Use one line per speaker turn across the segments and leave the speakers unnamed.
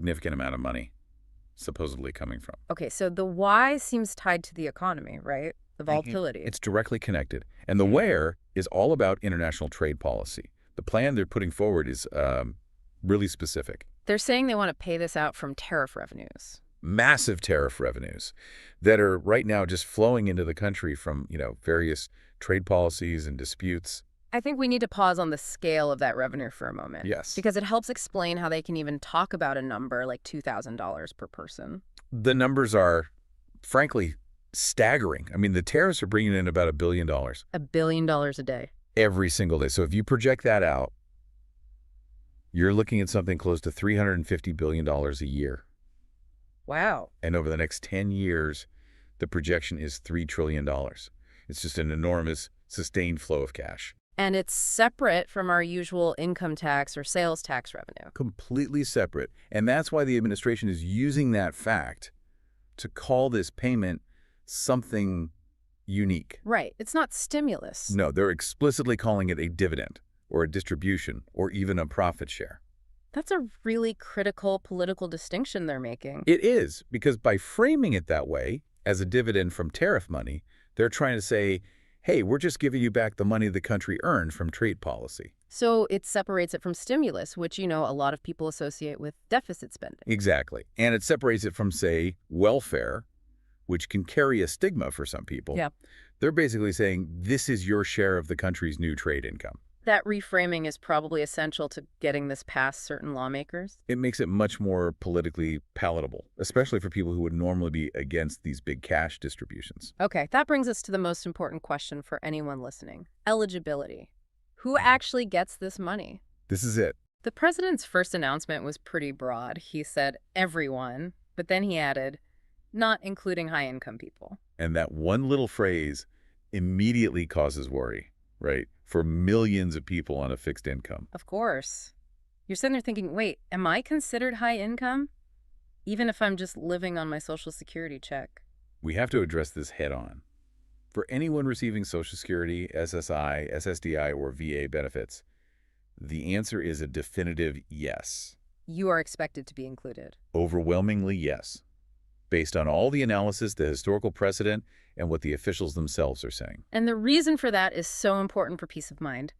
significant amount of money supposedly coming from.
Okay, so the why seems tied to the economy, right? The volatility.
It's directly connected. And the where is all about international trade policy. The plan they're putting forward is really specific.
They're saying they want to pay this out from tariff revenues.
Massive tariff revenues that are right now just flowing into the country from, various trade policies and disputes.
I think we need to pause on the scale of that revenue for a moment.
Yes.
Because it helps explain how they can even talk about a number like $2,000 per person.
The numbers are, frankly, staggering. I mean, the tariffs are bringing in about $1 billion.
$1 billion a day.
Every single day. So if you project that out, you're looking at something close to $350 billion a year.
Wow.
And over the next 10 years, the projection is $3 trillion. It's just an enormous, sustained flow of cash.
And it's separate from our usual income tax or sales tax revenue.
Completely separate. And that's why the administration is using that fact to call this payment something unique.
Right. It's not stimulus.
No, they're explicitly calling it a dividend or a distribution or even a profit share.
That's a really critical political distinction they're making.
It is, because by framing it that way, as a dividend from tariff money, they're trying to say, hey, we're just giving you back the money the country earned from trade policy.
So it separates it from stimulus, which, a lot of people associate with deficit spending.
Exactly. And it separates it from, say, welfare, which can carry a stigma for some people.
Yeah.
They're basically saying, this is your share of the country's new trade income.
That reframing is probably essential to getting this past certain lawmakers.
It makes it much more politically palatable, especially for people who would normally be against these big cash distributions.
Okay, that brings us to the most important question for anyone listening. Eligibility. Who actually gets this money?
This is it.
The president's first announcement was pretty broad. He said everyone, but then he added, not including high-income people.
And that one little phrase immediately causes worry, right? For millions of people on a fixed income.
Of course. You're sitting there thinking, wait, am I considered high income? Even if I'm just living on my Social Security check.
We have to address this head on. For anyone receiving Social Security, SSI, SSDI, or VA benefits, the answer is a definitive yes.
You are expected to be included.
Overwhelmingly yes. Based on all the analysis, the historical precedent, and what the officials themselves are saying.
And the reason for that is so important for peace of mind.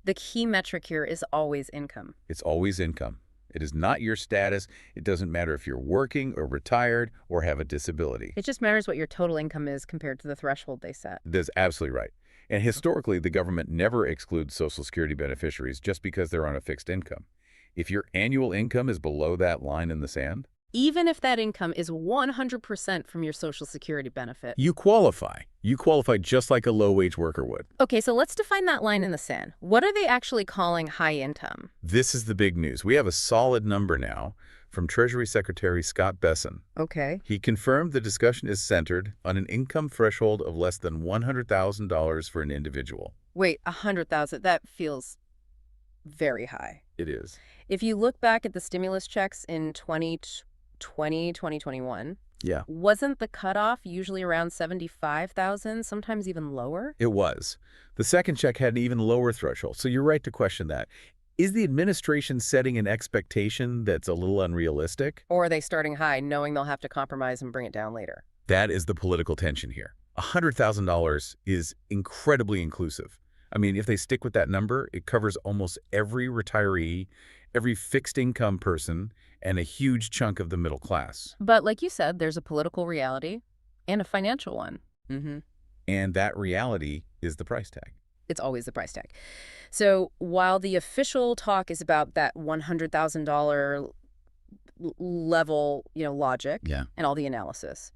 The key metric here is always income.
It's always income. It is not your status. It doesn't matter if you're working or retired or have a disability.
It just matters what your total income is compared to the threshold they set.
That's absolutely right. And historically, the government never excludes Social Security beneficiaries just because they're on a fixed income. If your annual income is below that line in the sand,
even if that income is 100% from your Social Security benefit,
you qualify. You qualify just like a low-wage worker would.
Okay, so let's define that line in the sand. What are they actually calling high income?
This is the big news. We have a solid number now from Treasury Secretary Scott Bessent.
Okay.
He confirmed the discussion is centered on an income threshold of less than $100,000 for an individual.
Wait, $100,000? That feels very high.
It is.
If you look back at the stimulus checks in 2021,
yeah,
wasn't the cutoff usually around 75,000, sometimes even lower?
It was. The second check had an even lower threshold, so you're right to question that. Is the administration setting an expectation that's a little unrealistic?
Or are they starting high, knowing they'll have to compromise and bring it down later?
That is the political tension here. $100,000 is incredibly inclusive. I mean, if they stick with that number, it covers almost every retiree, every fixed income person, and a huge chunk of the middle class.
But like you said, there's a political reality and a financial one.
And that reality is the price tag.
It's always the price tag. So while the official talk is about that $100,000 level, logic and all the analysis,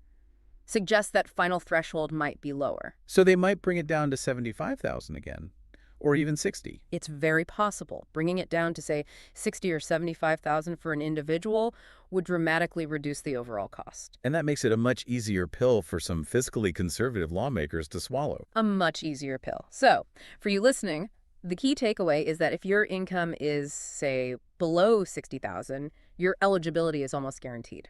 suggests that final threshold might be lower.
So they might bring it down to 75,000 again, or even 60.
It's very possible. Bringing it down to, say, 60 or 75,000 for an individual would dramatically reduce the overall cost.
And that makes it a much easier pill for some fiscally conservative lawmakers to swallow.
A much easier pill. So, for you listening, the key takeaway is that if your income is, say, below 60,000, your eligibility is almost guaranteed.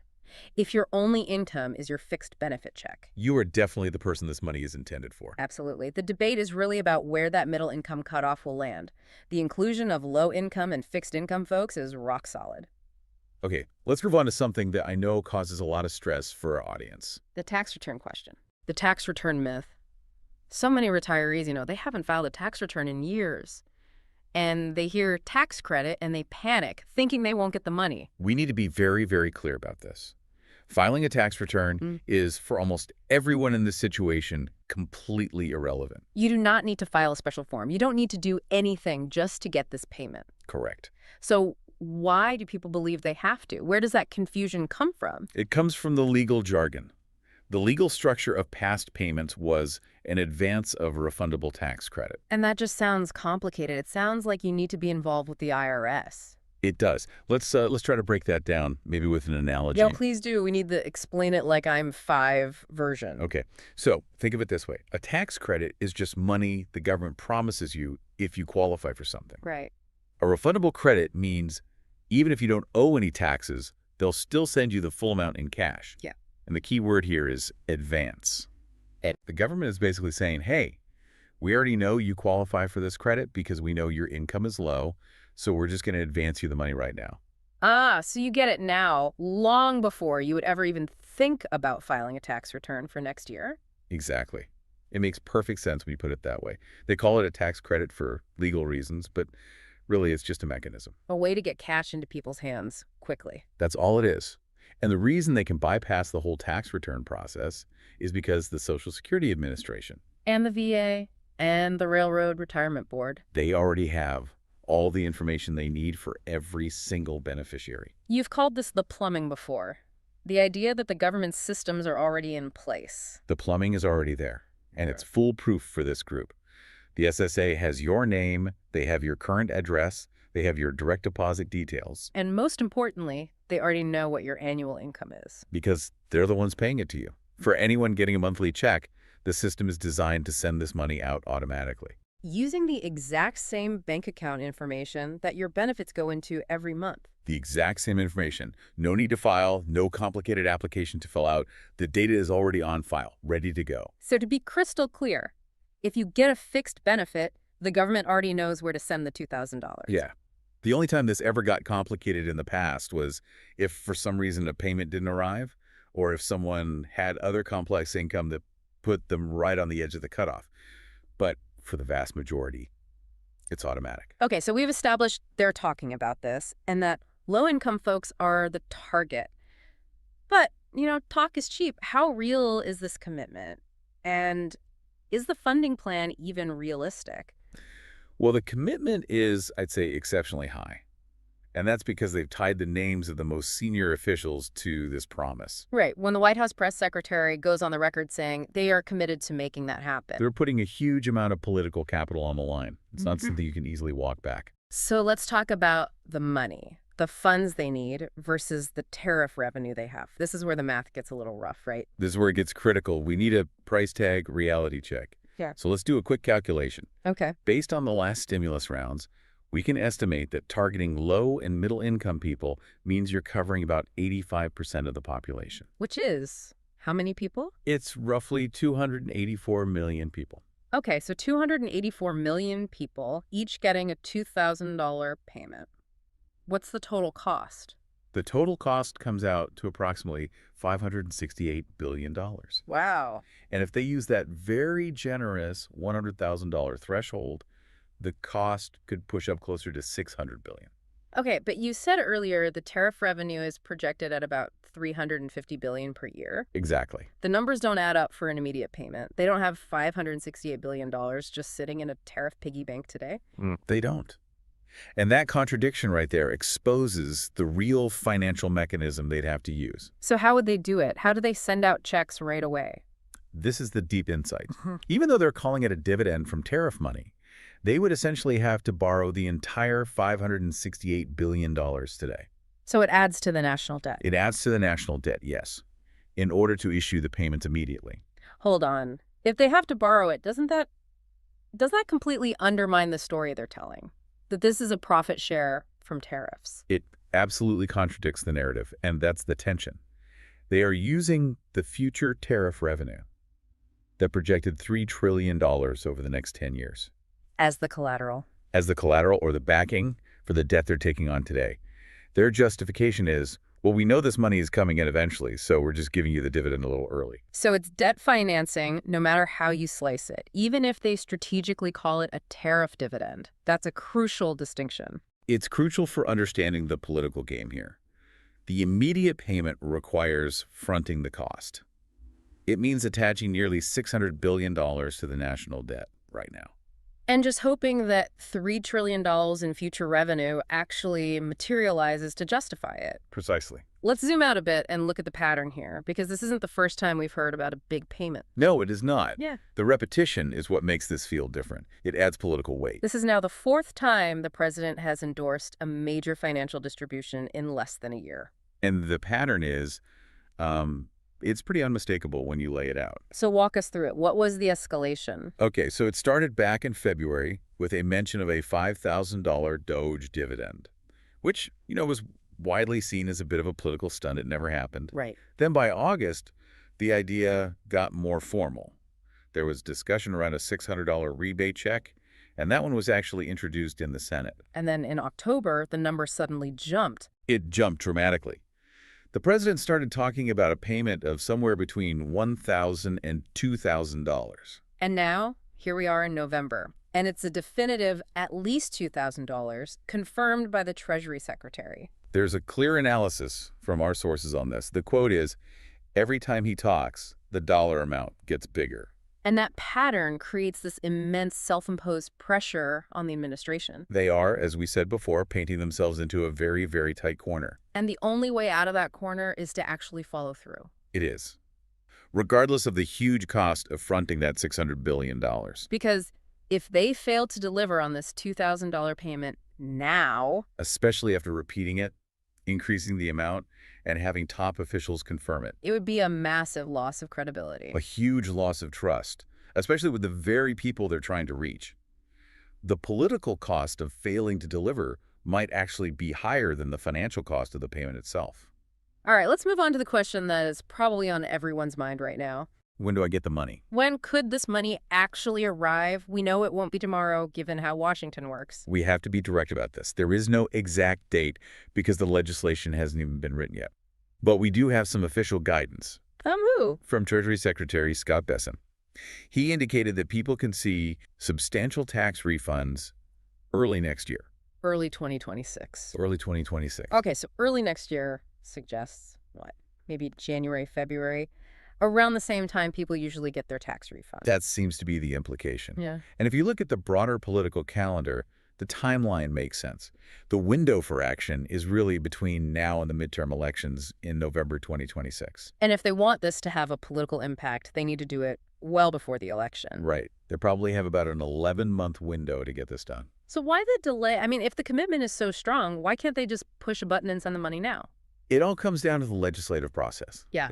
If your only income is your fixed benefit check,
you are definitely the person this money is intended for.
Absolutely. The debate is really about where that middle income cutoff will land. The inclusion of low income and fixed income folks is rock solid.
Okay, let's move on to something that I know causes a lot of stress for our audience.
The tax return question. The tax return myth. So many retirees, they haven't filed a tax return in years. And they hear tax credit and they panic, thinking they won't get the money.
We need to be very, very clear about this. Filing a tax return is, for almost everyone in this situation, completely irrelevant.
You do not need to file a special form. You don't need to do anything just to get this payment.
Correct.
So why do people believe they have to? Where does that confusion come from?
It comes from the legal jargon. The legal structure of past payments was an advance of a refundable tax credit.
And that just sounds complicated. It sounds like you need to be involved with the IRS.
It does. Let's try to break that down, maybe with an analogy.
Yeah, please do. We need the explain it like I'm 5 version.
Okay. So think of it this way. A tax credit is just money the government promises you if you qualify for something.
Right.
A refundable credit means even if you don't owe any taxes, they'll still send you the full amount in cash.
Yeah.
And the key word here is advance. The government is basically saying, hey, we already know you qualify for this credit because we know your income is low, so we're just going to advance you the money right now.
Ah, so you get it now, long before you would ever even think about filing a tax return for next year?
Exactly. It makes perfect sense when you put it that way. They call it a tax credit for legal reasons, but really it's just a mechanism.
A way to get cash into people's hands quickly.
That's all it is. And the reason they can bypass the whole tax return process is because the Social Security Administration
and the VA and the Railroad Retirement Board,
they already have all the information they need for every single beneficiary.
You've called this the plumbing before. The idea that the government's systems are already in place.
The plumbing is already there, and it's foolproof for this group. The SSA has your name, they have your current address, they have your direct deposit details.
And most importantly, they already know what your annual income is.
Because they're the ones paying it to you. For anyone getting a monthly check, the system is designed to send this money out automatically.
Using the exact same bank account information that your benefits go into every month.
The exact same information. No need to file, no complicated application to fill out. The data is already on file, ready to go.
So to be crystal clear, if you get a fixed benefit, the government already knows where to send the $2,000.
Yeah. The only time this ever got complicated in the past was if for some reason a payment didn't arrive, or if someone had other complex income that put them right on the edge of the cutoff. But for the vast majority, it's automatic.
Okay, so we've established they're talking about this and that low-income folks are the target. But, talk is cheap. How real is this commitment? And is the funding plan even realistic?
Well, the commitment is, I'd say, exceptionally high. And that's because they've tied the names of the most senior officials to this promise.
Right. When the White House press secretary goes on the record saying they are committed to making that happen.
They're putting a huge amount of political capital on the line. It's not something you can easily walk back.
So let's talk about the money, the funds they need versus the tariff revenue they have. This is where the math gets a little rough, right?
This is where it gets critical. We need a price tag reality check.
Yeah.
So let's do a quick calculation.
Okay.
Based on the last stimulus rounds, we can estimate that targeting low and middle income people means you're covering about 85% of the population.
Which is how many people?
It's roughly 284 million people.
Okay, so 284 million people, each getting a $2,000 payment. What's the total cost?
The total cost comes out to approximately $568 billion.
Wow.
And if they use that very generous $100,000 threshold, the cost could push up closer to $600 billion.
Okay, but you said earlier the tariff revenue is projected at about $350 billion per year.
Exactly.
The numbers don't add up for an immediate payment. They don't have $568 billion just sitting in a tariff piggy bank today.
They don't. And that contradiction right there exposes the real financial mechanism they'd have to use.
So how would they do it? How do they send out checks right away?
This is the deep insight. Even though they're calling it a dividend from tariff money, they would essentially have to borrow the entire $568 billion today.
So it adds to the national debt.
It adds to the national debt, yes, in order to issue the payments immediately.
Hold on. If they have to borrow it, does that completely undermine the story they're telling? That this is a profit share from tariffs?
It absolutely contradicts the narrative, and that's the tension. They are using the future tariff revenue that projected $3 trillion over the next 10 years.
As the collateral.
As the collateral or the backing for the debt they're taking on today. Their justification is, well, we know this money is coming in eventually, so we're just giving you the dividend a little early.
So it's debt financing no matter how you slice it, even if they strategically call it a tariff dividend. That's a crucial distinction.
It's crucial for understanding the political game here. The immediate payment requires fronting the cost. It means attaching nearly $600 billion to the national debt right now.
And just hoping that $3 trillion in future revenue actually materializes to justify it.
Precisely.
Let's zoom out a bit and look at the pattern here, because this isn't the first time we've heard about a big payment.
No, it is not.
Yeah.
The repetition is what makes this feel different. It adds political weight.
This is now the fourth time the president has endorsed a major financial distribution in less than a year.
And the pattern is, it's pretty unmistakable when you lay it out.
So walk us through it. What was the escalation?
Okay, so it started back in February with a mention of a $5,000 Doge dividend, which, was widely seen as a bit of a political stunt. It never happened.
Right.
Then by August, the idea got more formal. There was discussion around a $600 rebate check, and that one was actually introduced in the Senate.
And then in October, the number suddenly jumped.
It jumped dramatically. The president started talking about a payment of somewhere between $1,000 and $2,000.
And now, here we are in November, and it's a definitive at least $2,000 confirmed by the Treasury Secretary.
There's a clear analysis from our sources on this. The quote is, every time he talks, the dollar amount gets bigger.
And that pattern creates this immense self-imposed pressure on the administration.
They are, as we said before, painting themselves into a very, very tight corner.
And the only way out of that corner is to actually follow through.
It is. Regardless of the huge cost of fronting that $600 billion.
Because if they fail to deliver on this $2,000 payment now,
especially after repeating it, increasing the amount, and having top officials confirm it,
it would be a massive loss of credibility.
A huge loss of trust, especially with the very people they're trying to reach. The political cost of failing to deliver might actually be higher than the financial cost of the payment itself.
All right, let's move on to the question that is probably on everyone's mind right now.
When do I get the money?
When could this money actually arrive? We know it won't be tomorrow, given how Washington works.
We have to be direct about this. There is no exact date because the legislation hasn't even been written yet. But we do have some official guidance.
From who?
From Treasury Secretary Scott Bessent. He indicated that people can see substantial tax refunds early next year.
Early 2026.
Early 2026.
Okay, so early next year suggests what? Maybe January, February? Around the same time people usually get their tax refund.
That seems to be the implication.
Yeah.
And if you look at the broader political calendar, the timeline makes sense. The window for action is really between now and the midterm elections in November 2026.
And if they want this to have a political impact, they need to do it well before the election.
Right. They probably have about an 11-month window to get this done.
So why the delay? I mean, if the commitment is so strong, why can't they just push a button and send the money now?
It all comes down to the legislative process.
Yeah.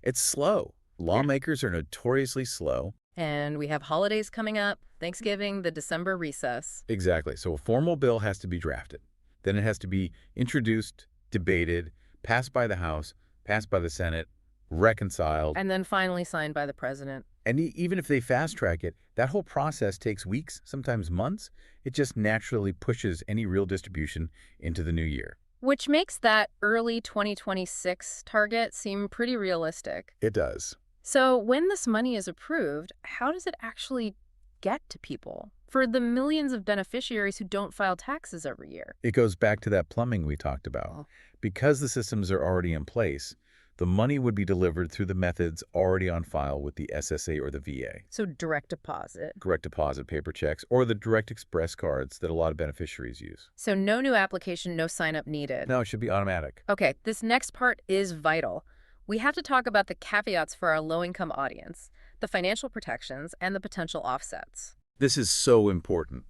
It's slow. Lawmakers are notoriously slow.
And we have holidays coming up, Thanksgiving, the December recess.
Exactly. So a formal bill has to be drafted. Then it has to be introduced, debated, passed by the House, passed by the Senate, reconciled.
And then finally signed by the president.
And even if they fast-track it, that whole process takes weeks, sometimes months. It just naturally pushes any real distribution into the new year.
Which makes that early 2026 target seem pretty realistic.
It does.
So when this money is approved, how does it actually get to people? For the millions of beneficiaries who don't file taxes every year.
It goes back to that plumbing we talked about.
Oh.
Because the systems are already in place, the money would be delivered through the methods already on file with the SSA or the VA.
So direct deposit.
Direct deposit paper checks or the direct express cards that a lot of beneficiaries use.
So no new application, no sign up needed.
No, it should be automatic.
Okay, this next part is vital. We have to talk about the caveats for our low-income audience, the financial protections, and the potential offsets.
This is so important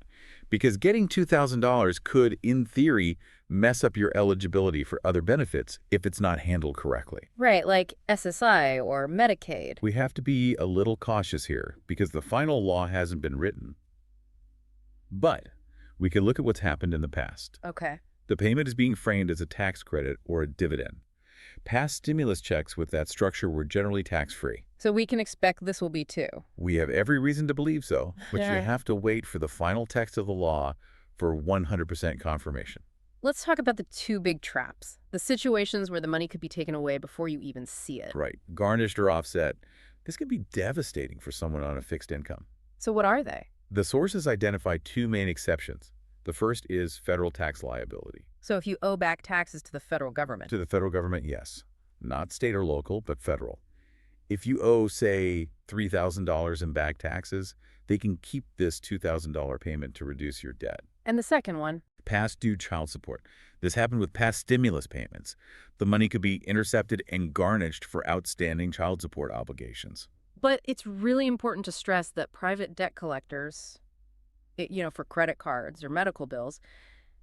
because getting $2,000 could, in theory, mess up your eligibility for other benefits if it's not handled correctly.
Right, like SSI or Medicaid.
We have to be a little cautious here because the final law hasn't been written. But we can look at what's happened in the past.
Okay.
The payment is being framed as a tax credit or a dividend. Past stimulus checks with that structure were generally tax-free.
So we can expect this will be too.
We have every reason to believe so, but you have to wait for the final text of the law for 100% confirmation.
let's talk about the two big traps, the situations where the money could be taken away before you even see it.
Right. Garnished or offset. This can be devastating for someone on a fixed income.
So what are they?
The sources identify two main exceptions. The first is federal tax liability.
So if you owe back taxes to the federal government.
To the federal government, yes. Not state or local, but federal. If you owe, say, $3,000 in back taxes, they can keep this $2,000 payment to reduce your debt.
And the second one?
Past due child support. This happened with past stimulus payments. The money could be intercepted and garnished for outstanding child support obligations.
But it's really important to stress that private debt collectors, for credit cards or medical bills,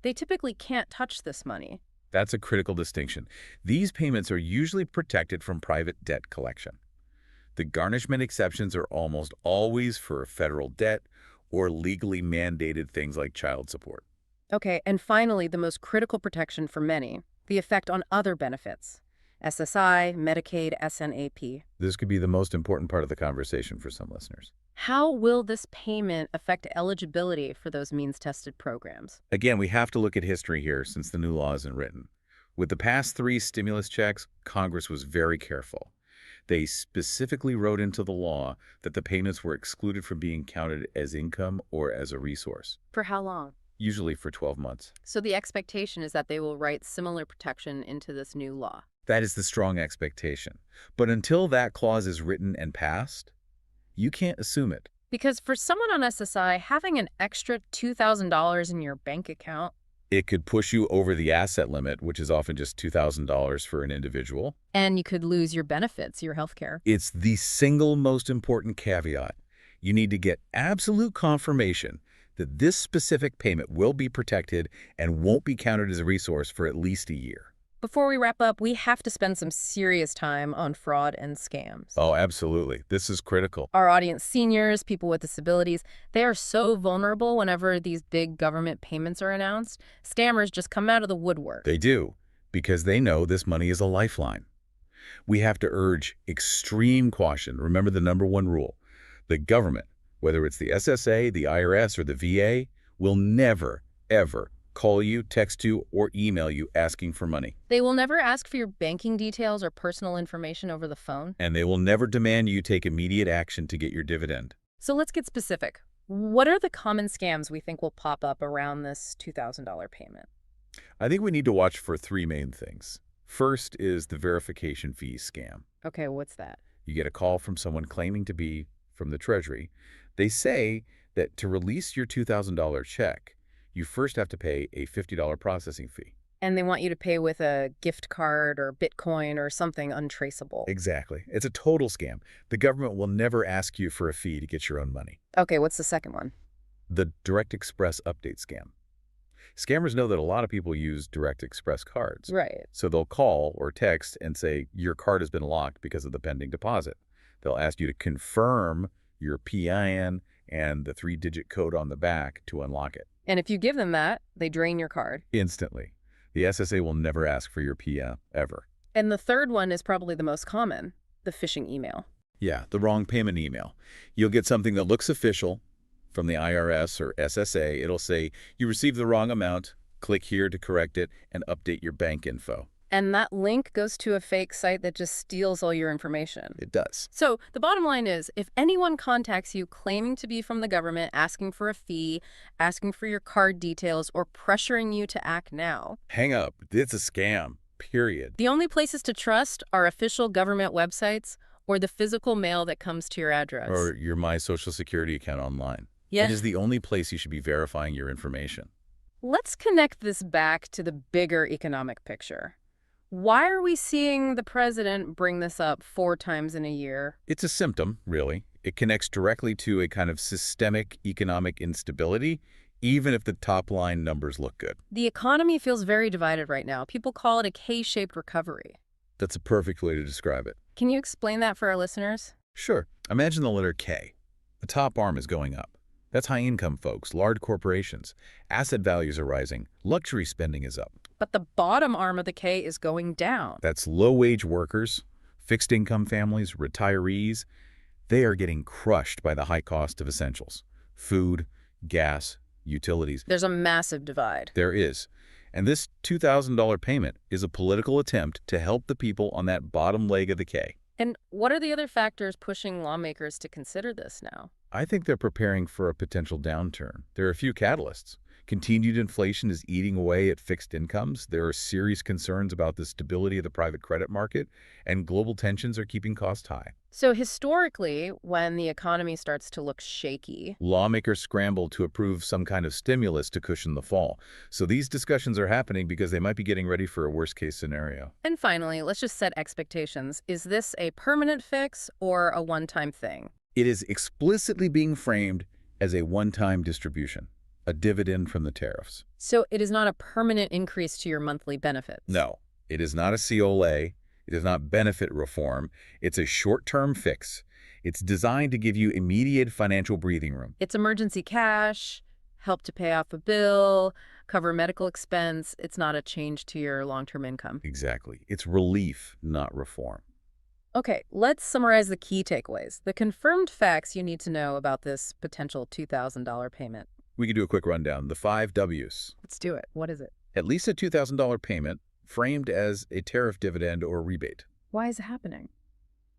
they typically can't touch this money.
That's a critical distinction. These payments are usually protected from private debt collection. The garnishment exceptions are almost always for federal debt or legally mandated things like child support.
Okay, and finally, the most critical protection for many, the effect on other benefits. SSI, Medicaid, SNAP.
This could be the most important part of the conversation for some listeners.
How will this payment affect eligibility for those means-tested programs?
Again, we have to look at history here since the new law isn't written. With the past 3 stimulus checks, Congress was very careful. They specifically wrote into the law that the payments were excluded from being counted as income or as a resource.
For how long?
Usually for 12 months.
So the expectation is that they will write similar protection into this new law.
That is the strong expectation. But until that clause is written and passed, you can't assume it.
Because for someone on SSI, having an extra $2,000 in your bank account,
it could push you over the asset limit, which is often just $2,000 for an individual.
And you could lose your benefits, your health care.
It's the single most important caveat. You need to get absolute confirmation that this specific payment will be protected and won't be counted as a resource for at least a year.
Before we wrap up, we have to spend some serious time on fraud and scams.
Oh, absolutely. This is critical.
Our audience, seniors, people with disabilities, they are so vulnerable whenever these big government payments are announced. Scammers just come out of the woodwork.
They do, because they know this money is a lifeline. We have to urge extreme caution. Remember the #1 rule. The government, whether it's the SSA, the IRS, or the VA, will never, ever call you, text you, or email you asking for money.
They will never ask for your banking details or personal information over the phone.
And they will never demand you take immediate action to get your dividend.
So let's get specific. What are the common scams we think will pop up around this $2,000 payment?
I think we need to watch for 3 main things. First is the verification fee scam.
Okay, what's that?
You get a call from someone claiming to be from the Treasury. They say that to release your $2,000 check, you first have to pay a $50 processing fee.
And they want you to pay with a gift card or Bitcoin or something untraceable.
Exactly. It's a total scam. The government will never ask you for a fee to get your own money.
Okay, what's the second one?
The Direct Express update scam. Scammers know that a lot of people use Direct Express cards.
Right.
So they'll call or text and say, your card has been locked because of the pending deposit. They'll ask you to confirm your PIN and the 3-digit code on the back to unlock it.
And if you give them that, they drain your card.
Instantly. The SSA will never ask for your PIN, ever.
And the third one is probably the most common, the phishing email.
Yeah, the wrong payment email. You'll get something that looks official from the IRS or SSA. It'll say, you received the wrong amount. Click here to correct it and update your bank info.
And that link goes to a fake site that just steals all your information.
It does.
So the bottom line is, if anyone contacts you claiming to be from the government, asking for a fee, asking for your card details, or pressuring you to act now,
hang up. It's a scam, period.
The only places to trust are official government websites or the physical mail that comes to your address.
Or your My Social Security account online.
Yeah.
It is the only place you should be verifying your information.
Let's connect this back to the bigger economic picture. Why are we seeing the president bring this up 4 times in a year?
It's a symptom, really. It connects directly to a kind of systemic economic instability, even if the top-line numbers look good.
The economy feels very divided right now. People call it a K-shaped recovery.
That's a perfect way to describe it.
Can you explain that for our listeners?
Sure. Imagine the letter K. The top arm is going up. That's high-income folks, large corporations. Asset values are rising. Luxury spending is up.
But the bottom arm of the K is going down.
That's low-wage workers, fixed-income families, retirees. They are getting crushed by the high cost of essentials. Food, gas, utilities.
There's a massive divide.
There is. And this $2,000 payment is a political attempt to help the people on that bottom leg of the K.
And what are the other factors pushing lawmakers to consider this now?
I think they're preparing for a potential downturn. There are a few catalysts. Continued inflation is eating away at fixed incomes. There are serious concerns about the stability of the private credit market, and global tensions are keeping costs high.
So historically, when the economy starts to look shaky,
Lawmakers scramble to approve some kind of stimulus to cushion the fall. So these discussions are happening because they might be getting ready for a worst-case scenario.
and finally, let's just set expectations. Is this a permanent fix or a one-time thing?
It is explicitly being framed as a one-time distribution, a dividend from the tariffs.
So it is not a permanent increase to your monthly benefits?
No, it is not a COLA. It is not benefit reform. It's a short-term fix. It's designed to give you immediate financial breathing room.
It's emergency cash, help to pay off a bill, cover medical expense. It's not a change to your long-term income.
Exactly. It's relief, not reform.
Okay, let's summarize the key takeaways. The confirmed facts you need to know about this potential $2,000 payment.
We could do a quick rundown. The 5 W's.
Let's do it. What is it?
At least a $2,000 payment framed as a tariff dividend or rebate.
Why is it happening?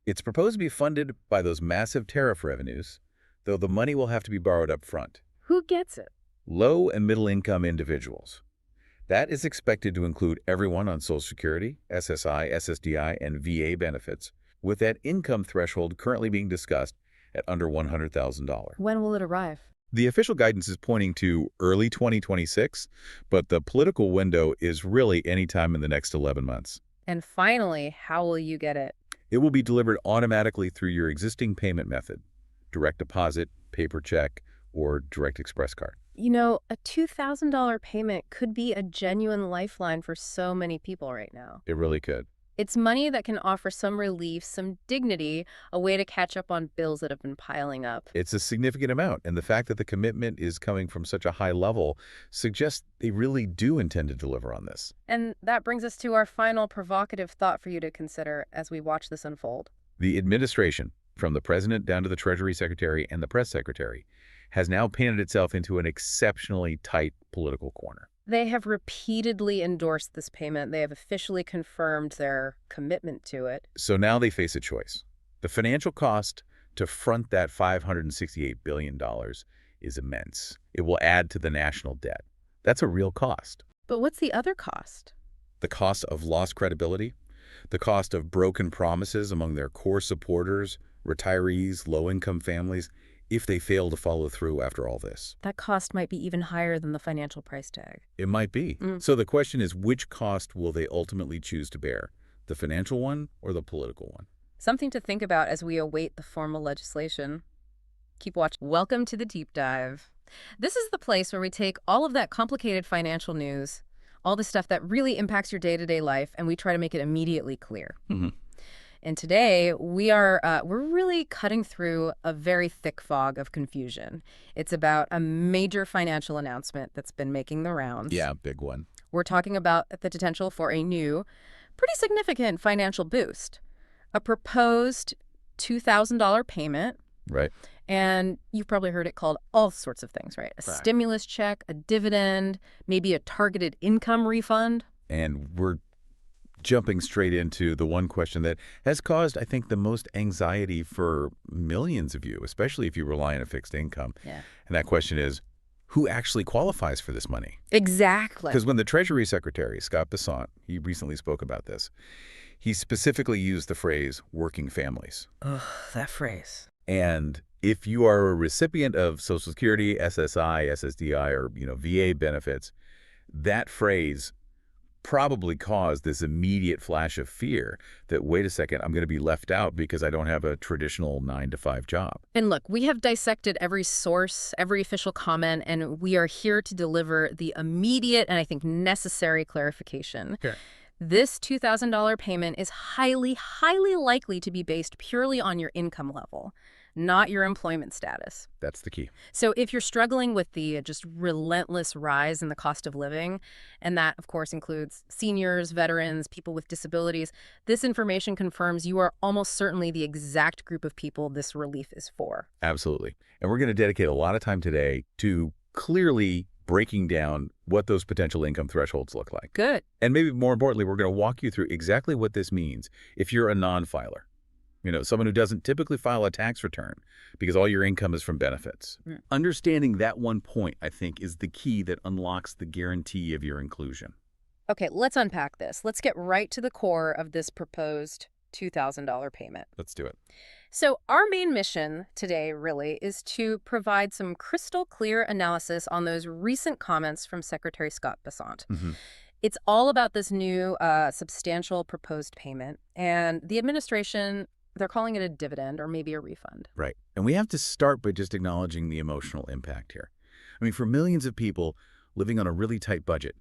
It's proposed to be funded by those massive tariff revenues, though the money will have to be borrowed up front.
Who gets it?
Low and middle-income individuals. That is expected to include everyone on Social Security, SSI, SSDI, and VA benefits, with that income threshold currently being discussed at under $100,000.
When will it arrive?
The official guidance is pointing to early 2026, but the political window is really any time in the next 11 months.
And finally, how will you get it?
It will be delivered automatically through your existing payment method, direct deposit, paper check, or direct express card.
You know, a $2,000 payment could be a genuine lifeline for so many people right now.
It really could.
It's money that can offer some relief, some dignity, a way to catch up on bills that have been piling up.
It's a significant amount, and the fact that the commitment is coming from such a high level suggests they really do intend to deliver on this.
And that brings us to our final provocative thought for you to consider as we watch this unfold.
The administration, from the president down to the Treasury Secretary and the press secretary, has now painted itself into an exceptionally tight political corner.
They have repeatedly endorsed this payment. They have officially confirmed their commitment to it.
So now they face a choice. The financial cost to front that $568 billion is immense. It will add to the national debt. That's a real cost.
But what's the other cost?
The cost of lost credibility, the cost of broken promises among their core supporters, retirees, low-income families, if they fail to follow through after all this.
That cost might be even higher than the financial price tag.
It might be. So the question is, which cost will they ultimately choose to bear? The financial one or the political one?
Something to think about as we await the formal legislation. Keep watching. Welcome to the Deep Dive. This is the place where we take all of that complicated financial news, all the stuff that really impacts your day-to-day life, and we try to make it immediately clear. And today, we're really cutting through a very thick fog of confusion. It's about a major financial announcement that's been making the rounds.
Yeah, big one.
We're talking about the potential for a new, pretty significant financial boost. A proposed $2,000 payment.
Right.
And you've probably heard it called all sorts of things, right? A stimulus check, a dividend, maybe a targeted income refund.
And we're jumping straight into the one question that has caused, I think, the most anxiety for millions of you, especially if you rely on a fixed income.
Yeah.
And that question is, who actually qualifies for this money?
Exactly.
Because when the Treasury Secretary, Scott Bessent, he recently spoke about this, he specifically used the phrase working families.
Ugh, that phrase.
And if you are a recipient of Social Security, SSI, SSDI, or VA benefits, that phrase probably caused this immediate flash of fear that, wait a second, I'm going to be left out because I don't have a traditional 9-to-5 job.
And look, we have dissected every source, every official comment, and we are here to deliver the immediate and I think necessary clarification.
Sure.
This $2,000 payment is highly, highly likely to be based purely on your income level, not your employment status.
That's the key.
So if you're struggling with the just relentless rise in the cost of living, and that, of course, includes seniors, veterans, people with disabilities, this information confirms you are almost certainly the exact group of people this relief is for.
Absolutely. And we're going to dedicate a lot of time today to clearly breaking down what those potential income thresholds look like.
Good.
And maybe more importantly, we're going to walk you through exactly what this means if you're a non-filer. Someone who doesn't typically file a tax return because all your income is from benefits. Understanding that one point, I think, is the key that unlocks the guarantee of your inclusion.
Okay, let's unpack this. Let's get right to the core of this proposed $2,000 payment.
Let's do it.
So our main mission today really is to provide some crystal clear analysis on those recent comments from Secretary Scott Bessent. It's all about this new substantial proposed payment, and the administration, they're calling it a dividend or maybe a refund.
Right. And we have to start by just acknowledging the emotional impact here. For millions of people living on a really tight budget,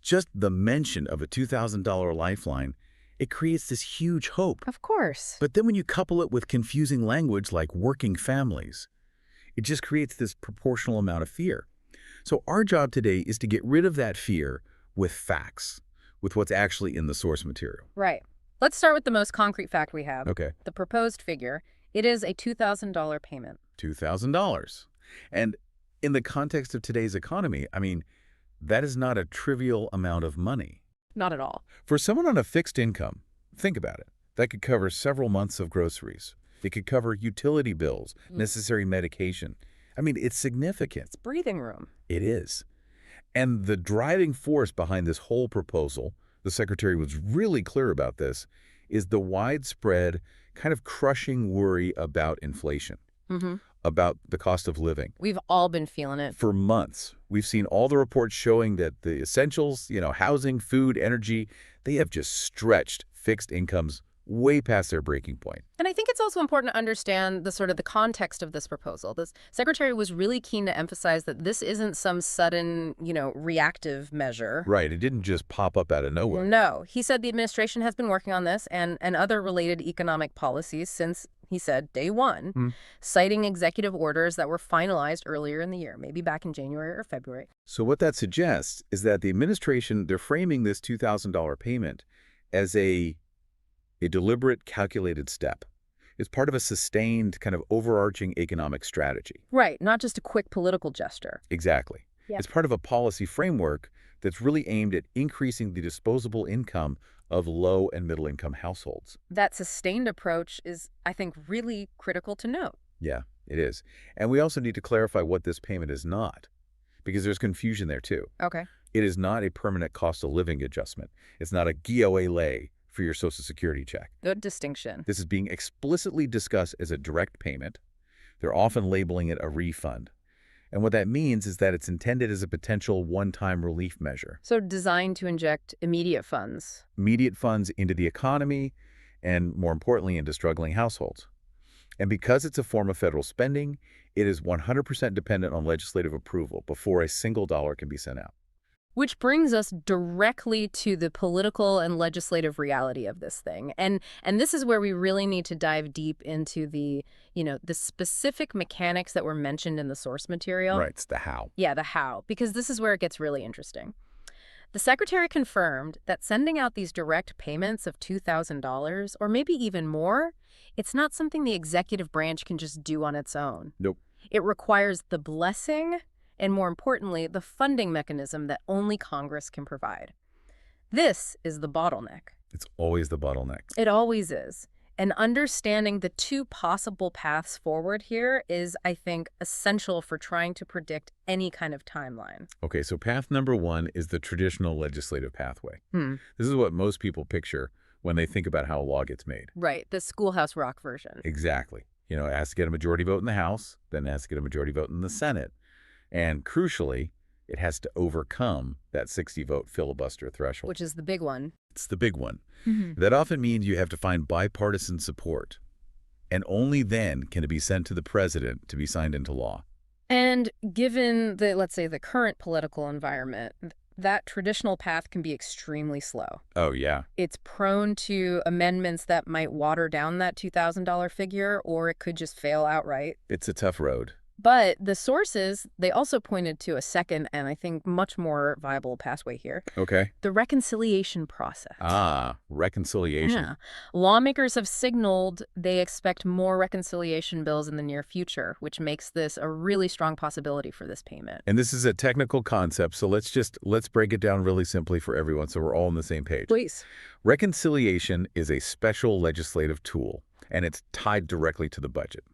just the mention of a $2,000 lifeline, it creates this huge hope.
Of course.
But then when you couple it with confusing language like working families, it just creates this proportional amount of fear. So our job today is to get rid of that fear with facts, with what's actually in the source material.
Right. Let's start with the most concrete fact we have.
Okay.
The proposed figure. It is a $2,000 payment.
$2,000. And in the context of today's economy, that is not a trivial amount of money.
Not at all.
For someone on a fixed income, think about it. That could cover several months of groceries. It could cover utility bills, necessary medication. It's significant.
It's breathing room.
It is. And the driving force behind this whole proposal, the Secretary was really clear about this, is the widespread, kind of crushing worry about inflation, about the cost of living.
We've all been feeling it.
For months, we've seen all the reports showing that the essentials, housing, food, energy, they have just stretched fixed incomes way past their breaking point.
And I think it's also important to understand the context of this proposal. The Secretary was really keen to emphasize that this isn't some sudden, reactive measure.
Right. It didn't just pop up out of nowhere.
No. He said the administration has been working on this and other related economic policies since, he said, day one, citing executive orders that were finalized earlier in the year, maybe back in January or February.
So what that suggests is that the administration, they're framing this $2,000 payment as a deliberate, calculated step. It's part of a sustained, kind of overarching economic strategy.
Right, not just a quick political gesture.
Exactly.
Yeah.
It's part of a policy framework that's really aimed at increasing the disposable income of low and middle income households.
That sustained approach is, I think, really critical to note.
Yeah, it is. And we also need to clarify what this payment is not, because there's confusion there too.
Okay.
It is not a permanent cost of living adjustment. It's not a GOA lay for your Social Security check.
Good distinction.
This is being explicitly discussed as a direct payment. They're often labeling it a refund. And what that means is that it's intended as a potential one-time relief measure.
So designed to inject immediate funds.
Immediate funds into the economy and, more importantly, into struggling households. And because it's a form of federal spending, it is 100% dependent on legislative approval before a single dollar can be sent out.
Which brings us directly to the political and legislative reality of this thing. And this is where we really need to dive deep into the specific mechanics that were mentioned in the source material.
Right, it's the how.
Yeah, the how, because this is where it gets really interesting. The Secretary confirmed that sending out these direct payments of $2,000, or maybe even more, it's not something the executive branch can just do on its own.
Nope.
It requires the blessing and, more importantly, the funding mechanism that only Congress can provide. This is the bottleneck.
It's always the bottleneck.
It always is. And understanding the two possible paths forward here is, I think, essential for trying to predict any kind of timeline.
Okay, so path number one is the traditional legislative pathway. This is what most people picture when they think about how a law gets made.
Right, the Schoolhouse Rock version.
Exactly. It has to get a majority vote in the House, then it has to get a majority vote in the Senate. And crucially, it has to overcome that 60-vote filibuster threshold.
Which is the big one.
It's the big one. That often means you have to find bipartisan support. And only then can it be sent to the president to be signed into law.
And given the, let's say, the current political environment, that traditional path can be extremely slow.
Oh, yeah.
It's prone to amendments that might water down that $2,000 figure, or it could just fail outright.
It's a tough road.
But the sources, they also pointed to a second and I think much more viable pathway here.
Okay.
The reconciliation process.
Ah, reconciliation.
Yeah. Lawmakers have signaled they expect more reconciliation bills in the near future, which makes this a really strong possibility for this payment.
And this is a technical concept, so let's break it down really simply for everyone so we're all on the same page.
Please.
Reconciliation is a special legislative tool, and it's tied directly to the budget.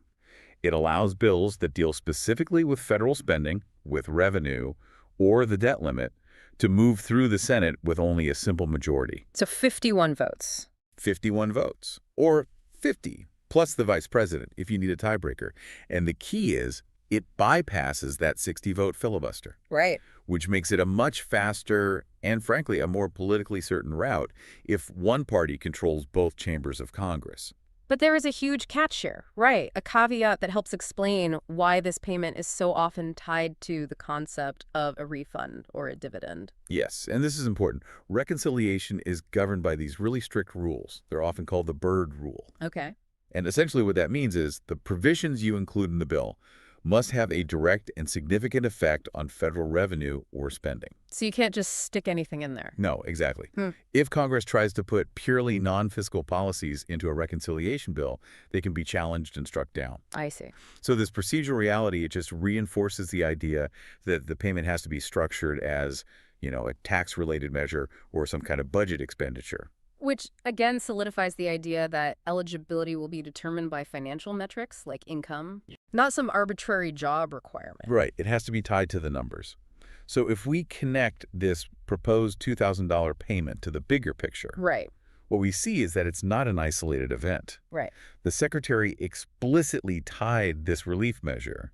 It allows bills that deal specifically with federal spending, with revenue, or the debt limit to move through the Senate with only a simple majority.
So 51 votes.
51 votes, or 50, plus the vice president if you need a tiebreaker. And the key is it bypasses that 60-vote filibuster.
Right.
Which makes it a much faster and, frankly, a more politically certain route if one party controls both chambers of Congress.
But there is a huge catch here, right? A caveat that helps explain why this payment is so often tied to the concept of a refund or a dividend.
Yes, and this is important. Reconciliation is governed by these really strict rules. They're often called the Byrd Rule.
Okay.
And essentially what that means is the provisions you include in the bill must have a direct and significant effect on federal revenue or spending.
So you can't just stick anything in there.
No, exactly. If Congress tries to put purely non-fiscal policies into a reconciliation bill, they can be challenged and struck down.
I see.
So this procedural reality, it just reinforces the idea that the payment has to be structured as, a tax-related measure or some kind of budget expenditure.
Which, again, solidifies the idea that eligibility will be determined by financial metrics like income, not some arbitrary job requirement.
Right. It has to be tied to the numbers. So if we connect this proposed $2,000 payment to the bigger picture,
right,
what we see is that it's not an isolated event.
Right.
The Secretary explicitly tied this relief measure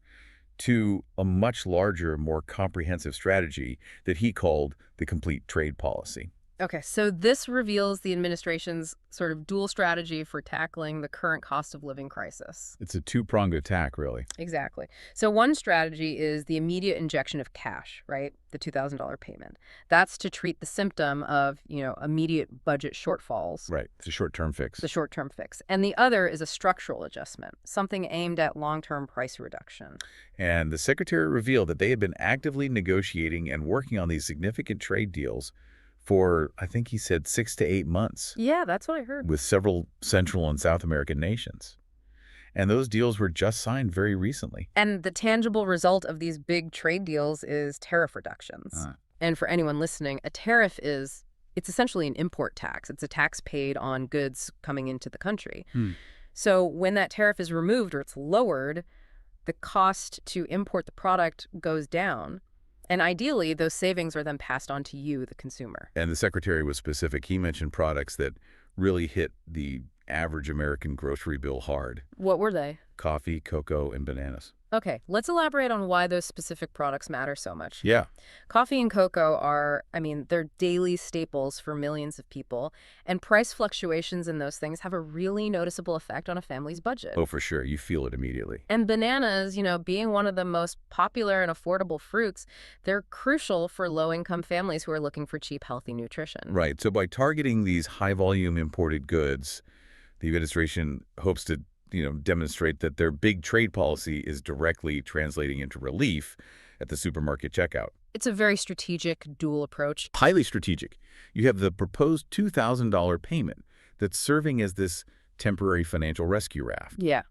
to a much larger, more comprehensive strategy that he called the complete trade policy.
Okay, so this reveals the administration's sort of dual strategy for tackling the current cost of living crisis.
It's a two-pronged attack, really.
Exactly. So one strategy is the immediate injection of cash, right? The $2,000 payment. That's to treat the symptom of, immediate budget shortfalls.
Right. It's a short-term fix.
The short-term fix. And the other is a structural adjustment, something aimed at long-term price reduction.
And the Secretary revealed that they had been actively negotiating and working on these significant trade deals for, I think he said, 6 to 8 months.
Yeah, that's what I heard.
With several Central and South American nations. And those deals were just signed very recently.
And the tangible result of these big trade deals is tariff reductions. And for anyone listening, a tariff it's essentially an import tax. It's a tax paid on goods coming into the country. So when that tariff is removed or it's lowered, the cost to import the product goes down. And ideally, those savings are then passed on to you, the consumer.
And the Secretary was specific. He mentioned products that really hit the average American grocery bill hard.
What were they?
Coffee, cocoa, and bananas.
Okay, let's elaborate on why those specific products matter so much.
Yeah.
Coffee and cocoa are, they're daily staples for millions of people, and price fluctuations in those things have a really noticeable effect on a family's budget.
Oh, for sure. You feel it immediately.
And bananas, being one of the most popular and affordable fruits, they're crucial for low-income families who are looking for cheap, healthy nutrition.
Right. So by targeting these high-volume imported goods, the administration hopes to demonstrate that their big trade policy is directly translating into relief at the supermarket checkout.
It's a very strategic, dual approach.
Highly strategic. You have the proposed $2,000 payment that's serving as this temporary financial rescue raft.
Yeah.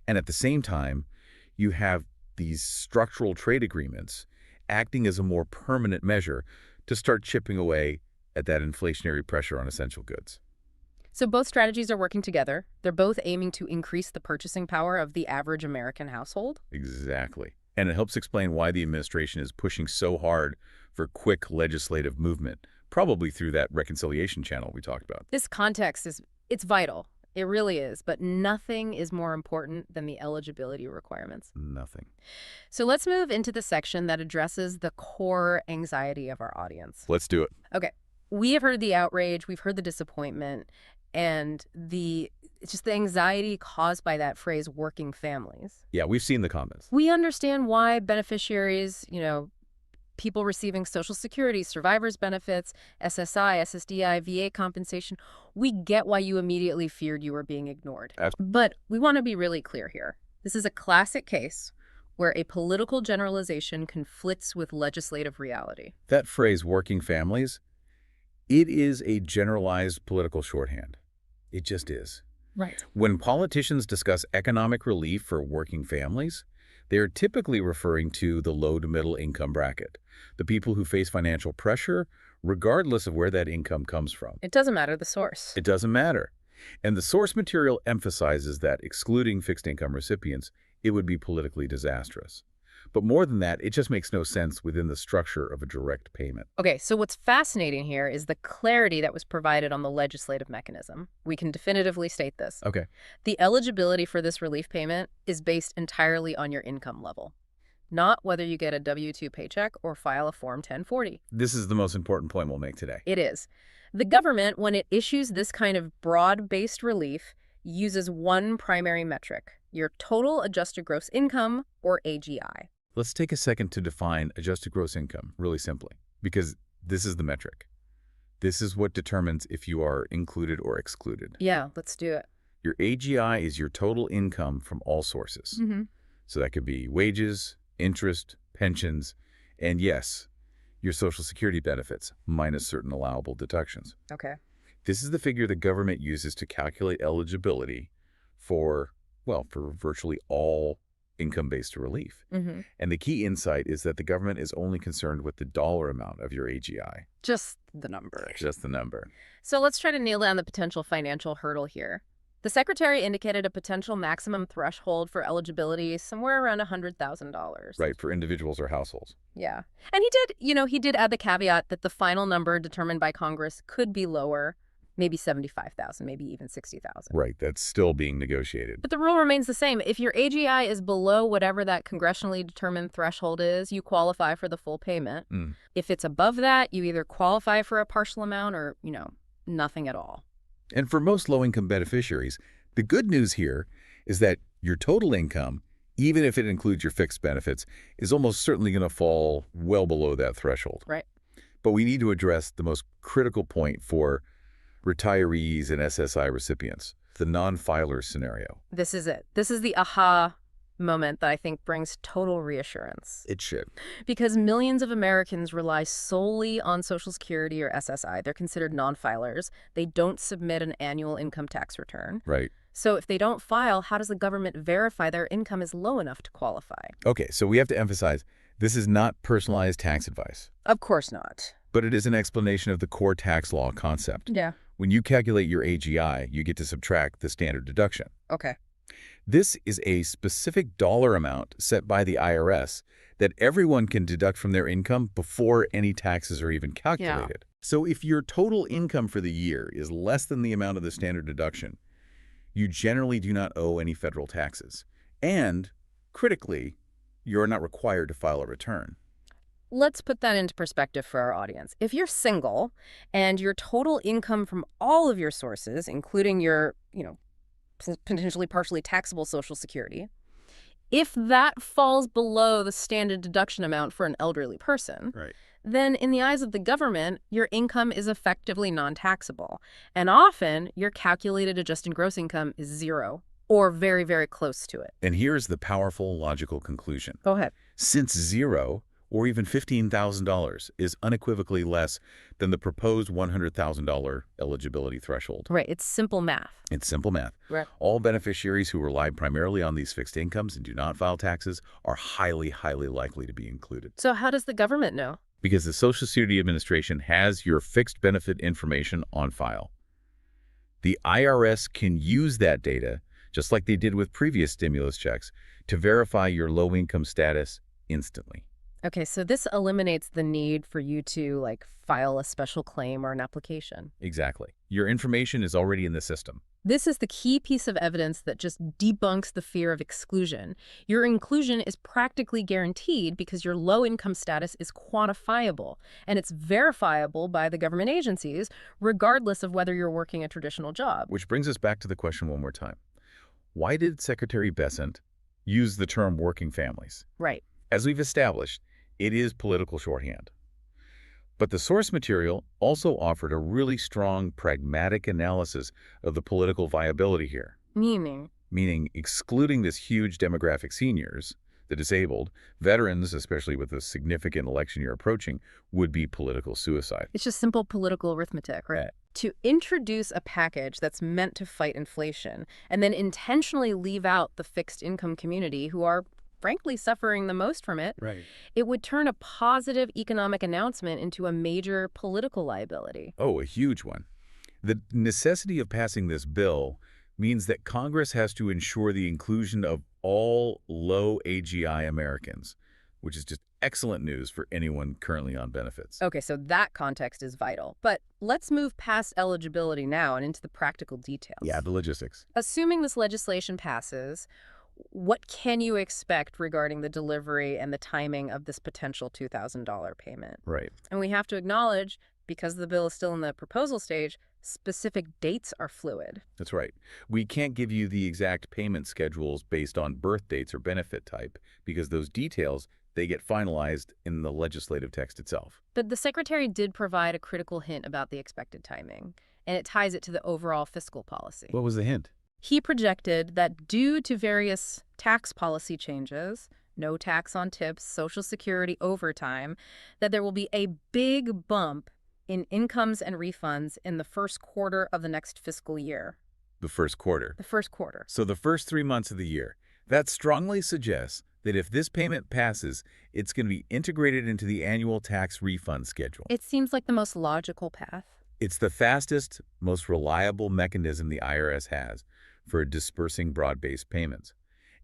And at the same time, you have these structural trade agreements acting as a more permanent measure to start chipping away at that inflationary pressure on essential goods.
So both strategies are working together. They're both aiming to increase the purchasing power of the average American household.
Exactly. And it helps explain why the administration is pushing so hard for quick legislative movement, probably through that reconciliation channel we talked about.
This context it's vital. It really is. But nothing is more important than the eligibility requirements.
Nothing.
So let's move into the section that addresses the core anxiety of our audience.
Let's do it.
Okay. We have heard the outrage. We've heard the disappointment. And it's just the anxiety caused by that phrase, working families.
Yeah, we've seen the comments.
We understand why beneficiaries, people receiving Social Security, survivors benefits, SSI, SSDI, VA compensation, we get why you immediately feared you were being ignored. But we want to be really clear here. This is a classic case where a political generalization conflicts with legislative reality.
That phrase, working families, it is a generalized political shorthand. It just is.
Right.
When politicians discuss economic relief for working families, they are typically referring to the low to middle income bracket, the people who face financial pressure regardless of where that income comes from.
It doesn't matter the source.
It doesn't matter. And the source material emphasizes that excluding fixed income recipients, it would be politically disastrous. But more than that, it just makes no sense within the structure of a direct payment.
Okay, so what's fascinating here is the clarity that was provided on the legislative mechanism. We can definitively state this.
Okay.
The eligibility for this relief payment is based entirely on your income level, not whether you get a W-2 paycheck or file a Form 1040.
This is the most important point we'll make today.
It is. The government, when it issues this kind of broad-based relief, uses one primary metric, your total adjusted gross income, or AGI.
Let's take a second to define adjusted gross income really simply, because this is the metric. This is what determines if you are included or excluded.
Yeah, let's do it.
Your AGI is your total income from all sources.
Mm-hmm.
So that could be wages, interest, pensions, and yes, your Social Security benefits minus certain allowable deductions.
Okay.
This is the figure the government uses to calculate eligibility for, well, for virtually all income-based relief.
Mm-hmm.
And the key insight is that the government is only concerned with the dollar amount of your AGI.
Just the number.
Just the number.
So let's try to nail down the potential financial hurdle here. The Secretary indicated a potential maximum threshold for eligibility somewhere around $100,000.
Right, for individuals or households.
Yeah. And he did add the caveat that the final number determined by Congress could be lower, maybe 75,000, maybe even 60,000.
Right, that's still being negotiated.
But the rule remains the same. If your AGI is below whatever that congressionally determined threshold is, you qualify for the full payment. If it's above that, you either qualify for a partial amount or, nothing at all.
And for most low-income beneficiaries, the good news here is that your total income, even if it includes your fixed benefits, is almost certainly going to fall well below that threshold.
Right.
But we need to address the most critical point for retirees and SSI recipients, the non-filer scenario.
This is it. This is the aha moment that I think brings total reassurance.
It should.
Because millions of Americans rely solely on Social Security or SSI. They're considered non-filers. They don't submit an annual income tax return.
Right.
So if they don't file, how does the government verify their income is low enough to qualify?
Okay, so we have to emphasize, this is not personalized tax advice.
Of course not.
But it is an explanation of the core tax law concept.
Yeah.
When you calculate your AGI, you get to subtract the standard deduction.
Okay.
This is a specific dollar amount set by the IRS that everyone can deduct from their income before any taxes are even calculated. So if your total income for the year is less than the amount of the standard deduction, you generally do not owe any federal taxes. And, critically, you're not required to file a return.
Let's put that into perspective for our audience. If you're single and your total income from all of your sources, including your, potentially partially taxable Social Security, if that falls below the standard deduction amount for an elderly person,
right,
then in the eyes of the government, your income is effectively non-taxable. And often, your calculated adjusted gross income is zero or very, very close to it.
And here's the powerful logical conclusion.
Go ahead.
Since zero or even $15,000 is unequivocally less than the proposed $100,000 eligibility threshold.
Right. It's simple math.
It's simple math.
Right.
All beneficiaries who rely primarily on these fixed incomes and do not file taxes are highly, highly likely to be included.
So how does the government know?
Because the Social Security Administration has your fixed benefit information on file. The IRS can use that data, just like they did with previous stimulus checks, to verify your low-income status instantly.
Okay, so this eliminates the need for you to, file a special claim or an application.
Exactly. Your information is already in the system.
This is the key piece of evidence that just debunks the fear of exclusion. Your inclusion is practically guaranteed because your low-income status is quantifiable, and it's verifiable by the government agencies, regardless of whether you're working a traditional job.
Which brings us back to the question one more time. Why did Secretary Bessent use the term working families?
Right.
As we've established, it is political shorthand. But the source material also offered a really strong pragmatic analysis of the political viability here.
Meaning?
Meaning excluding this huge demographic seniors, The disabled, veterans, especially with a significant election year approaching, would be political suicide.
It's just simple political arithmetic, right?
Yeah.
To introduce a package that's meant to fight inflation and then intentionally leave out the fixed income community who are frankly suffering the most from it,
Right.
it would turn a positive economic announcement into a major political liability.
Oh, a huge one. The necessity of passing this bill means that Congress has to ensure the inclusion of all low AGI Americans, which is just excellent news for anyone currently on benefits.
Okay, so that context is vital. But let's move past eligibility now and into the practical details.
Yeah, the logistics.
Assuming this legislation passes, what can you expect regarding the delivery and the timing of this potential $2,000 payment?
Right.
And we have to acknowledge, because the bill is still in the proposal stage, specific dates are fluid.
That's right. We can't give you the exact payment schedules based on birth dates or benefit type because those details, they get finalized in the legislative text itself.
But the Secretary did provide a critical hint about the expected timing, and it ties it to the overall fiscal policy.
What was the hint?
He projected that due to various tax policy changes, no tax on tips, Social Security overtime, that there will be a big bump in incomes and refunds in the first quarter of the next fiscal year.
The first quarter.
The first quarter.
So the first 3 months of the year. That strongly suggests that if this payment passes, it's going to be integrated into the annual tax refund schedule.
It seems like the most logical path.
It's the fastest, most reliable mechanism the IRS has for dispersing broad-based payments.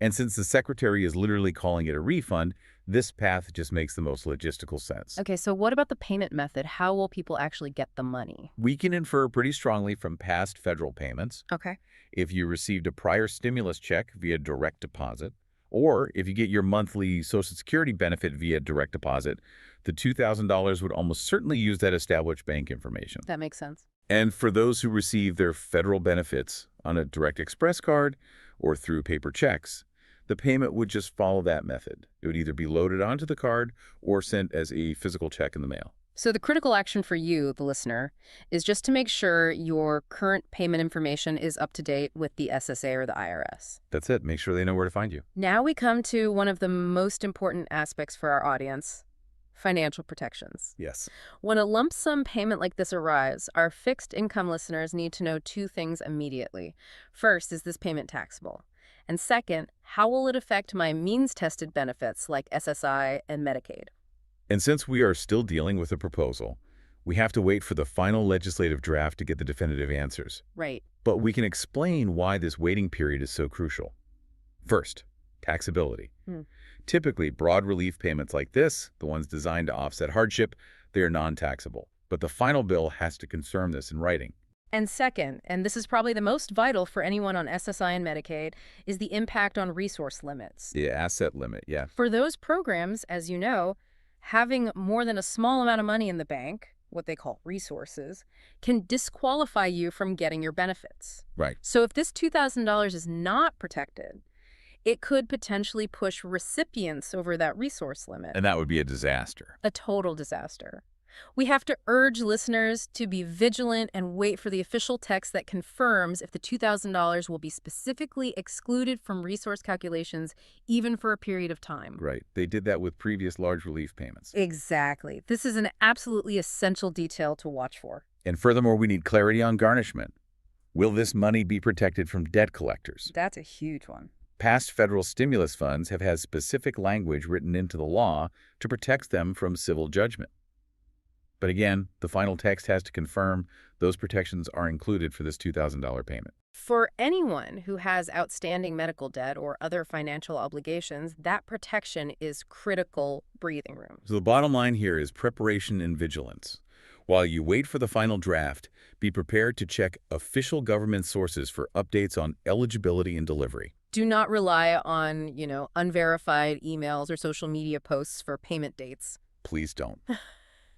And since the Secretary is literally calling it a refund, this path just makes the most logistical sense.
Okay, so what about the payment method? How will people actually get the money?
We can infer pretty strongly from past federal payments.
Okay.
If you received a prior stimulus check via direct deposit, or if you get your monthly Social Security benefit via direct deposit, the $2,000 would almost certainly use that established bank information.
That makes sense.
And for those who receive their federal benefits on a direct express card or through paper checks, the payment would just follow that method. It would either be loaded onto the card or sent as a physical check in the mail.
So the critical action for you, the listener, is just to make sure your current payment information is up to date with the SSA or the IRS.
That's it. Make sure they know where to find you.
Now we come to one of the most important aspects for our audience, financial protections.
Yes.
When a lump sum payment like this arrives, our fixed income listeners need to know two things immediately. First, is this payment taxable? And second, how will it affect my means-tested benefits like SSI and Medicaid?
And since we are still dealing with a proposal, we have to wait for the final legislative draft to get the definitive answers.
Right.
But we can explain why this waiting period is so crucial. First, taxability. Typically, broad relief payments like this, the ones designed to offset hardship, they are non-taxable. But the final bill has to confirm this in writing.
And second, and this is probably the most vital for anyone on SSI and Medicaid, is the impact on resource limits.
The asset limit, yeah.
For those programs, as you know, having more than a small amount of money in the bank, what they call resources, can disqualify you from getting your benefits.
Right.
So if this $2,000 is not protected, it could potentially push recipients over that resource limit.
And that would be a disaster.
A total disaster. We have to urge listeners to be vigilant and wait for the official text that confirms if the $2,000 will be specifically excluded from resource calculations, even for a period of time.
Right. They did that with previous large relief payments.
Exactly. This is an absolutely essential detail to watch for.
And furthermore, we need clarity on garnishment. Will this money be protected from debt collectors?
That's a huge one.
Past federal stimulus funds have had specific language written into the law to protect them from civil judgment. But again, the final text has to confirm those protections are included for this $2,000 payment.
For anyone who has outstanding medical debt or other financial obligations, that protection is critical breathing room.
So the bottom line here is preparation and vigilance. While you wait for the final draft, be prepared to check official government sources for updates on eligibility and delivery.
Do not rely on, unverified emails or social media posts for payment dates.
Please don't.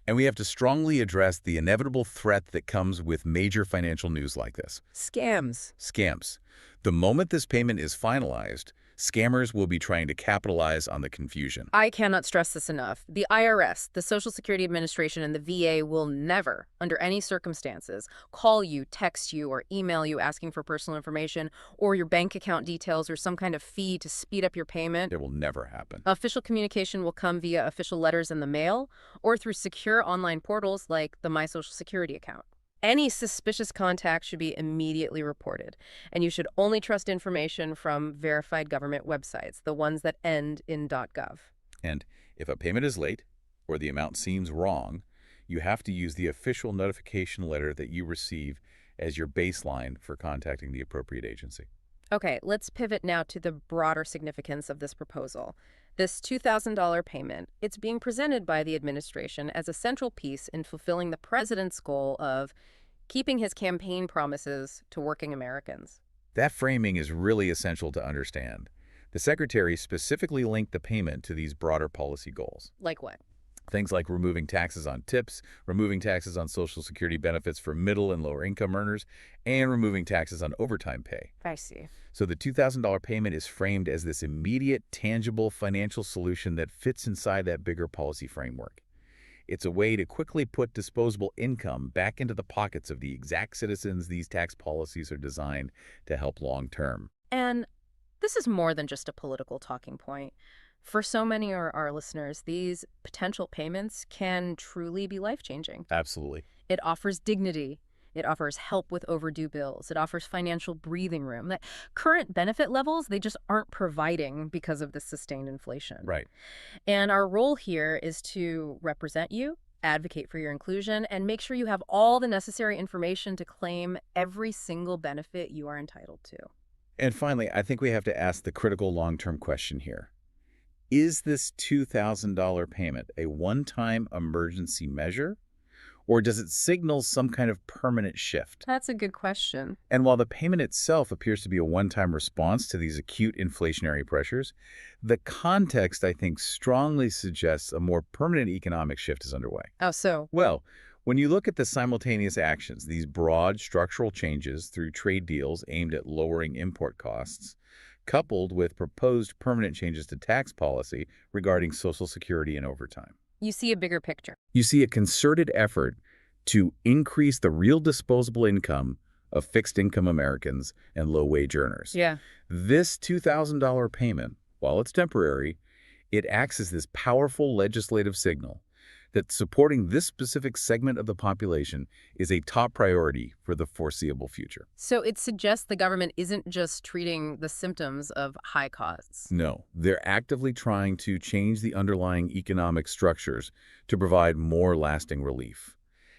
And we have to strongly address the inevitable threat that comes with major financial news like this.
Scams.
Scams. The moment this payment is finalized, Scammers will be trying to capitalize on the confusion.
I cannot stress this enough. The IRS, the Social Security Administration, and the VA will never, under any circumstances, call you, text you, or email you asking for personal information or your bank account details or some kind of fee to speed up your payment.
It will never happen.
Official communication will come via official letters in the mail or through secure online portals like the My Social Security account. Any suspicious contact should be immediately reported, and you should only trust information from verified government websites, the ones that end in .gov.
And if a payment is late or the amount seems wrong, you have to use the official notification letter that you receive as your baseline for contacting the appropriate agency.
Okay, let's pivot now to the broader significance of this proposal. This $2,000 payment, it's being presented by the administration as a central piece in fulfilling the president's goal of keeping his campaign promises to working Americans.
That framing is really essential to understand. The Secretary specifically linked the payment to these broader policy goals.
Like what?
Things like removing taxes on tips, removing taxes on Social Security benefits for middle and lower income earners, and removing taxes on overtime pay.
I see.
So the $2,000 payment is framed as this immediate, tangible financial solution that fits inside that bigger policy framework. It's a way to quickly put disposable income back into the pockets of the exact citizens these tax policies are designed to help long term.
And this is more than just a political talking point. For so many of our listeners, these potential payments can truly be life-changing.
Absolutely.
It offers dignity. It offers help with overdue bills. It offers financial breathing room that current benefit levels, they just aren't providing because of the sustained inflation.
Right.
And our role here is to represent you, advocate for your inclusion, and make sure you have all the necessary information to claim every single benefit you are entitled to.
And finally, I think we have to ask the critical long-term question here. Is this $2,000 payment a one-time emergency measure, or does it signal some kind of permanent shift?
That's a good question.
And while the payment itself appears to be a one-time response to these acute inflationary pressures, the context, I think, strongly suggests a more permanent economic shift is underway.
Oh, so?
Well, when you look at the simultaneous actions, these broad structural changes through trade deals aimed at lowering import costs, coupled with proposed permanent changes to tax policy regarding Social Security and overtime.
You see a bigger picture.
You see a concerted effort to increase the real disposable income of fixed-income Americans and low-wage earners.
Yeah.
This $2,000 payment, while it's temporary, it acts as this powerful legislative signal that supporting this specific segment of the population is a top priority for the foreseeable future.
So it suggests the government isn't just treating the symptoms of high costs.
No, they're actively trying to change the underlying economic structures to provide more lasting relief.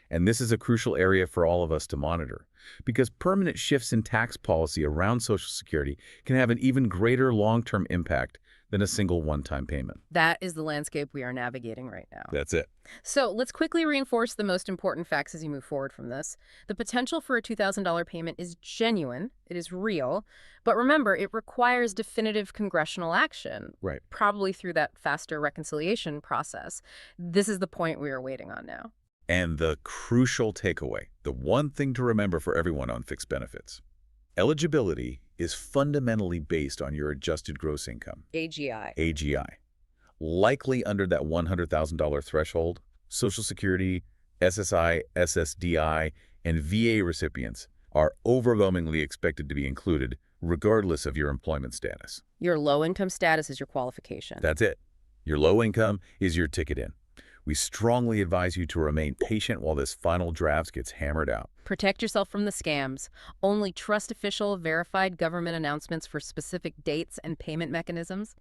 And this is a crucial area for all of us to monitor, because permanent shifts in tax policy around Social Security can have an even greater long-term impact than a single one-time payment.
That is the landscape we are navigating right now.
That's it.
So let's quickly reinforce the most important facts as you move forward from this. The potential for a $2,000 payment is genuine, it is real, but remember, it requires definitive congressional action.
Right.
Probably through that faster reconciliation process. This is the point we are waiting on now.
And the crucial takeaway, the one thing to remember for everyone on fixed benefits. Eligibility is fundamentally based on your adjusted gross income.
AGI.
AGI. Likely under that $100,000 threshold, Social Security, SSI, SSDI, and VA recipients are overwhelmingly expected to be included regardless of your employment status.
Your low-income status is your qualification.
That's it. Your low income is your ticket in. We strongly advise you to remain patient while this final draft gets hammered out.
Protect yourself from the scams. Only trust official, verified government announcements for specific dates and payment mechanisms.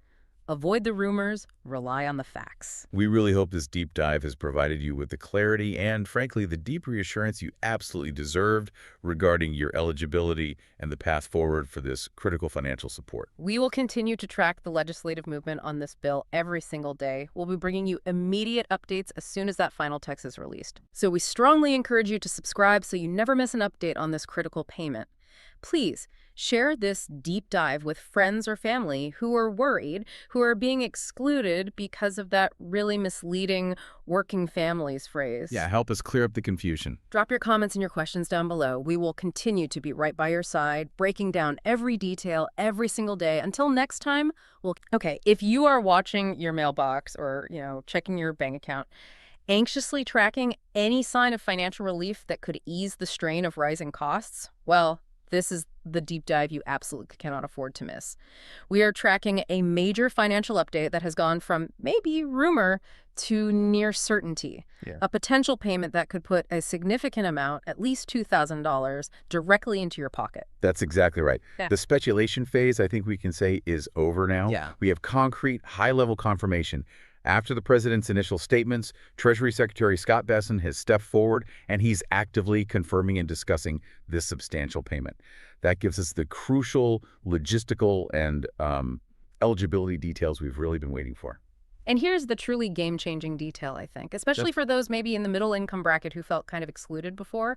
Avoid the rumors. Rely on the facts.
We really hope this deep dive has provided you with the clarity and, frankly, the deep reassurance you absolutely deserved regarding your eligibility and the path forward for this critical financial support.
We will continue to track the legislative movement on this bill every single day. We'll be bringing you immediate updates as soon as that final text is released. So we strongly encourage you to subscribe so you never miss an update on this critical payment. Please share this deep dive with friends or family who are worried, who are being excluded because of that really misleading working families phrase.
Yeah, help us clear up the confusion.
Drop your comments and your questions down below. We will continue to be right by your side, breaking down every detail every single day. Until next time, Okay, if you are watching your mailbox or, checking your bank account, anxiously tracking any sign of financial relief that could ease the strain of rising costs, well, this is the deep dive you absolutely cannot afford to miss. We are tracking a major financial update that has gone from maybe rumor to near certainty.
Yeah.
A potential payment that could put a significant amount, at least $2,000, directly into your pocket.
That's exactly right.
Yeah.
The speculation phase, I think we can say, is over now.
Yeah.
We have concrete, high-level confirmation. After the president's initial statements, Treasury Secretary Scott Bessent has stepped forward, and he's actively confirming and discussing this substantial payment. That gives us the crucial logistical and eligibility details we've really been waiting for.
And here's the truly game-changing detail, I think, especially for those maybe in the middle income bracket who felt kind of excluded before.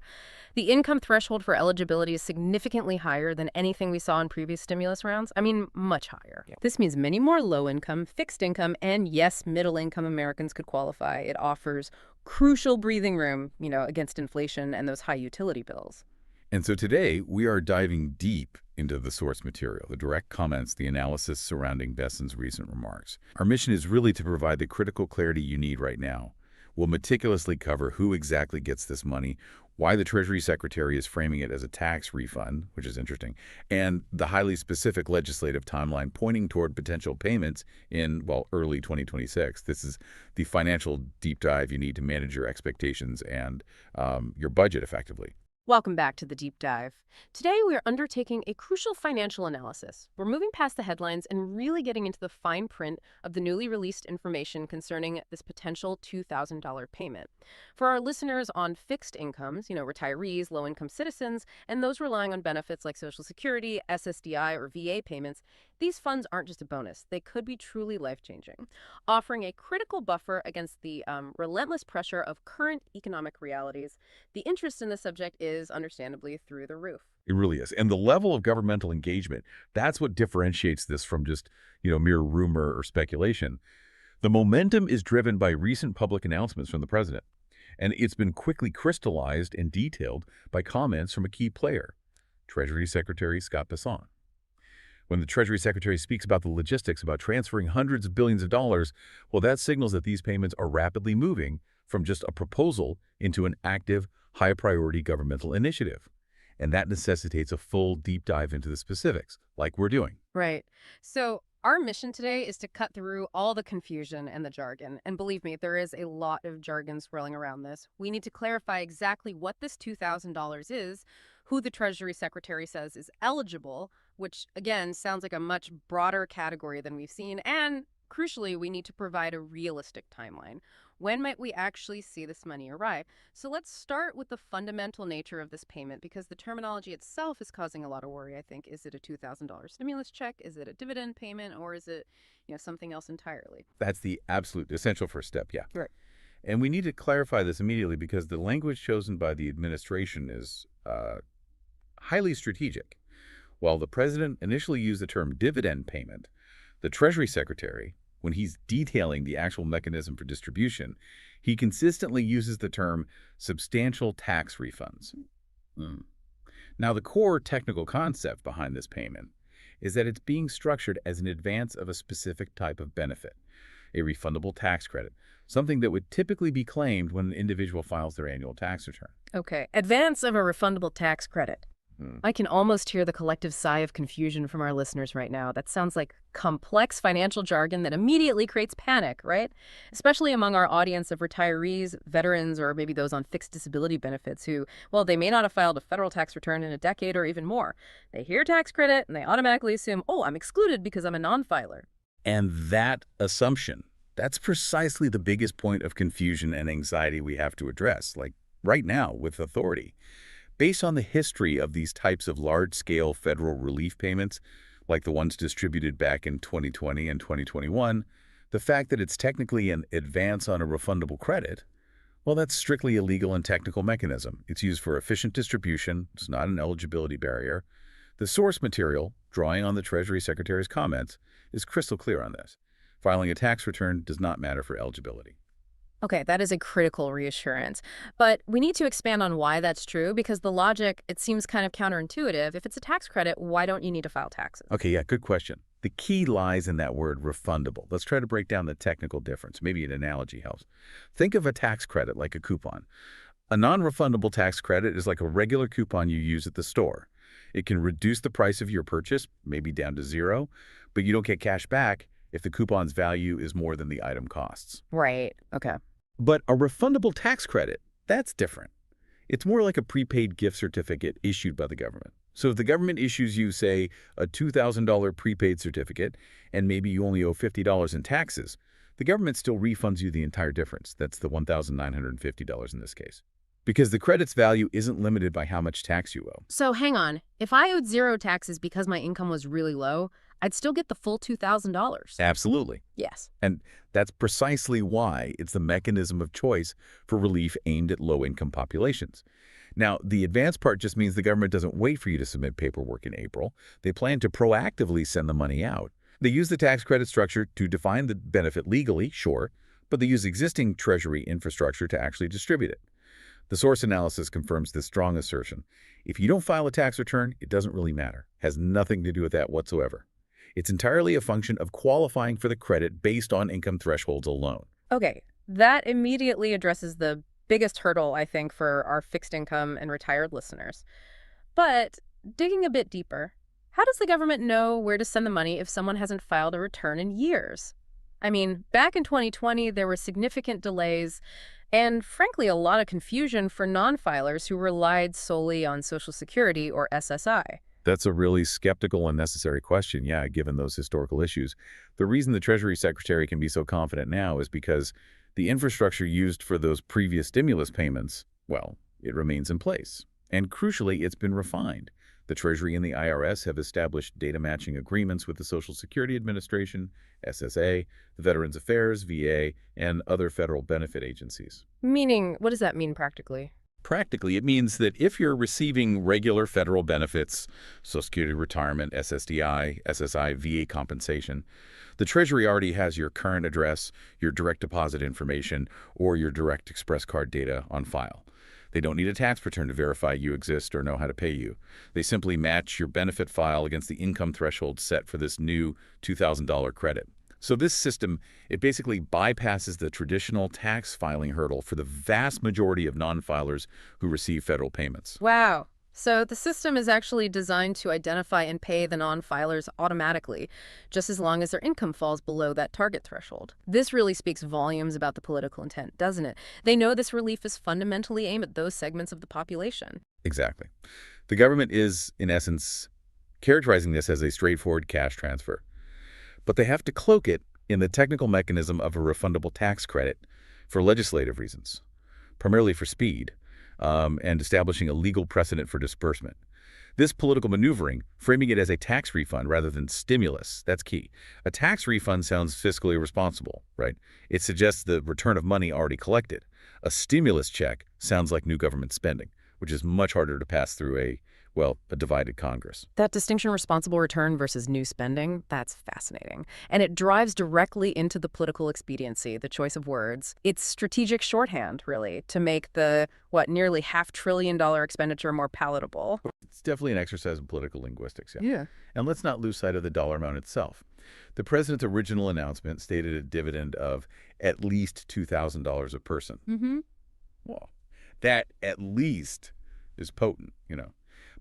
The income threshold for eligibility is significantly higher than anything we saw in previous stimulus rounds. I mean, much higher. Yeah. This means many more low-income, fixed-income, and yes, middle-income Americans could qualify. It offers crucial breathing room, against inflation and those high utility bills.
And so today, we are diving deep into the source material, the direct comments, the analysis surrounding Bessent's recent remarks. Our mission is really to provide the critical clarity you need right now. We'll meticulously cover who exactly gets this money, why the Treasury Secretary is framing it as a tax refund, which is interesting, and the highly specific legislative timeline pointing toward potential payments in, early 2026. This is the financial deep dive you need to manage your expectations and your budget effectively.
Welcome back to the Deep Dive. Today, we're undertaking a crucial financial analysis. We're moving past the headlines and really getting into the fine print of the newly released information concerning this potential $2,000 payment. For our listeners on fixed incomes, retirees, low-income citizens, and those relying on benefits like Social Security, SSDI, or VA payments, these funds aren't just a bonus. They could be truly life-changing, offering a critical buffer against the relentless pressure of current economic realities. The interest in the subject is understandably through the roof.
It really is. And the level of governmental engagement, that's what differentiates this from just, mere rumor or speculation. The momentum is driven by recent public announcements from the president, and it's been quickly crystallized and detailed by comments from a key player, Treasury Secretary Scott Bessent. When the Treasury Secretary speaks about the logistics, about transferring hundreds of billions of dollars, that signals that these payments are rapidly moving from just a proposal into an active, high-priority governmental initiative. And that necessitates a full deep dive into the specifics, like we're doing.
Right. So our mission today is to cut through all the confusion and the jargon. And believe me, there is a lot of jargon swirling around this. We need to clarify exactly what this $2,000 is, who the Treasury Secretary says is eligible, which, again, sounds like a much broader category than we've seen. And crucially, we need to provide a realistic timeline. When might we actually see this money arrive? So let's start with the fundamental nature of this payment, because the terminology itself is causing a lot of worry, I think. Is it a $2,000 stimulus check? Is it a dividend payment? Or is it, something else entirely?
That's the absolute essential first step, yeah.
Right.
And we need to clarify this immediately because the language chosen by the administration is highly strategic. While the president initially used the term dividend payment, the Treasury Secretary, when he's detailing the actual mechanism for distribution, he consistently uses the term substantial tax refunds. Now, the core technical concept behind this payment is that it's being structured as an advance of a specific type of benefit, a refundable tax credit, something that would typically be claimed when an individual files their annual tax return.
Okay, advance of a refundable tax credit. I can almost hear the collective sigh of confusion from our listeners right now. That sounds like complex financial jargon that immediately creates panic, right? Especially among our audience of retirees, veterans, or maybe those on fixed disability benefits who, they may not have filed a federal tax return in a decade or even more. They hear tax credit and they automatically assume, I'm excluded because I'm a non-filer.
And that assumption, that's precisely the biggest point of confusion and anxiety we have to address, like right now with authority. Based on the history of these types of large-scale federal relief payments, like the ones distributed back in 2020 and 2021, the fact that it's technically an advance on a refundable credit, that's strictly a legal and technical mechanism. It's used for efficient distribution. It's not an eligibility barrier. The source material, drawing on the Treasury Secretary's comments, is crystal clear on this. Filing a tax return does not matter for eligibility.
Okay, that is a critical reassurance. But we need to expand on why that's true, because the logic, it seems kind of counterintuitive. If it's a tax credit, why don't you need to file taxes?
Okay, yeah, good question. The key lies in that word refundable. Let's try to break down the technical difference. Maybe an analogy helps. Think of a tax credit like a coupon. A non-refundable tax credit is like a regular coupon you use at the store. It can reduce the price of your purchase, maybe down to zero, but you don't get cash back if the coupon's value is more than the item costs.
Right. Okay.
But a refundable tax credit, that's different. It's more like a prepaid gift certificate issued by the government. So if the government issues you, say, a $2,000 prepaid certificate, and maybe you only owe $50 in taxes, the government still refunds you the entire difference. That's the $1,950 in this case. Because the credit's value isn't limited by how much tax you owe.
So hang on. If I owed zero taxes because my income was really low, I'd still get the full $2,000.
Absolutely.
Yes.
And that's precisely why it's the mechanism of choice for relief aimed at low-income populations. Now, the advance part just means the government doesn't wait for you to submit paperwork in April. They plan to proactively send the money out. They use the tax credit structure to define the benefit legally, sure, but they use existing Treasury infrastructure to actually distribute it. The source analysis confirms this strong assertion. If you don't file a tax return, it doesn't really matter. Has nothing to do with that whatsoever. It's entirely a function of qualifying for the credit based on income thresholds alone.
Okay, that immediately addresses the biggest hurdle, I think, for our fixed income and retired listeners. But digging a bit deeper, how does the government know where to send the money if someone hasn't filed a return in years? I mean, back in 2020, there were significant delays and, frankly, a lot of confusion for non-filers who relied solely on Social Security or SSI.
That's a really skeptical and necessary question, yeah, given those historical issues. The reason the Treasury Secretary can be so confident now is because the infrastructure used for those previous stimulus payments, well, it remains in place. And crucially, it's been refined. The Treasury and the IRS have established data matching agreements with the Social Security Administration, SSA, the Veterans Affairs, VA, and other federal benefit agencies.
Meaning, what does that mean practically?
Practically, it means that if you're receiving regular federal benefits, Social Security retirement, SSDI, SSI, VA compensation, the Treasury already has your current address, your direct deposit information, or your direct express card data on file. They don't need a tax return to verify you exist or know how to pay you. They simply match your benefit file against the income threshold set for this new $2,000 credit. So this system, it basically bypasses the traditional tax filing hurdle for the vast majority of non-filers who receive federal payments.
Wow. So the system is actually designed to identify and pay the non-filers automatically, just as long as their income falls below that target threshold. This really speaks volumes about the political intent, doesn't it? They know this relief is fundamentally aimed at those segments of the population.
Exactly. The government is, in essence, characterizing this as a straightforward cash transfer. But they have to cloak it in the technical mechanism of a refundable tax credit for legislative reasons, primarily for speed, and establishing a legal precedent for disbursement. This political maneuvering, framing it as a tax refund rather than stimulus, that's key. A tax refund sounds fiscally responsible, right? It suggests the return of money already collected. A stimulus check sounds like new government spending, which is much harder to pass through a divided Congress.
That distinction, responsible return versus new spending, that's fascinating. And it drives directly into the political expediency, the choice of words. It's strategic shorthand, really, to make the, nearly $500 billion expenditure more palatable.
It's definitely an exercise in political linguistics, yeah.
Yeah.
And let's not lose sight of the dollar amount itself. The president's original announcement stated a dividend of at least $2,000 a person.
Mm-hmm.
Well, that at least is potent,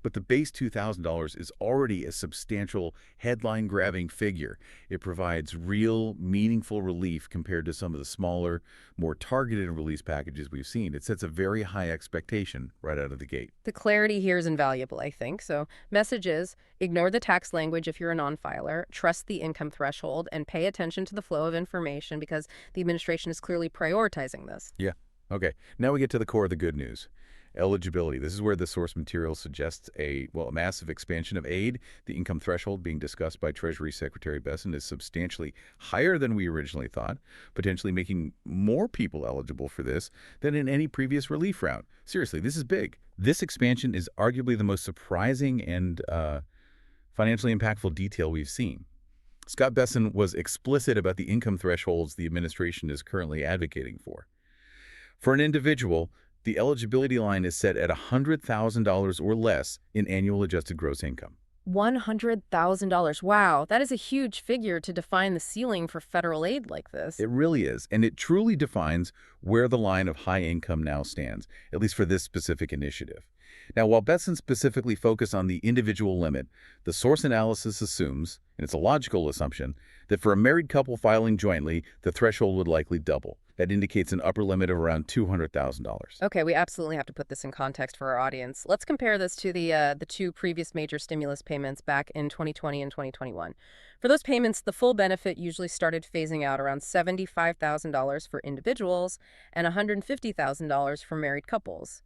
But the base $2,000 is already a substantial headline-grabbing figure. It provides real, meaningful relief compared to some of the smaller, more targeted release packages we've seen. It sets a very high expectation right out of the gate.
The clarity here is invaluable, I think. So message is, ignore the tax language if you're a non-filer, trust the income threshold, and pay attention to the flow of information because the administration is clearly prioritizing this.
Yeah. Okay. Now we get to the core of the good news. Eligibility. This is where the source material suggests a massive expansion of aid. The income threshold being discussed by Treasury Secretary Besson is substantially higher than we originally thought, potentially making more people eligible for this than in any previous relief round. Seriously, this is big. This expansion is arguably the most surprising and financially impactful detail we've seen. Scott Besson was explicit about the income thresholds the administration is currently advocating for. For an individual, the eligibility line is set at $100,000 or less in annual adjusted gross income.
$100,000. Wow, that is a huge figure to define the ceiling for federal aid like this.
It really is, and it truly defines where the line of high income now stands, at least for this specific initiative. Now, while Besson specifically focused on the individual limit, the source analysis assumes, and it's a logical assumption, that for a married couple filing jointly, the threshold would likely double. That indicates an upper limit of around $200,000.
Okay, we absolutely have to put this in context for our audience. Let's compare this to the two previous major stimulus payments back in 2020 and 2021. For those payments, the full benefit usually started phasing out around $75,000 for individuals and $150,000 for married couples.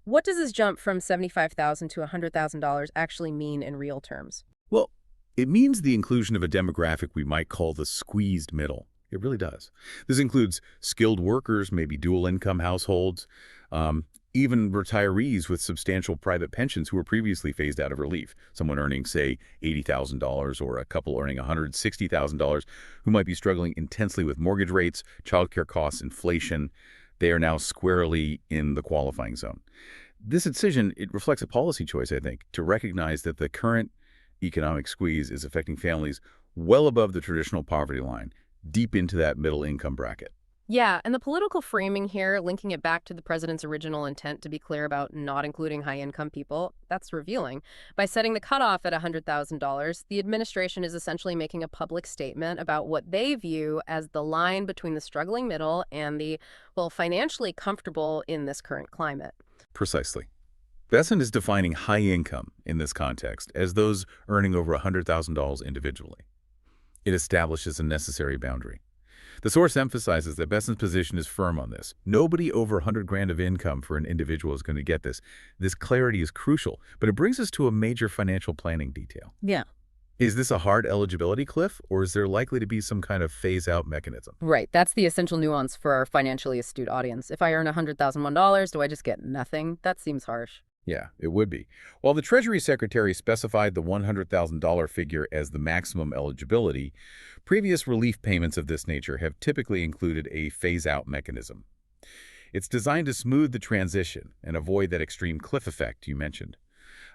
What does this jump from $75,000 to $100,000 actually mean in real terms?
Well, it means the inclusion of a demographic we might call the squeezed middle. It really does. This includes skilled workers, maybe dual-income households, even retirees with substantial private pensions who were previously phased out of relief. Someone earning, say, $80,000 or a couple earning $160,000 who might be struggling intensely with mortgage rates, childcare costs, inflation. They are now squarely in the qualifying zone. This decision, it reflects a policy choice, I think, to recognize that the current economic squeeze is affecting families well above the traditional poverty line, deep into that middle income bracket.
Yeah, and the political framing here, linking it back to the president's original intent to be clear about not including high-income people, that's revealing. By setting the cutoff at $100,000, the administration is essentially making a public statement about what they view as the line between the struggling middle and the, well, financially comfortable in this current climate.
Precisely. Besson is defining high income in this context as those earning over $100,000 individually. It establishes a necessary boundary. The source emphasizes that Besson's position is firm on this. Nobody over 100 grand of income for an individual is going to get this. This clarity is crucial, but it brings us to a major financial planning detail.
Yeah.
Is this a hard eligibility cliff, or is there likely to be some kind of phase-out mechanism?
Right. That's the essential nuance for our financially astute audience. If I earn $100,001, do I just get nothing? That seems harsh.
Yeah, it would be. While the Treasury Secretary specified the $100,000 figure as the maximum eligibility, previous relief payments of this nature have typically included a phase-out mechanism. It's designed to smooth the transition and avoid that extreme cliff effect you mentioned.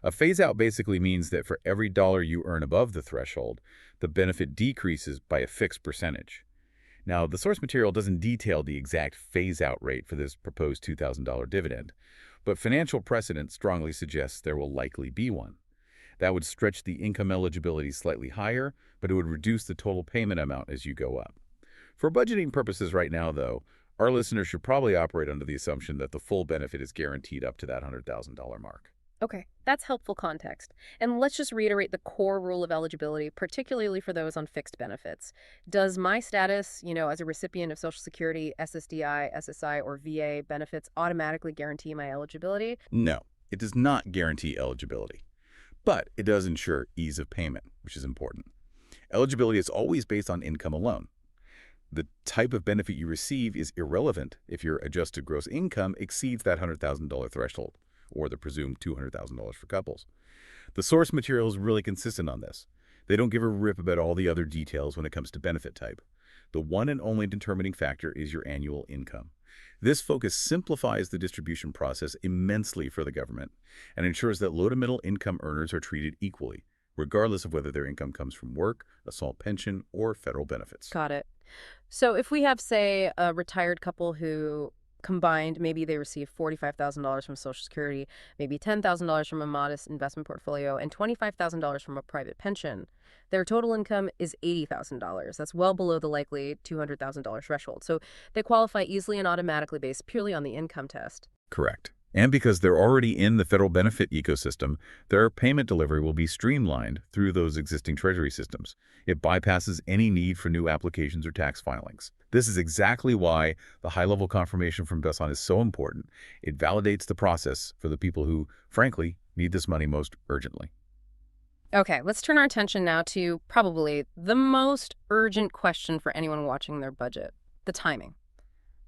A phase-out basically means that for every dollar you earn above the threshold, the benefit decreases by a fixed percentage. Now, the source material doesn't detail the exact phase-out rate for this proposed $2,000 dividend, but financial precedent strongly suggests there will likely be one. That would stretch the income eligibility slightly higher, but it would reduce the total payment amount as you go up. For budgeting purposes right now, though, our listeners should probably operate under the assumption that the full benefit is guaranteed up to that $100,000 mark.
Okay, that's helpful context. And let's just reiterate the core rule of eligibility, particularly for those on fixed benefits. Does my status, as a recipient of Social Security, SSDI, SSI, or VA benefits automatically guarantee my eligibility?
No, it does not guarantee eligibility, but it does ensure ease of payment, which is important. Eligibility is always based on income alone. The type of benefit you receive is irrelevant if your adjusted gross income exceeds that $100,000 threshold, or the presumed $200,000 for couples. The source material is really consistent on this. They don't give a rip about all the other details when it comes to benefit type. The one and only determining factor is your annual income. This focus simplifies the distribution process immensely for the government and ensures that low to middle income earners are treated equally, regardless of whether their income comes from work, a small pension, or federal benefits.
Got it. So if we have, say, a retired couple who combined, maybe they receive $45,000 from Social Security, maybe $10,000 from a modest investment portfolio, and $25,000 from a private pension. Their total income is $80,000. That's well below the likely $200,000 threshold. So they qualify easily and automatically based purely on the income test.
Correct. And because they're already in the federal benefit ecosystem, their payment delivery will be streamlined through those existing Treasury systems. It bypasses any need for new applications or tax filings. This is exactly why the high-level confirmation from Besson is so important. It validates the process for the people who, frankly, need this money most urgently.
Okay, let's turn our attention now to probably the most urgent question for anyone watching their budget, the timing.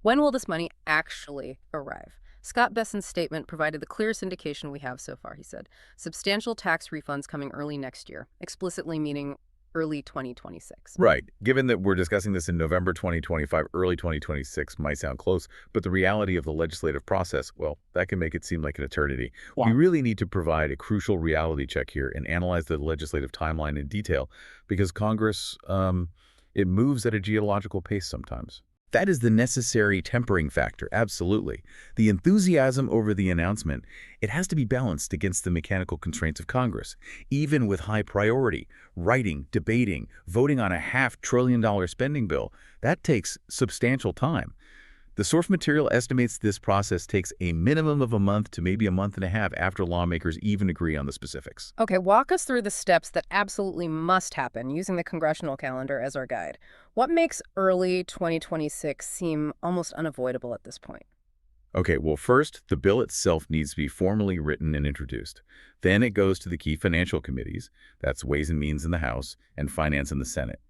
When will this money actually arrive? Scott Besson's statement provided the clearest indication we have so far, he said. Substantial tax refunds coming early next year, explicitly meaning early 2026.
Right. Given that we're discussing this in November 2025, early 2026 might sound close, but the reality of the legislative process, well, that can make it seem like an eternity.
Yeah.
We really need to provide a crucial reality check here and analyze the legislative timeline in detail because Congress, it moves at a geological pace sometimes. That is the necessary tempering factor, absolutely. The enthusiasm over the announcement, it has to be balanced against the mechanical constraints of Congress. Even with high priority, writing, debating, voting on a $500 billion spending bill, that takes substantial time. The source material estimates this process takes a minimum of a month to maybe a month and a half after lawmakers even agree on the specifics.
Okay, walk us through the steps that absolutely must happen using the congressional calendar as our guide. What makes early 2026 seem almost unavoidable at this point?
Okay, well, first, the bill itself needs to be formally written and introduced. Then it goes to the key financial committees, that's Ways and Means in the House and Finance in the Senate.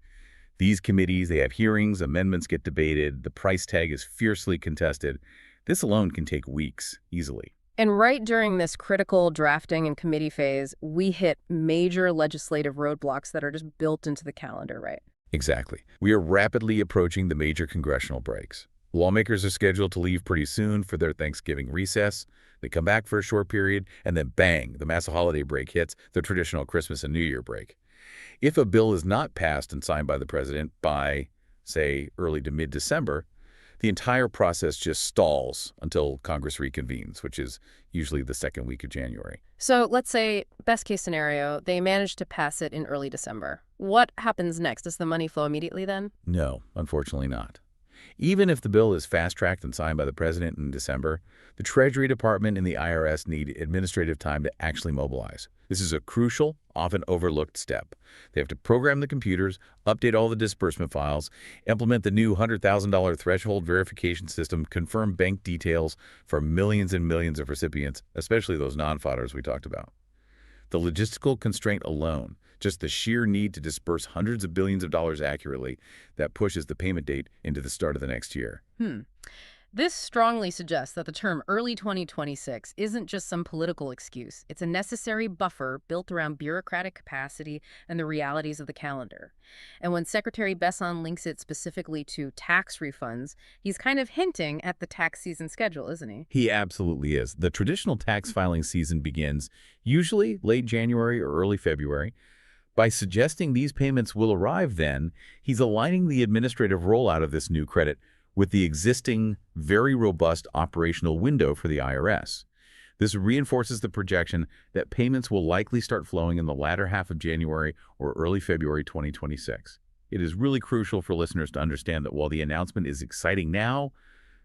These committees, they have hearings, amendments get debated, the price tag is fiercely contested. This alone can take weeks, easily.
And right during this critical drafting and committee phase, we hit major legislative roadblocks that are just built into the calendar, right?
Exactly. We are rapidly approaching the major congressional breaks. Lawmakers are scheduled to leave pretty soon for their Thanksgiving recess. They come back for a short period, and then bang, the massive holiday break hits, the traditional Christmas and New Year break. If a bill is not passed and signed by the president by, say, early to mid-December, the entire process just stalls until Congress reconvenes, which is usually the second week of January.
So let's say, best case scenario, they manage to pass it in early December. What happens next? Does the money flow immediately then?
No, unfortunately not. Even if the bill is fast-tracked and signed by the president in December, the Treasury Department and the IRS need administrative time to actually mobilize. This is a crucial, often overlooked step. They have to program the computers, update all the disbursement files, implement the new $100,000 threshold verification system, confirm bank details for millions and millions of recipients, especially those non-filers we talked about. The logistical constraint alone, just the sheer need to disperse hundreds of billions of dollars accurately, that pushes the payment date into the start of the next year.
This strongly suggests that the term early 2026 isn't just some political excuse. It's a necessary buffer built around bureaucratic capacity and the realities of the calendar. And when Secretary Besson links it specifically to tax refunds, he's kind of hinting at the tax season schedule, isn't he?
He absolutely is. The traditional tax filing season begins usually late January or early February. By suggesting these payments will arrive then, he's aligning the administrative rollout of this new credit with the existing, very robust operational window for the IRS. This reinforces the projection that payments will likely start flowing in the latter half of January or early February 2026. It is really crucial for listeners to understand that while the announcement is exciting now,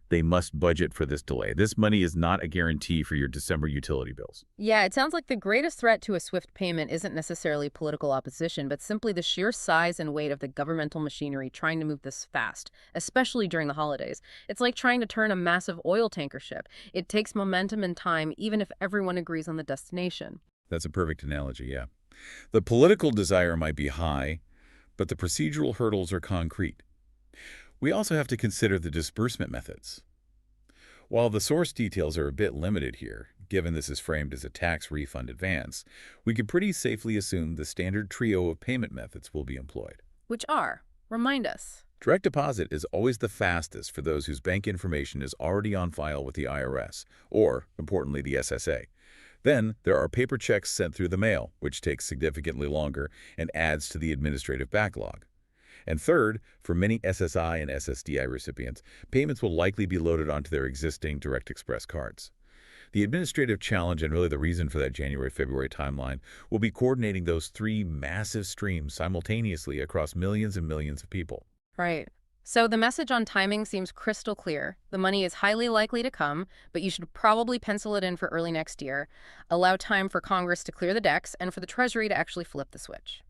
they must budget for this delay. This money is not a guarantee for your December utility bills.
Yeah, it sounds like the greatest threat to a swift payment isn't necessarily political opposition, but simply the sheer size and weight of the governmental machinery trying to move this fast, especially during the holidays. It's like trying to turn a massive oil tanker ship. It takes momentum and time, even if everyone agrees on the destination.
That's a perfect analogy, yeah. The political desire might be high, but the procedural hurdles are concrete. We also have to consider the disbursement methods. While the source details are a bit limited here, given this is framed as a tax refund advance, we can pretty safely assume the standard trio of payment methods will be employed.
Which are? Remind us.
Direct deposit is always the fastest for those whose bank information is already on file with the IRS, or, importantly, the SSA. Then, there are paper checks sent through the mail, which takes significantly longer and adds to the administrative backlog. And third, for many SSI and SSDI recipients, payments will likely be loaded onto their existing Direct Express cards. The administrative challenge and really the reason for that January-February timeline will be coordinating those three massive streams simultaneously across millions and millions of people.
Right. So the message on timing seems crystal clear. The money is highly likely to come, but you should probably pencil it in for early next year. Allow time for Congress to clear the decks and for the Treasury to actually flip the switch.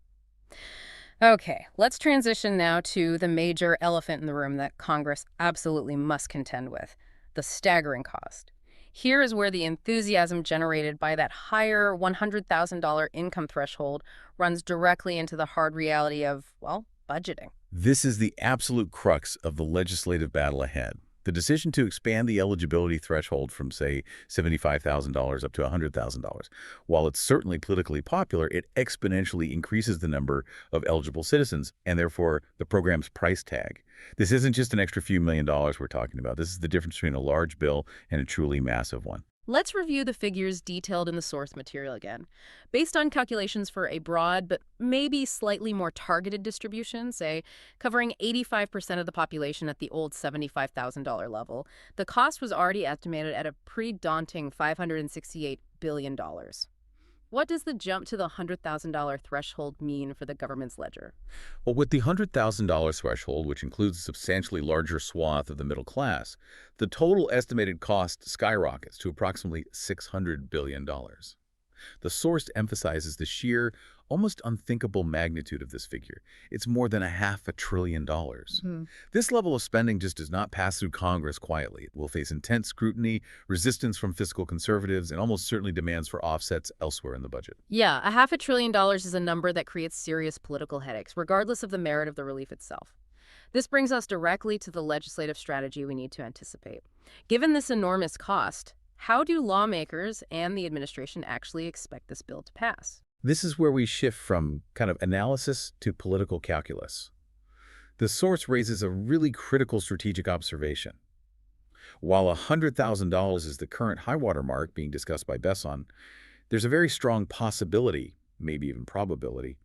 Okay, let's transition now to the major elephant in the room that Congress absolutely must contend with, the staggering cost. Here is where the enthusiasm generated by that higher $100,000 income threshold runs directly into the hard reality of, well, budgeting.
This is the absolute crux of the legislative battle ahead. The decision to expand the eligibility threshold from, say, $75,000 up to $100,000, while it's certainly politically popular, it exponentially increases the number of eligible citizens and therefore the program's price tag. This isn't just an extra few $1,000,000 we're talking about. This is the difference between a large bill and a truly massive one.
Let's review the figures detailed in the source material again. Based on calculations for a broad but maybe slightly more targeted distribution, say covering 85% of the population at the old $75,000 level, the cost was already estimated at a pretty daunting $568 billion. What does the jump to the $100,000 threshold mean for the government's ledger?
Well, with the $100,000 threshold, which includes a substantially larger swath of the middle class, the total estimated cost skyrockets to approximately $600 billion. The source emphasizes the sheer, almost unthinkable magnitude of this figure. It's more than $500 billion. This level of spending just does not pass through Congress quietly. It will face intense scrutiny, resistance from fiscal conservatives, and almost certainly demands for offsets elsewhere in the budget.
Yeah, $500 billion is a number that creates serious political headaches, regardless of the merit of the relief itself. This brings us directly to the legislative strategy we need to anticipate. Given this enormous cost, how do lawmakers and the administration actually expect this bill to pass?
This is where we shift from kind of analysis to political calculus. The source raises a really critical strategic observation. While $100,000 is the current high-water mark being discussed by Besson, there's a very strong possibility, maybe even probability,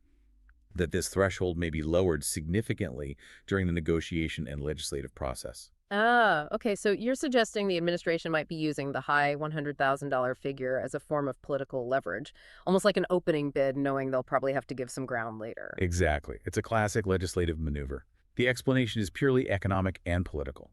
that this threshold may be lowered significantly during the negotiation and legislative process.
Okay, so you're suggesting the administration might be using the high $100,000 figure as a form of political leverage, almost like an opening bid, knowing they'll probably have to give some ground later.
Exactly. It's a classic legislative maneuver. The explanation is purely economic and political.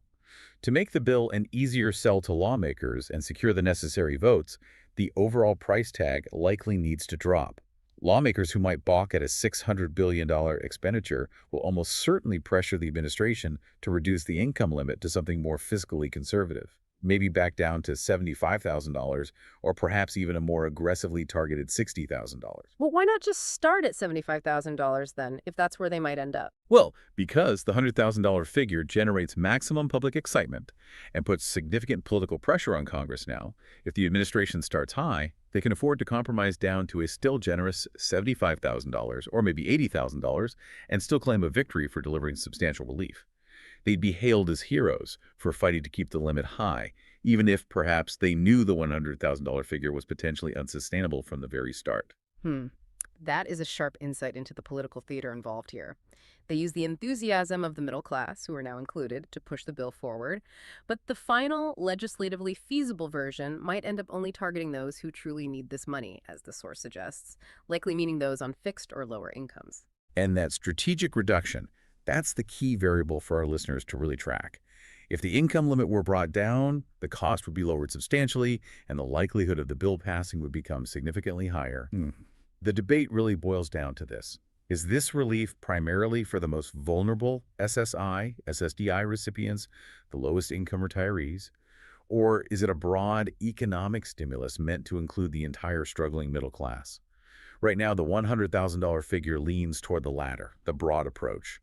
To make the bill an easier sell to lawmakers and secure the necessary votes, the overall price tag likely needs to drop. Lawmakers who might balk at a $600 billion expenditure will almost certainly pressure the administration to reduce the income limit to something more fiscally conservative, maybe back down to $75,000 or perhaps even a more aggressively targeted $60,000.
Well, why not just start at $75,000 then, if that's where they might end up?
Well, because the $100,000 figure generates maximum public excitement and puts significant political pressure on Congress now, if the administration starts high, they can afford to compromise down to a still generous $75,000 or maybe $80,000 and still claim a victory for delivering substantial relief. They'd be hailed as heroes for fighting to keep the limit high, even if perhaps they knew the $100,000 figure was potentially unsustainable from the very start.
That is a sharp insight into the political theater involved here. They use the enthusiasm of the middle class, who are now included, to push the bill forward. But the final, legislatively feasible version might end up only targeting those who truly need this money, as the source suggests, likely meaning those on fixed or lower incomes.
And that strategic reduction, that's the key variable for our listeners to really track. If the income limit were brought down, the cost would be lowered substantially, and the likelihood of the bill passing would become significantly higher. The debate really boils down to this. Is this relief primarily for the most vulnerable SSI, SSDI recipients, the lowest income retirees, or is it a broad economic stimulus meant to include the entire struggling middle class? Right now, the $100,000 figure leans toward the latter, the broad approach,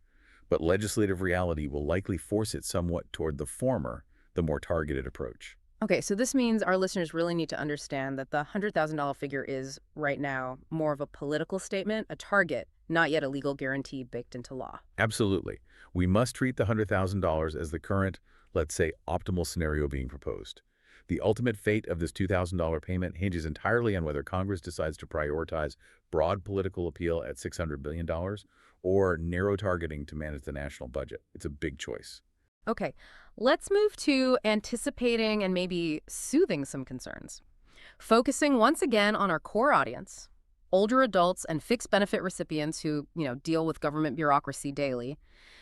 but legislative reality will likely force it somewhat toward the former, the more targeted approach.
Okay, so this means our listeners really need to understand that the $100,000 figure is, right now, more of a political statement, a target, not yet a legal guarantee baked into law.
Absolutely. We must treat the $100,000 as the current, let's say, optimal scenario being proposed. The ultimate fate of this $2,000 payment hinges entirely on whether Congress decides to prioritize broad political appeal at $600 billion or narrow targeting to manage the national budget. It's a big choice.
Okay, let's move to anticipating and maybe soothing some concerns. Focusing once again on our core audience, older adults and fixed benefit recipients who, deal with government bureaucracy daily.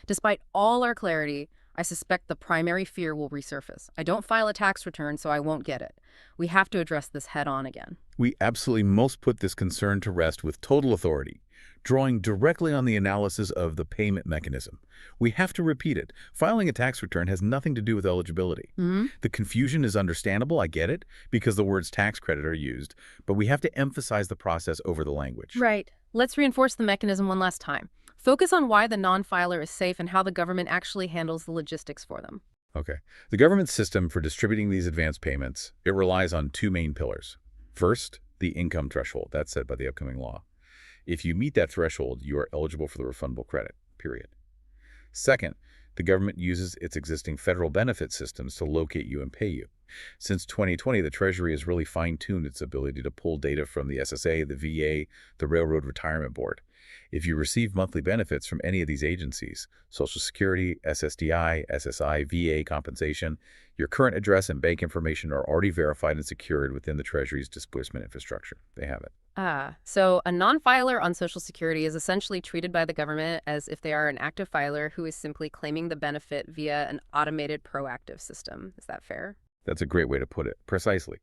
Despite all our clarity, I suspect the primary fear will resurface. I don't file a tax return, so I won't get it. We have to address this head on again.
We absolutely must put this concern to rest with total authority, drawing directly on the analysis of the payment mechanism. We have to repeat it. Filing a tax return has nothing to do with eligibility. The confusion is understandable, I get it, because the words tax credit are used, but we have to emphasize the process over the language.
Right. Let's reinforce the mechanism one last time. Focus on why the non-filer is safe and how the government actually handles the logistics for them.
Okay. The government system for distributing these advance payments, it relies on two main pillars. First, the income threshold. That's set by the upcoming law. If you meet that threshold, you are eligible for the refundable credit, period. Second, the government uses its existing federal benefit systems to locate you and pay you. Since 2020, the Treasury has really fine-tuned its ability to pull data from the SSA, the VA, the Railroad Retirement Board. If you receive monthly benefits from any of these agencies, Social Security, SSDI, SSI, VA compensation, your current address and bank information are already verified and secured within the Treasury's disbursement infrastructure. They have it.
So a non-filer on Social Security is essentially treated by the government as if they are an active filer who is simply claiming the benefit via an automated proactive system. Is that fair?
That's a great way to put it. Precisely.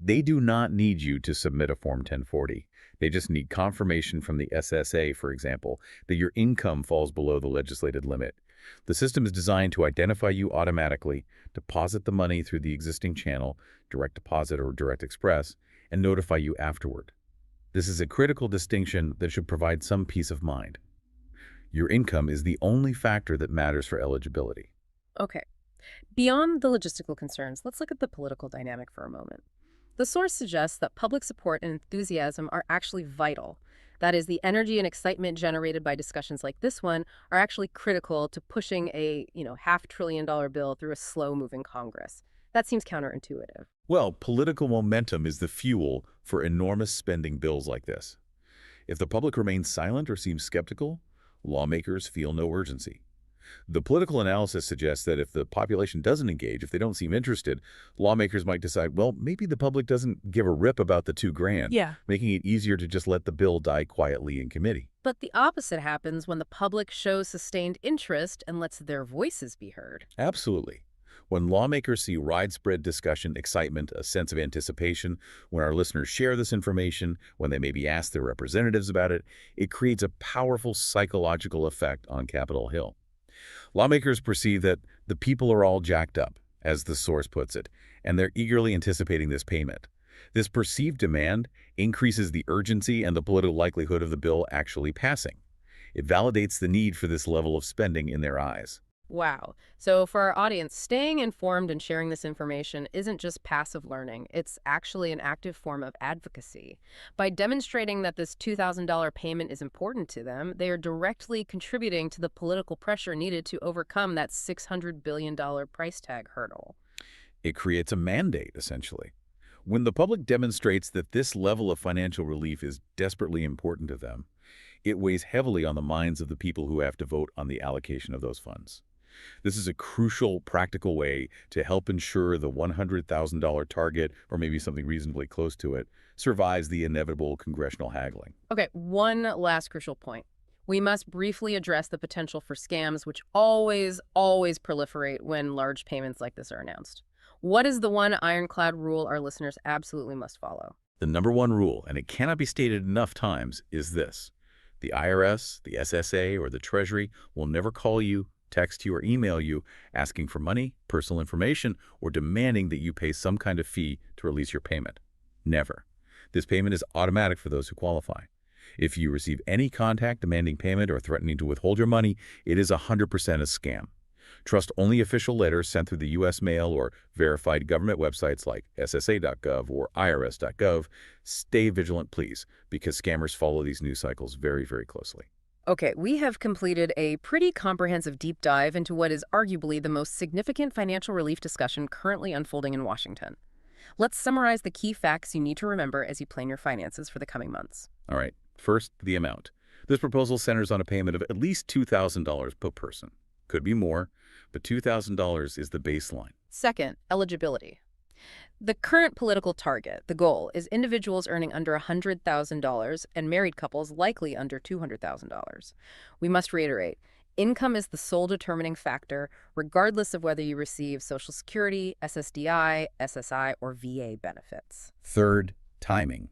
They do not need you to submit a Form 1040. They just need confirmation from the SSA, for example, that your income falls below the legislated limit. The system is designed to identify you automatically, deposit the money through the existing channel, direct deposit or direct express, and notify you afterward. This is a critical distinction that should provide some peace of mind. Your income is the only factor that matters for eligibility.
Okay. Beyond the logistical concerns, let's look at the political dynamic for a moment. The source suggests that public support and enthusiasm are actually vital. That is, the energy and excitement generated by discussions like this one are actually critical to pushing a, $500 billion bill through a slow-moving Congress. That seems counterintuitive.
Well, political momentum is the fuel for enormous spending bills like this. If the public remains silent or seems skeptical, lawmakers feel no urgency. The political analysis suggests that if the population doesn't engage, if they don't seem interested, lawmakers might decide, well, maybe the public doesn't give a rip about the $2,000, making it easier to just let the bill die quietly in committee.
But the opposite happens when the public shows sustained interest and lets their voices be heard.
Absolutely. When lawmakers see widespread discussion, excitement, a sense of anticipation, when our listeners share this information, when they maybe ask their representatives about it, it creates a powerful psychological effect on Capitol Hill. Lawmakers perceive that the people are all jacked up, as the source puts it, and they're eagerly anticipating this payment. This perceived demand increases the urgency and the political likelihood of the bill actually passing. It validates the need for this level of spending in their eyes.
Wow. So for our audience, staying informed and sharing this information isn't just passive learning. It's actually an active form of advocacy. By demonstrating that this $2,000 payment is important to them, they are directly contributing to the political pressure needed to overcome that $600 billion price tag hurdle.
It creates a mandate, essentially. When the public demonstrates that this level of financial relief is desperately important to them, it weighs heavily on the minds of the people who have to vote on the allocation of those funds. This is a crucial, practical way to help ensure the $100,000 target, or maybe something reasonably close to it, survives the inevitable congressional haggling.
Okay, one last crucial point. We must briefly address the potential for scams, which always proliferate when large payments like this are announced. What is the one ironclad rule our listeners absolutely must follow?
The number one rule, and it cannot be stated enough times, is this. The IRS, the SSA, or the Treasury will never call you, text you, or email you asking for money, personal information, or demanding that you pay some kind of fee to release your payment. Never. This payment is automatic for those who qualify. If you receive any contact demanding payment or threatening to withhold your money, it is 100% a scam. Trust only official letters sent through the U.S. mail or verified government websites like SSA.gov or IRS.gov. Stay vigilant, please, because scammers follow these news cycles very, very closely.
Okay, we have completed a pretty comprehensive deep dive into what is arguably the most significant financial relief discussion currently unfolding in Washington. Let's summarize the key facts you need to remember as you plan your finances for the coming months.
All right. First, the amount. This proposal centers on a payment of at least $2,000 per person. Could be more, but $2,000 is the baseline.
Second, eligibility. The current political target, the goal, is individuals earning under $100,000 and married couples likely under $200,000. We must reiterate, income is the sole determining factor, regardless of whether you receive Social Security, SSDI, SSI, or VA benefits.
Third, timing.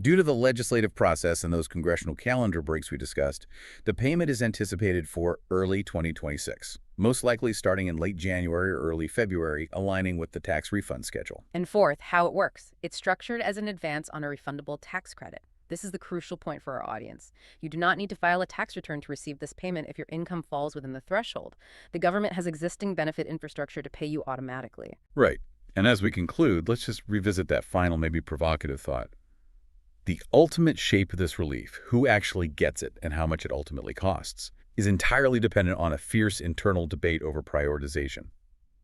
Due to the legislative process and those congressional calendar breaks we discussed, the payment is anticipated for early 2026, most likely starting in late January or early February, aligning with the tax refund schedule.
And fourth, how it works. It's structured as an advance on a refundable tax credit. This is the crucial point for our audience. You do not need to file a tax return to receive this payment if your income falls within the threshold. The government has existing benefit infrastructure to pay you automatically.
Right. And as we conclude, let's just revisit that final, maybe provocative thought. The ultimate shape of this relief, who actually gets it and how much it ultimately costs, is entirely dependent on a fierce internal debate over prioritization.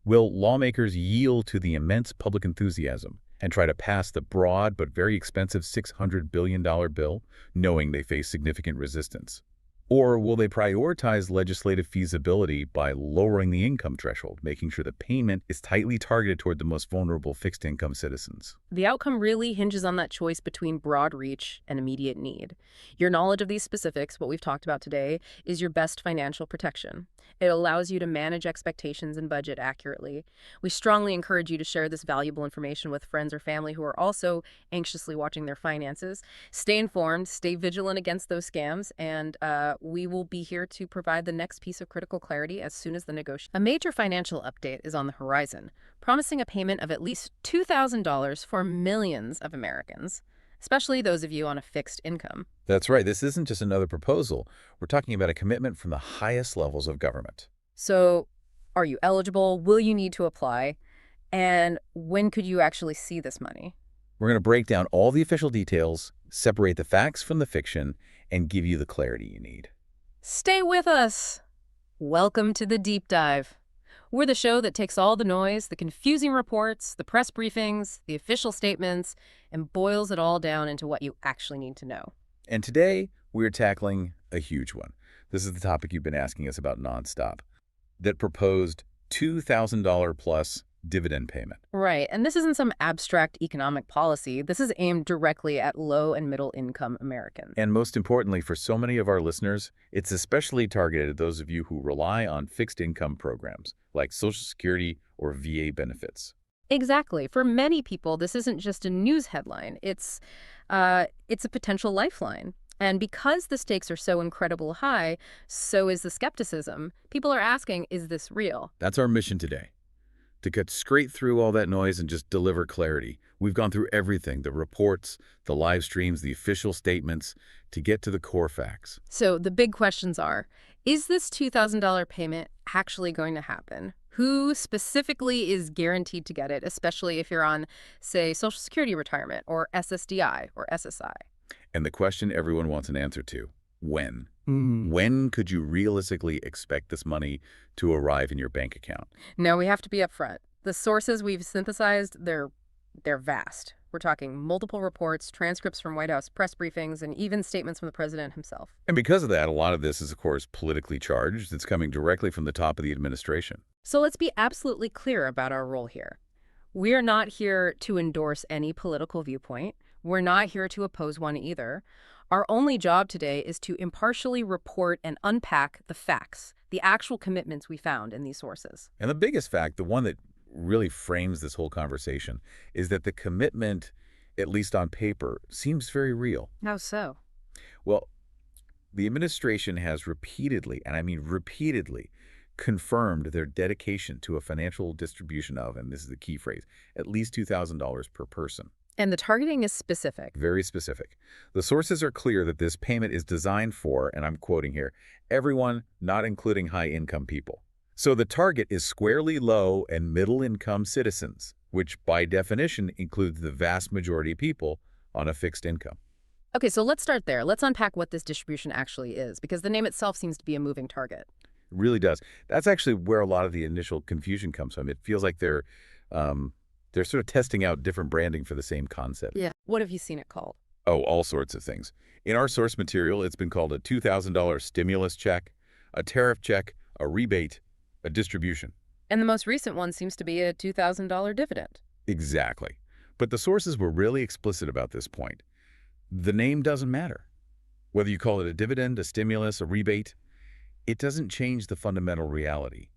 Will lawmakers yield to the immense public enthusiasm and try to pass the broad but very expensive $600 billion bill, knowing they face significant resistance? Or will they prioritize legislative feasibility by lowering the income threshold, making sure the payment is tightly targeted toward the most vulnerable fixed-income citizens?
The outcome really hinges on that choice between broad reach and immediate need. Your knowledge of these specifics, what we've talked about today, is your best financial protection. It allows you to manage expectations and budget accurately. We strongly encourage you to share this valuable information with friends or family who are also anxiously watching their finances. Stay informed, stay vigilant against those scams, and we will be here to provide the next piece of critical clarity as soon as the negotiation. A major financial update is on the horizon, promising a payment of at least $2,000 for millions of Americans, especially those of you on a fixed income.
That's right. This isn't just another proposal. We're talking about a commitment from the highest levels of government.
So, are you eligible? Will you need to apply? And when could you actually see this money?
We're going to break down all the official details, separate the facts from the fiction, and give you the clarity you need.
Stay with us. Welcome to the Deep Dive. We're the show that takes all the noise, the confusing reports, the press briefings, the official statements, and boils it all down into what you actually need to know.
And today, we're tackling a huge one. This is the topic you've been asking us about nonstop. That proposed $2,000 plus dividend payment.
Right, and this isn't some abstract economic policy. This is aimed directly at low and middle income Americans.
And most importantly, for so many of our listeners, it's especially targeted at those of you who rely on fixed income programs like Social Security or VA benefits.
Exactly. For many people, this isn't just a news headline. It's a potential lifeline. And because the stakes are so incredibly high, so is the skepticism. People are asking, is this real?
That's our mission today. To cut straight through all that noise and just deliver clarity. We've gone through everything, the reports, the live streams, the official statements, to get to the core facts.
So the big questions are, is this $2,000 payment actually going to happen? Who specifically is guaranteed to get it, especially if you're on, say, Social Security retirement or SSDI or SSI?
And the question everyone wants an answer to, when? When could you realistically expect this money to arrive in your bank account?
Now, we have to be upfront. The sources we've synthesized, they're vast. We're talking multiple reports, transcripts from White House press briefings, and even statements from the president himself.
And because of that, a lot of this is, of course, politically charged. It's coming directly from the top of the administration.
So let's be absolutely clear about our role here. We're not here to endorse any political viewpoint. We're not here to oppose one either. Our only job today is to impartially report and unpack the facts, the actual commitments we found in these sources.
And the biggest fact, the one that really frames this whole conversation, is that the commitment, at least on paper, seems very real.
How so?
Well, the administration has repeatedly, and I mean repeatedly, confirmed their dedication to a financial distribution of, and this is the key phrase, at least $2,000 per person.
And the targeting is specific.
Very specific. The sources are clear that this payment is designed for, and I'm quoting here, everyone, not including high-income people. So the target is squarely low and middle-income citizens, which by definition includes the vast majority of people on a fixed income.
Okay, so let's start there. Let's unpack what this distribution actually is, because the name itself seems to be a moving target.
It really does. That's actually where a lot of the initial confusion comes from. It feels like they're sort of testing out different branding for the same concept.
Yeah. What have you seen it called?
Oh, all sorts of things. In our source material, it's been called a $2,000 stimulus check, a tariff check, a rebate, a distribution.
And the most recent one seems to be a $2,000 dividend.
Exactly. But the sources were really explicit about this point. The name doesn't matter. Whether you call it a dividend, a stimulus, a rebate, it doesn't change the fundamental reality.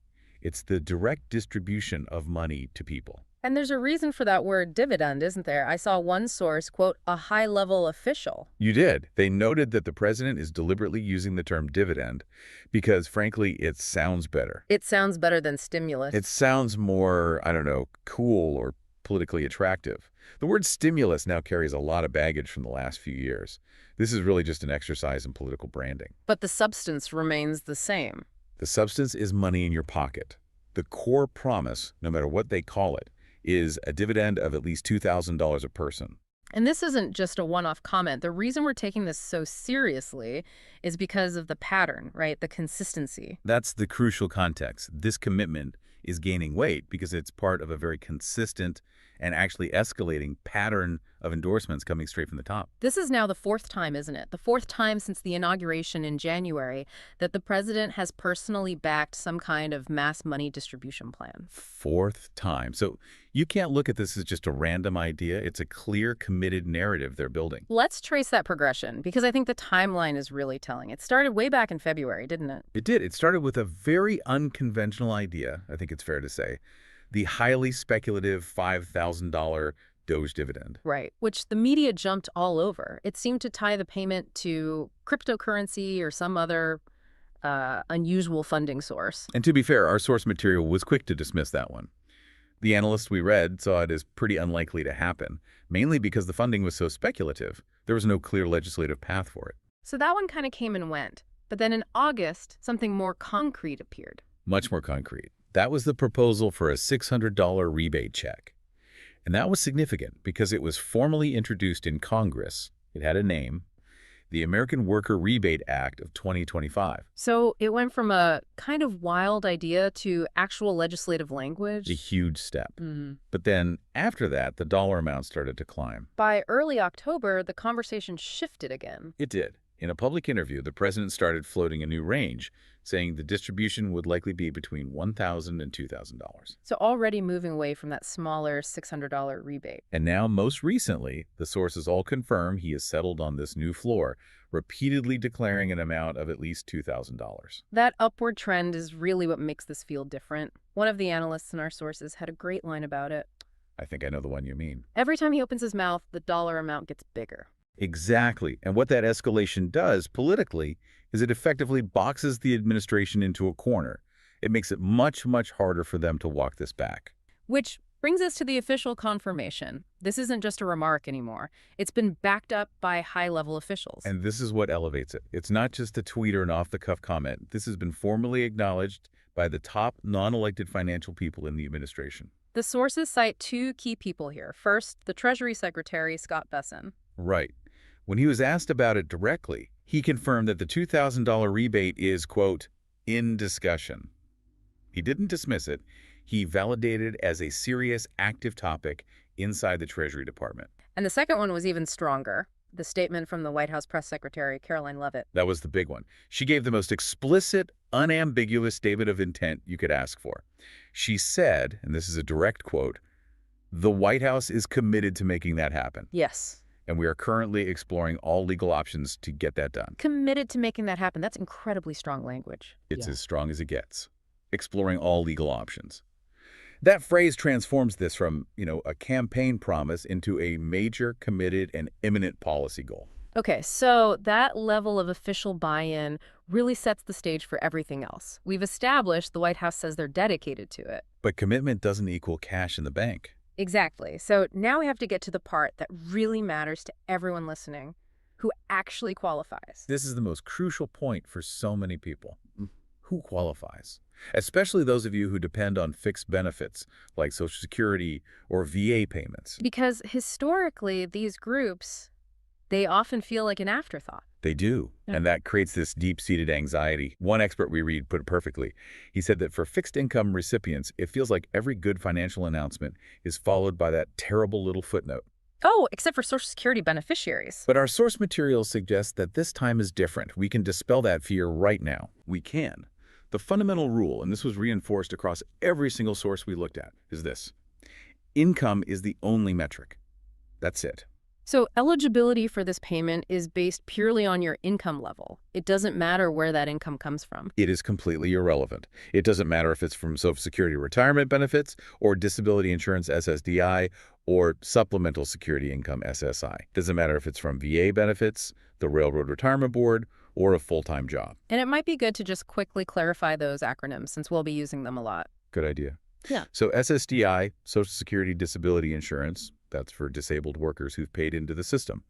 It's the direct distribution of money to people.
And there's a reason for that word dividend, isn't there? I saw one source quote, a high-level official.
You did. They noted that the president is deliberately using the term dividend because, frankly, it sounds better.
It sounds better than stimulus.
It sounds more, I don't know, cool or politically attractive. The word stimulus now carries a lot of baggage from the last few years. This is really just an exercise in political branding.
But the substance remains the same.
The substance is money in your pocket. The core promise, no matter what they call it, is a dividend of at least $2,000 a person.
And this isn't just a one-off comment. The reason we're taking this so seriously is because of the pattern, right? The consistency.
That's the crucial context. This commitment is gaining weight because it's part of a very consistent and actually escalating pattern of endorsements coming straight from the top.
This is now the fourth time, isn't it? The fourth time since the inauguration in January that the president has personally backed some kind of mass money distribution plan.
Fourth time. So you can't look at this as just a random idea. It's a clear, committed narrative they're building.
Let's trace that progression, because I think the timeline is really telling. It started way back in February, didn't it?
It did. It started with a very unconventional idea, I think it's fair to say. The highly speculative $5,000 Doge dividend.
Right, which the media jumped all over. It seemed to tie the payment to cryptocurrency or some other unusual funding source.
And to be fair, our source material was quick to dismiss that one. The analysts we read saw it as pretty unlikely to happen, mainly because the funding was so speculative. There was no clear legislative path for it.
So that one kind of came and went. But then in August, something more concrete appeared.
Much more concrete. That was the proposal for a $600 rebate check. And that was significant because it was formally introduced in Congress. It had a name, the American Worker Rebate Act of 2025.
So it went from a kind of wild idea to actual legislative language.
A huge step. But then after that, the dollar amount started to climb.
By early October, the conversation shifted again.
It did. In a public interview, the president started floating a new range, saying the distribution would likely be between $1,000 and $2,000.
So already moving away from that smaller $600 rebate.
And now, most recently, the sources all confirm he has settled on this new floor, repeatedly declaring an amount of at least $2,000.
That upward trend is really what makes this feel different. One of the analysts in our sources had a great line about it.
I think I know the one you mean.
Every time he opens his mouth, the dollar amount gets bigger.
Exactly. And what that escalation does politically is it effectively boxes the administration into a corner. It makes it much, much harder for them to walk this back.
Which brings us to the official confirmation. This isn't just a remark anymore. It's been backed up by high-level officials.
And this is what elevates it. It's not just a tweet or an off-the-cuff comment. This has been formally acknowledged by the top non-elected financial people in the administration.
The sources cite two key people here. First, the Treasury Secretary, Scott Bessent.
Right. When he was asked about it directly, he confirmed that the $2,000 rebate is, quote, in discussion. He didn't dismiss it. He validated it as a serious, active topic inside the Treasury Department.
And the second one was even stronger. The statement from the White House Press Secretary, Caroline Leavitt.
That was the big one. She gave the most explicit, unambiguous statement of intent you could ask for. She said, and this is a direct quote, "The White House is committed to making that happen."
Yes.
And we are currently exploring all legal options to get that done.
Committed to making that happen. That's incredibly strong language.
It's as strong as it gets. Exploring all legal options. That phrase transforms this from, a campaign promise into a major, committed, and imminent policy goal.
Okay, so that level of official buy-in really sets the stage for everything else. We've established the White House says they're dedicated to it.
But commitment doesn't equal cash in the bank.
Exactly. So now we have to get to the part that really matters to everyone listening, who actually qualifies.
This is the most crucial point for so many people. Who qualifies? Especially those of you who depend on fixed benefits like Social Security or VA payments.
Because historically, these groups, they often feel like an afterthought.
They do.
Yeah.
And that creates this deep-seated anxiety. One expert we read put it perfectly. He said that for fixed-income recipients, it feels like every good financial announcement is followed by that terrible little footnote.
Oh, except for Social Security beneficiaries.
But our source material suggests that this time is different. We can dispel that fear right now. We can. The fundamental rule, and this was reinforced across every single source we looked at, is this. Income is the only metric. That's it.
So eligibility for this payment is based purely on your income level. It doesn't matter where that income comes from.
It is completely irrelevant. It doesn't matter if it's from Social Security retirement benefits or disability insurance SSDI or supplemental security income SSI. It doesn't matter if it's from VA benefits, the Railroad Retirement Board, or a full-time job.
And it might be good to just quickly clarify those acronyms since we'll be using them a lot.
Good idea.
Yeah.
So SSDI, Social Security Disability Insurance, that's for disabled workers who've paid into the system.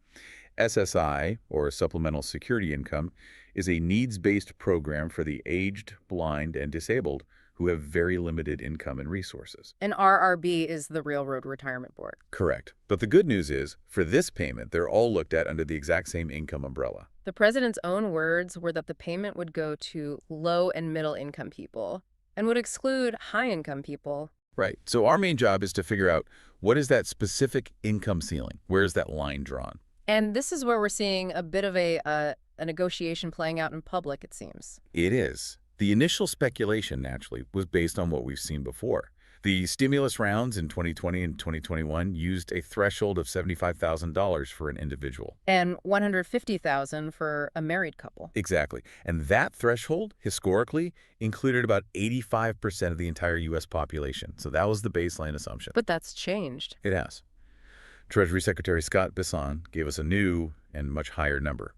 SSI, or Supplemental Security Income, is a needs-based program for the aged, blind, and disabled who have very limited income and resources.
And RRB is the Railroad Retirement Board.
Correct. But the good news is, for this payment, they're all looked at under the exact same income umbrella.
The president's own words were that the payment would go to low and middle income people and would exclude high income people.
Right. So our main job is to figure out, what is that specific income ceiling? Where is that line drawn?
And this is where we're seeing a bit of a negotiation playing out in public, it seems.
It is. The initial speculation, naturally, was based on what we've seen before. The stimulus rounds in 2020 and 2021 used a threshold of $75,000 for an individual.
And $150,000 for a married couple.
Exactly. And that threshold, historically, included about 85% of the entire U.S. population. So that was the baseline assumption.
But that's changed.
It has. Treasury Secretary Scott Bisson gave us a new and much higher number.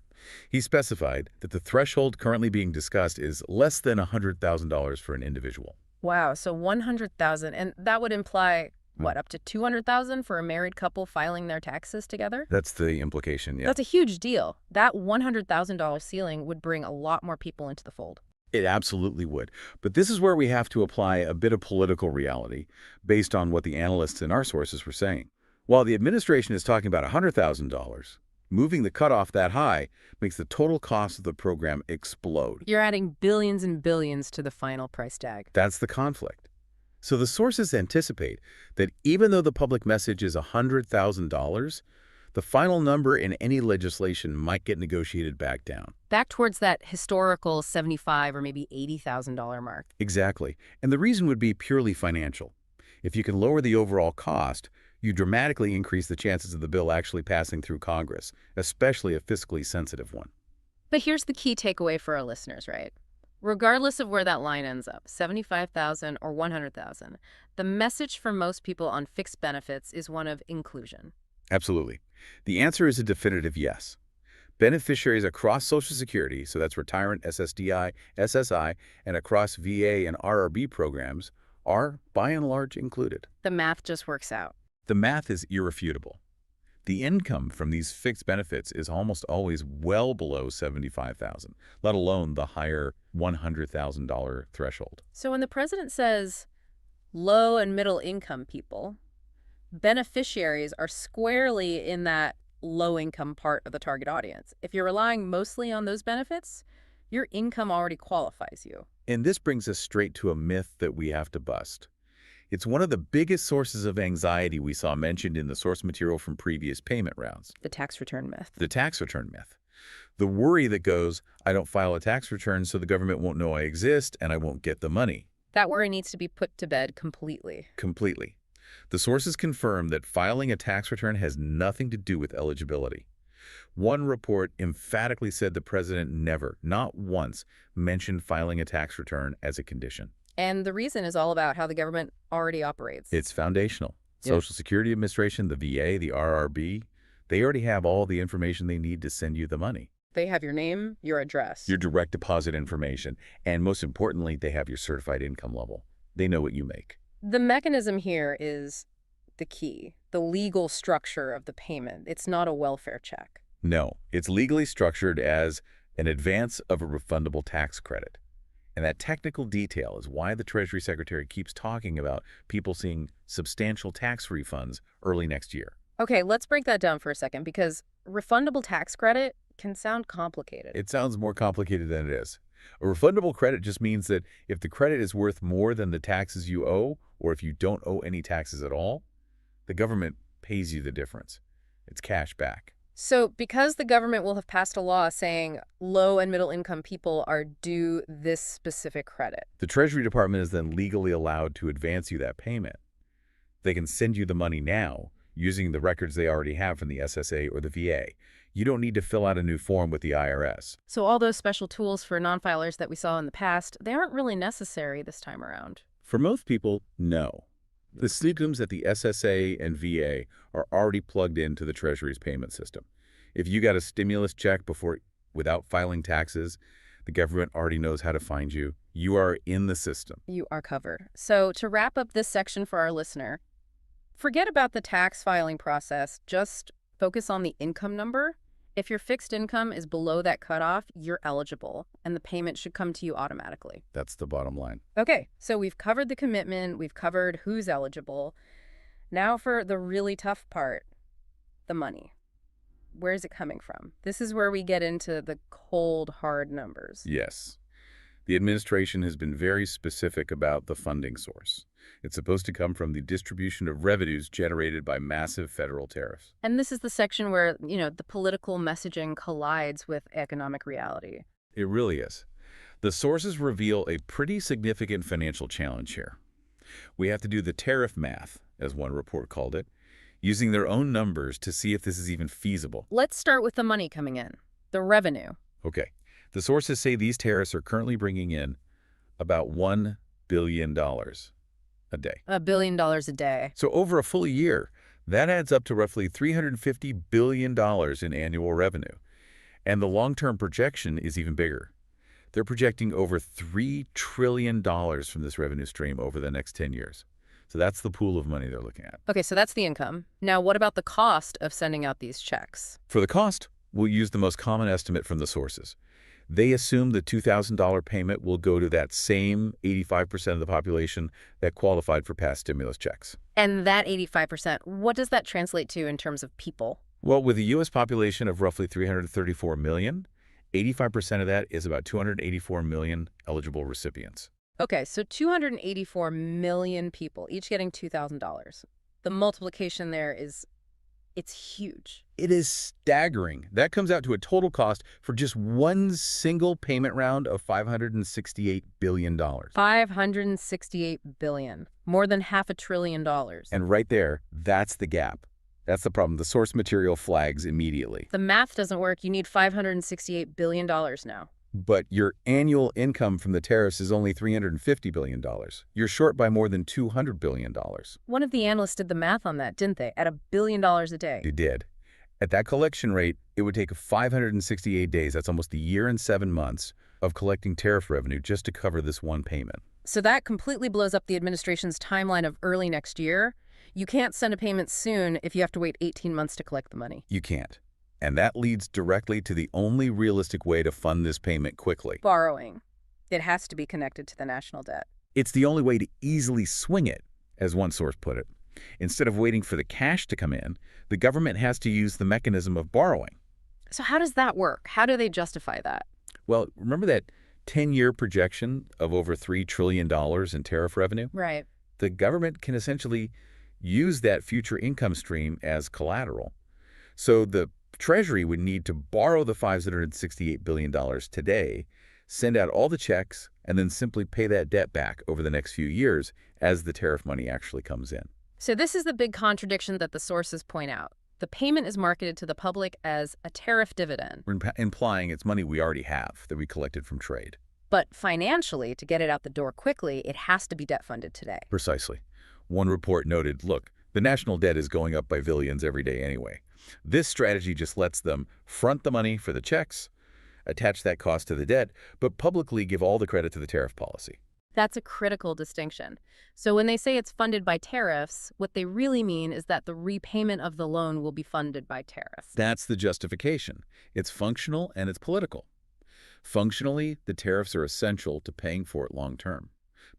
He specified that the threshold currently being discussed is less than $100,000 for an individual.
Wow, so $100,000, and that would imply, what, up to $200,000 for a married couple filing their taxes together?
That's the implication, yeah.
That's a huge deal. That $100,000 ceiling would bring a lot more people into the fold.
It absolutely would. But this is where we have to apply a bit of political reality based on what the analysts in our sources were saying. While the administration is talking about $100,000, moving the cutoff that high makes the total cost of the program explode.
You're adding billions and billions to the final price tag.
That's the conflict. So the sources anticipate that even though the public message is $100,000, the final number in any legislation might get negotiated back down.
Back towards that historical $75,000 or maybe $80,000 mark.
Exactly. And the reason would be purely financial. If you can lower the overall cost, you dramatically increase the chances of the bill actually passing through Congress, especially a fiscally sensitive one.
But here's the key takeaway for our listeners, right? Regardless of where that line ends up, $75,000 or $100,000, the message for most people on fixed benefits is one of inclusion.
Absolutely. The answer is a definitive yes. Beneficiaries across Social Security, so that's retirement, SSDI, SSI, and across VA and RRB programs, are, by and large, included.
The math just works out.
The math is irrefutable. The income from these fixed benefits is almost always well below $75,000, let alone the higher $100,000 threshold.
So when the president says low and middle income people, beneficiaries are squarely in that low income part of the target audience. If you're relying mostly on those benefits, your income already qualifies you.
And this brings us straight to a myth that we have to bust. It's one of the biggest sources of anxiety we saw mentioned in the source material from previous payment rounds.
The tax return myth.
The tax return myth. The worry that goes, I don't file a tax return so the government won't know I exist and I won't get the money.
That worry needs to be put to bed completely.
Completely. The sources confirm that filing a tax return has nothing to do with eligibility. One report emphatically said the president never, not once, mentioned filing a tax return as a condition.
And the reason is all about how the government already operates.
It's foundational. Social Security Administration, the VA, the RRB, they already have all the information they need to send you the money.
They have your name, your address.
Your direct deposit information, and most importantly, they have your certified income level. They know what you make.
The mechanism here is the key, the legal structure of the payment. It's not a welfare check.
No, it's legally structured as an advance of a refundable tax credit. And that technical detail is why the Treasury Secretary keeps talking about people seeing substantial tax refunds early next year.
Okay, let's break that down for a second, because refundable tax credit can sound complicated.
It sounds more complicated than it is. A refundable credit just means that if the credit is worth more than the taxes you owe, or if you don't owe any taxes at all, the government pays you the difference. It's cash back.
So because the government will have passed a law saying low and middle income people are due this specific credit,
the Treasury Department is then legally allowed to advance you that payment. They can send you the money now using the records they already have from the SSA or the VA. You don't need to fill out a new form with the IRS.
So all those special tools for non-filers that we saw in the past, they aren't really necessary this time around.
For most people, no. The systems at the SSA and VA are already plugged into the Treasury's payment system. If you got a stimulus check without filing taxes, The government already knows how to find you. You are in the system.
You are covered. So to wrap up this section for our listener, forget about the tax filing process. Just focus on the income number. If your fixed income is below that cutoff, you're eligible, and the payment should come to you automatically.
That's the bottom line.
Okay, so we've covered the commitment, we've covered who's eligible. Now for the really tough part, the money. Where is it coming from? This is where we get into the cold, hard numbers.
Yes. The administration has been very specific about the funding source. It's supposed to come from the distribution of revenues generated by massive federal tariffs.
And this is the section where, the political messaging collides with economic reality.
It really is. The sources reveal a pretty significant financial challenge here. We have to do the tariff math, as one report called it, using their own numbers to see if this is even feasible.
Let's start with the money coming in, the revenue.
Okay. The sources say these tariffs are currently bringing in about $1 billion a day.
$1 billion a day.
So over a full year, that adds up to roughly $350 billion in annual revenue. And the long-term projection is even bigger. They're projecting over $3 trillion from this revenue stream over the next 10 years. So that's the pool of money they're looking at.
Okay, so that's the income. Now, what about the cost of sending out these checks?
For the cost, we'll use the most common estimate from the sources. They assume the $2,000 payment will go to that same 85% of the population that qualified for past stimulus checks.
And that 85%, what does that translate to in terms of people?
Well, with a U.S. population of roughly 334 million, 85% of that is about 284 million eligible recipients.
Okay, so 284 million people, each getting $2,000. The multiplication there it's huge.
It is staggering. That comes out to a total cost for just one single payment round of $568 billion.
$568 billion, more than $500 billion.
And right there, that's the gap. That's the problem. The source material flags immediately.
The math doesn't work. You need $568 billion now.
But your annual income from the tariffs is only $350 billion. You're short by more than $200 billion.
One of the analysts did the math on that, didn't they? At $1 billion a day.
They did. At that collection rate, it would take 568 days, that's almost a year and 7 months, of collecting tariff revenue just to cover this one payment.
So that completely blows up the administration's timeline of early next year. You can't send a payment soon if you have to wait 18 months to collect the money.
You can't. And that leads directly to the only realistic way to fund this payment quickly.
Borrowing. It has to be connected to the national debt.
It's the only way to easily swing it, as one source put it. Instead of waiting for the cash to come in, the government has to use the mechanism of borrowing.
So how does that work? How do they justify that?
Well, remember that 10-year projection of over $3 trillion in tariff revenue?
Right.
The government can essentially use that future income stream as collateral. So the Treasury would need to borrow the $568 billion today, send out all the checks, and then simply pay that debt back over the next few years as the tariff money actually comes in.
So this is the big contradiction that the sources point out. The payment is marketed to the public as a tariff dividend.
We're implying it's money we already have that we collected from trade.
But financially, to get it out the door quickly, it has to be debt funded today.
Precisely. One report noted, look, the national debt is going up by billions every day anyway. This strategy just lets them front the money for the checks, attach that cost to the debt, but publicly give all the credit to the tariff policy.
That's a critical distinction. So when they say it's funded by tariffs, what they really mean is that the repayment of the loan will be funded by tariffs.
That's the justification. It's functional and it's political. Functionally, the tariffs are essential to paying for it long term.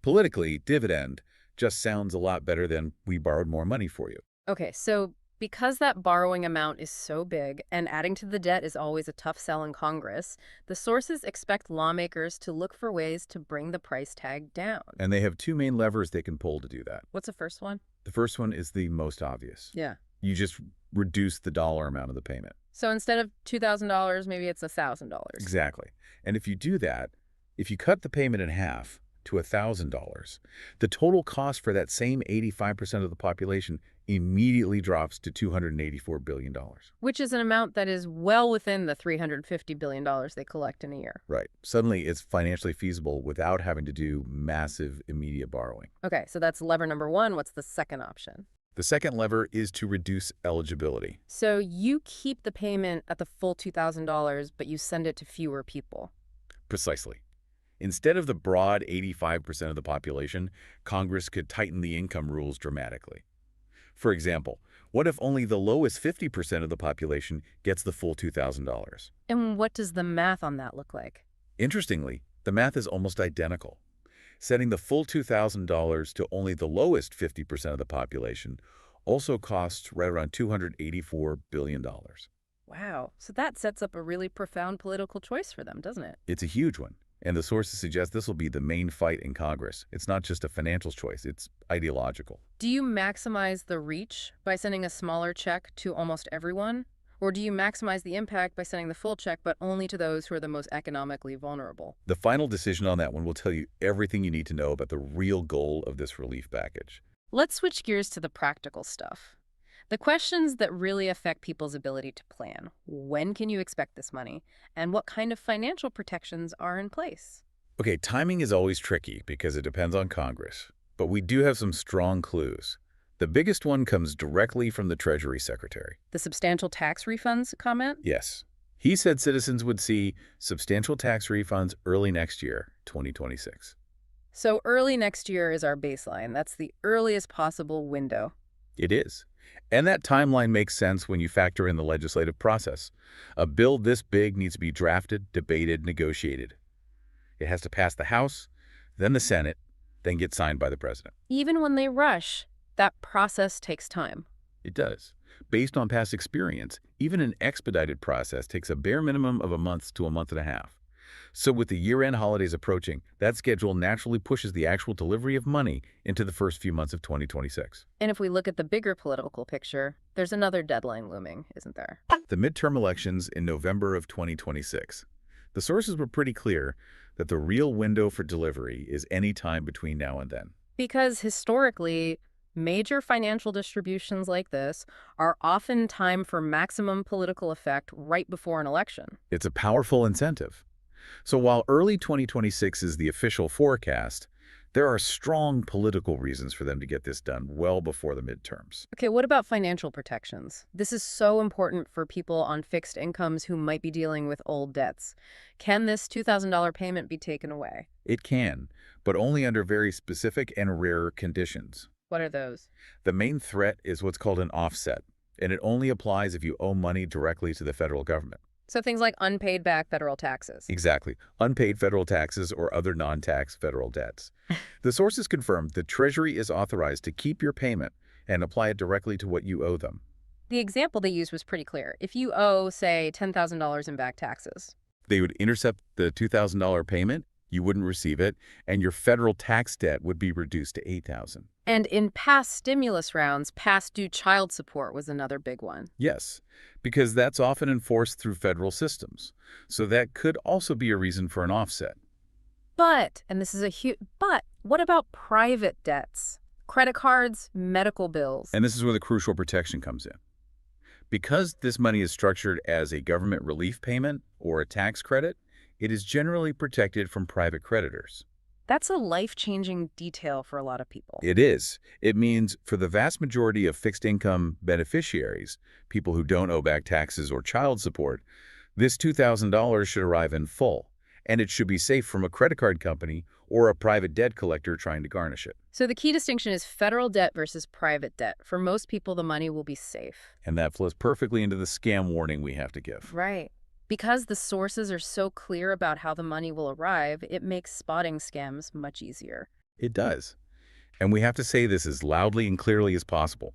Politically, dividend just sounds a lot better than we borrowed more money for you.
Okay, so because that borrowing amount is so big and adding to the debt is always a tough sell in Congress, the sources expect lawmakers to look for ways to bring the price tag down.
And they have two main levers they can pull to do that.
What's the first one?
The first one is the most obvious.
Yeah.
You just reduce the dollar amount of the payment.
So instead of $2,000, maybe it's $1,000.
Exactly. And if you do that, if you cut the payment in half to $1,000, the total cost for that same 85% of the population immediately drops to $284 billion.
Which is an amount that is well within the $350 billion they collect in a year.
Right. Suddenly, it's financially feasible without having to do massive immediate borrowing.
Okay, so that's lever number one. What's the second option?
The second lever is to reduce eligibility.
So you keep the payment at the full $2,000, but you send it to fewer people.
Precisely. Instead of the broad 85% of the population, Congress could tighten the income rules dramatically. For example, what if only the lowest 50% of the population gets the full $2,000?
And what does the math on that look like?
Interestingly, the math is almost identical. Setting the full $2,000 to only the lowest 50% of the population also costs right around $284 billion.
Wow. So that sets up a really profound political choice for them, doesn't it?
It's a huge one, and the sources suggest this will be the main fight in Congress. It's not just a financial choice, it's ideological.
Do you maximize the reach by sending a smaller check to almost everyone? Or do you maximize the impact by sending the full check but only to those who are the most economically vulnerable?
The final decision on that one will tell you everything you need to know about the real goal of this relief package.
Let's switch gears to the practical stuff. The questions that really affect people's ability to plan. When can you expect this money? And what kind of financial protections are in place?
Okay, timing is always tricky because it depends on Congress, but we do have some strong clues. The biggest one comes directly from the Treasury Secretary.
The substantial tax refunds comment?
Yes. He said citizens would see substantial tax refunds early next year, 2026.
So early next year is our baseline. That's the earliest possible window.
It is. And that timeline makes sense when you factor in the legislative process. A bill this big needs to be drafted, debated, negotiated. It has to pass the House, then the Senate, then get signed by the president.
Even when they rush, that process takes time.
It does. Based on past experience, even an expedited process takes a bare minimum of a month to a month and a half. So with the year-end holidays approaching, that schedule naturally pushes the actual delivery of money into the first few months of 2026.
And if we look at the bigger political picture, there's another deadline looming, isn't there?
The midterm elections in November of 2026. The sources were pretty clear that the real window for delivery is any time between now and then.
Because historically, major financial distributions like this are often timed for maximum political effect right before an election.
It's a powerful incentive. So while early 2026 is the official forecast, there are strong political reasons for them to get this done well before the midterms.
Okay, what about financial protections? This is so important for people on fixed incomes who might be dealing with old debts. Can this $2,000 payment be taken away?
It can, but only under very specific and rare conditions.
What are those?
The main threat is what's called an offset, and it only applies if you owe money directly to the federal government.
So things like unpaid back federal taxes.
Exactly. Unpaid federal taxes or other non-tax federal debts. The sources confirmed the Treasury is authorized to keep your payment and apply it directly to what you owe them.
The example they used was pretty clear. If you owe, say, $10,000 in back taxes,
They would intercept the $2,000 payment, you wouldn't receive it, and your federal tax debt would be reduced to $8,000.
and in past stimulus rounds, past due child support was another big one.
Yes, because that's often enforced through federal systems. So that could also be a reason for an offset.
But, and this is a huge, but what about private debts? Credit cards, medical bills.
And this is where the crucial protection comes in. Because this money is structured as a government relief payment or a tax credit, it is generally protected from private creditors.
That's a life-changing detail for a lot of people.
It is. It means for the vast majority of fixed-income beneficiaries, people who don't owe back taxes or child support, this $2,000 should arrive in full, and it should be safe from a credit card company or a private debt collector trying to garnish it.
So the key distinction is federal debt versus private debt. For most people, the money will be safe.
And that flows perfectly into the scam warning we have to give.
Right. Because the sources are so clear about how the money will arrive, it makes spotting scams much easier.
It does. And we have to say this as loudly and clearly as possible.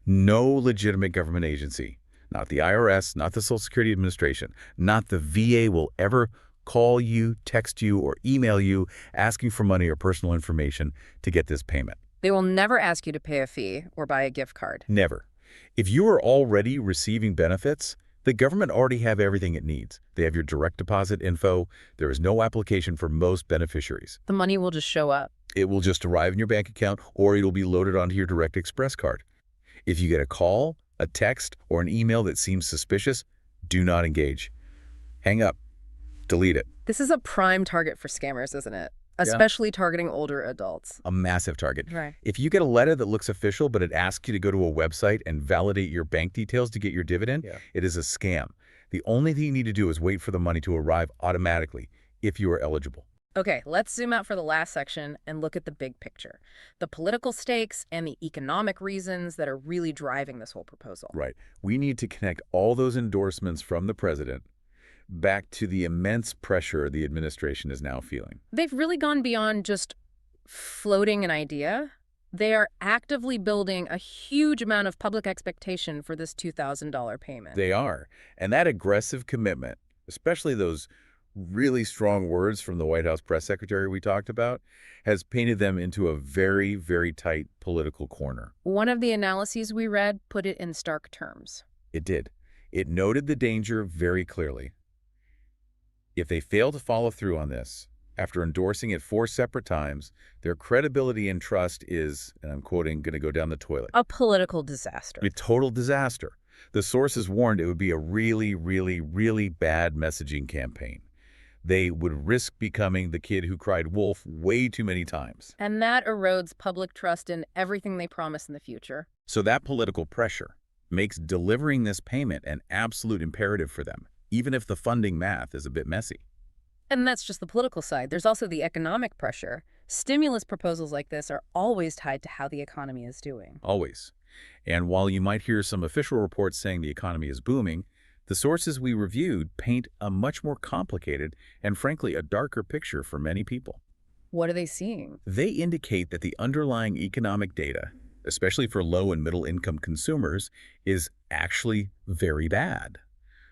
No legitimate government agency, not the IRS, not the Social Security Administration, not the VA will ever call you, text you, or email you asking for money or personal information to get this payment.
They will never ask you to pay a fee or buy a gift card.
Never. If you are already receiving benefits, the government already have everything it needs. They have your direct deposit info. There is no application for most beneficiaries.
The money will just show up.
It will just arrive in your bank account or it will be loaded onto your Direct Express card. If you get a call, a text, or an email that seems suspicious, do not engage. Hang up. Delete it.
This is a prime target for scammers, isn't it? Especially targeting older adults.
A massive target.
Right.
If you get a letter that looks official, but it asks you to go to a website and validate your bank details to get your dividend, it is a scam. The only thing you need to do is wait for the money to arrive automatically if you are eligible.
Okay, let's zoom out for the last section and look at the big picture. The political stakes and the economic reasons that are really driving this whole proposal.
Right. We need to connect all those endorsements from the president back to the immense pressure the administration is now feeling.
They've really gone beyond just floating an idea. They are actively building a huge amount of public expectation for this $2,000 payment.
They are. And that aggressive commitment, especially those really strong words from the White House press secretary we talked about, has painted them into a very, very tight political corner.
One of the analyses we read put it in stark terms.
It did. It noted the danger very clearly. If they fail to follow through on this, after endorsing it 4 separate times, their credibility and trust is, and I'm quoting, going to go down the toilet.
A political disaster.
A total disaster. The sources warned it would be a really, really, really bad messaging campaign. They would risk becoming the kid who cried wolf way too many times.
And that erodes public trust in everything they promise in the future.
So that political pressure makes delivering this payment an absolute imperative for them, even if the funding math is a bit messy.
And that's just the political side. There's also the economic pressure. Stimulus proposals like this are always tied to how the economy is doing.
Always. And while you might hear some official reports saying the economy is booming, the sources we reviewed paint a much more complicated and, frankly, a darker picture for many people.
What are they seeing?
They indicate that the underlying economic data, especially for low and middle-income consumers, is actually very bad.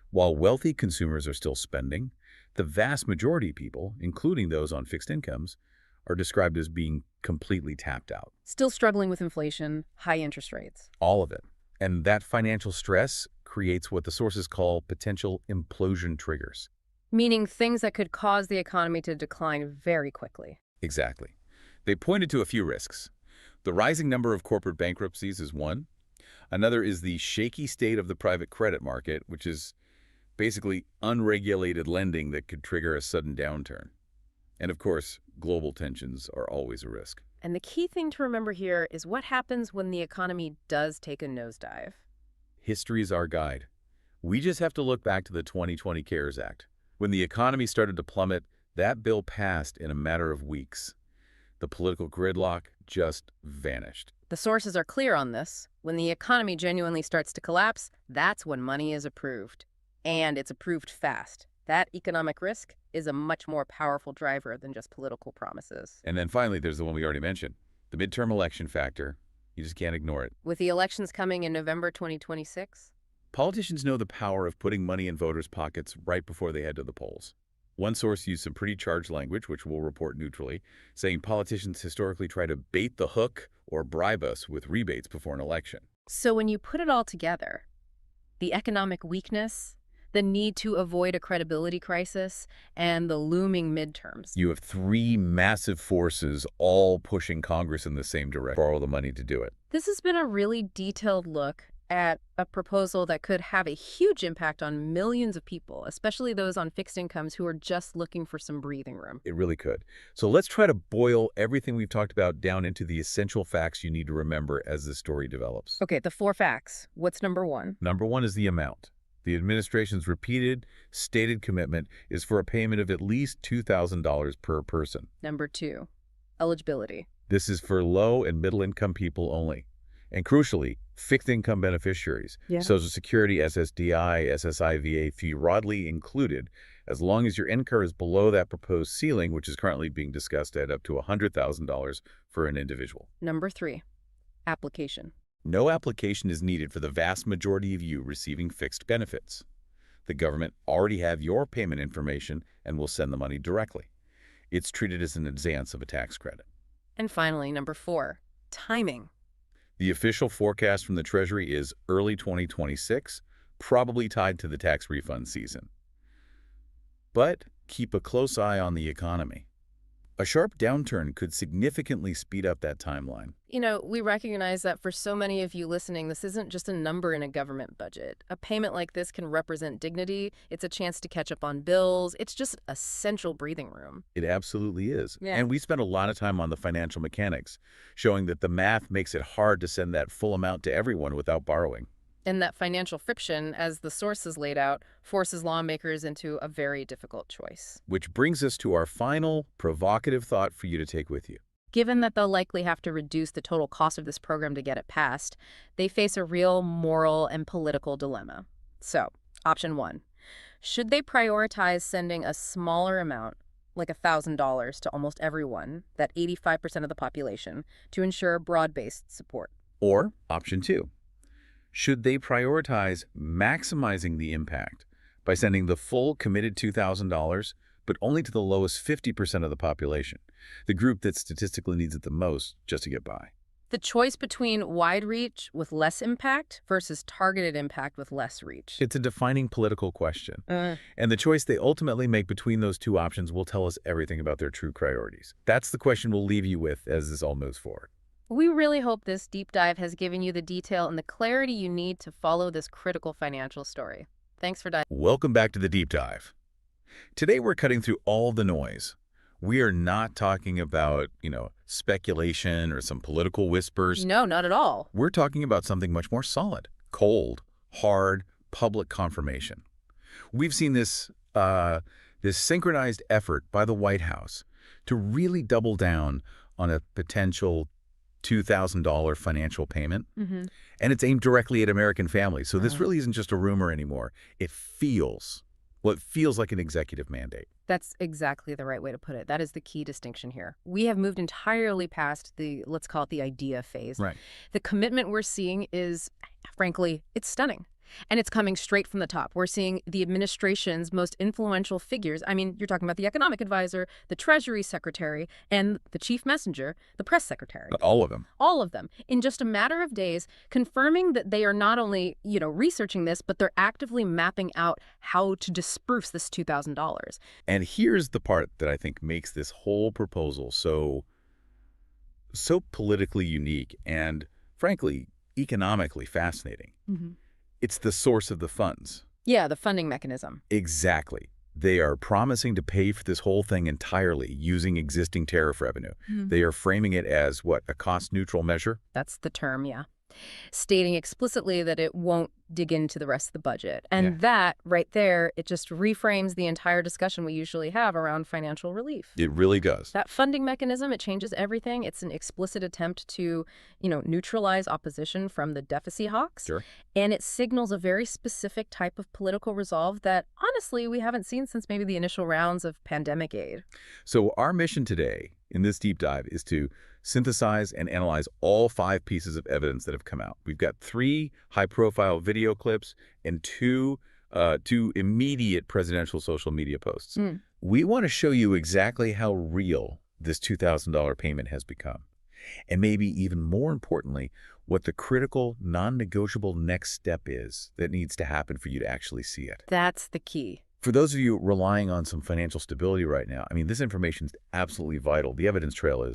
While wealthy consumers are still spending, the vast majority of people, including those on fixed incomes, are described as being completely tapped out.
Still struggling with inflation, high interest rates.
All of it. And that financial stress creates what the sources call potential implosion triggers.
Meaning things that could cause the economy to decline very quickly.
Exactly. They pointed to a few risks. The rising number of corporate bankruptcies is one. Another is the shaky state of the private credit market, which is basically unregulated lending that could trigger a sudden downturn. And of course, global tensions are always a risk.
And the key thing to remember here is what happens when the economy does take a nosedive.
History is our guide. We just have to look back to the 2020 CARES Act. When the economy started to plummet, that bill passed in a matter of weeks. The political gridlock just vanished.
The sources are clear on this. When the economy genuinely starts to collapse, that's when money is approved. And it's approved fast. That economic risk is a much more powerful driver than just political promises.
And then finally, there's the one we already mentioned, the midterm election factor. You just can't ignore it.
With the elections coming in November 2026?
Politicians know the power of putting money in voters' pockets right before they head to the polls. One source used some pretty charged language, which we'll report neutrally, saying politicians historically try to bait the hook or bribe us with rebates before an election.
So when you put it all together, the economic weakness, the need to avoid a credibility crisis, and the looming midterms.
You have 3 massive forces all pushing Congress in the same direction, borrow the money to do it.
This has been a really detailed look at a proposal that could have a huge impact on millions of people, especially those on fixed incomes who are just looking for some breathing room.
It really could. So let's try to boil everything we've talked about down into the essential facts you need to remember as the story develops.
Okay, the 4 facts. What's number 1?
Number 1 is the amount. The administration's repeated, stated commitment is for a payment of at least $2,000 per person.
Number 2, eligibility.
This is for low and middle-income people only. And crucially, fixed-income beneficiaries, Social Security, SSDI, SSI VA broadly included, as long as your income is below that proposed ceiling, which is currently being discussed at up to $100,000 for an individual.
Number 3, application.
No application is needed for the vast majority of you receiving fixed benefits. The government already have your payment information and will send the money directly. It's treated as an advance of a tax credit.
And finally, number 4, timing.
The official forecast from the Treasury is early 2026, probably tied to the tax refund season. But keep a close eye on the economy. A sharp downturn could significantly speed up that timeline.
You know, we recognize that for so many of you listening, this isn't just a number in a government budget. A payment like this can represent dignity. It's a chance to catch up on bills. It's just a central breathing room.
It absolutely is.
Yeah.
And we spent a lot of time on the financial mechanics, showing that the math makes it hard to send that full amount to everyone without borrowing.
And that financial friction, as the source is laid out, forces lawmakers into a very difficult choice.
Which brings us to our final provocative thought for you to take with you.
Given that they'll likely have to reduce the total cost of this program to get it passed, they face a real moral and political dilemma. So, option 1. Should they prioritize sending a smaller amount, like $1,000, to almost everyone, that 85% of the population, to ensure broad-based support?
Or option 2. Should they prioritize maximizing the impact by sending the full committed $2,000, but only to the lowest 50% of the population, the group that statistically needs it the most just to get by?
The choice between wide reach with less impact versus targeted impact with less reach.
It's a defining political question. And the choice they ultimately make between those two options will tell us everything about their true priorities. That's the question we'll leave you with as this all moves forward.
We really hope this deep dive has given you the detail and the clarity you need to follow this critical financial story. Thanks for diving.
Welcome back to the deep dive. Today we're cutting through all the noise. We are not talking about, speculation or some political whispers.
No, not at all.
We're talking about something much more solid, cold, hard, public confirmation. We've seen this synchronized effort by the White House to really double down on a potential $2,000 financial payment, and it's aimed directly at American families. So this really isn't just a rumor anymore. It feels like an executive mandate.
That's exactly the right way to put it. That is the key distinction here. We have moved entirely past the, let's call it the idea phase.
Right.
The commitment we're seeing is, frankly, it's stunning. And it's coming straight from the top. We're seeing the administration's most influential figures. I mean, you're talking about the economic advisor, the Treasury Secretary, and the chief messenger, the press secretary.
All of them.
All of them, in just a matter of days, confirming that they are not only, researching this, but they're actively mapping out how to disperse this $2,000.
And here's the part that I think makes this whole proposal so politically unique and, frankly, economically fascinating. It's the source of the funds.
Yeah, the funding mechanism.
Exactly. They are promising to pay for this whole thing entirely using existing tariff revenue. They are framing it as, a cost-neutral measure?
That's the term, yeah. Stating explicitly that it won't dig into the rest of the budget. And that, right there, it just reframes the entire discussion we usually have around financial relief.
It really does.
That funding mechanism, it changes everything. It's an explicit attempt to, neutralize opposition from the deficit hawks.
Sure.
And it signals a very specific type of political resolve that, honestly, we haven't seen since maybe the initial rounds of pandemic aid.
So our mission today in this deep dive is to synthesize and analyze all 5 pieces of evidence that have come out. We've got 3 high-profile video clips and 2 immediate presidential social media posts. We want to show you exactly how real this $2,000 payment has become. And maybe even more importantly, what the critical, non-negotiable next step is that needs to happen for you to actually see it.
That's the key.
For those of you relying on some financial stability right now, this information is absolutely vital. The evidence trail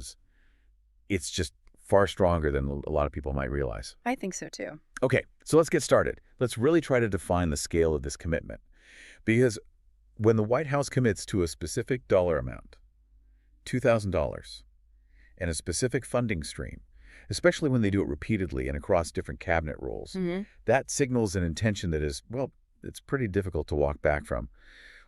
it's just far stronger than a lot of people might realize.
I think so, too.
Okay, so let's get started. Let's really try to define the scale of this commitment. Because when the White House commits to a specific dollar amount, $2,000, and a specific funding stream, especially when they do it repeatedly and across different cabinet roles, that signals an intention that is, it's pretty difficult to walk back from.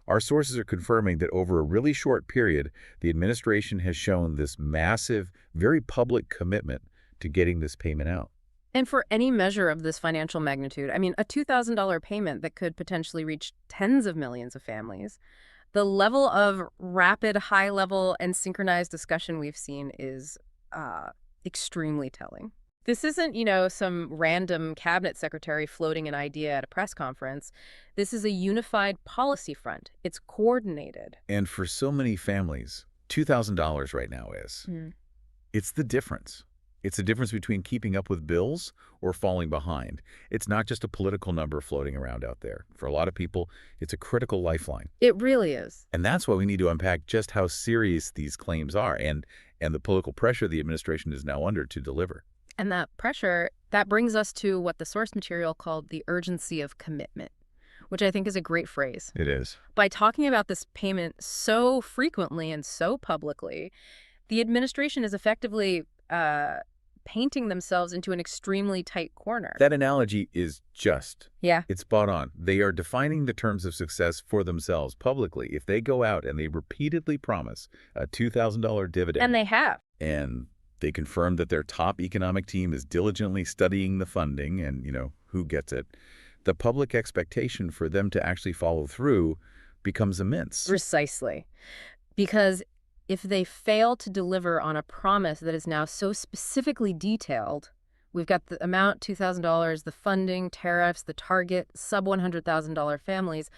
Our sources are confirming that over a really short period, the administration has shown this massive, very public commitment to getting this payment out.
And for any measure of this financial magnitude, a $2,000 payment that could potentially reach tens of millions of families, the level of rapid, high-level, and synchronized discussion we've seen is extremely telling. This isn't, some random cabinet secretary floating an idea at a press conference. This is a unified policy front. It's coordinated.
And for so many families, $2,000 right now is. It's the difference. It's the difference between keeping up with bills or falling behind. It's not just a political number floating around out there. For a lot of people, it's a critical lifeline.
It really is.
And that's why we need to unpack just how serious these claims are and the political pressure the administration is now under to deliver.
And that pressure, that brings us to what the source material called the urgency of commitment, which I think is a great phrase.
It is.
By talking about this payment so frequently and so publicly, the administration is effectively painting themselves into an extremely tight corner.
That analogy is just.
Yeah.
It's spot on. They are defining the terms of success for themselves publicly. If they go out and they repeatedly promise a $2,000 dividend.
And they have.
And they confirm that their top economic team is diligently studying the funding and, who gets it. The public expectation for them to actually follow through becomes immense.
Precisely. Because if they fail to deliver on a promise that is now so specifically detailed, we've got the amount, $2,000, the funding, tariffs, the target, sub-$100,000 families,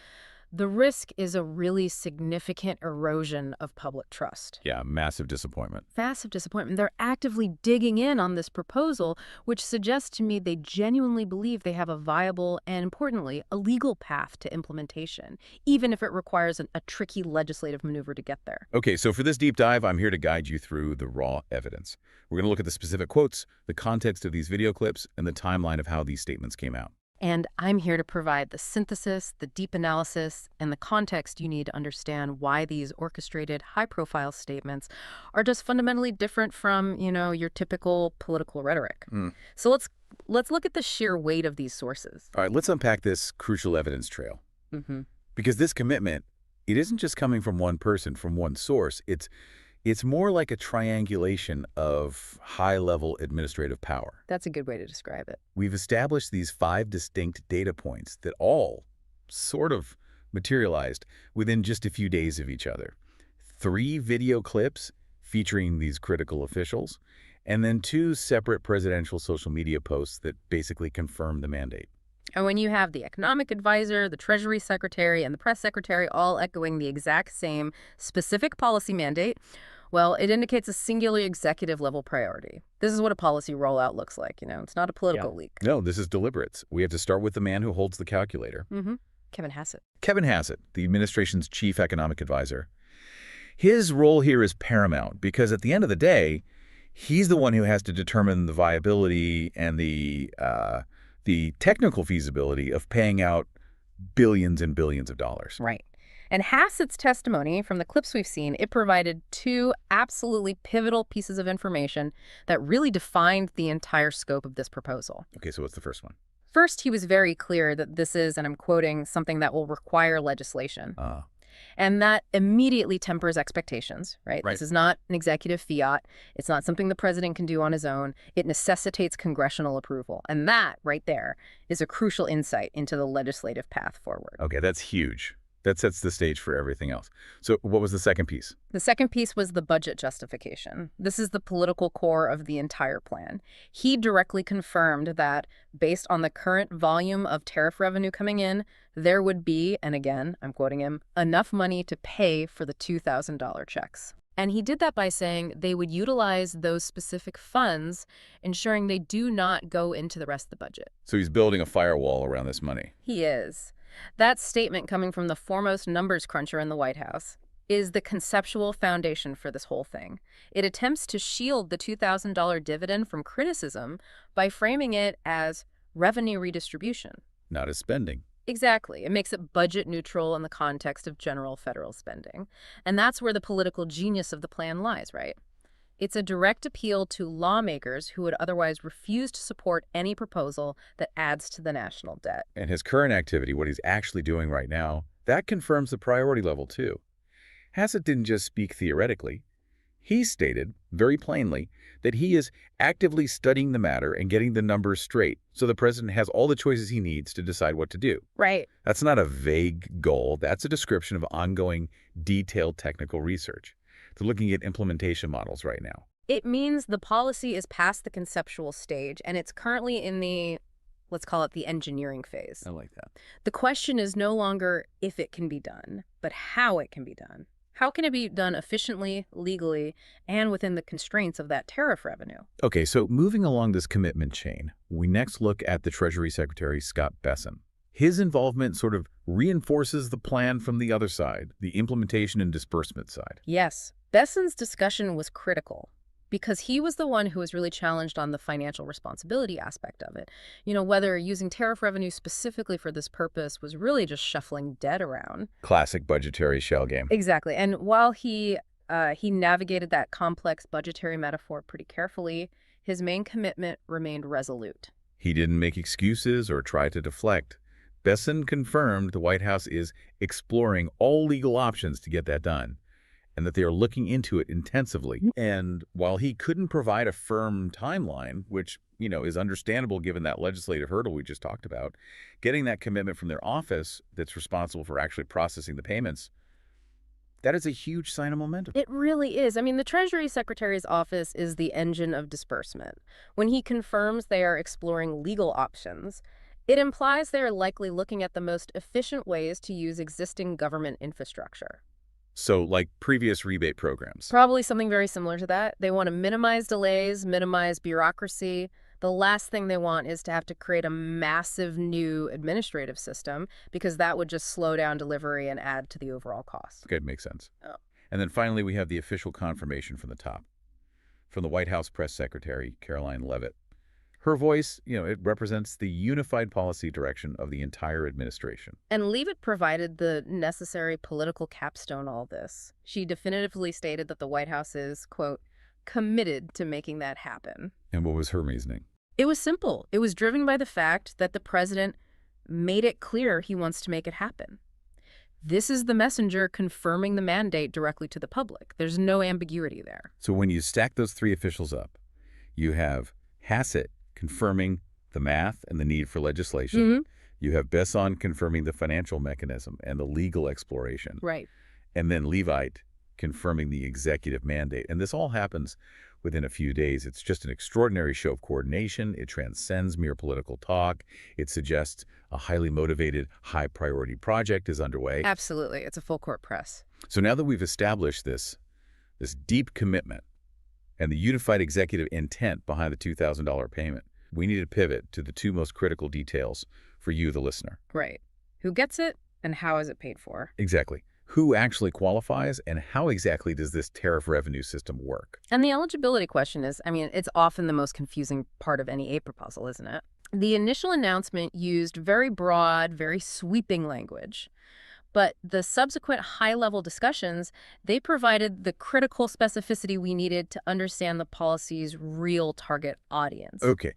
the risk is a really significant erosion of public trust.
Yeah, massive disappointment.
Massive disappointment. They're actively digging in on this proposal, which suggests to me they genuinely believe they have a viable and, importantly, a legal path to implementation, even if it requires a tricky legislative maneuver to get there.
Okay, so for this deep dive, I'm here to guide you through the raw evidence. We're going to look at the specific quotes, the context of these video clips, and the timeline of how these statements came out.
And I'm here to provide the synthesis, the deep analysis, and the context you need to understand why these orchestrated, high-profile statements are just fundamentally different from, your typical political rhetoric. So let's look at the sheer weight of these sources.
All right, let's unpack this crucial evidence trail. Because this commitment, it isn't just coming from one person, from one source. It's more like a triangulation of high-level administrative power.
That's a good way to describe it.
We've established these 5 distinct data points that all sort of materialized within just a few days of each other. 3 video clips featuring these critical officials, and then 2 separate presidential social media posts that basically confirm the mandate.
And when you have the economic advisor, the treasury secretary, and the press secretary all echoing the exact same specific policy mandate, well, it indicates a singular executive-level priority. This is what a policy rollout looks like, It's not a political leak.
No, this is deliberate. We have to start with the man who holds the calculator.
Kevin Hassett.
Kevin Hassett, the administration's chief economic advisor. His role here is paramount because at the end of the day, he's the one who has to determine the viability and the technical feasibility of paying out billions and billions of dollars.
Right. And Hassett's testimony, from the clips we've seen, it provided 2 absolutely pivotal pieces of information that really defined the entire scope of this proposal.
Okay, so what's the first one?
First, he was very clear that this is, and I'm quoting, something that will require legislation. And that immediately tempers expectations, right? This is not an executive fiat. It's not something the president can do on his own. It necessitates congressional approval. And that, right there, is a crucial insight into the legislative path forward.
Okay, that's huge. That sets the stage for everything else. So what was the second piece?
The second piece was the budget justification. This is the political core of the entire plan. He directly confirmed that, based on the current volume of tariff revenue coming in, there would be, and again, I'm quoting him, enough money to pay for the $2,000 checks. And he did that by saying they would utilize those specific funds, ensuring they do not go into the rest of the budget.
So he's building a firewall around this money.
He is. That statement, coming from the foremost numbers cruncher in the White House, is the conceptual foundation for this whole thing. It attempts to shield the $2,000 dividend from criticism by framing it as revenue redistribution.
Not as spending.
Exactly. It makes it budget neutral in the context of general federal spending. And that's where the political genius of the plan lies, right? It's a direct appeal to lawmakers who would otherwise refuse to support any proposal that adds to the national debt.
And his current activity, what he's actually doing right now, that confirms the priority level too. Hassett didn't just speak theoretically. He stated, very plainly, that he is actively studying the matter and getting the numbers straight, so the president has all the choices he needs to decide what to do.
Right.
That's not a vague goal. That's a description of ongoing, detailed technical research. They're looking at implementation models right now.
It means the policy is past the conceptual stage, and it's currently in the, let's call it the engineering phase.
I like that.
The question is no longer if it can be done, but how it can be done. How can it be done efficiently, legally, and within the constraints of that tariff revenue?
Okay, so moving along this commitment chain, we next look at the Treasury Secretary, Scott Bessent. His involvement sort of reinforces the plan from the other side, the implementation and disbursement side.
Yes. Bessent's discussion was critical because he was the one who was really challenged on the financial responsibility aspect of it. Whether using tariff revenue specifically for this purpose was really just shuffling debt around.
Classic budgetary shell game.
Exactly. And while he He navigated that complex budgetary metaphor pretty carefully. His main commitment remained resolute.
He didn't make excuses or try to deflect. Besson confirmed the White House is exploring all legal options to get that done, and that they are looking into it intensively. And while he couldn't provide a firm timeline, which, is understandable given that legislative hurdle we just talked about, getting that commitment from their office that's responsible for actually processing the payments, that is a huge sign of momentum.
It really is. I mean, the Treasury Secretary's office is the engine of disbursement. When he confirms they are exploring legal options, it implies they are likely looking at the most efficient ways to use existing government infrastructure.
So, like previous rebate programs.
Probably something very similar to that. They want to minimize delays, minimize bureaucracy. The last thing they want is to have to create a massive new administrative system, because that would just slow down delivery and add to the overall cost.
Okay, makes sense.
Oh.
And then finally, we have the official confirmation from the top, from the White House Press Secretary, Caroline Leavitt. Her voice, it represents the unified policy direction of the entire administration.
And Leavitt provided the necessary political capstone all this. She definitively stated that the White House is, quote, committed to making that happen.
And what was her reasoning?
It was simple. It was driven by the fact that the president made it clear he wants to make it happen. This is the messenger confirming the mandate directly to the public. There's no ambiguity there.
So when you stack those three officials up, you have Hassett confirming the math and the need for legislation.
Mm-hmm.
You have Besson confirming the financial mechanism and the legal exploration.
Right.
And then Leavitt confirming the executive mandate. And this all happens within a few days. It's just an extraordinary show of coordination. It transcends mere political talk. It suggests a highly motivated, high-priority project is underway.
Absolutely. It's a full-court press.
So now that we've established this deep commitment and the unified executive intent behind the $2,000 payment, we need to pivot to the two most critical details for you, the listener.
Right. Who gets it and how is it paid for?
Exactly. Who actually qualifies and how exactly does this tariff revenue system work?
And the eligibility question is, it's often the most confusing part of any aid proposal, isn't it? The initial announcement used very broad, very sweeping language. But the subsequent high-level discussions, they provided the critical specificity we needed to understand the policy's real target audience.
Okay,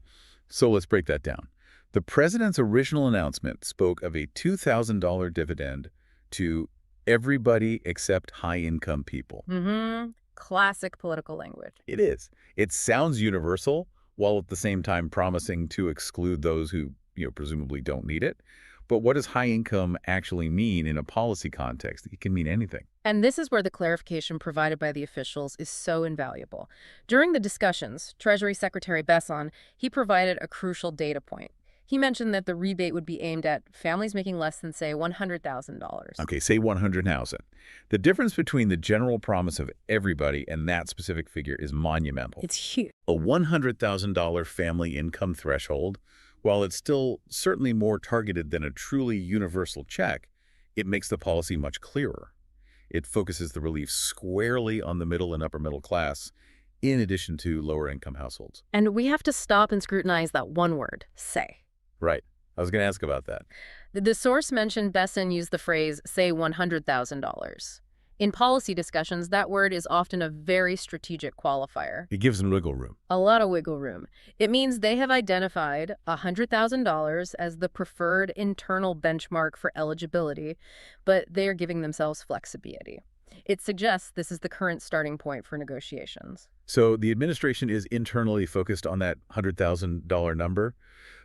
so let's break that down. The president's original announcement spoke of a $2,000 dividend to everybody except high-income people.
Mm-hmm. Classic political language.
It is. It sounds universal, while at the same time promising to exclude those who, presumably don't need it. But what does high income actually mean in a policy context? It can mean anything.
And this is where the clarification provided by the officials is so invaluable. During the discussions, Treasury Secretary Besson, he provided a crucial data point. He mentioned that the rebate would be aimed at families making less than, say, $100,000.
Okay, say $100,000. The difference between the general promise of everybody and that specific figure is monumental.
It's huge.
A $100,000 family income threshold, while it's still certainly more targeted than a truly universal check, it makes the policy much clearer. It focuses the relief squarely on the middle and upper middle class, in addition to lower income households.
And we have to stop and scrutinize that one word, say.
Right. I was going to ask about that.
The source mentioned Besson used the phrase, say $100,000. In policy discussions, that word is often a very strategic qualifier.
It gives them wiggle room.
A lot of wiggle room. It means they have identified $100,000 as the preferred internal benchmark for eligibility, but they are giving themselves flexibility. It suggests this is the current starting point for negotiations.
So the administration is internally focused on that $100,000 number,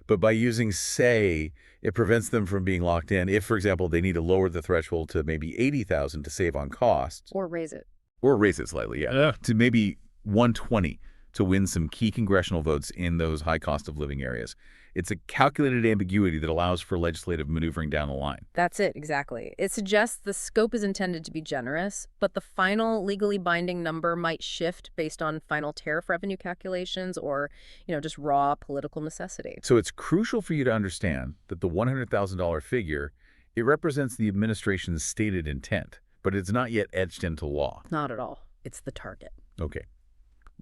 but by using say, it prevents them from being locked in if, for example, they need to lower the threshold to maybe $80,000 to save on costs.
Or raise it.
Or raise it slightly, yeah. To maybe $120 to win some key congressional votes in those high cost of living areas. It's a calculated ambiguity that allows for legislative maneuvering down the line.
That's it, exactly. It suggests the scope is intended to be generous, but the final legally binding number might shift based on final tariff revenue calculations or, just raw political necessity.
So it's crucial for you to understand that the $100,000 figure, it represents the administration's stated intent, but it's not yet etched into law.
Not at all. It's the target.
Okay.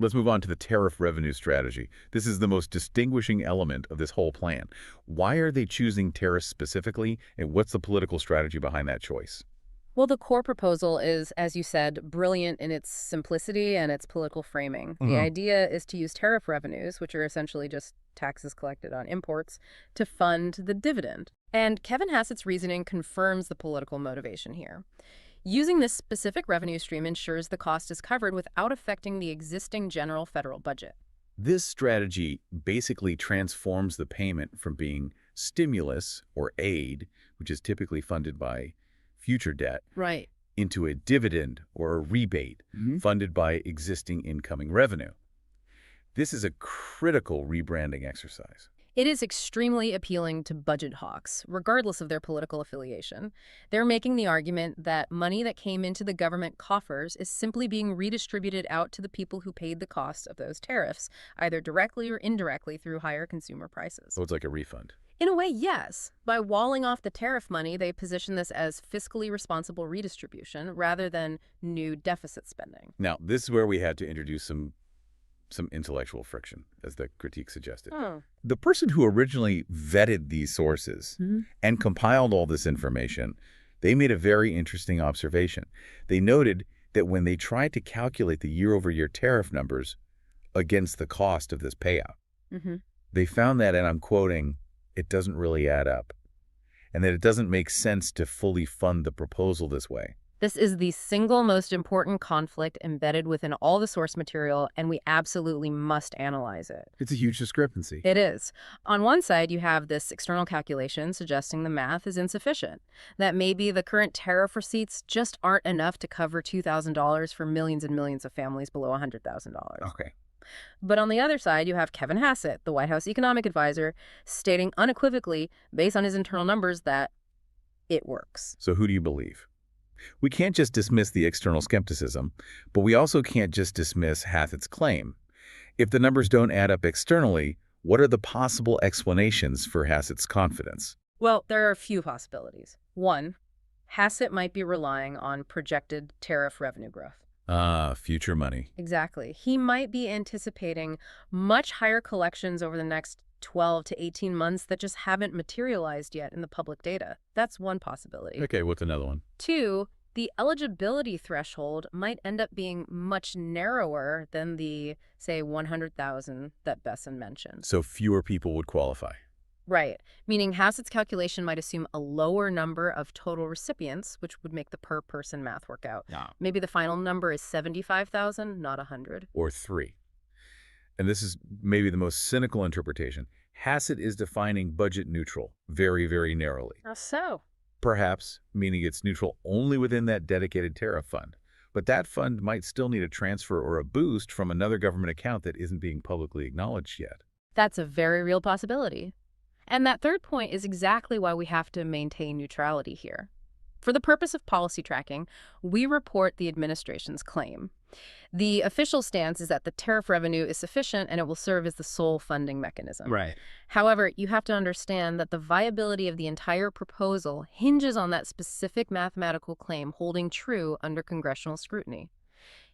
Let's move on to the tariff revenue strategy. This is the most distinguishing element of this whole plan. Why are they choosing tariffs specifically, and what's the political strategy behind that choice?
Well, the core proposal is, as you said, brilliant in its simplicity and its political framing. The idea is to use tariff revenues, which are essentially just taxes collected on imports, to fund the dividend. And Kevin Hassett's reasoning confirms the political motivation here. Using this specific revenue stream ensures the cost is covered without affecting the existing general federal budget.
This strategy basically transforms the payment from being stimulus or aid, which is typically funded by future debt,
Right.
into a dividend or a rebate funded by existing incoming revenue. This is a critical rebranding exercise.
It is extremely appealing to budget hawks, regardless of their political affiliation. They're making the argument that money that came into the government coffers is simply being redistributed out to the people who paid the cost of those tariffs, either directly or indirectly through higher consumer prices.
So it's like a refund.
In a way, yes. By walling off the tariff money, they position this as fiscally responsible redistribution rather than new deficit spending.
Now, this is where we had to introduce some intellectual friction, as the critique suggested. The person who originally vetted these sources and compiled all this information, they made a very interesting observation. They noted that when they tried to calculate the year-over-year tariff numbers against the cost of this payout, they found that, and I'm quoting, it doesn't really add up, and that it doesn't make sense to fully fund the proposal this way.
This is the single most important conflict embedded within all the source material, and we absolutely must analyze it.
It's a huge discrepancy.
It is. On one side, you have this external calculation suggesting the math is insufficient, that maybe the current tariff receipts just aren't enough to cover $2,000 for millions and millions of families below $100,000.
Okay.
But on the other side, you have Kevin Hassett, the White House economic advisor, stating unequivocally, based on his internal numbers, that it works.
So who do you believe? We can't just dismiss the external skepticism, but we also can't just dismiss Hassett's claim. If the numbers don't add up externally, what are the possible explanations for Hassett's confidence?
Well, there are a few possibilities. One, Hassett might be relying on projected tariff revenue growth.
Future money.
Exactly. He might be anticipating much higher collections over the next 12 to 18 months that just haven't materialized yet in the public data. That's one possibility.
Okay, what's another one?
Two, the eligibility threshold might end up being much narrower than the, say, 100,000 that Besson mentioned.
So fewer people would qualify.
Right, meaning Hassett's calculation might assume a lower number of total recipients, which would make the per-person math work out.
Yeah.
Maybe the final number is 75,000, not 100.
Or 3. And this is maybe the most cynical interpretation. Hassett is defining budget neutral very, very narrowly.
How so?
Perhaps meaning it's neutral only within that dedicated tariff fund. But that fund might still need a transfer or a boost from another government account that isn't being publicly acknowledged yet.
That's a very real possibility. And that third point is exactly why we have to maintain neutrality here. For the purpose of policy tracking, we report the administration's claim. The official stance is that the tariff revenue is sufficient and it will serve as the sole funding mechanism.
Right.
However, you have to understand that the viability of the entire proposal hinges on that specific mathematical claim holding true under congressional scrutiny.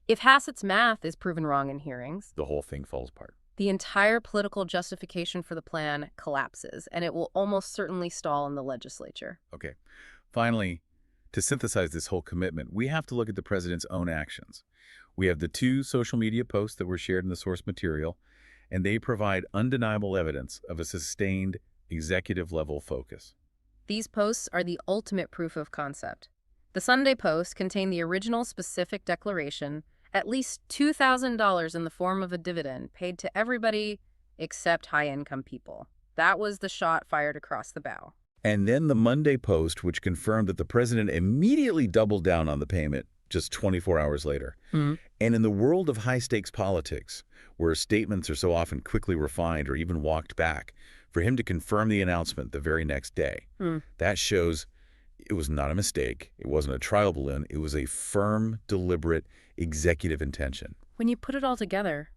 If Hassett's math is proven wrong in hearings,
The whole thing falls apart.
the entire political justification for the plan collapses, and it will almost certainly stall in the legislature.
Okay. Finally, to synthesize this whole commitment, we have to look at the president's own actions. We have the 2 social media posts that were shared in the source material, and they provide undeniable evidence of a sustained executive-level focus.
These posts are the ultimate proof of concept. The Sunday post contained the original specific declaration, at least $2,000 in the form of a dividend paid to everybody except high-income people. That was the shot fired across the bow.
And then the Monday post, which confirmed that the president immediately doubled down on the payment just 24 hours later. And in the world of high-stakes politics, where statements are so often quickly refined or even walked back, for him to confirm the announcement the very next day, that shows it was not a mistake. It wasn't a trial balloon. It was a firm, deliberate, executive intention.
When you put it all together,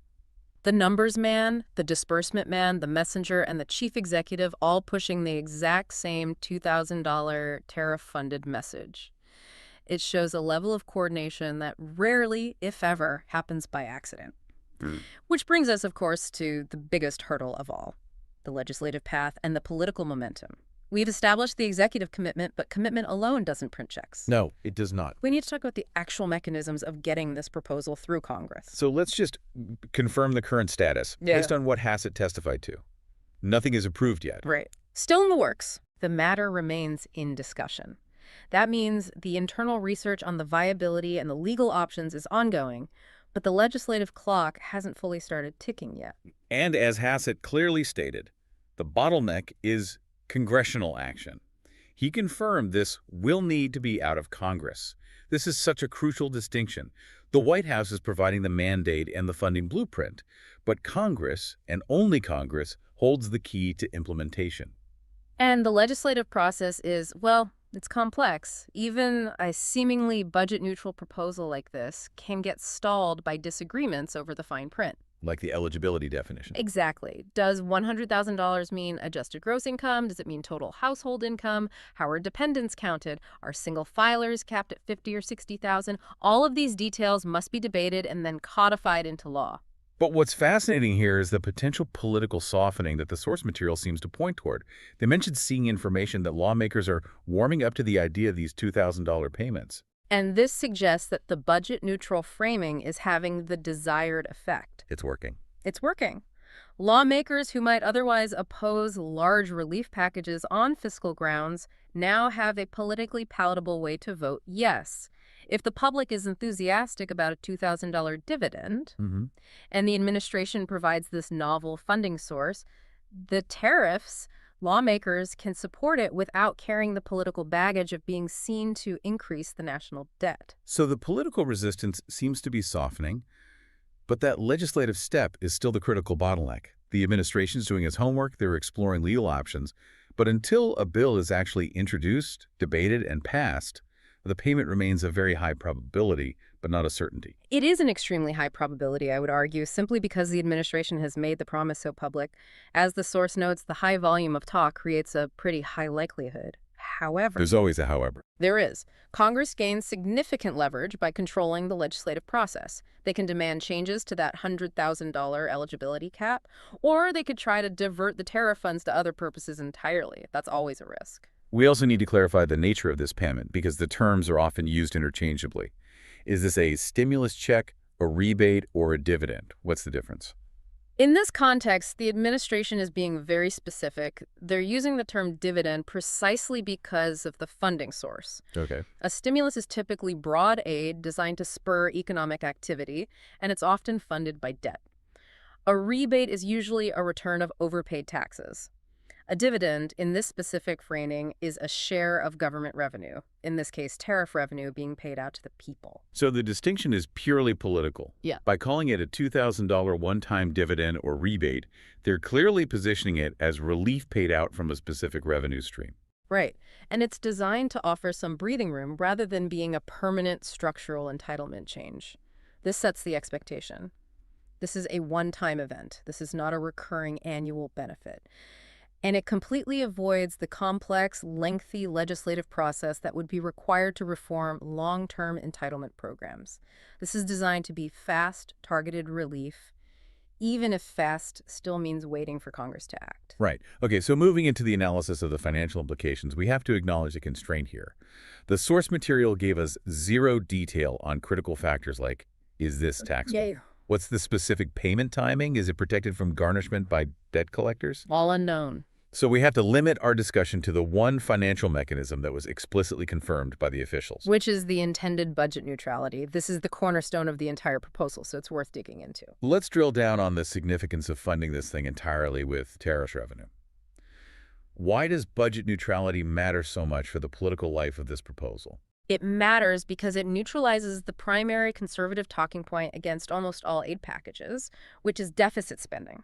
the numbers man, the disbursement man, the messenger, and the chief executive all pushing the exact same $2,000 tariff-funded message. It shows a level of coordination that rarely, if ever, happens by accident. Which brings us, of course, to the biggest hurdle of all, the legislative path and the political momentum. We've established the executive commitment, but commitment alone doesn't print checks.
No, it does not.
We need to talk about the actual mechanisms of getting this proposal through Congress.
So let's just confirm the current status based on what Hassett testified to. Nothing is approved yet.
Right. Still in the works. The matter remains in discussion. That means the internal research on the viability and the legal options is ongoing, but the legislative clock hasn't fully started ticking yet.
And as Hassett clearly stated, the bottleneck is congressional action. He confirmed this will need to be out of Congress. This is such a crucial distinction. The White House is providing the mandate and the funding blueprint, but Congress, and only Congress, holds the key to implementation.
And the legislative process is, well, it's complex. Even a seemingly budget-neutral proposal like this can get stalled by disagreements over the fine print.
Like the eligibility definition.
Exactly. Does $100,000 mean adjusted gross income? Does it mean total household income? How are dependents counted? Are single filers capped at $50,000 or $60,000? All of these details must be debated and then codified into law.
But what's fascinating here is the potential political softening that the source material seems to point toward. They mentioned seeing information that lawmakers are warming up to the idea of these $2,000 payments.
And this suggests that the budget-neutral framing is having the desired effect.
It's working.
It's working. Lawmakers who might otherwise oppose large relief packages on fiscal grounds now have a politically palatable way to vote yes. If the public is enthusiastic about a $2,000 dividend, and the administration provides this novel funding source, the tariffs, lawmakers can support it without carrying the political baggage of being seen to increase the national debt.
So the political resistance seems to be softening, but that legislative step is still the critical bottleneck. The administration's doing its homework, they're exploring legal options, but until a bill is actually introduced, debated, and passed, the payment remains a very high probability, but not a certainty.
It is an extremely high probability, I would argue, simply because the administration has made the promise so public. As the source notes, the high volume of talk creates a pretty high likelihood. However,
There's always a however.
There is. Congress gains significant leverage by controlling the legislative process. They can demand changes to that $100,000 eligibility cap, or they could try to divert the tariff funds to other purposes entirely. That's always a risk.
We also need to clarify the nature of this payment because the terms are often used interchangeably. Is this a stimulus check, a rebate, or a dividend? What's the difference?
In this context, the administration is being very specific. They're using the term dividend precisely because of the funding source.
Okay.
A stimulus is typically broad aid designed to spur economic activity, and it's often funded by debt. A rebate is usually a return of overpaid taxes. A dividend, in this specific framing, is a share of government revenue, in this case tariff revenue being paid out to the people.
So the distinction is purely political.
Yeah.
By calling it a $2,000 one-time dividend or rebate, they're clearly positioning it as relief paid out from a specific revenue stream.
Right. And it's designed to offer some breathing room rather than being a permanent structural entitlement change. This sets the expectation. This is a one-time event. This is not a recurring annual benefit. And it completely avoids the complex, lengthy legislative process that would be required to reform long-term entitlement programs. This is designed to be fast, targeted relief, even if fast still means waiting for Congress to act.
Right. Okay, so moving into the analysis of the financial implications, we have to acknowledge a constraint here. The source material gave us zero detail on critical factors like, is this taxable?
Yeah.
What's the specific payment timing? Is it protected from garnishment by debt collectors?
All unknown.
So we have to limit our discussion to the one financial mechanism that was explicitly confirmed by the officials.
Which is the intended budget neutrality. This is the cornerstone of the entire proposal, so it's worth digging into.
Let's drill down on the significance of funding this thing entirely with tariff revenue. Why does budget neutrality matter so much for the political life of this proposal?
It matters because it neutralizes the primary conservative talking point against almost all aid packages, which is deficit spending.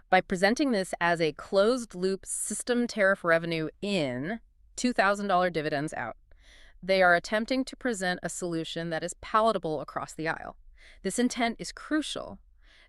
By presenting this as a closed-loop system tariff revenue in, $2,000 dividends out, they are attempting to present a solution that is palatable across the aisle. This intent is crucial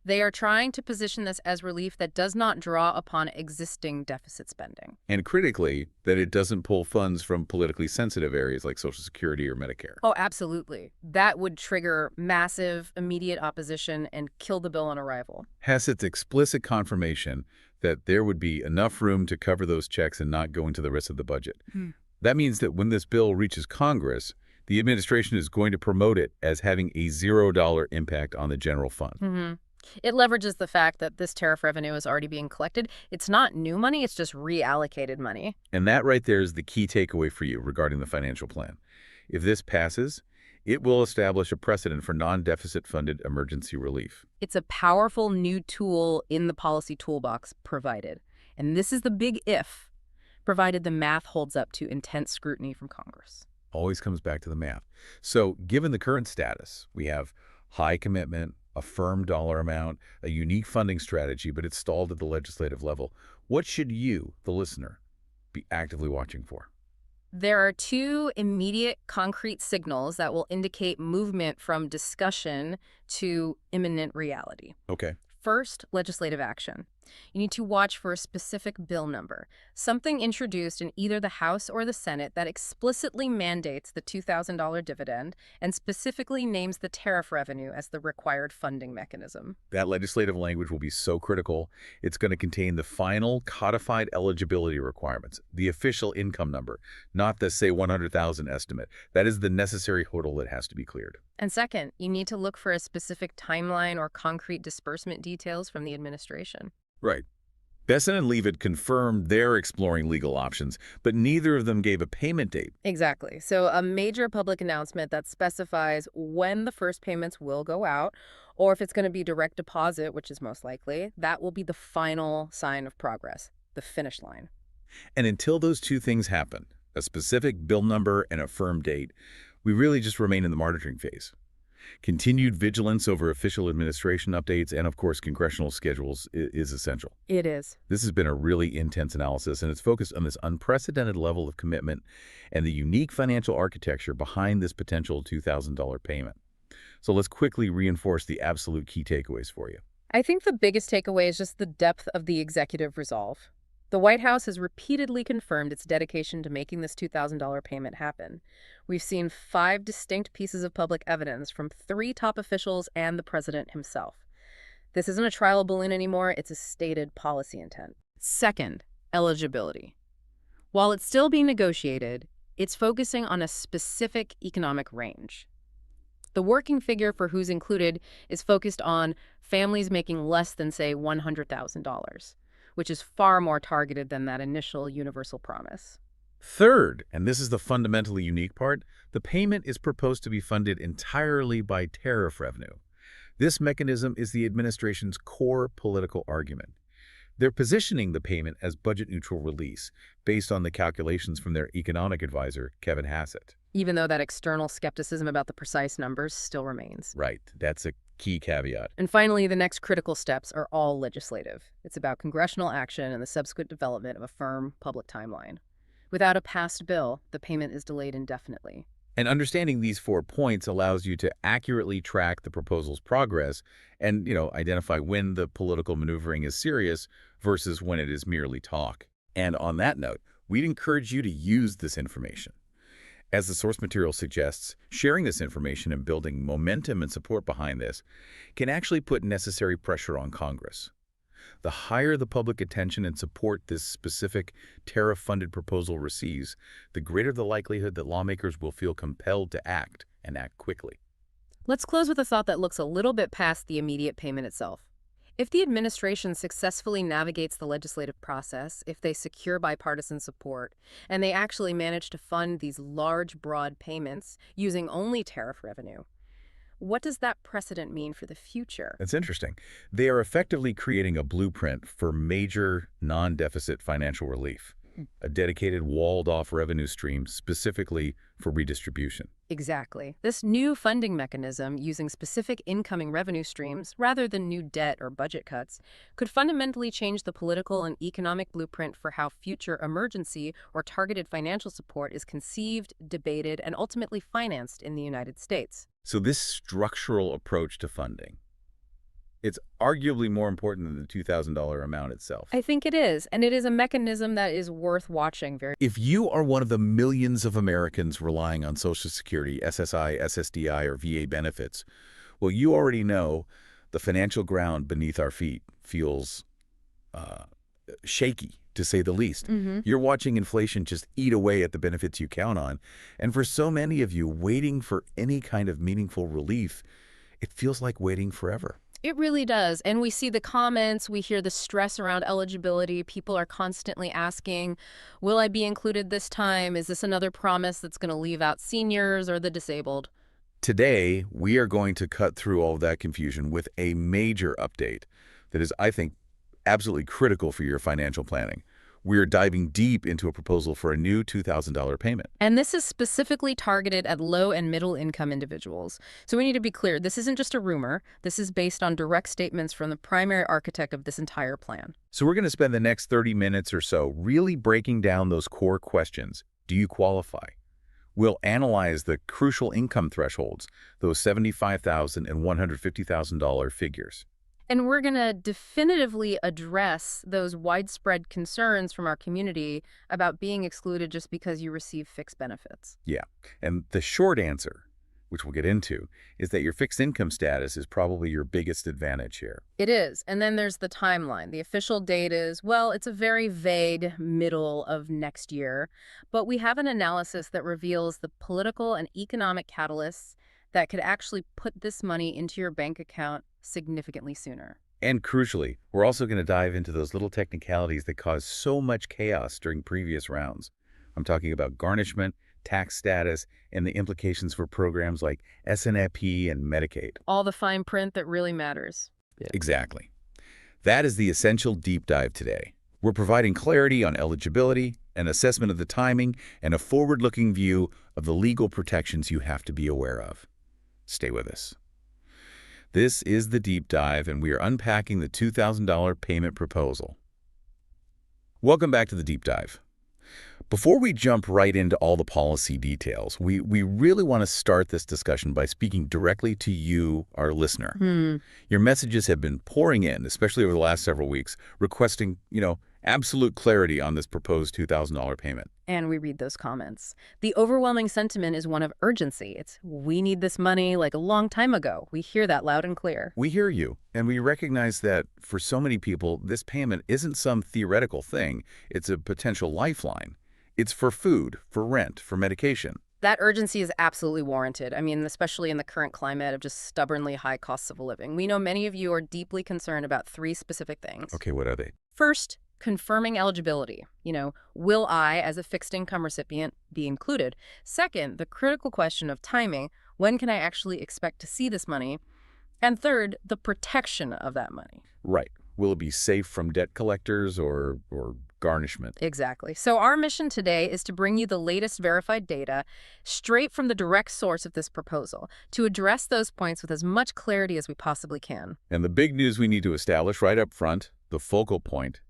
They are trying to position this as relief that does not draw upon existing deficit spending.
And critically, that it doesn't pull funds from politically sensitive areas like Social Security or Medicare.
Oh, absolutely. That would trigger massive, immediate opposition and kill the bill on arrival.
Hassett's explicit confirmation that there would be enough room to cover those checks and not go into the rest of the budget. That means that when this bill reaches Congress, the administration is going to promote it as having a $0 impact on the general fund.
It leverages the fact that this tariff revenue is already being collected. It's not new money, it's just reallocated money.
And that right there is the key takeaway for you regarding the financial plan. If this passes, it will establish a precedent for non-deficit funded emergency relief.
It's a powerful new tool in the policy toolbox provided. And this is the big if, provided the math holds up to intense scrutiny from Congress.
Always comes back to the math. So given the current status, we have high commitment, a firm dollar amount, a unique funding strategy, but it's stalled at the legislative level. What should you, the listener, be actively watching for?
There are two immediate concrete signals that will indicate movement from discussion to imminent reality.
Okay.
First, legislative action. You need to watch for a specific bill number, something introduced in either the House or the Senate that explicitly mandates the $2,000 dividend and specifically names the tariff revenue as the required funding mechanism.
That legislative language will be so critical. It's going to contain the final codified eligibility requirements, the official income number, not the, say, 100,000 estimate. That is the necessary hurdle that has to be cleared.
And second, you need to look for a specific timeline or concrete disbursement details from the administration.
Right. Besson and Leavitt confirmed they're exploring legal options, but neither of them gave a payment date.
Exactly. So a major public announcement that specifies when the first payments will go out, or if it's going to be direct deposit, which is most likely, that will be the final sign of progress, the finish line.
And until those two things happen, a specific bill number and a firm date, we really just remain in the monitoring phase. Continued vigilance over official administration updates and, of course, congressional schedules is essential.
It is.
This has been a really intense analysis, and it's focused on this unprecedented level of commitment and the unique financial architecture behind this potential $2,000 payment. So let's quickly reinforce the absolute key takeaways for you.
I think the biggest takeaway is just the depth of the executive resolve. The White House has repeatedly confirmed its dedication to making this $2,000 payment happen. We've seen 5 distinct pieces of public evidence from 3 top officials and the president himself. This isn't a trial balloon anymore, it's a stated policy intent. Second, eligibility. While it's still being negotiated, it's focusing on a specific economic range. The working figure for who's included is focused on families making less than, say, $100,000. Which is far more targeted than that initial universal promise.
Third, and this is the fundamentally unique part, the payment is proposed to be funded entirely by tariff revenue. This mechanism is the administration's core political argument. They're positioning the payment as budget-neutral release based on the calculations from their economic advisor, Kevin Hassett.
Even though that external skepticism about the precise numbers still remains.
Right. That's a key caveat.
And finally, the next critical steps are all legislative. It's about congressional action and the subsequent development of a firm public timeline. Without a passed bill, the payment is delayed indefinitely.
And understanding these 4 points allows you to accurately track the proposal's progress and, identify when the political maneuvering is serious versus when it is merely talk. And on that note, we'd encourage you to use this information. As the source material suggests, sharing this information and building momentum and support behind this can actually put necessary pressure on Congress. The higher the public attention and support this specific tariff-funded proposal receives, the greater the likelihood that lawmakers will feel compelled to act, and act quickly.
Let's close with a thought that looks a little bit past the immediate payment itself. If the administration successfully navigates the legislative process, if they secure bipartisan support, and they actually manage to fund these large, broad payments using only tariff revenue, what does that precedent mean for the future?
That's interesting. They are effectively creating a blueprint for major non-deficit financial relief, a dedicated walled-off revenue stream specifically for redistribution.
Exactly. This new funding mechanism using specific incoming revenue streams rather than new debt or budget cuts could fundamentally change the political and economic blueprint for how future emergency or targeted financial support is conceived, debated, and ultimately financed in the United States.
So this structural approach to funding, It's arguably more important than the $2,000 amount itself.
I think it is, and it is a mechanism that is worth watching very.
If you are one of the millions of Americans relying on Social Security, SSI, SSDI, or VA benefits, well, you already know the financial ground beneath our feet feels shaky, to say the least. You're watching inflation just eat away at the benefits you count on. And for so many of you, waiting for any kind of meaningful relief, it feels like waiting forever.
It really does. And we see the comments, we hear the stress around eligibility. People are constantly asking, will I be included this time? Is this another promise that's going to leave out seniors or the disabled?
Today, we are going to cut through all of that confusion with a major update that is, I think, absolutely critical for your financial planning. We're diving deep into a proposal for a new $2,000 payment.
And this is specifically targeted at low and middle income individuals. So we need to be clear, this isn't just a rumor. This is based on direct statements from the primary architect of this entire plan.
So we're going to spend the next 30 minutes or so really breaking down those core questions. Do you qualify? We'll analyze the crucial income thresholds, those $75,000 and $150,000 figures.
And we're going to definitively address those widespread concerns from our community about being excluded just because you receive fixed benefits.
Yeah, and the short answer, which we'll get into, is that your fixed income status is probably your biggest advantage here.
It is. And then there's the timeline. The official date is, well, it's a very vague middle of next year. But we have an analysis that reveals the political and economic catalysts that could actually put this money into your bank account significantly sooner.
And crucially, we're also going to dive into those little technicalities that caused so much chaos during previous rounds. I'm talking about garnishment, tax status, and the implications for programs like SNAP and Medicaid.
All the fine print that really matters.
Yeah. Exactly. That is the essential deep dive today. We're providing clarity on eligibility, an assessment of the timing, and a forward-looking view of the legal protections you have to be aware of. Stay with us. This is the deep dive, and we are unpacking the $2,000 payment proposal. Welcome back to the deep dive. Before we jump right into all the policy details, we really want to start this discussion by speaking directly to you, our listener. Your messages have been pouring in, especially over the last several weeks, requesting, absolute clarity on this proposed $2,000 payment.
And we read those comments. The overwhelming sentiment is one of urgency. It's, we need this money like a long time ago. We hear that loud and clear.
We hear you, and we recognize that for so many people, this payment isn't some theoretical thing. It's a potential lifeline. It's for food, for rent, for medication.
That urgency is absolutely warranted. I mean, especially in the current climate of just stubbornly high costs of living. We know many of you are deeply concerned about three specific things.
Okay, what are they?
First, confirming eligibility. Will I, as a fixed income recipient, be included? Second, the critical question of timing. When can I actually expect to see this money? And third, the protection of that money.
Right. Will it be safe from debt collectors or garnishment?
Exactly. So our mission today is to bring you the latest verified data straight from the direct source of this proposal to address those points with as much clarity as we possibly can.
And the big news we need to establish right up front, the focal point,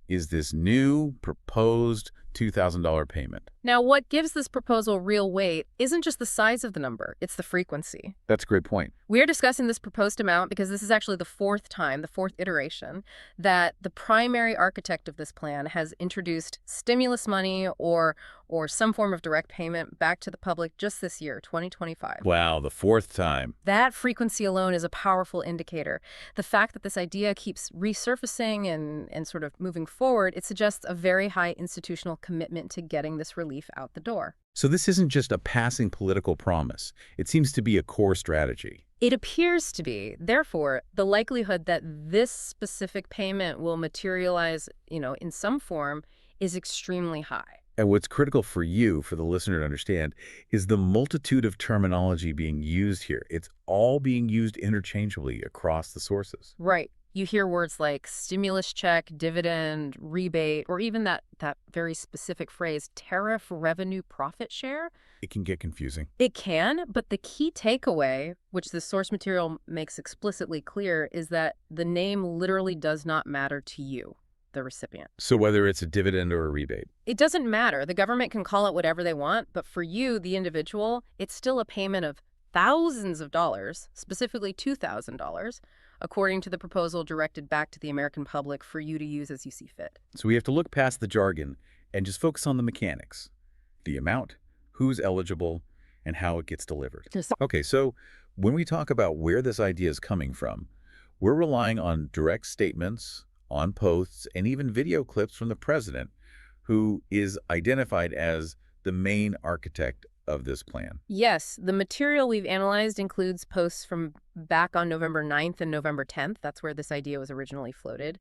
is this new proposed $2,000 payment.
Now, what gives this proposal real weight isn't just the size of the number, it's the frequency.
That's a great point.
We are discussing this proposed amount because this is actually the fourth iteration, that the primary architect of this plan has introduced stimulus money or some form of direct payment back to the public just this year, 2025.
Wow, the fourth time.
That frequency alone is a powerful indicator. The fact that this idea keeps resurfacing and sort of moving forward, it suggests a very high institutional commitment to getting this relief out the door.
So this isn't just a passing political promise. It seems to be a core strategy.
It appears to be. Therefore, the likelihood that this specific payment will materialize, in some form is extremely high.
And what's critical for you, for the listener to understand, is the multitude of terminology being used here. It's all being used interchangeably across the sources.
Right. You hear words like stimulus check, dividend, rebate, or even that very specific phrase, tariff revenue profit share.
It can get confusing.
It can, but the key takeaway, which the source material makes explicitly clear, is that the name literally does not matter to you, the recipient.
So whether it's a dividend or a rebate?
It doesn't matter. The government can call it whatever they want, but for you, the individual, it's still a payment of thousands of dollars, specifically $2,000, according to the proposal directed back to the American public for you to use as you see fit.
So we have to look past the jargon and just focus on the mechanics, the amount, who's eligible, and how it gets delivered.
Yes.
Okay, so when we talk about where this idea is coming from, we're relying on direct statements, on posts, and even video clips from the president, who is identified as the main architect of this plan.
Yes, the material we've analyzed includes posts from back on November 9th and November 10th. That's where this idea was originally floated.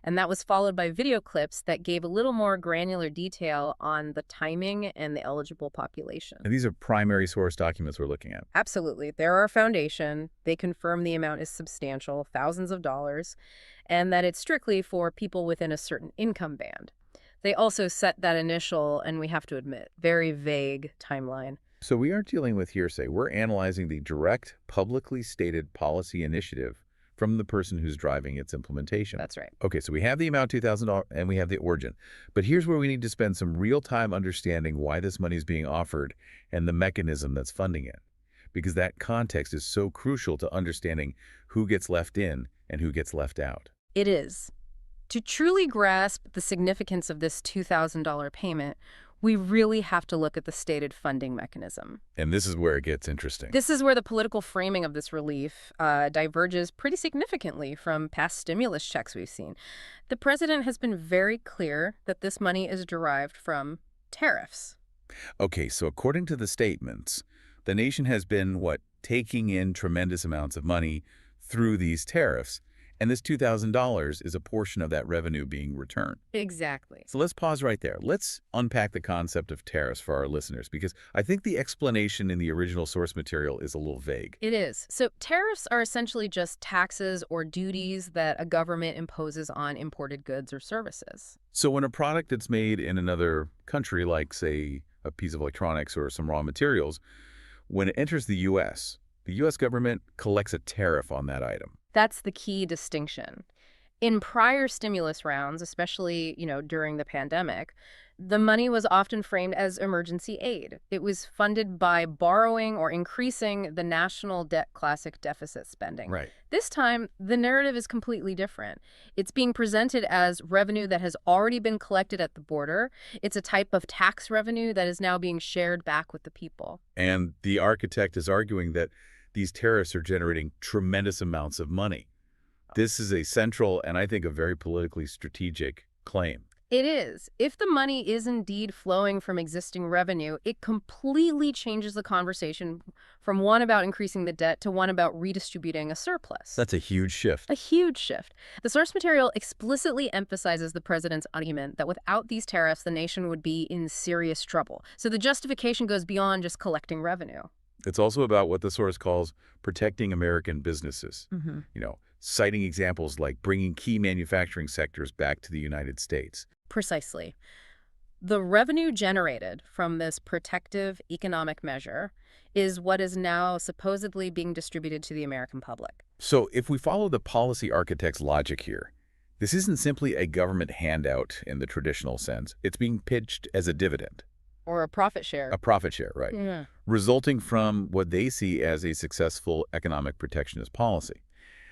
And that was followed by video clips that gave a little more granular detail on the timing and the eligible population.
And these are primary source documents we're looking at.
Absolutely. They're our foundation. They confirm the amount is substantial, thousands of dollars, and that it's strictly for people within a certain income band. They also set that initial, and we have to admit, very vague timeline.
So we aren't dealing with hearsay. We're analyzing the direct, publicly stated policy initiative from the person who's driving its implementation.
That's right.
Okay, so we have the amount, $2,000, and we have the origin. But here's where we need to spend some real time understanding why this money is being offered and the mechanism that's funding it. Because that context is so crucial to understanding who gets left in and who gets left out.
It is. To truly grasp the significance of this $2,000 payment, we really have to look at the stated funding mechanism.
And this is where it gets interesting.
This is where the political framing of this relief diverges pretty significantly from past stimulus checks we've seen. The president has been very clear that this money is derived from tariffs.
Okay, so according to the statements, the nation has been, taking in tremendous amounts of money through these tariffs. And this $2,000 is a portion of that revenue being returned.
Exactly.
So let's pause right there. Let's unpack the concept of tariffs for our listeners, because I think the explanation in the original source material is a little vague.
It is. So tariffs are essentially just taxes or duties that a government imposes on imported goods or services.
So when a product that's made in another country, like, say, a piece of electronics or some raw materials, when it enters the U.S. government collects a tariff on that item.
That's the key distinction. In prior stimulus rounds, especially, during the pandemic, the money was often framed as emergency aid. It was funded by borrowing or increasing the national debt classic deficit spending.
Right.
This time, the narrative is completely different. It's being presented as revenue that has already been collected at the border. It's a type of tax revenue that is now being shared back with the people.
And the architect is arguing that these tariffs are generating tremendous amounts of money. This is a central and I think a very politically strategic claim.
It is. If the money is indeed flowing from existing revenue, it completely changes the conversation from one about increasing the debt to one about redistributing a surplus.
That's a huge shift.
A huge shift. The source material explicitly emphasizes the president's argument that without these tariffs, the nation would be in serious trouble. So the justification goes beyond just collecting revenue.
It's also about what the source calls protecting American businesses.
Mm-hmm.
Citing examples like bringing key manufacturing sectors back to the United States.
Precisely. The revenue generated from this protective economic measure is what is now supposedly being distributed to the American public.
So if we follow the policy architect's logic here, this isn't simply a government handout in the traditional sense. It's being pitched as a dividend.
Or a profit share.
A profit share, right.
Yeah.
Resulting from what they see as a successful economic protectionist policy.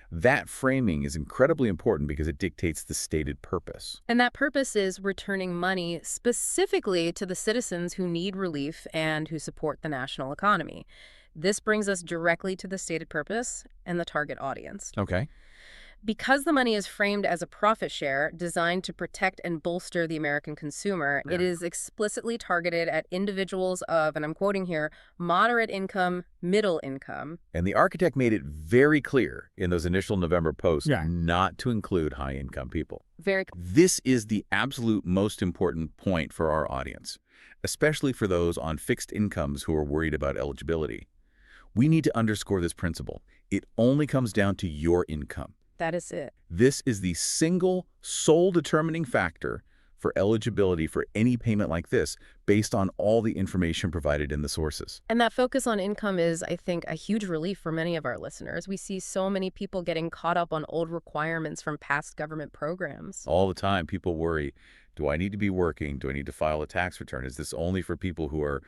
That framing is incredibly important because it dictates the stated purpose.
And that purpose is returning money specifically to the citizens who need relief and who support the national economy. This brings us directly to the stated purpose and the target audience.
Okay.
Because the money is framed as a profit share designed to protect and bolster the American consumer, It is explicitly targeted at individuals of, and I'm quoting here, moderate income, middle income.
And the architect made it very clear in those initial November posts not to include high-income people. This is the absolute most important point for our audience, especially for those on fixed incomes who are worried about eligibility. We need to underscore this principle. It only comes down to your income.
That is it.
This is the single, sole determining factor for eligibility for any payment like this, based on all the information provided in the sources.
And that focus on income is, I think, a huge relief for many of our listeners. We see so many people getting caught up on old requirements from past government programs.
All the time, people worry, do I need to be working? Do I need to file a tax return? Is this only for people who are,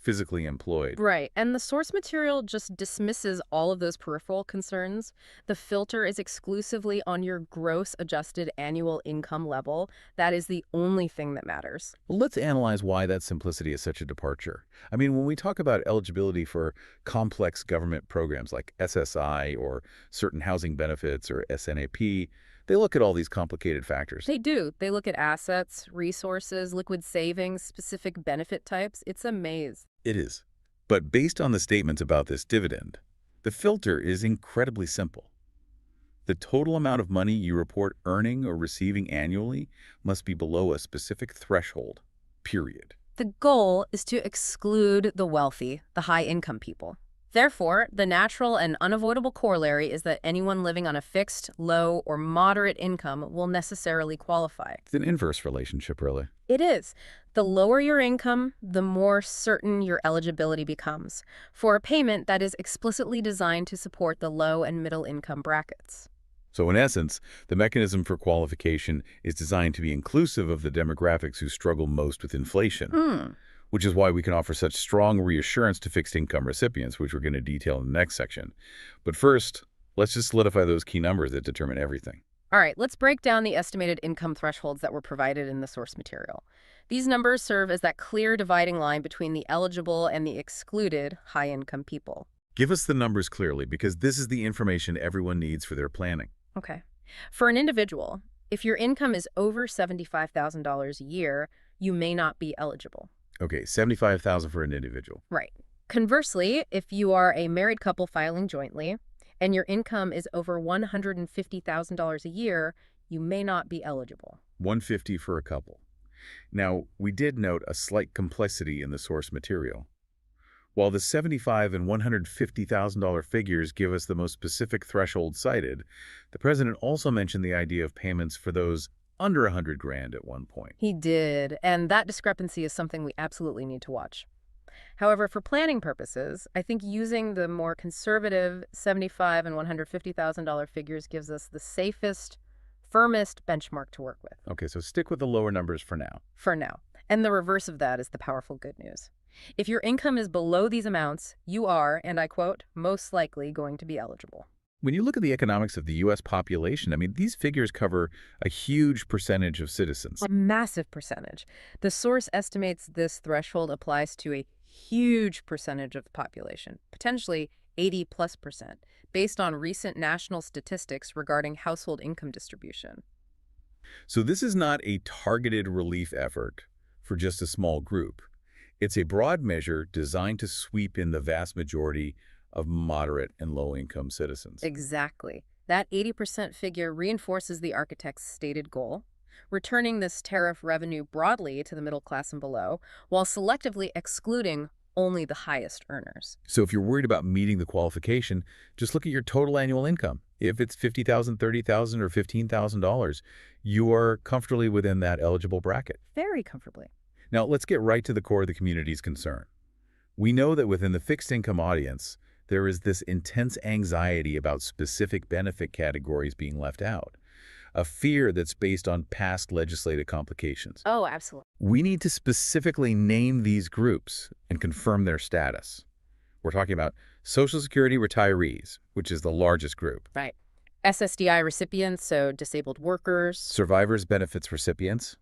physically employed?
Right. And the source material just dismisses all of those peripheral concerns. The filter is exclusively on your gross adjusted annual income level. That is the only thing that matters.
Well, let's analyze why that simplicity is such a departure. I mean, when we talk about eligibility for complex government programs like SSI or certain housing benefits or SNAP, they look at all these complicated factors.
They do. They look at assets, resources, liquid savings, specific benefit types. It's a maze.
It is. But based on the statements about this dividend, the filter is incredibly simple. The total amount of money you report earning or receiving annually must be below a specific threshold, period.
The goal is to exclude the wealthy, the high-income people. Therefore, the natural and unavoidable corollary is that anyone living on a fixed, low, or moderate income will necessarily qualify.
It's an inverse relationship, really.
It is. The lower your income, the more certain your eligibility becomes for a payment that is explicitly designed to support the low and middle income brackets.
So in essence, the mechanism for qualification is designed to be inclusive of the demographics who struggle most with inflation. Which is why we can offer such strong reassurance to fixed income recipients, which we're going to detail in the next section. But first, let's just solidify those key numbers that determine everything.
All right, let's break down the estimated income thresholds that were provided in the source material. These numbers serve as that clear dividing line between the eligible and the excluded high-income people.
Give us the numbers clearly, because this is the information everyone needs for their planning.
Okay. For an individual, if your income is over $75,000 a year, you may not be eligible.
Okay, $75,000 for an individual.
Right. Conversely, if you are a married couple filing jointly and your income is over $150,000 a year, you may not be eligible.
$150,000 for a couple. Now, we did note a slight complexity in the source material. While the $75,000 and $150,000 figures give us the most specific threshold cited, the president also mentioned the idea of payments for those under $100,000 at one point.
He did, and that discrepancy is something we absolutely need to watch. However, for planning purposes, I think using the more conservative $75,000 and $150,000 figures gives us the safest, firmest benchmark to work with.
Okay, so stick with the lower numbers for now.
For now. And the reverse of that is the powerful good news. If your income is below these amounts, you are, and I quote, most likely going to be eligible.
When you look at the economics of the U.S. population, I mean, these figures cover a huge percentage of citizens.
A massive percentage. The source estimates this threshold applies to a huge percentage of the population, potentially 80+%, based on recent national statistics regarding household income distribution.
So this is not a targeted relief effort for just a small group. It's a broad measure designed to sweep in the vast majority of moderate and low-income citizens.
Exactly. That 80% figure reinforces the architect's stated goal, returning this tariff revenue broadly to the middle class and below, while selectively excluding only the highest earners.
So if you're worried about meeting the qualification, just look at your total annual income. If it's $50,000, $30,000, or $15,000, you are comfortably within that eligible bracket.
Very comfortably.
Now, let's get right to the core of the community's concern. We know that within the fixed income audience, there is this intense anxiety about specific benefit categories being left out, a fear that's based on past legislative complications.
Oh, absolutely.
We need to specifically name these groups and confirm their status. We're talking about Social Security retirees, which is the largest group.
Right. SSDI recipients, so disabled workers.
Survivors benefits recipients.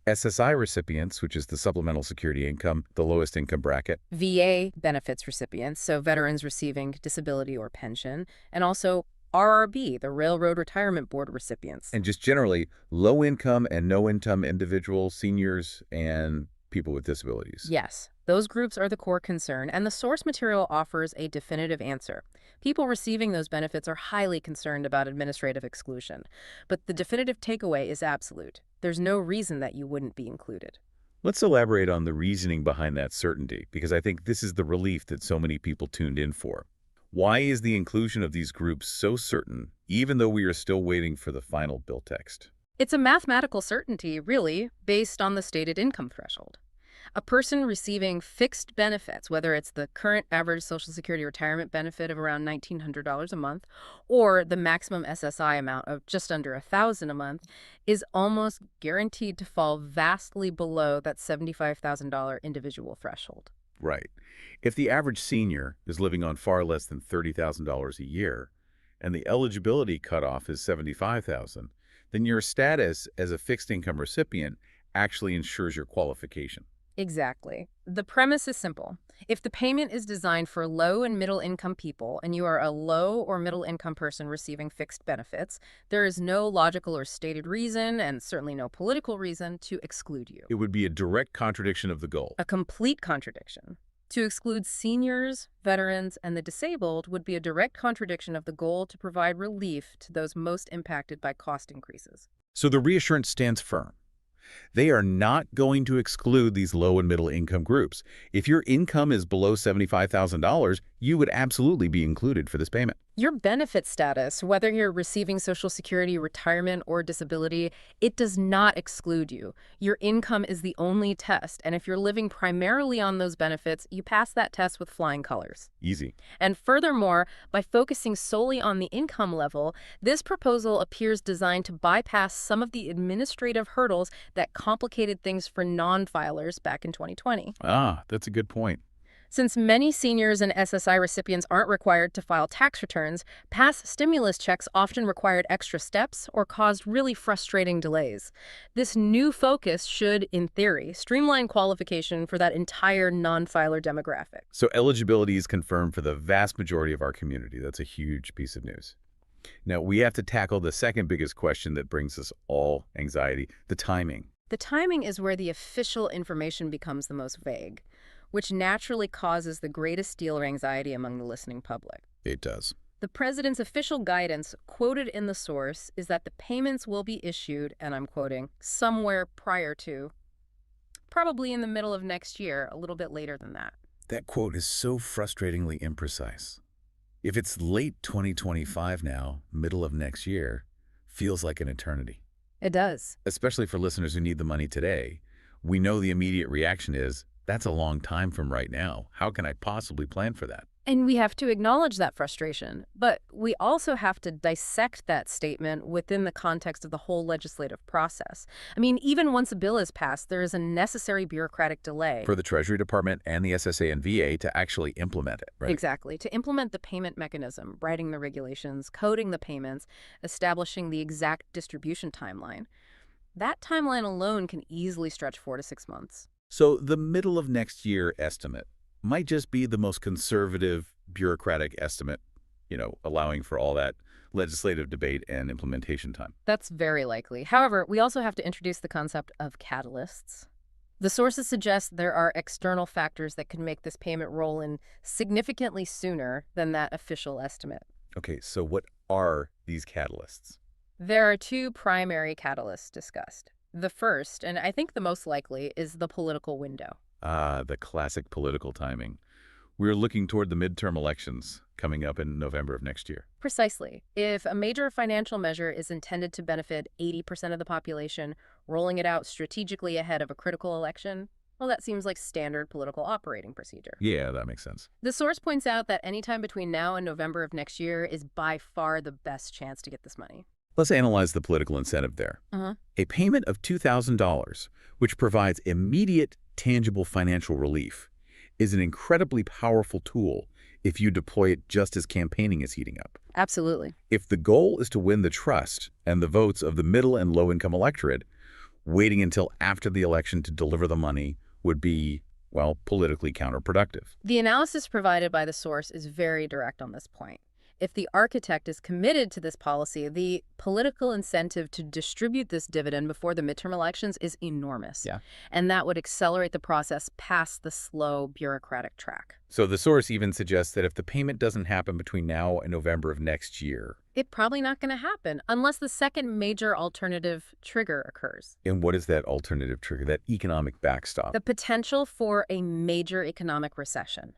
SSI recipients, which is the supplemental security income, the lowest income bracket.
VA benefits recipients, so veterans receiving disability or pension, and also RRB, the Railroad Retirement Board recipients.
And just generally, low-income and no-income individuals, seniors, and people with disabilities.
Yes, those groups are the core concern, and the source material offers a definitive answer. People receiving those benefits are highly concerned about administrative exclusion, but the definitive takeaway is absolute. There's no reason that you wouldn't be included.
Let's elaborate on the reasoning behind that certainty, because I think this is the relief that so many people tuned in for. Why is the inclusion of these groups so certain, even though we are still waiting for the final bill text?
It's a mathematical certainty, really, based on the stated income threshold. A person receiving fixed benefits, whether it's the current average Social Security retirement benefit of around $1,900 a month or the maximum SSI amount of just under $1,000 a month, is almost guaranteed to fall vastly below that $75,000 individual threshold.
Right. If the average senior is living on far less than $30,000 a year, and the eligibility cutoff is $75,000, then your status as a fixed income recipient actually ensures your qualification.
Exactly. The premise is simple. If the payment is designed for low and middle income people and you are a low or middle income person receiving fixed benefits, there is no logical or stated reason, and certainly no political reason, to exclude you.
It would be a direct contradiction of the goal.
A complete contradiction. To exclude seniors, veterans, and the disabled would be a direct contradiction of the goal to provide relief to those most impacted by cost increases.
So the reassurance stands firm. They are not going to exclude these low and middle income groups. If your income is below $75,000, you would absolutely be included for this payment.
Your benefit status, whether you're receiving Social Security, retirement, or disability, it does not exclude you. Your income is the only test, and if you're living primarily on those benefits, you pass that test with flying colors.
Easy.
And furthermore, by focusing solely on the income level, this proposal appears designed to bypass some of the administrative hurdles that complicated things for non-filers back in 2020.
Ah, that's a good point.
Since many seniors and SSI recipients aren't required to file tax returns, past stimulus checks often required extra steps or caused really frustrating delays. This new focus should, in theory, streamline qualification for that entire non-filer demographic.
So eligibility is confirmed for the vast majority of our community. That's a huge piece of news. Now, we have to tackle the second biggest question that brings us all anxiety, the timing.
The timing is where the official information becomes the most vague, which naturally causes the greatest deal of anxiety among the listening public.
It does.
The president's official guidance, quoted in the source, is that the payments will be issued, and I'm quoting, somewhere prior to, probably in the middle of next year, a little bit later than that.
That quote is so frustratingly imprecise. If it's late 2025 now, middle of next year, feels like an eternity.
It does.
Especially for listeners who need the money today. We know the immediate reaction is, that's a long time from right now. How can I possibly plan for that?
And we have to acknowledge that frustration, but we also have to dissect that statement within the context of the whole legislative process. I mean, even once a bill is passed, there is a necessary bureaucratic delay.
For the Treasury Department and the SSA and VA to actually implement it, right?
Exactly. To implement the payment mechanism, writing the regulations, coding the payments, establishing the exact distribution timeline. That timeline alone can easily stretch 4 to 6 months.
So the middle of next year estimate might just be the most conservative bureaucratic estimate, allowing for all that legislative debate and implementation time.
That's very likely. However, we also have to introduce the concept of catalysts. The sources suggest there are external factors that could make this payment roll in significantly sooner than that official estimate.
Okay, so what are these catalysts?
There are two primary catalysts discussed. The first, and I think the most likely, is the political window.
Ah, the classic political timing. We're looking toward the midterm elections coming up in November of next year.
Precisely. If a major financial measure is intended to benefit 80% of the population, rolling it out strategically ahead of a critical election, well, that seems like standard political operating procedure.
Yeah, that makes sense.
The source points out that any time between now and November of next year is by far the best chance to get this money.
Let's analyze the political incentive there. A payment of $2,000, which provides immediate, tangible financial relief, is an incredibly powerful tool if you deploy it just as campaigning is heating up.
Absolutely.
If the goal is to win the trust and the votes of the middle and low-income electorate, waiting until after the election to deliver the money would be, well, politically counterproductive.
The analysis provided by the source is very direct on this point. If the architect is committed to this policy, the political incentive to distribute this dividend before the midterm elections is enormous.
Yeah.
And that would accelerate the process past the slow bureaucratic track.
So the source even suggests that if the payment doesn't happen between now and November of next year,
it's probably not going to happen unless the second major alternative trigger occurs.
And what is that alternative trigger, that economic backstop?
The potential for a major economic recession.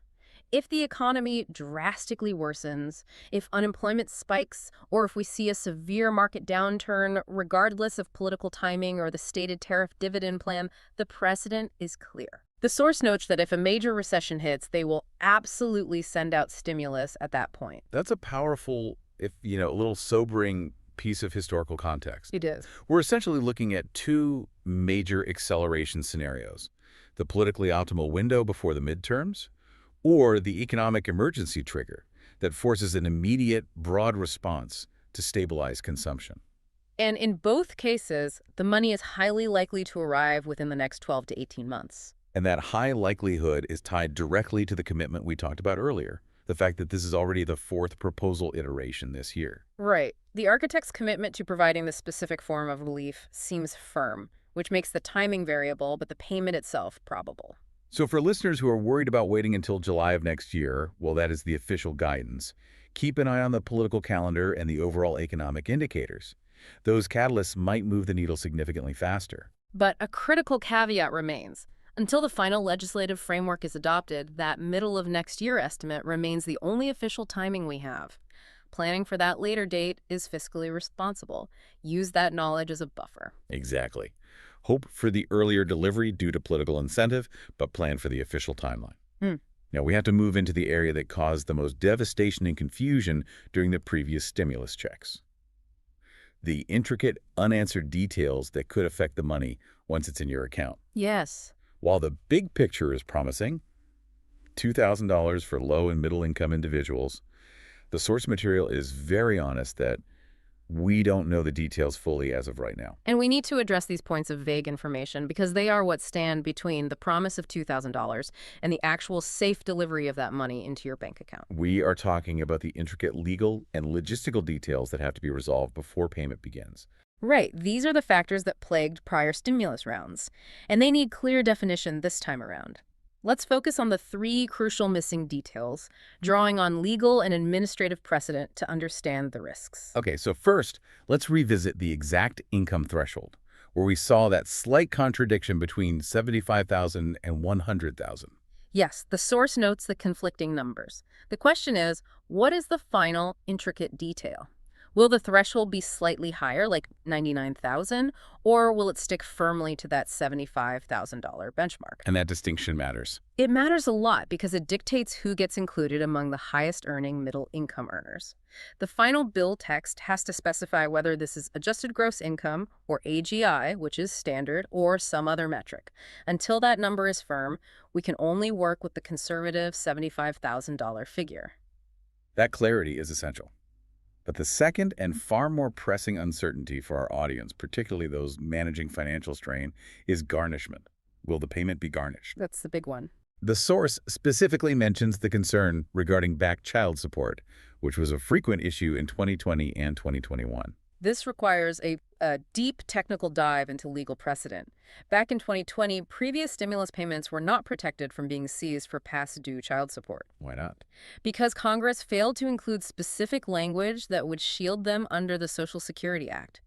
If the economy drastically worsens, if unemployment spikes, or if we see a severe market downturn, regardless of political timing or the stated tariff dividend plan, the precedent is clear. The source notes that if a major recession hits, they will absolutely send out stimulus at that point.
That's a powerful, if a little sobering piece of historical context.
It is.
We're essentially looking at two major acceleration scenarios: the politically optimal window before the midterms, or the economic emergency trigger that forces an immediate, broad response to stabilize consumption.
And in both cases, the money is highly likely to arrive within the next 12 to 18 months.
And that high likelihood is tied directly to the commitment we talked about earlier, the fact that this is already the fourth proposal iteration this year.
Right. The architect's commitment to providing the specific form of relief seems firm, which makes the timing variable, but the payment itself probable.
So for listeners who are worried about waiting until July of next year, well, that is the official guidance, keep an eye on the political calendar and the overall economic indicators. Those catalysts might move the needle significantly faster.
But a critical caveat remains. Until the final legislative framework is adopted, that middle of next year estimate remains the only official timing we have. Planning for that later date is fiscally responsible. Use that knowledge as a buffer.
Exactly. Hope for the earlier delivery due to political incentive, but plan for the official timeline. Now, we have to move into the area that caused the most devastation and confusion during the previous stimulus checks: the intricate, unanswered details that could affect the money once it's in your account.
Yes.
While the big picture is promising, $2,000 for low and middle-income individuals, the source material is very honest that we don't know the details fully as of right now.
And we need to address these points of vague information because they are what stand between the promise of $2,000 and the actual safe delivery of that money into your bank account.
We are talking about the intricate legal and logistical details that have to be resolved before payment begins.
Right. These are the factors that plagued prior stimulus rounds, and they need clear definition this time around. Let's focus on the three crucial missing details, drawing on legal and administrative precedent to understand the risks.
Okay, so first, let's revisit the exact income threshold, where we saw that slight contradiction between $75,000 and $100,000.
Yes, the source notes the conflicting numbers. The question is, what is the final intricate detail? Will the threshold be slightly higher, like $99,000, or will it stick firmly to that $75,000 benchmark?
And that distinction matters.
It matters a lot because it dictates who gets included among the highest-earning middle-income earners. The final bill text has to specify whether this is adjusted gross income, or AGI, which is standard, or some other metric. Until that number is firm, we can only work with the conservative $75,000 figure.
That clarity is essential. But the second and far more pressing uncertainty for our audience, particularly those managing financial strain, is garnishment. Will the payment be garnished?
That's the big one.
The source specifically mentions the concern regarding back child support, which was a frequent issue in 2020 and 2021.
This requires a deep technical dive into legal precedent. Back in 2020, previous stimulus payments were not protected from being seized for past due child support.
Why not?
Because Congress failed to include specific language that would shield them under the Social Security Act.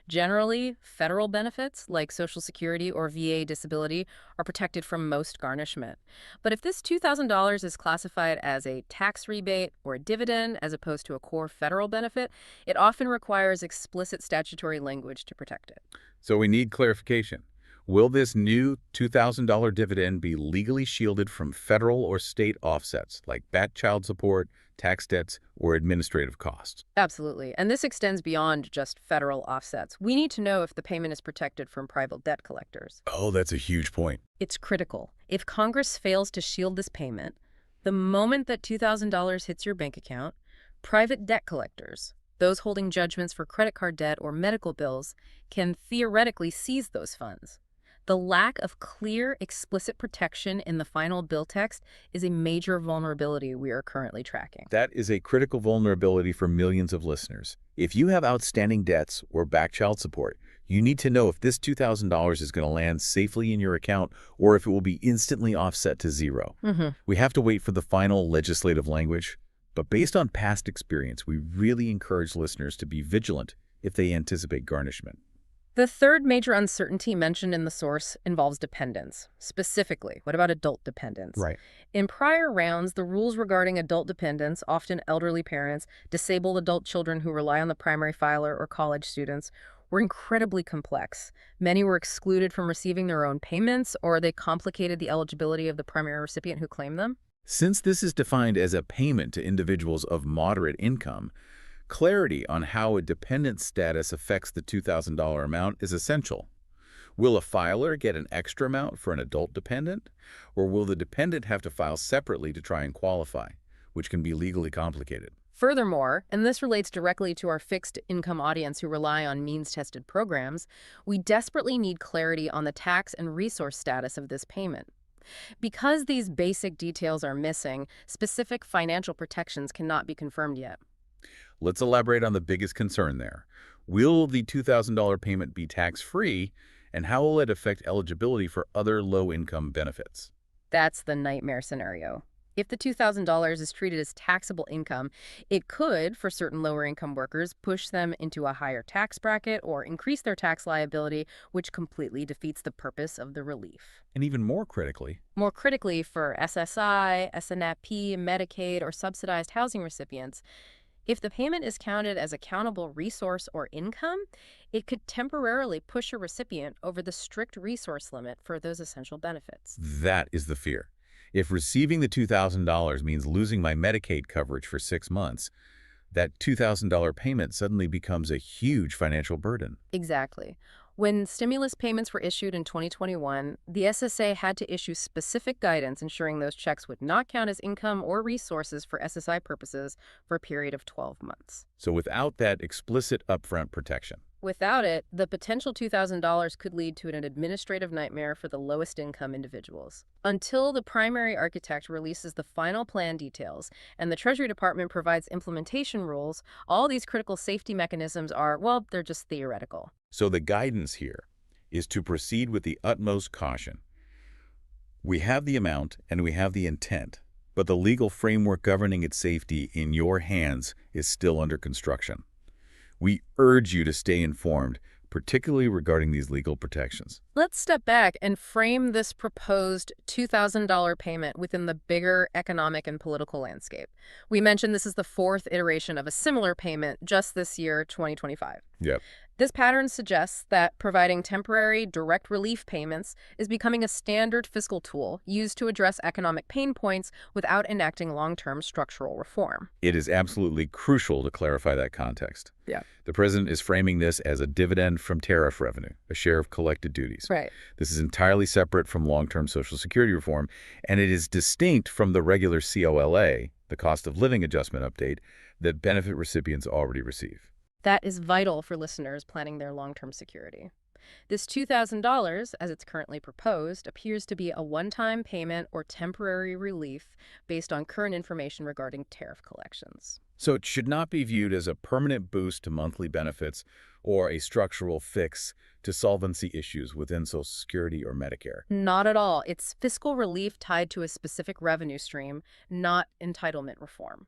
Generally, federal benefits like Social Security or VA disability are protected from most garnishment. But if this $2,000 is classified as a tax rebate or a dividend as opposed to a core federal benefit, it often requires explicit statutory language to protect it.
So we need clarification. Will this new $2,000 dividend be legally shielded from federal or state offsets like back child support, tax debts, or administrative costs?
Absolutely. And this extends beyond just federal offsets. We need to know if the payment is protected from private debt collectors.
Oh, that's a huge point.
It's critical. If Congress fails to shield this payment, the moment that $2,000 hits your bank account, private debt collectors, those holding judgments for credit card debt or medical bills, can theoretically seize those funds. The lack of clear, explicit protection in the final bill text is a major vulnerability we are currently tracking.
That is a critical vulnerability for millions of listeners. If you have outstanding debts or back child support, you need to know if this $2,000 is going to land safely in your account or if it will be instantly offset to zero. We have to wait for the final legislative language, but based on past experience, we really encourage listeners to be vigilant if they anticipate garnishment.
The third major uncertainty mentioned in the source involves dependents. Specifically, what about adult dependents?
Right.
In prior rounds, the rules regarding adult dependents, often elderly parents, disabled adult children who rely on the primary filer, or college students, were incredibly complex. Many were excluded from receiving their own payments, or they complicated the eligibility of the primary recipient who claimed them.
Since this is defined as a payment to individuals of moderate income, clarity on how a dependent status affects the $2,000 amount is essential. Will a filer get an extra amount for an adult dependent, or will the dependent have to file separately to try and qualify, which can be legally complicated?
Furthermore, and this relates directly to our fixed income audience who rely on means-tested programs, we desperately need clarity on the tax and resource status of this payment. Because these basic details are missing, specific financial protections cannot be confirmed yet.
Let's elaborate on the biggest concern there. Will the $2,000 payment be tax-free, and how will it affect eligibility for other low-income benefits?
That's the nightmare scenario. If the $2,000 is treated as taxable income, it could, for certain lower-income workers, push them into a higher tax bracket or increase their tax liability, which completely defeats the purpose of the relief.
And even more critically,
For SSI, SNAP, Medicaid, or subsidized housing recipients, if the payment is counted as a countable resource or income, it could temporarily push a recipient over the strict resource limit for those essential benefits.
that is the fear. If receiving the $2,000 means losing my Medicaid coverage for 6 months, that $2,000 payment suddenly becomes a huge financial burden.
Exactly. When stimulus payments were issued in 2021, the SSA had to issue specific guidance ensuring those checks would not count as income or resources for SSI purposes for a period of 12 months.
So without that explicit upfront protection,
Without it, the potential $2,000 could lead to an administrative nightmare for the lowest income individuals. Until the primary architect releases the final plan details and the Treasury Department provides implementation rules, all these critical safety mechanisms are, well, they're just theoretical.
so the guidance here is to proceed with the utmost caution. We have the amount and we have the intent, but the legal framework governing its safety in your hands is still under construction. We urge you to stay informed, particularly regarding these legal protections.
Let's step back and frame this proposed $2,000 payment within the bigger economic and political landscape. We mentioned this is the fourth iteration of a similar payment just this year, 2025.
Yep.
This pattern suggests that providing temporary direct relief payments is becoming a standard fiscal tool used to address economic pain points without enacting long-term structural reform.
It is absolutely crucial to clarify that context.
Yeah.
The president is framing this as a dividend from tariff revenue, a share of collected duties.
Right.
This is entirely separate from long-term Social Security reform, and it is distinct from the regular COLA, the cost of living adjustment update, that benefit recipients already receive.
That is vital for listeners planning their long-term security. This $2,000, as it's currently proposed, appears to be a one-time payment or temporary relief based on current information regarding tariff collections.
So it should not be viewed as a permanent boost to monthly benefits or a structural fix to solvency issues within Social Security or Medicare.
Not at all. It's fiscal relief tied to a specific revenue stream, not entitlement reform.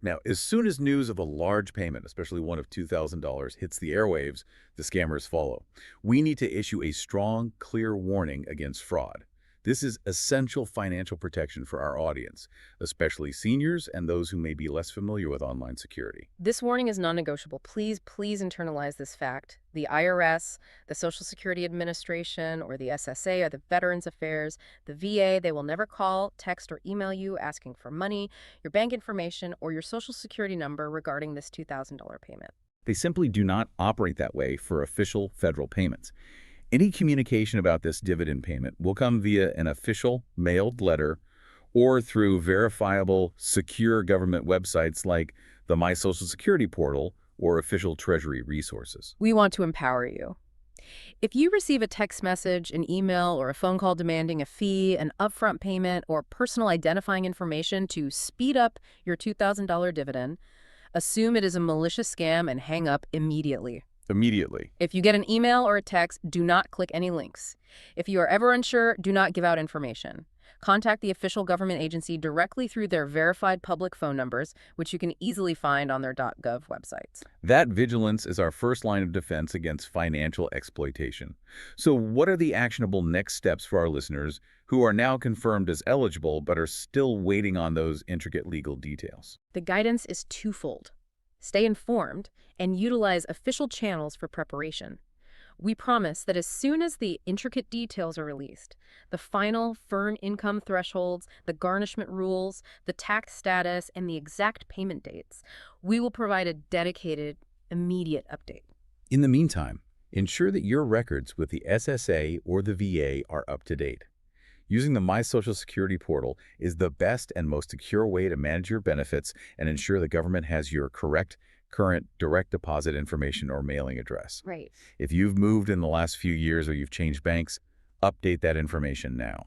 Now, as soon as news of a large payment, especially one of $2,000, hits the airwaves, the scammers follow. We need to issue a strong, clear warning against fraud. This is essential financial protection for our audience, especially seniors and those who may be less familiar with online security.
This warning is non-negotiable. Please internalize this fact. The IRS, the Social Security Administration, or the SSA, or the Veterans Affairs, the VA, they will never call, text, or email you asking for money, your bank information, or your Social Security number regarding this $2,000 payment.
They simply do not operate that way for official federal payments. Any communication about this dividend payment will come via an official mailed letter or through verifiable, secure government websites like the My Social Security portal or official Treasury resources.
We want to empower you. If you receive a text message, an email, or a phone call demanding a fee, an upfront payment, or personal identifying information to speed up your $2,000 dividend, assume it is a malicious scam and hang up immediately.
Immediately.
If you get an email or a text, do not click any links. If you are ever unsure, do not give out information. Contact the official government agency directly through their verified public phone numbers, which you can easily find on their .gov websites.
That vigilance is our first line of defense against financial exploitation. So what are the actionable next steps for our listeners who are now confirmed as eligible but are still waiting on those intricate legal details?
The guidance is twofold. Stay informed and utilize official channels for preparation. We promise that as soon as the intricate details are released, the final firm income thresholds, the garnishment rules, the tax status, and the exact payment dates, we will provide a dedicated, immediate update.
In the meantime, ensure that your records with the SSA or the VA are up to date. Using the My Social Security portal is the best and most secure way to manage your benefits and ensure the government has your correct, current direct deposit information or mailing address.
Right.
If you've moved in the last few years or you've changed banks, update that information now.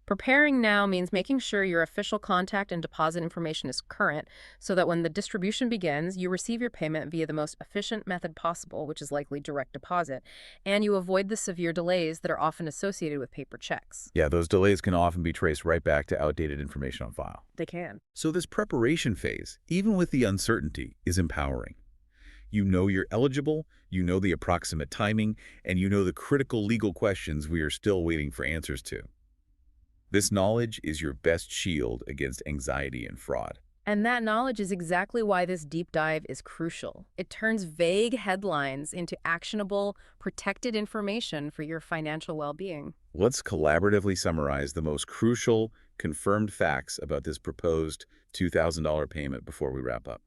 Preparing now means making sure your official contact and deposit information is current so that when the distribution begins, you receive your payment via the most efficient method possible, which is likely direct deposit, and you avoid the severe delays that are often associated with paper checks.
Yeah, those delays can often be traced right back to outdated information on file.
They can.
So this preparation phase, even with the uncertainty, is empowering. You know you're eligible, you know the approximate timing, and you know the critical legal questions we are still waiting for answers to. This knowledge is your best shield against anxiety and fraud.
And that knowledge is exactly why this deep dive is crucial. It turns vague headlines into actionable, protected information for your financial well-being.
Let's collaboratively summarize the most crucial, confirmed facts about this proposed $2,000 payment before we wrap up.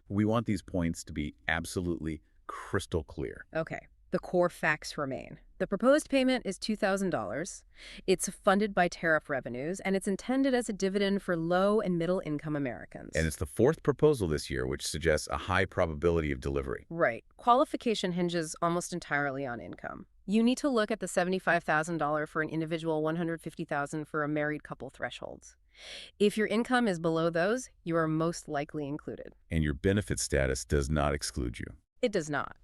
We want these points to be absolutely crystal clear.
Okay, the core facts remain. The proposed payment is $2,000. It's funded by tariff revenues, and it's intended as a dividend for low and middle income Americans.
And it's the fourth proposal this year, which suggests a high probability of delivery.
Right. Qualification hinges almost entirely on income. You need to look at the $75,000 for an individual, $150,000 for a married couple thresholds. If your income is below those, you are most likely included.
And your benefit status does not exclude you.
It does not.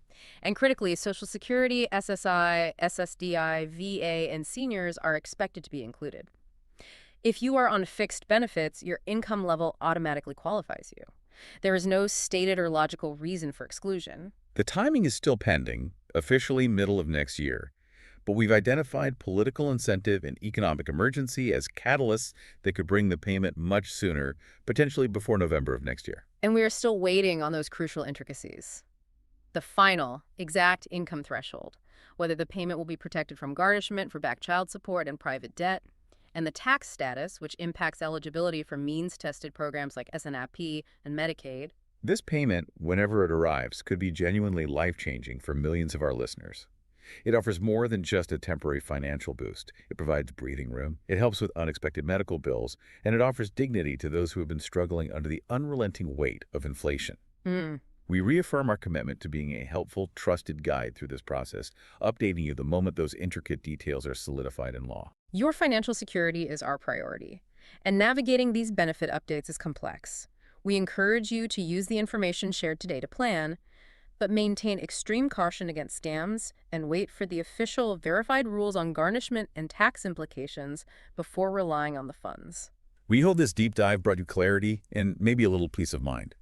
And critically, Social Security, SSI, SSDI, VA, and seniors are expected to be included. If you are on fixed benefits, your income level automatically qualifies you. There is no stated or logical reason for exclusion.
The timing is still pending, officially middle of next year, but we've identified political incentive and economic emergency as catalysts that could bring the payment much sooner, potentially before November of next year.
And we are still waiting on those crucial intricacies. The final, exact income threshold, whether the payment will be protected from garnishment for back child support and private debt, and the tax status, which impacts eligibility for means-tested programs like SNAP and Medicaid.
This payment, whenever it arrives, could be genuinely life-changing for millions of our listeners. It offers more than just a temporary financial boost. It provides breathing room, it helps with unexpected medical bills, and it offers dignity to those who have been struggling under the unrelenting weight of inflation. We reaffirm our commitment to being a helpful, trusted guide through this process, updating you the moment those intricate details are solidified in law.
Your financial security is our priority, and navigating these benefit updates is complex. We encourage you to use the information shared today to plan, but maintain extreme caution against scams and wait for the official verified rules on garnishment and tax implications before relying on the funds.
We hope this deep dive brought you clarity and maybe a little peace of mind.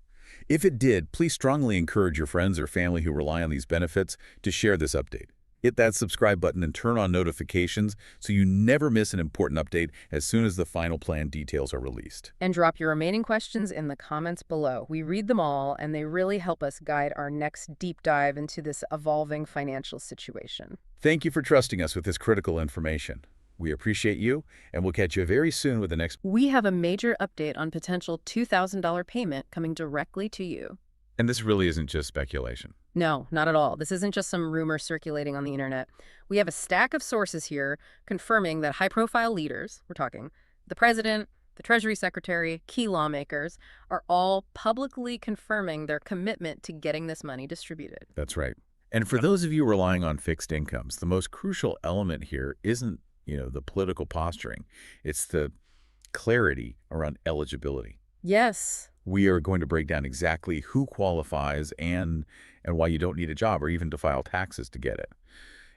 If it did, please strongly encourage your friends or family who rely on these benefits to share this update. Hit that subscribe button and turn on notifications so you never miss an important update as soon as the final plan details are released.
And drop your remaining questions in the comments below. We read them all, and they really help us guide our next deep dive into this evolving financial situation.
Thank you for trusting us with this critical information. We appreciate you, and we'll catch you very soon with the next.
We have a major update on potential $2,000 payment coming directly to you.
And this really isn't just speculation.
No, not at all. This isn't just some rumor circulating on the internet. We have a stack of sources here confirming that high-profile leaders, we're talking the president, the Treasury Secretary, key lawmakers, are all publicly confirming their commitment to getting this money distributed.
That's right. And for those of you relying on fixed incomes, the most crucial element here isn't the political posturing. It's the clarity around eligibility.
Yes.
We are going to break down exactly who qualifies and why you don't need a job or even to file taxes to get it.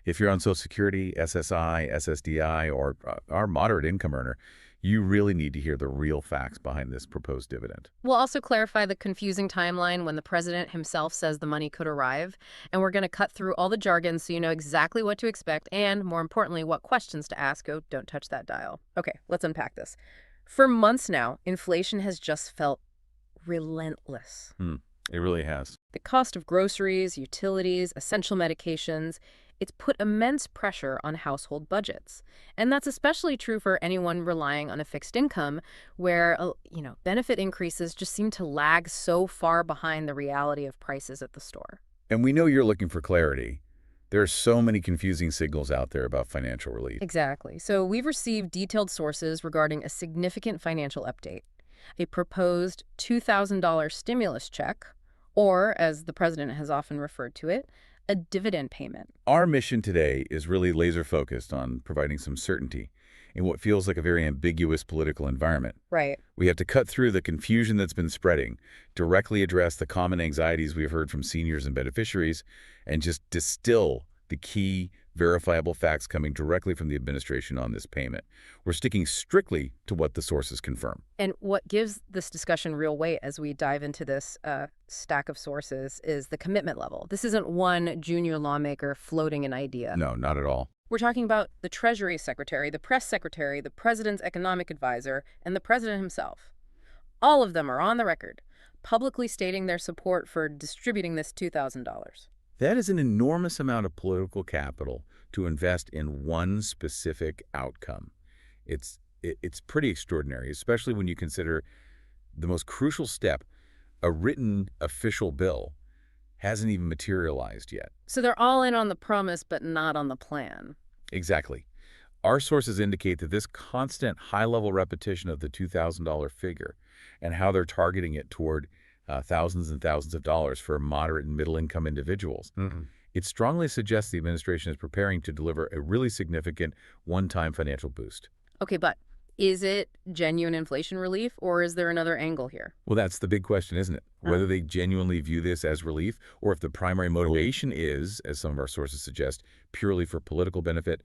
If you're on Social Security, SSI, SSDI, or our moderate income earner, you really need to hear the real facts behind this proposed dividend.
We'll also clarify the confusing timeline when the president himself says the money could arrive, and we're going to cut through all the jargon so you know exactly what to expect and, more importantly, what questions to ask. Oh, don't touch that dial. Okay, let's unpack this. For months now, inflation has just felt relentless.
It really has.
The cost of groceries, utilities, essential medications, it's put immense pressure on household budgets. And that's especially true for anyone relying on a fixed income where, benefit increases just seem to lag so far behind the reality of prices at the store.
And we know you're looking for clarity. There are so many confusing signals out there about financial relief.
Exactly. So we've received detailed sources regarding a significant financial update, a proposed $2,000 stimulus check, or, as the president has often referred to it, a dividend payment.
Our mission today is really laser-focused on providing some certainty in what feels like a very ambiguous political environment.
Right.
We have to cut through the confusion that's been spreading, directly address the common anxieties we've heard from seniors and beneficiaries, and just distill the key verifiable facts coming directly from the administration on this payment. We're sticking strictly to what the sources confirm.
And what gives this discussion real weight as we dive into this stack of sources is the commitment level. This isn't one junior lawmaker floating an idea.
No, not at all.
We're talking about the Treasury Secretary, the Press Secretary, the President's Economic Advisor, and the President himself. All of them are on the record, publicly stating their support for distributing this $2,000.
That is an enormous amount of political capital to invest in one specific outcome. It's pretty extraordinary, especially when you consider the most crucial step, a written official bill, hasn't even materialized yet.
So they're all in on the promise, but not on the plan.
Exactly. Our sources indicate that this constant high-level repetition of the $2,000 figure and how they're targeting it toward thousands and thousands of dollars for moderate and middle-income individuals. It strongly suggests the administration is preparing to deliver a really significant one-time financial boost.
Okay, but is it genuine inflation relief, or is there another angle here?
Well, that's the big question, isn't it? Whether they genuinely view this as relief, or if the primary motivation is, as some of our sources suggest, purely for political benefit.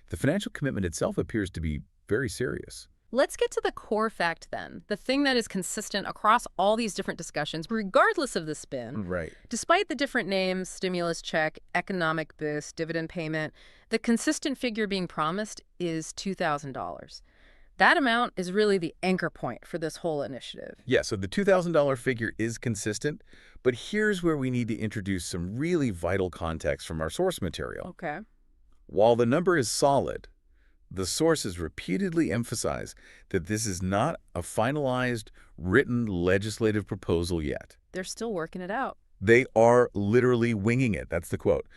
The financial commitment itself appears to be very serious.
Let's get to the core fact then, the thing that is consistent across all these different discussions, regardless of the spin.
Right.
Despite the different names, stimulus check, economic boost, dividend payment, the consistent figure being promised is $2,000. That amount is really the anchor point for this whole initiative.
Yeah, so the $2,000 figure is consistent, but here's where we need to introduce some really vital context from our source material.
Okay.
While the number is solid, the sources repeatedly emphasize that this is not a finalized, written legislative proposal yet.
They're still working it out.
They are literally winging it. That's the quote.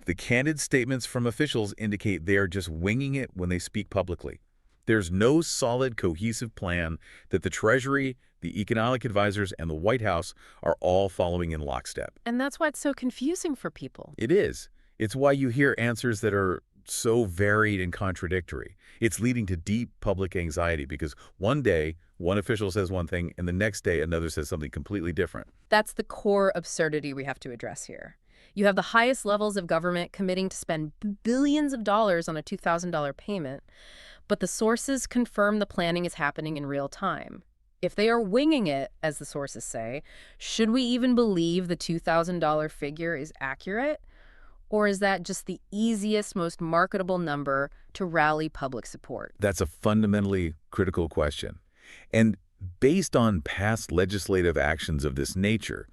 The candid statements from officials indicate they are just winging it when they speak publicly. There's no solid, cohesive plan that the Treasury, the economic advisors, and the White House are all following in lockstep.
And that's why it's so confusing for people.
It is. It's why you hear answers that are so varied and contradictory. It's leading to deep public anxiety because one day, one official says one thing, and the next day, another says something completely different.
That's the core absurdity we have to address here. You have the highest levels of government committing to spend billions of dollars on a $2,000 payment, but the sources confirm the planning is happening in real time. If they are winging it, as the sources say, should we even believe the $2,000 figure is accurate? Or is that just the easiest, most marketable number to rally public support?
That's a fundamentally critical question. And based on past legislative actions of this nature,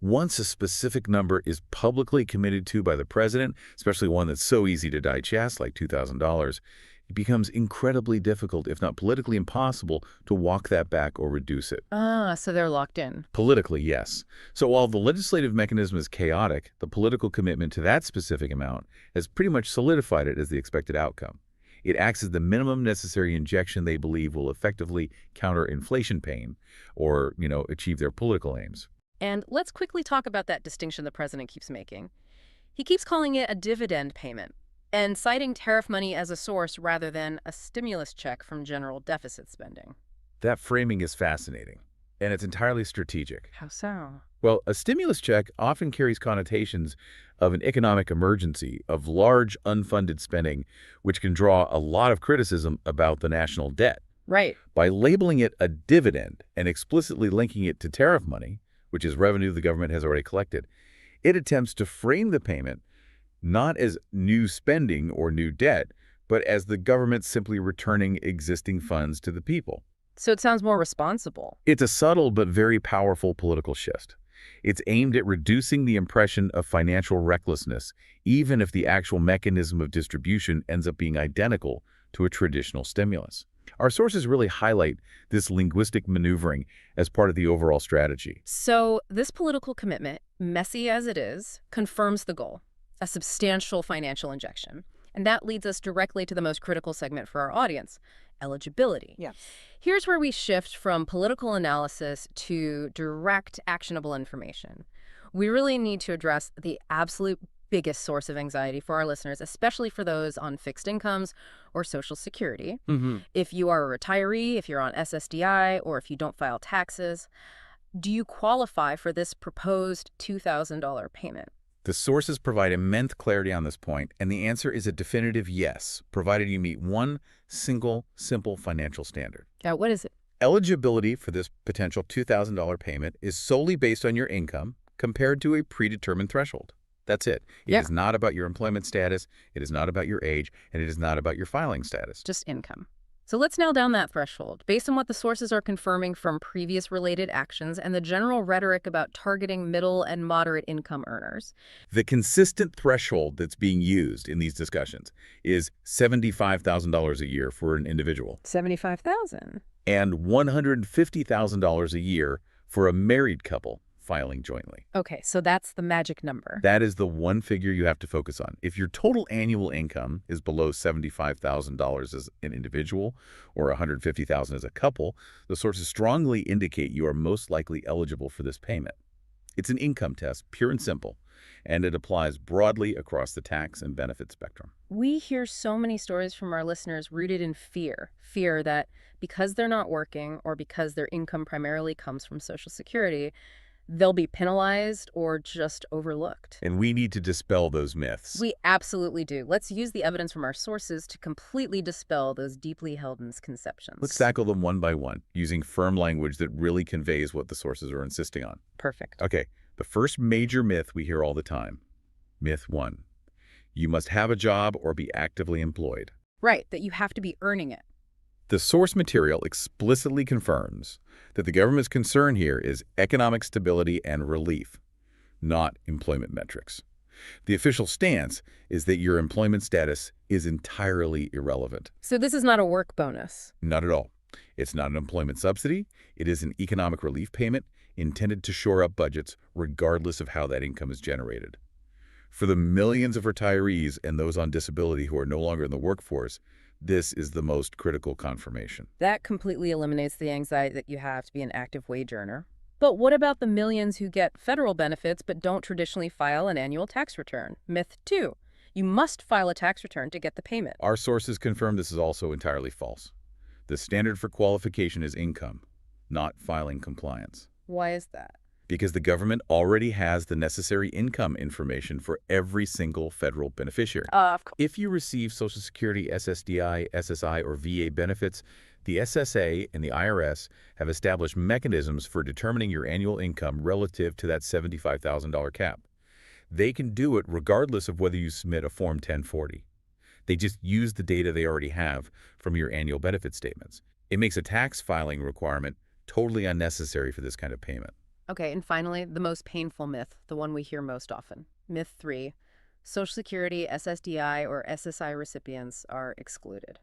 once a specific number is publicly committed to by the president, especially one that's so easy to digest like $2,000, it becomes incredibly difficult, if not politically impossible, to walk that back or reduce it.
So they're locked in.
Politically, yes. So while the legislative mechanism is chaotic, the political commitment to that specific amount has pretty much solidified it as the expected outcome. It acts as the minimum necessary injection they believe will effectively counter inflation pain or, achieve their political aims.
And let's quickly talk about that distinction the president keeps making. He keeps calling it a dividend payment and citing tariff money as a source rather than a stimulus check from general deficit spending.
That framing is fascinating, and it's entirely strategic.
How so?
Well, a stimulus check often carries connotations of an economic emergency, of large unfunded spending, which can draw a lot of criticism about the national debt.
Right.
By labeling it a dividend and explicitly linking it to tariff money, which is revenue the government has already collected, it attempts to frame the payment not as new spending or new debt, but as the government simply returning existing funds to the people.
So it sounds more responsible.
It's a subtle but very powerful political shift. It's aimed at reducing the impression of financial recklessness, even if the actual mechanism of distribution ends up being identical to a traditional stimulus. Our sources really highlight this linguistic maneuvering as part of the overall strategy.
So this political commitment, messy as it is, confirms the goal, a substantial financial injection. And that leads us directly to the most critical segment for our audience, eligibility.
Yes.
Here's where we shift from political analysis to direct, actionable information. We really need to address the absolute biggest source of anxiety for our listeners, especially for those on fixed incomes or Social Security. If you are a retiree, if you're on SSDI, or if you don't file taxes, do you qualify for this proposed $2,000 payment?
The sources provide immense clarity on this point, and the answer is a definitive yes, provided you meet one single, simple financial standard.
What is it?
Eligibility for this potential $2,000 payment is solely based on your income compared to a predetermined threshold. That's it. It is not about your employment status, it is not about your age, and it is not about your filing status.
Just income. So let's nail down that threshold. Based on what the sources are confirming from previous related actions and the general rhetoric about targeting middle and moderate income earners.
The consistent threshold that's being used in these discussions is $75,000 a year for an individual.
$75,000.
And $150,000 a year for a married couple filing jointly.
Okay, so that's the magic number.
That is the one figure you have to focus on. If your total annual income is below $75,000 as an individual or $150,000 as a couple, the sources strongly indicate you are most likely eligible for this payment. It's an income test, pure and simple, and it applies broadly across the tax and benefit spectrum.
We hear so many stories from our listeners rooted in fear. Fear that because they're not working or because their income primarily comes from Social Security, they'll be penalized or just overlooked.
And we need to dispel those myths.
We absolutely do. Let's use the evidence from our sources to completely dispel those deeply held misconceptions.
Let's tackle them one by one, using firm language that really conveys what the sources are insisting on.
Perfect.
Okay, the first major myth we hear all the time. Myth 1. You must have a job or be actively employed.
Right, that you have to be earning it.
The source material explicitly confirms that the government's concern here is economic stability and relief, not employment metrics. The official stance is that your employment status is entirely irrelevant.
So this is not a work bonus?
Not at all. It's not an employment subsidy. It is an economic relief payment intended to shore up budgets regardless of how that income is generated. For the millions of retirees and those on disability who are no longer in the workforce, this is the most critical confirmation.
That completely eliminates the anxiety that you have to be an active wage earner. But what about the millions who get federal benefits but don't traditionally file an annual tax return? Myth 2. You must file a tax return to get the payment.
Our sources confirm this is also entirely false. The standard for qualification is income, not filing compliance.
Why is that?
Because the government already has the necessary income information for every single federal beneficiary.
Of course.
If you receive Social Security, SSDI, SSI, or VA benefits, the SSA and the IRS have established mechanisms for determining your annual income relative to that $75,000 cap. They can do it regardless of whether you submit a Form 1040. They just use the data they already have from your annual benefit statements. It makes a tax filing requirement totally unnecessary for this kind of payment.
Okay, and finally, the most painful myth, the one we hear most often. Myth 3. Social Security, SSDI, or SSI recipients are excluded.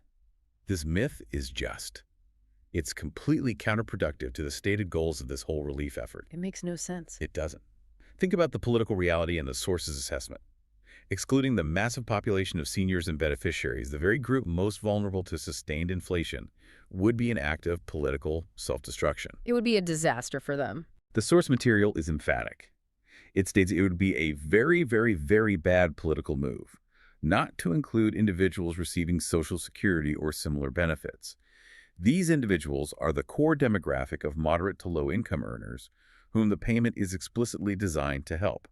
This myth is just. It's completely counterproductive to the stated goals of this whole relief effort.
It makes no sense.
It doesn't. Think about the political reality and the sources assessment. Excluding the massive population of seniors and beneficiaries, the very group most vulnerable to sustained inflation, would be an act of political self-destruction.
It would be a disaster for them.
The source material is emphatic. It states it would be a very, very, very bad political move not to include individuals receiving Social Security or similar benefits. These individuals are the core demographic of moderate to low-income earners, whom the payment is explicitly designed to help.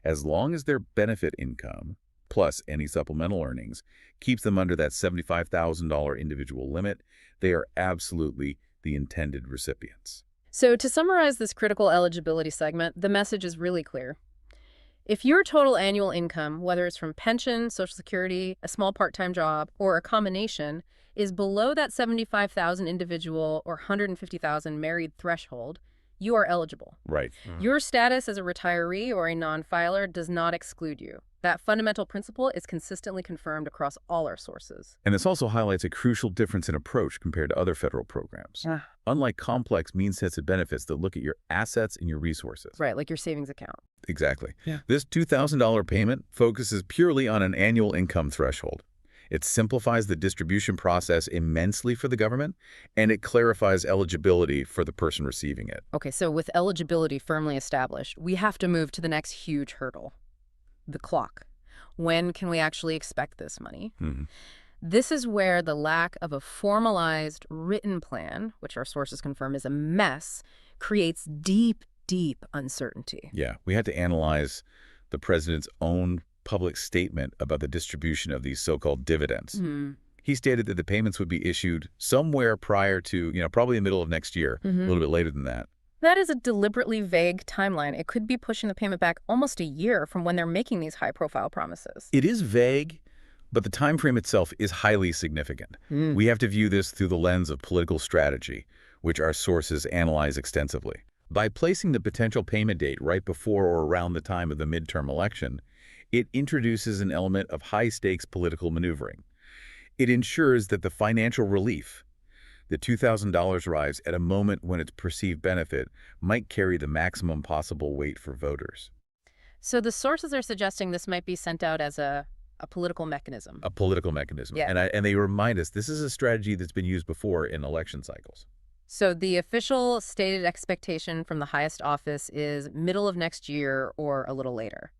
As long as their benefit income, plus any supplemental earnings, keeps them under that $75,000 individual limit, they are absolutely the intended recipients.
So to summarize this critical eligibility segment, the message is really clear. If your total annual income, whether it's from pension, Social Security, a small part-time job, or a combination, is below that $75,000 individual or $150,000 married threshold, you are eligible.
Right.
Your status as a retiree or a non-filer does not exclude you. That fundamental principle is consistently confirmed across all our sources.
And this also highlights a crucial difference in approach compared to other federal programs. Unlike complex means-tested benefits that look at your assets and your resources.
Right, like your savings account.
Exactly. This $2,000 payment focuses purely on an annual income threshold. It simplifies the distribution process immensely for the government, and it clarifies eligibility for the person receiving it.
Okay, so with eligibility firmly established, we have to move to the next huge hurdle, the clock. When can we actually expect this money? This is where the lack of a formalized written plan, which our sources confirm is a mess, creates deep, deep uncertainty.
Yeah, we had to analyze the president's own public statement about the distribution of these so-called dividends. He stated that the payments would be issued somewhere prior to, probably the middle of next year, a little bit later than that.
That is a deliberately vague timeline. It could be pushing the payment back almost a year from when they're making these high-profile promises.
It is vague, but the time frame itself is highly significant. We have to view this through the lens of political strategy, which our sources analyze extensively. By placing the potential payment date right before or around the time of the midterm election, it introduces an element of high-stakes political maneuvering. It ensures that the financial relief, the $2,000 rise at a moment when its perceived benefit might carry the maximum possible weight for voters.
So the sources are suggesting this might be sent out as a political mechanism.
A political mechanism.
Yeah.
And they remind us this is a strategy that's been used before in election cycles.
So the official stated expectation from the highest office is middle of next year or a little later.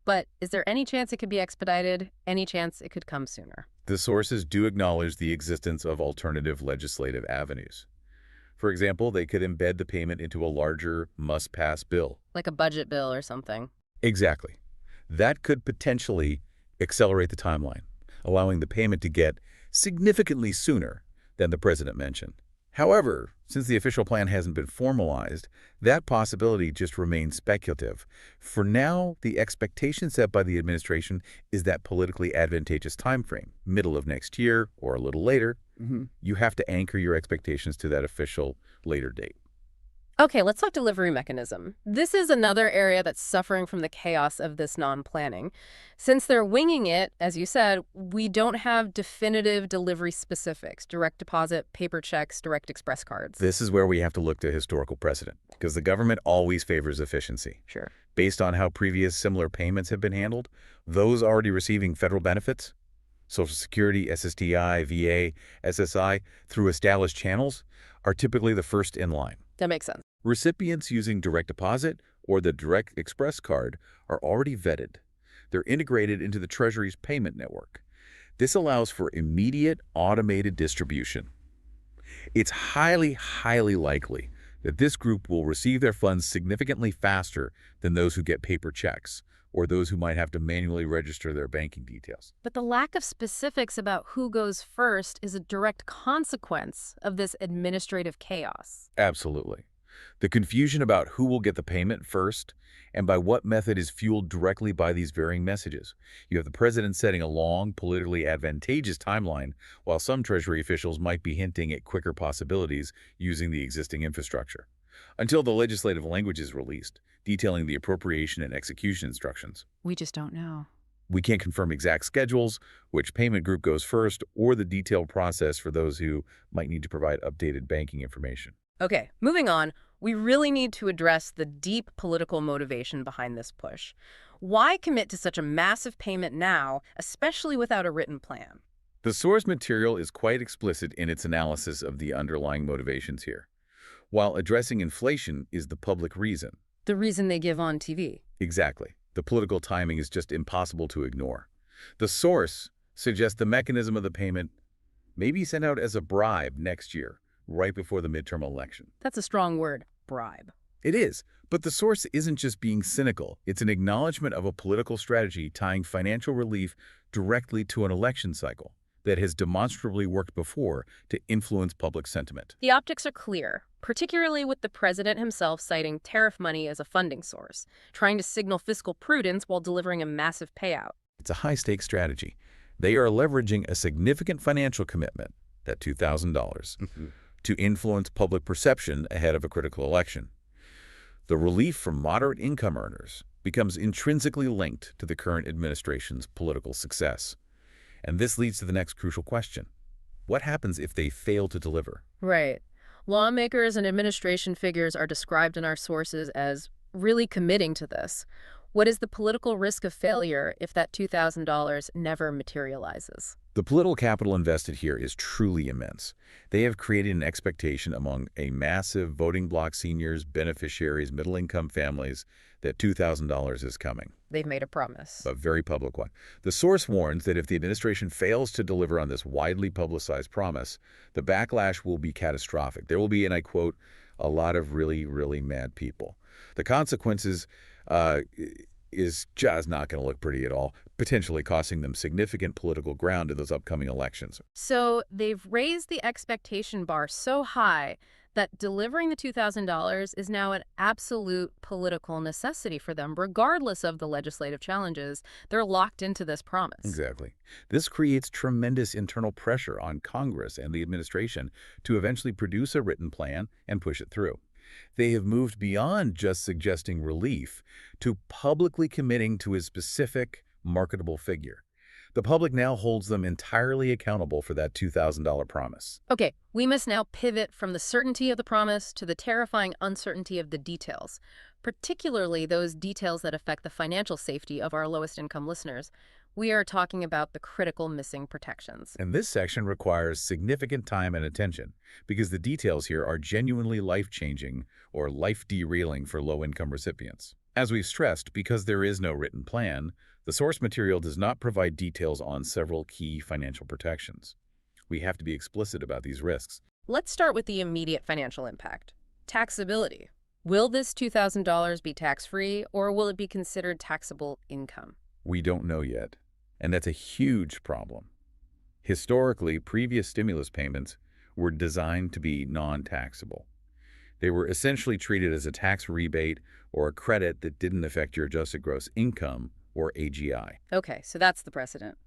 But is there any chance it could be expedited? Any chance it could come sooner?
The sources do acknowledge the existence of alternative legislative avenues. For example, they could embed the payment into a larger must-pass bill.
Like a budget bill or something.
Exactly. That could potentially accelerate the timeline, allowing the payment to get significantly sooner than the president mentioned. However, since the official plan hasn't been formalized, that possibility just remains speculative. For now, the expectation set by the administration is that politically advantageous timeframe, middle of next year or a little later. You have to anchor your expectations to that official later date.
Okay, let's talk delivery mechanism. This is another area that's suffering from the chaos of this non-planning. Since they're winging it, as you said, we don't have definitive delivery specifics, direct deposit, paper checks, direct express cards.
This is where we have to look to historical precedent, because the government always favors efficiency.
Sure.
Based on how previous similar payments have been handled, those already receiving federal benefits, Social Security, SSDI, VA, SSI, through established channels, are typically the first in line.
That makes sense.
Recipients using direct deposit or the direct express card are already vetted. They're integrated into the Treasury's payment network. This allows for immediate automated distribution. It's highly, highly likely that this group will receive their funds significantly faster than those who get paper checks or those who might have to manually register their banking details.
But the lack of specifics about who goes first is a direct consequence of this administrative chaos.
Absolutely. The confusion about who will get the payment first and by what method is fueled directly by these varying messages. You have the president setting a long, politically advantageous timeline, while some Treasury officials might be hinting at quicker possibilities using the existing infrastructure. Until the legislative language is released, detailing the appropriation and execution instructions.
We just don't know.
We can't confirm exact schedules, which payment group goes first, or the detailed process for those who might need to provide updated banking information.
Okay, moving on, we really need to address the deep political motivation behind this push. Why commit to such a massive payment now, especially without a written plan?
The source material is quite explicit in its analysis of the underlying motivations here. While addressing inflation is the public reason.
The reason they give on TV.
Exactly. The political timing is just impossible to ignore. The source suggests the mechanism of the payment may be sent out as a bribe next year, right before the midterm election.
That's a strong word, bribe.
It is, but the source isn't just being cynical. It's an acknowledgement of a political strategy tying financial relief directly to an election cycle that has demonstrably worked before to influence public sentiment.
The optics are clear, particularly with the president himself citing tariff money as a funding source, trying to signal fiscal prudence while delivering a massive payout.
It's a high-stakes strategy. They are leveraging a significant financial commitment, that $2,000, to influence public perception ahead of a critical election. The relief for moderate income earners becomes intrinsically linked to the current administration's political success. And this leads to the next crucial question. What happens if they fail to deliver?
Right. Lawmakers and administration figures are described in our sources as really committing to this. What is the political risk of failure if that $2,000 never materializes?
The political capital invested here is truly immense. They have created an expectation among a massive voting bloc seniors, beneficiaries, middle-income families that $2,000 is coming.
They've made a promise.
A very public one. The source warns that if the administration fails to deliver on this widely publicized promise, the backlash will be catastrophic. There will be, and I quote, a lot of really, really mad people. The consequences is just not going to look pretty at all, potentially costing them significant political ground in those upcoming elections.
So they've raised the expectation bar so high that delivering the $2,000 is now an absolute political necessity for them, regardless of the legislative challenges. They're locked into this promise.
Exactly. This creates tremendous internal pressure on Congress and the administration to eventually produce a written plan and push it through. They have moved beyond just suggesting relief to publicly committing to a specific, marketable figure. The public now holds them entirely accountable for that $2,000 promise.
Okay, we must now pivot from the certainty of the promise to the terrifying uncertainty of the details, particularly those details that affect the financial safety of our lowest-income listeners. We are talking about the critical missing protections.
And this section requires significant time and attention because the details here are genuinely life-changing or life-derailing for low-income recipients. As we've stressed, because there is no written plan, the source material does not provide details on several key financial protections. We have to be explicit about these risks.
Let's start with the immediate financial impact. Taxability. Will this $2,000 be tax-free, or will it be considered taxable income?
We don't know yet, and that's a huge problem. Historically, previous stimulus payments were designed to be non-taxable. They were essentially treated as a tax rebate or a credit that didn't affect your adjusted gross income, or AGI.
Okay, so that's the precedent.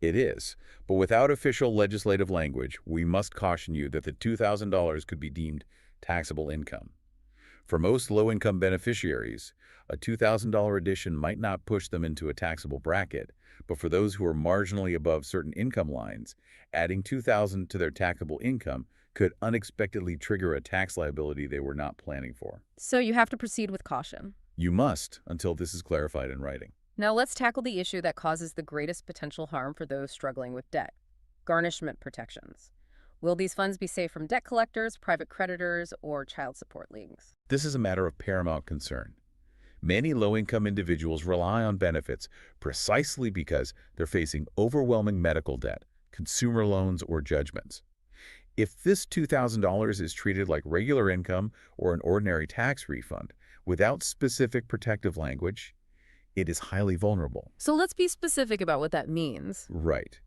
It is, but without official legislative language, we must caution you that the $2,000 could be deemed taxable income. For most low-income beneficiaries, a $2,000 addition might not push them into a taxable bracket, but for those who are marginally above certain income lines, adding $2,000 to their taxable income could unexpectedly trigger a tax liability they were not planning for.
So you have to proceed with caution.
You must, until this is clarified in writing.
Now let's tackle the issue that causes the greatest potential harm for those struggling with debt: garnishment protections. Will these funds be safe from debt collectors, private creditors, or child support leagues?
This is a matter of paramount concern. Many low-income individuals rely on benefits precisely because they're facing overwhelming medical debt, consumer loans, or judgments. If this $2,000 is treated like regular income or an ordinary tax refund without specific protective language, it is highly vulnerable.
So let's be specific about what that means.
Right.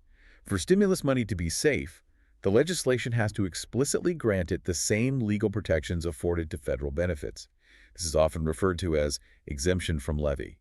For stimulus money to be safe, the legislation has to explicitly grant it the same legal protections afforded to federal benefits. This is often referred to as exemption from levy.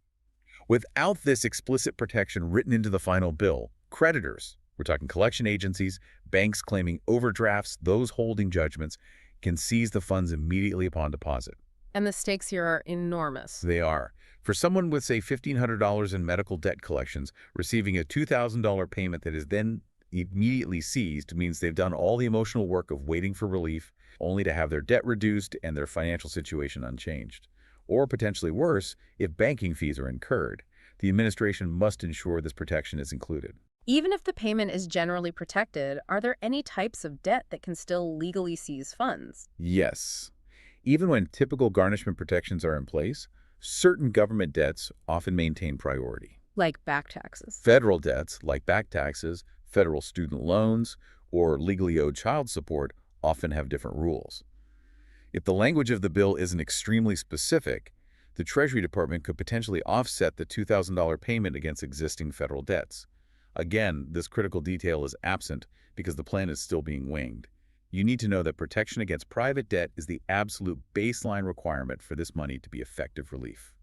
Without this explicit protection written into the final bill, creditors, we're talking collection agencies, banks claiming overdrafts, those holding judgments, can seize the funds immediately upon deposit.
And the stakes here are enormous.
They are. For someone with, say, $1,500 in medical debt collections, receiving a $2,000 payment that is then immediately seized means they've done all the emotional work of waiting for relief, only to have their debt reduced and their financial situation unchanged. Or potentially worse, if banking fees are incurred. The administration must ensure this protection is included.
Even if the payment is generally protected, are there any types of debt that can still legally seize funds?
Yes. Even when typical garnishment protections are in place, certain government debts often maintain priority.
Like back taxes.
Federal debts, like back taxes, federal student loans, or legally owed child support, often have different rules. If the language of the bill isn't extremely specific, the Treasury Department could potentially offset the $2,000 payment against existing federal debts. Again, this critical detail is absent because the plan is still being winged. You need to know that protection against private debt is the absolute baseline requirement for this money to be effective relief.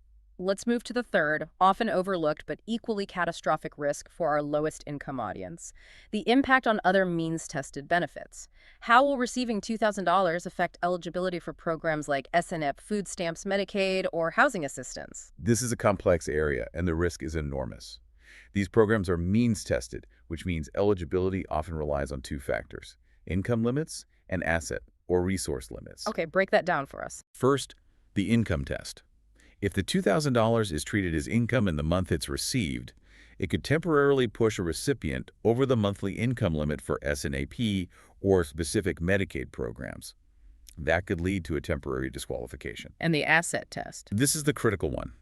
let's move to the third, often overlooked but equally catastrophic risk for our lowest income audience: the impact on other means-tested benefits. How will receiving $2,000 affect eligibility for programs like SNP, food stamps, Medicaid, or housing assistance?
This is a complex area, and the risk is enormous. These programs are means-tested, which means eligibility often relies on two factors: income limits and asset or resource limits.
Okay, break that down for us.
First, the income test. If the $2,000 is treated as income in the month it's received, it could temporarily push a recipient over the monthly income limit for SNAP or specific Medicaid programs. That could lead to a temporary disqualification.
And the asset test.
This is the critical one.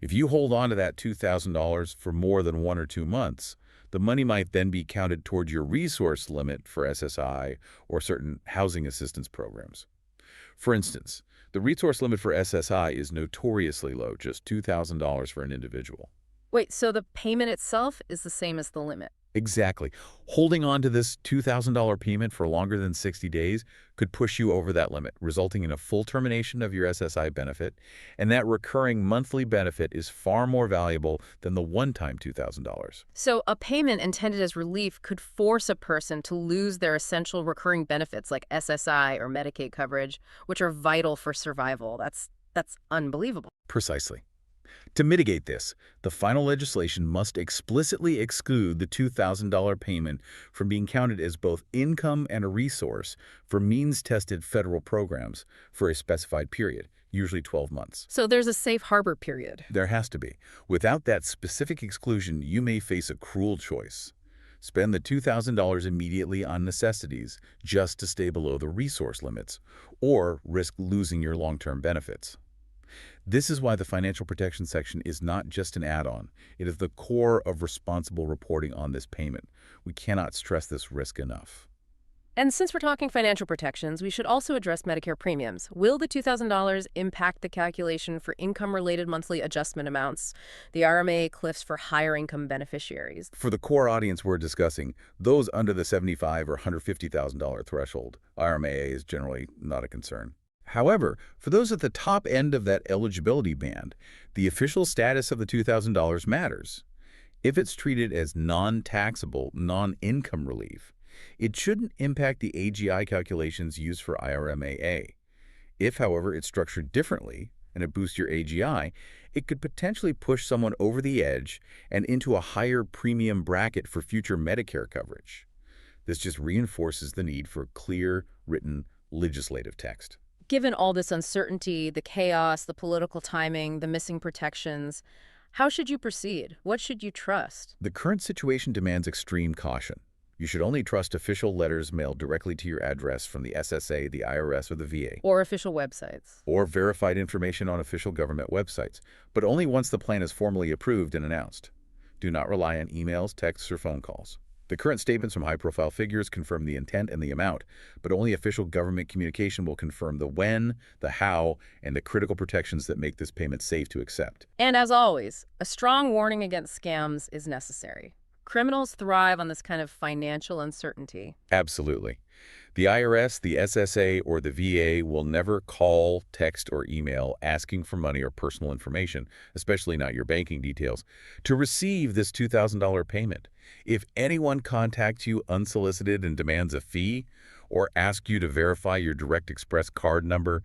If you hold on to that $2,000 for more than 1 or 2 months, the money might then be counted toward your resource limit for SSI or certain housing assistance programs. For instance, the resource limit for SSI is notoriously low, just $2,000 for an individual.
Wait, so the payment itself is the same as the limit?
Exactly. Holding on to this $2,000 payment for longer than 60 days could push you over that limit, resulting in a full termination of your SSI benefit, and that recurring monthly benefit is far more valuable than the one-time $2,000.
So a payment intended as relief could force a person to lose their essential recurring benefits like SSI or Medicaid coverage, which are vital for survival. That's unbelievable.
Precisely. To mitigate this, the final legislation must explicitly exclude the $2,000 payment from being counted as both income and a resource for means-tested federal programs for a specified period, usually 12 months.
So there's a safe harbor period.
There has to be. Without that specific exclusion, you may face a cruel choice. Spend the $2,000 immediately on necessities just to stay below the resource limits, or risk losing your long-term benefits. This is why the financial protection section is not just an add-on. It is the core of responsible reporting on this payment. We cannot stress this risk enough.
And since we're talking financial protections, we should also address Medicare premiums. Will the $2,000 impact the calculation for income-related monthly adjustment amounts, the RMA cliffs for higher income beneficiaries?
For the core audience we're discussing, those under the $75,000 or $150,000 threshold, RMA is generally not a concern. However, for those at the top end of that eligibility band, the official status of the $2,000 matters. If it's treated as non-taxable, non-income relief, it shouldn't impact the AGI calculations used for IRMAA. If, however, it's structured differently and it boosts your AGI, it could potentially push someone over the edge and into a higher premium bracket for future Medicare coverage. This just reinforces the need for clear, written, legislative text.
Given all this uncertainty, the chaos, the political timing, the missing protections, how should you proceed? What should you trust?
The current situation demands extreme caution. You should only trust official letters mailed directly to your address from the SSA, the IRS, or the VA.
Or official websites.
Or verified information on official government websites, but only once the plan is formally approved and announced. Do not rely on emails, texts, or phone calls. The current statements from high-profile figures confirm the intent and the amount, but only official government communication will confirm the when, the how, and the critical protections that make this payment safe to accept.
And as always, a strong warning against scams is necessary. Criminals thrive on this kind of financial uncertainty.
Absolutely. The IRS, the SSA, or the VA will never call, text, or email asking for money or personal information, especially not your banking details, to receive this $2,000 payment. If anyone contacts you unsolicited and demands a fee, or asks you to verify your Direct Express card number,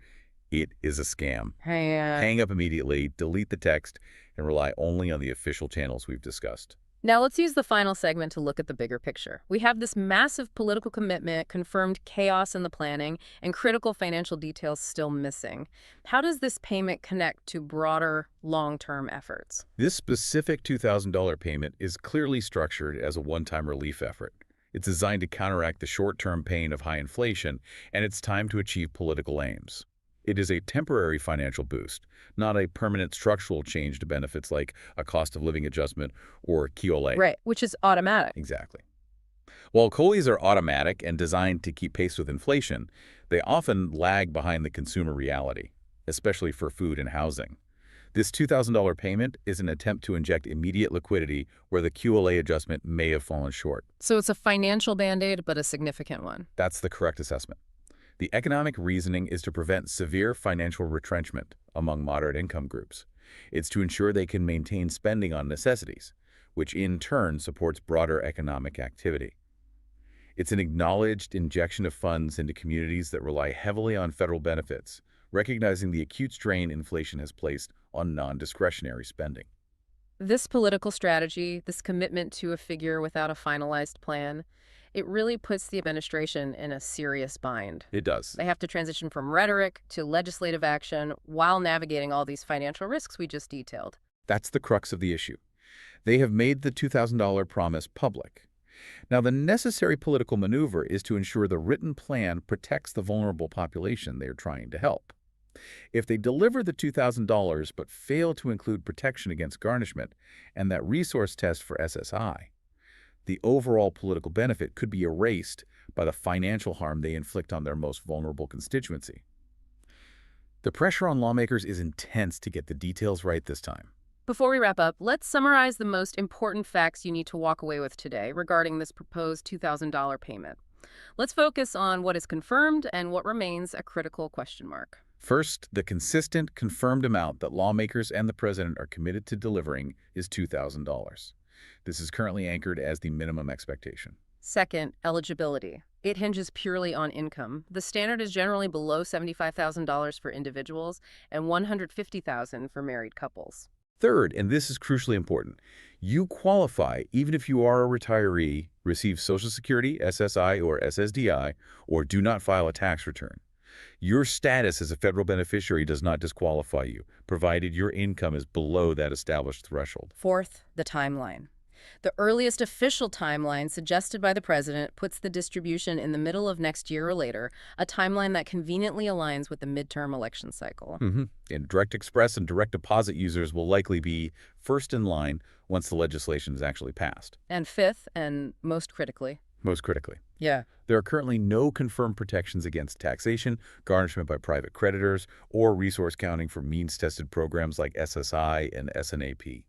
it is a scam. Hang up immediately, delete the text, and rely only on the official channels we've discussed.
Now let's use the final segment to look at the bigger picture. We have this massive political commitment, confirmed chaos in the planning, and critical financial details still missing. How does this payment connect to broader, long-term efforts?
This specific $2,000 payment is clearly structured as a one-time relief effort. It's designed to counteract the short-term pain of high inflation, and it's timed to achieve political aims. It is a temporary financial boost, not a permanent structural change to benefits like a cost of living adjustment or QLA.
Right, which is automatic.
Exactly. While COLAs are automatic and designed to keep pace with inflation, they often lag behind the consumer reality, especially for food and housing. This $2,000 payment is an attempt to inject immediate liquidity where the QLA adjustment may have fallen short.
So it's a financial band-aid, but a significant one.
That's the correct assessment. The economic reasoning is to prevent severe financial retrenchment among moderate income groups. It's to ensure they can maintain spending on necessities, which in turn supports broader economic activity. It's an acknowledged injection of funds into communities that rely heavily on federal benefits, recognizing the acute strain inflation has placed on non-discretionary spending.
This political strategy, this commitment to a figure without a finalized plan, it really puts the administration in a serious bind.
It does.
They have to transition from rhetoric to legislative action while navigating all these financial risks we just detailed.
That's the crux of the issue. They have made the $2,000 promise public. Now, the necessary political maneuver is to ensure the written plan protects the vulnerable population they are trying to help. If they deliver the $2,000 but fail to include protection against garnishment and that resource test for SSI, the overall political benefit could be erased by the financial harm they inflict on their most vulnerable constituency. The pressure on lawmakers is intense to get the details right this time.
Before we wrap up, let's summarize the most important facts you need to walk away with today regarding this proposed $2,000 payment. Let's focus on what is confirmed and what remains a critical question mark.
First, the consistent, confirmed amount that lawmakers and the president are committed to delivering is $2,000. This is currently anchored as the minimum expectation.
Second, eligibility. It hinges purely on income. The standard is generally below $75,000 for individuals and $150,000 for married couples.
Third, and this is crucially important, you qualify even if you are a retiree, receive Social Security, SSI, or SSDI, or do not file a tax return. Your status as a federal beneficiary does not disqualify you, provided your income is below that established threshold.
Fourth, the timeline. The earliest official timeline suggested by the president puts the distribution in the middle of next year or later, a timeline that conveniently aligns with the midterm election cycle.
And Direct Express and direct deposit users will likely be first in line once the legislation is actually passed.
And fifth, and most critically,
there are currently no confirmed protections against taxation, garnishment by private creditors, or resource counting for means-tested programs like SSI and SNAP.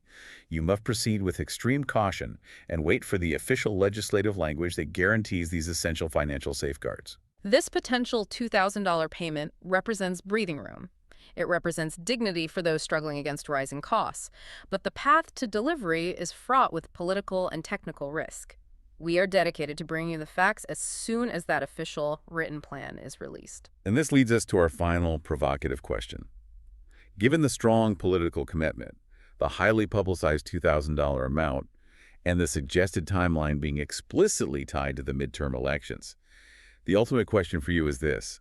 You must proceed with extreme caution and wait for the official legislative language that guarantees these essential financial safeguards.
This potential $2,000 payment represents breathing room. It represents dignity for those struggling against rising costs. But the path to delivery is fraught with political and technical risk. We are dedicated to bringing you the facts as soon as that official written plan is released.
And this leads us to our final provocative question. Given the strong political commitment, the highly publicized $2,000 amount, and the suggested timeline being explicitly tied to the midterm elections, the ultimate question for you is this.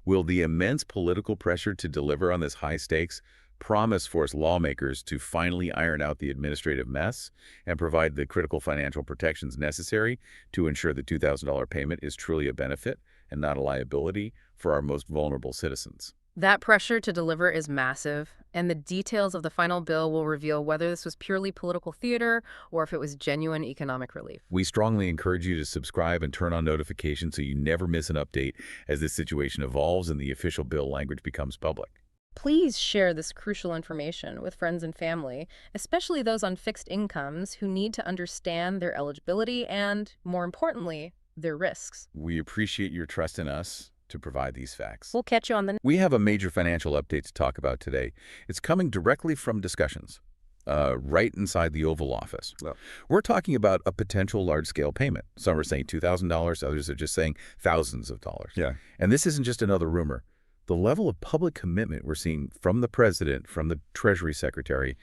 Will the immense political pressure to deliver on this high-stakes promise force lawmakers to finally iron out the administrative mess and provide the critical financial protections necessary to ensure the $2,000 payment is truly a benefit and not a liability for our most vulnerable citizens?
That pressure to deliver is massive, and the details of the final bill will reveal whether this was purely political theater or if it was genuine economic relief.
We strongly encourage you to subscribe and turn on notifications so you never miss an update as this situation evolves and the official bill language becomes public.
Please share this crucial information with friends and family, especially those on fixed incomes who need to understand their eligibility and, more importantly, their risks.
We appreciate your trust in us to provide these facts.
We'll catch you on the...
We have a major financial update to talk about today. It's coming directly from discussions, right inside the Oval Office. Well, we're talking about a potential large-scale payment. Some are saying $2,000, others are just saying thousands of dollars.
Yeah.
And this isn't just another rumor. The level of public commitment we're seeing from the president, from the Treasury Secretary,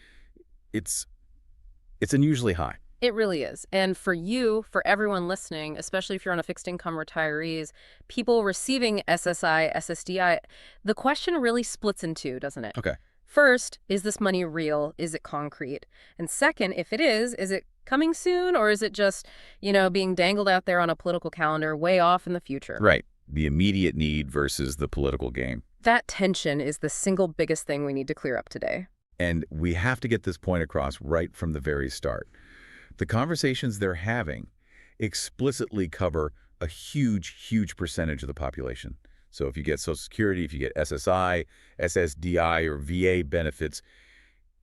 it's unusually high.
It really is. And for you, for everyone listening, especially if you're on a fixed income retirees, people receiving SSI, SSDI, the question really splits in two, doesn't it?
Okay.
First, is this money real? Is it concrete? And second, if it is it coming soon, or is it just, being dangled out there on a political calendar way off in the future?
Right. The immediate need versus the political game.
That tension is the single biggest thing we need to clear up today.
And we have to get this point across right from the very start. The conversations they're having explicitly cover a huge, huge percentage of the population. So if you get Social Security, if you get SSI, SSDI, or VA benefits,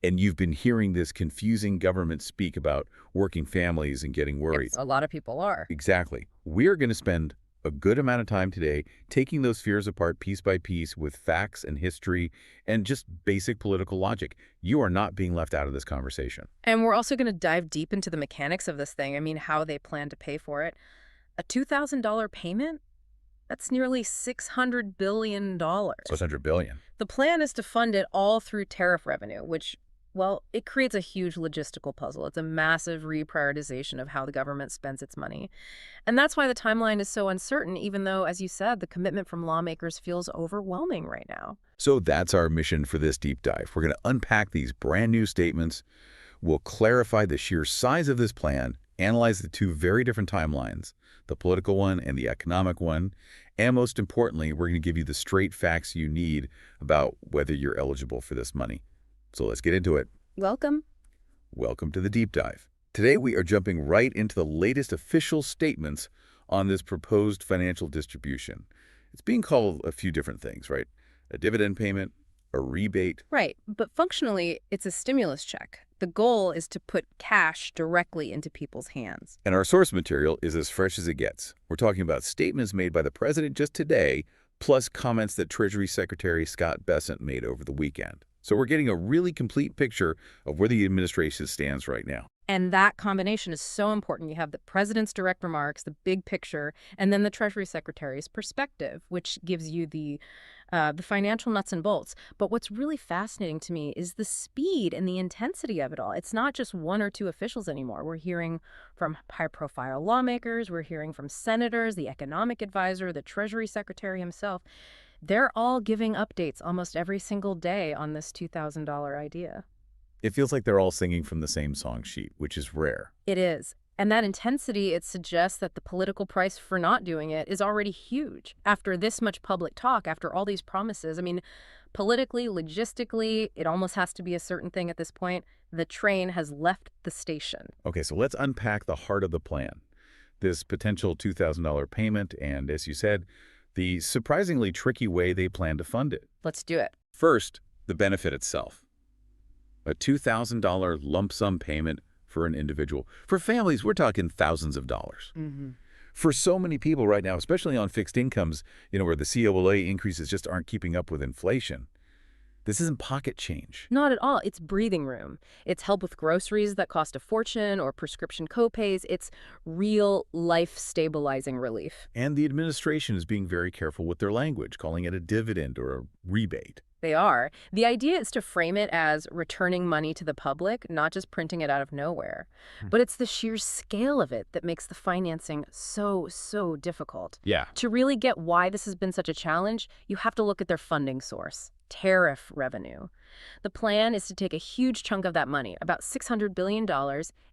and you've been hearing this confusing government speak about working families and getting worried.
Yes, a lot of people are.
Exactly. We're going to spend a good amount of time today taking those fears apart piece by piece with facts and history and just basic political logic. You are not being left out of this conversation.
And we're also going to dive deep into the mechanics of this thing. I mean, how they plan to pay for it. A $2,000 payment? That's nearly $600 billion.
$600 billion.
The plan is to fund it all through tariff revenue, which, well, it creates a huge logistical puzzle. It's a massive reprioritization of how the government spends its money. And that's why the timeline is so uncertain, even though, as you said, the commitment from lawmakers feels overwhelming right now.
So that's our mission for this deep dive. We're going to unpack these brand new statements. We'll clarify the sheer size of this plan, analyze the two very different timelines, the political one and the economic one, and most importantly, we're going to give you the straight facts you need about whether you're eligible for this money. So let's get into it.
Welcome.
Welcome to the deep dive. Today we are jumping right into the latest official statements on this proposed financial distribution. It's being called a few different things, right? A dividend payment, a rebate.
Right, but functionally, it's a stimulus check. The goal is to put cash directly into people's hands.
And our source material is as fresh as it gets. We're talking about statements made by the president just today, plus comments that Treasury Secretary Scott Bessent made over the weekend. So we're getting a really complete picture of where the administration stands right now.
And that combination is so important. You have the president's direct remarks, the big picture, and then the Treasury Secretary's perspective, which gives you the financial nuts and bolts. But what's really fascinating to me is the speed and the intensity of it all. It's not just one or two officials anymore. We're hearing from high-profile lawmakers. We're hearing from senators, the economic advisor, the Treasury Secretary himself. They're all giving updates almost every single day on this $2,000 idea.
It feels like they're all singing from the same song sheet, which is rare.
It is. And that intensity, it suggests that the political price for not doing it is already huge. After this much public talk, after all these promises, I mean, politically, logistically, it almost has to be a certain thing at this point. The train has left the station.
Okay, so let's unpack the heart of the plan. This potential $2,000 payment and, as you said, the surprisingly tricky way they plan to fund it.
Let's do it.
First, the benefit itself. A $2,000 lump sum payment for an individual. For families, we're talking thousands of dollars. For so many people right now, especially on fixed incomes, where the COLA increases just aren't keeping up with inflation, this isn't pocket change.
Not at all. It's breathing room. It's help with groceries that cost a fortune or prescription copays. It's real life-stabilizing relief.
And the administration is being very careful with their language, calling it a dividend or a rebate.
They are. The idea is to frame it as returning money to the public, not just printing it out of nowhere. But it's the sheer scale of it that makes the financing so difficult.
Yeah.
To really get why this has been such a challenge, you have to look at their funding source. Tariff revenue. The plan is to take a huge chunk of that money, about $600 billion,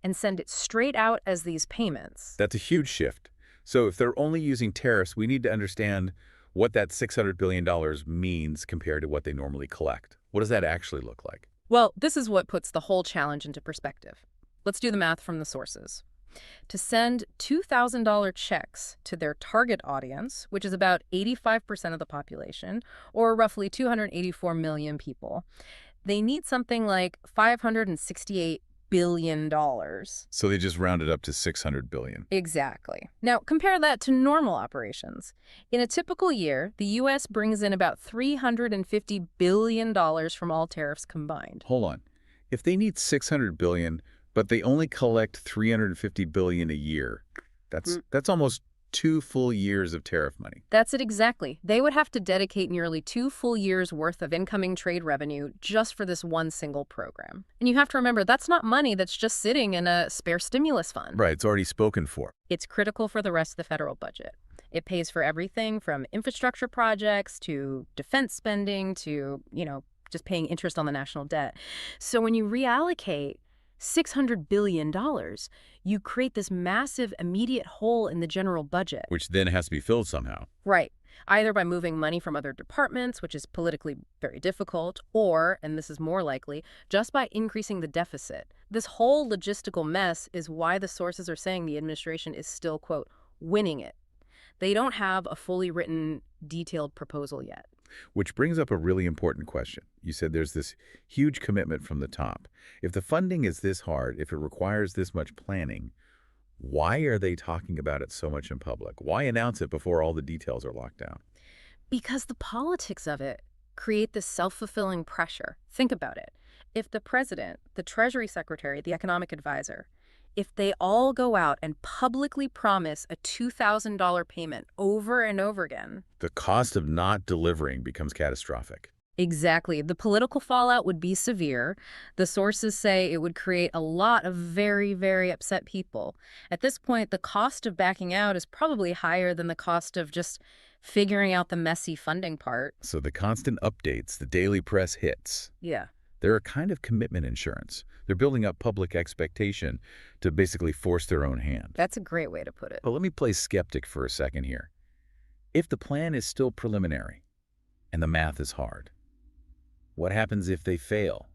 and send it straight out as these payments.
That's a huge shift. So if they're only using tariffs, we need to understand what that $600 billion means compared to what they normally collect. What does that actually look like?
Well, this is what puts the whole challenge into perspective. Let's do the math from the sources. To send $2,000 checks to their target audience, which is about 85% of the population, or roughly 284 million people, they need something like $568 billion.
So they just rounded up to $600 billion.
Exactly. Now, compare that to normal operations. In a typical year, the U.S. brings in about $350 billion from all tariffs combined.
Hold on. If they need $600 billion, but they only collect $350 billion a year, that's almost 2 full years of tariff money.
That's it exactly. They would have to dedicate nearly 2 full years' worth of incoming trade revenue just for this one single program. And you have to remember, that's not money that's just sitting in a spare stimulus fund.
Right, it's already spoken for.
It's critical for the rest of the federal budget. It pays for everything from infrastructure projects to defense spending to, just paying interest on the national debt. So when you reallocate $600 billion, you create this massive immediate hole in the general budget.
Which then has to be filled somehow.
Right. Either by moving money from other departments, which is politically very difficult, or, and this is more likely, just by increasing the deficit. This whole logistical mess is why the sources are saying the administration is still, quote, winning it. They don't have a fully written, detailed proposal yet.
Which brings up a really important question. You said there's this huge commitment from the top. If the funding is this hard, if it requires this much planning, Why are they talking about it so much in public? Why announce it before all the details are locked down?
Because the politics of it create this self-fulfilling pressure. Think about it. If the president, the Treasury Secretary, the economic advisor, if they all go out and publicly promise a $2,000 payment over and over again.
The cost of not delivering becomes catastrophic.
Exactly. The political fallout would be severe. The sources say it would create a lot of very, very upset people. At this point, the cost of backing out is probably higher than the cost of just figuring out the messy funding part.
So the constant updates, the daily press hits,
Yeah.
they're a kind of commitment insurance. They're building up public expectation to basically force their own hand.
That's a great way to put it.
But let me play skeptic for a second here. If the plan is still preliminary and the math is hard, what happens if they fail?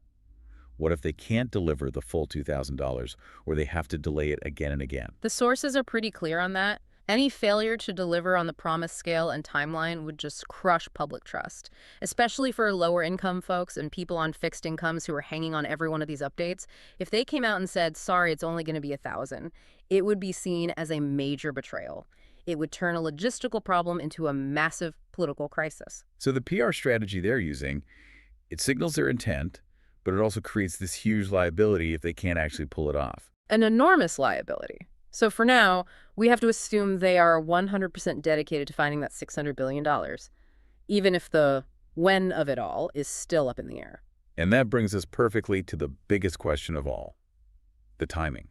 What if they can't deliver the full $2,000 or they have to delay it again and again?
The sources are pretty clear on that. Any failure to deliver on the promised scale and timeline would just crush public trust, especially for lower income folks and people on fixed incomes who are hanging on every one of these updates. If they came out and said, sorry, it's only going to be 1,000, it would be seen as a major betrayal. It would turn a logistical problem into a massive political crisis.
So the PR strategy they're using, it signals their intent, but it also creates this huge liability if they can't actually pull it off.
An enormous liability. So for now, we have to assume they are 100% dedicated to finding that $600 billion, even if the when of it all is still up in the air.
And that brings us perfectly to the biggest question of all, the timing.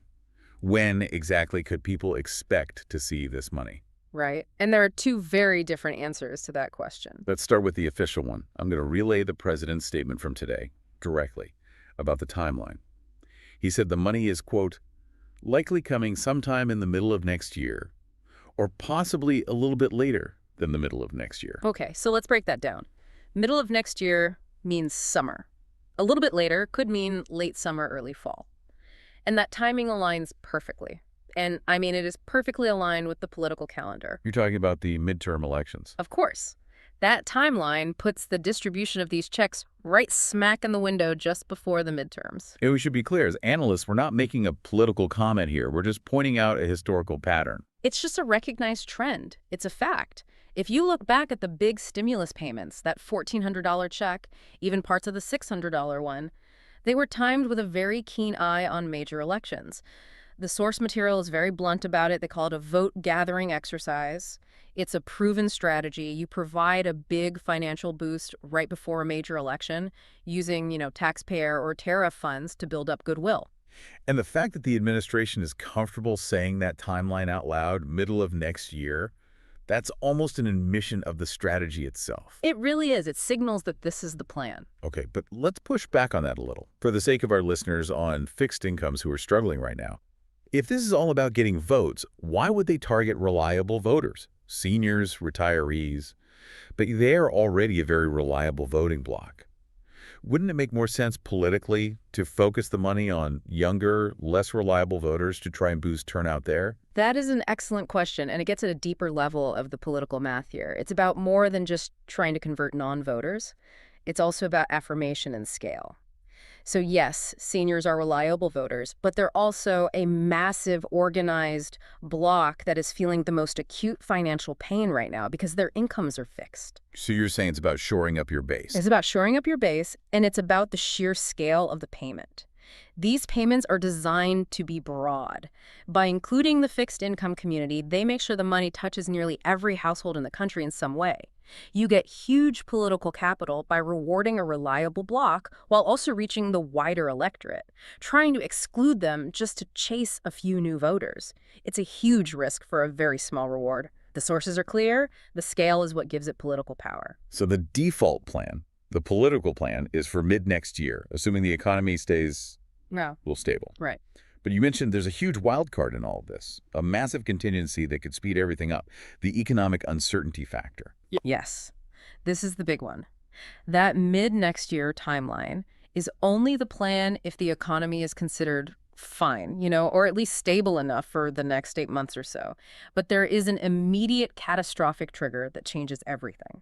When exactly could people expect to see this money?
Right. And there are two very different answers to that question.
Let's start with the official one. I'm going to relay the president's statement from today directly about the timeline. He said the money is, quote, likely coming sometime in the middle of next year, or possibly a little bit later than the middle of next year.
Okay, so let's break that down. Middle of next year means summer. A little bit later could mean late summer, early fall. And that timing aligns perfectly. And I mean, it is perfectly aligned with the political calendar.
You're talking about the midterm elections.
Of course. That timeline puts the distribution of these checks right smack in the window just before the midterms.
And we should be clear, as analysts, we're not making a political comment here. We're just pointing out a historical pattern.
It's just a recognized trend. It's a fact. If you look back at the big stimulus payments, that $1,400 check, even parts of the $600 one, they were timed with a very keen eye on major elections. The source material is very blunt about it. They call it a vote-gathering exercise. It's a proven strategy. You provide a big financial boost right before a major election using, taxpayer or tariff funds to build up goodwill.
And the fact that the administration is comfortable saying that timeline out loud, middle of next year, that's almost an admission of the strategy itself.
It really is. It signals that this is the plan.
Okay, but let's push back on that a little for the sake of our listeners on fixed incomes who are struggling right now. If this is all about getting votes, why would they target reliable voters? Seniors, retirees, but they are already a very reliable voting bloc. Wouldn't it make more sense politically to focus the money on younger, less reliable voters to try and boost turnout there?
That is an excellent question, and it gets at a deeper level of the political math here. It's about more than just trying to convert non-voters. It's also about affirmation and scale. So yes, seniors are reliable voters, but they're also a massive organized bloc that is feeling the most acute financial pain right now because their incomes are fixed.
So you're saying it's about shoring up your base?
It's about shoring up your base, and it's about the sheer scale of the payment. These payments are designed to be broad. By including the fixed income community, they make sure the money touches nearly every household in the country in some way. You get huge political capital by rewarding a reliable bloc while also reaching the wider electorate, trying to exclude them just to chase a few new voters. It's a huge risk for a very small reward. The sources are clear. The scale is what gives it political power.
So the default plan, the political plan, is for mid-next year, assuming the economy stays a little stable.
Right.
But you mentioned there's a huge wild card in all of this, a massive contingency that could speed everything up, the economic uncertainty factor.
Yes, this is the big one. That mid-next year timeline is only the plan if the economy is considered fine, or at least stable enough for the next 8 months or so. But there is an immediate catastrophic trigger that changes everything.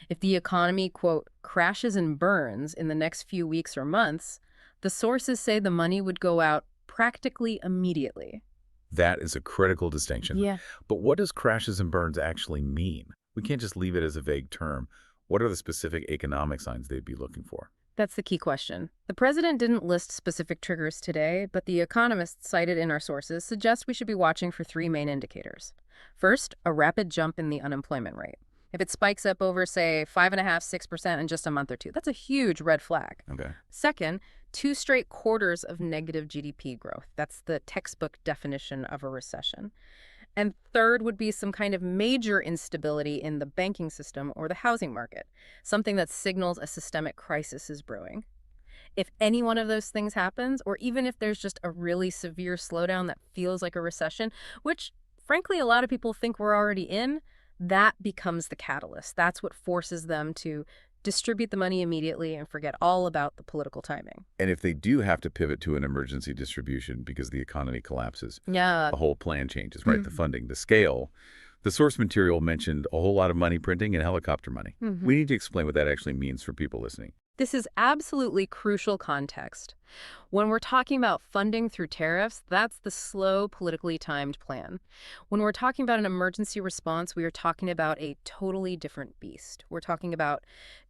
If the economy, quote, crashes and burns in the next few weeks or months, the sources say the money would go out practically immediately.
That is a critical distinction.
Yeah.
But what does crashes and burns actually mean? We can't just leave it as a vague term. What are the specific economic signs they'd be looking for?
That's the key question. The president didn't list specific triggers today, but the economists cited in our sources suggest we should be watching for three main indicators. First, a rapid jump in the unemployment rate. If it spikes up over, say, 5.5%, 6% in just a month or two, that's a huge red flag.
Okay.
Second, 2 straight quarters of negative GDP growth. That's the textbook definition of a recession. And third would be some kind of major instability in the banking system or the housing market, something that signals a systemic crisis is brewing. If any one of those things happens, or even if there's just a really severe slowdown that feels like a recession, which frankly a lot of people think we're already in, that becomes the catalyst. That's what forces them to distribute the money immediately and forget all about the political timing.
And if they do have to pivot to an emergency distribution because the economy collapses,
Yeah.
the whole plan changes, right? The funding, the scale. The source material mentioned a whole lot of money printing and helicopter money. We need to explain what that actually means for people listening.
This is absolutely crucial context. When we're talking about funding through tariffs, that's the slow, politically timed plan. When we're talking about an emergency response, we are talking about a totally different beast. We're talking about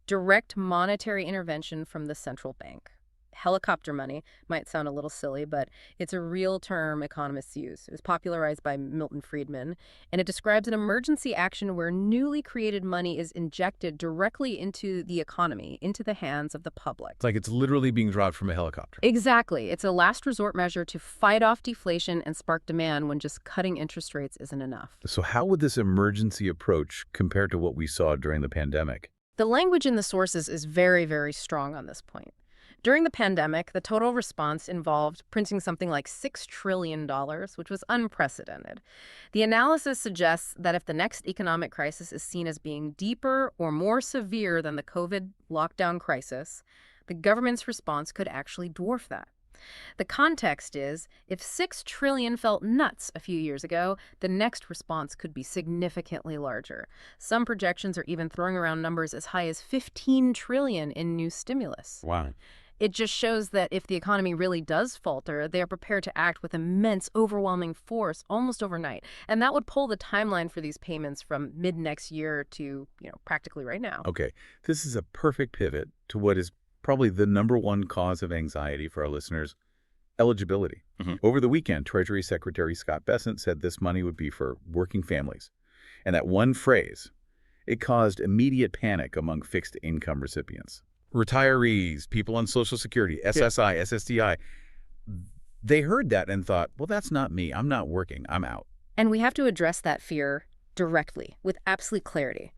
direct monetary intervention from the central bank. Helicopter money might sound a little silly, but it's a real term economists use. It was popularized by Milton Friedman, and it describes an emergency action where newly created money is injected directly into the economy, into the hands of the public.
It's like it's literally being dropped from a helicopter.
Exactly. It's a last resort measure to fight off deflation and spark demand when just cutting interest rates isn't enough.
So how would this emergency approach compare to what we saw during the pandemic?
The language in the sources is very, very strong on this point. During the pandemic, the total response involved printing something like $6 trillion, which was unprecedented. The analysis suggests that if the next economic crisis is seen as being deeper or more severe than the COVID lockdown crisis, the government's response could actually dwarf that. The context is, if $6 trillion felt nuts a few years ago, the next response could be significantly larger. Some projections are even throwing around numbers as high as $15 trillion in new stimulus.
Wow.
It just shows that if the economy really does falter, they are prepared to act with immense, overwhelming force almost overnight. And that would pull the timeline for these payments from mid-next year to, practically right now.
Okay, this is a perfect pivot to what is probably the #1 cause of anxiety for our listeners, eligibility. Over the weekend, Treasury Secretary Scott Bessent said this money would be for working families. And that one phrase, it caused immediate panic among fixed income recipients. Retirees, people on Social Security, SSI, SSDI, they heard that and thought, well, that's not me. I'm not working. I'm out.
And we have to address that fear directly, with absolute clarity.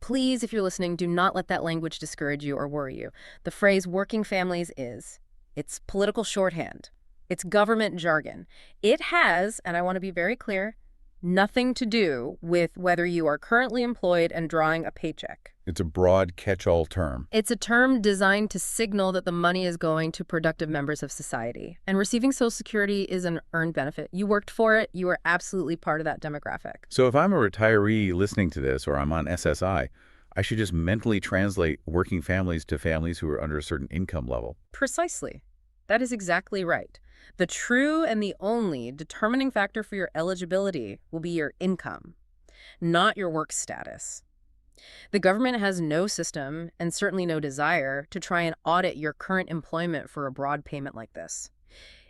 Please, if you're listening, do not let that language discourage you or worry you. The phrase working families it's political shorthand. It's government jargon. It has, and I want to be very clear, nothing to do with whether you are currently employed and drawing a paycheck.
It's a broad catch-all term.
It's a term designed to signal that the money is going to productive members of society. And receiving Social Security is an earned benefit. You worked for it. You are absolutely part of that demographic.
So if I'm a retiree listening to this, or I'm on SSI, I should just mentally translate working families to families who are under a certain income level.
Precisely. That is exactly right. The true and the only determining factor for your eligibility will be your income, not your work status. The government has no system, and certainly no desire, to try and audit your current employment for a broad payment like this.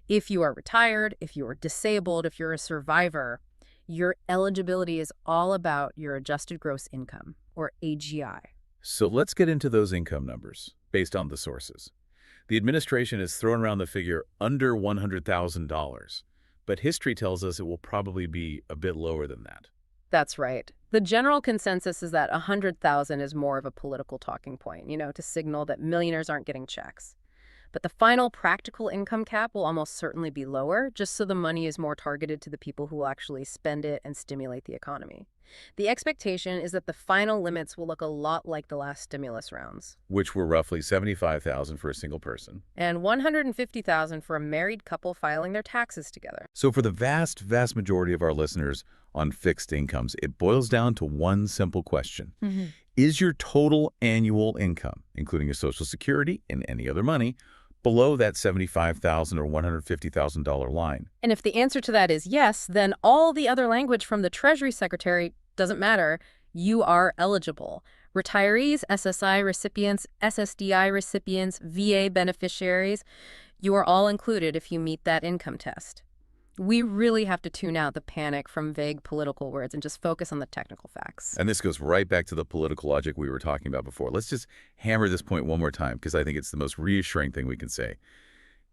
If you are retired, if you are disabled, if you're a survivor, your eligibility is all about your adjusted gross income, or AGI.
So let's get into those income numbers based on the sources. The administration has thrown around the figure under $100,000, but history tells us it will probably be a bit lower than that.
That's right. The general consensus is that 100,000 is more of a political talking point, to signal that millionaires aren't getting checks. But the final practical income cap will almost certainly be lower, just so the money is more targeted to the people who will actually spend it and stimulate the economy. The expectation is that the final limits will look a lot like the last stimulus rounds,
which were roughly $75,000 for a single person.
And $150,000 for a married couple filing their taxes together.
So for the vast, vast majority of our listeners on fixed incomes, it boils down to one simple question. Is your total annual income, including your Social Security and any other money, below that $75,000 or $150,000 line.
And if the answer to that is yes, then all the other language from the Treasury Secretary doesn't matter. You are eligible. Retirees, SSI recipients, SSDI recipients, VA beneficiaries, you are all included if you meet that income test. We really have to tune out the panic from vague political words and just focus on the technical facts.
And this goes right back to the political logic we were talking about before. Let's just hammer this point one more time because I think it's the most reassuring thing we can say.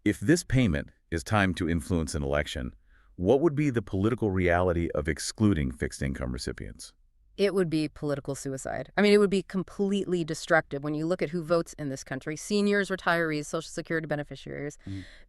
If this payment is timed to influence an election, what would be the political reality of excluding fixed income recipients?
It would be political suicide. I mean, it would be completely destructive when you look at who votes in this country. Seniors, retirees, Social Security beneficiaries,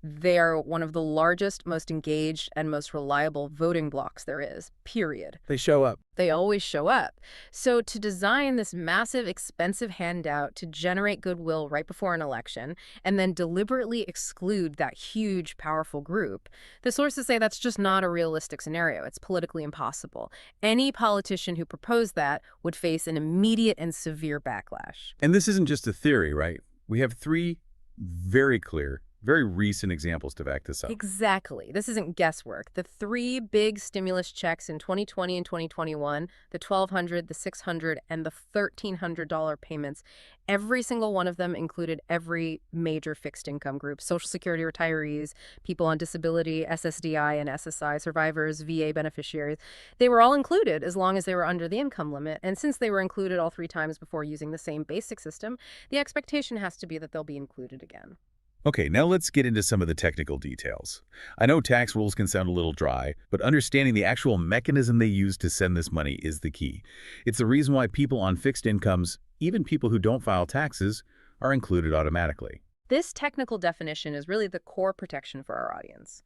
they are one of the largest, most engaged, and most reliable voting blocs there is, period.
They show up.
They always show up. So to design this massive, expensive handout to generate goodwill right before an election and then deliberately exclude that huge, powerful group, the sources say that's just not a realistic scenario. It's politically impossible. Any politician who proposed that would face an immediate and severe backlash.
And this isn't just a theory, right? We have three very clear, very recent examples to back this up.
Exactly. This isn't guesswork. The three big stimulus checks in 2020 and 2021, the $1,200, the $600, and the $1,300 payments, every single one of them included every major fixed income group: Social Security retirees, people on disability, SSDI and SSI survivors, VA beneficiaries. They were all included as long as they were under the income limit. And since they were included all three times before using the same basic system, the expectation has to be that they'll be included again.
Okay, now let's get into some of the technical details. I know tax rules can sound a little dry, but understanding the actual mechanism they use to send this money is the key. It's the reason why people on fixed incomes, even people who don't file taxes, are included automatically.
This technical definition is really the core protection for our audience.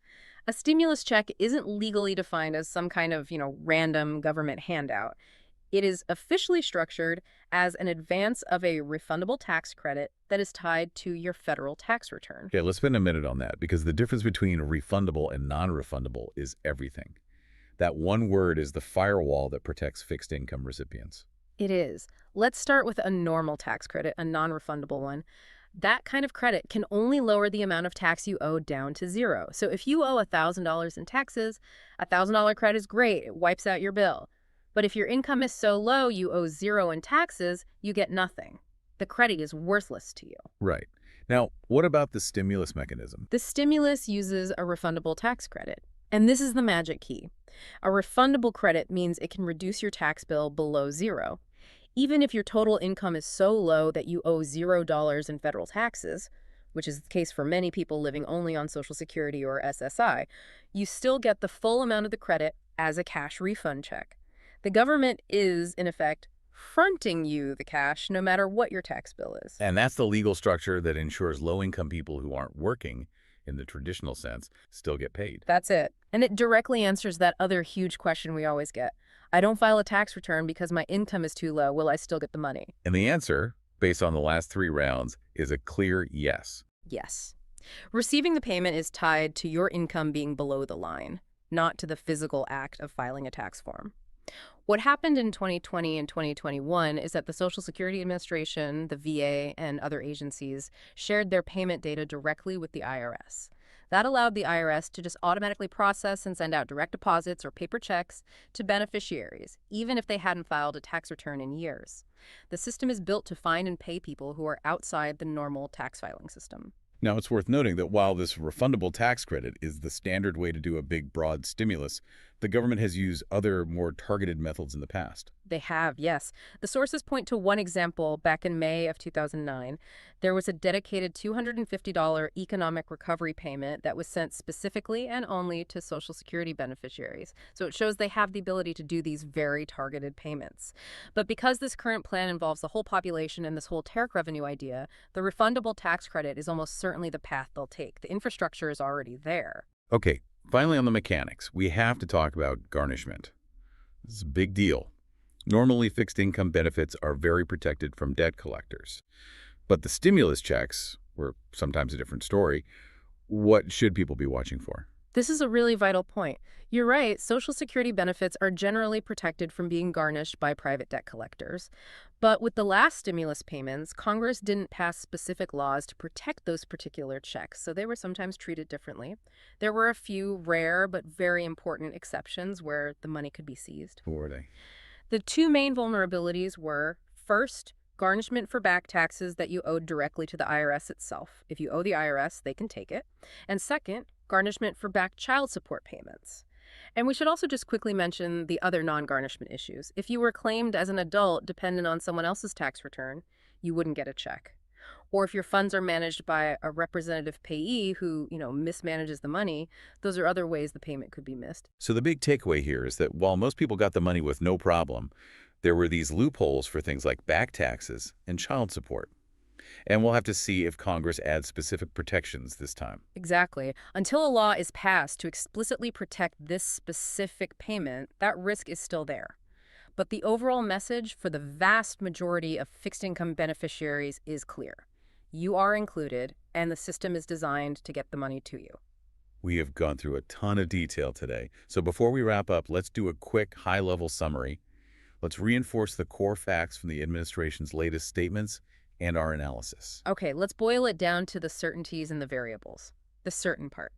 A stimulus check isn't legally defined as some kind of, random government handout. It is officially structured as an advance of a refundable tax credit that is tied to your federal tax return.
Okay, let's spend a minute on that because the difference between refundable and non-refundable is everything. That one word is the firewall that protects fixed income recipients.
It is. Let's start with a normal tax credit, a non-refundable one. That kind of credit can only lower the amount of tax you owe down to zero. So if you owe $1,000 in taxes, a $1,000 credit is great. It wipes out your bill. But if your income is so low you owe zero in taxes, you get nothing. The credit is worthless to you.
Right. Now, what about the stimulus mechanism?
The stimulus uses a refundable tax credit. And this is the magic key. A refundable credit means it can reduce your tax bill below zero. Even if your total income is so low that you owe $0 in federal taxes, which is the case for many people living only on Social Security or SSI, you still get the full amount of the credit as a cash refund check. The government is, in effect, fronting you the cash no matter what your tax bill is.
And that's the legal structure that ensures low-income people who aren't working, in the traditional sense, still get paid.
That's it. And it directly answers that other huge question we always get. I don't file a tax return because my income is too low. Will I still get the money?
And the answer, based on the last three rounds, is a clear yes.
Yes. Receiving the payment is tied to your income being below the line, not to the physical act of filing a tax form. What happened in 2020 and 2021 is that the Social Security Administration, the VA, and other agencies shared their payment data directly with the IRS. That allowed the IRS to just automatically process and send out direct deposits or paper checks to beneficiaries, even if they hadn't filed a tax return in years. The system is built to find and pay people who are outside the normal tax filing system.
Now, it's worth noting that while this refundable tax credit is the standard way to do a big, broad stimulus, the government has used other, more targeted methods in the past.
They have, yes. The sources point to one example back in May of 2009. There was a dedicated $250 economic recovery payment that was sent specifically and only to Social Security beneficiaries. So it shows they have the ability to do these very targeted payments. But because this current plan involves the whole population and this whole tariff revenue idea, the refundable tax credit is almost certainly the path they'll take. The infrastructure is already there.
Okay, finally on the mechanics, we have to talk about garnishment. This is a big deal. Normally, fixed income benefits are very protected from debt collectors. But the stimulus checks were sometimes a different story. What should people be watching for?
This is a really vital point. You're right, Social Security benefits are generally protected from being garnished by private debt collectors. But with the last stimulus payments, Congress didn't pass specific laws to protect those particular checks, so they were sometimes treated differently. There were a few rare but very important exceptions where the money could be seized.
Who were they?
The two main vulnerabilities were, first, garnishment for back taxes that you owed directly to the IRS itself. If you owe the IRS, they can take it. And second, garnishment for back child support payments. And we should also just quickly mention the other non-garnishment issues. If you were claimed as an adult dependent on someone else's tax return, you wouldn't get a check. Or if your funds are managed by a representative payee who, mismanages the money, those are other ways the payment could be missed.
So the big takeaway here is that while most people got the money with no problem, there were these loopholes for things like back taxes and child support. And we'll have to see if Congress adds specific protections this time.
Exactly. Until a law is passed to explicitly protect this specific payment, that risk is still there. But the overall message for the vast majority of fixed income beneficiaries is clear. You are included, and the system is designed to get the money to you.
We have gone through a ton of detail today. So before we wrap up, let's do a quick high-level summary. Let's reinforce the core facts from the administration's latest statements and our analysis.
Okay, let's boil it down to the certainties and the variables. The certain part.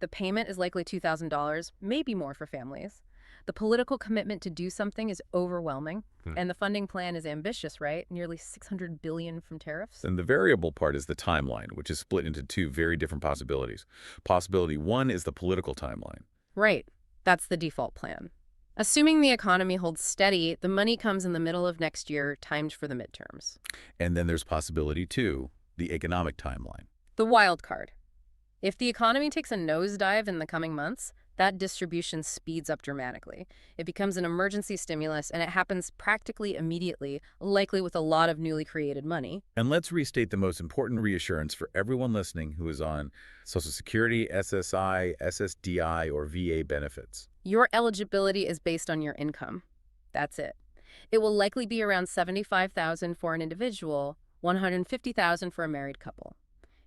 The payment is likely $2,000, maybe more for families. The political commitment to do something is overwhelming, and the funding plan is ambitious, right? Nearly $600 billion from tariffs.
And the variable part is the timeline, which is split into two very different possibilities. Possibility one is the political timeline.
Right. That's the default plan. Assuming the economy holds steady, the money comes in the middle of next year, timed for the midterms.
And then there's possibility two, the economic timeline.
The wild card. If the economy takes a nosedive in the coming months, that distribution speeds up dramatically. It becomes an emergency stimulus, and it happens practically immediately, likely with a lot of newly created money.
And let's restate the most important reassurance for everyone listening who is on Social Security, SSI, SSDI, or VA benefits.
Your eligibility is based on your income. That's it. It will likely be around $75,000 for an individual, $150,000 for a married couple.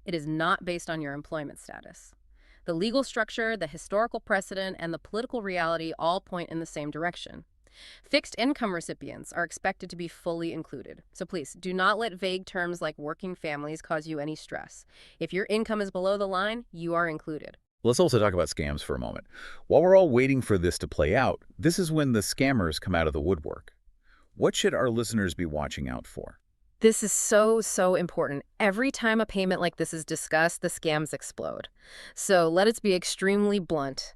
It is not based on your employment status. The legal structure, the historical precedent, and the political reality all point in the same direction. Fixed income recipients are expected to be fully included. So please, do not let vague terms like working families cause you any stress. If your income is below the line, you are included.
Let's also talk about scams for a moment. While we're all waiting for this to play out, this is when the scammers come out of the woodwork. What should our listeners be watching out for?
This is so important. Every time a payment like this is discussed, the scams explode. So let us be extremely blunt.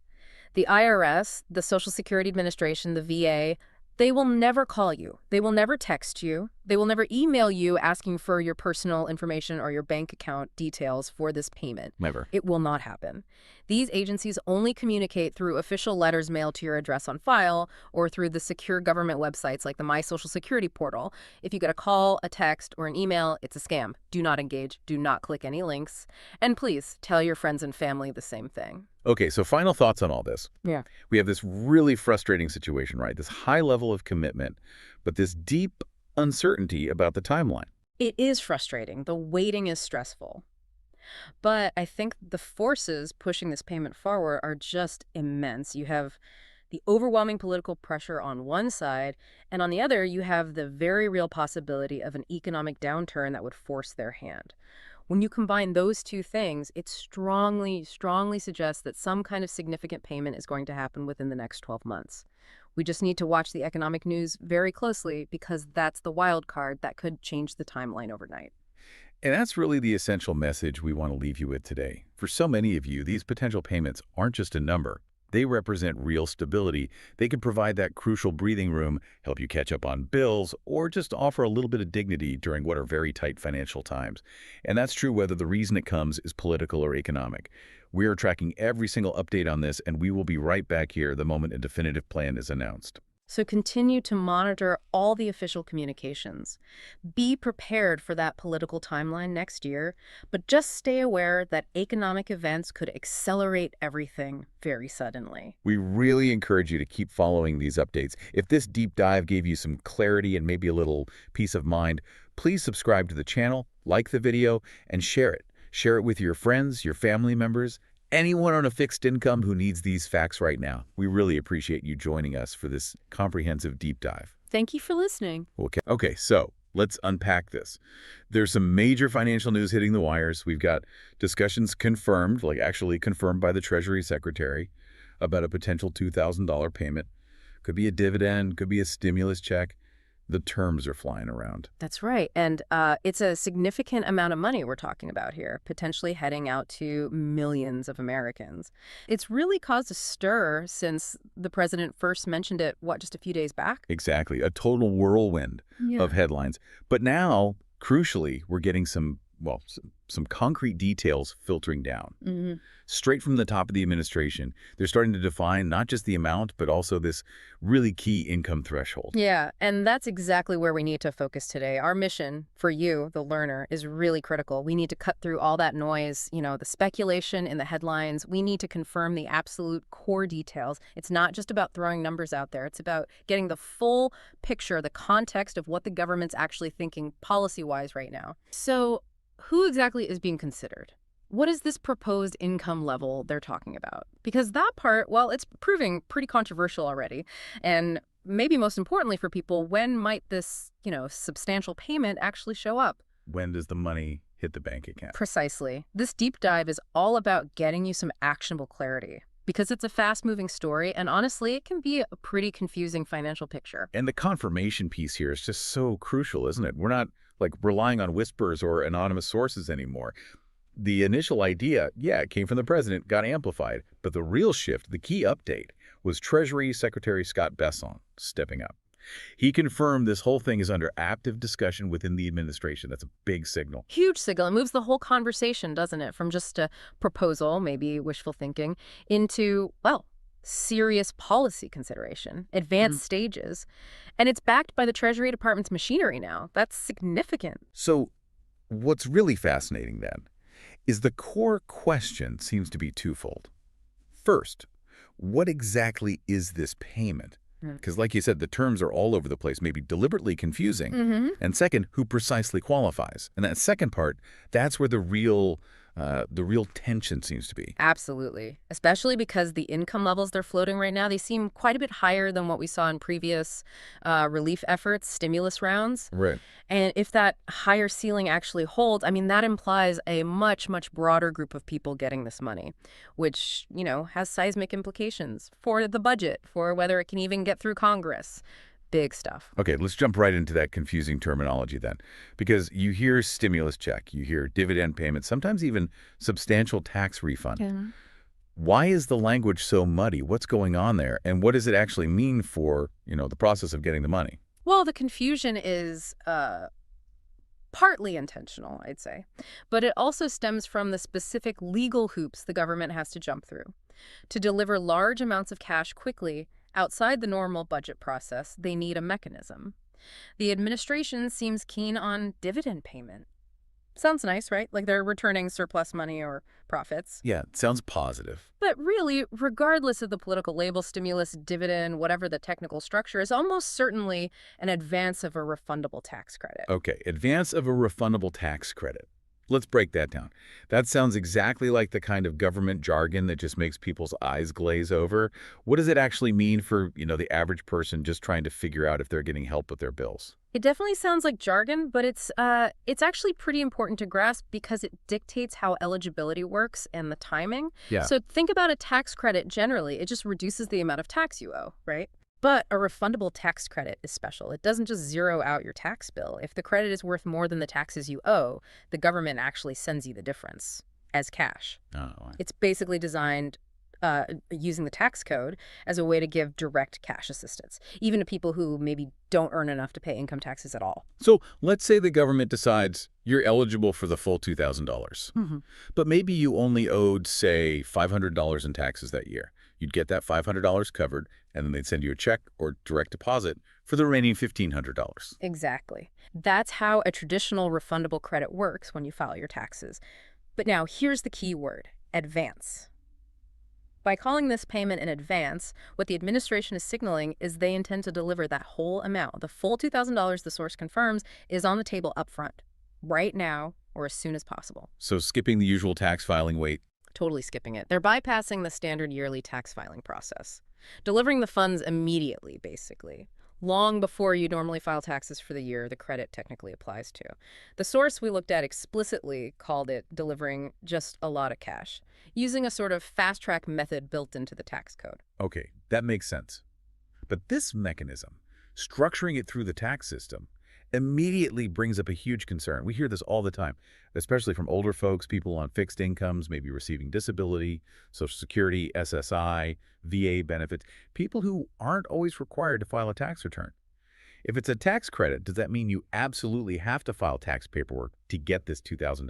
The IRS, the Social Security Administration, the VA, they will never call you. They will never text you. They will never email you asking for your personal information or your bank account details for this payment.
Never.
It will not happen. These agencies only communicate through official letters mailed to your address on file or through the secure government websites like the My Social Security portal. If you get a call, a text, or an email, it's a scam. Do not engage. Do not click any links. And please tell your friends and family the same thing.
Okay, so final thoughts on all this.
Yeah.
We have this really frustrating situation, right? This high level of commitment, but this deep uncertainty about the timeline.
It is frustrating. The waiting is stressful. But I think the forces pushing this payment forward are just immense. You have the overwhelming political pressure on one side, and on the other, you have the very real possibility of an economic downturn that would force their hand. When you combine those two things, it strongly suggests that some kind of significant payment is going to happen within the next 12 months. We just need to watch the economic news very closely because that's the wild card that could change the timeline overnight.
And that's really the essential message we want to leave you with today. For so many of you, these potential payments aren't just a number. They represent real stability. They can provide that crucial breathing room, help you catch up on bills, or just offer a little bit of dignity during what are very tight financial times. And that's true whether the reason it comes is political or economic. We are tracking every single update on this, and we will be right back here the moment a definitive plan is announced.
So continue to monitor all the official communications. Be prepared for that political timeline next year, but just stay aware that economic events could accelerate everything very suddenly.
We really encourage you to keep following these updates. If this deep dive gave you some clarity and maybe a little peace of mind, please subscribe to the channel, like the video, and share it. Share it with your friends, your family members, anyone on a fixed income who needs these facts right now, we really appreciate you joining us for this comprehensive deep dive.
Thank you for listening.
Okay, so let's unpack this. There's some major financial news hitting the wires. We've got discussions confirmed, like actually confirmed by the Treasury Secretary, about a potential $2,000 payment. Could be a dividend, could be a stimulus check. The terms are flying around.
That's right. And it's a significant amount of money we're talking about here, potentially heading out to millions of Americans. It's really caused a stir since the president first mentioned it, just a few days back?
Exactly. A total whirlwind of headlines. But now, crucially, we're getting some concrete details filtering down. Straight from the top of the administration, they're starting to define not just the amount, but also this really key income threshold.
Yeah, and that's exactly where we need to focus today. Our mission for you, the learner, is really critical. We need to cut through all that noise, the speculation in the headlines. We need to confirm the absolute core details. It's not just about throwing numbers out there. It's about getting the full picture, the context of what the government's actually thinking policy-wise right now. So who exactly is being considered? What is this proposed income level they're talking about? Because that part, it's proving pretty controversial already. And maybe most importantly for people, when might this, substantial payment actually show up?
When does the money hit the bank account?
Precisely. This deep dive is all about getting you some actionable clarity. Because it's a fast-moving story, and honestly, it can be a pretty confusing financial picture.
And the confirmation piece here is just so crucial, isn't it? We're not, relying on whispers or anonymous sources anymore. The initial idea, it came from the president, got amplified. But the real shift, the key update, was Treasury Secretary Scott Bessent stepping up. He confirmed this whole thing is under active discussion within the administration. That's a big signal.
Huge signal. It moves the whole conversation, doesn't it? From just a proposal, maybe wishful thinking, into, serious policy consideration, advanced stages. And it's backed by the Treasury Department's machinery now. That's significant.
So what's really fascinating then is the core question seems to be twofold. First, what exactly is this payment? Because like you said, the terms are all over the place, maybe deliberately confusing. And second, who precisely qualifies? And that second part, that's where the real tension seems to be.
Absolutely. Especially because the income levels they're floating right now, they seem quite a bit higher than what we saw in previous relief efforts, stimulus rounds.
Right.
And if that higher ceiling actually holds, that implies a much, much broader group of people getting this money, which, has seismic implications for the budget, for whether it can even get through Congress. Big stuff.
Okay, let's jump right into that confusing terminology then. Because you hear stimulus check, you hear dividend payment, sometimes even substantial tax refund. Why is the language so muddy? What's going on there? And what does it actually mean for, the process of getting the money?
Well, the confusion is partly intentional, I'd say. But it also stems from the specific legal hoops the government has to jump through. To deliver large amounts of cash quickly, outside the normal budget process, they need a mechanism. The administration seems keen on dividend payment. Sounds nice, right? Like they're returning surplus money or profits.
Yeah, it sounds positive.
But really, regardless of the political label, stimulus, dividend, whatever the technical structure, is almost certainly an advance of a refundable tax credit.
Okay, advance of a refundable tax credit. Let's break that down. That sounds exactly like the kind of government jargon that just makes people's eyes glaze over. What does it actually mean for, the average person just trying to figure out if they're getting help with their bills?
It definitely sounds like jargon, but it's actually pretty important to grasp because it dictates how eligibility works and the timing.
Yeah.
So think about a tax credit generally. It just reduces the amount of tax you owe, right? But a refundable tax credit is special. It doesn't just zero out your tax bill. If the credit is worth more than the taxes you owe, the government actually sends you the difference as cash.
Oh.
It's basically designed using the tax code as a way to give direct cash assistance, even to people who maybe don't earn enough to pay income taxes at all.
So let's say the government decides you're eligible for the full $2,000, but maybe you only owed, say, $500 in taxes that year. You'd get that $500 covered, and then they'd send you a check or direct deposit for the remaining $1,500.
Exactly. That's how a traditional refundable credit works when you file your taxes. But now here's the key word, advance. By calling this payment in advance, what the administration is signaling is they intend to deliver that whole amount. The full $2,000 the source confirms is on the table up front, right now or as soon as possible.
So skipping the usual tax filing wait.
totally skipping it. They're bypassing the standard yearly tax filing process, delivering the funds immediately, basically. Long before you normally file taxes for the year the credit technically applies to. The source we looked at explicitly called it delivering just a lot of cash, using a sort of fast-track method built into the tax code.
Okay, that makes sense. But this mechanism, structuring it through the tax system, immediately brings up a huge concern. We hear this all the time, especially from older folks, people on fixed incomes, maybe receiving disability, Social Security, SSI, VA benefits, people who aren't always required to file a tax return. If it's a tax credit, does that mean you absolutely have to file tax paperwork to get this $2,000?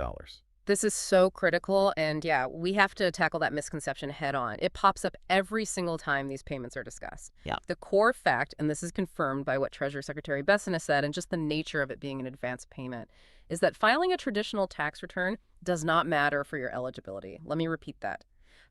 This is so critical, and yeah, we have to tackle that misconception head on. It pops up every single time these payments are discussed.
Yeah.
The core fact, and this is confirmed by what Treasury Secretary Besson has said, and just the nature of it being an advance payment, is that filing a traditional tax return does not matter for your eligibility. Let me repeat that.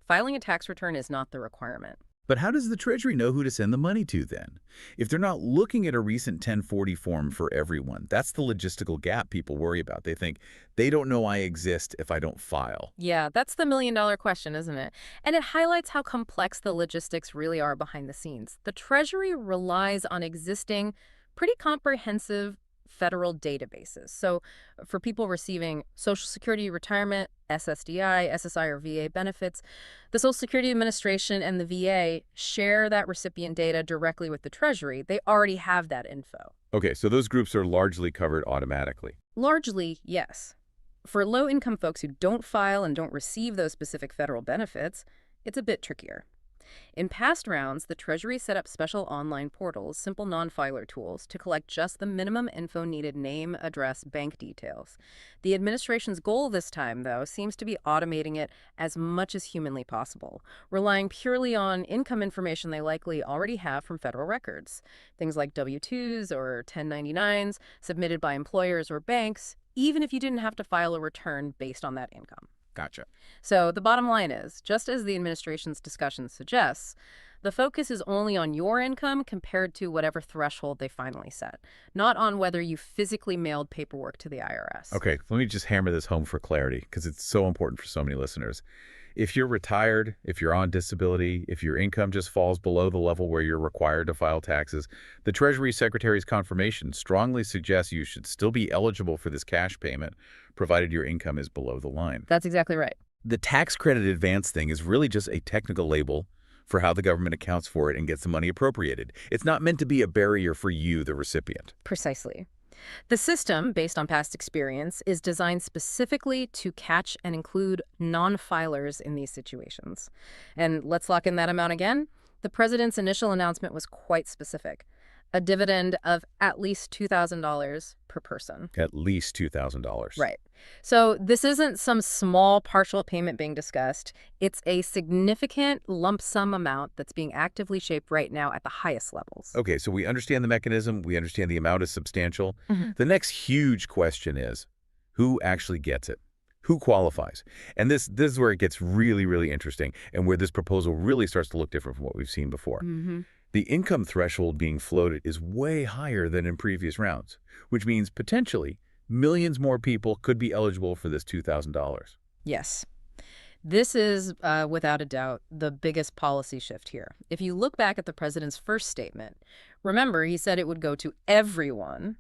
Filing a tax return is not the requirement.
But how does the Treasury know who to send the money to then? If they're not looking at a recent 1040 form for everyone, that's the logistical gap people worry about. They think, they don't know I exist if I don't file.
Yeah, that's the million-dollar question, isn't it? And it highlights how complex the logistics really are behind the scenes. The Treasury relies on existing, pretty comprehensive federal databases. So for people receiving Social Security, retirement, SSDI, SSI, or VA benefits, the Social Security Administration and the VA share that recipient data directly with the Treasury. They already have that info.
Okay, so those groups are largely covered automatically.
Largely, yes. For low-income folks who don't file and don't receive those specific federal benefits, it's a bit trickier. In past rounds, the Treasury set up special online portals, simple non-filer tools, to collect just the minimum info needed: name, address, bank details. The administration's goal this time, though, seems to be automating it as much as humanly possible, relying purely on income information they likely already have from federal records. Things like W-2s or 1099s submitted by employers or banks, even if you didn't have to file a return based on that income.
Gotcha.
So the bottom line is, just as the administration's discussion suggests, the focus is only on your income compared to whatever threshold they finally set, not on whether you physically mailed paperwork to the IRS.
Okay, let me just hammer this home for clarity, because it's so important for so many listeners. If you're retired, if you're on disability, if your income just falls below the level where you're required to file taxes, the Treasury Secretary's confirmation strongly suggests you should still be eligible for this cash payment, provided your income is below the line.
That's exactly right.
The tax credit advance thing is really just a technical label for how the government accounts for it and gets the money appropriated. It's not meant to be a barrier for you, the recipient.
Precisely. The system, based on past experience, is designed specifically to catch and include non-filers in these situations. And let's lock in that amount again. The president's initial announcement was quite specific. A dividend of at least $2,000 per person.
At least $2,000.
Right. So this isn't some small partial payment being discussed. It's a significant lump sum amount that's being actively shaped right now at the highest levels.
Okay, so we understand the mechanism. We understand the amount is substantial. The next huge question is, who actually gets it? Who qualifies? And this is where it gets really, really interesting and where this proposal really starts to look different from what we've seen before. The income threshold being floated is way higher than in previous rounds, which means potentially millions more people could be eligible for this $2,000.
Yes. This is, without a doubt, the biggest policy shift here. If you look back at the president's first statement, remember he said it would go to everyone,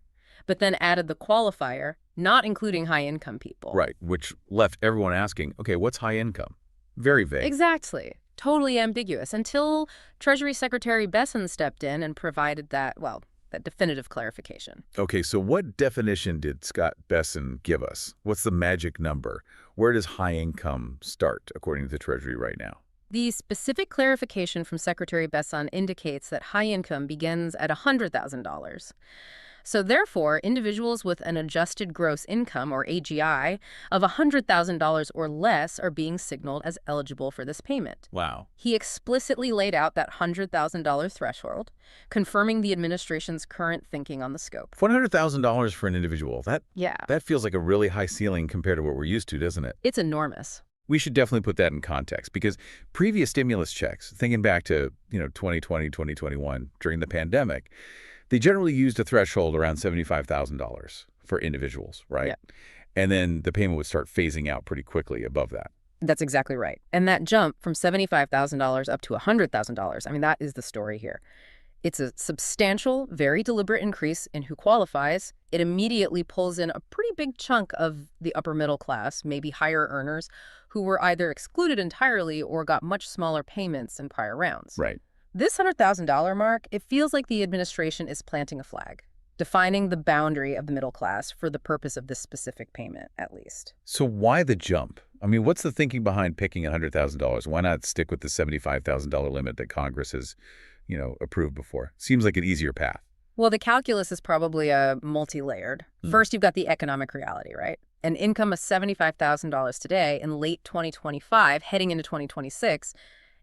but then added the qualifier, not including high-income people.
Right, which left everyone asking, okay, what's high income? Very vague.
Exactly. Totally ambiguous until Treasury Secretary Besson stepped in and provided that, well, that definitive clarification.
Okay, so what definition did Scott Besson give us? What's the magic number? Where does high income start, according to the Treasury right now?
The specific clarification from Secretary Besson indicates that high income begins at $100,000. So therefore, individuals with an adjusted gross income, or AGI, of $100,000 or less are being signaled as eligible for this payment.
Wow.
He explicitly laid out that $100,000 threshold, confirming the administration's current thinking on the scope.
$100,000 for an individual.
Yeah.
That feels like a really high ceiling compared to what we're used to, doesn't it?
It's enormous.
We should definitely put that in context because previous stimulus checks, thinking back to 2020, 2021, during the pandemic, they generally used a threshold around $75,000 for individuals, right?
Yeah.
And then the payment would start phasing out pretty quickly above that.
That's exactly right. And that jump from $75,000 up to $100,000, I mean, that is the story here. It's a substantial, very deliberate increase in who qualifies. It immediately pulls in a pretty big chunk of the upper middle class, maybe higher earners, who were either excluded entirely or got much smaller payments in prior rounds.
Right.
This $100,000 mark, it feels like the administration is planting a flag, defining the boundary of the middle class for the purpose of this specific payment, at least.
So why the jump? I mean, what's the thinking behind picking $100,000? Why not stick with the $75,000 limit that Congress has, approved before? Seems like an easier path.
Well, the calculus is probably multi-layered. First, you've got the economic reality, right? An income of $75,000 today in late 2025, heading into 2026,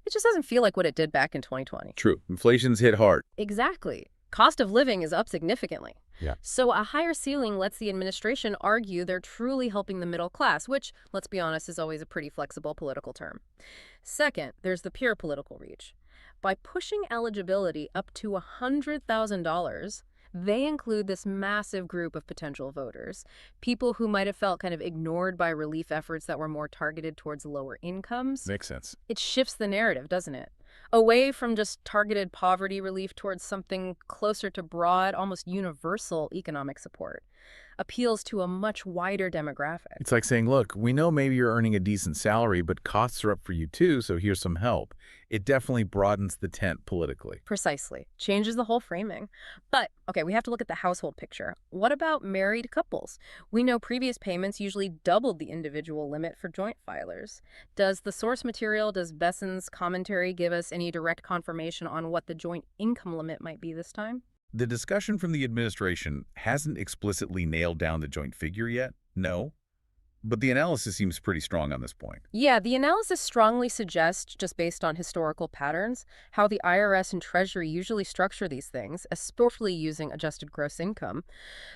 it just doesn't feel like what it did back in 2020.
True. Inflation's hit hard.
Exactly. Cost of living is up significantly.
Yeah.
So a higher ceiling lets the administration argue they're truly helping the middle class, which, let's be honest, is always a pretty flexible political term. Second, there's the pure political reach. By pushing eligibility up to $100,000, they include this massive group of potential voters, people who might have felt kind of ignored by relief efforts that were more targeted towards lower incomes.
Makes sense.
It shifts the narrative, doesn't it? Away from just targeted poverty relief towards something closer to broad, almost universal economic support. Appeals to a much wider demographic.
It's like saying, look, we know maybe you're earning a decent salary, but costs are up for you too, so here's some help. It definitely broadens the tent politically.
Precisely. Changes the whole framing. But, okay, we have to look at the household picture. What about married couples? We know previous payments usually doubled the individual limit for joint filers. Does the source material, does Besson's commentary give us any direct confirmation on what the joint income limit might be this time?
The discussion from the administration hasn't explicitly nailed down the joint figure yet, no. But the analysis seems pretty strong on this point.
Yeah, the analysis strongly suggests, just based on historical patterns, how the IRS and Treasury usually structure these things, especially using adjusted gross income,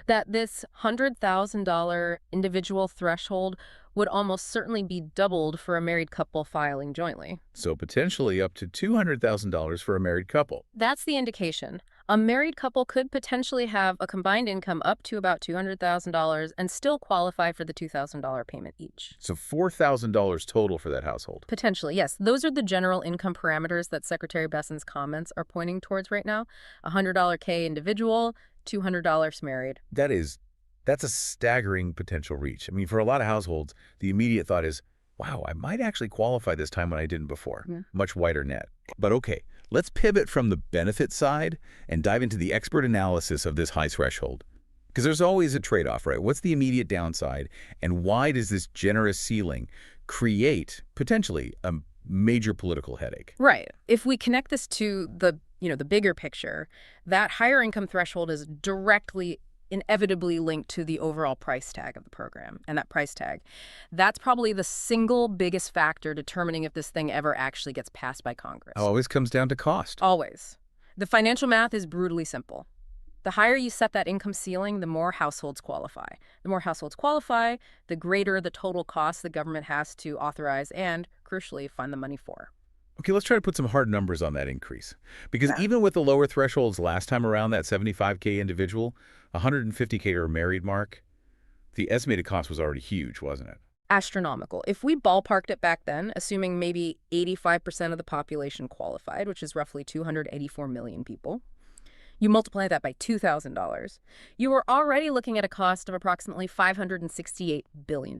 that this $100,000 individual threshold would almost certainly be doubled for a married couple filing jointly.
So potentially up to $200,000 for a married couple.
That's the indication. A married couple could potentially have a combined income up to about $200,000 and still qualify for the $2,000 payment each.
So $4,000 total for that household.
Potentially, yes. Those are the general income parameters that Secretary Besson's comments are pointing towards right now. $100 K individual, $200 married.
That's a staggering potential reach. I mean, for a lot of households, the immediate thought is, wow, I might actually qualify this time when I didn't before. Yeah. Much wider net. But okay, let's pivot from the benefit side and dive into the expert analysis of this high threshold. Because there's always a trade-off, right? What's the immediate downside, and why does this generous ceiling create, potentially, a major political headache?
Right. If we connect this to the bigger picture, that higher income threshold is directly inevitably linked to the overall price tag of the program. And that price tag, that's probably the single biggest factor determining if this thing ever actually gets passed by Congress.
It always comes down to cost.
Always. The financial math is brutally simple. The higher you set that income ceiling, the more households qualify. The more households qualify, the greater the total cost the government has to authorize and, crucially, fund the money for.
Okay, let's try to put some hard numbers on that increase. Because even with the lower thresholds last time around, that $75K individual, $150K or married mark, the estimated cost was already huge, wasn't it?
Astronomical. If we ballparked it back then, assuming maybe 85% of the population qualified, which is roughly 284 million people, you multiply that by $2,000, you were already looking at a cost of approximately $568 billion.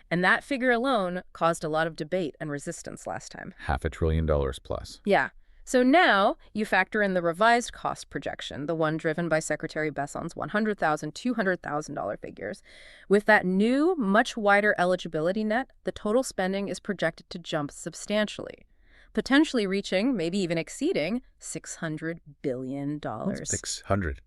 And that figure alone caused a lot of debate and resistance last time.
$500 billion plus.
Yeah. So now you factor in the revised cost projection, the one driven by Secretary Besson's $100,000, $200,000 figures. With that new, much wider eligibility net, the total spending is projected to jump substantially, potentially reaching, maybe even exceeding, $600 billion.
$600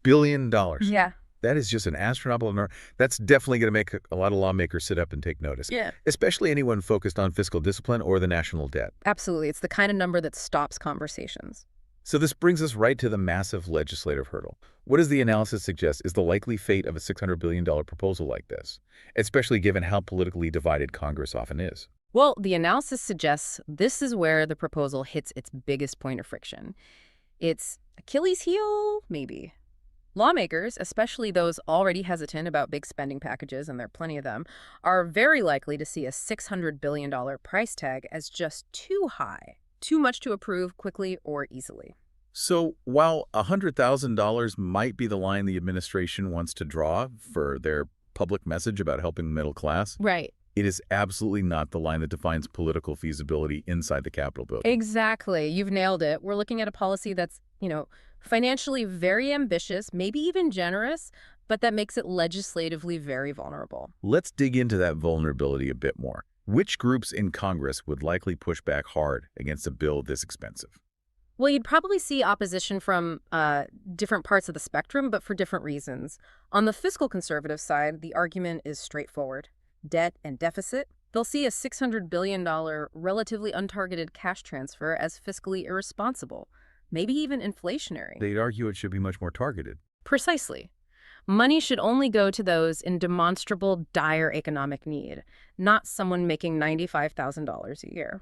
billion.
Yeah.
That is just an astronomical number. That's definitely going to make a lot of lawmakers sit up and take notice.
Yeah.
Especially anyone focused on fiscal discipline or the national debt.
Absolutely. It's the kind of number that stops conversations.
So this brings us right to the massive legislative hurdle. What does the analysis suggest is the likely fate of a $600 billion proposal like this, especially given how politically divided Congress often is?
Well, the analysis suggests this is where the proposal hits its biggest point of friction. It's Achilles' heel, maybe. Lawmakers, especially those already hesitant about big spending packages, and there are plenty of them, are very likely to see a $600 billion price tag as just too high, too much to approve quickly or easily.
So while $100,000 might be the line the administration wants to draw for their public message about helping the middle class,
Right.
it is absolutely not the line that defines political feasibility inside the Capitol building.
Exactly. You've nailed it. We're looking at a policy that's, financially very ambitious, maybe even generous, but that makes it legislatively very vulnerable.
Let's dig into that vulnerability a bit more. Which groups in Congress would likely push back hard against a bill this expensive?
Well, you'd probably see opposition from different parts of the spectrum, but for different reasons. On the fiscal conservative side, the argument is straightforward. Debt and deficit. They'll see a $600 billion relatively untargeted cash transfer as fiscally irresponsible, maybe even inflationary.
They'd argue it should be much more targeted.
Precisely. Money should only go to those in demonstrable dire economic need, not someone making $95,000 a year.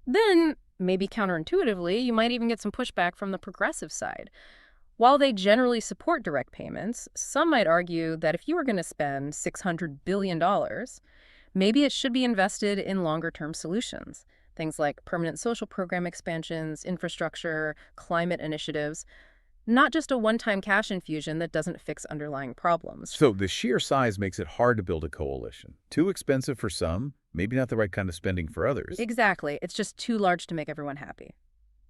Then, maybe counterintuitively, you might even get some pushback from the progressive side. While they generally support direct payments, some might argue that if you were going to spend $600 billion, maybe it should be invested in longer-term solutions. Things like permanent social program expansions, infrastructure, climate initiatives, not just a one-time cash infusion that doesn't fix underlying problems.
So the sheer size makes it hard to build a coalition. Too expensive for some, maybe not the right kind of spending for others.
Exactly. It's just too large to make everyone happy.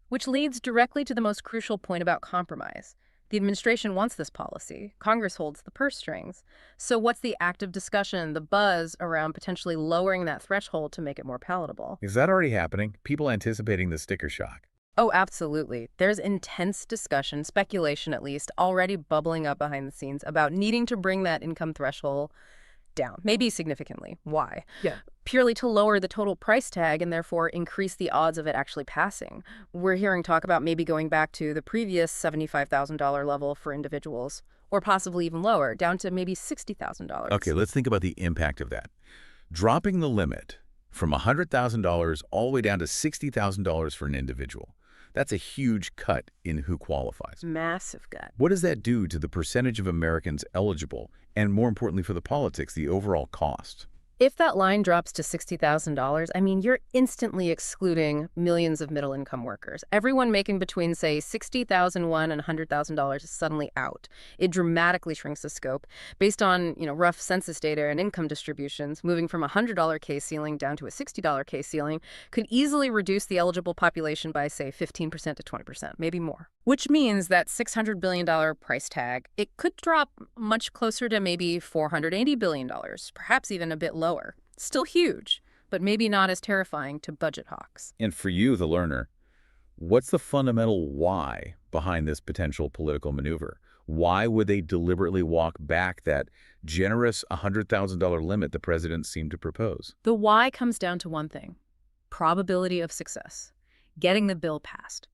Which leads directly to the most crucial point about compromise. The administration wants this policy. Congress holds the purse strings. So what's the active discussion, the buzz around potentially lowering that threshold to make it more palatable?
Is that already happening? People anticipating the sticker shock.
Oh, absolutely. There's intense discussion, speculation at least, already bubbling up behind the scenes about needing to bring that income threshold down, maybe significantly. Why?
Yeah.
Purely to lower the total price tag and therefore increase the odds of it actually passing. We're hearing talk about maybe going back to the previous $75,000 level for individuals, or possibly even lower, down to maybe $60,000.
Okay, let's think about the impact of that. Dropping the limit from $100,000 all the way down to $60,000 for an individual. That's a huge cut in who qualifies.
Massive cut.
What does that do to the percentage of Americans eligible, and more importantly for the politics, the overall cost?
If that line drops to $60,000, I mean, you're instantly excluding millions of middle-income workers. Everyone making between, say, $60,001 and $100,000 is suddenly out. It dramatically shrinks the scope. Based on, rough census data and income distributions, moving from a $100 case ceiling down to a $60 case ceiling could easily reduce the eligible population by, say, 15% to 20%, maybe more. Which means that $600 billion price tag, it could drop much closer to maybe $480 billion, perhaps even a bit lower. Still huge, but maybe not as terrifying to budget hawks.
And for you, the learner, what's the fundamental why behind this potential political maneuver? Why would they deliberately walk back that generous $100,000 limit the president seemed to propose?
The why comes down to one thing: probability of success, getting the bill passed.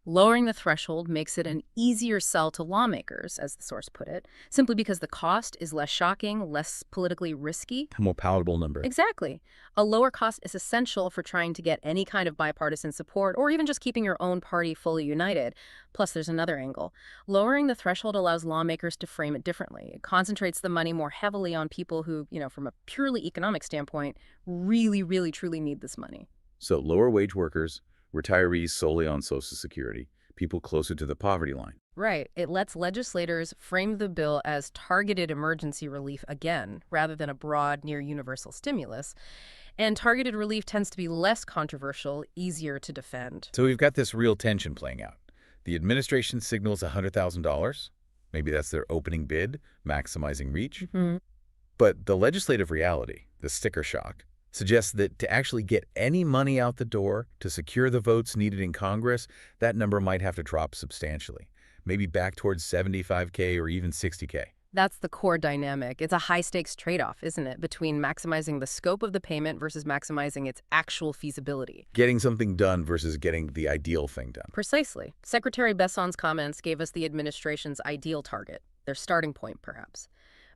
Lowering the threshold makes it an easier sell to lawmakers, as the source put it, simply because the cost is less shocking, less politically risky.
A more palatable number.
Exactly. A lower cost is essential for trying to get any kind of bipartisan support or even just keeping your own party fully united. Plus, there's another angle. Lowering the threshold allows lawmakers to frame it differently. It concentrates the money more heavily on people who, from a purely economic standpoint, really, really, truly need this money.
So lower wage workers, retirees solely on Social Security, people closer to the poverty line.
Right. It lets legislators frame the bill as targeted emergency relief again, rather than a broad, near-universal stimulus. And targeted relief tends to be less controversial, easier to defend.
So we've got this real tension playing out. The administration signals $100,000. Maybe that's their opening bid, maximizing reach.
Mm-hmm.
But the legislative reality, the sticker shock, suggests that to actually get any money out the door to secure the votes needed in Congress, that number might have to drop substantially, maybe back towards $75K or even $60K.
That's the core dynamic. It's a high-stakes trade-off, isn't it, between maximizing the scope of the payment versus maximizing its actual feasibility.
Getting something done versus getting the ideal thing done.
Precisely. Secretary Besson's comments gave us the administration's ideal target, their starting point, perhaps.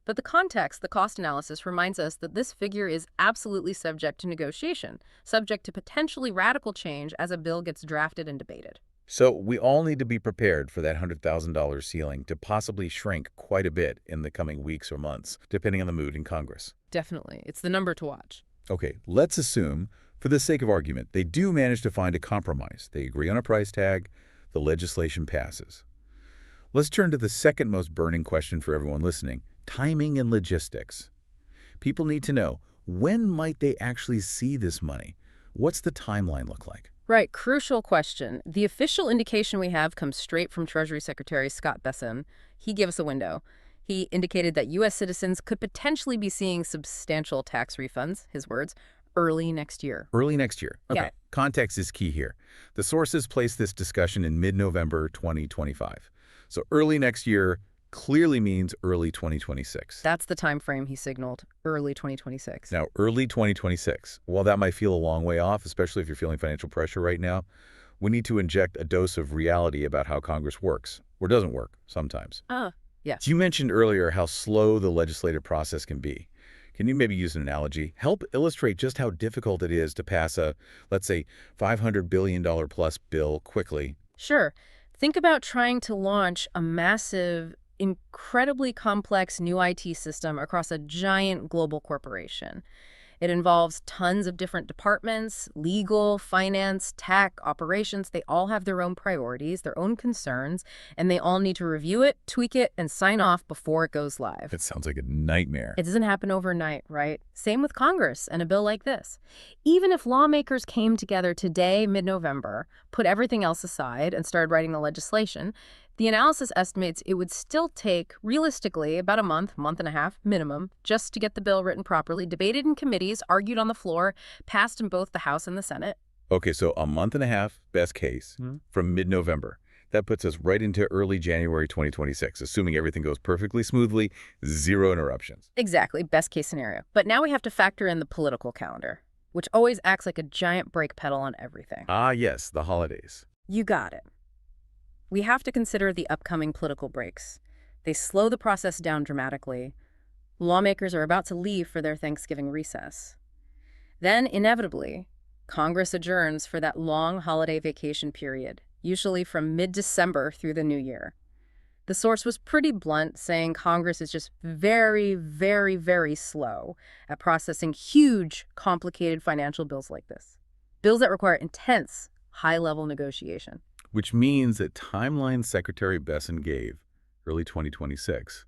But the context, the cost analysis, reminds us that this figure is absolutely subject to negotiation, subject to potentially radical change as a bill gets drafted and debated.
So we all need to be prepared for that $100,000 ceiling to possibly shrink quite a bit in the coming weeks or months, depending on the mood in Congress.
Definitely. It's the number to watch.
Okay, let's assume, for the sake of argument, they do manage to find a compromise. They agree on a price tag, the legislation passes. Let's turn to the second most burning question for everyone listening, timing and logistics. People need to know, when might they actually see this money? What's the timeline look like?
Right, crucial question. The official indication we have comes straight from Treasury Secretary Scott Bessent. He gave us a window. He indicated that U.S. citizens could potentially be seeing substantial tax refunds, his words, early next year.
Early next year. Okay.
Yeah.
Context is key here. The sources placed this discussion in mid-November 2025. So early next year clearly means early 2026.
That's the time frame he signaled, early 2026.
Now, early 2026, while that might feel a long way off, especially if you're feeling financial pressure right now, we need to inject a dose of reality about how Congress works, or doesn't work, sometimes.
Yeah.
You mentioned earlier how slow the legislative process can be. Can you maybe use an analogy? Help illustrate just how difficult it is to pass a, let's say, $500 billion plus bill quickly.
Sure. Think about trying to launch a massive, incredibly complex new IT system across a giant global corporation. It involves tons of different departments, legal, finance, tech, operations. They all have their own priorities, their own concerns, and they all need to review it, tweak it, and sign off before it goes live.
It sounds like a nightmare.
It doesn't happen overnight, right? Same with Congress and a bill like this. Even if lawmakers came together today, mid-November, put everything else aside and started writing the legislation, the analysis estimates it would still take, realistically, about a month and a half minimum, just to get the bill written properly, debated in committees, argued on the floor, passed in both the House and the Senate.
Okay, so a month and a half, best case, from mid-November. That puts us right into early January 2026, assuming everything goes perfectly smoothly, zero interruptions.
Exactly, best case scenario. But now we have to factor in the political calendar, which always acts like a giant brake pedal on everything.
Ah, yes, the holidays.
You got it. We have to consider the upcoming political breaks. They slow the process down dramatically. Lawmakers are about to leave for their Thanksgiving recess. Then, inevitably, Congress adjourns for that long holiday vacation period, usually from mid-December through the new year. The source was pretty blunt, saying Congress is just very, very, very slow at processing huge, complicated financial bills like this. Bills that require intense, high-level negotiation.
Which means that timeline Secretary Bessent gave, early 2026,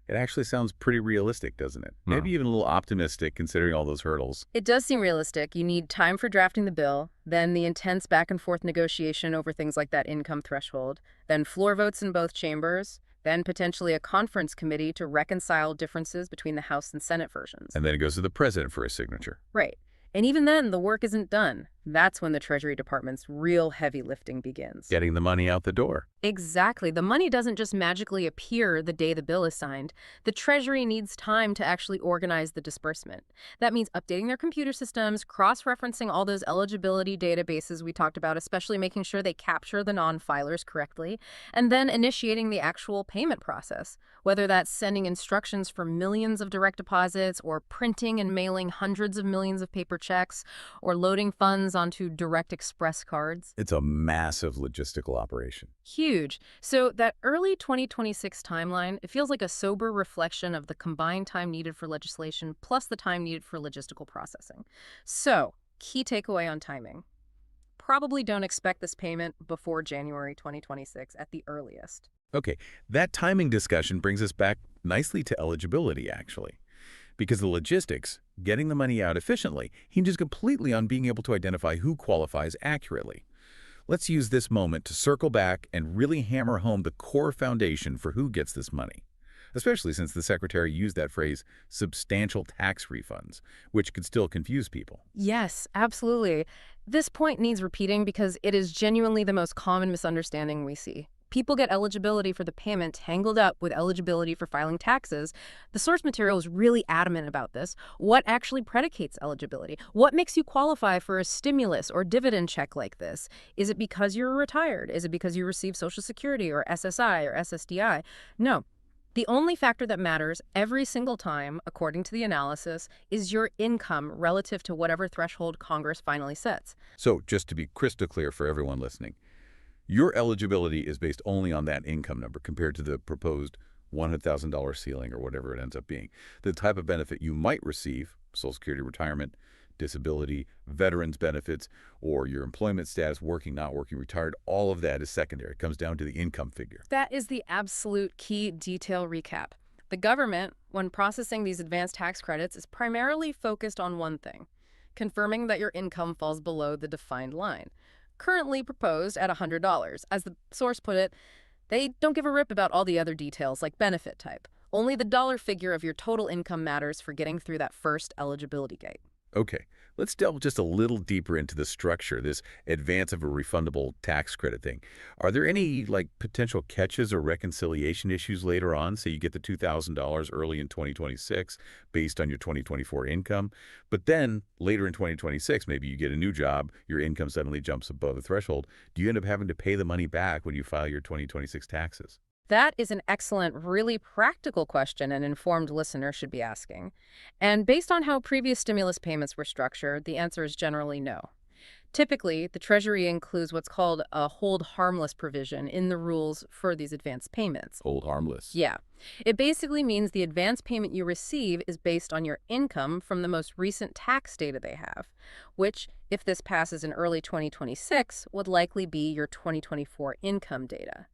it actually sounds pretty realistic, doesn't it? Maybe even a little optimistic considering all those hurdles.
It does seem realistic. You need time for drafting the bill, then the intense back-and-forth negotiation over things like that income threshold, then floor votes in both chambers, then potentially a conference committee to reconcile differences between the House and Senate versions.
And then it goes to the president for his signature.
Right. And even then, the work isn't done. That's when the Treasury Department's real heavy lifting begins.
Getting the money out the door.
Exactly. The money doesn't just magically appear the day the bill is signed. The Treasury needs time to actually organize the disbursement. That means updating their computer systems, cross-referencing all those eligibility databases we talked about, especially making sure they capture the non-filers correctly, and then initiating the actual payment process, whether that's sending instructions for millions of direct deposits or printing and mailing hundreds of millions of paper checks or loading funds onto direct express cards.
It's a massive logistical operation.
Huge. So that early 2026 timeline, it feels like a sober reflection of the combined time needed for legislation plus the time needed for logistical processing. So, key takeaway on timing. Probably don't expect this payment before January 2026 at the earliest.
Okay, that timing discussion brings us back nicely to eligibility, actually. Because the logistics, getting the money out efficiently, hinges completely on being able to identify who qualifies accurately. Let's use this moment to circle back and really hammer home the core foundation for who gets this money, especially since the Secretary used that phrase, substantial tax refunds, which could still confuse people.
Yes, absolutely. This point needs repeating because it is genuinely the most common misunderstanding we see. People get eligibility for the payment tangled up with eligibility for filing taxes. The source material is really adamant about this. What actually predicates eligibility? What makes you qualify for a stimulus or dividend check like this? Is it because you're retired? Is it because you receive Social Security or SSI or SSDI? No. The only factor that matters every single time, according to the analysis, is your income relative to whatever threshold Congress finally sets.
So just to be crystal clear for everyone listening, Your eligibility is based only on that income number compared to the proposed $100,000 ceiling or whatever it ends up being. The type of benefit you might receive, Social Security, retirement, disability, veterans benefits, or your employment status, working, not working, retired, all of that is secondary. It comes down to the income figure.
That is the absolute key detail recap. The government, when processing these advanced tax credits, is primarily focused on one thing: confirming that your income falls below the defined line, currently proposed at $100. As the source put it, they don't give a rip about all the other details like benefit type. Only the dollar figure of your total income matters for getting through that first eligibility gate.
Okay, let's delve just a little deeper into the structure, this advance of a refundable tax credit thing. Are there any, potential catches or reconciliation issues later on? Say you get the $2,000 early in 2026 based on your 2024 income, but then later in 2026, maybe you get a new job, your income suddenly jumps above the threshold. Do you end up having to pay the money back when you file your 2026 taxes?
That is an excellent, really practical question an informed listener should be asking. And based on how previous stimulus payments were structured, the answer is generally no. Typically, the Treasury includes what's called a hold harmless provision in the rules for these advance payments.
Hold harmless.
Yeah. It basically means the advance payment you receive is based on your income from the most recent tax data they have, which, if this passes in early 2026, would likely be your 2024 income data.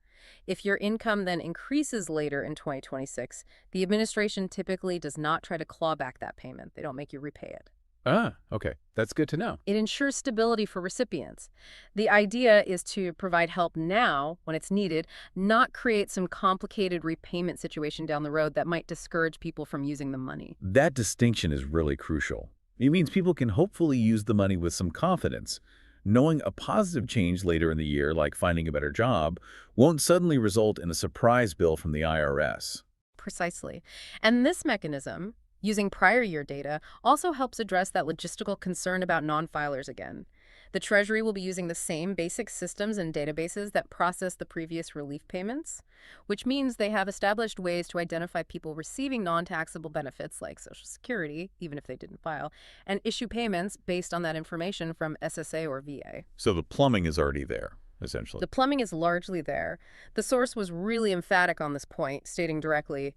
If your income then increases later in 2026, the administration typically does not try to claw back that payment. They don't make you repay it.
Ah, okay. That's good to know.
It ensures stability for recipients. The idea is to provide help now when it's needed, not create some complicated repayment situation down the road that might discourage people from using the money.
That distinction is really crucial. It means people can hopefully use the money with some confidence, knowing a positive change later in the year, like finding a better job, won't suddenly result in a surprise bill from the IRS.
Precisely. And this mechanism, using prior year data, also helps address that logistical concern about non-filers again. The Treasury will be using the same basic systems and databases that process the previous relief payments, which means they have established ways to identify people receiving non-taxable benefits like Social Security, even if they didn't file, and issue payments based on that information from SSA or VA.
So the plumbing is already there, essentially.
The plumbing is largely there. The source was really emphatic on this point, stating directly,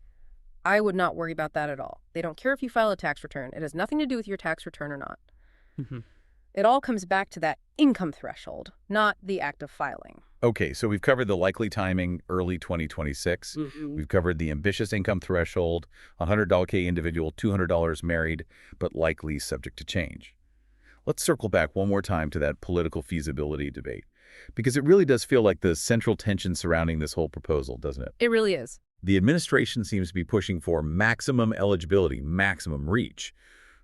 "I would not worry about that at all. They don't care if you file a tax return. It has nothing to do with your tax return or not." It all comes back to that income threshold, not the act of filing.
Okay, so we've covered the likely timing, early 2026. We've covered the ambitious income threshold, $100K individual, $200 married, but likely subject to change. Let's circle back one more time to that political feasibility debate, because it really does feel like the central tension surrounding this whole proposal, doesn't it?
It really is.
The administration seems to be pushing for maximum eligibility, maximum reach,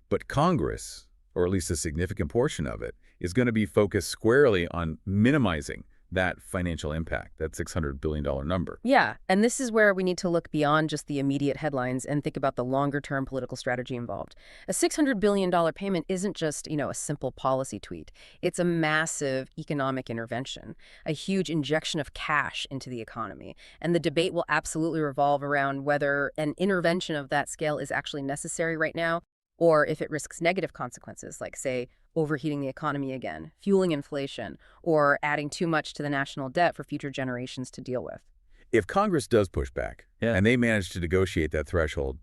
but Congress, or at least a significant portion of it, is going to be focused squarely on minimizing that financial impact, that $600 billion number.
Yeah, and this is where we need to look beyond just the immediate headlines and think about the longer-term political strategy involved. A $600 billion payment isn't just, a simple policy tweak. It's a massive economic intervention, a huge injection of cash into the economy. And the debate will absolutely revolve around whether an intervention of that scale is actually necessary right now, or if it risks negative consequences, like, say, overheating the economy again, fueling inflation, or adding too much to the national debt for future generations to deal with.
If Congress does push back, and they manage to negotiate that threshold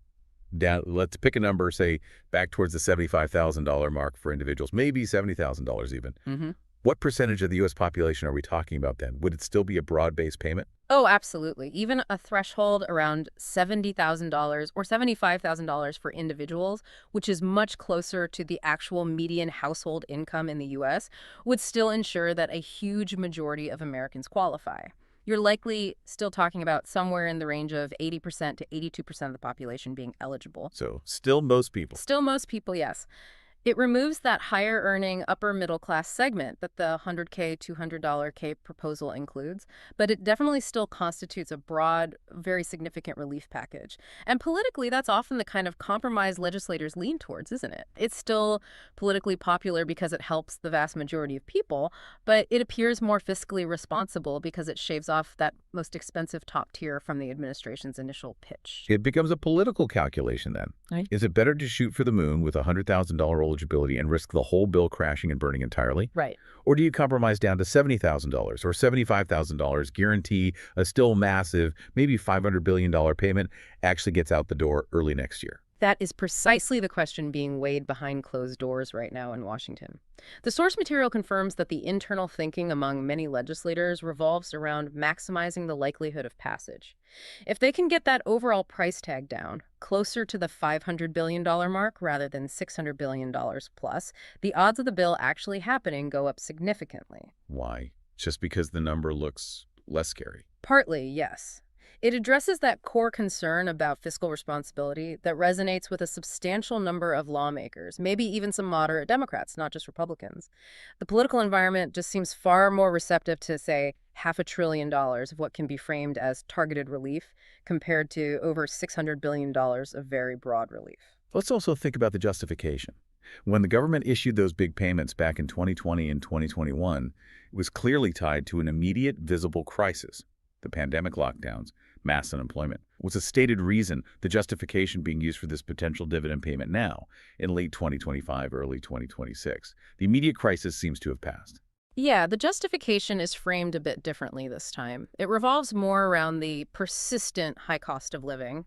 down, let's pick a number, say, back towards the $75,000 mark for individuals, maybe $70,000 even. What percentage of the U.S. population are we talking about then? Would it still be a broad-based payment?
Oh, absolutely. Even a threshold around $70,000 or $75,000 for individuals, which is much closer to the actual median household income in the U.S., would still ensure that a huge majority of Americans qualify. You're likely still talking about somewhere in the range of 80% to 82% of the population being eligible.
So still most people.
Still most people, yes. It removes that higher-earning, upper-middle-class segment that the $100K, $200K proposal includes, but it definitely still constitutes a broad, very significant relief package. And politically, that's often the kind of compromise legislators lean towards, isn't it? It's still politically popular because it helps the vast majority of people, but it appears more fiscally responsible because it shaves off that most expensive top tier from the administration's initial pitch.
It becomes a political calculation then.
Right.
Is it better to shoot for the moon with $100,000 eligibility and risk the whole bill crashing and burning entirely?
Right.
Or do you compromise down to $70,000 or $75,000, guarantee a still massive, maybe $500 billion payment actually gets out the door early next year?
That is precisely the question being weighed behind closed doors right now in Washington. The source material confirms that the internal thinking among many legislators revolves around maximizing the likelihood of passage. If they can get that overall price tag down, closer to the $500 billion mark rather than $600 billion plus, the odds of the bill actually happening go up significantly.
Why? Just because the number looks less scary?
Partly, yes. It addresses that core concern about fiscal responsibility that resonates with a substantial number of lawmakers, maybe even some moderate Democrats, not just Republicans. The political environment just seems far more receptive to, say, $500 billion of what can be framed as targeted relief compared to over $600 billion of very broad relief.
Let's also think about the justification. When the government issued those big payments back in 2020 and 2021, it was clearly tied to an immediate, visible crisis. The pandemic lockdowns, mass unemployment, was a stated reason, the justification being used for this potential dividend payment now, in late 2025, early 2026. The immediate crisis seems to have passed.
Yeah, the justification is framed a bit differently this time. It revolves more around the persistent high cost of living,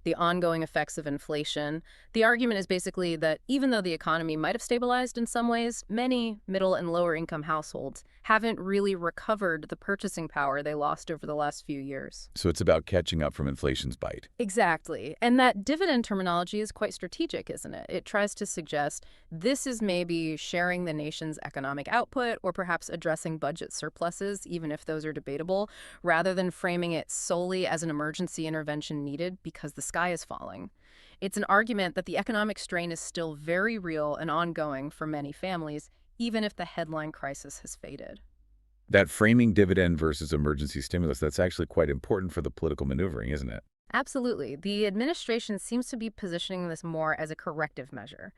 the ongoing effects of inflation. The argument is basically that even though the economy might have stabilized in some ways, many middle and lower income households haven't really recovered the purchasing power they lost over the last few years.
So it's about catching up from inflation's bite.
Exactly. And that dividend terminology is quite strategic, isn't it? It tries to suggest this is maybe sharing the nation's economic output or perhaps addressing budget surpluses, even if those are debatable, rather than framing it solely as an emergency intervention needed because the sky is falling. It's an argument that the economic strain is still very real and ongoing for many families, even if the headline crisis has faded.
That framing dividend versus emergency stimulus, that's actually quite important for the political maneuvering, isn't it?
Absolutely. The administration seems to be positioning this more as a corrective measure,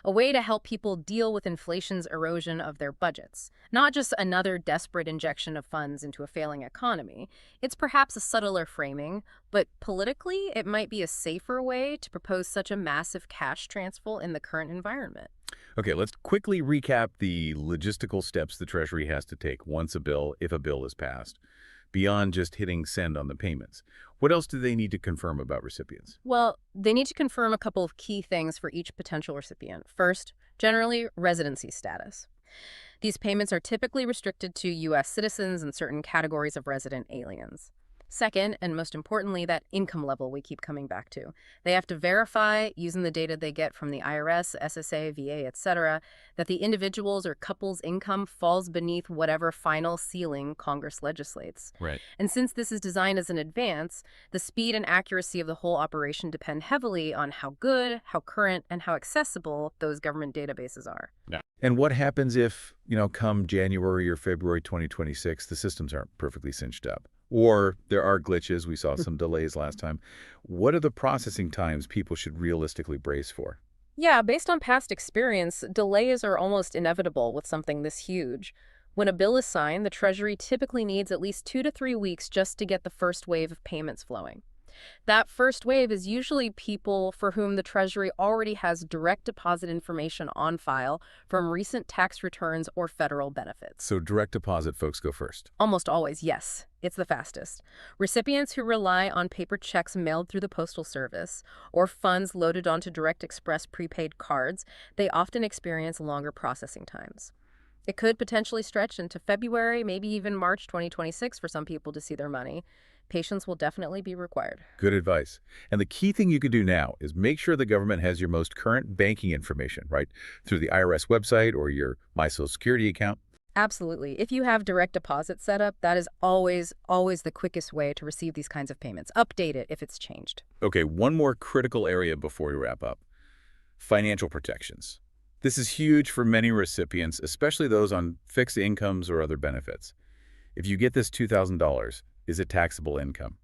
a way to help people deal with inflation's erosion of their budgets, not just another desperate injection of funds into a failing economy. It's perhaps a subtler framing, but politically, it might be a safer way to propose such a massive cash transfer in the current environment.
Okay, let's quickly recap the logistical steps the Treasury has to take once if a bill is passed, beyond just hitting send on the payments. What else do they need to confirm about recipients?
Well, they need to confirm a couple of key things for each potential recipient. First, generally, residency status. These payments are typically restricted to U.S. citizens and certain categories of resident aliens. Second, and most importantly, that income level we keep coming back to. They have to verify, using the data they get from the IRS, SSA, VA, etc., that the individual's or couple's income falls beneath whatever final ceiling Congress legislates.
Right.
And since this is designed as an advance, the speed and accuracy of the whole operation depend heavily on how good, how current, and how accessible those government databases are.
Yeah. And what happens if, come January or February 2026, the systems aren't perfectly cinched up? Or there are glitches. We saw some delays last time. What are the processing times people should realistically brace for?
Yeah, based on past experience, delays are almost inevitable with something this huge. When a bill is signed, the Treasury typically needs at least 2 to 3 weeks just to get the first wave of payments flowing. That first wave is usually people for whom the Treasury already has direct deposit information on file from recent tax returns or federal benefits.
So direct deposit folks go first.
Almost always, yes. It's the fastest. Recipients who rely on paper checks mailed through the Postal Service or funds loaded onto Direct Express prepaid cards, they often experience longer processing times. It could potentially stretch into February, maybe even March 2026 for some people to see their money. Patience will definitely be required.
Good advice. And the key thing you can do now is make sure the government has your most current banking information, right? Through the IRS website or your My Social Security account.
Absolutely. If you have direct deposit set up, that is always the quickest way to receive these kinds of payments. Update it if it's changed.
Okay, one more critical area before we wrap up. Financial protections. This is huge for many recipients, especially those on fixed incomes or other benefits. If you get this $2,000, is it taxable income?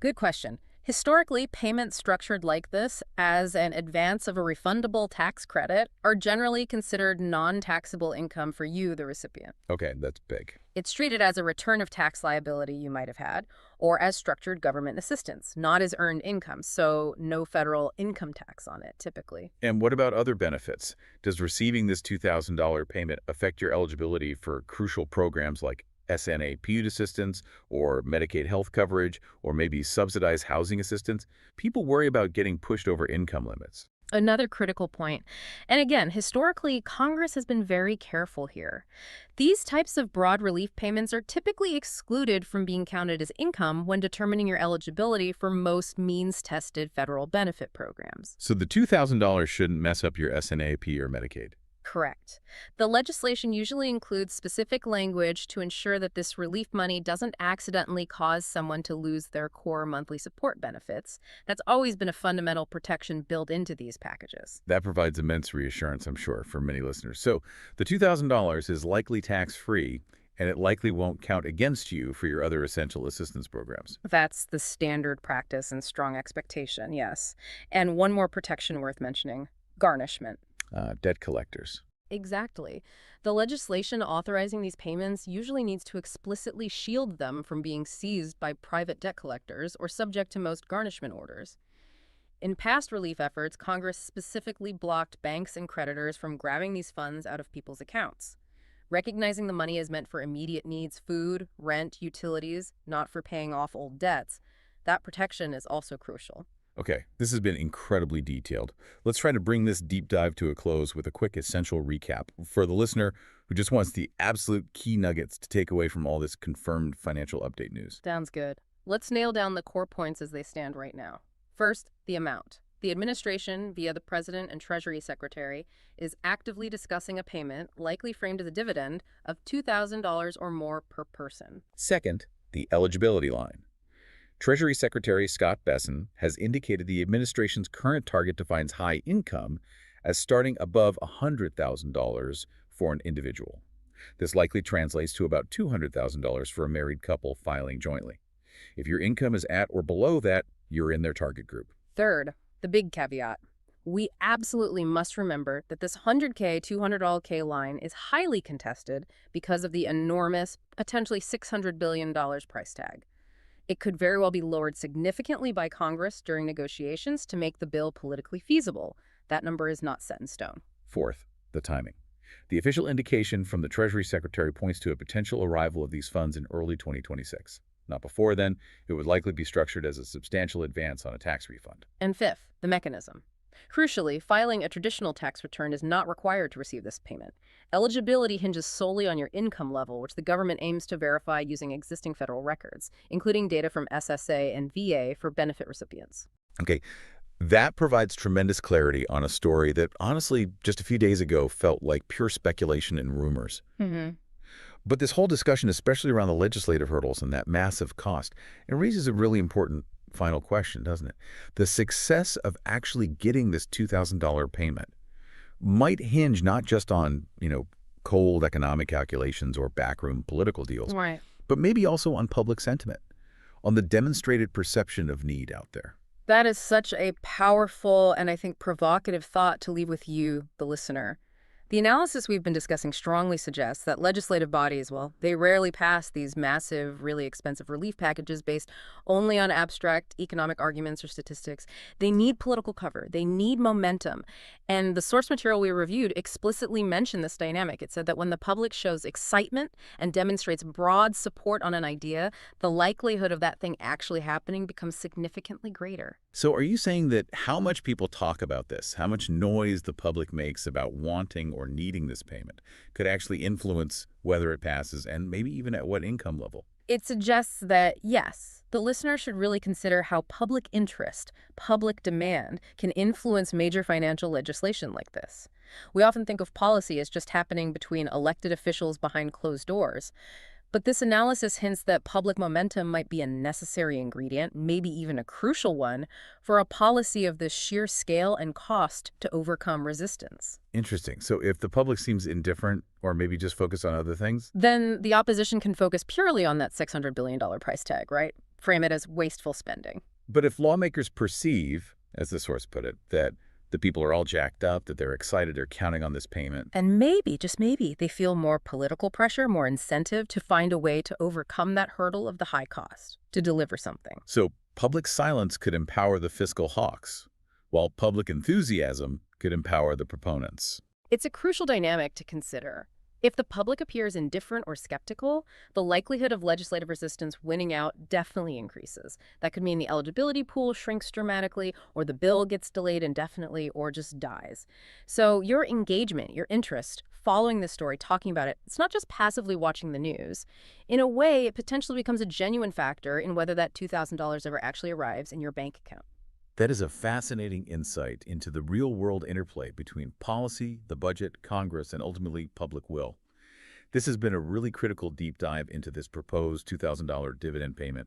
Good question. Historically, payments structured like this as an advance of a refundable tax credit are generally considered non-taxable income for you, the recipient.
Okay, that's big.
It's treated as a return of tax liability you might have had, or as structured government assistance, not as earned income, so no federal income tax on it, typically.
And what about other benefits? Does receiving this $2,000 payment affect your eligibility for crucial programs like SNAP assistance or Medicaid health coverage or maybe subsidized housing assistance? People worry about getting pushed over income limits.
Another critical point. And again, historically, Congress has been very careful here. These types of broad relief payments are typically excluded from being counted as income when determining your eligibility for most means-tested federal benefit programs.
So the $2,000 shouldn't mess up your SNAP or Medicaid.
Correct. The legislation usually includes specific language to ensure that this relief money doesn't accidentally cause someone to lose their core monthly support benefits. That's always been a fundamental protection built into these packages.
That provides immense reassurance, I'm sure, for many listeners. So the $2,000 is likely tax-free, and it likely won't count against you for your other essential assistance programs.
That's the standard practice and strong expectation, yes. And one more protection worth mentioning: garnishment.
Debt collectors.
Exactly. The legislation authorizing these payments usually needs to explicitly shield them from being seized by private debt collectors or subject to most garnishment orders. In past relief efforts, Congress specifically blocked banks and creditors from grabbing these funds out of people's accounts. Recognizing the money is meant for immediate needs, food, rent, utilities, not for paying off old debts, that protection is also crucial.
Okay, this has been incredibly detailed. Let's try to bring this deep dive to a close with a quick essential recap for the listener who just wants the absolute key nuggets to take away from all this confirmed financial update news.
Sounds good. Let's nail down the core points as they stand right now. First, the amount. The administration, via the President and Treasury Secretary, is actively discussing a payment, likely framed as a dividend, of $2,000 or more per person.
Second, the eligibility line. Treasury Secretary Scott Bessent has indicated the administration's current target defines high income as starting above $100,000 for an individual. This likely translates to about $200,000 for a married couple filing jointly. If your income is at or below that, you're in their target group.
Third, the big caveat. We absolutely must remember that this $100K, $200K line is highly contested because of the enormous, potentially $600 billion price tag. It could very well be lowered significantly by Congress during negotiations to make the bill politically feasible. That number is not set in stone.
Fourth, the timing. The official indication from the Treasury Secretary points to a potential arrival of these funds in early 2026. Not before then, it would likely be structured as a substantial advance on a tax refund.
And fifth, the mechanism. Crucially, filing a traditional tax return is not required to receive this payment. Eligibility hinges solely on your income level, which the government aims to verify using existing federal records, including data from SSA and VA for benefit recipients.
Okay, that provides tremendous clarity on a story that, honestly, just a few days ago felt like pure speculation and rumors. But this whole discussion, especially around the legislative hurdles and that massive cost, it raises a really important final question, doesn't it? The success of actually getting this $2,000 payment might hinge not just on, cold economic calculations or backroom political deals,
Right.
but maybe also on public sentiment, on the demonstrated perception of need out there.
That is such a powerful and I think provocative thought to leave with you, the listener. The analysis we've been discussing strongly suggests that legislative bodies, they rarely pass these massive, really expensive relief packages based only on abstract economic arguments or statistics. They need political cover. They need momentum. And the source material we reviewed explicitly mentioned this dynamic. It said that when the public shows excitement and demonstrates broad support on an idea, the likelihood of that thing actually happening becomes significantly greater.
So are you saying that how much people talk about this, how much noise the public makes about wanting or needing this payment, could actually influence whether it passes and maybe even at what income level?
It suggests that, yes, the listener should really consider how public interest, public demand, can influence major financial legislation like this. We often think of policy as just happening between elected officials behind closed doors. But this analysis hints that public momentum might be a necessary ingredient, maybe even a crucial one, for a policy of this sheer scale and cost to overcome resistance.
Interesting. So if the public seems indifferent or maybe just focused on other things?
Then the opposition can focus purely on that $600 billion price tag, right? Frame it as wasteful spending.
But if lawmakers perceive, as the source put it, that the people are all jacked up, that they're excited, they're counting on this payment.
And maybe, just maybe, they feel more political pressure, more incentive to find a way to overcome that hurdle of the high cost, to deliver something.
So public silence could empower the fiscal hawks, while public enthusiasm could empower the proponents.
It's a crucial dynamic to consider. If the public appears indifferent or skeptical, the likelihood of legislative resistance winning out definitely increases. That could mean the eligibility pool shrinks dramatically, or the bill gets delayed indefinitely, or just dies. So your engagement, your interest, following this story, talking about it, it's not just passively watching the news. In a way, it potentially becomes a genuine factor in whether that $2,000 ever actually arrives in your bank account.
That is a fascinating insight into the real-world interplay between policy, the budget, Congress, and ultimately public will. This has been a really critical deep dive into this proposed $2,000 dividend payment.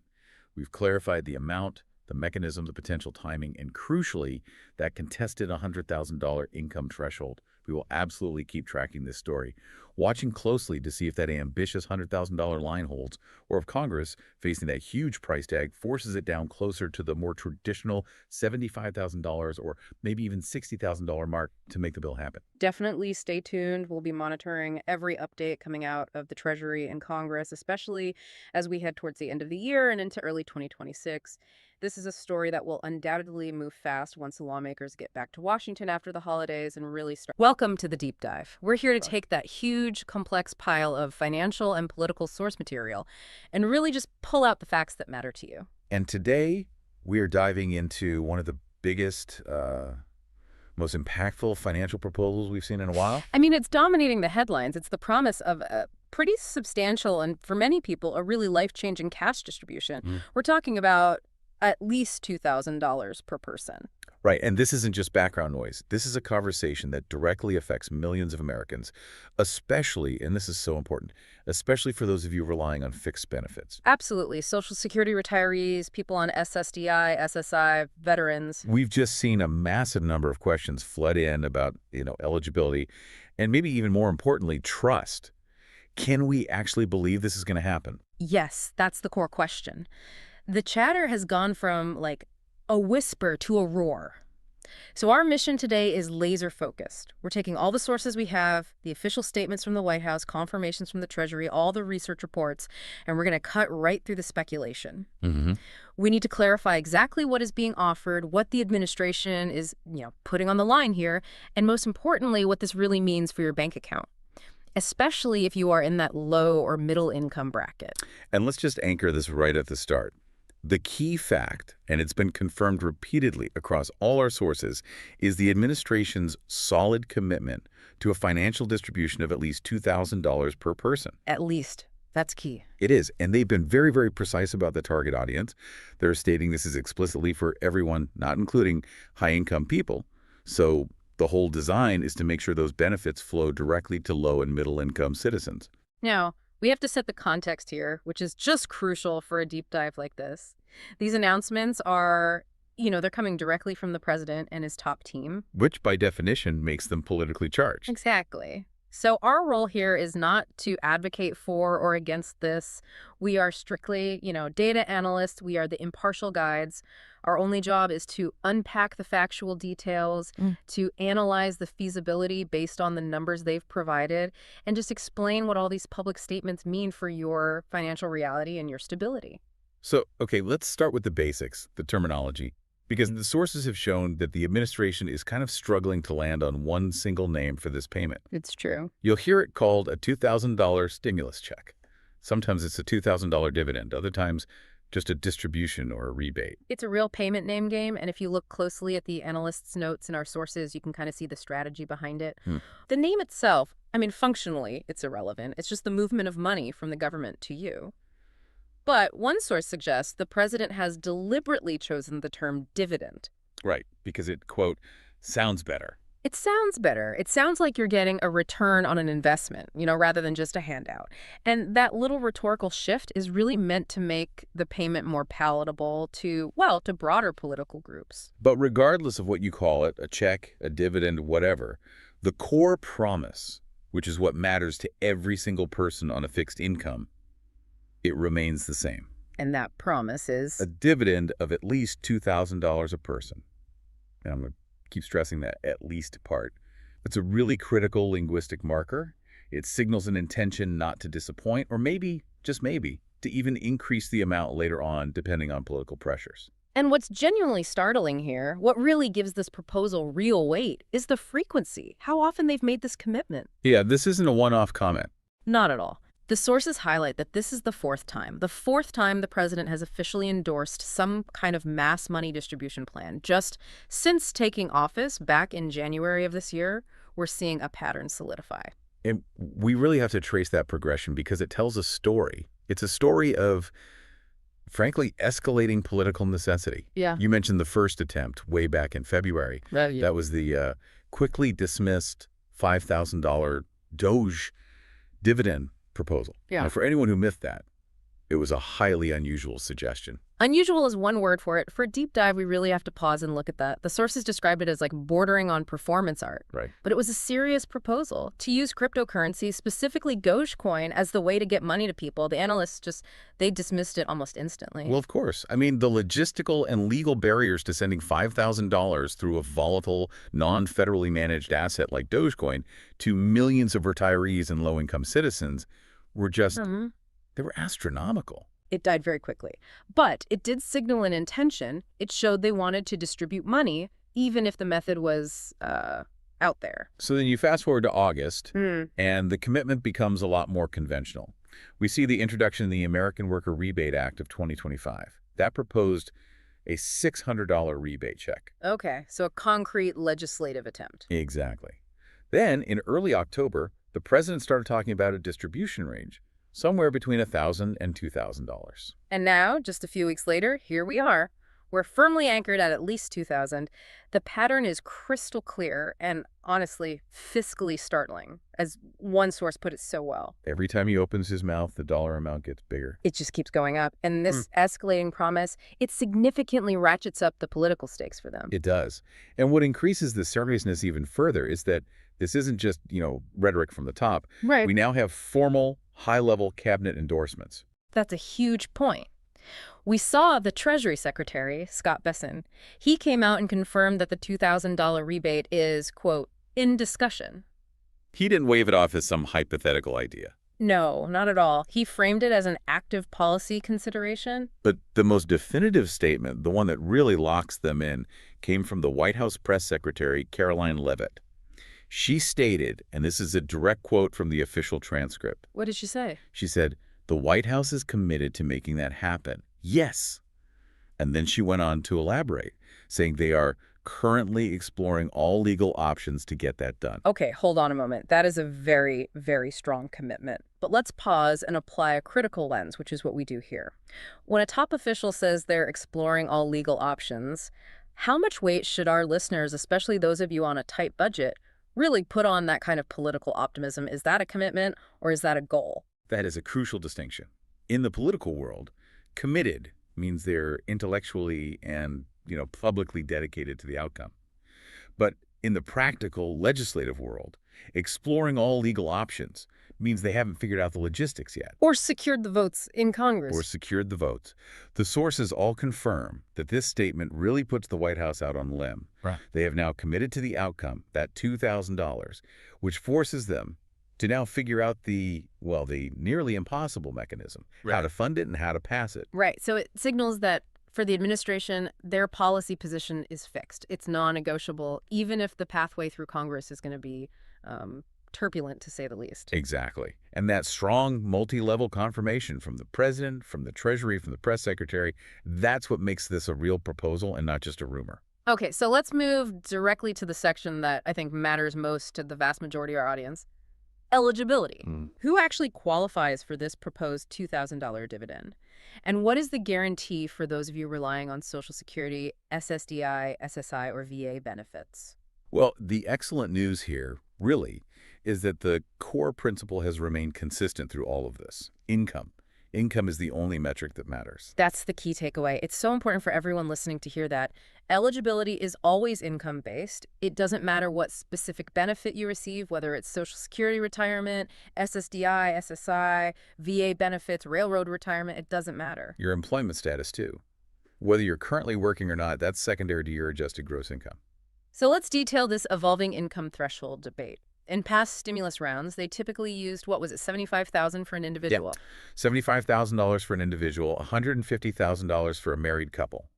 We've clarified the amount, the mechanism, the potential timing, and crucially, that contested $100,000 income threshold. We will absolutely keep tracking this story, watching closely to see if that ambitious $100,000 line holds, or if Congress, facing that huge price tag, forces it down closer to the more traditional $75,000 or maybe even $60,000 mark to make the bill happen.
Definitely stay tuned. We'll be monitoring every update coming out of the Treasury and Congress, especially as we head towards the end of the year and into early 2026. This is a story that will undoubtedly move fast once the lawmakers get back to Washington after the holidays and really start. Welcome to the Deep Dive. We're here to take that huge, complex pile of financial and political source material and really just pull out the facts that matter to you.
And today, we are diving into one of the biggest, most impactful financial proposals we've seen in a while.
I mean, it's dominating the headlines. It's the promise of a pretty substantial and, for many people, a really life-changing cash distribution. We're talking about at least $2,000 per person.
Right, and this isn't just background noise. This is a conversation that directly affects millions of Americans, especially, and this is so important, especially for those of you relying on fixed benefits.
Absolutely. Social Security retirees, people on SSDI, SSI, veterans.
We've just seen a massive number of questions flood in about, eligibility, and maybe even more importantly, trust. Can we actually believe this is going to happen?
Yes, that's the core question. The chatter has gone from, like, a whisper to a roar. So our mission today is laser focused. We're taking all the sources we have, the official statements from the White House, confirmations from the Treasury, all the research reports, and we're going to cut right through the speculation. We need to clarify exactly what is being offered, what the administration is, putting on the line here, and most importantly, what this really means for your bank account, especially if you are in that low or middle income bracket.
And let's just anchor this right at the start. The key fact, and it's been confirmed repeatedly across all our sources, is the administration's solid commitment to a financial distribution of at least $2,000 per person.
At least. That's key.
It is, and they've been very, very precise about the target audience. They're stating this is explicitly for everyone, not including high-income people. So the whole design is to make sure those benefits flow directly to low- and middle-income citizens.
Now, we have to set the context here, which is just crucial for a deep dive like this. These announcements are, they're coming directly from the president and his top team.
Which, by definition, makes them politically charged.
Exactly. So our role here is not to advocate for or against this. We are strictly, data analysts. We are the impartial guides. Our only job is to unpack the factual details, to analyze the feasibility based on the numbers they've provided, and just explain what all these public statements mean for your financial reality and your stability.
So, okay, let's start with the basics, the terminology, because the sources have shown that the administration is kind of struggling to land on one single name for this payment.
It's true.
You'll hear it called a $2,000 stimulus check. Sometimes it's a $2,000 dividend, other times just a distribution or a rebate.
It's a real payment name game, and if you look closely at the analysts' notes in our sources, you can kind of see the strategy behind it. The name itself, functionally, it's irrelevant. It's just the movement of money from the government to you. But one source suggests the president has deliberately chosen the term dividend.
Right, because it, quote, sounds better.
It sounds better. It sounds like you're getting a return on an investment, rather than just a handout. And that little rhetorical shift is really meant to make the payment more palatable to broader political groups.
But regardless of what you call it, a check, a dividend, whatever, the core promise, which is what matters to every single person on a fixed income, it remains the same.
And that promise is?
A dividend of at least $2,000 a person. And I'm going to keep stressing that at least part. It's a really critical linguistic marker. It signals an intention not to disappoint, or maybe, just maybe, to even increase the amount later on, depending on political pressures.
And what's genuinely startling here, what really gives this proposal real weight, is the frequency, how often they've made this commitment.
Yeah, this isn't a one-off comment.
Not at all. The sources highlight that this is the fourth time the president has officially endorsed some kind of mass money distribution plan. Just since taking office back in January of this year, we're seeing a pattern solidify.
And we really have to trace that progression because it tells a story. It's a story of, frankly, escalating political necessity.
Yeah.
You mentioned the first attempt way back in February.
Yeah.
That was the quickly dismissed $5,000 Doge dividend proposal.
Yeah.
Now, for anyone who missed that, it was a highly unusual suggestion.
Unusual is one word for it. For a deep dive, we really have to pause and look at that. The sources described it as like bordering on performance art.
Right.
But it was a serious proposal to use cryptocurrency, specifically Dogecoin, as the way to get money to people. The analysts they dismissed it almost instantly.
Well, of course. I mean, the logistical and legal barriers to sending $5,000 through a volatile, non-federally managed asset like Dogecoin to millions of retirees and low-income citizens were just, they were astronomical.
It died very quickly. But it did signal an intention. It showed they wanted to distribute money, even if the method was out there.
So then you fast forward to August, and the commitment becomes a lot more conventional. We see the introduction of the American Worker Rebate Act of 2025. That proposed a $600 rebate check.
Okay, so a concrete legislative attempt.
Exactly. Then, in early October, the president started talking about a distribution range, somewhere between $1,000 and $2,000.
And now, just a few weeks later, here we are. We're firmly anchored at least $2,000. The pattern is crystal clear and, honestly, fiscally startling, as one source put it so well.
Every time he opens his mouth, the dollar amount gets bigger.
It just keeps going up. And this escalating promise, it significantly ratchets up the political stakes for them.
It does. And what increases the seriousness even further is that this isn't just, rhetoric from the top.
Right.
We now have formal, high-level cabinet endorsements.
That's a huge point. We saw the Treasury Secretary, Scott Bessent. He came out and confirmed that the $2,000 rebate is, quote, in discussion.
He didn't wave it off as some hypothetical idea.
No, not at all. He framed it as an active policy consideration.
But the most definitive statement, the one that really locks them in, came from the White House press secretary, Caroline Leavitt. She stated, and this is a direct quote from the official transcript.
What did she say?
She said, "The White House is committed to making that happen. Yes." And then she went on to elaborate, saying they are currently exploring all legal options to get that done.
Okay, hold on a moment. That is a very, very strong commitment. But let's pause and apply a critical lens, which is what we do here. When a top official says they're exploring all legal options, how much weight should our listeners, especially those of you on a tight budget, really put on that kind of political optimism? Is that a commitment or is that a goal?
That is a crucial distinction. In the political world, committed means they're intellectually and, publicly dedicated to the outcome. But in the practical legislative world, exploring all legal options means they haven't figured out the logistics yet.
Or secured the votes in Congress.
Or secured the votes. The sources all confirm that this statement really puts the White House out on a limb.
Right.
They have now committed to the outcome, that $2,000, which forces them to now figure out the nearly impossible mechanism, how to fund it and how to pass it.
Right. So it signals that for the administration, their policy position is fixed. It's non-negotiable, even if the pathway through Congress is going to be turbulent, to say the least.
Exactly. And that strong multi-level confirmation from the president, from the Treasury, from the press secretary, that's what makes this a real proposal and not just a rumor.
Okay, so let's move directly to the section that I think matters most to the vast majority of our audience. Eligibility. Who actually qualifies for this proposed $2,000 dividend? And what is the guarantee for those of you relying on Social Security, SSDI, SSI, or VA benefits?
Well, the excellent news here, really, is that the core principle has remained consistent through all of this. Income. Income is the only metric that matters.
That's the key takeaway. It's so important for everyone listening to hear that. Eligibility is always income-based. It doesn't matter what specific benefit you receive, whether it's Social Security retirement, SSDI, SSI, VA benefits, railroad retirement, it doesn't matter.
Your employment status, too. Whether you're currently working or not, that's secondary to your adjusted gross income.
So let's detail this evolving income threshold debate. In past stimulus rounds, they typically used, what was it, $75,000 for an individual?
Yeah. $75,000 for an individual, $150,000 for a married couple.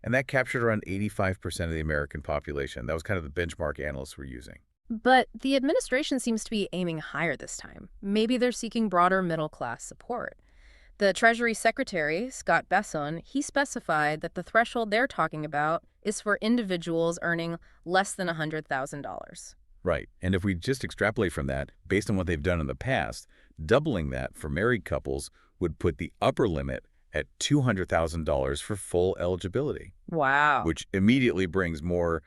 And that captured around 85% of the American population. That was kind of the benchmark analysts were using.
But the administration seems to be aiming higher this time. Maybe they're seeking broader middle-class support. The Treasury Secretary, Scott Besson, he specified that the threshold they're talking about is for individuals earning less than $100,000.
Right. And if we just extrapolate from that, based on what they've done in the past, doubling that for married couples would put the upper limit at $200,000 for full eligibility.
Wow.
Which immediately brings more,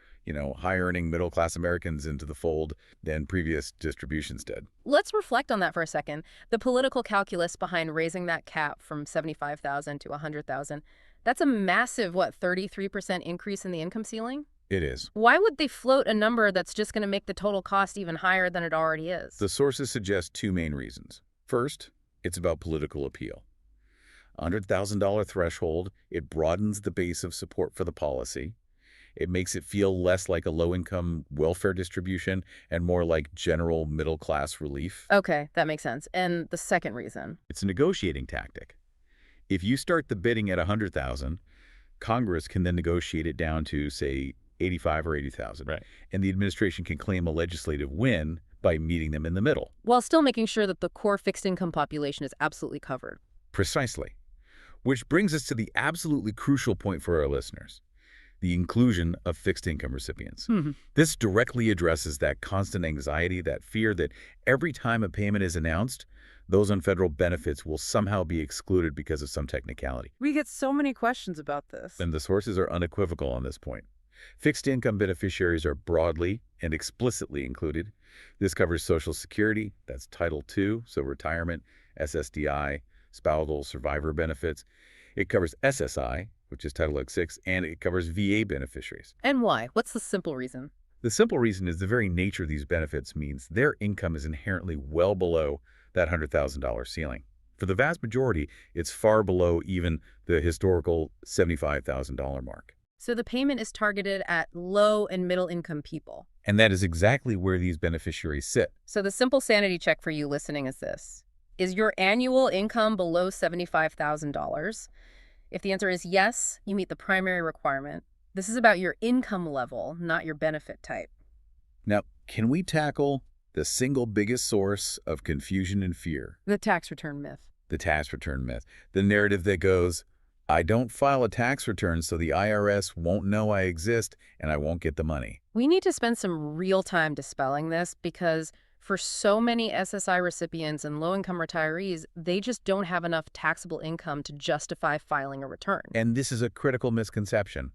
high-earning middle-class Americans into the fold than previous distributions did.
Let's reflect on that for a second. The political calculus behind raising that cap from $75,000 to $100,000, that's a massive, 33% increase in the income ceiling?
It is.
Why would they float a number that's just going to make the total cost even higher than it already is?
The sources suggest two main reasons. First, it's about political appeal. $100,000 threshold, it broadens the base of support for the policy. It makes it feel less like a low-income welfare distribution and more like general middle-class relief.
Okay, that makes sense. And the second reason?
It's a negotiating tactic. If you start the bidding at $100,000, Congress can then negotiate it down to, say, $85,000 or $80,000.
Right.
And the administration can claim a legislative win by meeting them in the middle.
While still making sure that the core fixed income population is absolutely covered.
Precisely. Which brings us to the absolutely crucial point for our listeners, the inclusion of fixed income recipients. This directly addresses that constant anxiety, that fear that every time a payment is announced, those on federal benefits will somehow be excluded because of some technicality.
We get so many questions about this.
And the sources are unequivocal on this point. Fixed income beneficiaries are broadly and explicitly included. This covers Social Security, that's Title II, so retirement, SSDI, spousal survivor benefits. It covers SSI, which is Title X6, and it covers VA beneficiaries.
And why? What's the simple reason?
The simple reason is the very nature of these benefits means their income is inherently well below that $100,000 ceiling. For the vast majority, it's far below even the historical $75,000 mark.
So the payment is targeted at low and middle income people.
And that is exactly where these beneficiaries sit.
So the simple sanity check for you listening is this. Is your annual income below $75,000? If the answer is yes, you meet the primary requirement. This is about your income level, not your benefit type.
Now, can we tackle the single biggest source of confusion and fear?
The tax return myth.
The tax return myth. The narrative that goes, I don't file a tax return so the IRS won't know I exist and I won't get the money.
We need to spend some real time dispelling this because for so many SSI recipients and low-income retirees, they just don't have enough taxable income to justify filing a return.
And this is a critical misconception.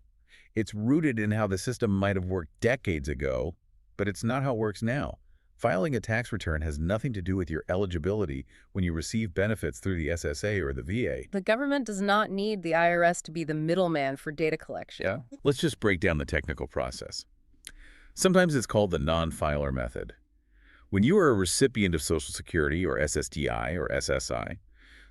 It's rooted in how the system might have worked decades ago, but it's not how it works now. Filing a tax return has nothing to do with your eligibility when you receive benefits through the SSA or the VA.
The government does not need the IRS to be the middleman for data collection.
Yeah. Let's just break down the technical process. Sometimes it's called the non-filer method. When you are a recipient of Social Security or SSDI or SSI,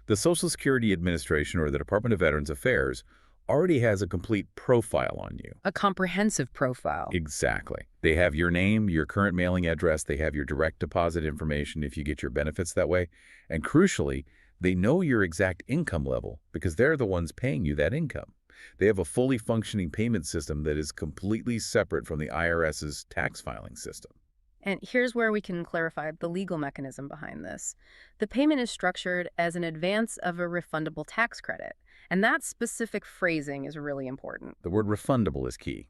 the Social Security Administration or the Department of Veterans Affairs already has a complete profile on you.
A comprehensive profile.
Exactly. They have your name, your current mailing address, they have your direct deposit information if you get your benefits that way, and crucially, they know your exact income level because they're the ones paying you that income. They have a fully functioning payment system that is completely separate from the IRS's tax filing system.
And here's where we can clarify the legal mechanism behind this. The payment is structured as an advance of a refundable tax credit, and that specific phrasing is really important.
The word refundable is key.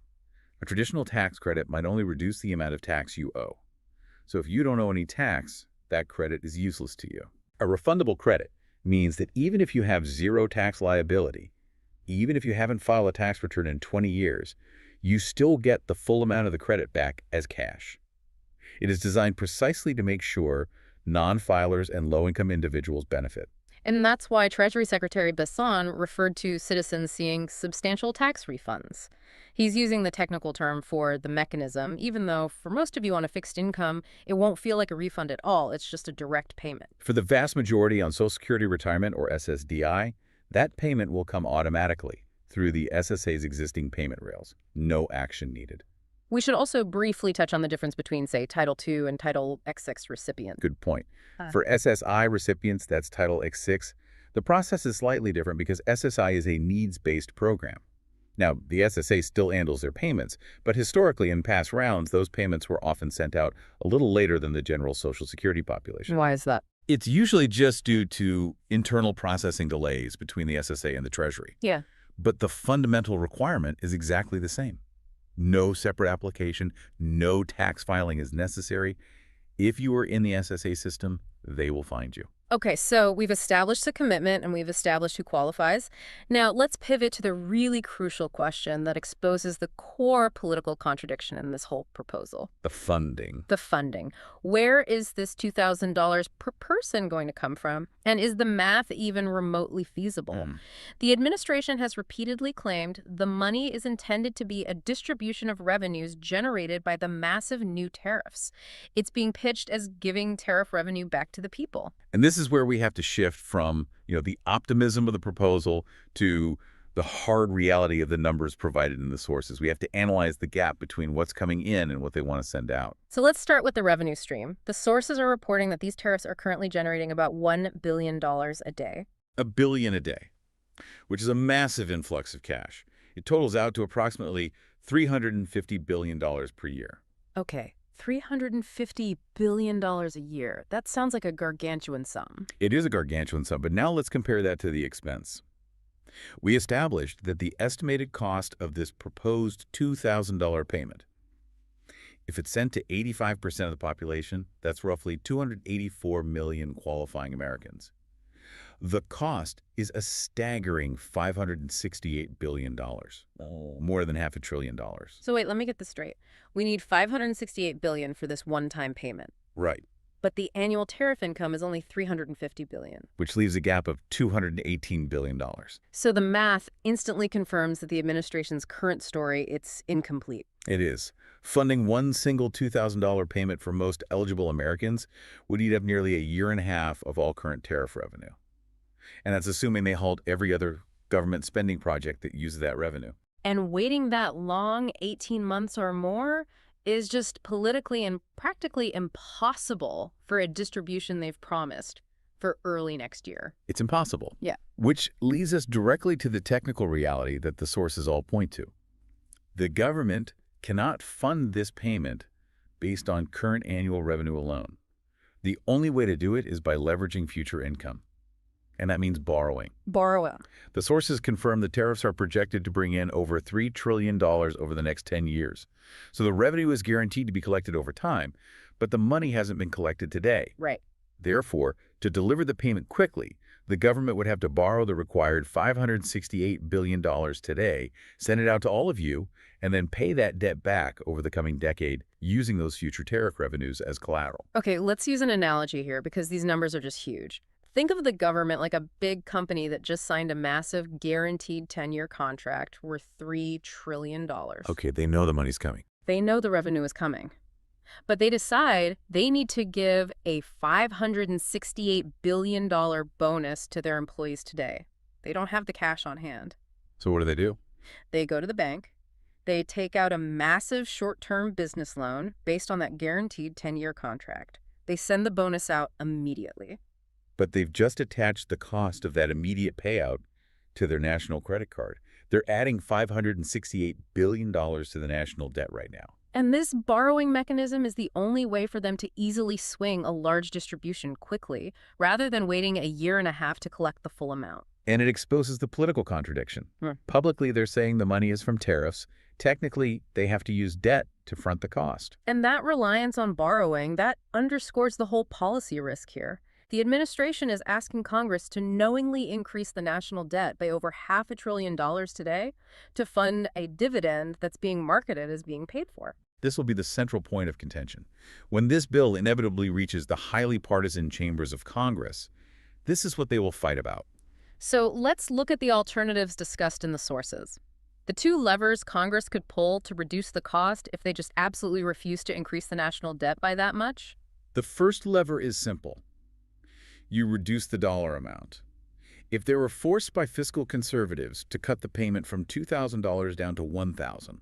A traditional tax credit might only reduce the amount of tax you owe. So if you don't owe any tax, that credit is useless to you. A refundable credit means that even if you have zero tax liability, even if you haven't filed a tax return in 20 years, you still get the full amount of the credit back as cash. It is designed precisely to make sure non-filers and low-income individuals benefit.
And that's why Treasury Secretary Bassan referred to citizens seeing substantial tax refunds. He's using the technical term for the mechanism, even though for most of you on a fixed income, it won't feel like a refund at all. It's just a direct payment.
For the vast majority on Social Security Retirement, or SSDI, that payment will come automatically through the SSA's existing payment rails. No action needed.
We should also briefly touch on the difference between, say, Title II and Title X6 recipients.
Good point. For SSI recipients, that's Title X6, the process is slightly different because SSI is a needs-based program. Now, the SSA still handles their payments, but historically in past rounds, those payments were often sent out a little later than the general Social Security population.
Why is that?
It's usually just due to internal processing delays between the SSA and the Treasury.
Yeah.
But the fundamental requirement is exactly the same. No separate application, no tax filing is necessary. If you are in the SSA system, they will find you.
Okay, so we've established the commitment and we've established who qualifies. Now, let's pivot to the really crucial question that exposes the core political contradiction in this whole proposal.
The funding.
The funding. Where is this $2,000 per person going to come from? And is the math even remotely feasible? The administration has repeatedly claimed the money is intended to be a distribution of revenues generated by the massive new tariffs. It's being pitched as giving tariff revenue back to the people.
And this is where we have to shift from, the optimism of the proposal to the hard reality of the numbers provided in the sources. We have to analyze the gap between what's coming in and what they want to send out.
So let's start with the revenue stream. The sources are reporting that these tariffs are currently generating about $1 billion a day.
$1 billion a day, which is a massive influx of cash. It totals out to approximately $350 billion per year.
Okay. $350 billion a year. That sounds like a gargantuan sum.
It is a gargantuan sum, but now let's compare that to the expense. We established that the estimated cost of this proposed $2,000 payment, if it's sent to 85% of the population, that's roughly 284 million qualifying Americans. The cost is a staggering $568 billion, more than $500 billion.
So wait, let me get this straight. We need $568 billion for this one-time payment.
Right.
But the annual tariff income is only $350 billion.
Which leaves a gap of $218 billion.
So the math instantly confirms that the administration's current story, it's incomplete.
It is. Funding one single $2,000 payment for most eligible Americans would eat up nearly a year and a half of all current tariff revenue. And that's assuming they halt every other government spending project that uses that revenue.
And waiting that long, 18 months or more, is just politically and practically impossible for a distribution they've promised for early next year.
It's impossible.
Yeah.
Which leads us directly to the technical reality that the sources all point to. The government cannot fund this payment based on current annual revenue alone. The only way to do it is by leveraging future income. And that means borrowing.
Borrowing.
The sources confirm the tariffs are projected to bring in over $3 trillion over the next 10 years. So the revenue is guaranteed to be collected over time, but the money hasn't been collected today.
Right.
Therefore, to deliver the payment quickly, the government would have to borrow the required $568 billion today, send it out to all of you, and then pay that debt back over the coming decade using those future tariff revenues as collateral.
Okay, let's use an analogy here because these numbers are just huge. Think of the government like a big company that just signed a massive guaranteed 10-year contract worth $3 trillion.
Okay, they know the money's coming.
They know the revenue is coming. But they decide they need to give a $568 billion bonus to their employees today. They don't have the cash on hand.
So what do?
They go to the bank. They take out a massive short-term business loan based on that guaranteed 10-year contract. They send the bonus out immediately.
But they've just attached the cost of that immediate payout to their national credit card. They're adding $568 billion to the national debt right now.
And this borrowing mechanism is the only way for them to easily swing a large distribution quickly, rather than waiting a year and a half to collect the full amount.
And it exposes the political contradiction. Publicly, they're saying the money is from tariffs. Technically, they have to use debt to front the cost.
And that reliance on borrowing, that underscores the whole policy risk here. The administration is asking Congress to knowingly increase the national debt by over $500 billion today to fund a dividend that's being marketed as being paid for.
This will be the central point of contention. When this bill inevitably reaches the highly partisan chambers of Congress, This is what they will fight about.
So let's look at the alternatives discussed in the sources. The two levers Congress could pull to reduce the cost if they just absolutely refuse to increase the national debt by that much?
The first lever is simple. You reduce the dollar amount. If they were forced by fiscal conservatives to cut the payment from $2,000 down to $1,000,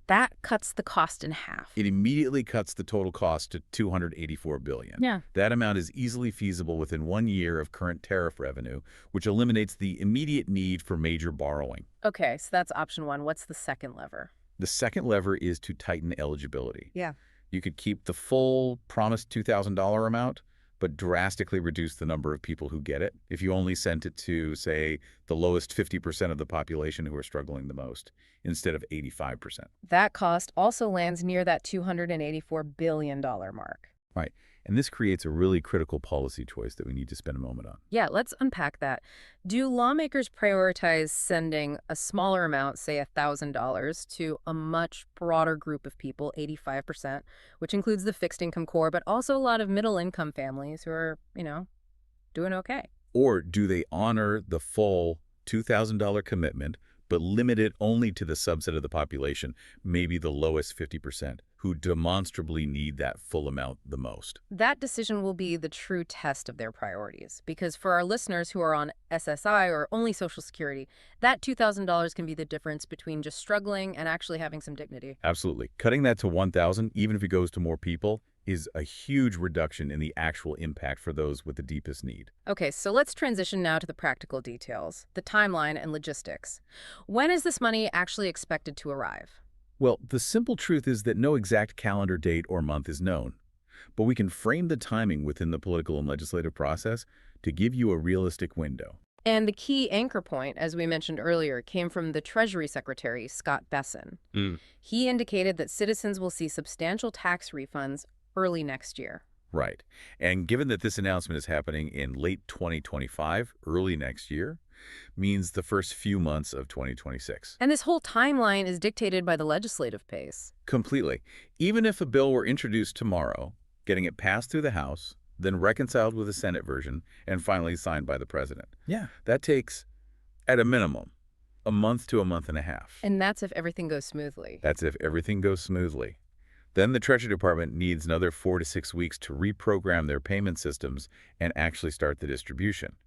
That cuts the cost in half.
it immediately cuts the total cost to $284 billion.
Yeah.
That amount is easily feasible within 1 year of current tariff revenue, which eliminates the immediate need for major borrowing.
Okay, so that's option one. What's the second lever?
The second lever is to tighten eligibility.
Yeah.
You could keep the full promised $2,000 amount, but drastically reduce the number of people who get it if you only sent it to, say, the lowest 50% of the population who are struggling the most, instead of 85%.
That cost also lands near that $284 billion mark.
Right. And this creates a really critical policy choice that we need to spend a moment on.
Yeah, let's unpack that. Do lawmakers prioritize sending a smaller amount, say $1,000, to a much broader group of people, 85%, which includes the fixed income core, but also a lot of middle income families who are, doing okay?
Or do they honor the full $2,000 commitment, but limit it only to the subset of the population, maybe the lowest 50%, who demonstrably need that full amount the most?
That decision will be the true test of their priorities, because for our listeners who are on SSI or only Social Security, that $2,000 can be the difference between just struggling and actually having some dignity.
Absolutely. Cutting that to $1,000, even if it goes to more people, is a huge reduction in the actual impact for those with the deepest need.
Okay, so let's transition now to the practical details, the timeline and logistics. When is this money actually expected to arrive?
Well, the simple truth is that no exact calendar date or month is known, but we can frame the timing within the political and legislative process to give you a realistic window.
And the key anchor point, as we mentioned earlier, came from the Treasury Secretary, Scott Bessent. He indicated that citizens will see substantial tax refunds early next year.
Right. And given that this announcement is happening in late 2025, early next year, means the first few months of 2026.
And this whole timeline is dictated by the legislative pace.
Completely. Even if a bill were introduced tomorrow, getting it passed through the House, then reconciled with the Senate version, and finally signed by the president.
Yeah.
That takes, at a minimum, a month to a month and a half.
And that's if everything goes smoothly.
That's if everything goes smoothly. Then the Treasury Department needs another 4 to 6 weeks to reprogram their payment systems and actually start the distribution.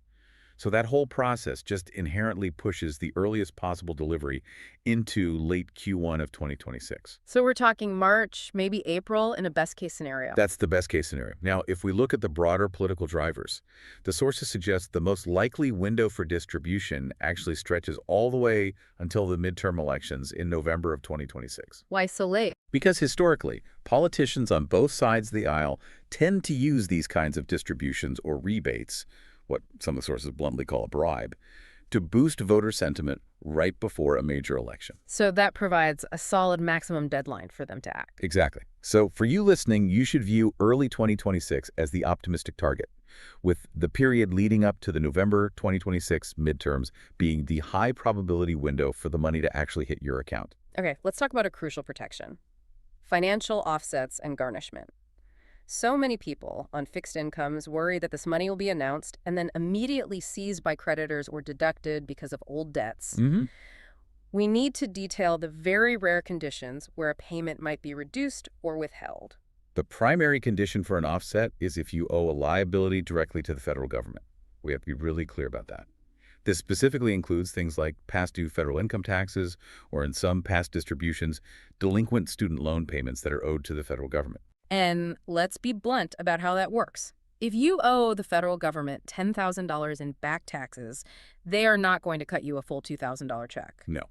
So that whole process just inherently pushes the earliest possible delivery into late Q1 of 2026.
So we're talking March, maybe April in a best-case scenario.
That's the best-case scenario. Now, if we look at the broader political drivers, the sources suggest the most likely window for distribution actually stretches all the way until the midterm elections in November of 2026.
Why so late?
Because historically, politicians on both sides of the aisle tend to use these kinds of distributions or rebates, what some of the sources bluntly call a bribe, to boost voter sentiment right before a major election.
So that provides a solid maximum deadline for them to act.
Exactly. So for you listening, you should view early 2026 as the optimistic target, with the period leading up to the November 2026 midterms being the high probability window for the money to actually hit your account.
Okay, let's talk about a crucial protection: financial offsets and garnishment. So many people on fixed incomes worry that this money will be announced and then immediately seized by creditors or deducted because of old debts. We need to detail the very rare conditions where a payment might be reduced or withheld.
The primary condition for an offset is if you owe a liability directly to the federal government. We have to be really clear about that. This specifically includes things like past due federal income taxes, or in some past distributions, delinquent student loan payments that are owed to the federal government.
And let's be blunt about how that works. If you owe the federal government $10,000 in back taxes, they are not going to cut you a full $2,000 check.
No.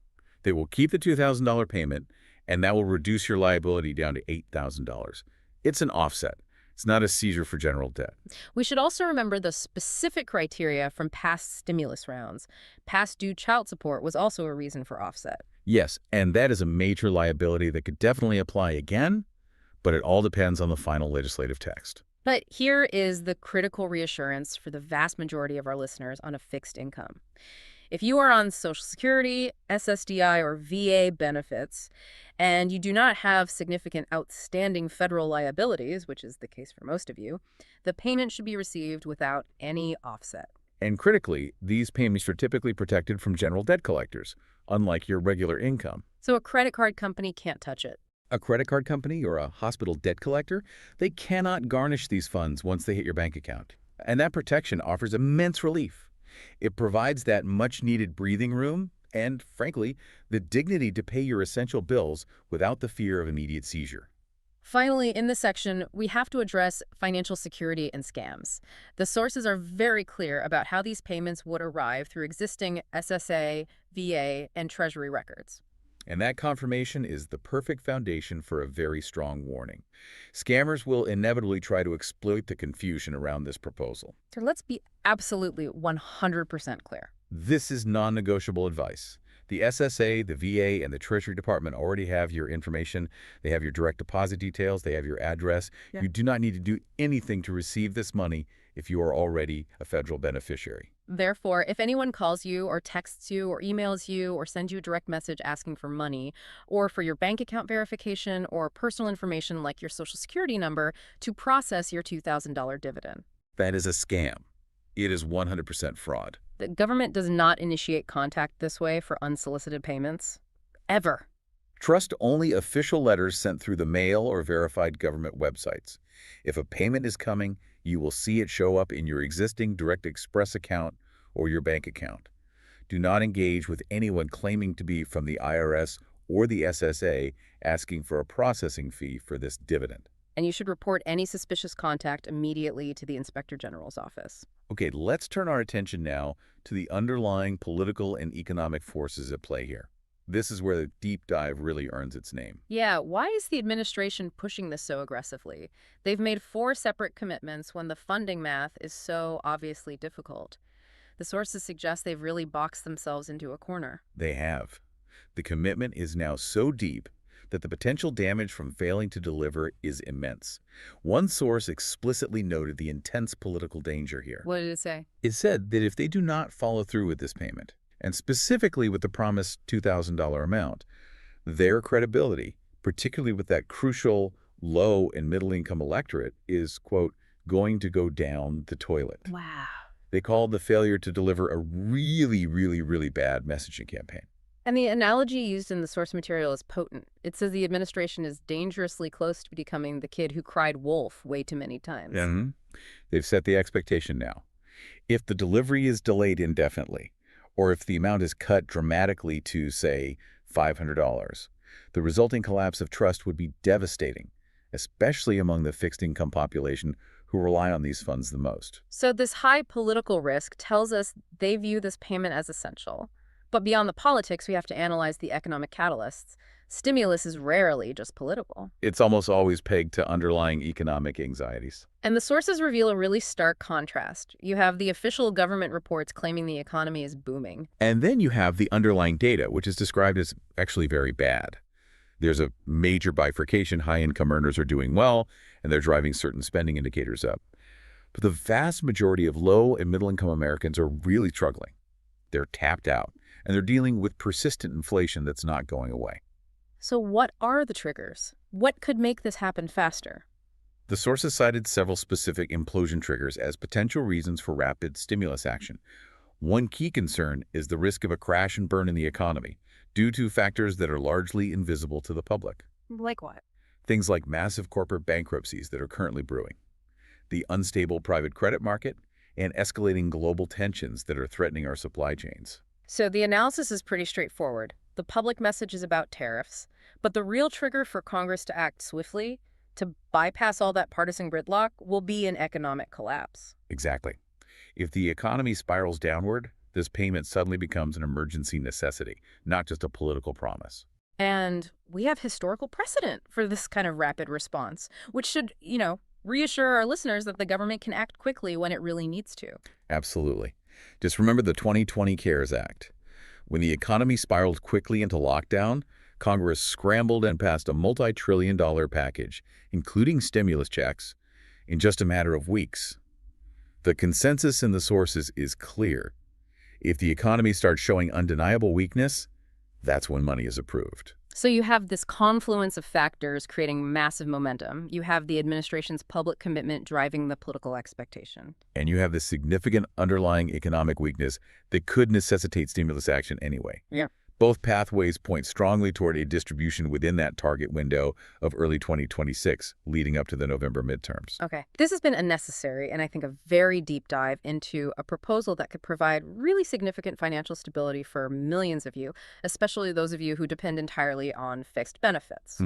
They will keep the $2,000 payment, and that will reduce your liability down to $8,000. It's an offset. It's not a seizure for general debt.
We should also remember the specific criteria from past stimulus rounds. Past due child support was also a reason for offset.
Yes, and that is a major liability that could definitely apply again, but it all depends on the final legislative text.
But here is the critical reassurance for the vast majority of our listeners on a fixed income. If you are on Social Security, SSDI, or VA benefits, and you do not have significant outstanding federal liabilities, which is the case for most of you, the payment should be received without any offset.
And critically, these payments are typically protected from general debt collectors, unlike your regular income.
So a credit card company can't touch it.
A credit card company or a hospital debt collector, they cannot garnish these funds once they hit your bank account. And that protection offers immense relief. It provides that much-needed breathing room and, frankly, the dignity to pay your essential bills without the fear of immediate seizure.
Finally, in this section, we have to address financial security and scams. The sources are very clear about how these payments would arrive through existing SSA, VA, and Treasury records.
And that confirmation is the perfect foundation for a very strong warning. Scammers will inevitably try to exploit the confusion around this proposal.
So let's be absolutely 100% clear.
This is non-negotiable advice. The SSA, the VA, and the Treasury Department already have your information. They have your direct deposit details. They have your address.
Yeah.
You do not need to do anything to receive this money if you are already a federal beneficiary.
Therefore, if anyone calls you or texts you or emails you or sends you a direct message asking for money or for your bank account verification or personal information like your Social Security number to process your $2,000 dividend,
That is a scam. It is 100% fraud.
the government does not initiate contact this way for unsolicited payments. Ever.
Trust only official letters sent through the mail or verified government websites. If a payment is coming, you will see it show up in your existing Direct Express account or your bank account. Do not engage with anyone claiming to be from the IRS or the SSA asking for a processing fee for this dividend.
And you should report any suspicious contact immediately to the Inspector General's office.
Okay, let's turn our attention now to the underlying political and economic forces at play here. This is where the deep dive really earns its name.
Yeah, why is the administration pushing this so aggressively? They've made 4 separate commitments when the funding math is so obviously difficult. The sources suggest they've really boxed themselves into a corner.
They have. The commitment is now so deep that the potential damage from failing to deliver is immense. One source explicitly noted the intense political danger here.
What did it say?
It said that if they do not follow through with this payment, and specifically with the promised $2,000 amount, their credibility, particularly with that crucial low and middle-income electorate, is, quote, going to go down the toilet.
Wow.
They called the failure to deliver a really bad messaging campaign.
And the analogy used in the source material is potent. It says the administration is dangerously close to becoming the kid who cried wolf way too many times.
They've set the expectation now. If the delivery is delayed indefinitely, or if the amount is cut dramatically to, say, $500, the resulting collapse of trust would be devastating, especially among the fixed-income population who rely on these funds the most.
So this high political risk tells us they view this payment as essential. But beyond the politics, we have to analyze the economic catalysts. Stimulus is rarely just political.
It's almost always pegged to underlying economic anxieties.
And the sources reveal a really stark contrast. You have the official government reports claiming the economy is booming.
And then you have the underlying data, which is described as actually very bad. There's a major bifurcation. High-income earners are doing well, and they're driving certain spending indicators up. But the vast majority of low- and middle-income Americans are really struggling. They're tapped out, and they're dealing with persistent inflation that's not going away.
So what are the triggers? What could make this happen faster?
The sources cited several specific implosion triggers as potential reasons for rapid stimulus action. One key concern is the risk of a crash and burn in the economy due to factors that are largely invisible to the public.
Like what?
Things like massive corporate bankruptcies that are currently brewing, the unstable private credit market, and escalating global tensions that are threatening our supply chains.
So the analysis is pretty straightforward. The public message is about tariffs, but the real trigger for Congress to act swiftly, to bypass all that partisan gridlock, will be an economic collapse.
Exactly. If the economy spirals downward, this payment suddenly becomes an emergency necessity, not just a political promise.
And we have historical precedent for this kind of rapid response, which should, reassure our listeners that the government can act quickly when it really needs to.
Absolutely. Just remember the 2020 CARES Act. When the economy spiraled quickly into lockdown, Congress scrambled and passed a multi-trillion-dollar package, including stimulus checks, in just a matter of weeks. The consensus in the sources is clear. If the economy starts showing undeniable weakness, that's when money is approved.
So you have this confluence of factors creating massive momentum. You have the administration's public commitment driving the political expectation.
And you have this significant underlying economic weakness that could necessitate stimulus action anyway.
Yeah.
Both pathways point strongly toward a distribution within that target window of early 2026, leading up to the November midterms.
Okay. This has been a necessary and I think a very deep dive into a proposal that could provide really significant financial stability for millions of you, especially those of you who depend entirely on fixed benefits.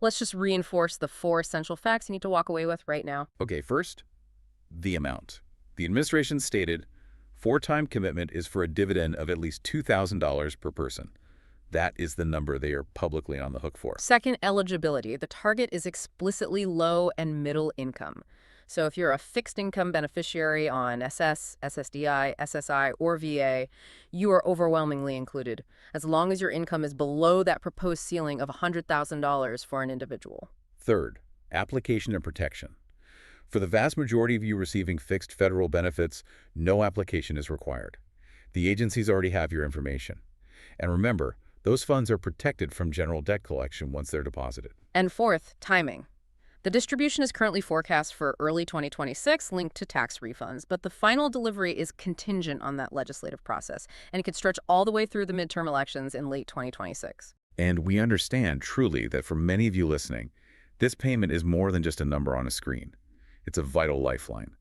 Let's just reinforce the 4 essential facts you need to walk away with right now.
Okay, first, the amount. The administration stated 4-time commitment is for a dividend of at least $2,000 per person. That is the number they are publicly on the hook for.
Second, eligibility. The target is explicitly low and middle income. So if you're a fixed income beneficiary on SSDI, SSI, or VA, you are overwhelmingly included, as long as your income is below that proposed ceiling of $100,000 for an individual.
Third, application and protection. For the vast majority of you receiving fixed federal benefits, no application is required. The agencies already have your information. And remember, those funds are protected from general debt collection once they're deposited.
And fourth, timing. The distribution is currently forecast for early 2026, linked to tax refunds, but the final delivery is contingent on that legislative process, and it could stretch all the way through the midterm elections in late 2026.
And we understand truly that for many of you listening, this payment is more than just a number on a screen. It's a vital lifeline.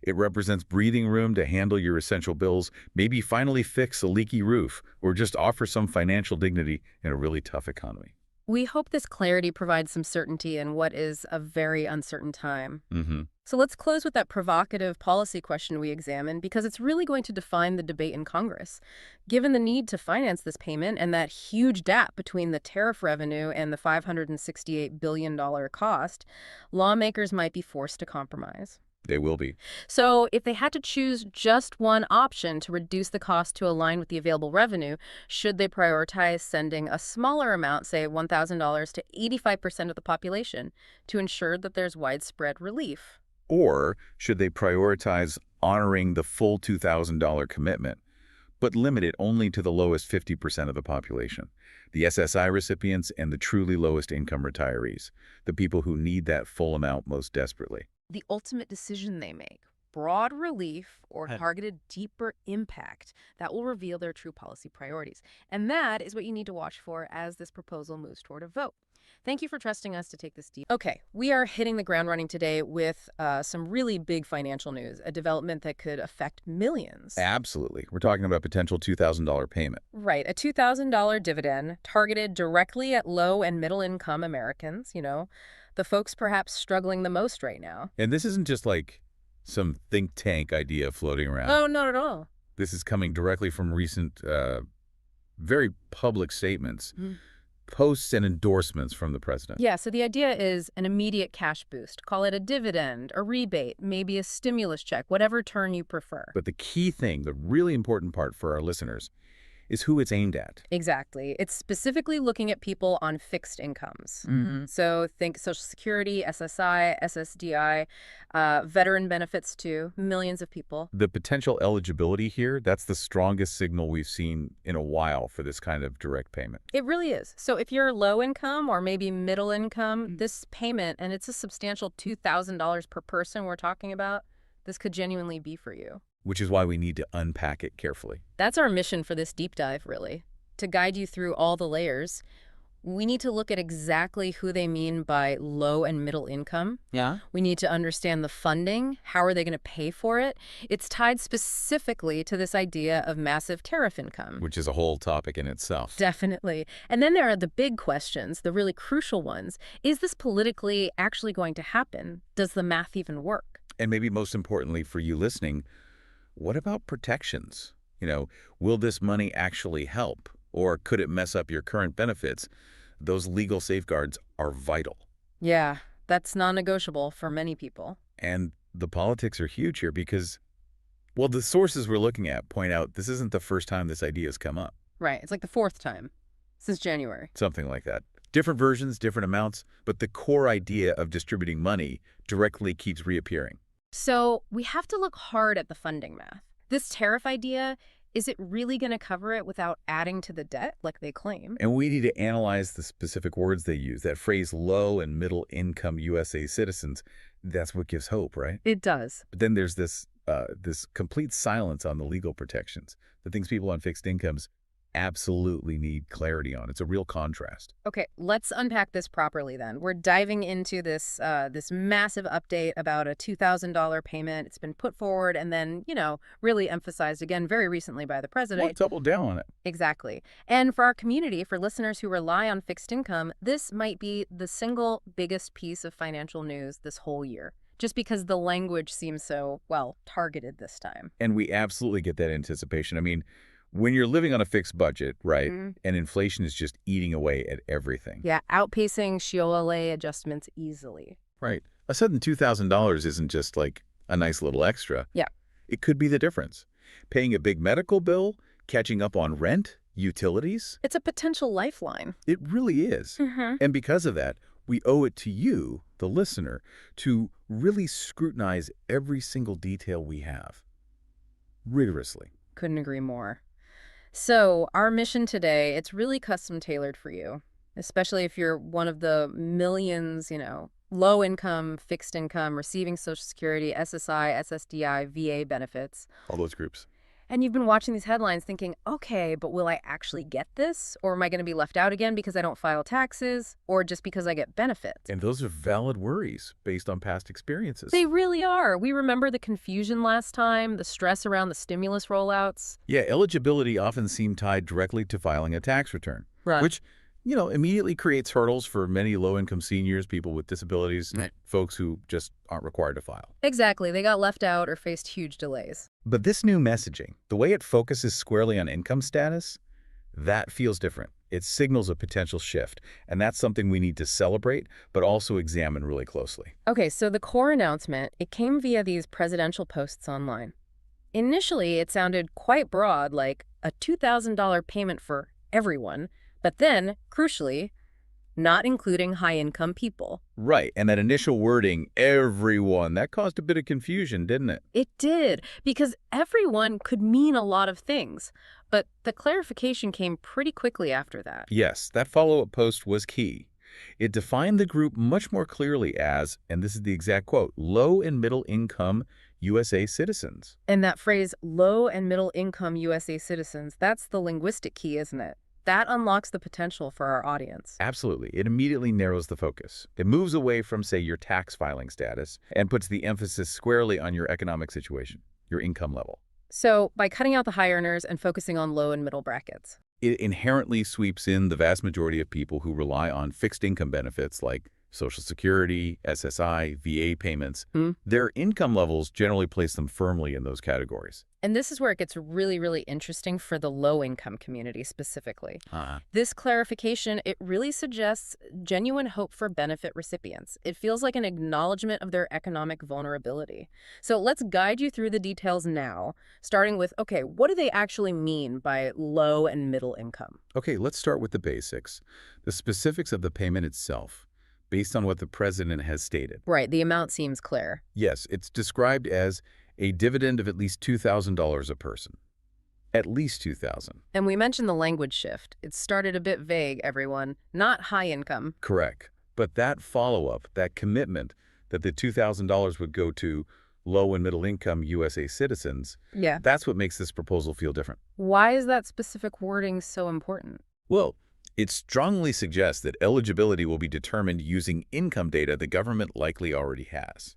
It represents breathing room to handle your essential bills, maybe finally fix a leaky roof, or just offer some financial dignity in a really tough economy.
We hope this clarity provides some certainty in what is a very uncertain time. So let's close with that provocative policy question we examined, because it's really going to define the debate in Congress. Given the need to finance this payment and that huge gap between the tariff revenue and the $568 billion cost, lawmakers might be forced to compromise.
They will be.
So if they had to choose just one option to reduce the cost to align with the available revenue, should they prioritize sending a smaller amount, say $1,000, to 85% of the population to ensure that there's widespread relief?
Or should they prioritize honoring the full $2,000 commitment, but limit it only to the lowest 50% of the population, the SSI recipients and the truly lowest income retirees, the people who need that full amount most desperately?
The ultimate decision they make, broad relief or targeted deeper impact, that will reveal their true policy priorities. And that is what you need to watch for as this proposal moves toward a vote. Thank you for trusting us to take this deep. Okay, we are hitting the ground running today with some really big financial news, a development that could affect millions.
Absolutely. We're talking about a potential $2,000 payment.
Right, a $2,000 dividend targeted directly at low and middle income Americans, the folks perhaps struggling the most right now.
And this isn't just like some think tank idea floating around.
Oh, not at all.
This is coming directly from recent, very public statements, posts and endorsements from the president.
Yeah, so the idea is an immediate cash boost. Call it a dividend, a rebate, maybe a stimulus check, whatever term you prefer.
But the key thing, the really important part for our listeners, is who it's aimed at.
Exactly. It's specifically looking at people on fixed incomes. So think Social Security, SSI, SSDI, veteran benefits too, millions of people.
The potential eligibility here, that's the strongest signal we've seen in a while for this kind of direct payment.
It really is. So if you're low income or maybe middle income, this payment, and it's a substantial $2,000 per person we're talking about, this could genuinely be for you.
Which is why we need to unpack it carefully.
That's our mission for this deep dive, really. To guide you through all the layers, we need to look at exactly who they mean by low and middle income.
Yeah.
We need to understand the funding. How are they going to pay for it? It's tied specifically to this idea of massive tariff income.
Which is a whole topic in itself.
Definitely. And then there are the big questions, the really crucial ones. Is this politically actually going to happen? Does the math even work?
And maybe most importantly for you listening, what about protections? Will this money actually help? Or could it mess up your current benefits? Those legal safeguards are vital.
Yeah, that's non-negotiable for many people.
And the politics are huge here because, well, the sources we're looking at point out this isn't the first time this idea has come up.
Right. It's like the 4th time since January.
Something like that. Different versions, different amounts, but the core idea of distributing money directly keeps reappearing.
So we have to look hard at the funding math. This tariff idea, is it really going to cover it without adding to the debt like they claim?
And we need to analyze the specific words they use. That phrase, low and middle income USA citizens, that's what gives hope, right?
It does.
But then there's this complete silence on the legal protections, the things people on fixed incomes absolutely need clarity on. It's a real contrast.
Okay, let's unpack this properly then. We're diving into this this massive update about a $2,000 payment. It's been put forward and then, really emphasized again very recently by the president.
Well, double down on it.
Exactly. And for our community, for listeners who rely on fixed income, this might be the single biggest piece of financial news this whole year, just because the language seems so, well, targeted this time.
And we absolutely get that anticipation. I mean, when you're living on a fixed budget, right, and inflation is just eating away at everything.
Yeah, outpacing COLA adjustments easily.
Right. A sudden $2,000 isn't just like a nice little extra.
Yeah.
It could be the difference. Paying a big medical bill, catching up on rent, utilities.
It's a potential lifeline.
It really is. And because of that, we owe it to you, the listener, to really scrutinize every single detail we have. Rigorously.
Couldn't agree more. So our mission today, it's really custom tailored for you, especially if you're one of the millions, low income, fixed income, receiving Social Security, SSI, SSDI, VA benefits.
All those groups.
And you've been watching these headlines thinking, okay, but will I actually get this? Or am I going to be left out again because I don't file taxes? Or just because I get benefits?
And those are valid worries based on past experiences.
They really are. We remember the confusion last time, the stress around the stimulus rollouts.
Yeah, eligibility often seemed tied directly to filing a tax return.
Right.
Which, immediately creates hurdles for many low-income seniors, people with disabilities, folks who just aren't required to file.
Exactly. They got left out or faced huge delays.
But this new messaging, the way it focuses squarely on income status, that feels different. It signals a potential shift, and that's something we need to celebrate, but also examine really closely.
Okay, so the core announcement, it came via these presidential posts online. Initially, it sounded quite broad, like a $2,000 payment for everyone, but then, crucially, not including high-income people.
Right, and that initial wording, everyone, that caused a bit of confusion, didn't it?
It did, because everyone could mean a lot of things. But the clarification came pretty quickly after that.
Yes, that follow-up post was key. It defined the group much more clearly as, and this is the exact quote, low and middle income USA citizens.
And that phrase, low and middle income USA citizens, that's the linguistic key, isn't it? That unlocks the potential for our audience.
Absolutely. It immediately narrows the focus. It moves away from, say, your tax filing status and puts the emphasis squarely on your economic situation, your income level.
So by cutting out the high earners and focusing on low and middle brackets,
it inherently sweeps in the vast majority of people who rely on fixed income benefits like Social Security, SSI, VA payments. Their income levels generally place them firmly in those categories.
And this is where it gets really, really interesting for the low-income community specifically. This clarification, it really suggests genuine hope for benefit recipients. It feels like an acknowledgement of their economic vulnerability. So let's guide you through the details now, starting with, okay, what do they actually mean by low and middle income?
Okay, let's start with the basics. The specifics of the payment itself, based on what the president has stated.
Right, the amount seems clear.
Yes, it's described as a dividend of at least $2,000 a person. At least $2,000.
And we mentioned the language shift. It started a bit vague, everyone. Not high income.
Correct. But that follow-up, that commitment that the $2,000 would go to low and middle income USA citizens, that's what makes this proposal feel different.
Why is that specific wording so important?
Well, it strongly suggests that eligibility will be determined using income data the government likely already has.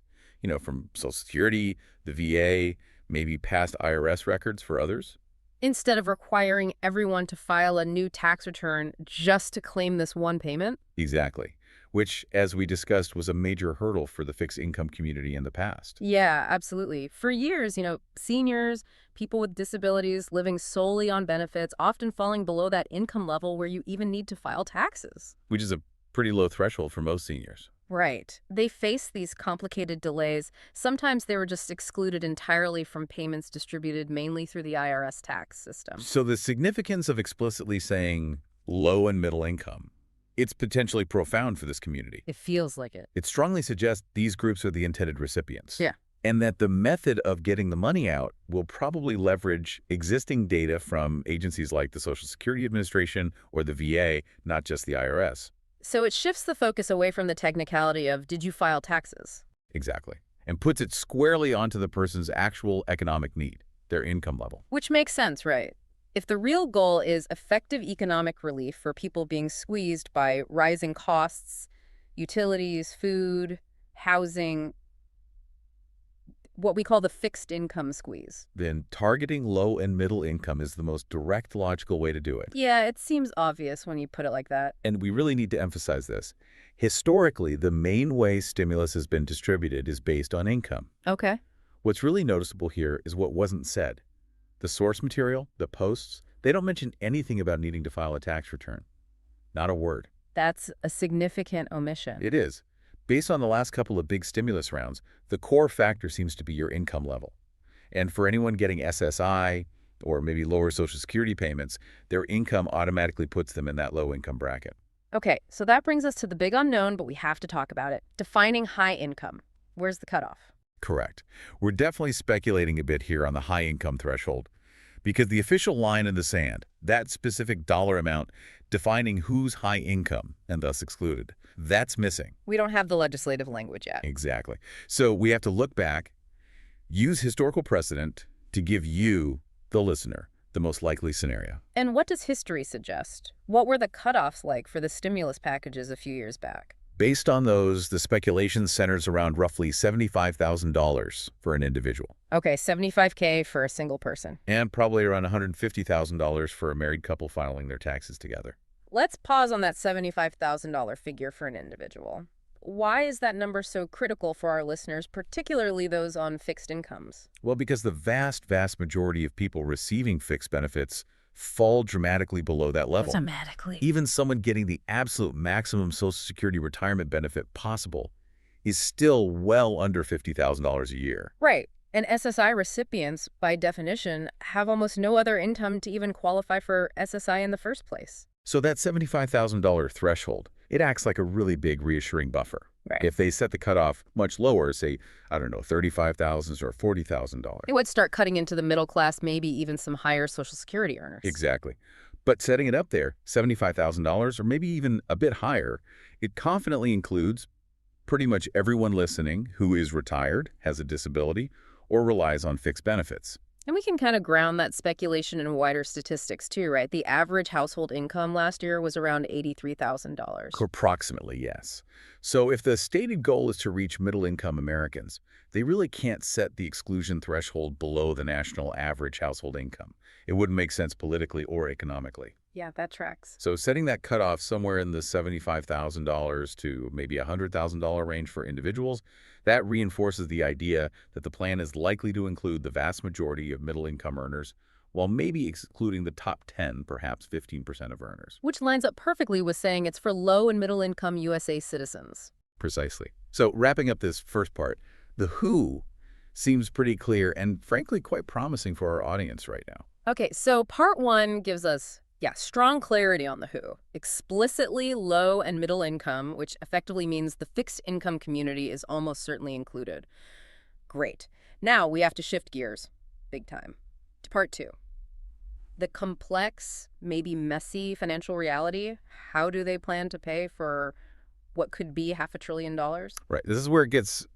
From Social Security, the VA, maybe past IRS records for others.
Instead of requiring everyone to file a new tax return just to claim this one payment?
Exactly. Which, as we discussed, was a major hurdle for the fixed income community in the past.
Yeah, absolutely. For years, seniors, people with disabilities living solely on benefits, often falling below that income level where you even need to file taxes.
Which is a pretty low threshold for most seniors.
Right. They face these complicated delays. Sometimes they were just excluded entirely from payments distributed mainly through the IRS tax system.
So the significance of explicitly saying low and middle income, it's potentially profound for this community.
It feels like it.
It strongly suggests these groups are the intended recipients.
Yeah.
and that the method of getting the money out will probably leverage existing data from agencies like the Social Security Administration or the VA, not just the IRS.
So it shifts the focus away from the technicality of did you file taxes?
Exactly. And puts it squarely onto the person's actual economic need, their income level.
Which makes sense, right? If the real goal is effective economic relief for people being squeezed by rising costs, utilities, food, housing, what we call the fixed income squeeze.
Then targeting low and middle income is the most direct, logical way to do it.
Yeah, it seems obvious when you put it like that.
And we really need to emphasize this. Historically, the main way stimulus has been distributed is based on income.
Okay.
What's really noticeable here is what wasn't said. The source material, the posts, they don't mention anything about needing to file a tax return. Not a word.
That's a significant omission.
It is. Based on the last couple of big stimulus rounds, the core factor seems to be your income level. And for anyone getting SSI or maybe lower Social Security payments, their income automatically puts them in that low-income bracket.
Okay, so that brings us to the big unknown, but we have to talk about it. Defining high income. Where's the cutoff?
Correct. We're definitely speculating a bit here on the high-income threshold because the official line in the sand, that specific dollar amount defining who's high income and thus excluded, that's missing.
We don't have the legislative language yet.
Exactly. So we have to look back, use historical precedent to give you, the listener, the most likely scenario.
And what does history suggest? What were the cutoffs like for the stimulus packages a few years back?
Based on those, the speculation centers around roughly $75,000 for an individual.
Okay, $75K for a single person.
And probably around $150,000 for a married couple filing their taxes together.
Let's pause on that $75,000 figure for an individual. Why is that number so critical for our listeners, particularly those on fixed incomes?
Well, because the vast majority of people receiving fixed benefits fall dramatically below that level.
Dramatically.
Even someone getting the absolute maximum Social Security retirement benefit possible is still well under $50,000 a year.
Right. And SSI recipients, by definition, have almost no other income to even qualify for SSI in the first place.
So that $75,000 threshold, it acts like a really big reassuring buffer.
Right.
If they set the cutoff much lower, say, I don't know, $35,000 or $40,000.
It would start cutting into the middle class, maybe even some higher Social Security earners.
Exactly. But setting it up there, $75,000 or maybe even a bit higher, it confidently includes pretty much everyone listening who is retired, has a disability, or relies on fixed benefits.
And we can kind of ground that speculation in wider statistics too, right? The average household income last year was around $83,000.
Approximately, yes. So if the stated goal is to reach middle-income Americans, they really can't set the exclusion threshold below the national average household income. It wouldn't make sense politically or economically.
Yeah, that tracks.
So setting that cutoff somewhere in the $75,000 to maybe $100,000 range for individuals, that reinforces the idea that the plan is likely to include the vast majority of middle-income earners, while maybe excluding the top 10, perhaps 15% of earners.
Which lines up perfectly with saying it's for low and middle-income USA citizens.
Precisely. So wrapping up this first part, the who seems pretty clear and frankly quite promising for our audience right now.
Okay, so part one gives us strong clarity on the who. Explicitly low and middle income, which effectively means the fixed income community is almost certainly included. Great. Now we have to shift gears, big time, to part two. The complex, maybe messy financial reality. How do they plan to pay for what could be $500 billion?
Right. This is where it gets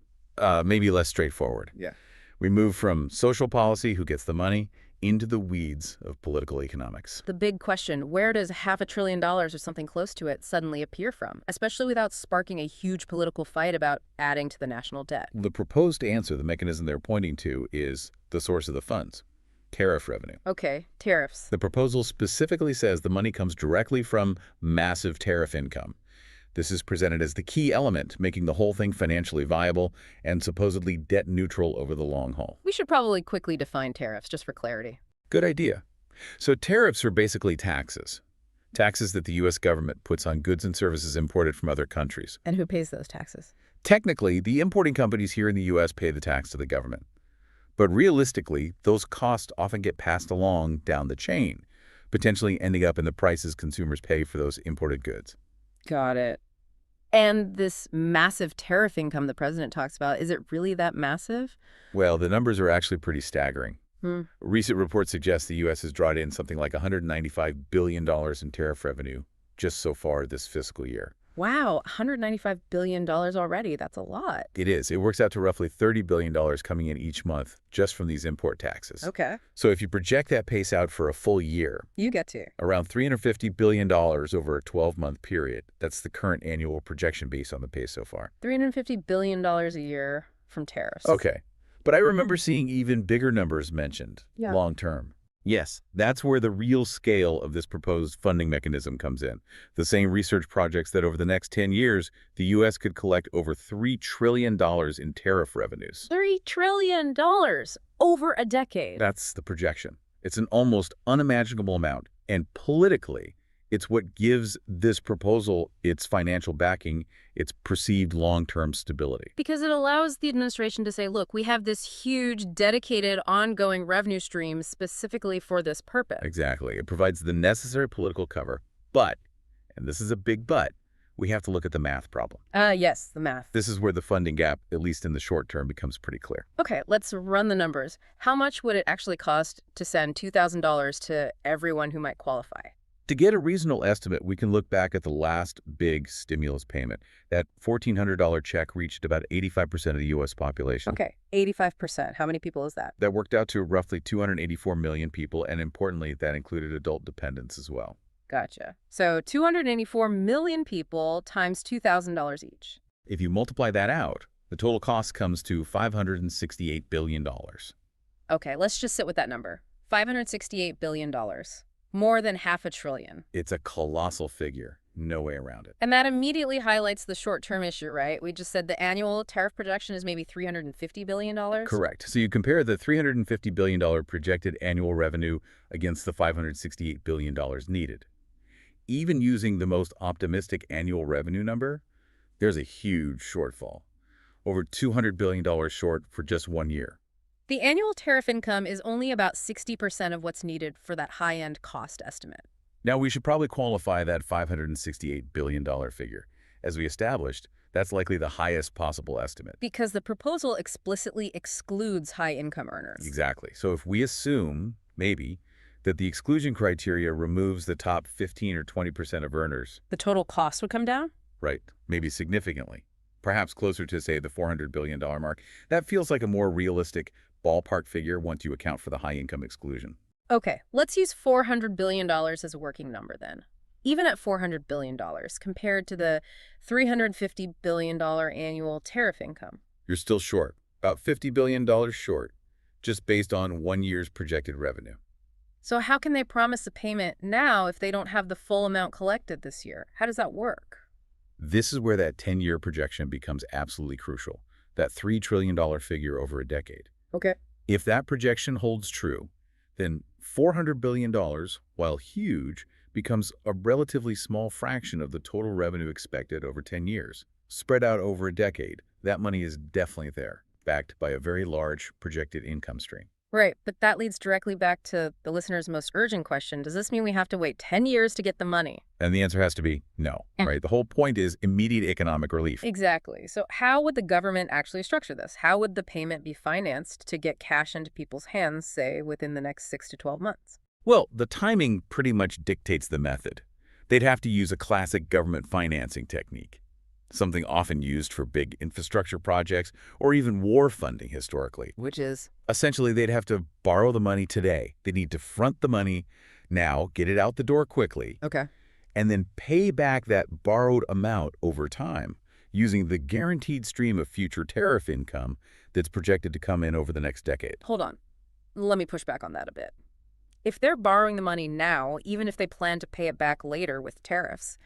maybe less straightforward.
Yeah.
We move from social policy, who gets the money, into the weeds of political economics.
The big question, where does $500 billion or something close to it suddenly appear from, especially without sparking a huge political fight about adding to the national debt?
The proposed answer, the mechanism they're pointing to, is the source of the funds, tariff revenue.
Okay, tariffs.
The proposal specifically says the money comes directly from massive tariff income. This is presented as the key element, making the whole thing financially viable and supposedly debt neutral over the long haul.
We should probably quickly define tariffs, just for clarity.
Good idea. So tariffs are basically taxes. Taxes that the U.S. government puts on goods and services imported from other countries.
And who pays those taxes?
Technically, the importing companies here in the U.S. pay the tax to the government. But realistically, those costs often get passed along down the chain, potentially ending up in the prices consumers pay for those imported goods.
Got it. And this massive tariff income the president talks about, is it really that massive?
Well, the numbers are actually pretty staggering.
Hmm.
Recent reports suggest the U.S. has drawn in something like $195 billion in tariff revenue just so far this fiscal year.
Wow, $195 billion already. That's a lot.
It is. It works out to roughly $30 billion coming in each month just from these import taxes.
Okay.
So if you project that pace out for a full year,
You get to.
around $350 billion over a 12-month period. That's the current annual projection based on the pace so far.
$350 billion a year from tariffs.
Okay. But I remember seeing even bigger numbers mentioned
Yeah.
long term. Yes, that's where the real scale of this proposed funding mechanism comes in. The same research projects that over the next 10 years, the U.S. could collect over $3 trillion in tariff revenues.
$3 trillion over a decade.
That's the projection. It's an almost unimaginable amount. And politically, it's what gives this proposal its financial backing, its perceived long-term stability.
Because it allows the administration to say, look, we have this huge, dedicated, ongoing revenue stream specifically for this purpose.
Exactly. It provides the necessary political cover. But, and this is a big but, we have to look at the math problem.
Yes, the math.
This is where the funding gap, at least in the short term, becomes pretty clear.
Okay, let's run the numbers. How much would it actually cost to send $2,000 to everyone who might qualify?
To get a reasonable estimate, we can look back at the last big stimulus payment. That $1,400 check reached about 85% of the U.S. population.
Okay, 85%. How many people is that?
That worked out to roughly 284 million people, and importantly, that included adult dependents as well.
Gotcha. So 284 million people times $2,000 each.
If you multiply that out, the total cost comes to $568 billion.
Okay, let's just sit with that number. $568 billion. More than $500 billion.
It's a colossal figure. No way around it.
And that immediately highlights the short-term issue, right? We just said the annual tariff projection is maybe $350 billion?
Correct. So you compare the $350 billion projected annual revenue against the $568 billion needed. Even using the most optimistic annual revenue number, there's a huge shortfall. Over $200 billion short for just 1 year.
The annual tariff income is only about 60% of what's needed for that high-end cost estimate.
Now, we should probably qualify that $568 billion figure. As we established, that's likely the highest possible estimate.
Because the proposal explicitly excludes high-income earners.
Exactly. So if we assume, maybe, that the exclusion criteria removes the top 15 or 20% of earners.
The total cost would come down?
Right. Maybe significantly. Perhaps closer to, say, the $400 billion mark. That feels like a more realistic ballpark figure once you account for the high-income exclusion.
Okay, let's use $400 billion as a working number then. Even at $400 billion compared to the $350 billion annual tariff income.
You're still short, about $50 billion short, just based on 1 year's projected revenue.
So how can they promise a payment now if they don't have the full amount collected this year? How does that work?
This is where that 10-year projection becomes absolutely crucial, that $3 trillion figure over a decade.
Okay.
If that projection holds true, then $400 billion, while huge, becomes a relatively small fraction of the total revenue expected over 10 years. Spread out over a decade, that money is definitely there, backed by a very large projected income stream.
Right, but that leads directly back to the listener's most urgent question. Does this mean we have to wait 10 years to get the money?
And the answer has to be no, right? The whole point is immediate economic relief.
Exactly. So how would the government actually structure this? How would the payment be financed to get cash into people's hands, say, within the next 6 to 12 months?
Well, the timing pretty much dictates the method. They'd have to use a classic government financing technique, something often used for big infrastructure projects or even war funding historically.
Which is?
Essentially, they'd have to borrow the money today. They need to front the money now, get it out the door quickly,
Okay.
and then pay back that borrowed amount over time using the guaranteed stream of future tariff income that's projected to come in over the next decade.
Hold on. Let me push back on that a bit. If they're borrowing the money now, even if they plan to pay it back later with tariffs,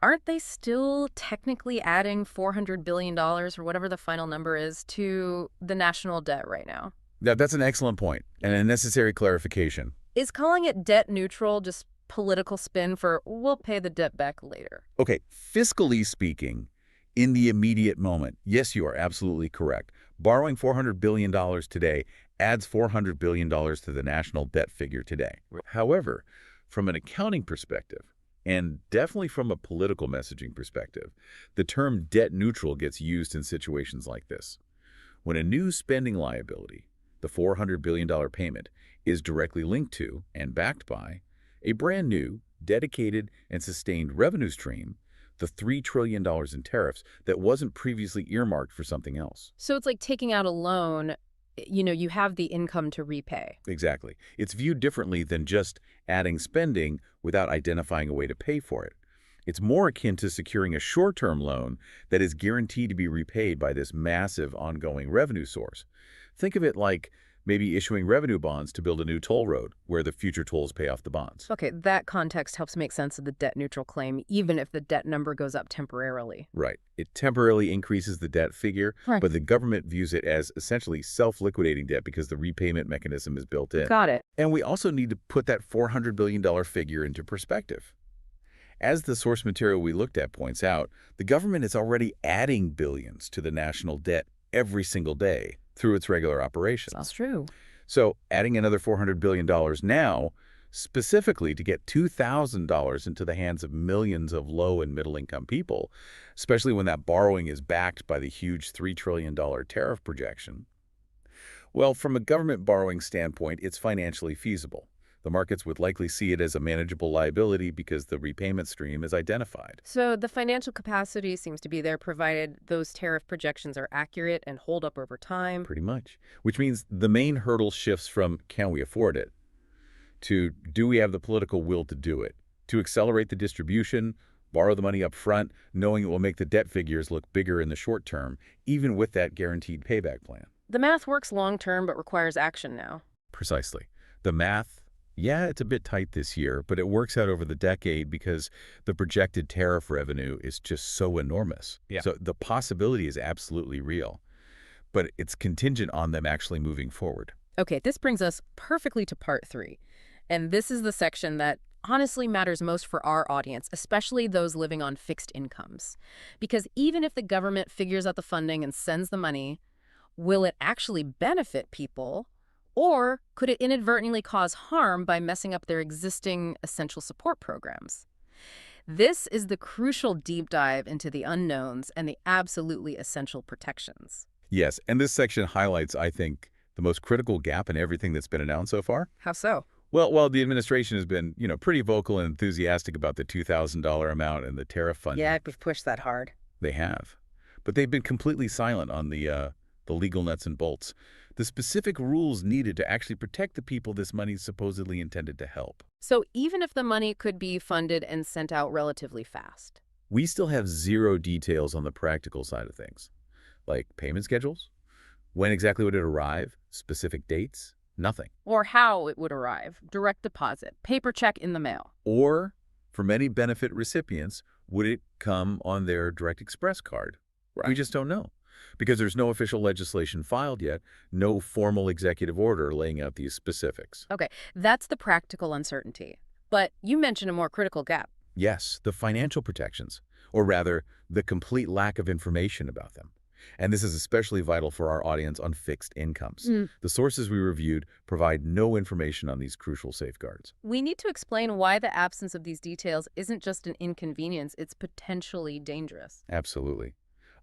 aren't they still technically adding $400 billion or whatever the final number is to the national debt right now?
That's an excellent point and a necessary clarification.
Is calling it debt neutral just political spin for we'll pay the debt back later?
Okay, fiscally speaking, in the immediate moment, yes, you are absolutely correct. Borrowing $400 billion today adds $400 billion to the national debt figure today. However, from an accounting perspective, And definitely from a political messaging perspective, the term debt neutral gets used in situations like this. When a new spending liability, the $400 billion payment, is directly linked to and backed by a brand new, dedicated, and sustained revenue stream, the $3 trillion in tariffs that wasn't previously earmarked for something else.
So it's like taking out a loan, you have the income to repay.
Exactly. It's viewed differently than just adding spending without identifying a way to pay for it. It's more akin to securing a short-term loan that is guaranteed to be repaid by this massive ongoing revenue source. Think of it like maybe issuing revenue bonds to build a new toll road where the future tolls pay off the bonds.
Okay, that context helps make sense of the debt neutral claim, even if the debt number goes up temporarily.
Right. It temporarily increases the debt figure,
Right.
but the government views it as essentially self-liquidating debt because the repayment mechanism is built in.
Got it.
And we also need to put that $400 billion figure into perspective. As the source material we looked at points out, the government is already adding billions to the national debt every single day through its regular operations.
That's true.
So adding another $400 billion now, specifically to get $2,000 into the hands of millions of low and middle-income people, especially when that borrowing is backed by the huge $3 trillion tariff projection. Well, from a government borrowing standpoint, it's financially feasible. The markets would likely see it as a manageable liability because the repayment stream is identified.
So the financial capacity seems to be there provided those tariff projections are accurate and hold up over time.
Pretty much. Which means the main hurdle shifts from can we afford it to do we have the political will to do it, to accelerate the distribution, borrow the money up front, knowing it will make the debt figures look bigger in the short term, even with that guaranteed payback plan.
The math works long term but requires action now.
Precisely. The math, yeah, it's a bit tight this year, but it works out over the decade because the projected tariff revenue is just so enormous.
Yeah.
So the possibility is absolutely real, but it's contingent on them actually moving forward.
Okay, this brings us perfectly to part 3. And this is the section that honestly matters most for our audience, especially those living on fixed incomes. Because even if the government figures out the funding and sends the money, will it actually benefit people? Or could it inadvertently cause harm by messing up their existing essential support programs? This is the crucial deep dive into the unknowns and the absolutely essential protections.
Yes, and this section highlights, I think, the most critical gap in everything that's been announced so far.
How so?
Well, while the administration has been, pretty vocal and enthusiastic about the $2,000 amount and the tariff funding.
Yeah, we've pushed that hard.
They have. But they've been completely silent on the legal nuts and bolts, the specific rules needed to actually protect the people this money is supposedly intended to help.
So even if the money could be funded and sent out relatively fast,
We still have zero details on the practical side of things, like payment schedules, when exactly would it arrive, specific dates, nothing.
or how it would arrive, direct deposit, paper check in the mail.
Or, for many benefit recipients, would it come on their Direct Express card? We just don't know. Because there's no official legislation filed yet, no formal executive order laying out these specifics.
Okay, that's the practical uncertainty. But you mentioned a more critical gap.
Yes, the financial protections, or rather, the complete lack of information about them. And this is especially vital for our audience on fixed incomes. The sources we reviewed provide no information on these crucial safeguards.
We need to explain why the absence of these details isn't just an inconvenience, it's potentially dangerous.
Absolutely.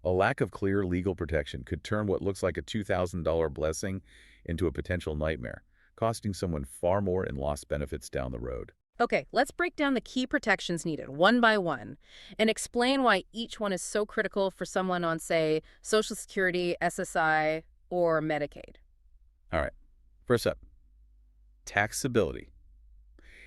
A lack of clear legal protection could turn what looks like a $2,000 blessing into a potential nightmare, costing someone far more in lost benefits down the road.
Okay, let's break down the key protections needed one by one and explain why each one is so critical for someone on, say, Social Security, SSI, or Medicaid.
All right. First up, taxability.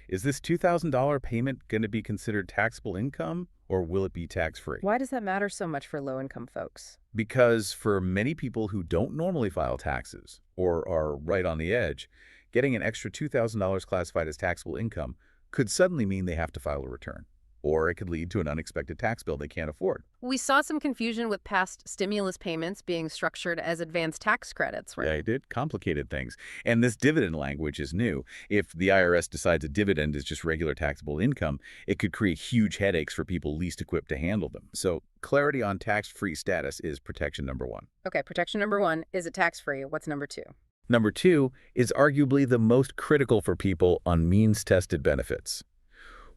Is this $2,000 payment going to be considered taxable income, or will it be tax-free?
Why does that matter so much for low-income folks?
Because for many people who don't normally file taxes or are right on the edge, getting an extra $2,000 classified as taxable income could suddenly mean they have to file a return, or it could lead to an unexpected tax bill they can't afford.
We saw some confusion with past stimulus payments being structured as advanced tax credits, right?
Yeah, it did. Complicated things. And this dividend language is new. If the IRS decides a dividend is just regular taxable income, it could create huge headaches for people least equipped to handle them. So clarity on tax-free status is protection number 1.
Okay, protection number 1, is it tax-free? What's number 2?
Number 2 is arguably the most critical for people on means-tested benefits.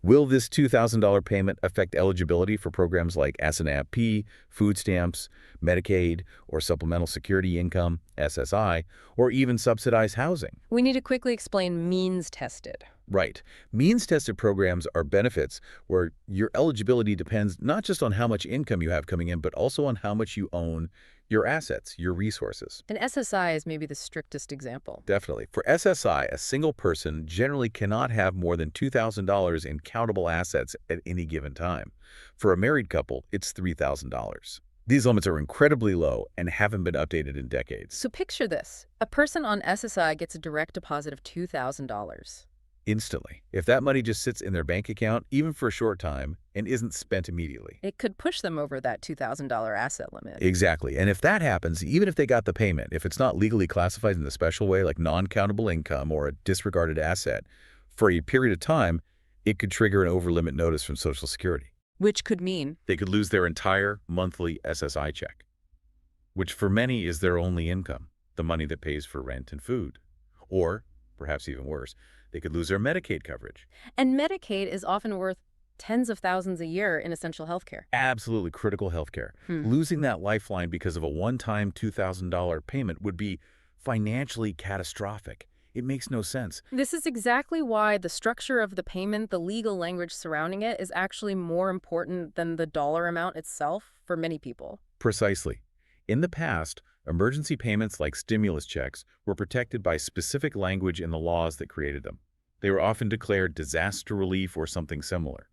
Will this $2,000 payment affect eligibility for programs like SNAP, food stamps, Medicaid, or supplemental security income, SSI, or even subsidized housing?
We need to quickly explain means tested.
Right. Means-tested programs are benefits where your eligibility depends not just on how much income you have coming in, but also on how much you own, your assets, your resources.
And SSI is maybe the strictest example.
Definitely. For SSI, a single person generally cannot have more than $2,000 in countable assets at any given time. For a married couple, it's $3,000. These limits are incredibly low and haven't been updated in decades.
So picture this. A person on SSI gets a direct deposit of $2,000.
Instantly. If that money just sits in their bank account, even for a short time, and isn't spent immediately.
It could push them over that $2,000 asset limit.
Exactly. And if that happens, even if they got the payment, if it's not legally classified in the special way like non-countable income or a disregarded asset, for a period of time, it could trigger an over-limit notice from Social Security.
Which could mean
They could lose their entire monthly SSI check, which for many is their only income, the money that pays for rent and food. Or, perhaps even worse, they could lose their Medicaid coverage.
And Medicaid is often worth tens of thousands a year in essential health care.
Absolutely critical health care. Losing that lifeline because of a one-time $2,000 payment would be financially catastrophic. It makes no sense.
This is exactly why the structure of the payment, the legal language surrounding it, is actually more important than the dollar amount itself for many people.
Precisely. In the past, emergency payments like stimulus checks were protected by specific language in the laws that created them. They were often declared disaster relief or something similar,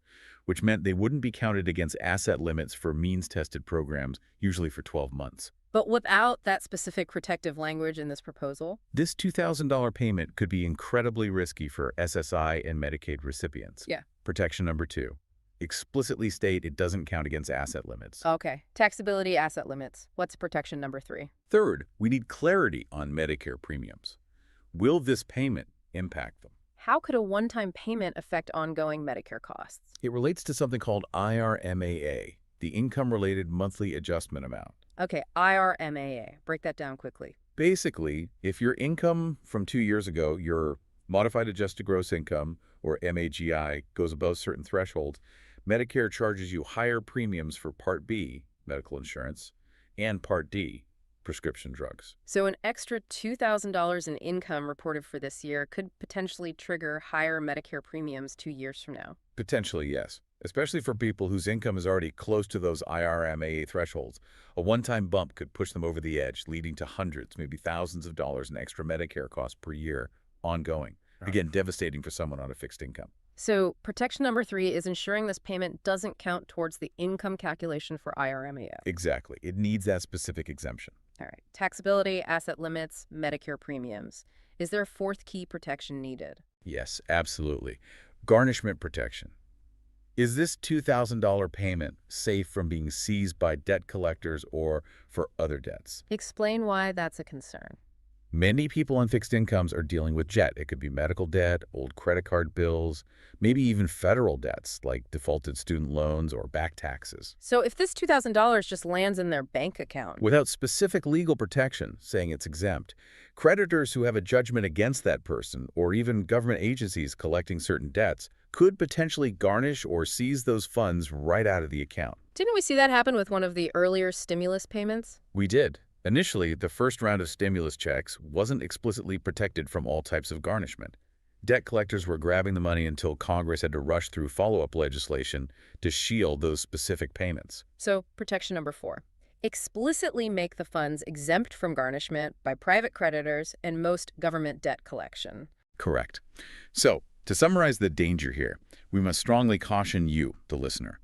which meant they wouldn't be counted against asset limits for means-tested programs, usually for 12 months.
But without that specific protective language in this proposal,
This $2,000 payment could be incredibly risky for SSI and Medicaid recipients.
Yeah.
Protection number 2. Explicitly state it doesn't count against asset limits.
okay, taxability asset limits. What's protection number 3?
Third, we need clarity on Medicare premiums. Will this payment impact them?
How could a one-time payment affect ongoing Medicare costs?
It relates to something called IRMAA, the Income-Related Monthly Adjustment Amount.
Okay, IRMAA. Break that down quickly.
Basically, if your income from 2 years ago, your Modified Adjusted Gross Income, or MAGI, goes above certain thresholds, Medicare charges you higher premiums for Part B, medical insurance, and Part D, prescription drugs.
So an extra $2,000 in income reported for this year could potentially trigger higher Medicare premiums 2 years from now.
Potentially, yes, especially for people whose income is already close to those IRMAA thresholds. A one-time bump could push them over the edge, leading to hundreds, maybe thousands of dollars in extra Medicare costs per year, ongoing. Again, devastating for someone on a fixed income.
So protection number 3 is ensuring this payment doesn't count towards the income calculation for IRMAA.
Exactly. It needs that specific exemption.
All right. Taxability, asset limits, Medicare premiums. Is there a fourth key protection needed?
Yes, absolutely. Garnishment protection. Is this $2,000 payment safe from being seized by debt collectors or for other debts?
Explain why that's a concern.
Many people on fixed incomes are dealing with debt. It could be medical debt, old credit card bills, maybe even federal debts like defaulted student loans or back taxes.
So if this $2,000 just lands in their bank account,
Without specific legal protection saying it's exempt, creditors who have a judgment against that person or even government agencies collecting certain debts could potentially garnish or seize those funds right out of the account.
didn't we see that happen with one of the earlier stimulus payments?
We did. Initially, the first round of stimulus checks wasn't explicitly protected from all types of garnishment. Debt collectors were grabbing the money until Congress had to rush through follow-up legislation to shield those specific payments.
So protection number 4. Explicitly make the funds exempt from garnishment by private creditors and most government debt collection.
Correct. So, to summarize the danger here, we must strongly caution you, the listener.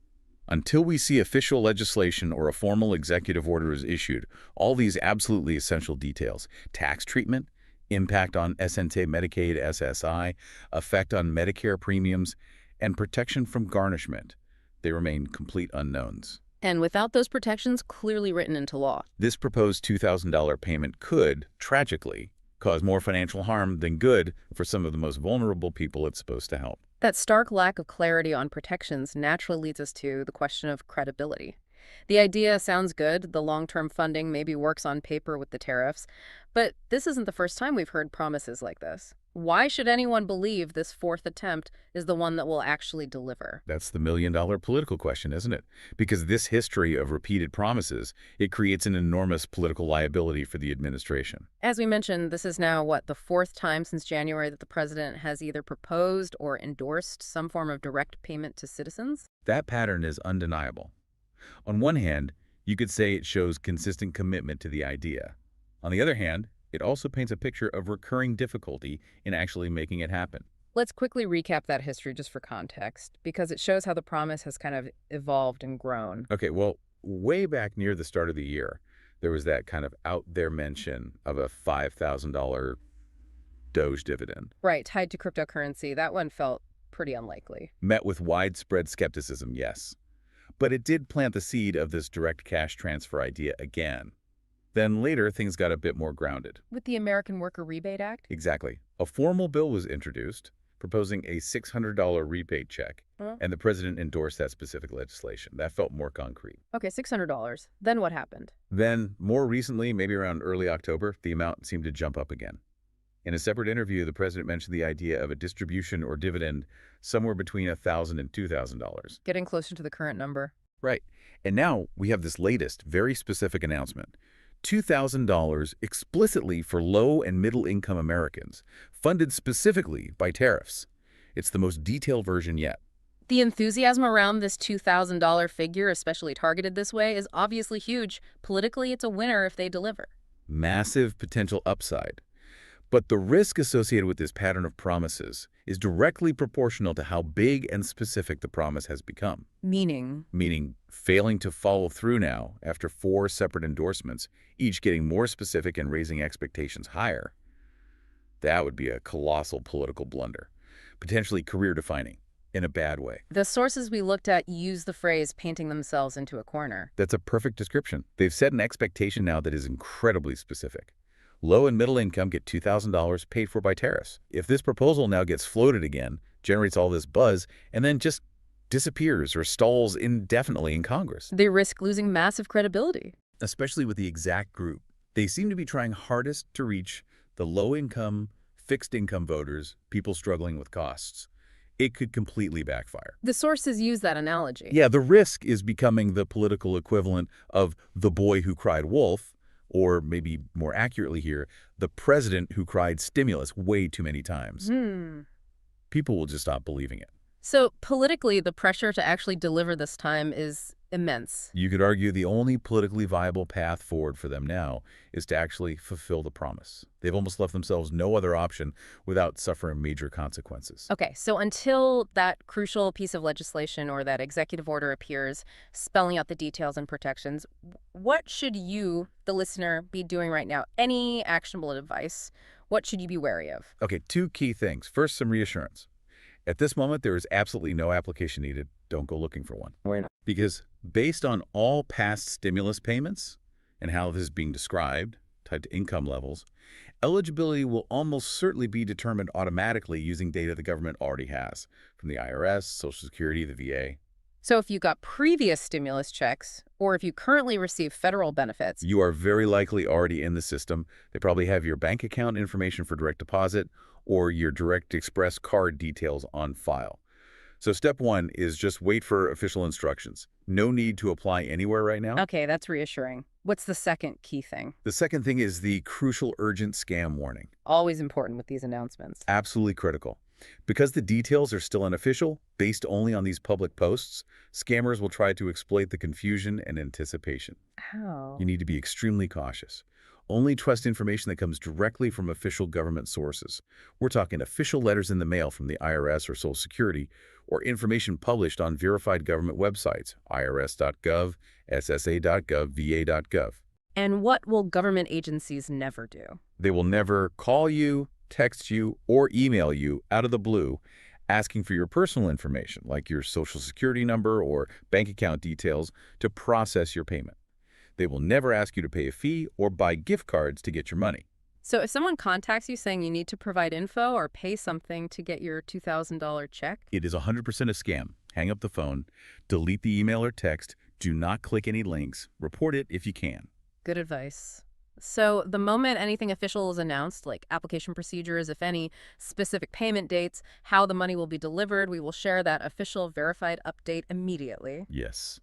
Until we see official legislation or a formal executive order is issued, all these absolutely essential details, tax treatment, impact on SNT Medicaid SSI, effect on Medicare premiums, and protection from garnishment, they remain complete unknowns.
And without those protections clearly written into law.
This proposed $2,000 payment could, tragically, cause more financial harm than good for some of the most vulnerable people it's supposed to help.
That stark lack of clarity on protections naturally leads us to the question of credibility. The idea sounds good. The long-term funding maybe works on paper with the tariffs. But this isn't the first time we've heard promises like this. Why should anyone believe this fourth attempt is the one that will actually deliver?
That's the million-dollar political question, isn't it? Because this history of repeated promises, it creates an enormous political liability for the administration.
As we mentioned, this is now, what, the fourth time since January that the president has either proposed or endorsed some form of direct payment to citizens?
That pattern is undeniable. On one hand, you could say it shows consistent commitment to the idea. On the other hand, it also paints a picture of recurring difficulty in actually making it happen.
Let's quickly recap that history just for context, because it shows how the promise has kind of evolved and grown.
Okay, well, way back near the start of the year, there was that kind of out there mention of a $5,000 Doge dividend.
Right, tied to cryptocurrency. That one felt pretty unlikely.
Met with widespread skepticism, yes. But it did plant the seed of this direct cash transfer idea again. Then later, things got a bit more grounded.
With the American Worker Rebate Act?
Exactly. A formal bill was introduced proposing a $600 rebate check, and the president endorsed that specific legislation. That felt more concrete.
Okay, $600. Then what happened?
Then, more recently, maybe around early October, the amount seemed to jump up again. In a separate interview, the president mentioned the idea of a distribution or dividend somewhere between $1,000 and $2,000.
Getting closer to the current number.
Right. And now we have this latest, very specific announcement. $2,000 explicitly for low and middle income Americans, funded specifically by tariffs. It's the most detailed version yet.
The enthusiasm around this $2,000 figure, especially targeted this way, is obviously huge. Politically, it's a winner if they deliver.
Massive potential upside. But the risk associated with this pattern of promises is directly proportional to how big and specific the promise has become.
Meaning?
Meaning failing to follow through now after 4 separate endorsements, each getting more specific and raising expectations higher. That would be a colossal political blunder, potentially career-defining, in a bad way.
The sources we looked at use the phrase painting themselves into a corner.
That's a perfect description. They've set an expectation now that is incredibly specific. Low and middle income get $2,000 paid for by tariffs. If this proposal now gets floated again, generates all this buzz, and then just disappears or stalls indefinitely in Congress,
they risk losing massive credibility.
Especially with the exact group. They seem to be trying hardest to reach the low-income, fixed-income voters, people struggling with costs. It could completely backfire.
The sources use that analogy.
Yeah, the risk is becoming the political equivalent of the boy who cried wolf, or maybe more accurately here, the president who cried stimulus way too many times. People will just stop believing it.
So politically, the pressure to actually deliver this time is immense.
You could argue the only politically viable path forward for them now is to actually fulfill the promise. They've almost left themselves no other option without suffering major consequences.
Okay, so until that crucial piece of legislation or that executive order appears, spelling out the details and protections, what should you, the listener, be doing right now? Any actionable advice? What should you be wary of?
Okay, 2 key things. First, some reassurance. At this moment, there is absolutely no application needed. Don't go looking for one.
Why not?
Because based on all past stimulus payments and how this is being described, tied to income levels, eligibility will almost certainly be determined automatically using data the government already has from the IRS, Social Security, the VA.
So if you got previous stimulus checks, or if you currently receive federal benefits,
You are very likely already in the system. They probably have your bank account information for direct deposit or your Direct Express card details on file. So step 1 is just wait for official instructions. No need to apply anywhere right now.
okay, that's reassuring. What's the second key thing?
The second thing is the crucial urgent scam warning.
Always important with these announcements.
Absolutely critical. Because the details are still unofficial, based only on these public posts, scammers will try to exploit the confusion and anticipation.
How?
You need to be extremely cautious. Only trust information that comes directly from official government sources. We're talking official letters in the mail from the IRS or Social Security, or information published on verified government websites, irs.gov, ssa.gov, va.gov.
And what will government agencies never do?
They will never call you, text you, or email you out of the blue asking for your personal information, like your Social Security number or bank account details, to process your payment. They will never ask you to pay a fee or buy gift cards to get your money.
So if someone contacts you saying you need to provide info or pay something to get your $2,000 check?
It is 100% a scam. Hang up the phone, delete the email or text, Do not click any links. Report it if you can.
Good advice. So the moment anything official is announced, like application procedures, if any, specific payment dates, how the money will be delivered, we will share that official verified update immediately.
Yes.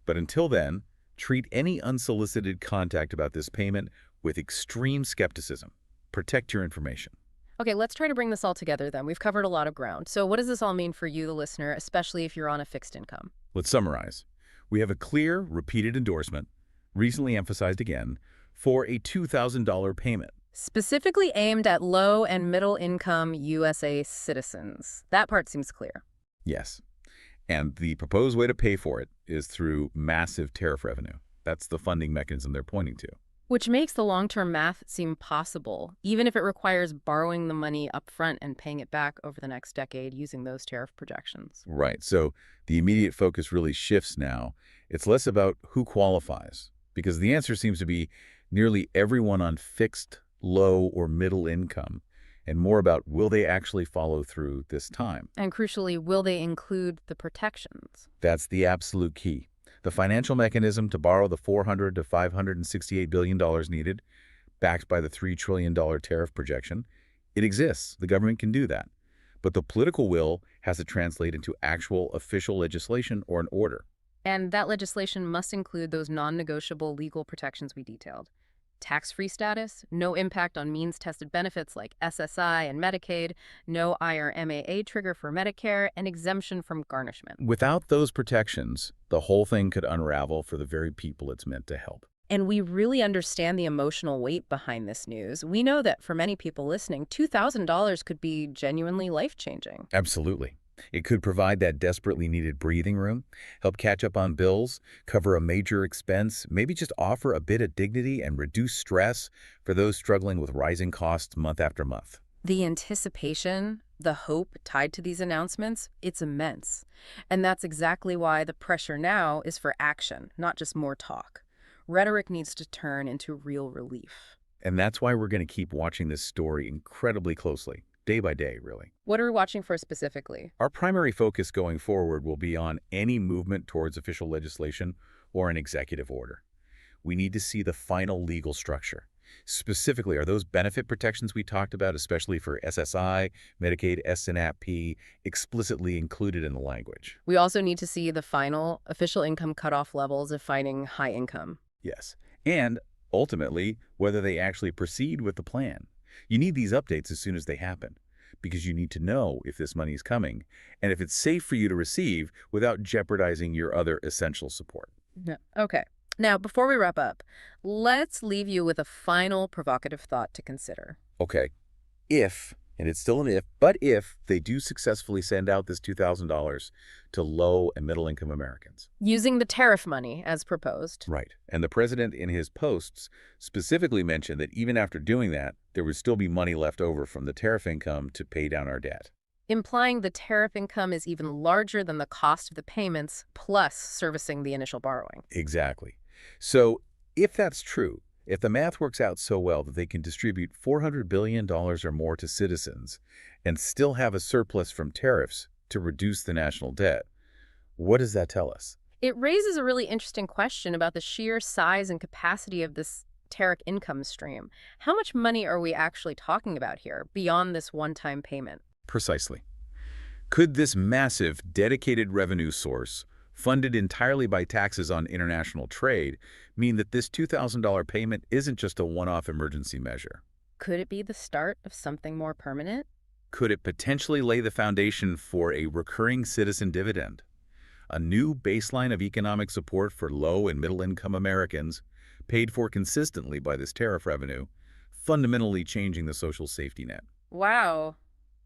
But until then, treat any unsolicited contact about this payment with extreme skepticism. Protect your information.
Okay, let's try to bring this all together then. We've covered a lot of ground. So what does this all mean for you, the listener, especially if you're on a fixed income?
Let's summarize. We have a clear, repeated endorsement, recently emphasized again, for a $2,000 payment.
Specifically aimed at low and middle income USA citizens. That part seems clear.
Yes. And the proposed way to pay for it is through massive tariff revenue. That's the funding mechanism they're pointing to.
Which makes the long-term math seem possible, even if it requires borrowing the money up front and paying it back over the next decade using those tariff projections.
Right. So the immediate focus really shifts now. It's less about who qualifies, because the answer seems to be nearly everyone on fixed, low, or middle income, and more about will they actually follow through this time.
And crucially, will they include the protections?
That's the absolute key. The financial mechanism to borrow the $400 to $568 billion needed, backed by the $3 trillion tariff projection, it exists. The government can do that. But the political will has to translate into actual official legislation or an order.
And that legislation must include those non-negotiable legal protections we detailed. Tax-free status, no impact on means-tested benefits like SSI and Medicaid, no IRMAA trigger for Medicare, and exemption from garnishment.
Without those protections, the whole thing could unravel for the very people it's meant to help.
And we really understand the emotional weight behind this news. We know that for many people listening, $2,000 could be genuinely life-changing.
Absolutely. It could provide that desperately needed breathing room, help catch up on bills, cover a major expense, maybe just offer a bit of dignity and reduce stress for those struggling with rising costs month after month.
The anticipation, the hope tied to these announcements, it's immense. And that's exactly why the pressure now is for action, not just more talk. Rhetoric needs to turn into real relief.
And that's why we're going to keep watching this story incredibly closely. Day by day, really.
What are we watching for specifically?
Our primary focus going forward will be on any movement towards official legislation or an executive order. We need to see the final legal structure. Specifically, are those benefit protections we talked about, especially for SSI, Medicaid, SNAP, explicitly included in the language?
We also need to see the final official income cutoff levels defining high income.
Yes. And ultimately, whether they actually proceed with the plan. You need these updates as soon as they happen, because you need to know if this money is coming and if it's safe for you to receive without jeopardizing your other essential support.
Yeah. Okay. Now, before we wrap up, let's leave you with a final provocative thought to consider.
Okay. If, and it's still an if, but if they do successfully send out this $2,000 to low and middle income Americans.
Using the tariff money as proposed.
Right. And the president in his posts specifically mentioned that even after doing that, there would still be money left over from the tariff income to pay down our debt.
Implying the tariff income is even larger than the cost of the payments plus servicing the initial borrowing.
Exactly. So if that's true, if the math works out so well that they can distribute $400 billion or more to citizens and still have a surplus from tariffs to reduce the national debt, what does that tell us?
It raises a really interesting question about the sheer size and capacity of this tariff income stream. How much money are we actually talking about here beyond this one-time payment?
Precisely. Could this massive, dedicated revenue source, funded entirely by taxes on international trade, mean that this $2,000 payment isn't just a one-off emergency measure?
Could it be the start of something more permanent?
Could it potentially lay the foundation for a recurring citizen dividend? A new baseline of economic support for low and middle-income Americans, paid for consistently by this tariff revenue, fundamentally changing the social safety net.
Wow.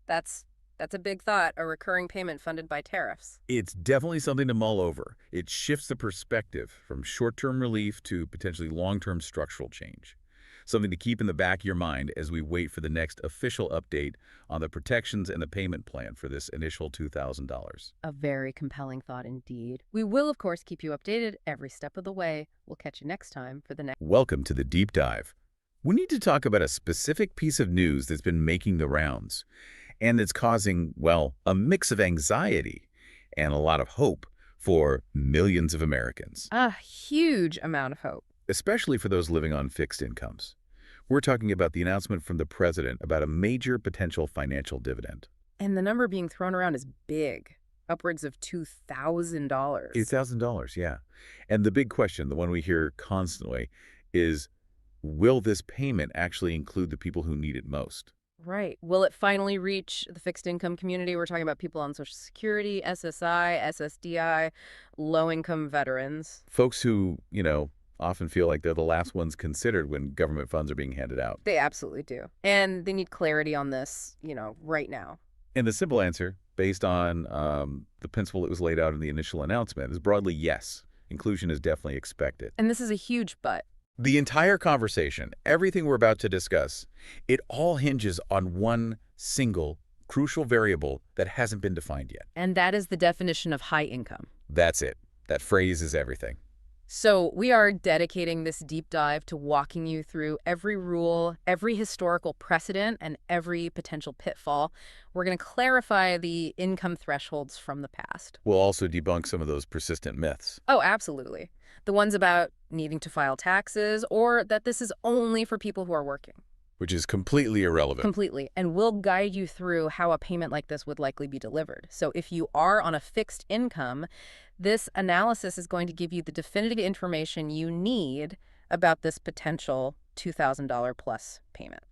That's a big thought, a recurring payment funded by tariffs.
It's definitely something to mull over. It shifts the perspective from short-term relief to potentially long-term structural change. Something to keep in the back of your mind as we wait for the next official update on the protections and the payment plan for this initial $2,000.
A very compelling thought indeed. We will, of course, keep you updated every step of the way. We'll catch you next time for the next.
Welcome to the Deep Dive. We need to talk about a specific piece of news that's been making the rounds, and it's causing, well, a mix of anxiety and a lot of hope for millions of Americans,
A huge amount of hope.
especially for those living on fixed incomes. We're talking about the announcement from the president about a major potential financial dividend.
And the number being thrown around is big, upwards of $2,000.
$8,000, yeah. And the big question, the one we hear constantly, is will this payment actually include the people who need it most?
Right. Will it finally reach the fixed income community? We're talking about people on Social Security, SSI, SSDI, low-income veterans.
Folks who, often feel like they're the last ones considered when government funds are being handed out.
They absolutely do. And they need clarity on this, right now.
And the simple answer, based on the principle that was laid out in the initial announcement, is broadly yes. Inclusion is definitely expected.
And this is a huge but.
The entire conversation, everything we're about to discuss, it all hinges on one single crucial variable that hasn't been defined yet.
And that is the definition of high income.
That's it. That phrase is everything.
So we are dedicating this deep dive to walking you through every rule, every historical precedent, and every potential pitfall. We're going to clarify the income thresholds from the past.
We'll also debunk some of those persistent myths.
Oh, absolutely. The ones about needing to file taxes or that this is only for people who are working.
Which is completely irrelevant.
Completely. And we'll guide you through how a payment like this would likely be delivered. So if you are on a fixed income, this analysis is going to give you the definitive information you need about this potential $2,000 plus payment.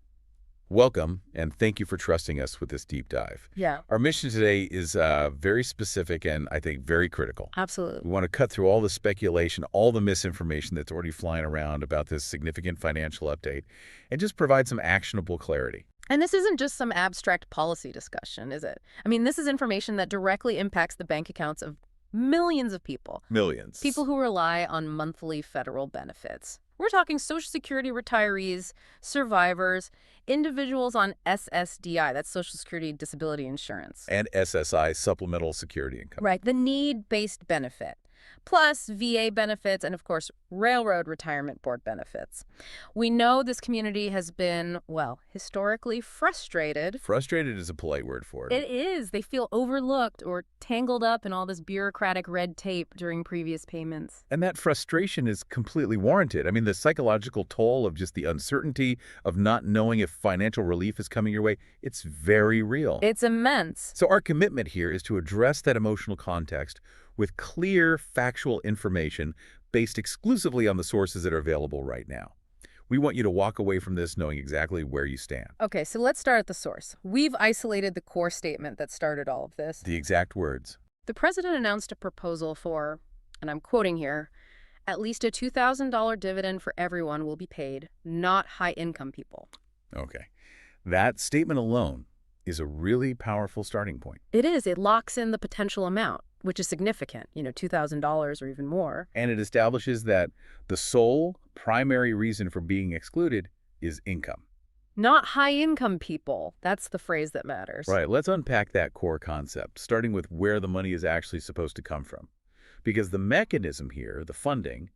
Welcome, and thank you for trusting us with this deep dive.
Yeah.
Our mission today is very specific and, I think, very critical.
Absolutely.
We want to cut through all the speculation, all the misinformation that's already flying around about this significant financial update, and just provide some actionable clarity.
And this isn't just some abstract policy discussion, is it? I mean, this is information that directly impacts the bank accounts of millions of people.
Millions.
People who rely on monthly federal benefits. We're talking Social Security retirees, survivors, individuals on SSDI, that's Social Security Disability Insurance.
And SSI, Supplemental Security Income.
Right, the need-based benefit, plus VA benefits and, of course, Railroad Retirement Board benefits. We know this community has been, well, historically frustrated.
Frustrated is a polite word for it.
It is. They feel overlooked or tangled up in all this bureaucratic red tape during previous payments.
And that frustration is completely warranted. I mean, the psychological toll of just the uncertainty of not knowing if financial relief is coming your way, it's very real.
It's immense.
So our commitment here is to address that emotional context with clear, factual information based exclusively on the sources that are available right now. We want you to walk away from this knowing exactly where you stand.
Okay, so let's start at the source. We've isolated the core statement that started all of this.
The exact words.
The president announced a proposal for, and I'm quoting here, at least a $2,000 dividend for everyone will be paid, not high-income people.
Okay. That statement alone is a really powerful starting point.
It is. It locks in the potential amount, which is significant, $2,000 or even more.
And it establishes that the sole primary reason for being excluded is income.
Not high-income people. That's the phrase that matters.
Right. Let's unpack that core concept, starting with where the money is actually supposed to come from. Because the mechanism here, the funding,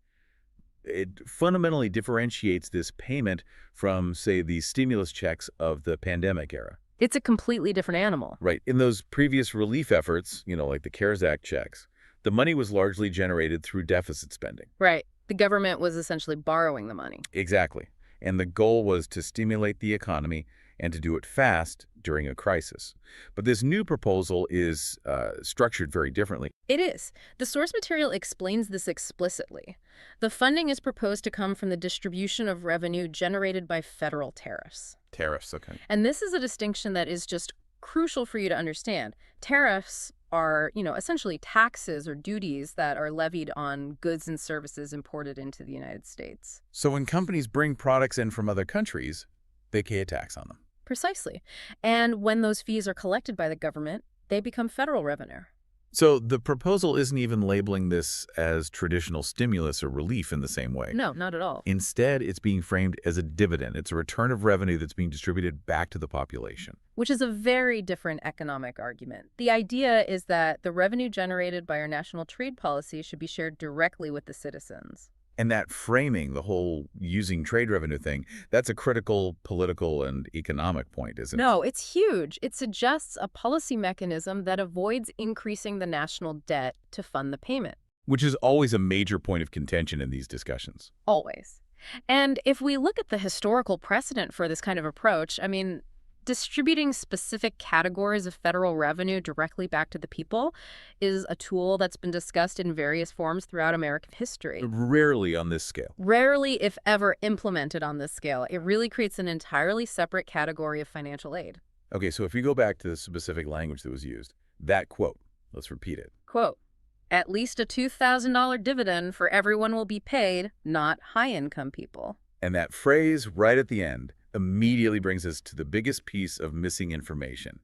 it fundamentally differentiates this payment from, say, the stimulus checks of the pandemic era.
It's a completely different animal.
Right. In those previous relief efforts, like the CARES Act checks, the money was largely generated through deficit spending.
Right. The government was essentially borrowing the money.
Exactly. And the goal was to stimulate the economy and to do it fast during a crisis. But this new proposal is structured very differently.
It is. The source material explains this explicitly. The funding is proposed to come from the distribution of revenue generated by federal tariffs.
Tariffs, okay.
And this is a distinction that is just crucial for you to understand. Tariffs are, essentially taxes or duties that are levied on goods and services imported into the United States.
So when companies bring products in from other countries, they pay a tax on them.
Precisely. And when those fees are collected by the government, they become federal revenue.
So the proposal isn't even labeling this as traditional stimulus or relief in the same way.
No, not at all.
Instead, it's being framed as a dividend. It's a return of revenue that's being distributed back to the population.
Which is a very different economic argument. The idea is that the revenue generated by our national trade policy should be shared directly with the citizens.
And that framing, the whole using trade revenue thing, that's a critical political and economic point, isn't it?
No, it's huge. It suggests a policy mechanism that avoids increasing the national debt to fund the payment.
Which is always a major point of contention in these discussions.
Always. And if we look at the historical precedent for this kind of approach, I mean, distributing specific categories of federal revenue directly back to the people is a tool that's been discussed in various forms throughout American history.
Rarely on this scale.
Rarely, if ever, implemented on this scale. It really creates an entirely separate category of financial aid.
Okay, so if we go back to the specific language that was used, that quote, let's repeat it.
Quote, "At least a $2,000 dividend for everyone will be paid, not high-income people."
And that phrase right at the end immediately brings us to the biggest piece of missing information,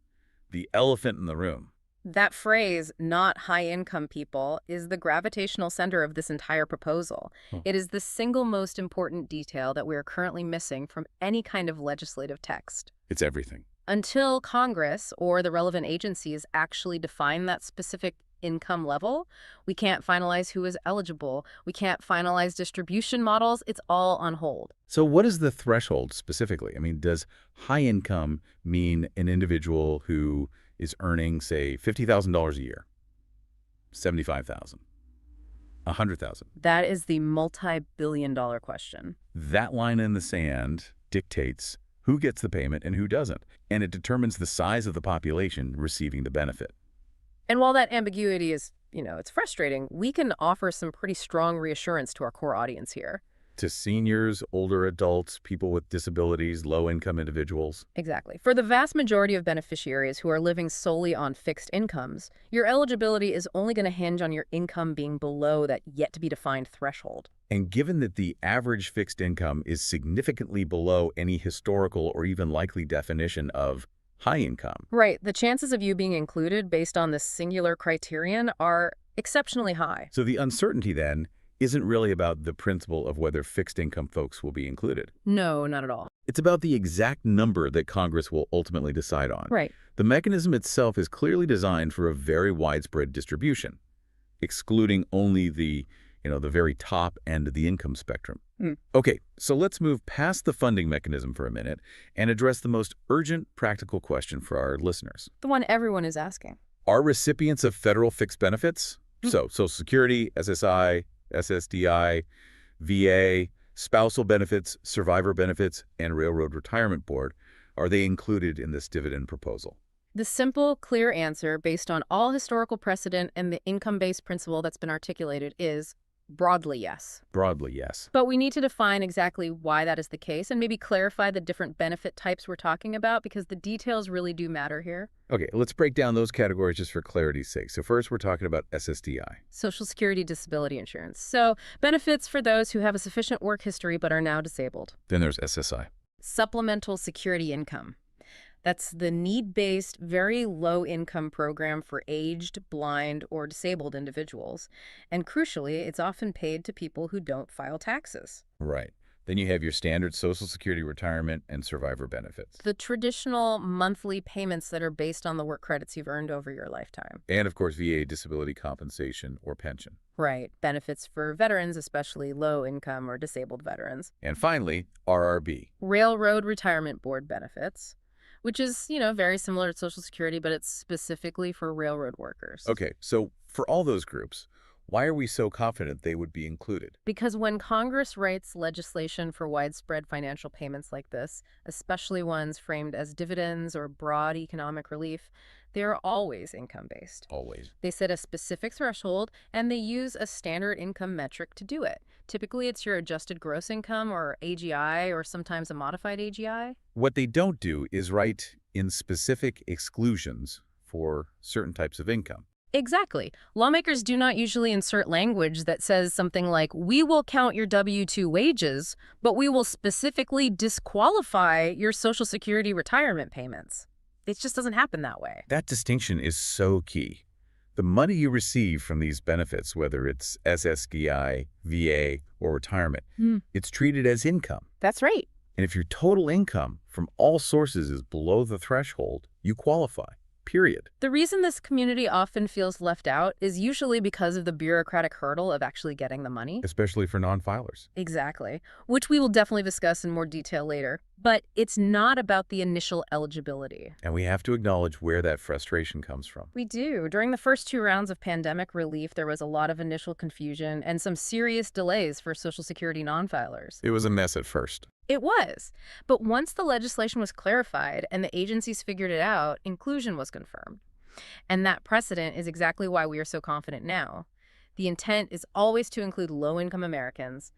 the elephant in the room.
That phrase, "not high-income people," is the gravitational center of this entire proposal. It is the single most important detail that we are currently missing from any kind of legislative text.
It's everything.
Until Congress or the relevant agencies actually define that specific income level, we can't finalize who is eligible. We can't finalize distribution models. It's all on hold.
So what is the threshold specifically? I mean, does high income mean an individual who is earning, say, $50,000 a year, $75,000, $100,000?
That is the multi-billion-dollar question.
That line in the sand dictates who gets the payment and who doesn't, and it determines the size of the population receiving the benefit.
And while that ambiguity is, it's frustrating, we can offer some pretty strong reassurance to our core audience here.
To seniors, older adults, people with disabilities, low-income individuals.
Exactly. For the vast majority of beneficiaries who are living solely on fixed incomes, your eligibility is only going to hinge on your income being below that yet-to-be-defined threshold.
And given that the average fixed income is significantly below any historical or even likely definition of high income.
Right. The chances of you being included based on this singular criterion are exceptionally high.
So the uncertainty then isn't really about the principle of whether fixed income folks will be included.
No, not at all.
It's about the exact number that Congress will ultimately decide on.
Right.
The mechanism itself is clearly designed for a very widespread distribution, excluding only the very top end of the income spectrum. Okay, so let's move past the funding mechanism for a minute and address the most urgent practical question for our listeners.
The one everyone is asking.
Are recipients of federal fixed benefits, so Social Security, SSI, SSDI, VA, spousal benefits, survivor benefits, and Railroad Retirement Board, are they included in this dividend proposal?
The simple, clear answer, based on all historical precedent and the income-based principle that's been articulated, is broadly yes.
Broadly, yes.
But we need to define exactly why that is the case and maybe clarify the different benefit types we're talking about because the details really do matter here.
Okay, let's break down those categories just for clarity's sake. So first, we're talking about SSDI.
Social Security Disability Insurance. So benefits for those who have a sufficient work history but are now disabled.
Then there's SSI.
Supplemental Security Income. That's the need-based, very low-income program for aged, blind, or disabled individuals. And crucially, it's often paid to people who don't file taxes.
Right. Then you have your standard Social Security retirement and survivor benefits.
The traditional monthly payments that are based on the work credits you've earned over your lifetime.
And, of course, VA disability compensation or pension.
Right. Benefits for veterans, especially low-income or disabled veterans.
And finally, RRB.
Railroad Retirement Board benefits, which is, very similar to Social Security, but it's specifically for railroad workers.
Okay, so for all those groups, why are we so confident they would be included?
Because when Congress writes legislation for widespread financial payments like this, especially ones framed as dividends or broad economic relief, they are always income-based.
Always.
They set a specific threshold, and they use a standard income metric to do it. Typically, it's your adjusted gross income or AGI or sometimes a modified AGI.
What they don't do is write in specific exclusions for certain types of income.
Exactly. Lawmakers do not usually insert language that says something like, we will count your W-2 wages, but we will specifically disqualify your Social Security retirement payments. It just doesn't happen that way.
That distinction is so key. The money you receive from these benefits, whether it's SSDI, VA, or retirement, it's treated as income.
That's right.
And if your total income from all sources is below the threshold, you qualify. period.
The reason this community often feels left out is usually because of the bureaucratic hurdle of actually getting the money.
Especially for non-filers.
Exactly, which we will definitely discuss in more detail later. But it's not about the initial eligibility.
And we have to acknowledge where that frustration comes from.
We do. During the first 2 rounds of pandemic relief, there was a lot of initial confusion and some serious delays for Social Security non-filers.
It was a mess at first.
It was. But once the legislation was clarified and the agencies figured it out, inclusion was confirmed. And that precedent is exactly why we are so confident now. The intent is always to include low-income Americans,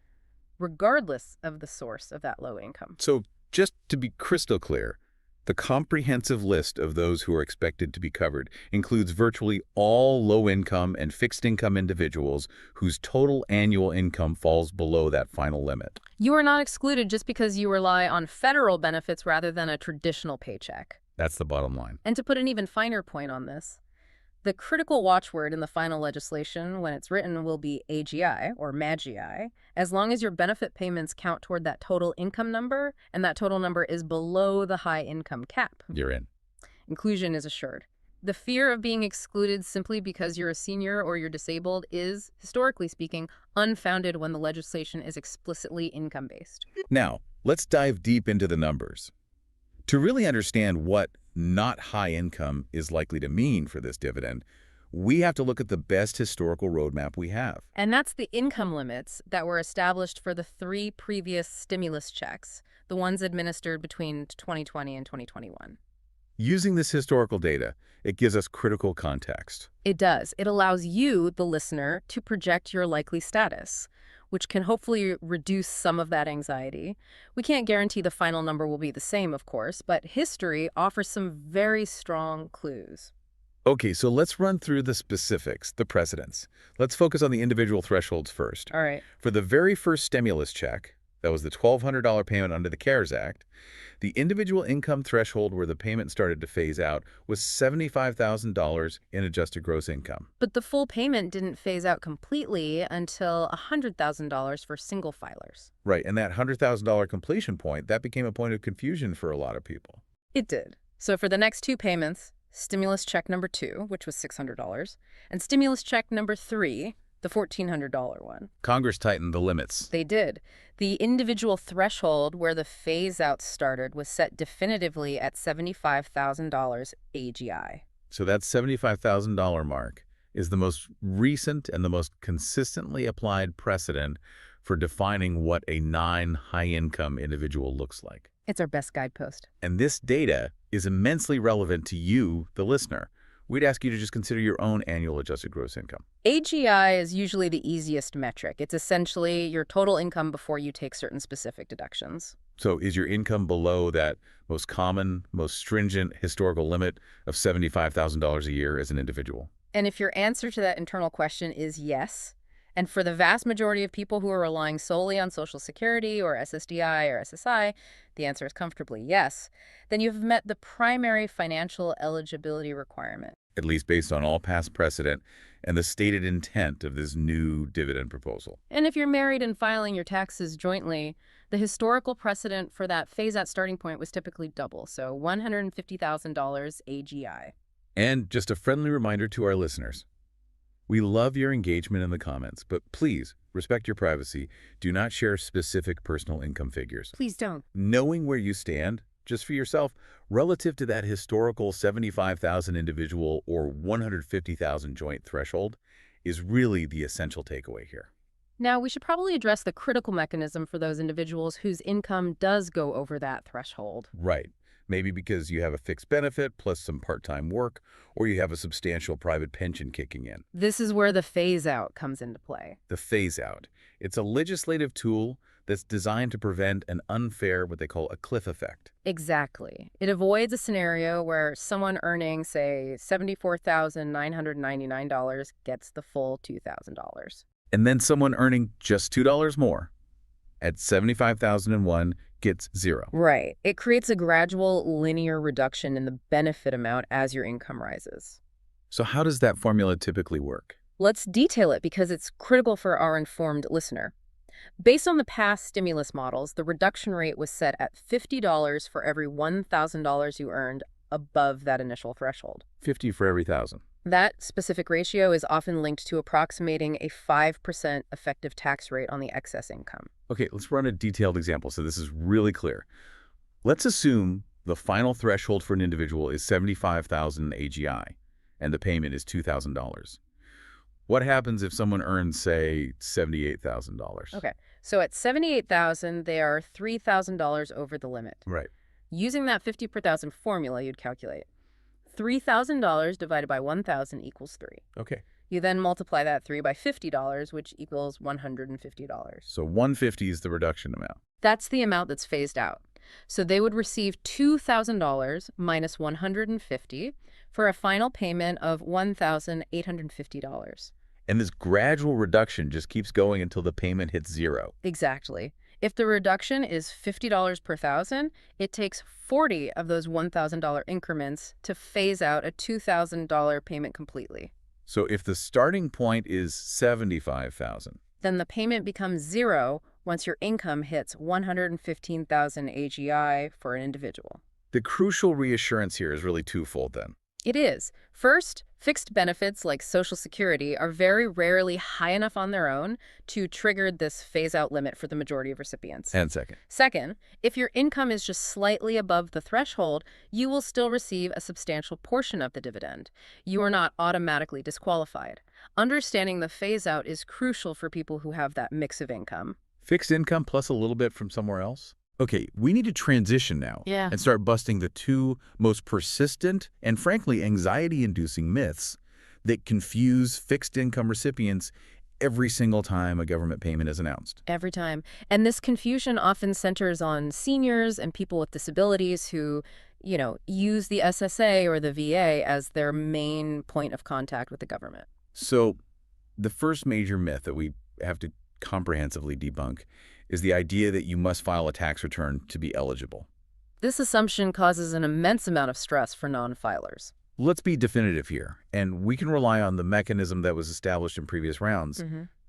regardless of the source of that low income.
So just to be crystal clear, the comprehensive list of those who are expected to be covered includes virtually all low-income and fixed-income individuals whose total annual income falls below that final limit.
You are not excluded just because you rely on federal benefits rather than a traditional paycheck.
That's the bottom line.
And to put an even finer point on this, the critical watchword in the final legislation when it's written will be AGI, or MAGI, as long as your benefit payments count toward that total income number, and that total number is below the high income cap.
You're in.
Inclusion is assured. The fear of being excluded simply because you're a senior or you're disabled is, historically speaking, unfounded when the legislation is explicitly income-based.
Now, let's dive deep into the numbers. To really understand what not high income is likely to mean for this dividend, we have to look at the best historical roadmap we have.
And that's the income limits that were established for the 3 previous stimulus checks, the ones administered between 2020 and 2021.
Using this historical data, it gives us critical context.
It does. It allows you, the listener, to project your likely status, which can hopefully reduce some of that anxiety. We can't guarantee the final number will be the same, of course, but history offers some very strong clues.
Okay, so let's run through the specifics, the precedents. Let's focus on the individual thresholds first.
All right.
For the very first stimulus check, that was the $1,200 payment under the CARES Act, the individual income threshold where the payment started to phase out was $75,000 in adjusted gross income.
But the full payment didn't phase out completely until $100,000 for single filers.
Right, and that $100,000 completion point, that became a point of confusion for a lot of people.
It did. So for the next 2 payments, stimulus check number 2, which was $600, and stimulus check number 3, the $1,400 one.
Congress tightened the limits.
They did. The individual threshold where the phase-out started was set definitively at $75,000 AGI.
So that $75,000 mark is the most recent and the most consistently applied precedent for defining what a non-high-income individual looks like.
It's our best guidepost.
And this data is immensely relevant to you, the listener. We'd ask you to just consider your own annual adjusted gross income.
AGI is usually the easiest metric. It's essentially your total income before you take certain specific deductions.
So is your income below that most common, most stringent historical limit of $75,000 a year as an individual?
And if your answer to that internal question is yes, and for the vast majority of people who are relying solely on Social Security or SSDI or SSI, the answer is comfortably yes, then you've met the primary financial eligibility requirement.
At least based on all past precedent and the stated intent of this new dividend proposal.
And if you're married and filing your taxes jointly, the historical precedent for that phase-out starting point was typically double, so $150,000 AGI.
And just a friendly reminder to our listeners, we love your engagement in the comments, but please respect your privacy. Do not share specific personal income figures.
Please don't.
Knowing where you stand, just for yourself, relative to that historical $75,000 individual or $150,000 joint threshold is really the essential takeaway here.
Now, we should probably address the critical mechanism for those individuals whose income does go over that threshold.
Right. Maybe because you have a fixed benefit plus some part-time work, or you have a substantial private pension kicking in.
This is where the phase-out comes into play.
The phase-out. It's a legislative tool that's designed to prevent an unfair, what they call a cliff effect.
Exactly. It avoids a scenario where someone earning, say, $74,999 gets the full $2,000.
And then someone earning just $2 more at $75,001 gets $0.
Right. It creates a gradual linear reduction in the benefit amount as your income rises.
So how does that formula typically work?
Let's detail it because it's critical for our informed listener. Based on the past stimulus models, the reduction rate was set at $50 for every $1,000 you earned above that initial threshold.
50 for every 1,000.
That specific ratio is often linked to approximating a 5% effective tax rate on the excess income.
Okay, let's run a detailed example so this is really clear. Let's assume the final threshold for an individual is 75,000 AGI and the payment is $2,000. What happens if someone earns, say, $78,000?
Okay, so at $78,000, they are $3,000 over the limit.
Right.
Using that 50 per thousand formula, you'd calculate $3,000 divided by 1,000 equals 3.
Okay.
You then multiply that 3 by $50, which equals $150.
So 150 is the reduction amount.
That's the amount that's phased out. So they would receive $2,000 minus $150 for a final payment of $1,850.
And this gradual reduction just keeps going until the payment hits zero.
Exactly. If the reduction is $50 per thousand, it takes 40 of those $1,000 increments to phase out a $2,000 payment completely.
So if the starting point is 75,000,
then the payment becomes zero once your income hits 115,000 AGI for an individual.
the crucial reassurance here is really twofold then.
It is. First, fixed benefits like Social Security are very rarely high enough on their own to trigger this phase-out limit for the majority of recipients.
And
Second, if your income is just slightly above the threshold, you will still receive a substantial portion of the dividend. You are not automatically disqualified. Understanding the phase-out is crucial for people who have that mix of income.
fixed income plus a little bit from somewhere else? Okay, we need to transition now and start busting the two most persistent and frankly anxiety-inducing myths that confuse fixed income recipients every single time a government payment is announced.
Every time. And this confusion often centers on seniors and people with disabilities who, use the SSA or the VA as their main point of contact with the government.
So the first major myth that we have to comprehensively debunk is the idea that you must file a tax return to be eligible.
This assumption causes an immense amount of stress for non-filers.
Let's be definitive here, and we can rely on the mechanism that was established in previous rounds.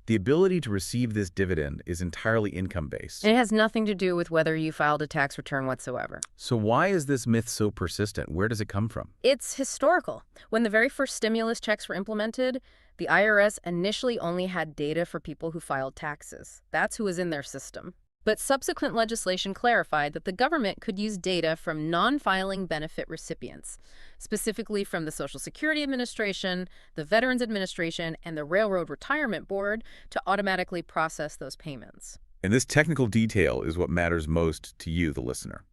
The ability to receive this dividend is entirely income-based.
It has nothing to do with whether you filed a tax return whatsoever.
So why is this myth so persistent? Where does it come from?
It's historical. When the very first stimulus checks were implemented, the IRS initially only had data for people who filed taxes. That's who was in their system. But subsequent legislation clarified that the government could use data from non-filing benefit recipients, specifically from the Social Security Administration, the Veterans Administration, and the Railroad Retirement Board to automatically process those payments.
And this technical detail is what matters most to you, the listener.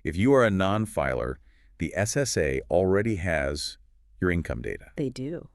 If you are a non-filer, the SSA already has your income data.
They do.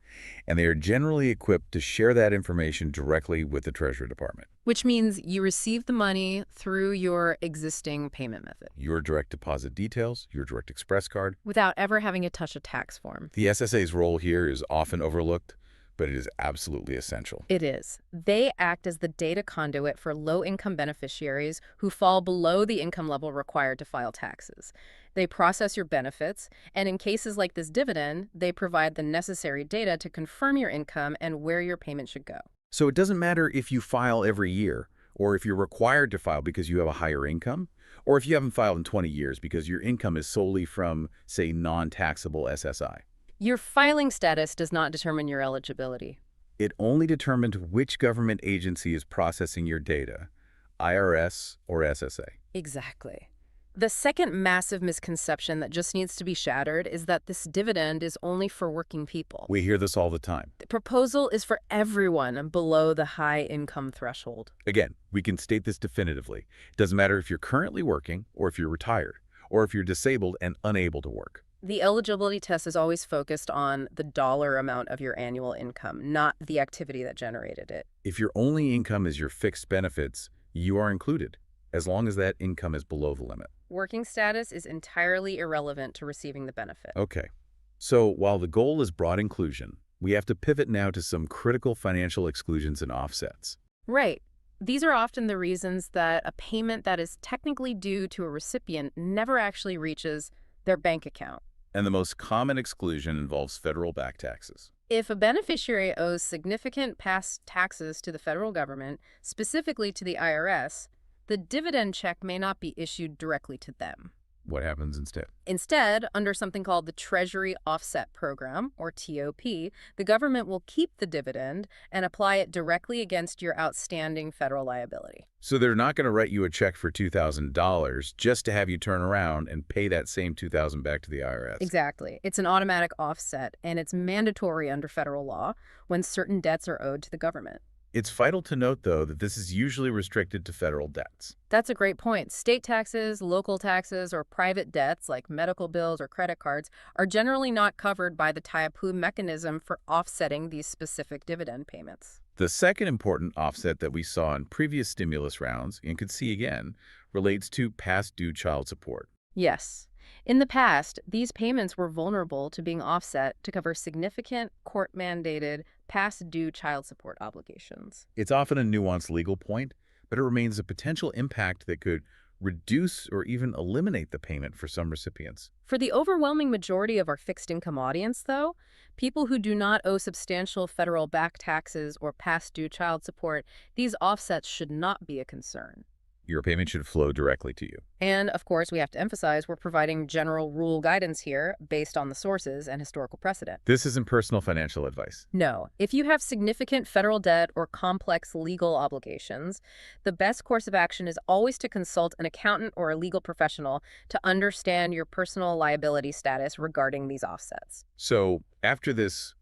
And they are generally equipped to share that information directly with the Treasury Department.
Which means you receive the money through your existing payment method.
Your direct deposit details, your direct express card.
Without ever having to touch a tax form.
The SSA's role here is often overlooked, but it is absolutely essential.
It is. They act as the data conduit for low-income beneficiaries who fall below the income level required to file taxes. They process your benefits, and in cases like this dividend, they provide the necessary data to confirm your income and where your payment should go.
So it doesn't matter if you file every year, or if you're required to file because you have a higher income, or if you haven't filed in 20 years because your income is solely from, say, non-taxable SSI.
Your filing status does not determine your eligibility.
It only determines which government agency is processing your data, IRS or SSA.
Exactly. The second massive misconception that just needs to be shattered is that this dividend is only for working people.
We hear this all the time.
The proposal is for everyone below the high income threshold.
Again, we can state this definitively. It doesn't matter if you're currently working or if you're retired or if you're disabled and unable to work.
The eligibility test is always focused on the dollar amount of your annual income, not the activity that generated it.
If your only income is your fixed benefits, you are included, as long as that income is below the limit.
Working status is entirely irrelevant to receiving the benefit.
Okay. So while the goal is broad inclusion, we have to pivot now to some critical financial exclusions and offsets.
Right. These are often the reasons that a payment that is technically due to a recipient never actually reaches their bank account.
And the most common exclusion involves federal back taxes.
If a beneficiary owes significant past taxes to the federal government, specifically to the IRS, the dividend check may not be issued directly to them.
What happens instead?
Instead, under something called the Treasury Offset Program, or TOP, the government will keep the dividend and apply it directly against your outstanding federal liability.
So they're not going to write you a check for $2,000 just to have you turn around and pay that same $2,000 back to the IRS.
Exactly. It's an automatic offset, and it's mandatory under federal law when certain debts are owed to the government.
It's vital to note, though, that this is usually restricted to federal debts.
That's a great point. State taxes, local taxes, or private debts like medical bills or credit cards are generally not covered by the TOP mechanism for offsetting these specific dividend payments.
The second important offset that we saw in previous stimulus rounds, and could see again, relates to past due child support.
Yes. In the past, these payments were vulnerable to being offset to cover significant court-mandated past due child support obligations.
It's often a nuanced legal point, but it remains a potential impact that could reduce or even eliminate the payment for some recipients.
For the overwhelming majority of our fixed-income audience, though, people who do not owe substantial federal back taxes or past due child support, these offsets should not be a concern.
Your payment should flow directly to you.
And, of course, we have to emphasize we're providing general rule guidance here based on the sources and historical precedent.
This isn't personal financial advice.
No. If you have significant federal debt or complex legal obligations, the best course of action is always to consult an accountant or a legal professional to understand your personal liability status regarding these offsets.
So, after this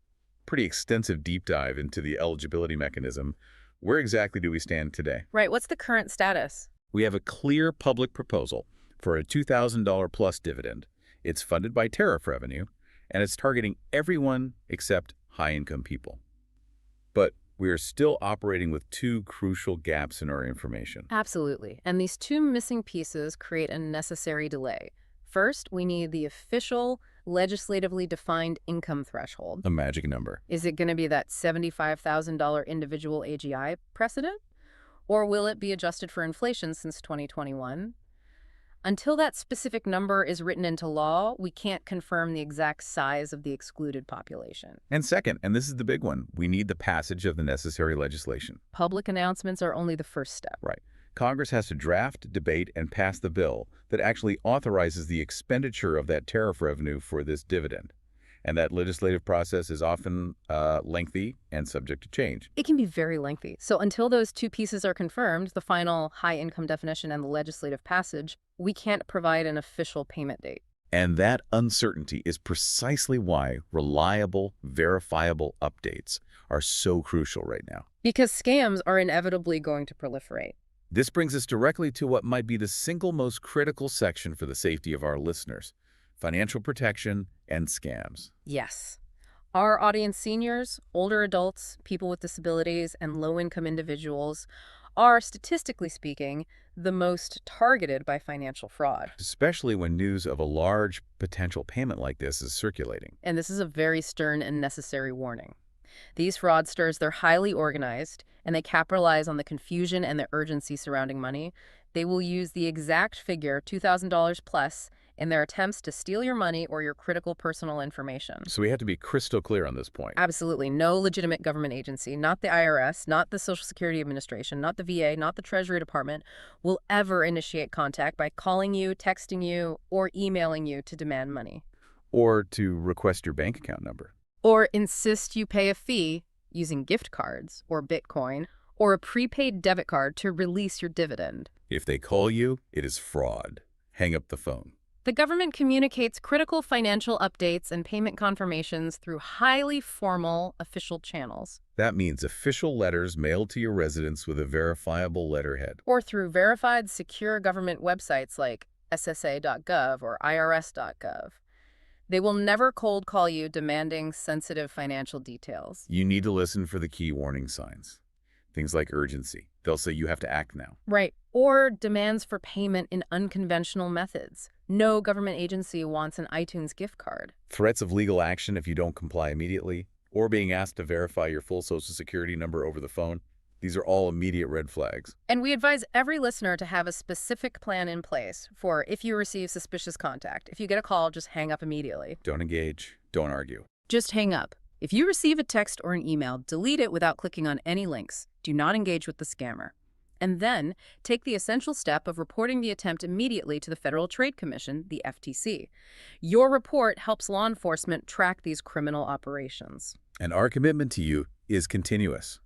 pretty extensive deep dive into the eligibility mechanism, where exactly do we stand today?
Right. What's the current status?
We have a clear public proposal for a $2,000 plus dividend. It's funded by tariff revenue, and it's targeting everyone except high-income people. But we are still operating with two crucial gaps in our information.
Absolutely. And these two missing pieces create a necessary delay. First, we need the official, legislatively defined income threshold.
A magic number.
Is it going to be that $75,000 individual AGI precedent? Or will it be adjusted for inflation since 2021? Until that specific number is written into law, we can't confirm the exact size of the excluded population.
And second, and this is the big one, we need the passage of the necessary legislation.
Public announcements are only the first step.
Right. Congress has to draft, debate, and pass the bill that actually authorizes the expenditure of that tariff revenue for this dividend. And that legislative process is often lengthy and subject to change.
It can be very lengthy. So until those two pieces are confirmed, the final high-income definition and the legislative passage, we can't provide an official payment date.
And that uncertainty is precisely why reliable, verifiable updates are so crucial right now.
Because scams are inevitably going to proliferate.
This brings us directly to what might be the single most critical section for the safety of our listeners: financial protection and scams.
Yes. Our audience seniors, older adults, people with disabilities, and low-income individuals are, statistically speaking, the most targeted by financial fraud.
Especially when news of a large potential payment like this is circulating.
And this is a very stern and necessary warning. These fraudsters, they're highly organized, and they capitalize on the confusion and the urgency surrounding money. They will use the exact figure, $2,000 plus, in their attempts to steal your money or your critical personal information.
So we have to be crystal clear on this point.
Absolutely. No legitimate government agency, not the IRS, not the Social Security Administration, not the VA, not the Treasury Department, will ever initiate contact by calling you, texting you, or emailing you to demand money.
Or to request your bank account number.
Or insist you pay a fee using gift cards or Bitcoin or a prepaid debit card to release your dividend.
If they call you, it is fraud. Hang up the phone.
The government communicates critical financial updates and payment confirmations through highly formal official channels.
That means official letters mailed to your residence with a verifiable letterhead.
Or through verified, secure government websites like SSA.gov or IRS.gov. They will never cold call you demanding sensitive financial details.
You need to listen for the key warning signs. Things like urgency. They'll say you have to act now.
Right. Or demands for payment in unconventional methods. No government agency wants an iTunes gift card.
Threats of legal action if you don't comply immediately, or being asked to verify your full Social Security number over the phone. These are all immediate red flags.
And we advise every listener to have a specific plan in place for if you receive suspicious contact. If you get a call, just hang up immediately.
Don't engage. Don't argue.
Just hang up. If you receive a text or an email, delete it without clicking on any links. Do not engage with the scammer. And then take the essential step of reporting the attempt immediately to the Federal Trade Commission, the FTC. Your report helps law enforcement track these criminal operations.
And our commitment to you is continuous.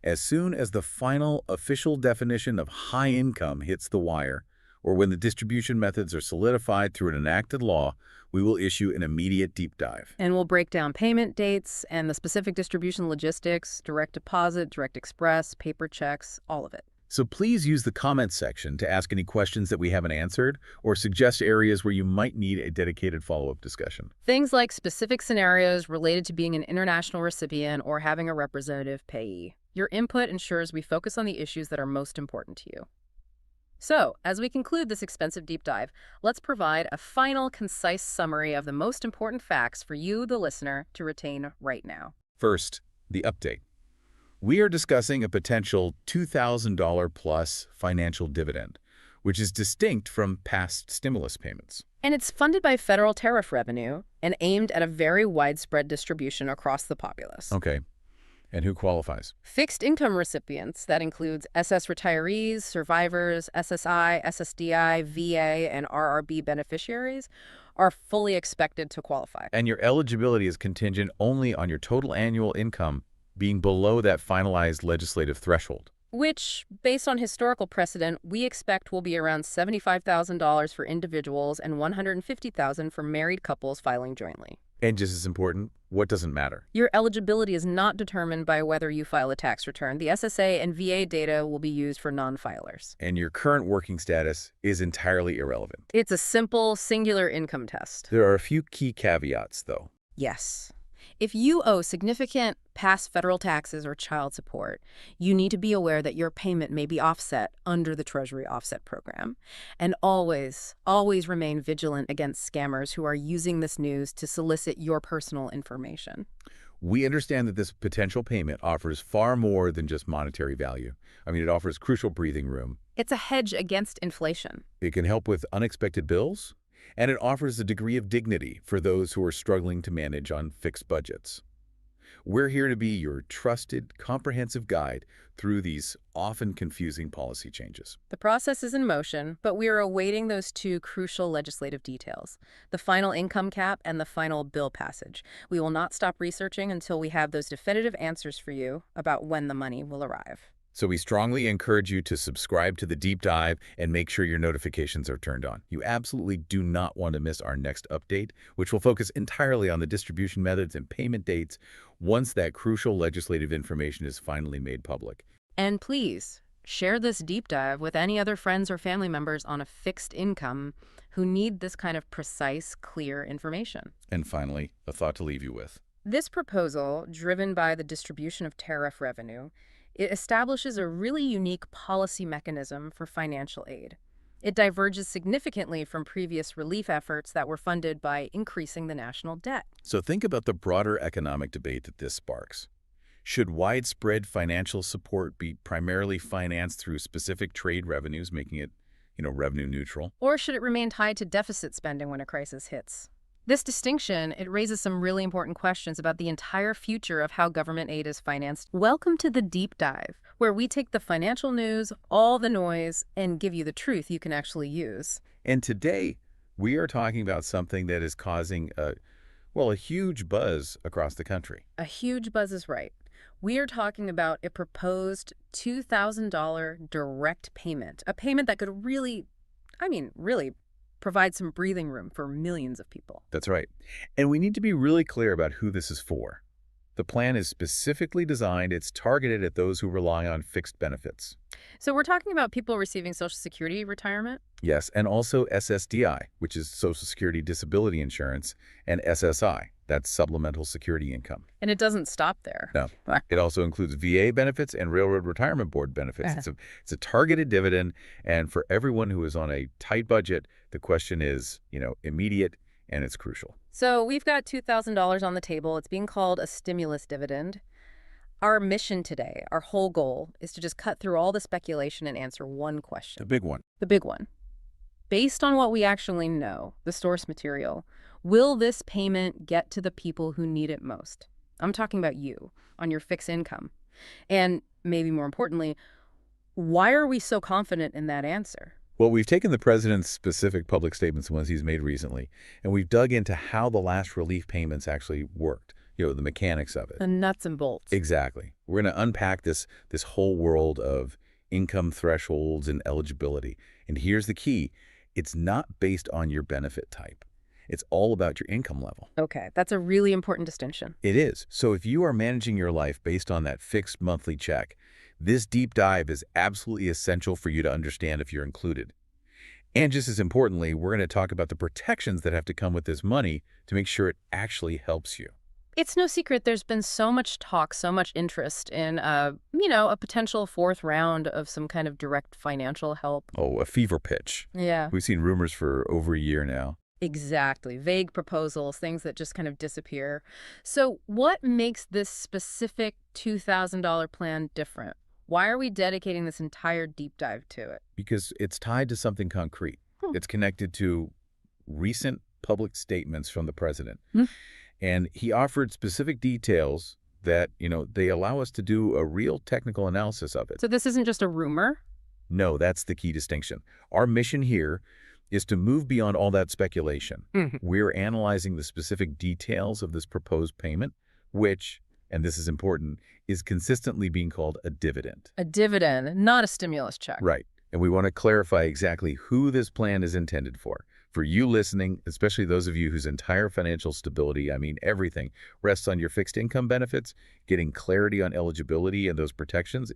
As soon as the final official definition of high income hits the wire, or when the distribution methods are solidified through an enacted law, we will issue an immediate deep dive.
And we'll break down payment dates and the specific distribution logistics, direct deposit, direct express, paper checks, all of it.
So please use the comments section to ask any questions that we haven't answered or suggest areas where you might need a dedicated follow-up discussion.
Things like specific scenarios related to being an international recipient or having a representative payee. Your input ensures we focus on the issues that are most important to you. So, as we conclude this expensive deep dive, let's provide a final, concise summary of the most important facts for you, the listener, to retain right now.
First, the update. We are discussing a potential $2,000 plus financial dividend, which is distinct from past stimulus payments.
And it's funded by federal tariff revenue and aimed at a very widespread distribution across the populace.
Okay. And who qualifies?
Fixed income recipients, that includes SS retirees, survivors, SSI, SSDI, VA, and RRB beneficiaries, are fully expected to qualify.
And your eligibility is contingent only on your total annual income being below that finalized legislative threshold.
Which, based on historical precedent, we expect will be around $75,000 for individuals and $150,000 for married couples filing jointly.
And just as important, what doesn't matter?
Your eligibility is not determined by whether you file a tax return. The SSA and VA data will be used for non-filers.
And your current working status is entirely irrelevant.
It's a simple, singular income test.
There are a few key caveats, though.
Yes. If you owe significant past federal taxes or child support, you need to be aware that your payment may be offset under the Treasury Offset Program. And always, always remain vigilant against scammers who are using this news to solicit your personal information.
We understand that this potential payment offers far more than just monetary value. I mean, it offers crucial breathing room.
It's a hedge against inflation.
It can help with unexpected bills, and it offers a degree of dignity for those who are struggling to manage on fixed budgets. We're here to be your trusted, comprehensive guide through these often confusing policy changes.
The process is in motion, but we are awaiting those two crucial legislative details, the final income cap and the final bill passage. We will not stop researching until we have those definitive answers for you about when the money will arrive.
So we strongly encourage you to subscribe to the deep dive and make sure your notifications are turned on. You absolutely do not want to miss our next update, which will focus entirely on the distribution methods and payment dates once that crucial legislative information is finally made public.
And please, share this deep dive with any other friends or family members on a fixed income who need this kind of precise, clear information.
And finally, a thought to leave you with.
This proposal, driven by the distribution of tariff revenue, it establishes a really unique policy mechanism for financial aid. It diverges significantly from previous relief efforts that were funded by increasing the national debt.
So think about the broader economic debate that this sparks. Should widespread financial support be primarily financed through specific trade revenues, making it, revenue neutral?
Or should it remain tied to deficit spending when a crisis hits? This distinction, it raises some really important questions about the entire future of how government aid is financed. Welcome to the Deep Dive, where we take the financial news, all the noise, and give you the truth you can actually use.
And today, we are talking about something that is causing a huge buzz across the country.
A huge buzz is right. We are talking about a proposed $2,000 direct payment, a payment that could really provide some breathing room for millions of people.
That's right. And we need to be really clear about who this is for. The plan is specifically designed, it's targeted at those who rely on fixed benefits.
So we're talking about people receiving Social Security retirement?
Yes, and also SSDI, which is Social Security Disability Insurance, and SSI, that's Supplemental Security Income.
And it doesn't stop there.
No. It also includes VA benefits and Railroad Retirement Board benefits. It's a targeted dividend, and for everyone who is on a tight budget, the question is, immediate, and it's crucial.
So we've got $2,000 on the table. It's being called a stimulus dividend. Our mission today, our whole goal, is to just cut through all the speculation and answer one question.
The big one.
The big one. Based on what we actually know, the source material, will this payment get to the people who need it most? I'm talking about you, on your fixed income. And maybe more importantly, Why are we so confident in that answer?
Well, we've taken the president's specific public statements, the ones he's made recently, and we've dug into how the last relief payments actually worked, the mechanics of it.
The nuts and bolts.
Exactly. We're going to unpack this whole world of income thresholds and eligibility. And here's the key. It's not based on your benefit type. It's all about your income level.
Okay, that's a really important distinction.
It is. So if you are managing your life based on that fixed monthly check, this deep dive is absolutely essential for you to understand if you're included. And just as importantly, we're going to talk about the protections that have to come with this money to make sure it actually helps you.
It's no secret there's been so much talk, so much interest in, a potential fourth round of some kind of direct financial help.
Oh, a fever pitch.
Yeah.
We've seen rumors for over a year now.
Exactly. Vague proposals, things that just kind of disappear. So what makes this specific $2,000 plan different? Why are we dedicating this entire deep dive to it?
Because it's tied to something concrete. It's connected to recent public statements from the president. And he offered specific details that, they allow us to do a real technical analysis of it.
So this isn't just a rumor?
No, that's the key distinction. Our mission here is to move beyond all that speculation. We're analyzing the specific details of this proposed payment, which, and this is important, is consistently being called a dividend.
A dividend, not a stimulus check.
Right. And we want to clarify exactly who this plan is intended for. For you listening, especially those of you whose entire financial stability, everything, rests on your fixed income benefits, getting clarity on eligibility and those protections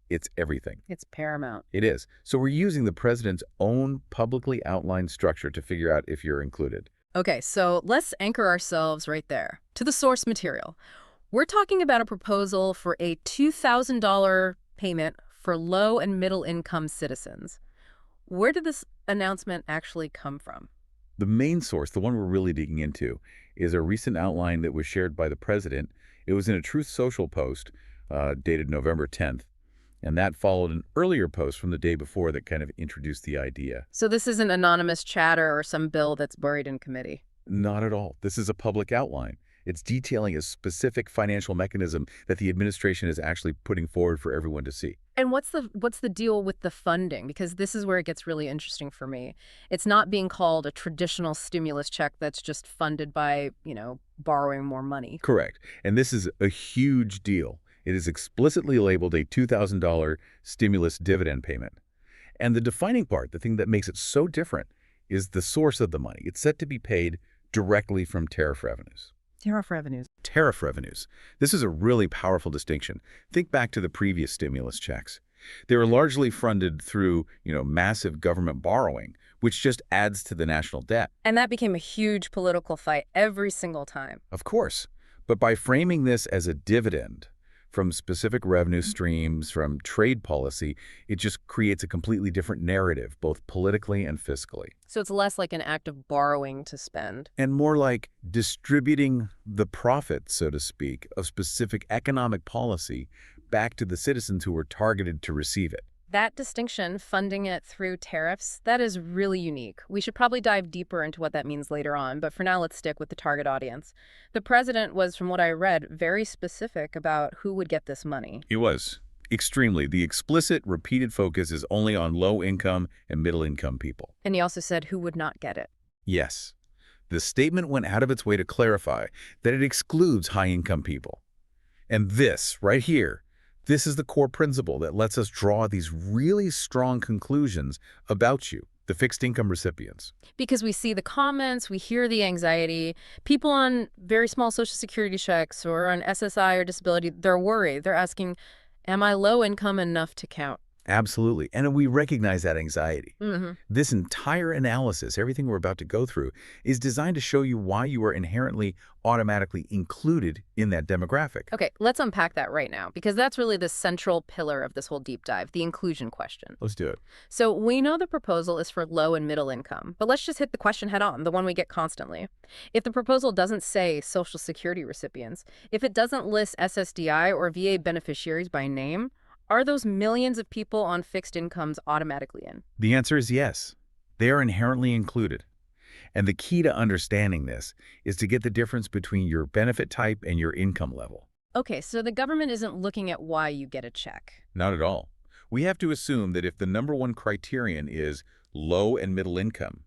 it's everything.
It's paramount.
It is. So we're using the president's own publicly outlined structure to figure out if you're included.
Okay, so let's anchor ourselves right there to the source material. We're talking about a proposal for a $2,000 payment for low and middle income citizens. Where did this announcement actually come from?
The main source, the one we're really digging into, is a recent outline that was shared by the president. It was in a Truth Social post dated November 10th. And that followed an earlier post from the day before that kind of introduced the idea.
So this isn't anonymous chatter or some bill that's buried in committee?
Not at all. This is a public outline. It's detailing a specific financial mechanism that the administration is actually putting forward for everyone to see.
And what's the deal with the funding? Because this is where it gets really interesting for me. It's not being called a traditional stimulus check that's just funded by, borrowing more money.
Correct. And this is a huge deal. It is explicitly labeled a $2,000 stimulus dividend payment. And the defining part, the thing that makes it so different, is the source of the money. It's set to be paid directly from tariff revenues.
Tariff revenues.
Tariff revenues. This is a really powerful distinction. Think back to the previous stimulus checks. They were largely funded through, massive government borrowing, which just adds to the national debt.
And that became a huge political fight every single time.
Of course. But by framing this as a dividend from specific revenue streams, from trade policy, it just creates a completely different narrative, both politically and fiscally.
So it's less like an act of borrowing to spend.
And more like distributing the profit, so to speak, of specific economic policy back to the citizens who were targeted to receive it.
That distinction, funding it through tariffs, that is really unique. We should probably dive deeper into what that means later on, but for now let's stick with the target audience. The president was, from what I read, very specific about who would get this money.
It was. Extremely. The explicit, repeated focus is only on low-income and middle-income people.
And he also said who would not get it.
Yes. The statement went out of its way to clarify that it excludes high-income people. And this, right here, this is the core principle that lets us draw these really strong conclusions about you, the fixed income recipients.
Because we see the comments, we hear the anxiety. People on very small Social Security checks or on SSI or disability, they're worried. They're asking, am I low income enough to count?
Absolutely. And we recognize that anxiety. This entire analysis, everything we're about to go through, is designed to show you why you are inherently automatically included in that demographic.
Okay, let's unpack that right now, because that's really the central pillar of this whole deep dive, the inclusion question.
Let's do it.
So we know the proposal is for low and middle income, but let's just hit the question head on, the one we get constantly. If the proposal doesn't say Social Security recipients, if it doesn't list SSDI or VA beneficiaries by name, are those millions of people on fixed incomes automatically in?
The answer is yes. They are inherently included. And the key to understanding this is to get the difference between your benefit type and your income level.
Okay, so the government isn't looking at why you get a check.
Not at all. We have to assume that if the number one criterion is low and middle income,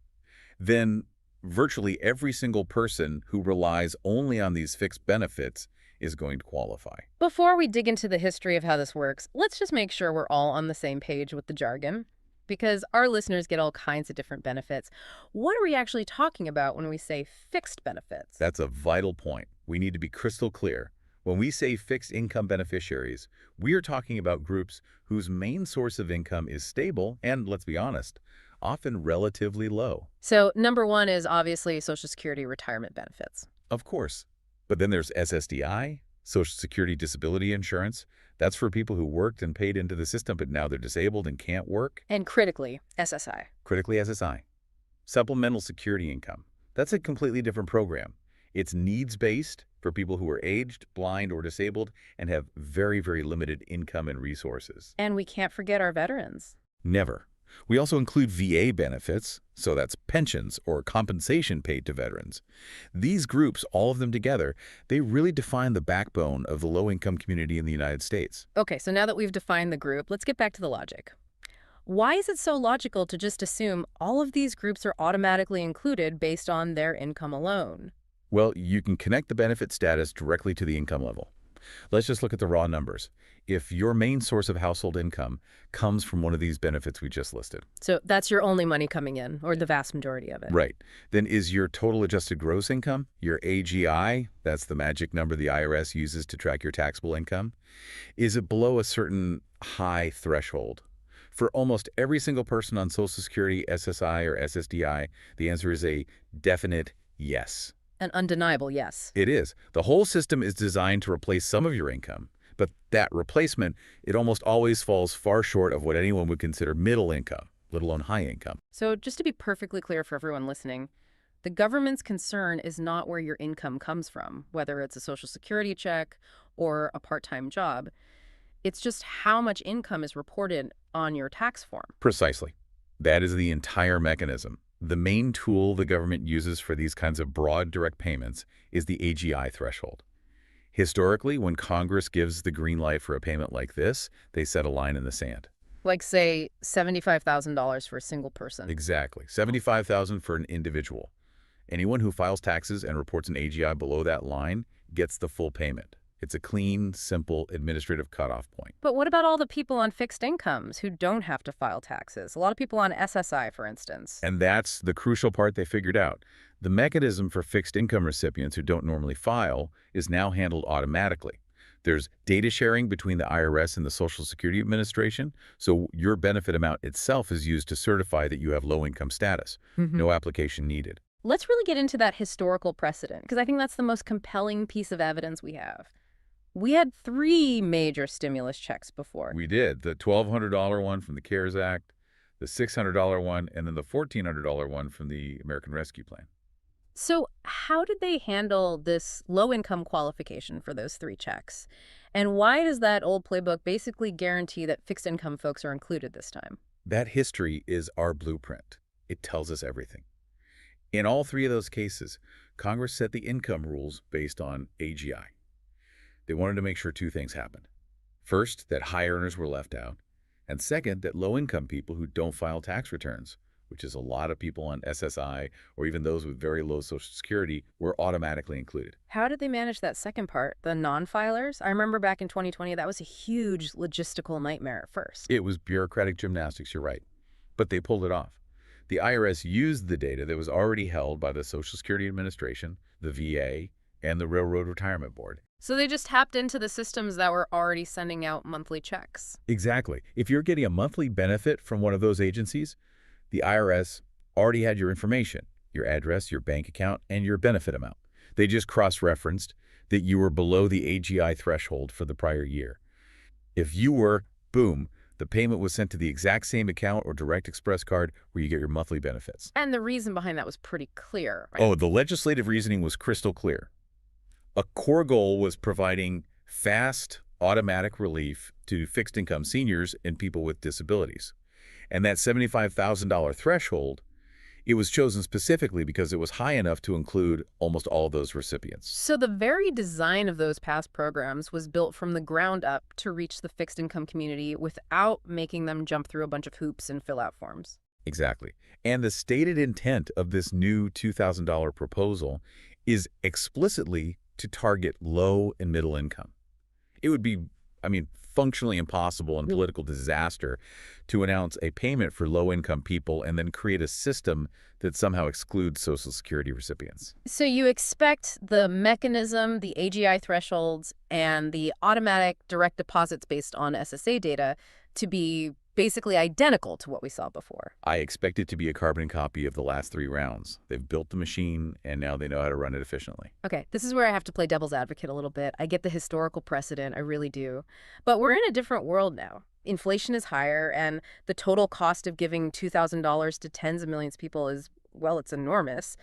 then virtually every single person who relies only on these fixed benefits is going to qualify.
Before we dig into the history of how this works, let's just make sure we're all on the same page with the jargon, because our listeners get all kinds of different benefits. What are we actually talking about when we say fixed benefits?
That's a vital point. We need to be crystal clear. When we say fixed income beneficiaries, we are talking about groups whose main source of income is stable and, let's be honest, often relatively low.
So number one is obviously Social Security retirement benefits.
Of course. But then there's SSDI, Social Security Disability Insurance. That's for people who worked and paid into the system, but now they're disabled and can't work.
And critically, SSI.
Critically SSI. Supplemental Security Income. That's a completely different program. It's needs-based for people who are aged, blind, or disabled and have very, very limited income and resources.
And we can't forget our veterans.
Never. We also include VA benefits, so that's pensions or compensation paid to veterans. These groups, all of them together, they really define the backbone of the low-income community in the United States.
Okay, so now that we've defined the group, let's get back to the logic. Why is it so logical to just assume all of these groups are automatically included based on their income alone?
Well, you can connect the benefit status directly to the income level. Let's just look at the raw numbers. If your main source of household income comes from one of these benefits we just listed.
So that's your only money coming in, or the vast majority of it.
Right. Then is your total adjusted gross income, your AGI, that's the magic number the IRS uses to track your taxable income, is it below a certain high threshold? For almost every single person on Social Security, SSI, or SSDI, the answer is a definite yes.
An undeniable yes.
It is. The whole system is designed to replace some of your income, but that replacement, it almost always falls far short of what anyone would consider middle income, let alone high income.
So just to be perfectly clear for everyone listening, the government's concern is not where your income comes from, whether it's a Social Security check or a part-time job. It's just how much income is reported on your tax form.
Precisely. That is the entire mechanism. The main tool the government uses for these kinds of broad direct payments is the AGI threshold. Historically, when Congress gives the green light for a payment like this, they set a line in the sand.
Like, say, $75,000 for a single person.
Exactly. $75,000 for an individual. Anyone who files taxes and reports an AGI below that line gets the full payment. It's a clean, simple, administrative cutoff point.
But what about all the people on fixed incomes who don't have to file taxes? A lot of people on SSI, for instance.
And that's the crucial part they figured out. The mechanism for fixed income recipients who don't normally file is now handled automatically. There's data sharing between the IRS and the Social Security Administration, so your benefit amount itself is used to certify that you have low-income status. No application needed.
Let's really get into that historical precedent, because I think that's the most compelling piece of evidence we have. We had 3 major stimulus checks before.
We did. The $1,200 one from the CARES Act, the $600 one, and then the $1,400 one from the American Rescue Plan.
So how did they handle this low-income qualification for those 3 checks? And why does that old playbook basically guarantee that fixed-income folks are included this time?
That history is our blueprint. It tells us everything. In all 3 of those cases, Congress set the income rules based on AGI. They wanted to make sure 2 things happened. First, that high earners were left out. And second, that low-income people who don't file tax returns, which is a lot of people on SSI or even those with very low Social Security, were automatically included.
How did they manage that second part, the non-filers? I remember back in 2020, that was a huge logistical nightmare at first.
It was bureaucratic gymnastics, you're right. But they pulled it off. The IRS used the data that was already held by the Social Security Administration, the VA, and the Railroad Retirement Board.
So they just tapped into the systems that were already sending out monthly checks.
Exactly. If you're getting a monthly benefit from one of those agencies, the IRS already had your information, your address, your bank account, and your benefit amount. They just cross-referenced that you were below the AGI threshold for the prior year. If you were, boom, the payment was sent to the exact same account or direct express card where you get your monthly benefits.
And the reason behind that was pretty clear, right?
Oh, the legislative reasoning was crystal clear. A core goal was providing fast, automatic relief to fixed-income seniors and people with disabilities. And that $75,000 threshold, It was chosen specifically because it was high enough to include almost all of those recipients.
So the very design of those past programs was built from the ground up to reach the fixed income community without making them jump through a bunch of hoops and fill out forms.
Exactly. And the stated intent of this new $2,000 proposal is explicitly to target low and middle income. It would be, functionally impossible and political disaster to announce a payment for low-income people and then create a system that somehow excludes Social Security recipients.
So you expect the mechanism, the AGI thresholds, and the automatic direct deposits based on SSA data to be basically identical to what we saw before.
I expect it to be a carbon copy of the last 3 rounds. They've built the machine, and now they know how to run it efficiently.
Okay, this is where I have to play devil's advocate a little bit. I get the historical precedent, I really do. But we're in a different world now. Inflation is higher, and the total cost of giving $2,000 to tens of millions of people is, well, it's enormous.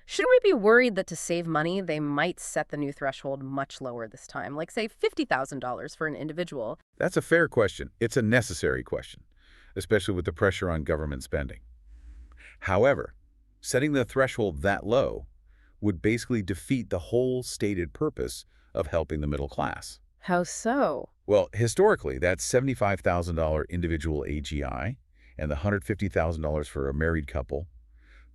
Shouldn't we be worried that to save money, they might set the new threshold much lower this time, like, say, $50,000 for an individual?
That's a fair question. It's a necessary question, especially with the pressure on government spending. However, setting the threshold that low would basically defeat the whole stated purpose of helping the middle class.
How so?
Well, historically, that $75,000 individual AGI and the $150,000 for a married couple,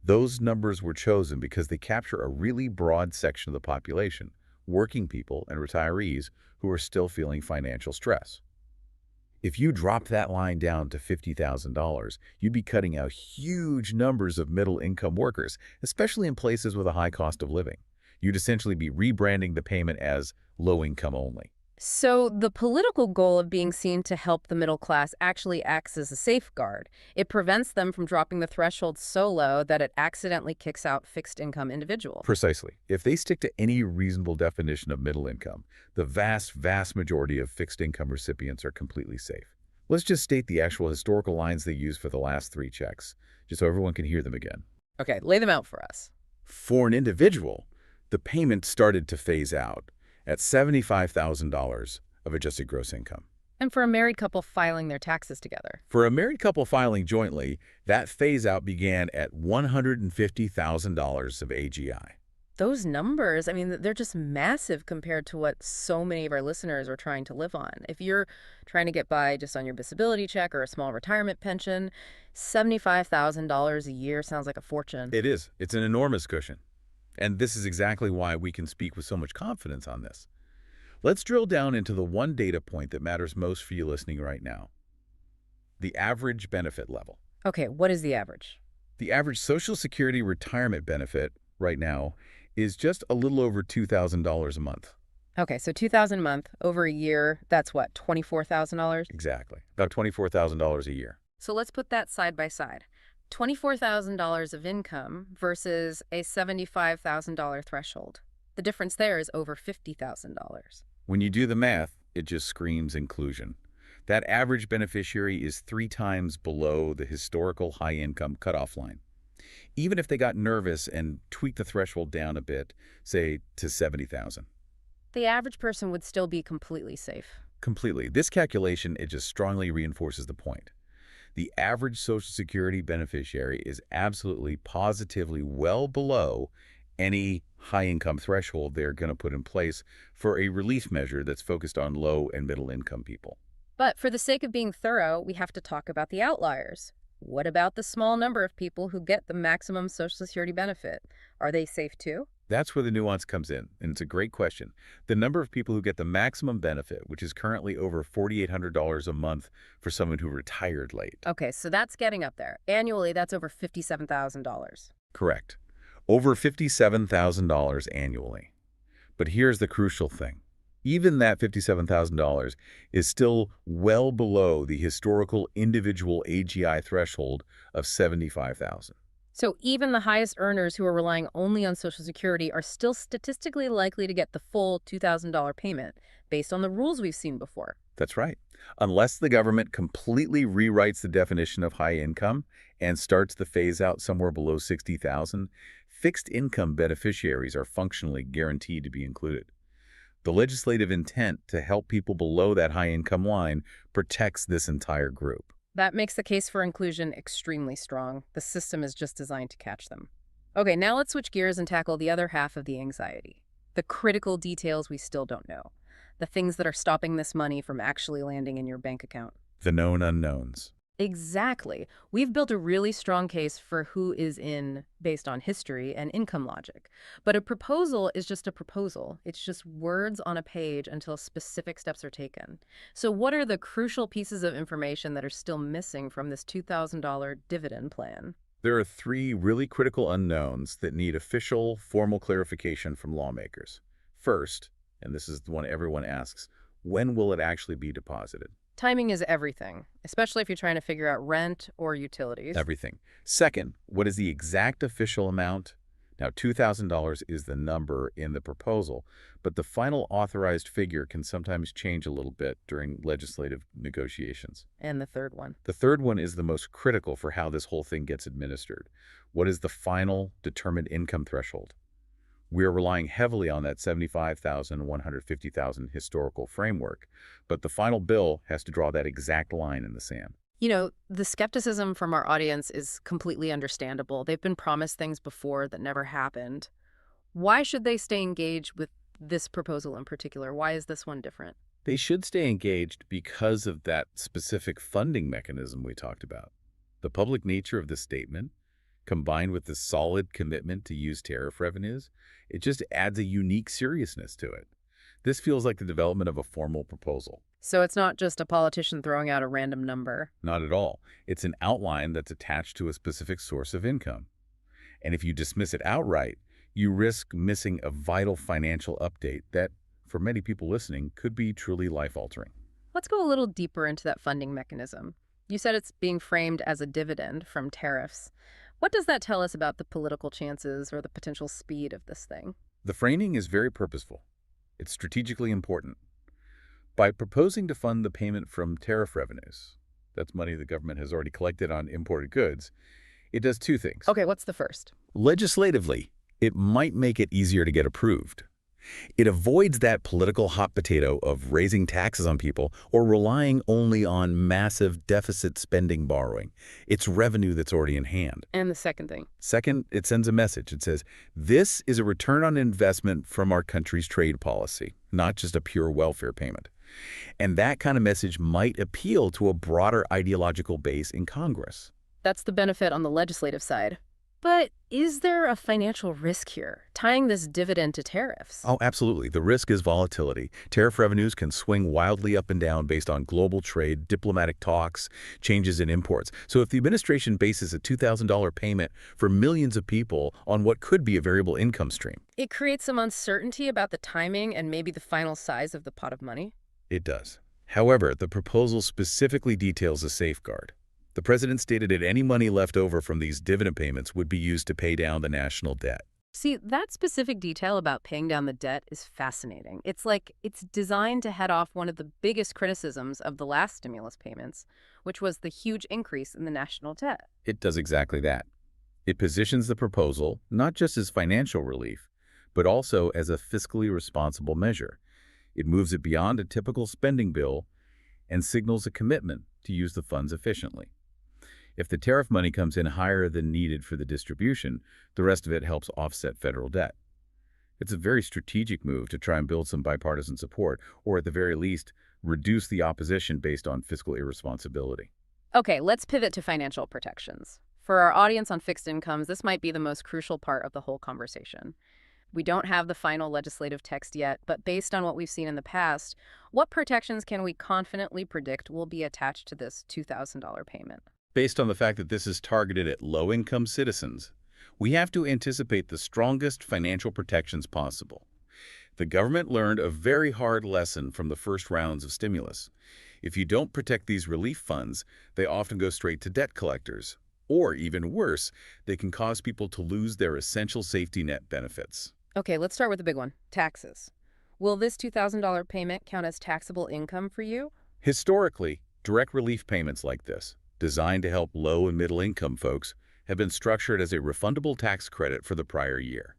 those numbers were chosen because they capture a really broad section of the population, working people and retirees who are still feeling financial stress. If you drop that line down to $50,000, you'd be cutting out huge numbers of middle-income workers, especially in places with a high cost of living. You'd essentially be rebranding the payment as low-income only.
So the political goal of being seen to help the middle class actually acts as a safeguard. It prevents them from dropping the threshold so low that it accidentally kicks out fixed-income individuals.
Precisely. If they stick to any reasonable definition of middle income, the vast majority of fixed-income recipients are completely safe. Let's just state the actual historical lines they used for the last 3 checks, just so everyone can hear them again.
Okay, lay them out for us.
For an individual, the payment started to phase out at $75,000 of adjusted gross income.
And for a married couple filing their taxes together.
For a married couple filing jointly, that phase-out began at $150,000 of AGI.
Those numbers, they're just massive compared to what so many of our listeners are trying to live on. If you're trying to get by just on your disability check or a small retirement pension, $75,000 a year sounds like a fortune.
It is. It's an enormous cushion. And this is exactly why we can speak with so much confidence on this. Let's drill down into the one data point that matters most for you listening right now. The average benefit level.
Okay, what is the average?
The average Social Security retirement benefit right now is just a little over $2,000 a month.
Okay, so $2,000 a month over a year, that's what, $24,000?
Exactly. About $24,000 a year.
So let's put that side by side. $24,000 of income versus a $75,000 threshold. The difference there is over $50,000.
When you do the math, it just screams inclusion. That average beneficiary is 3 times below the historical high-income cutoff line. Even if they got nervous and tweaked the threshold down a bit, say to $70,000.
The average person would still be completely safe.
Completely. This calculation, it just strongly reinforces the point. The average Social Security beneficiary is absolutely, positively well below any high-income threshold they're going to put in place for a relief measure that's focused on low and middle-income people.
But for the sake of being thorough, we have to talk about the outliers. What about the small number of people who get the maximum Social Security benefit? Are they safe too?
That's where the nuance comes in, and it's a great question. The number of people who get the maximum benefit, which is currently over $4,800 a month for someone who retired late.
Okay, so that's getting up there. Annually, that's over $57,000.
Correct. Over $57,000 annually. But here's the crucial thing. Even that $57,000 is still well below the historical individual AGI threshold of $75,000.
So even the highest earners who are relying only on Social Security are still statistically likely to get the full $2,000 payment based on the rules we've seen before.
That's right. Unless the government completely rewrites the definition of high income and starts the phase out somewhere below $60,000, fixed income beneficiaries are functionally guaranteed to be included. The legislative intent to help people below that high income line protects this entire group.
That makes the case for inclusion extremely strong. The system is just designed to catch them. Okay, now let's switch gears and tackle the other half of the anxiety. The critical details we still don't know. The things that are stopping this money from actually landing in your bank account.
The known unknowns.
Exactly. We've built a really strong case for who is in based on history and income logic. But a proposal is just a proposal. It's just words on a page until specific steps are taken. So what are the crucial pieces of information that are still missing from this $2,000 dividend plan?
There are three really critical unknowns that need official, formal clarification from lawmakers. First, and this is the one everyone asks, when will it actually be deposited?
Timing is everything, especially if you're trying to figure out rent or utilities.
Everything. Second, what is the exact official amount? Now, $2,000 is the number in the proposal, but the final authorized figure can sometimes change a little bit during legislative negotiations.
And the third one.
The third one is the most critical for how this whole thing gets administered. What is the final determined income threshold? We're relying heavily on that $75,000, $150,000 historical framework, but the final bill has to draw that exact line in the sand.
You know, the skepticism from our audience is completely understandable. They've been promised things before that never happened. Why should they stay engaged with this proposal in particular? Why is this one different?
They should stay engaged because of that specific funding mechanism we talked about. The public nature of the statement, combined with the solid commitment to use tariff revenues, it just adds a unique seriousness to it. This feels like the development of a formal proposal.
So it's not just a politician throwing out a random number.
Not at all. It's an outline that's attached to a specific source of income. And if you dismiss it outright, you risk missing a vital financial update that, for many people listening, could be truly life-altering.
Let's go a little deeper into that funding mechanism. You said it's being framed as a dividend from tariffs. What does that tell us about the political chances or the potential speed of this thing?
The framing is very purposeful. It's strategically important. By proposing to fund the payment from tariff revenues, that's money the government has already collected on imported goods, it does two things.
Okay, what's the first?
Legislatively, it might make it easier to get approved. It avoids that political hot potato of raising taxes on people or relying only on massive deficit spending borrowing. It's revenue that's already in hand.
And the second thing?
Second, it sends a message. It says, this is a return on investment from our country's trade policy, not just a pure welfare payment. And that kind of message might appeal to a broader ideological base in Congress.
That's the benefit on the legislative side. But is there a financial risk here, tying this dividend to tariffs?
Oh, absolutely. The risk is volatility. Tariff revenues can swing wildly up and down based on global trade, diplomatic talks, changes in imports. So if the administration bases a $2,000 payment for millions of people on what could be a variable income stream,
it creates some uncertainty about the timing and maybe the final size of the pot of money?
It does. However, the proposal specifically details a safeguard. The president stated that any money left over from these dividend payments would be used to pay down the national debt.
See, that specific detail about paying down the debt is fascinating. It's like it's designed to head off one of the biggest criticisms of the last stimulus payments, which was the huge increase in the national debt.
It does exactly that. It positions the proposal not just as financial relief, but also as a fiscally responsible measure. It moves it beyond a typical spending bill and signals a commitment to use the funds efficiently. If the tariff money comes in higher than needed for the distribution, the rest of it helps offset federal debt. It's a very strategic move to try and build some bipartisan support, or at the very least, reduce the opposition based on fiscal irresponsibility.
Okay, let's pivot to financial protections. For our audience on fixed incomes, this might be the most crucial part of the whole conversation. We don't have the final legislative text yet, but based on what we've seen in the past, what protections can we confidently predict will be attached to this $2,000 payment?
Based on the fact that this is targeted at low-income citizens, we have to anticipate the strongest financial protections possible. The government learned a very hard lesson from the first rounds of stimulus. If you don't protect these relief funds, they often go straight to debt collectors. Or even worse, they can cause people to lose their essential safety net benefits.
Okay, let's start with the big one, taxes. Will this $2,000 payment count as taxable income for you?
Historically, direct relief payments like this, designed to help low and middle-income folks, have been structured as a refundable tax credit for the prior year.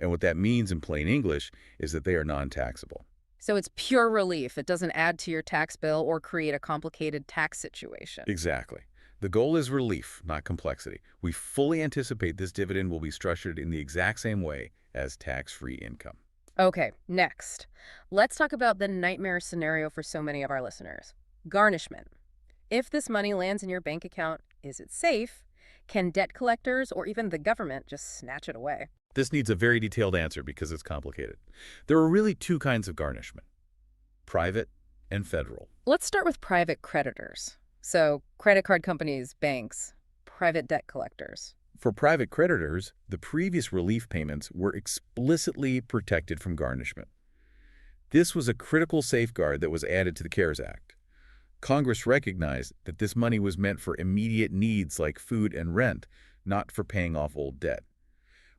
And what that means in plain English is that they are non-taxable.
So it's pure relief. It doesn't add to your tax bill or create a complicated tax situation.
Exactly. The goal is relief, not complexity. We fully anticipate this dividend will be structured in the exact same way as tax-free income.
Okay, next. Let's talk about the nightmare scenario for so many of our listeners. Garnishment. If this money lands in your bank account, is it safe? Can debt collectors or even the government just snatch it away?
This needs a very detailed answer because it's complicated. There are really two kinds of garnishment: private and federal.
Let's start with private creditors. So credit card companies, banks, private debt collectors.
For private creditors, the previous relief payments were explicitly protected from garnishment. This was a critical safeguard that was added to the CARES Act. Congress recognized that this money was meant for immediate needs like food and rent, not for paying off old debt.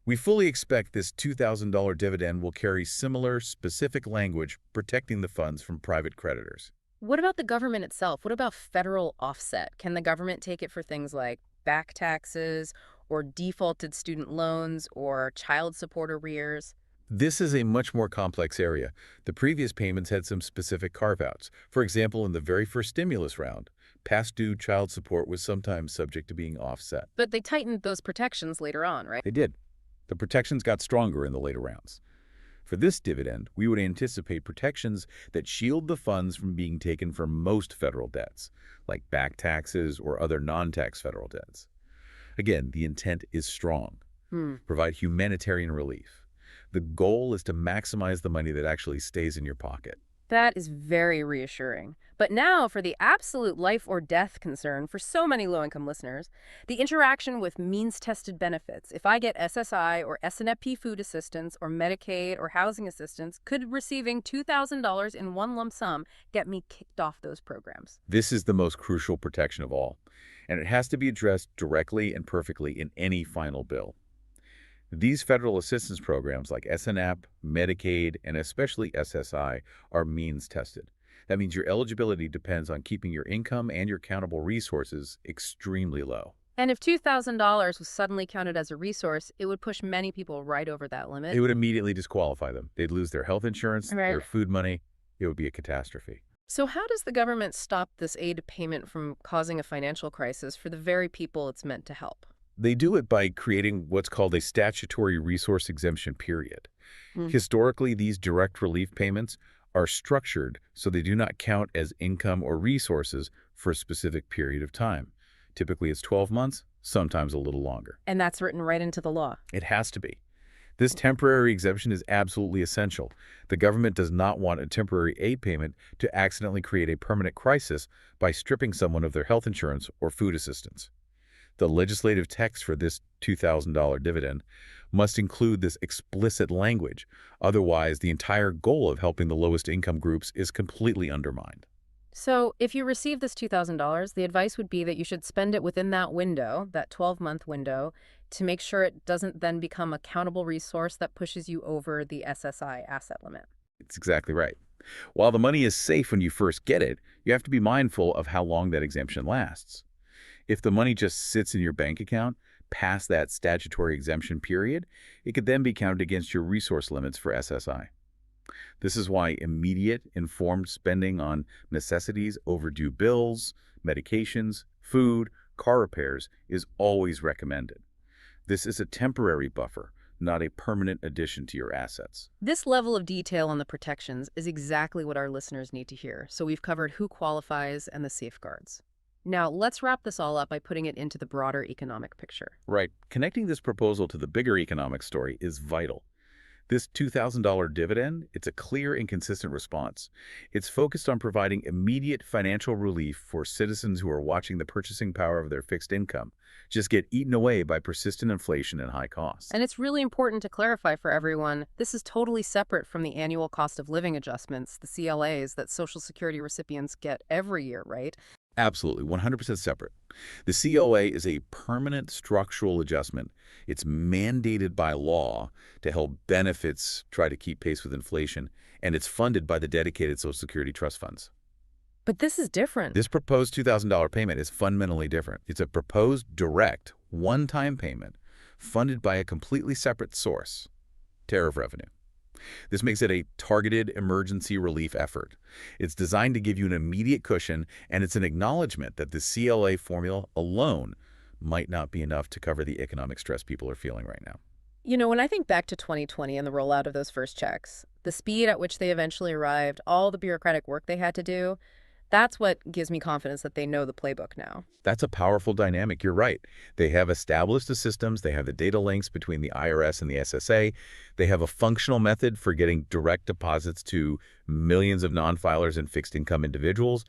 We fully expect this $2,000 dividend will carry similar, specific language protecting the funds from private creditors.
What about the government itself? What about federal offset? Can the government take it for things like back taxes or defaulted student loans or child support arrears?
This is a much more complex area. The previous payments had some specific carve-outs. For example, in the very first stimulus round, past due child support was sometimes subject to being offset.
But they tightened those protections later on, right?
They did. The protections got stronger in the later rounds. For this dividend, we would anticipate protections that shield the funds from being taken from most federal debts, like back taxes or other non-tax federal debts. Again, the intent is strong. Provide humanitarian relief. The goal is to maximize the money that actually stays in your pocket.
That is very reassuring. But now for the absolute life or death concern for so many low-income listeners, the interaction with means-tested benefits. If I get SSI or SNP food assistance or Medicaid or housing assistance, could receiving $2,000 in one lump sum get me kicked off those programs?
This is the most crucial protection of all, and it has to be addressed directly and perfectly in any final bill. These federal assistance programs like SNAP, Medicaid, and especially SSI are means-tested. That means your eligibility depends on keeping your income and your countable resources extremely low.
And if $2,000 was suddenly counted as a resource, it would push many people right over that limit.
It would immediately disqualify them. They'd lose their health insurance, their food money. It would be a catastrophe.
So how does the government stop this aid payment from causing a financial crisis for the very people it's meant to help?
They do it by creating what's called a statutory resource exemption period. Historically, these direct relief payments are structured so they do not count as income or resources for a specific period of time. Typically, it's 12 months, sometimes a little longer.
And that's written right into the law.
It has to be. This temporary exemption is absolutely essential. The government does not want a temporary aid payment to accidentally create a permanent crisis by stripping someone of their health insurance or food assistance. The legislative text for this $2,000 dividend must include this explicit language. Otherwise, the entire goal of helping the lowest income groups is completely undermined.
So if you receive this $2,000, the advice would be that you should spend it within that window, that 12-month window, to make sure it doesn't then become a countable resource that pushes you over the SSI asset limit.
It's exactly right. While the money is safe when you first get it, you have to be mindful of how long that exemption lasts. If the money just sits in your bank account past that statutory exemption period, it could then be counted against your resource limits for SSI. This is why immediate, informed spending on necessities, overdue bills, medications, food, car repairs is always recommended. This is a temporary buffer, not a permanent addition to your assets.
This level of detail on the protections is exactly what our listeners need to hear, so we've covered who qualifies and the safeguards. Now, let's wrap this all up by putting it into the broader economic picture.
Right. Connecting this proposal to the bigger economic story is vital. This $2,000 dividend, it's a clear and consistent response. It's focused on providing immediate financial relief for citizens who are watching the purchasing power of their fixed income just get eaten away by persistent inflation and high costs.
And it's really important to clarify for everyone, this is totally separate from the annual cost of living adjustments, the CLAs that Social Security recipients get every year, right?
Absolutely, 100% separate. The COA is a permanent structural adjustment. It's mandated by law to help benefits try to keep pace with inflation, and it's funded by the dedicated Social Security trust funds.
But this is different.
This proposed $2,000 payment is fundamentally different. It's a proposed direct, one-time payment funded by a completely separate source, tariff revenue. This makes it a targeted emergency relief effort. It's designed to give you an immediate cushion, and it's an acknowledgement that the CLA formula alone might not be enough to cover the economic stress people are feeling right now.
You know, when I think back to 2020 and the rollout of those first checks, the speed at which they eventually arrived, all the bureaucratic work they had to do, that's what gives me confidence that they know the playbook now.
That's a powerful dynamic. You're right. They have established the systems. They have the data links between the IRS and the SSA. They have a functional method for getting direct deposits to millions of non-filers and fixed-income individuals.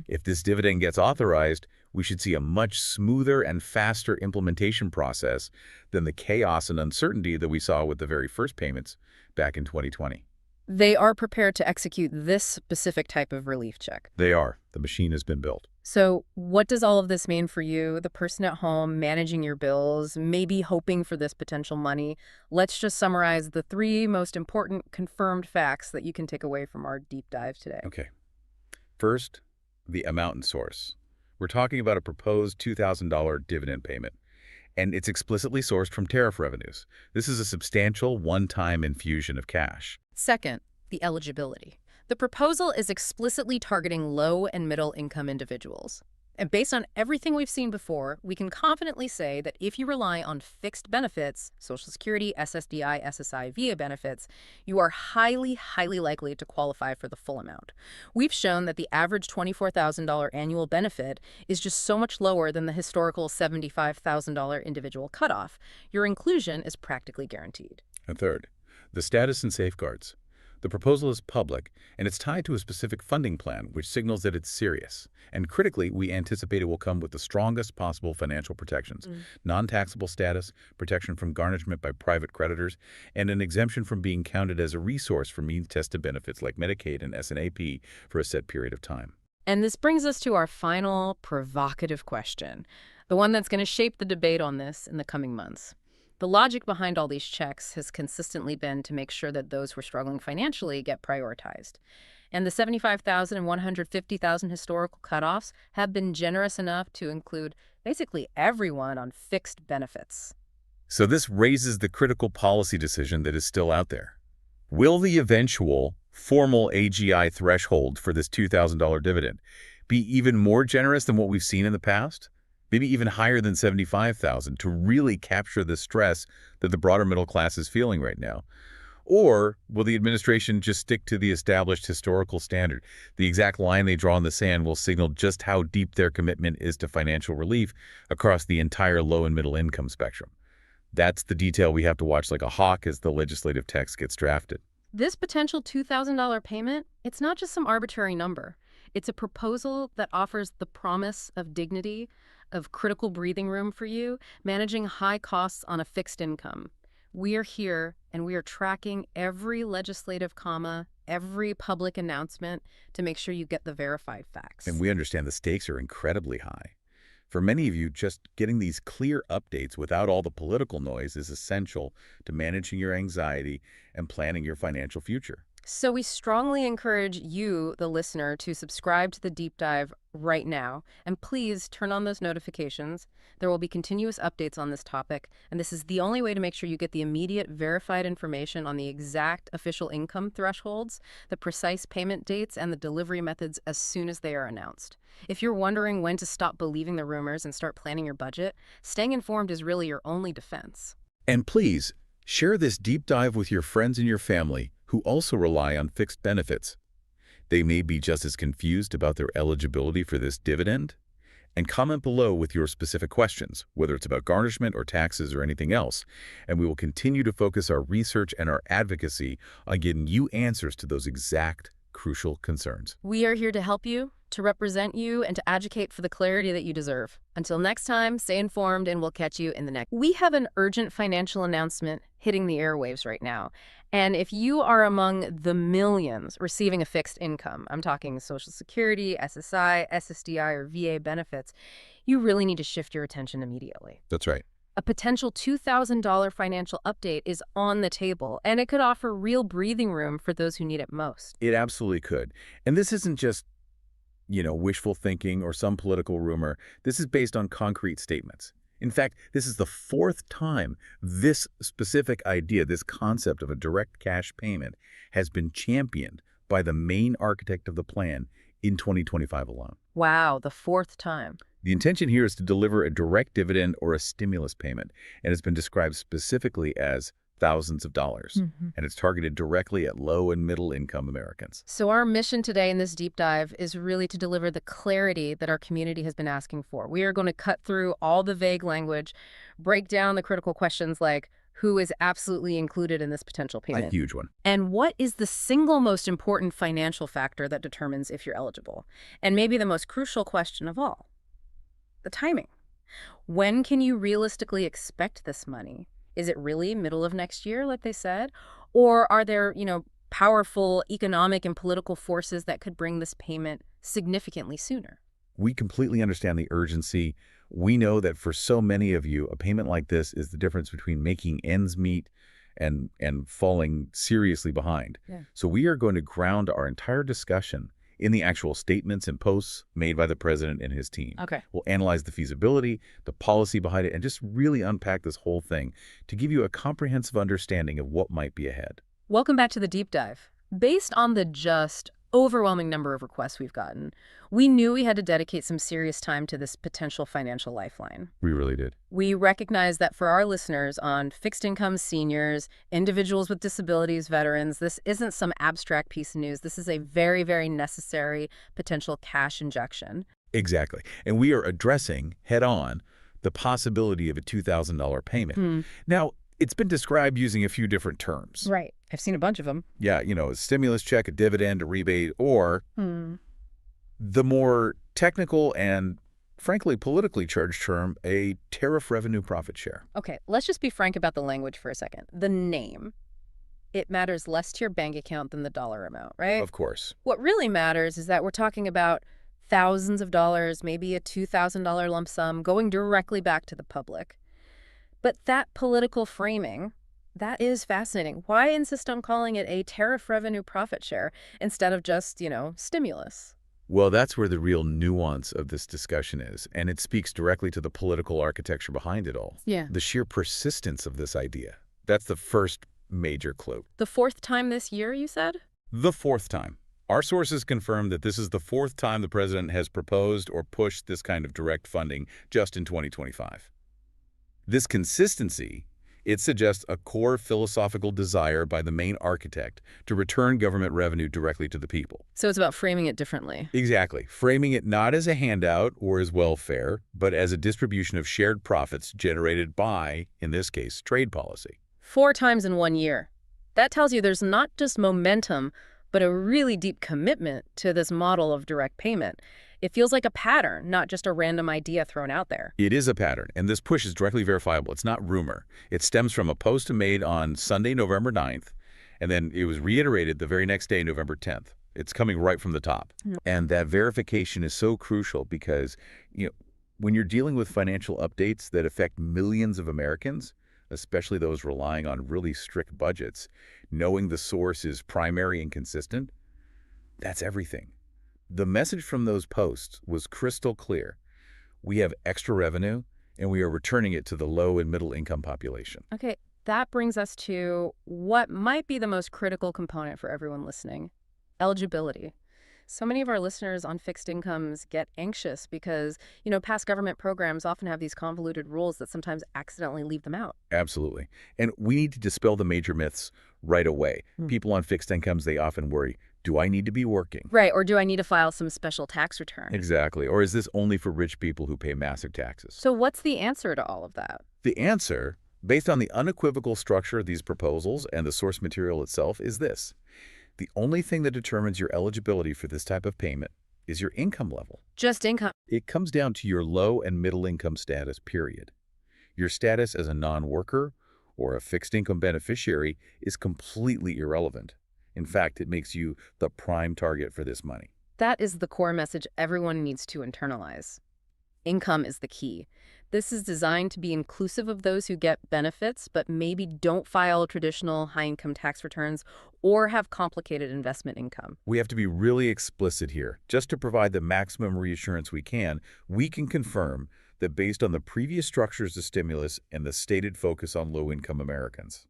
If this dividend gets authorized, we should see a much smoother and faster implementation process than the chaos and uncertainty that we saw with the very first payments back in 2020.
They are prepared to execute this specific type of relief check.
They are. The machine has been built.
So what does all of this mean for you, the person at home managing your bills, maybe hoping for this potential money? Let's just summarize the 3 most important confirmed facts that you can take away from our deep dive today.
Okay. First, the amount and source. We're talking about a proposed $2,000 dividend payment, and it's explicitly sourced from tariff revenues. This is a substantial one-time infusion of cash.
Second, the eligibility. The proposal is explicitly targeting low and middle income individuals. And based on everything we've seen before, we can confidently say that if you rely on fixed benefits, Social Security, SSDI, SSI, VA benefits, you are highly, highly likely to qualify for the full amount. We've shown that the average $24,000 annual benefit is just so much lower than the historical $75,000 individual cutoff. Your inclusion is practically guaranteed.
And third, the status and safeguards. The proposal is public, and it's tied to a specific funding plan, which signals that it's serious. And critically, we anticipate it will come with the strongest possible financial protections, non-taxable status, protection from garnishment by private creditors, and an exemption from being counted as a resource for means-tested benefits like Medicaid and SNAP for a set period of time.
And this brings us to our final provocative question, the one that's going to shape the debate on this in the coming months. The logic behind all these checks has consistently been to make sure that those who are struggling financially get prioritized. And the $75,000 and $150,000 historical cutoffs have been generous enough to include basically everyone on fixed benefits.
So this raises the critical policy decision that is still out there. Will the eventual formal AGI threshold for this $2,000 dividend be even more generous than what we've seen in the past? Maybe even higher than $75,000 to really capture the stress that the broader middle class is feeling right now? Or will the administration just stick to the established historical standard? The exact line they draw in the sand will signal just how deep their commitment is to financial relief across the entire low and middle income spectrum. That's the detail we have to watch like a hawk as the legislative text gets drafted.
This potential $2,000 payment, it's not just some arbitrary number. It's a proposal that offers the promise of dignity, of critical breathing room for you, managing high costs on a fixed income. We are here, and we are tracking every legislative comma, every public announcement to make sure you get the verified facts.
And we understand the stakes are incredibly high. For many of you, just getting these clear updates without all the political noise is essential to managing your anxiety and planning your financial future.
So we strongly encourage you, the listener, to subscribe to the deep dive right now. And please turn on those notifications. There will be continuous updates on this topic. And this is the only way to make sure you get the immediate verified information on the exact official income thresholds, the precise payment dates, and the delivery methods as soon as they are announced. If you're wondering when to stop believing the rumors and start planning your budget, staying informed is really your only defense.
And please, share this deep dive with your friends and your family who also rely on fixed benefits. They may be just as confused about their eligibility for this dividend. And comment below with your specific questions, whether it's about garnishment or taxes or anything else, and we will continue to focus our research and our advocacy on getting you answers to those exact crucial concerns.
We are here to help you, to represent you, and to advocate for the clarity that you deserve. Until next time, stay informed, and we'll catch you in the next. We have an urgent financial announcement hitting the airwaves right now. And if you are among the millions receiving a fixed income, I'm talking Social Security, SSI, SSDI, or VA benefits, you really need to shift your attention immediately.
That's right.
A potential $2,000 financial update is on the table, and it could offer real breathing room for those who need it most.
It absolutely could. And this isn't just, wishful thinking or some political rumor. This is based on concrete statements. In fact, this is the fourth time this specific idea, this concept of a direct cash payment, has been championed by the main architect of the plan in 2025 alone.
Wow, the fourth time.
The intention here is to deliver a direct dividend or a stimulus payment, and it's been described specifically as thousands of dollars, and it's targeted directly at low and middle income Americans.
So our mission today in this deep dive is really to deliver the clarity that our community has been asking for. We are going to cut through all the vague language, break down the critical questions like who is absolutely included in this potential payment.
A huge one.
And what is the single most important financial factor that determines if you're eligible? And maybe the most crucial question of all, the timing. When can you realistically expect this money? Is it really middle of next year, like they said? Or are there, powerful economic and political forces that could bring this payment significantly sooner?
We completely understand the urgency. We know that for so many of you, a payment like this is the difference between making ends meet and falling seriously behind.
Yeah.
So we are going to ground our entire discussion in the actual statements and posts made by the president and his team.
Okay.
We'll analyze the feasibility, the policy behind it, and just really unpack this whole thing to give you a comprehensive understanding of what might be ahead.
Welcome back to the deep dive. Based on the just overwhelming number of requests we've gotten, we knew we had to dedicate some serious time to this potential financial lifeline.
We really did.
We recognize that for our listeners on fixed income seniors, individuals with disabilities, veterans, this isn't some abstract piece of news. This is a very, very necessary potential cash injection.
Exactly. And we are addressing head-on the possibility of a $2,000 payment. Now, it's been described using a few different terms.
Right. I've seen a bunch of them.
Yeah, a stimulus check, a dividend, a rebate, or the more technical and, frankly, politically charged term, a tariff revenue profit share.
Okay, let's just be frank about the language for a second. The name. It matters less to your bank account than the dollar amount, right?
Of course.
What really matters is that we're talking about thousands of dollars, maybe a $2,000 lump sum, going directly back to the public. But that political framing, that is fascinating. Why insist on calling it a tariff revenue profit share instead of just, stimulus?
Well, that's where the real nuance of this discussion is, and it speaks directly to the political architecture behind it all.
Yeah.
The sheer persistence of this idea. That's the first major clue.
The fourth time this year, you said?
The fourth time. Our sources confirm that this is the fourth time the president has proposed or pushed this kind of direct funding just in 2025. This consistency, it suggests a core philosophical desire by the main architect to return government revenue directly to the people.
So it's about framing it differently.
Exactly. Framing it not as a handout or as welfare, but as a distribution of shared profits generated by, in this case, trade policy.
4 times in 1 year. That tells you there's not just momentum, but a really deep commitment to this model of direct payment. It feels like a pattern, not just a random idea thrown out there.
It is a pattern, and this push is directly verifiable. It's not rumor. It stems from a post made on Sunday, November 9th, and then it was reiterated the very next day, November 10th. It's coming right from the top. And that verification is so crucial because, when you're dealing with financial updates that affect millions of Americans, especially those relying on really strict budgets, knowing the source is primary and consistent, that's everything. The message from those posts was crystal clear. We have extra revenue, and we are returning it to the low and middle income population.
Okay, that brings us to what might be the most critical component for everyone listening, eligibility. So many of our listeners on fixed incomes get anxious because, past government programs often have these convoluted rules that sometimes accidentally leave them out.
Absolutely. And we need to dispel the major myths right away. People on fixed incomes, they often worry, do I need to be working?
Right, or do I need to file some special tax return?
Exactly. Or is this only for rich people who pay massive taxes?
So what's the answer to all of that?
The answer, based on the unequivocal structure of these proposals and the source material itself, is this. The only thing that determines your eligibility for this type of payment is your income level.
Just income.
It comes down to your low and middle income status, period. Your status as a non-worker or a fixed income beneficiary is completely irrelevant. In fact, it makes you the prime target for this money.
That is the core message everyone needs to internalize. Income is the key. This is designed to be inclusive of those who get benefits, but maybe don't file traditional high-income tax returns or have complicated investment income.
We have to be really explicit here. Just to provide the maximum reassurance we can confirm that based on the previous structures of stimulus and the stated focus on low-income Americans,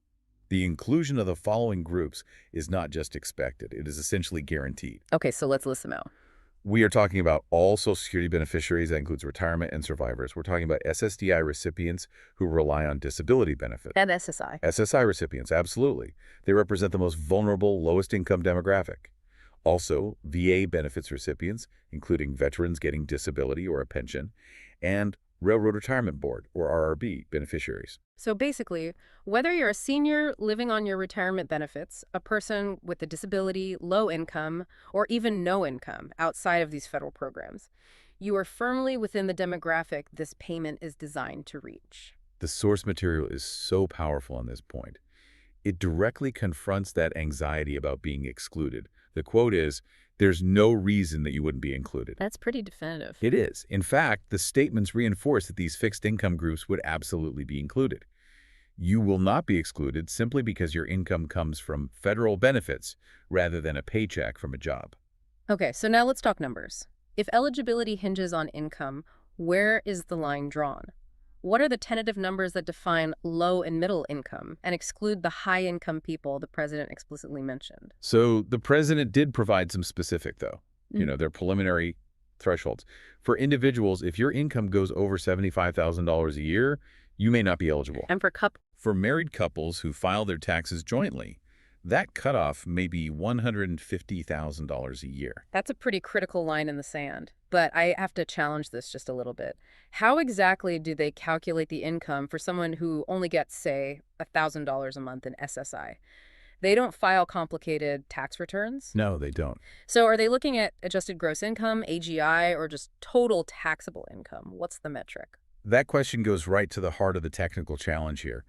the inclusion of the following groups is not just expected, it is essentially guaranteed.
Okay, so let's list them out.
We are talking about all Social Security beneficiaries. That includes retirement and survivors. We're talking about SSDI recipients who rely on disability benefits.
And SSI.
SSI recipients, absolutely. They represent the most vulnerable, lowest income demographic. Also, VA benefits recipients, including veterans getting disability or a pension, and Railroad Retirement Board, or RRB, beneficiaries.
So basically, whether you're a senior living on your retirement benefits, a person with a disability, low income, or even no income outside of these federal programs, you are firmly within the demographic this payment is designed to reach.
The source material is so powerful on this point. It directly confronts that anxiety about being excluded. The quote is, "There's no reason that you wouldn't be included."
That's pretty definitive.
It is. In fact, the statements reinforce that these fixed income groups would absolutely be included. You will not be excluded simply because your income comes from federal benefits rather than a paycheck from a job.
Okay, so now let's talk numbers. If eligibility hinges on income, where is the line drawn? What are the tentative numbers that define low and middle income and exclude the high-income people the president explicitly mentioned?
So the president did provide some specific, though. Their preliminary thresholds. For individuals, if your income goes over $75,000 a year, you may not be eligible.
And
For married couples who file their taxes jointly, that cutoff may be $150,000 a year.
That's a pretty critical line in the sand. But I have to challenge this just a little bit. How exactly do they calculate the income for someone who only gets, say, $1,000 a month in SSI? They don't file complicated tax returns?
No, they don't.
So are they looking at adjusted gross income, AGI, or just total taxable income? What's the metric?
That question goes right to the heart of the technical challenge here.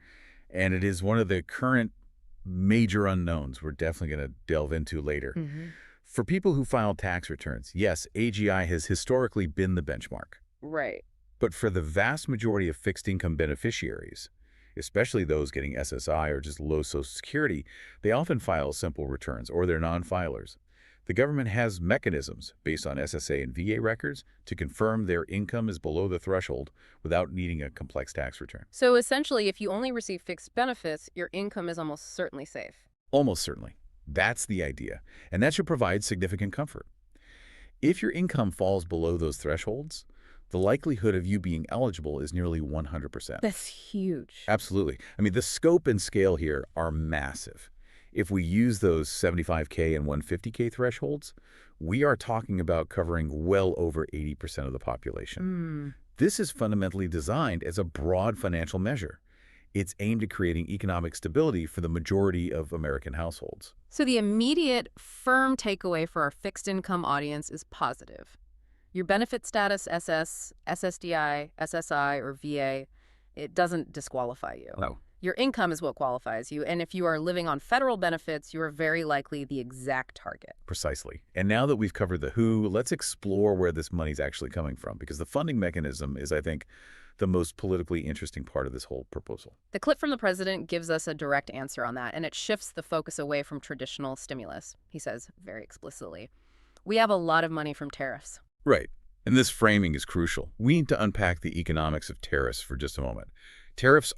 And it is one of the current major unknowns we're definitely going to delve into later. For people who file tax returns, yes, AGI has historically been the benchmark.
Right.
But for the vast majority of fixed income beneficiaries, especially those getting SSI or just low Social Security, they often file simple returns or they're non-filers. The government has mechanisms based on SSA and VA records to confirm their income is below the threshold without needing a complex tax return.
So essentially, if you only receive fixed benefits, your income is almost certainly safe.
Almost certainly. That's the idea. And that should provide significant comfort. If your income falls below those thresholds, the likelihood of you being eligible is nearly 100%.
That's huge.
Absolutely. I mean, the scope and scale here are massive. If we use those 75K and 150K thresholds, we are talking about covering well over 80% of the population. This is fundamentally designed as a broad financial measure. It's aimed at creating economic stability for the majority of American households.
So the immediate, firm takeaway for our fixed income audience is positive. Your benefit status, SS, SSDI, SSI, or VA, it doesn't disqualify you.
No.
Your income is what qualifies you, and if you are living on federal benefits, you are very likely the exact target.
Precisely. And now that we've covered the who, let's explore where this money's actually coming from, because the funding mechanism is, I think, the most politically interesting part of this whole proposal.
The clip from the president gives us a direct answer on that, and it shifts the focus away from traditional stimulus. He says very explicitly, we have a lot of money from tariffs.
Right. And this framing is crucial. We need to unpack the economics of tariffs for just a moment. Tariffs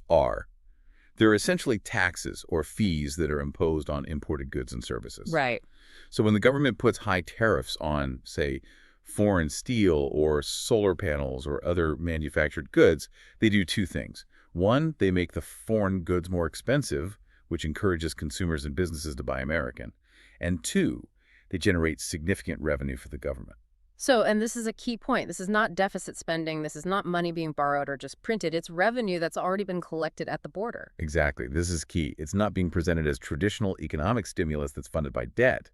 they're essentially taxes or fees that are imposed on imported goods and services.
Right.
So when the government puts high tariffs on, say, foreign steel or solar panels or other manufactured goods, they do two things. One, they make the foreign goods more expensive, which encourages consumers and businesses to buy American. And two, they generate significant revenue for the government.
So, and this is a key point, this is not deficit spending, this is not money being borrowed or just printed, it's revenue that's already been collected at the border.
Exactly. This is key. It's not being presented as traditional economic stimulus that's funded by debt.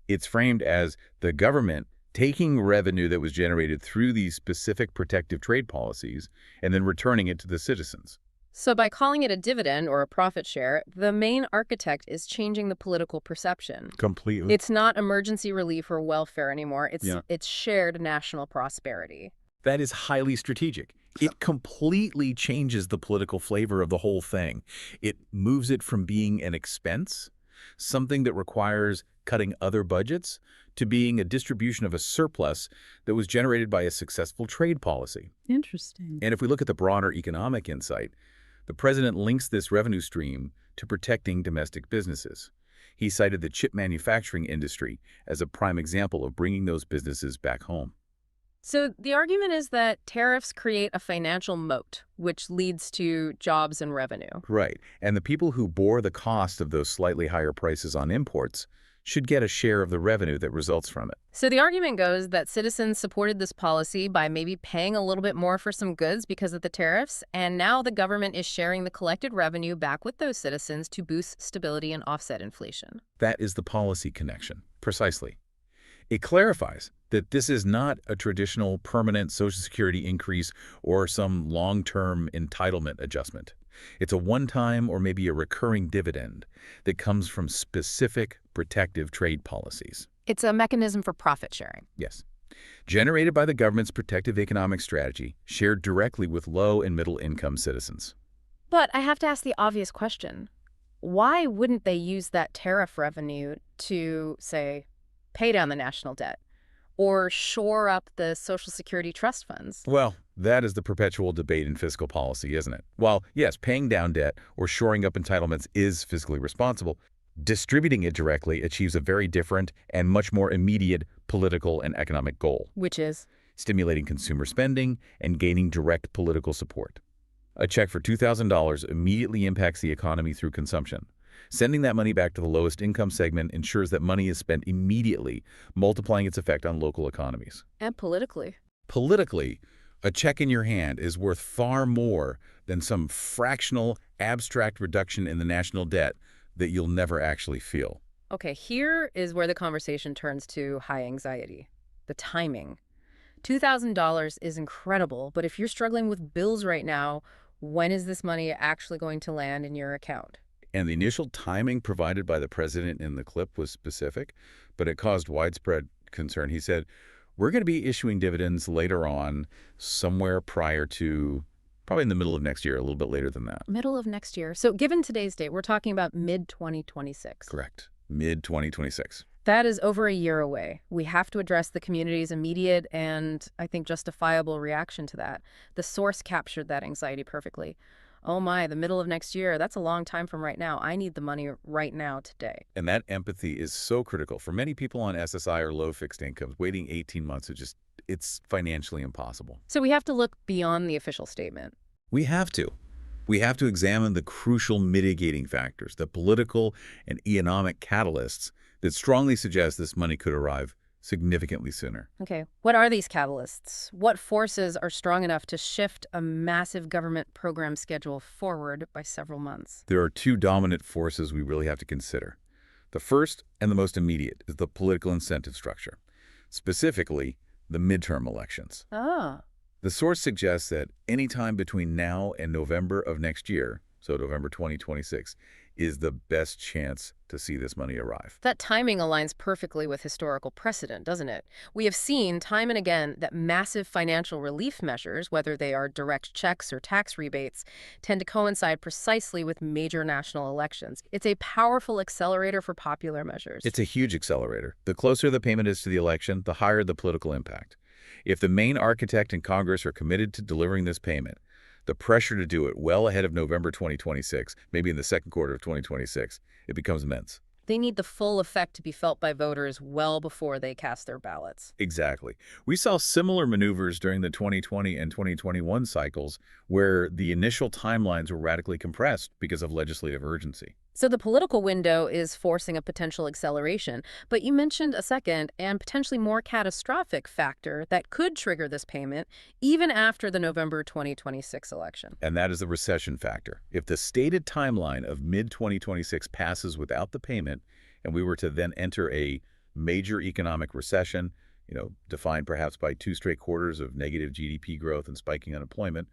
It's framed as the government taking revenue that was generated through these specific protective trade policies and then returning it to the citizens.
So by calling it a dividend or a profit share, the main architect is changing the political perception.
Completely.
It's not emergency relief or welfare anymore. It's shared national prosperity.
That is highly strategic. It completely changes the political flavor of the whole thing. It moves it from being an expense something that requires cutting other budgets, to being a distribution of a surplus that was generated by a successful trade policy.
Interesting.
And if we look at the broader economic insight, the president links this revenue stream to protecting domestic businesses. He cited the chip manufacturing industry as a prime example of bringing those businesses back home.
So the argument is that tariffs create a financial moat, which leads to jobs and revenue.
Right. And the people who bore the cost of those slightly higher prices on imports should get a share of the revenue that results from it.
So the argument goes that citizens supported this policy by maybe paying a little bit more for some goods because of the tariffs, and now the government is sharing the collected revenue back with those citizens to boost stability and offset inflation.
That is the policy connection, precisely. It clarifies that this is not a traditional permanent Social Security increase or some long-term entitlement adjustment. It's a one-time or maybe a recurring dividend that comes from specific protective trade policies.
It's a mechanism for profit sharing.
Yes. Generated by the government's protective economic strategy, shared directly with low and middle-income citizens.
But I have to ask the obvious question. Why wouldn't they use that tariff revenue to, say, pay down the national debt or shore up the Social Security trust funds?
Well, that is the perpetual debate in fiscal policy, isn't it? While, yes, paying down debt or shoring up entitlements is fiscally responsible, distributing it directly achieves a very different and much more immediate political and economic goal.
Which is?
Stimulating consumer spending and gaining direct political support. A check for $2,000 immediately impacts the economy through consumption. Sending that money back to the lowest income segment ensures that money is spent immediately, multiplying its effect on local economies.
And politically.
Politically, a check in your hand is worth far more than some fractional, abstract reduction in the national debt that you'll never actually feel.
Okay, here is where the conversation turns to high anxiety. The timing. $2,000 is incredible, but if you're struggling with bills right now, when is this money actually going to land in your account?
And the initial timing provided by the president in the clip was specific, but it caused widespread concern. He said, we're going to be issuing dividends later on, somewhere prior to, probably in the middle of next year, a little bit later than that.
Middle of next year. So given today's date, we're talking about mid-2026.
Correct. Mid-2026.
That is over a year away. We have to address the community's immediate and, I think, justifiable reaction to that. The source captured that anxiety perfectly. Oh my, the middle of next year, that's a long time from right now. I need the money right now, today.
And that empathy is so critical. For many people on SSI or low fixed incomes, waiting 18 months is it's financially impossible.
So we have to look beyond the official statement.
We have to. We have to examine the crucial mitigating factors, the political and economic catalysts that strongly suggest this money could arrive significantly sooner.
Okay, what are these catalysts? What forces are strong enough to shift a massive government program schedule forward by several months?
There are two dominant forces we really have to consider. The first and the most immediate is the political incentive structure, specifically the midterm elections.
Ah.
The source suggests that any time between now and November of next year, so November 2026, is the best chance to see this money arrive.
That timing aligns perfectly with historical precedent, doesn't it? We have seen time and again that massive financial relief measures, whether they are direct checks or tax rebates, tend to coincide precisely with major national elections. It's a powerful accelerator for popular measures.
It's a huge accelerator. The closer the payment is to the election, the higher the political impact. If the main architect and Congress are committed to delivering this payment, the pressure to do it well ahead of November 2026, maybe in the second quarter of 2026, it becomes immense.
They need the full effect to be felt by voters well before they cast their ballots.
Exactly. We saw similar maneuvers during the 2020 and 2021 cycles where the initial timelines were radically compressed because of legislative urgency.
So the political window is forcing a potential acceleration, but you mentioned a second and potentially more catastrophic factor that could trigger this payment even after the November 2026 election.
And that is the recession factor. If the stated timeline of mid-2026 passes without the payment, and we were to then enter a major economic recession, defined perhaps by 2 straight quarters of negative GDP growth and spiking unemployment,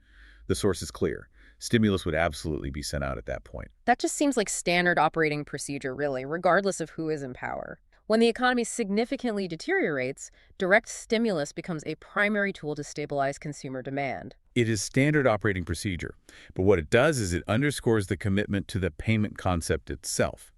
the source is clear. Stimulus would absolutely be sent out at that point.
That just seems like standard operating procedure, really, regardless of who is in power. When the economy significantly deteriorates, direct stimulus becomes a primary tool to stabilize consumer demand.
It is standard operating procedure, but what it does is it underscores the commitment to the payment concept itself.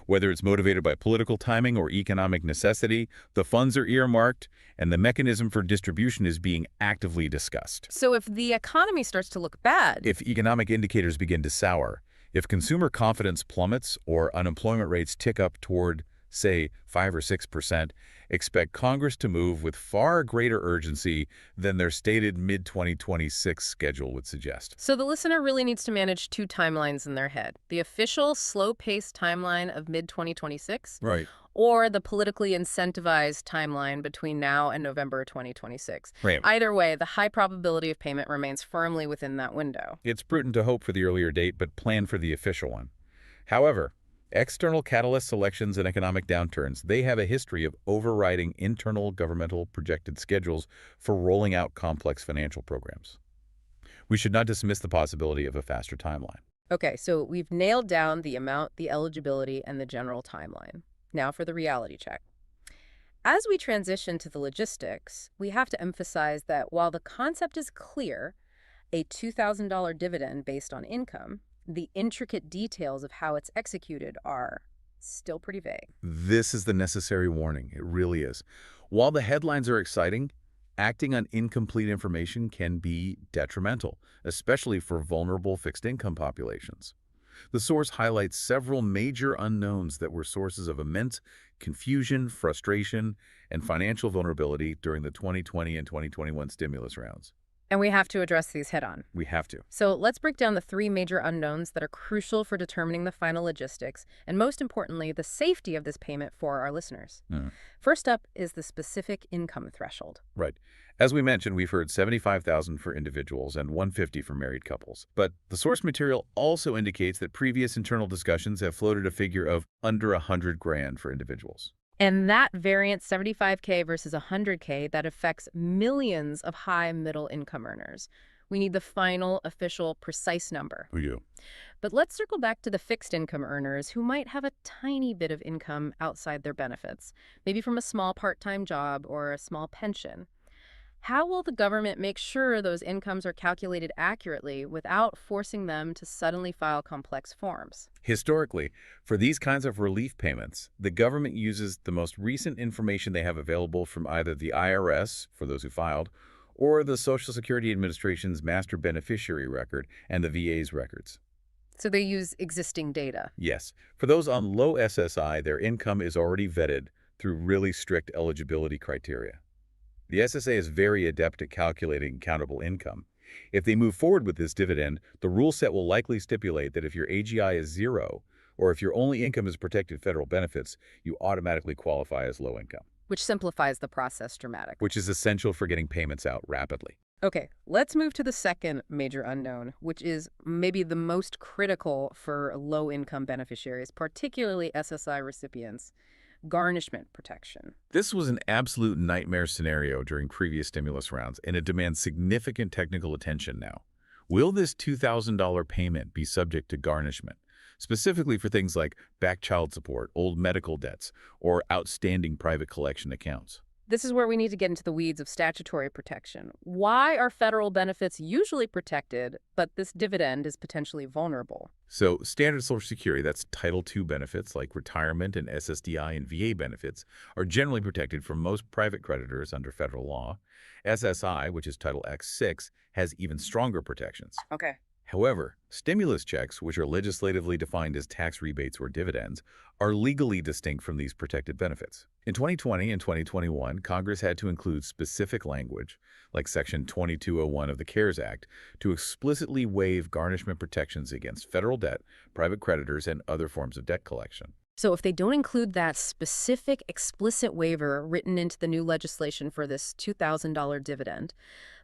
Whether it's motivated by political timing or economic necessity, the funds are earmarked, and the mechanism for distribution is being actively discussed.
So if the economy starts to look bad,
If economic indicators begin to sour, if consumer confidence plummets or unemployment rates tick up toward, say, 5 or 6%, expect Congress to move with far greater urgency than their stated mid-2026 schedule would suggest.
so the listener really needs to manage two timelines in their head. The official slow-paced timeline of mid-2026
Right.
or the politically incentivized timeline between now and November 2026.
Right.
Either way, the high probability of payment remains firmly within that window.
It's prudent to hope for the earlier date, but plan for the official one. However, external catalysts, elections, and economic downturns, they have a history of overriding internal governmental projected schedules for rolling out complex financial programs. We should not dismiss the possibility of a faster timeline.
Okay, so we've nailed down the amount, the eligibility, and the general timeline. Now for the reality check. As we transition to the logistics, we have to emphasize that while the concept is clear, a $2,000 dividend based on income, the intricate details of how it's executed are still pretty vague.
This is the necessary warning. It really is. While the headlines are exciting, acting on incomplete information can be detrimental, especially for vulnerable fixed-income populations. The source highlights several major unknowns that were sources of immense confusion, frustration, and financial vulnerability during the 2020 and 2021 stimulus rounds.
And we have to address these head on.
We have to.
So let's break down the three major unknowns that are crucial for determining the final logistics, and most importantly, the safety of this payment for our listeners. First up is the specific income threshold.
Right. As we mentioned, we've heard $75,000 for individuals and $150,000 for married couples. But the source material also indicates that previous internal discussions have floated a figure of under $100,000 for individuals.
And that variant, 75K versus 100K, that affects millions of high middle income earners. We need the final, official, precise number.
We do.
But let's circle back to the fixed income earners who might have a tiny bit of income outside their benefits, maybe from a small part-time job or a small pension. How will the government make sure those incomes are calculated accurately without forcing them to suddenly file complex forms?
Historically, for these kinds of relief payments, the government uses the most recent information they have available from either the IRS, for those who filed, or the Social Security Administration's master beneficiary record and the VA's records.
So they use existing data.
Yes. For those on low SSI, their income is already vetted through really strict eligibility criteria. The SSA is very adept at calculating countable income. If they move forward with this dividend, the rule set will likely stipulate that if your AGI is 0, or if your only income is protected federal benefits, you automatically qualify as low income.
Which simplifies the process dramatically.
Which is essential for getting payments out rapidly.
Okay, let's move to the second major unknown, which is maybe the most critical for low-income beneficiaries, particularly SSI recipients: garnishment protection.
This was an absolute nightmare scenario during previous stimulus rounds, and it demands significant technical attention now. Will this $2,000 payment be subject to garnishment, specifically for things like back child support, old medical debts, or outstanding private collection accounts?
This is where we need to get into the weeds of statutory protection. Why are federal benefits usually protected, but this dividend is potentially vulnerable?
So standard Social Security, that's Title II benefits like retirement and SSDI and VA benefits, are generally protected from most private creditors under federal law. SSI, which is Title X6, has even stronger protections.
Okay.
However, stimulus checks, which are legislatively defined as tax rebates or dividends, are legally distinct from these protected benefits. In 2020 and 2021, Congress had to include specific language, like Section 2201 of the CARES Act, to explicitly waive garnishment protections against federal debt, private creditors, and other forms of debt collection.
So if they don't include that specific, explicit waiver written into the new legislation for this $2,000 dividend,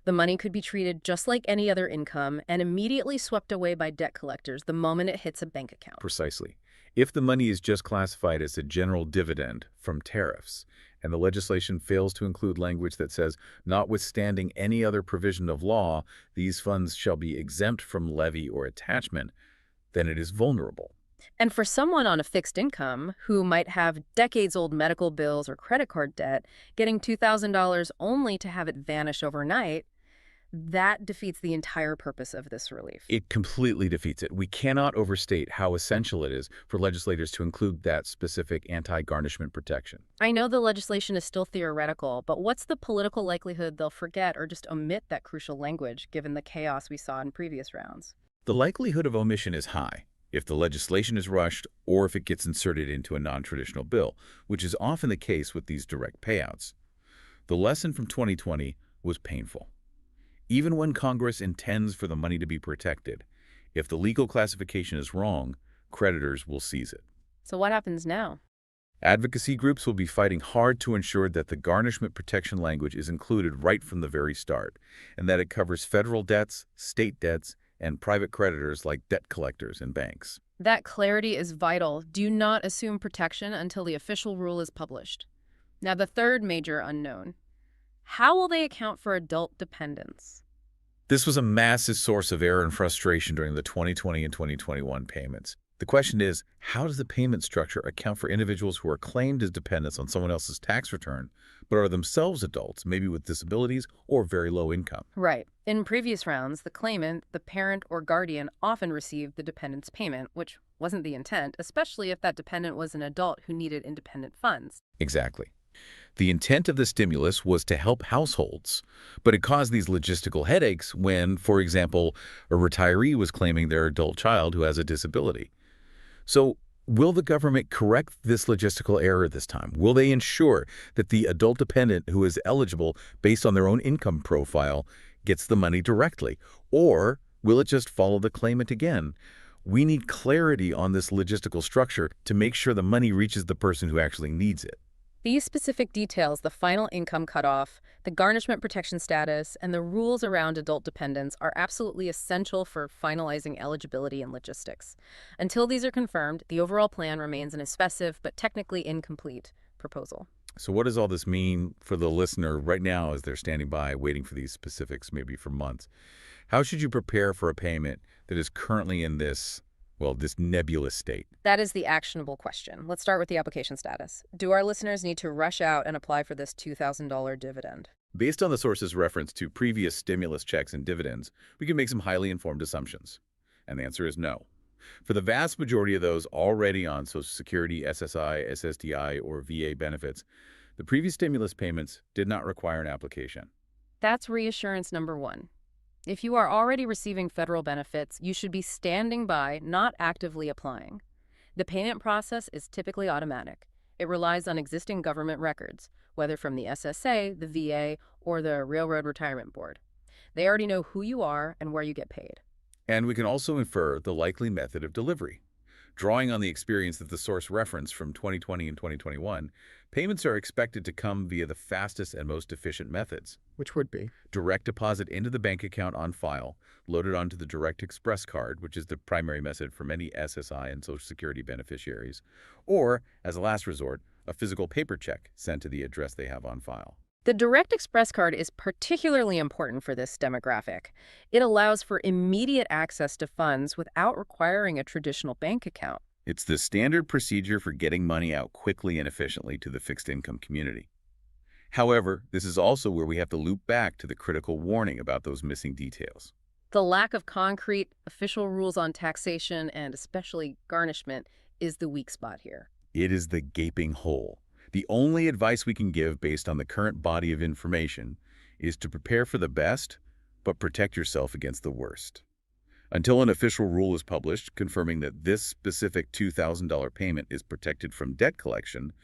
the money could be treated just like any other income and immediately swept away by debt collectors the moment it hits a bank account.
Precisely. If the money is just classified as a general dividend from tariffs, and the legislation fails to include language that says, notwithstanding any other provision of law, these funds shall be exempt from levy or attachment, then it is vulnerable.
And for someone on a fixed income who might have decades-old medical bills or credit card debt, getting $2,000 only to have it vanish overnight, That defeats the entire purpose of this relief.
It completely defeats it. We cannot overstate how essential it is for legislators to include that specific anti-garnishment protection.
I know the legislation is still theoretical, but what's the political likelihood they'll forget or just omit that crucial language, given the chaos we saw in previous rounds?
The likelihood of omission is high if the legislation is rushed or if it gets inserted into a non-traditional bill, which is often the case with these direct payouts. The lesson from 2020 was painful. Even when Congress intends for the money to be protected, if the legal classification is wrong, creditors will seize it.
So what happens now?
Advocacy groups will be fighting hard to ensure that the garnishment protection language is included right from the very start, and that it covers federal debts, state debts, and private creditors like debt collectors and banks.
That clarity is vital. Do not assume protection until the official rule is published. Now, the third major unknown. How will they account for adult dependents?
This was a massive source of error and frustration during the 2020 and 2021 payments. The question is, how does the payment structure account for individuals who are claimed as dependents on someone else's tax return, but are themselves adults, maybe with disabilities or very low income?
Right. In previous rounds, the claimant, the parent or guardian, often received the dependent's payment, which wasn't the intent, especially if that dependent was an adult who needed independent funds.
Exactly. The intent of the stimulus was to help households, but it caused these logistical headaches when, for example, a retiree was claiming their adult child who has a disability. So, will the government correct this logistical error this time? Will they ensure that the adult dependent who is eligible based on their own income profile gets the money directly? Or will it just follow the claimant again? We need clarity on this logistical structure to make sure the money reaches the person who actually needs it.
These specific details, the final income cutoff, the garnishment protection status, and the rules around adult dependents are absolutely essential for finalizing eligibility and logistics. Until these are confirmed, the overall plan remains an expressive but technically incomplete proposal.
So what does all this mean for the listener right now as they're standing by waiting for these specifics, maybe for months? How should you prepare for a payment that is currently in this nebulous state?
That is the actionable question. Let's start with the application status. Do our listeners need to rush out and apply for this $2,000 dividend?
Based on the source's reference to previous stimulus checks and dividends, we can make some highly informed assumptions. And the answer is no. For the vast majority of those already on Social Security, SSI, SSDI, or VA benefits, the previous stimulus payments did not require an application.
That's reassurance number one. If you are already receiving federal benefits, you should be standing by, not actively applying. The payment process is typically automatic. It relies on existing government records, whether from the SSA, the VA, or the Railroad Retirement Board. They already know who you are and where you get paid.
And we can also infer the likely method of delivery. Drawing on the experience that the source referenced from 2020 and 2021, payments are expected to come via the fastest and most efficient methods.
Which would be?
Direct deposit into the bank account on file, loaded onto the Direct Express card, which is the primary method for many SSI and Social Security beneficiaries, or, as a last resort, a physical paper check sent to the address they have on file.
The Direct Express card is particularly important for this demographic. It allows for immediate access to funds without requiring a traditional bank account.
It's the standard procedure for getting money out quickly and efficiently to the fixed income community. However, this is also where we have to loop back to the critical warning about those missing details.
The lack of concrete official rules on taxation and especially garnishment is the weak spot here.
It is the gaping hole. The only advice we can give based on the current body of information is to prepare for the best, but protect yourself against the worst. Until an official rule is published confirming that this specific $2,000 payment is protected from debt collection,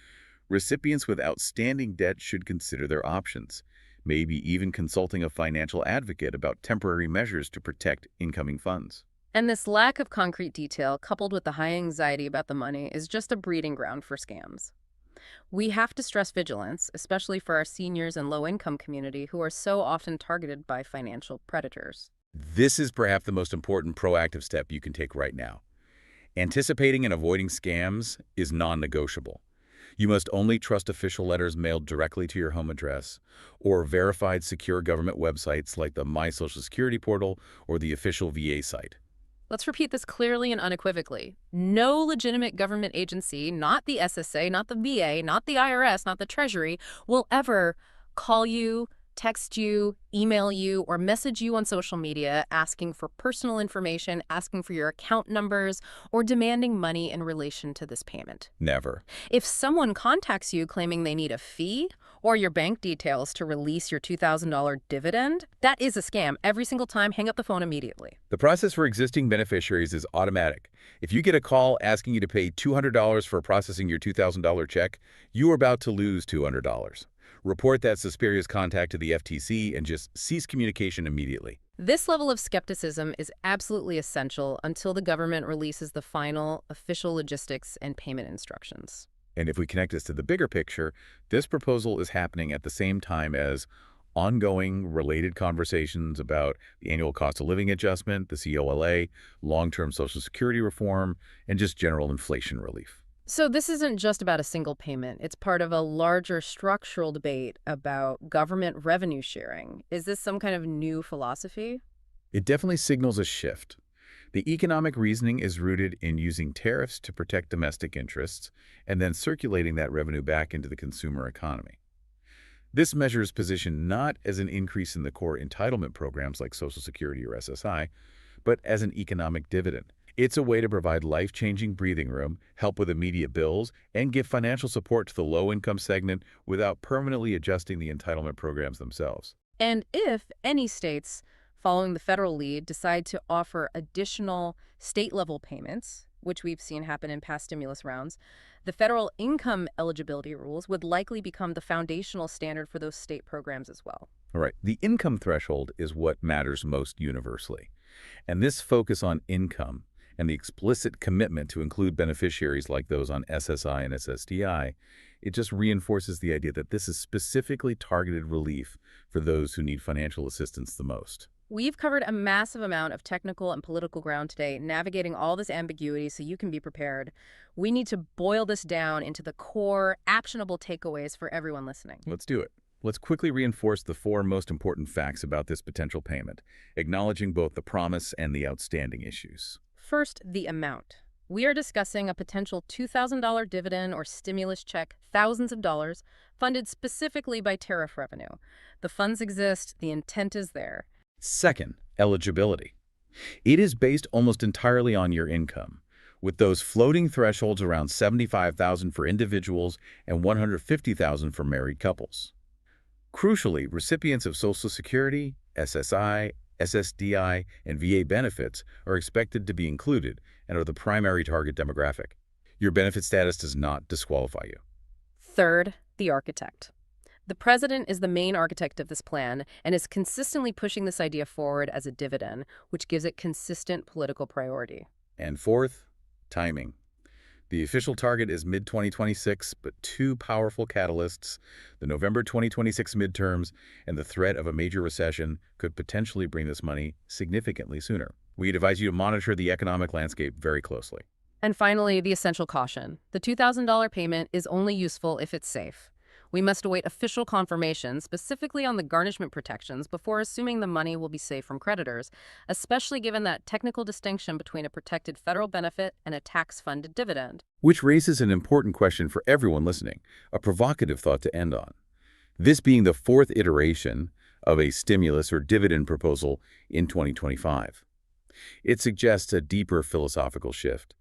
recipients with outstanding debt should consider their options, maybe even consulting a financial advocate about temporary measures to protect incoming funds.
And this lack of concrete detail, coupled with the high anxiety about the money, is just a breeding ground for scams. We have to stress vigilance, especially for our seniors and low-income community who are so often targeted by financial predators.
This is perhaps the most important proactive step you can take right now. Anticipating and avoiding scams is non-negotiable. You must only trust official letters mailed directly to your home address or verified secure government websites like the My Social Security portal or the official VA site.
Let's repeat this clearly and unequivocally. No legitimate government agency, not the SSA, not the VA, not the IRS, not the Treasury, will ever call you, text you, email you, or message you on social media asking for personal information, asking for your account numbers, or demanding money in relation to this payment.
Never.
If someone contacts you claiming they need a fee or your bank details to release your $2,000 dividend, that is a scam. Every single time, hang up the phone immediately.
The process for existing beneficiaries is automatic. If you get a call asking you to pay $200 for processing your $2,000 check, you are about to lose $200. Report that suspicious contact to the FTC and just cease communication immediately.
This level of skepticism is absolutely essential until the government releases the final official logistics and payment instructions.
And if we connect this to the bigger picture, this proposal is happening at the same time as ongoing related conversations about the annual cost of living adjustment, the COLA, long-term Social Security reform, and just general inflation relief.
So this isn't just about a single payment. It's part of a larger structural debate about government revenue sharing. Is this some kind of new philosophy?
It definitely signals a shift. The economic reasoning is rooted in using tariffs to protect domestic interests and then circulating that revenue back into the consumer economy. This measure is positioned not as an increase in the core entitlement programs like Social Security or SSI, but as an economic dividend. It's a way to provide life-changing breathing room, help with immediate bills, and give financial support to the low-income segment without permanently adjusting the entitlement programs themselves.
And if any states, following the federal lead, decide to offer additional state-level payments, which we've seen happen in past stimulus rounds, the federal income eligibility rules would likely become the foundational standard for those state programs as well.
All right, the income threshold is what matters most universally. And this focus on income and the explicit commitment to include beneficiaries like those on SSI and SSDI, it just reinforces the idea that this is specifically targeted relief for those who need financial assistance the most.
We've covered a massive amount of technical and political ground today, navigating all this ambiguity so you can be prepared. We need to boil this down into the core, actionable takeaways for everyone listening.
Let's do it. Let's quickly reinforce the four most important facts about this potential payment, acknowledging both the promise and the outstanding issues.
First, the amount. We are discussing a potential $2,000 dividend or stimulus check, thousands of dollars, funded specifically by tariff revenue. The funds exist, the intent is there.
Second, eligibility. It is based almost entirely on your income, with those floating thresholds around $75,000 for individuals and $150,000 for married couples. Crucially, recipients of Social Security, SSI, SSDI, and VA benefits are expected to be included and are the primary target demographic. Your benefit status does not disqualify you.
Third, the architect. The president is the main architect of this plan and is consistently pushing this idea forward as a dividend, which gives it consistent political priority.
And fourth, timing. The official target is mid-2026, but two powerful catalysts, the November 2026 midterms and the threat of a major recession, could potentially bring this money significantly sooner. We advise you to monitor the economic landscape very closely.
And finally, the essential caution. The $2,000 payment is only useful if it's safe. We must await official confirmation, specifically on the garnishment protections, before assuming the money will be safe from creditors, especially given that technical distinction between a protected federal benefit and a tax-funded dividend.
Which raises an important question for everyone listening, a provocative thought to end on. This being the fourth iteration of a stimulus or dividend proposal in 2025. It suggests a deeper philosophical shift.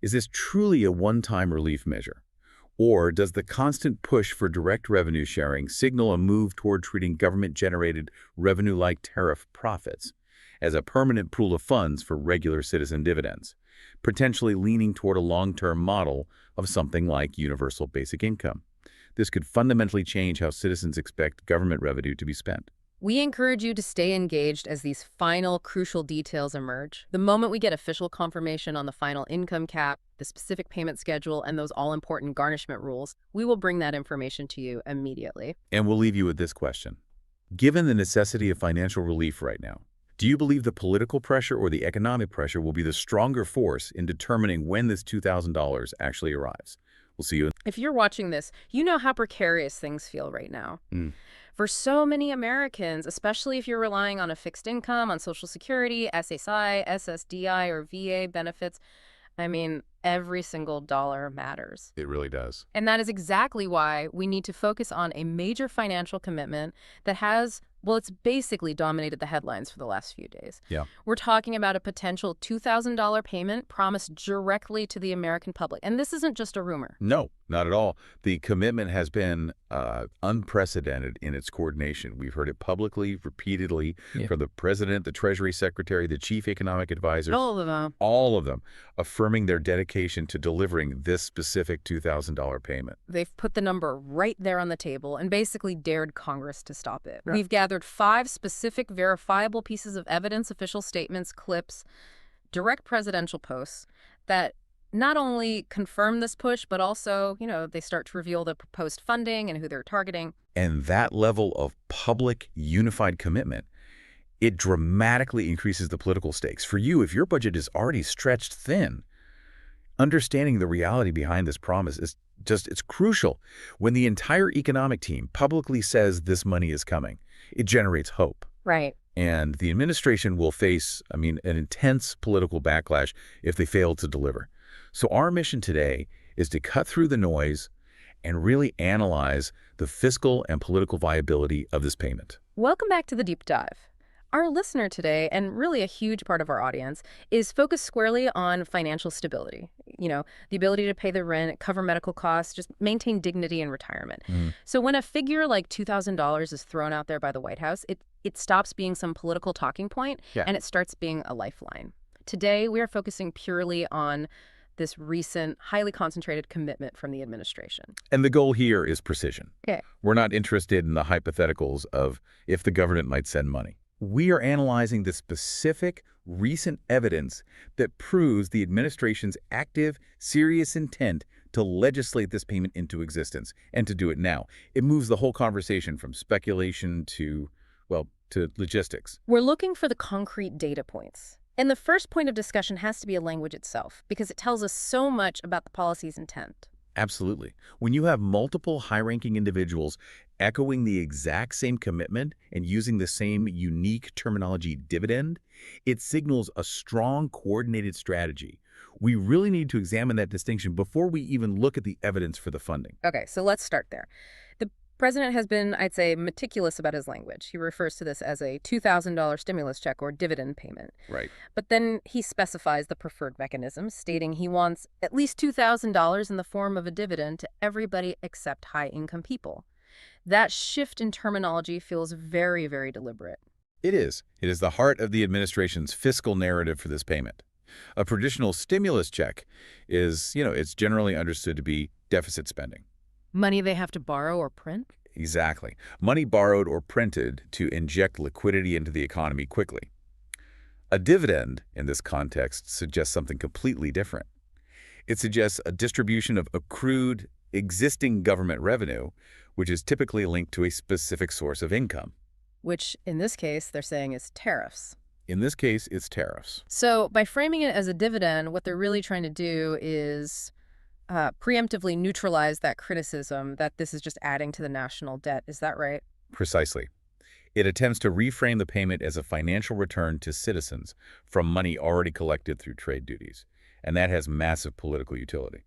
Is this truly a one-time relief measure? Or does the constant push for direct revenue sharing signal a move toward treating government-generated revenue-like tariff profits as a permanent pool of funds for regular citizen dividends, potentially leaning toward a long-term model of something like universal basic income? This could fundamentally change how citizens expect government revenue to be spent.
We encourage you to stay engaged as these final crucial details emerge. The moment we get official confirmation on the final income cap, the specific payment schedule, and those all-important garnishment rules, we will bring that information to you immediately.
And we'll leave you with this question. Given the necessity of financial relief right now, do you believe the political pressure or the economic pressure will be the stronger force in determining when this $2,000 actually arrives? We'll see you.
If you're watching this, you know how precarious things feel right now. For so many Americans, especially if you're relying on a fixed income, on Social Security, SSI, SSDI, or VA benefits, I mean, every single dollar matters.
It really does.
And that is exactly why we need to focus on a major financial commitment that has, well, it's basically dominated the headlines for the last few days.
Yeah.
We're talking about a potential $2,000 payment promised directly to the American public. And this isn't just a rumor.
No, not at all. The commitment has been unprecedented in its coordination. We've heard it publicly, repeatedly, from the president, the Treasury Secretary, the chief economic advisor.
All of them.
All of them affirming their dedication to delivering this specific $2,000 payment.
They've put the number right there on the table and basically dared Congress to stop it.
Right.
We've gathered 5 specific verifiable pieces of evidence, official statements, clips, direct presidential posts that not only confirm this push, but also, they start to reveal the proposed funding and who they're targeting.
And that level of public, unified commitment, it dramatically increases the political stakes. For you, if your budget is already stretched thin, understanding the reality behind this promise is it's crucial. When the entire economic team publicly says this money is coming, it generates hope.
Right.
And the administration will face, an intense political backlash if they fail to deliver. So our mission today is to cut through the noise and really analyze the fiscal and political viability of this payment.
Welcome back to the Deep Dive. Our listener today, and really a huge part of our audience, is focused squarely on financial stability. The ability to pay the rent, cover medical costs, just maintain dignity in retirement. So when a figure like $2,000 is thrown out there by the White House, it stops being some political talking point, and it starts being a lifeline. Today, we are focusing purely on this recent, highly concentrated commitment from the administration.
And the goal here is precision.
Okay.
We're not interested in the hypotheticals of if the government might send money. We are analyzing the specific, recent evidence that proves the administration's active, serious intent to legislate this payment into existence, and to do it now. It moves the whole conversation from speculation to logistics.
We're looking for the concrete data points. And the first point of discussion has to be a language itself, because it tells us so much about the policy's intent.
Absolutely. When you have multiple high-ranking individuals echoing the exact same commitment and using the same unique terminology dividend, it signals a strong, coordinated strategy. We really need to examine that distinction before we even look at the evidence for the funding.
Okay, so let's start there. The president has been, I'd say, meticulous about his language. He refers to this as a $2,000 stimulus check or dividend payment.
Right.
But then he specifies the preferred mechanism, stating he wants at least $2,000 in the form of a dividend to everybody except high-income people. That shift in terminology feels very, very deliberate.
It is. It is the heart of the administration's fiscal narrative for this payment. A traditional stimulus check is, it's generally understood to be deficit spending.
Money they have to borrow or print?
Exactly. Money borrowed or printed to inject liquidity into the economy quickly. A dividend, in this context, suggests something completely different. It suggests a distribution of accrued, existing government revenue, which is typically linked to a specific source of income.
Which, in this case, they're saying is tariffs.
In this case, it's tariffs.
So by framing it as a dividend, what they're really trying to do is preemptively neutralize that criticism that this is just adding to the national debt. Is that right?
Precisely. It attempts to reframe the payment as a financial return to citizens from money already collected through trade duties. And that has massive political utility.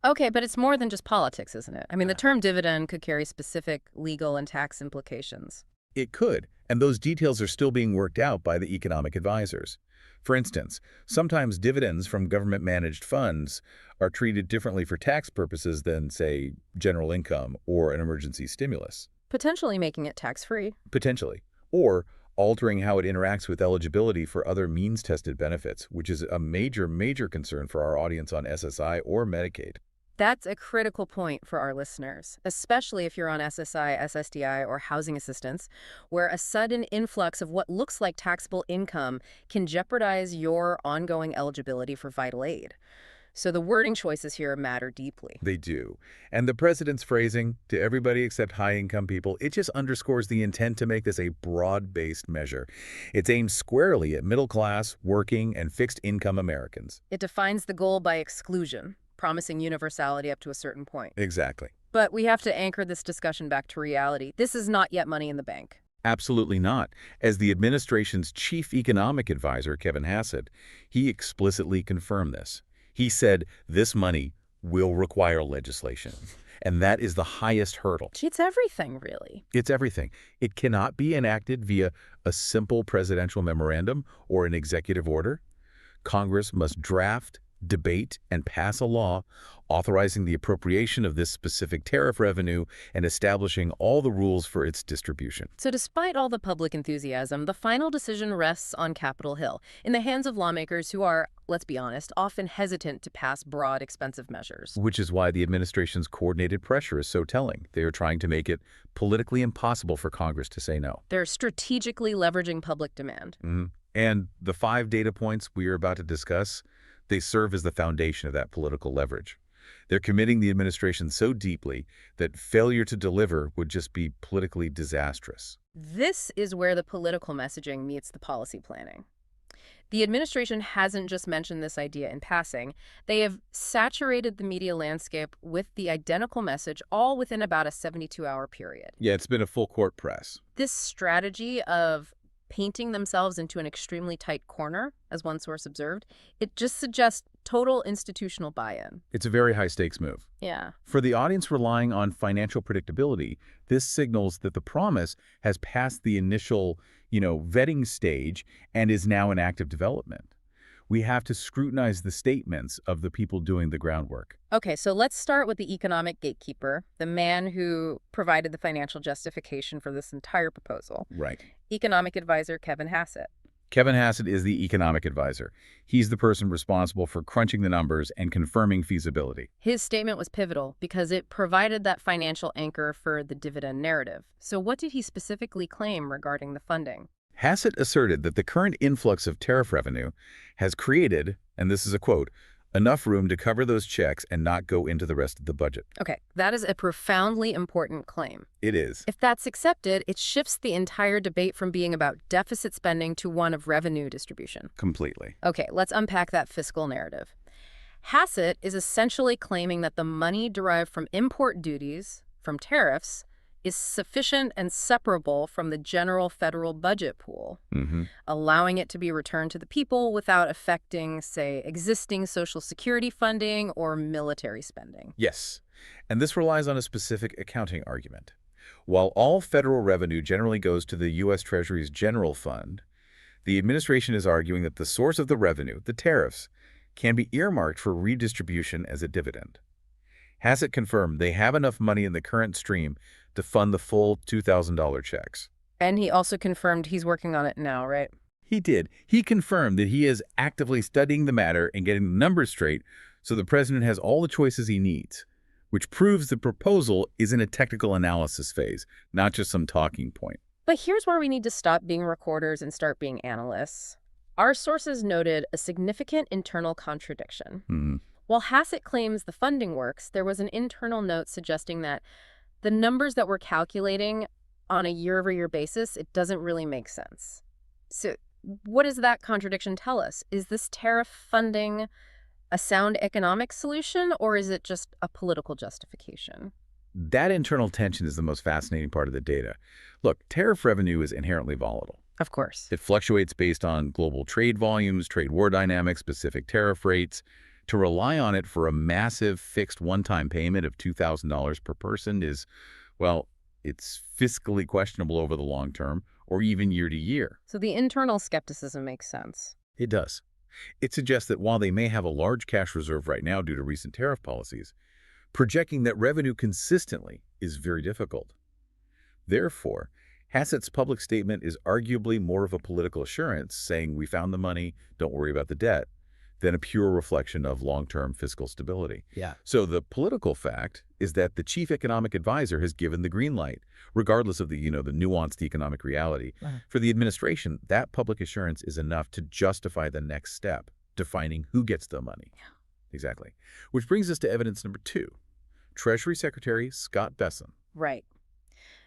Okay, but it's more than just politics, isn't it? The term dividend could carry specific legal and tax implications.
It could, and those details are still being worked out by the economic advisors. For instance, sometimes dividends from government-managed funds are treated differently for tax purposes than, say, general income or an emergency stimulus.
Potentially making it tax-free.
Potentially. Or altering how it interacts with eligibility for other means-tested benefits, which is a major, major concern for our audience on SSI or Medicaid.
That's a critical point for our listeners, especially if you're on SSI, SSDI, or housing assistance, where a sudden influx of what looks like taxable income can jeopardize your ongoing eligibility for vital aid. So the wording choices here matter deeply.
They do. And the president's phrasing, to everybody except high-income people, it just underscores the intent to make this a broad-based measure. It's aimed squarely at middle-class, working, and fixed-income Americans.
It defines the goal by exclusion, promising universality up to a certain point.
Exactly.
But we have to anchor this discussion back to reality. This is not yet money in the bank.
Absolutely not. As the administration's chief economic advisor, Kevin Hassett, he explicitly confirmed this. He said this money will require legislation, and that is the highest hurdle.
It's everything, really.
It's everything. It cannot be enacted via a simple presidential memorandum or an executive order. Congress must draft, debate, and pass a law authorizing the appropriation of this specific tariff revenue and establishing all the rules for its distribution.
So despite all the public enthusiasm, the final decision rests on Capitol Hill, in the hands of lawmakers who are, let's be honest, often hesitant to pass broad, expensive measures.
Which is why the administration's coordinated pressure is so telling. They are trying to make it politically impossible for Congress to say no.
They're strategically leveraging public demand.
And the 5 data points we are about to discuss, they serve as the foundation of that political leverage. They're committing the administration so deeply that failure to deliver would just be politically disastrous.
This is where the political messaging meets the policy planning. The administration hasn't just mentioned this idea in passing. They have saturated the media landscape with the identical message, all within about a 72-hour period.
Yeah, it's been a full court press.
This strategy of painting themselves into an extremely tight corner, as one source observed, it just suggests total institutional buy-in.
It's a very high-stakes move.
Yeah.
For the audience relying on financial predictability, this signals that the promise has passed the initial, vetting stage and is now in active development. We have to scrutinize the statements of the people doing the groundwork.
Okay, so let's start with the economic gatekeeper, the man who provided the financial justification for this entire proposal.
Right.
Economic advisor Kevin Hassett.
Kevin Hassett is the economic advisor. He's the person responsible for crunching the numbers and confirming feasibility.
His statement was pivotal because it provided that financial anchor for the dividend narrative. So what did he specifically claim regarding the funding?
Hassett asserted that the current influx of tariff revenue has created, and this is a quote, enough room to cover those checks and not go into the rest of the budget.
Okay, that is a profoundly important claim.
It is.
If that's accepted, it shifts the entire debate from being about deficit spending to one of revenue distribution.
Completely.
Okay, let's unpack that fiscal narrative. Hassett is essentially claiming that the money derived from import duties, from tariffs, is sufficient and separable from the general federal budget pool, allowing it to be returned to the people without affecting, say, existing Social Security funding or military spending.
Yes, and this relies on a specific accounting argument. While all federal revenue generally goes to the U.S. Treasury's general fund, the administration is arguing that the source of the revenue, the tariffs, can be earmarked for redistribution as a dividend. Hassett confirmed they have enough money in the current stream to fund the full $2,000 checks.
And he also confirmed he's working on it now, right?
He did. He confirmed that he is actively studying the matter and getting the numbers straight so the president has all the choices he needs, which proves the proposal is in a technical analysis phase, not just some talking point.
But here's where we need to stop being recorders and start being analysts. Our sources noted a significant internal contradiction. While Hassett claims the funding works, there was an internal note suggesting that the numbers that we're calculating on a year-over-year basis, it doesn't really make sense. So what does that contradiction tell us? Is this tariff funding a sound economic solution, or is it just a political justification?
That internal tension is the most fascinating part of the data. Look, tariff revenue is inherently volatile.
Of course.
It fluctuates based on global trade volumes, trade war dynamics, specific tariff rates. To rely on it for a massive fixed one-time payment of $2,000 per person is, well, it's fiscally questionable over the long term or even year to year.
So the internal skepticism makes sense.
It does. It suggests that while they may have a large cash reserve right now due to recent tariff policies, projecting that revenue consistently is very difficult. Therefore, Hassett's public statement is arguably more of a political assurance, saying we found the money, don't worry about the debt, than a pure reflection of long-term fiscal stability.
Yeah.
So the political fact is that the chief economic advisor has given the green light, regardless of the, the nuanced economic reality. For the administration, that public assurance is enough to justify the next step, defining who gets the money.
Yeah.
Exactly. Which brings us to evidence number 2, Treasury Secretary Scott Bessent.
Right.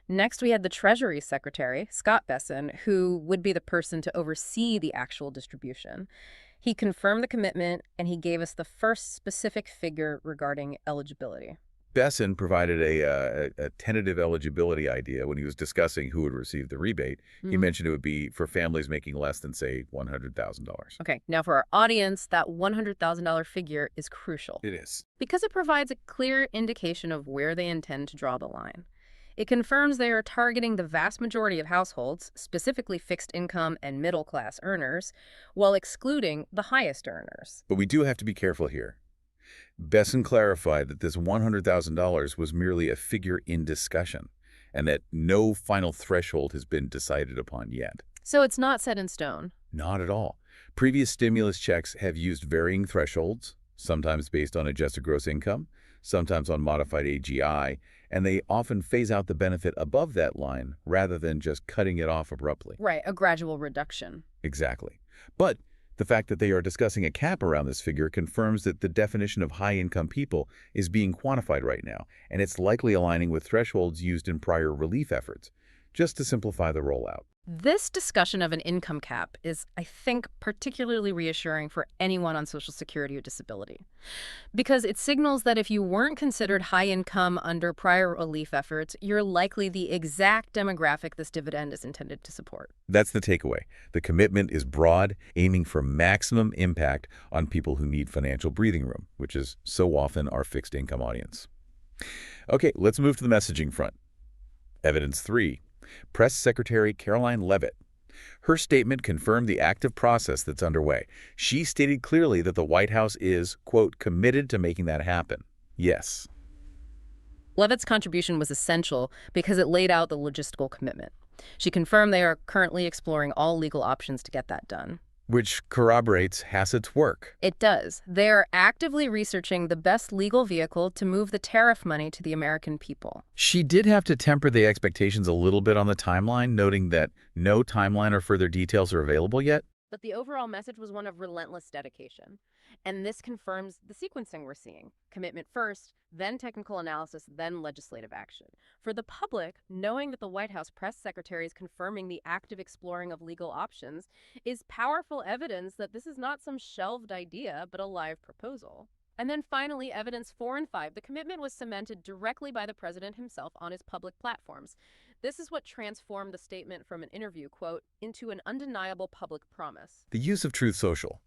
Next, we had the Treasury Secretary, Scott Bessent, who would be the person to oversee the actual distribution. He confirmed the commitment, and he gave us the first specific figure regarding eligibility.
Besson provided a tentative eligibility idea when he was discussing who would receive the rebate. He mentioned it would be for families making less than, say, $100,000.
Okay, now for our audience, that $100,000 figure is crucial.
It is.
Because it provides a clear indication of where they intend to draw the line. It confirms they are targeting the vast majority of households, specifically fixed income and middle-class earners, while excluding the highest earners.
But we do have to be careful here. Besson clarified that this $100,000 was merely a figure in discussion, and that no final threshold has been decided upon yet.
So it's not set in stone?
Not at all. Previous stimulus checks have used varying thresholds, sometimes based on adjusted gross income, sometimes on modified AGI, and they often phase out the benefit above that line rather than just cutting it off abruptly.
Right, a gradual reduction.
Exactly. But the fact that they are discussing a cap around this figure confirms that the definition of high-income people is being quantified right now, and it's likely aligning with thresholds used in prior relief efforts, just to simplify the rollout.
This discussion of an income cap is, I think, particularly reassuring for anyone on Social Security or disability, because it signals that if you weren't considered high income under prior relief efforts, you're likely the exact demographic this dividend is intended to support.
That's the takeaway. The commitment is broad, aiming for maximum impact on people who need financial breathing room, which is so often our fixed income audience. Okay, let's move to the messaging front. Evidence 3. Press Secretary Caroline Leavitt. Her statement confirmed the active process that's underway. She stated clearly that the White House is, quote, committed to making that happen. Yes.
Leavitt's contribution was essential because it laid out the logistical commitment. She confirmed they are currently exploring all legal options to get that done.
Which corroborates Hassett's work.
It does. They are actively researching the best legal vehicle to move the tariff money to the American people.
She did have to temper the expectations a little bit on the timeline, noting that no timeline or further details are available yet.
But the overall message was one of relentless dedication. And this confirms the sequencing we're seeing. Commitment first, then technical analysis, then legislative action. For the public, knowing that the White House press secretary is confirming the active exploring of legal options is powerful evidence that this is not some shelved idea, but a live proposal. And then finally, evidence 4 and 5, the commitment was cemented directly by the president himself on his public platforms. This is what transformed the statement from an interview, quote, into an undeniable public promise.
The use of Truth Social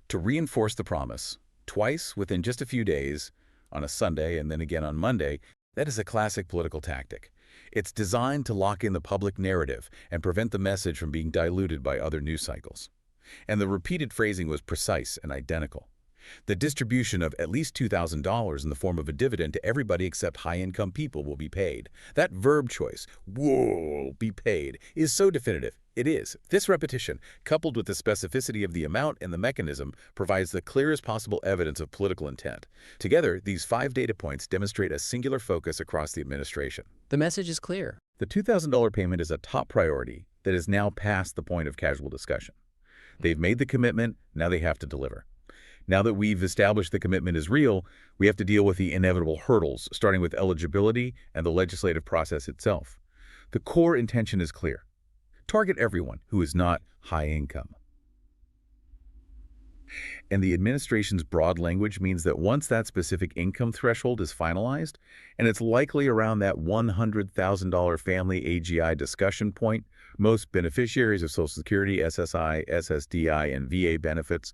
to reinforce the promise, twice within just a few days, on a Sunday and then again on Monday, that is a classic political tactic. It's designed to lock in the public narrative and prevent the message from being diluted by other news cycles. And the repeated phrasing was precise and identical. The distribution of at least $2,000 in the form of a dividend to everybody except high-income people will be paid. That verb choice, will be paid, is so definitive. It is. This repetition, coupled with the specificity of the amount and the mechanism, provides the clearest possible evidence of political intent. Together, these 5 data points demonstrate a singular focus across the administration.
The message is clear.
The $2,000 payment is a top priority that is now past the point of casual discussion. They've made the commitment, now they have to deliver. Now that we've established the commitment is real, we have to deal with the inevitable hurdles, starting with eligibility and the legislative process itself. The core intention is clear. Target everyone who is not high income. And the administration's broad language means that once that specific income threshold is finalized, and it's likely around that $100,000 family AGI discussion point, most beneficiaries of Social Security, SSI, SSDI, and VA benefits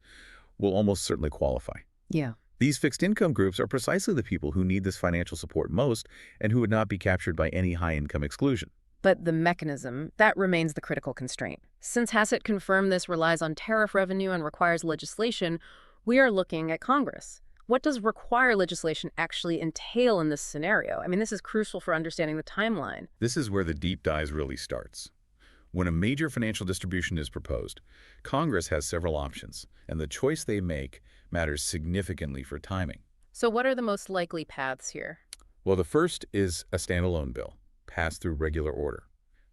will almost certainly qualify.
Yeah.
These fixed income groups are precisely the people who need this financial support most and who would not be captured by any high-income exclusion.
But the mechanism, that remains the critical constraint. Since Hassett confirmed this relies on tariff revenue and requires legislation, we are looking at Congress. What does require legislation actually entail in this scenario? I mean, this is crucial for understanding the timeline.
This is where the deep dive really starts. When a major financial distribution is proposed, Congress has several options, and the choice they make matters significantly for timing.
So what are the most likely paths here?
Well, the first is a standalone bill, passed through regular order.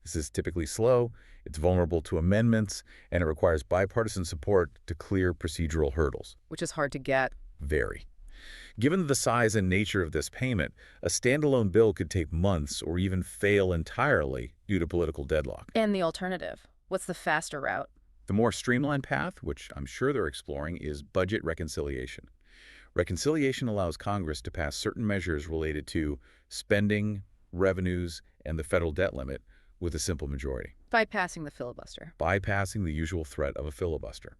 This is typically slow, it's vulnerable to amendments, and it requires bipartisan support to clear procedural hurdles.
Which is hard to get.
Very. Given the size and nature of this payment, a standalone bill could take months or even fail entirely due to political deadlock.
And the alternative? What's the faster route?
The more streamlined path, which I'm sure they're exploring, is budget reconciliation. Reconciliation allows Congress to pass certain measures related to spending, revenues, and the federal debt limit with a simple majority,
Bypassing the filibuster.
bypassing the usual threat of a filibuster.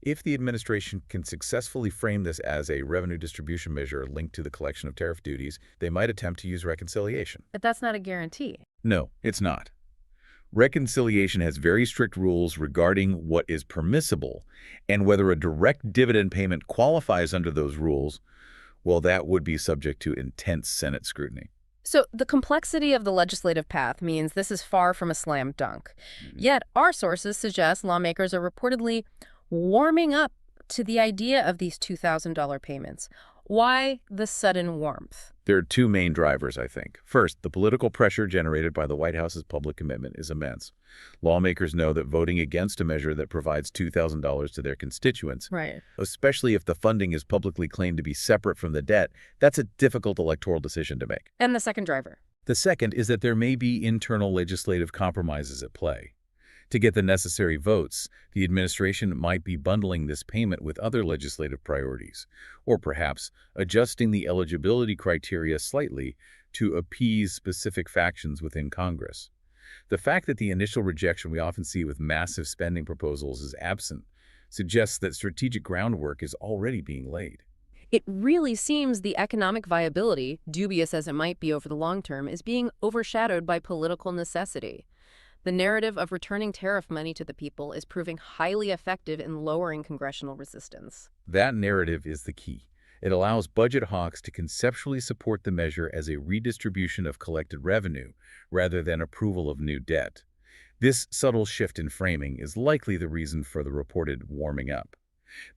If the administration can successfully frame this as a revenue distribution measure linked to the collection of tariff duties, they might attempt to use reconciliation.
But that's not a guarantee.
No, it's not. Reconciliation has very strict rules regarding what is permissible, and whether a direct dividend payment qualifies under those rules, well, that would be subject to intense Senate scrutiny.
So the complexity of the legislative path means this is far from a slam dunk. Yet our sources suggest lawmakers are reportedly warming up to the idea of these $2,000 payments. Why the sudden warmth?
There are two main drivers, I think. First, the political pressure generated by the White House's public commitment is immense. Lawmakers know that voting against a measure that provides $2,000 to their constituents,
Right.
especially if the funding is publicly claimed to be separate from the debt, that's a difficult electoral decision to make.
And the second driver?
The second is that there may be internal legislative compromises at play. To get the necessary votes, the administration might be bundling this payment with other legislative priorities, or perhaps adjusting the eligibility criteria slightly to appease specific factions within Congress. The fact that the initial rejection we often see with massive spending proposals is absent suggests that strategic groundwork is already being laid.
It really seems the economic viability, dubious as it might be over the long term, is being overshadowed by political necessity. The narrative of returning tariff money to the people is proving highly effective in lowering congressional resistance.
That narrative is the key. It allows budget hawks to conceptually support the measure as a redistribution of collected revenue rather than approval of new debt. This subtle shift in framing is likely the reason for the reported warming up.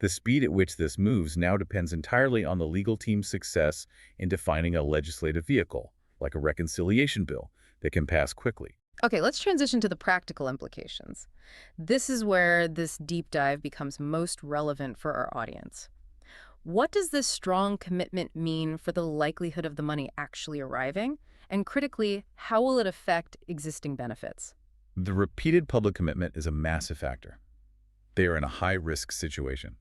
The speed at which this moves now depends entirely on the legal team's success in defining a legislative vehicle, like a reconciliation bill, that can pass quickly.
Okay, let's transition to the practical implications. This is where this deep dive becomes most relevant for our audience. What does this strong commitment mean for the likelihood of the money actually arriving? And critically, how will it affect existing benefits?
The repeated public commitment is a massive factor. They are in a high-risk situation.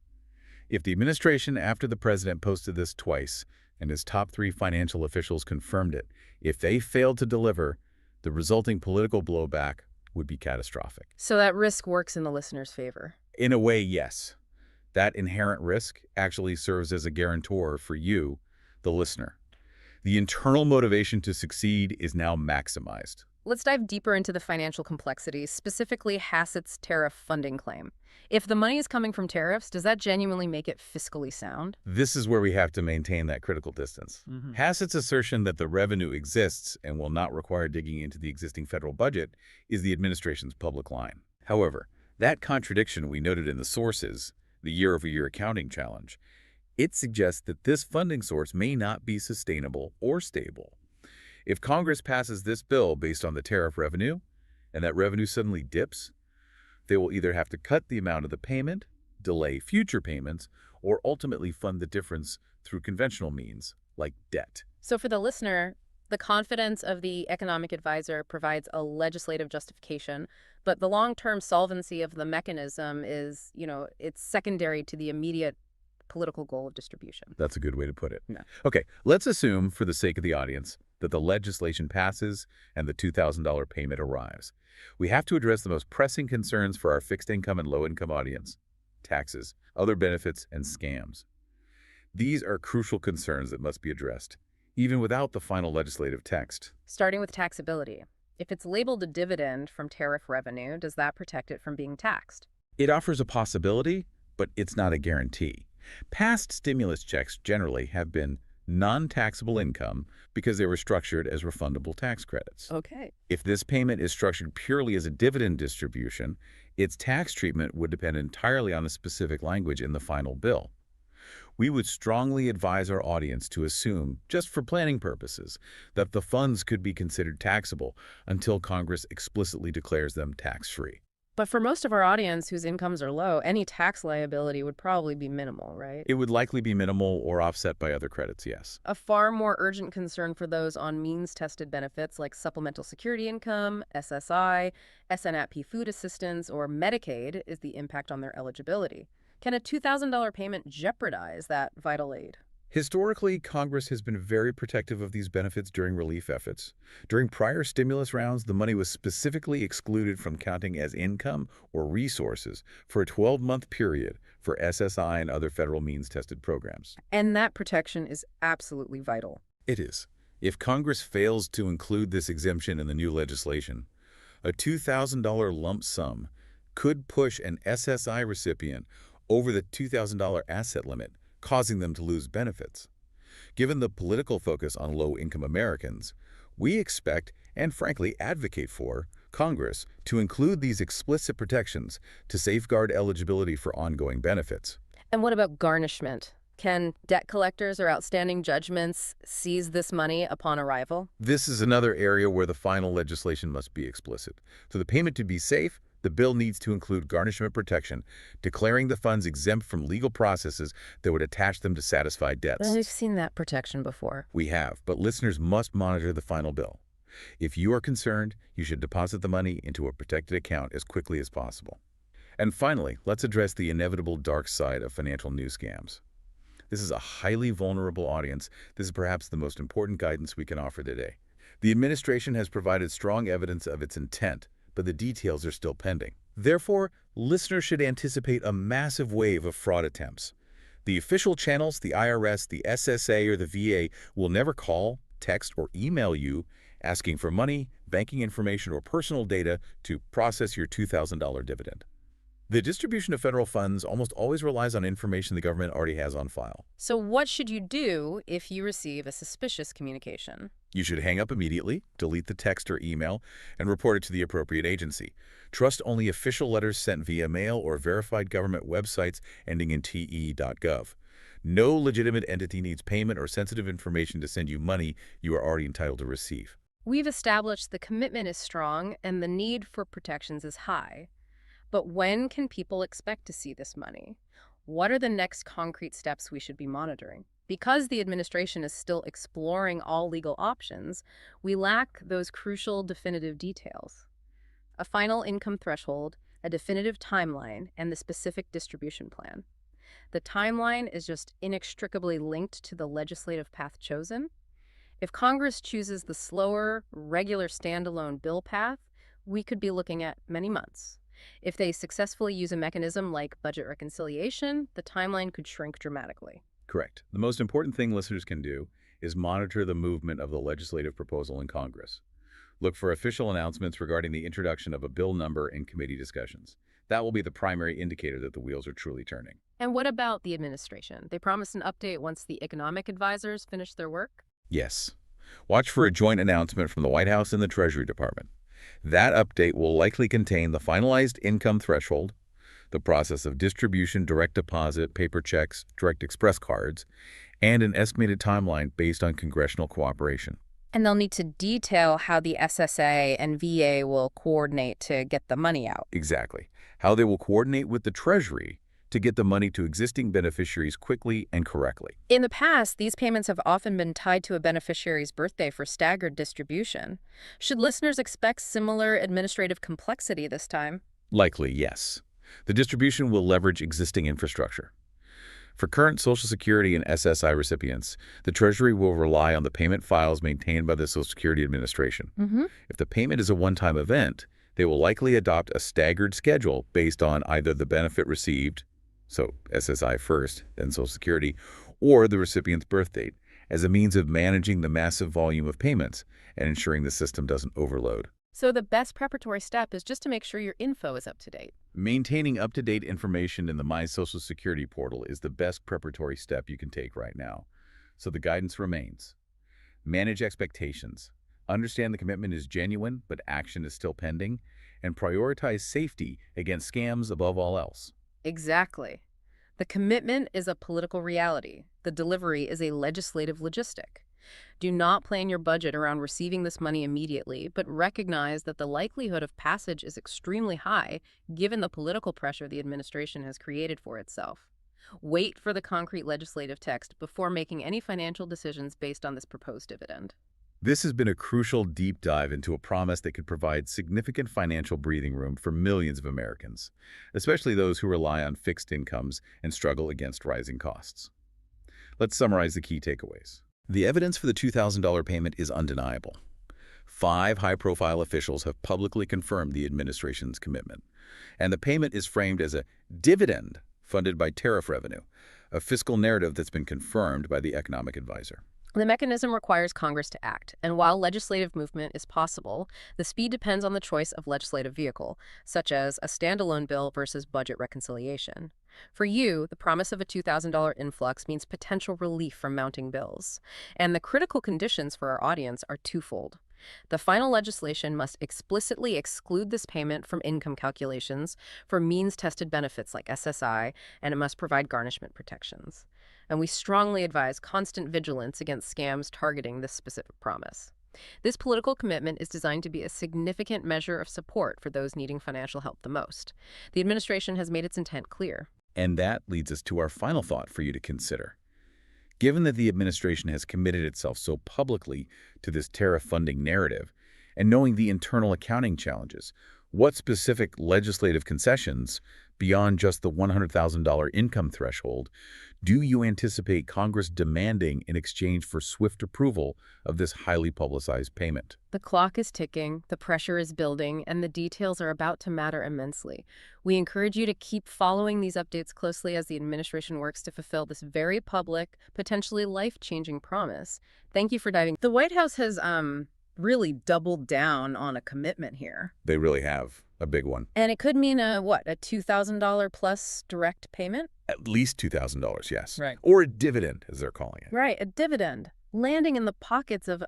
If the administration, after the president posted this twice, and his top 3 financial officials confirmed it, if they failed to deliver, the resulting political blowback would be catastrophic.
So that risk works in the listener's favor.
In a way, yes. That inherent risk actually serves as a guarantor for you, the listener. The internal motivation to succeed is now maximized.
Let's dive deeper into the financial complexities, specifically Hassett's tariff funding claim. If the money is coming from tariffs, does that genuinely make it fiscally sound?
This is where we have to maintain that critical distance. Hassett's assertion that the revenue exists and will not require digging into the existing federal budget is the administration's public line. However, that contradiction we noted in the sources, the year-over-year accounting challenge, it suggests that this funding source may not be sustainable or stable. If Congress passes this bill based on the tariff revenue, and that revenue suddenly dips, they will either have to cut the amount of the payment, delay future payments, or ultimately fund the difference through conventional means, like debt.
So for the listener, the confidence of the economic advisor provides a legislative justification, but the long-term solvency of the mechanism is, it's secondary to the immediate political goal of distribution.
That's a good way to put it.
Yeah.
Okay, let's assume, for the sake of the audience, that the legislation passes and the $2,000 payment arrives. We have to address the most pressing concerns for our fixed-income and low-income audience: taxes, other benefits, and scams. These are crucial concerns that must be addressed, even without the final legislative text.
Starting with taxability. If it's labeled a dividend from tariff revenue, does that protect it from being taxed?
It offers a possibility, but it's not a guarantee. Past stimulus checks generally have been non-taxable income because they were structured as refundable tax credits.
Okay.
If this payment is structured purely as a dividend distribution, its tax treatment would depend entirely on the specific language in the final bill. We would strongly advise our audience to assume, just for planning purposes, that the funds could be considered taxable until Congress explicitly declares them tax-free.
But for most of our audience whose incomes are low, any tax liability would probably be minimal, right?
It would likely be minimal or offset by other credits, yes.
A far more urgent concern for those on means-tested benefits like supplemental security income, SSI, SNAP food assistance, or Medicaid is the impact on their eligibility. Can a $2,000 payment jeopardize that vital aid?
Historically, Congress has been very protective of these benefits during relief efforts. During prior stimulus rounds, the money was specifically excluded from counting as income or resources for a 12-month period for SSI and other federal means-tested programs.
And that protection is absolutely vital.
It is. If Congress fails to include this exemption in the new legislation, a $2,000 lump sum could push an SSI recipient over the $2,000 asset limit, causing them to lose benefits. Given the political focus on low-income Americans, we expect and frankly advocate for Congress to include these explicit protections to safeguard eligibility for ongoing benefits.
And what about garnishment? Can debt collectors or outstanding judgments seize this money upon arrival?
This is another area where the final legislation must be explicit. For the payment to be safe, the bill needs to include garnishment protection, declaring the funds exempt from legal processes that would attach them to satisfied debts.
We've seen that protection before.
We have, but listeners must monitor the final bill. If you are concerned, you should deposit the money into a protected account as quickly as possible. And finally, let's address the inevitable dark side of financial news scams. This is a highly vulnerable audience. This is perhaps the most important guidance we can offer today. The administration has provided strong evidence of its intent, but the details are still pending. Therefore, listeners should anticipate a massive wave of fraud attempts. The official channels, the IRS, the SSA, or the VA will never call, text, or email you asking for money, banking information, or personal data to process your $2,000 dividend. The distribution of federal funds almost always relies on information the government already has on file.
So what should you do if you receive a suspicious communication?
You should hang up immediately, delete the text or email, and report it to the appropriate agency. Trust only official letters sent via mail or verified government websites ending in te.gov. No legitimate entity needs payment or sensitive information to send you money you are already entitled to receive.
We've established the commitment is strong and the need for protections is high. But when can people expect to see this money? What are the next concrete steps we should be monitoring? Because the administration is still exploring all legal options, we lack those crucial definitive details. A final income threshold, a definitive timeline, and the specific distribution plan. The timeline is just inextricably linked to the legislative path chosen. If Congress chooses the slower, regular standalone bill path, we could be looking at many months. If they successfully use a mechanism like budget reconciliation, the timeline could shrink dramatically.
Correct. The most important thing listeners can do is monitor the movement of the legislative proposal in Congress. Look for official announcements regarding the introduction of a bill number in committee discussions. That will be the primary indicator that the wheels are truly turning.
And what about the administration? They promised an update once the economic advisors finish their work?
Yes. Watch for a joint announcement from the White House and the Treasury Department. That update will likely contain the finalized income threshold, the process of distribution, direct deposit, paper checks, direct express cards, and an estimated timeline based on congressional cooperation.
And they'll need to detail how the SSA and VA will coordinate to get the money out.
Exactly. How they will coordinate with the Treasury to get the money to existing beneficiaries quickly and correctly.
In the past, these payments have often been tied to a beneficiary's birthday for staggered distribution. Should listeners expect similar administrative complexity this time?
Likely, yes. The distribution will leverage existing infrastructure. For current Social Security and SSI recipients, the Treasury will rely on the payment files maintained by the Social Security Administration. If the payment is a one-time event, they will likely adopt a staggered schedule based on either the benefit received, so SSI first, then Social Security, or the recipient's birth date, as a means of managing the massive volume of payments and ensuring the system doesn't overload.
So the best preparatory step is just to make sure your info is up to date.
Maintaining up-to-date information in the My Social Security portal is the best preparatory step you can take right now. So the guidance remains. Manage expectations. Understand the commitment is genuine, but action is still pending. And prioritize safety against scams above all else.
Exactly. The commitment is a political reality. The delivery is a legislative logistic. Do not plan your budget around receiving this money immediately, but recognize that the likelihood of passage is extremely high given the political pressure the administration has created for itself. Wait for the concrete legislative text before making any financial decisions based on this proposed dividend.
This has been a crucial deep dive into a promise that could provide significant financial breathing room for millions of Americans, especially those who rely on fixed incomes and struggle against rising costs. Let's summarize the key takeaways. The evidence for the $2,000 payment is undeniable. 5 high-profile officials have publicly confirmed the administration's commitment, and the payment is framed as a dividend funded by tariff revenue, a fiscal narrative that's been confirmed by the economic advisor.
The mechanism requires Congress to act, and while legislative movement is possible, the speed depends on the choice of legislative vehicle, such as a standalone bill versus budget reconciliation. For you, the promise of a $2,000 influx means potential relief from mounting bills. And the critical conditions for our audience are twofold. The final legislation must explicitly exclude this payment from income calculations for means-tested benefits like SSI, and it must provide garnishment protections. And we strongly advise constant vigilance against scams targeting this specific promise. This political commitment is designed to be a significant measure of support for those needing financial help the most. The administration has made its intent clear.
And that leads us to our final thought for you to consider. Given that the administration has committed itself so publicly to this tariff funding narrative, and knowing the internal accounting challenges, what specific legislative concessions, beyond just the $100,000 income threshold, do you anticipate Congress demanding in exchange for swift approval of this highly publicized payment?
The clock is ticking, the pressure is building, and the details are about to matter immensely. We encourage you to keep following these updates closely as the administration works to fulfill this very public, potentially life-changing promise. Thank you for diving.
The White House has really doubled down on a commitment here.
They really have. A big one.
And it could mean a $2,000 plus direct payment?
At least $2,000, yes.
Right.
Or a dividend, as they're calling it.
Right, a dividend. Landing in the pockets of,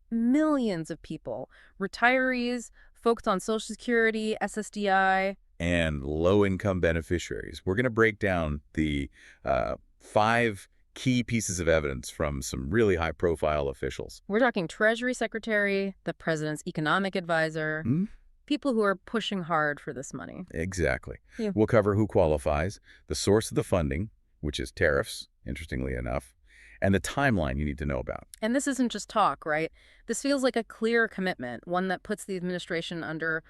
millions of people. Retirees, folks on Social Security, SSDI.
And low-income beneficiaries. We're going to break down the 5 key pieces of evidence from some really high-profile officials.
We're talking Treasury Secretary, the President's economic advisor, people who are pushing hard for this money.
Exactly.
Yeah.
We'll cover who qualifies, the source of the funding, which is tariffs, interestingly enough, and the timeline you need to know about.
And this isn't just talk, right? This feels like a clear commitment, one that puts the administration under,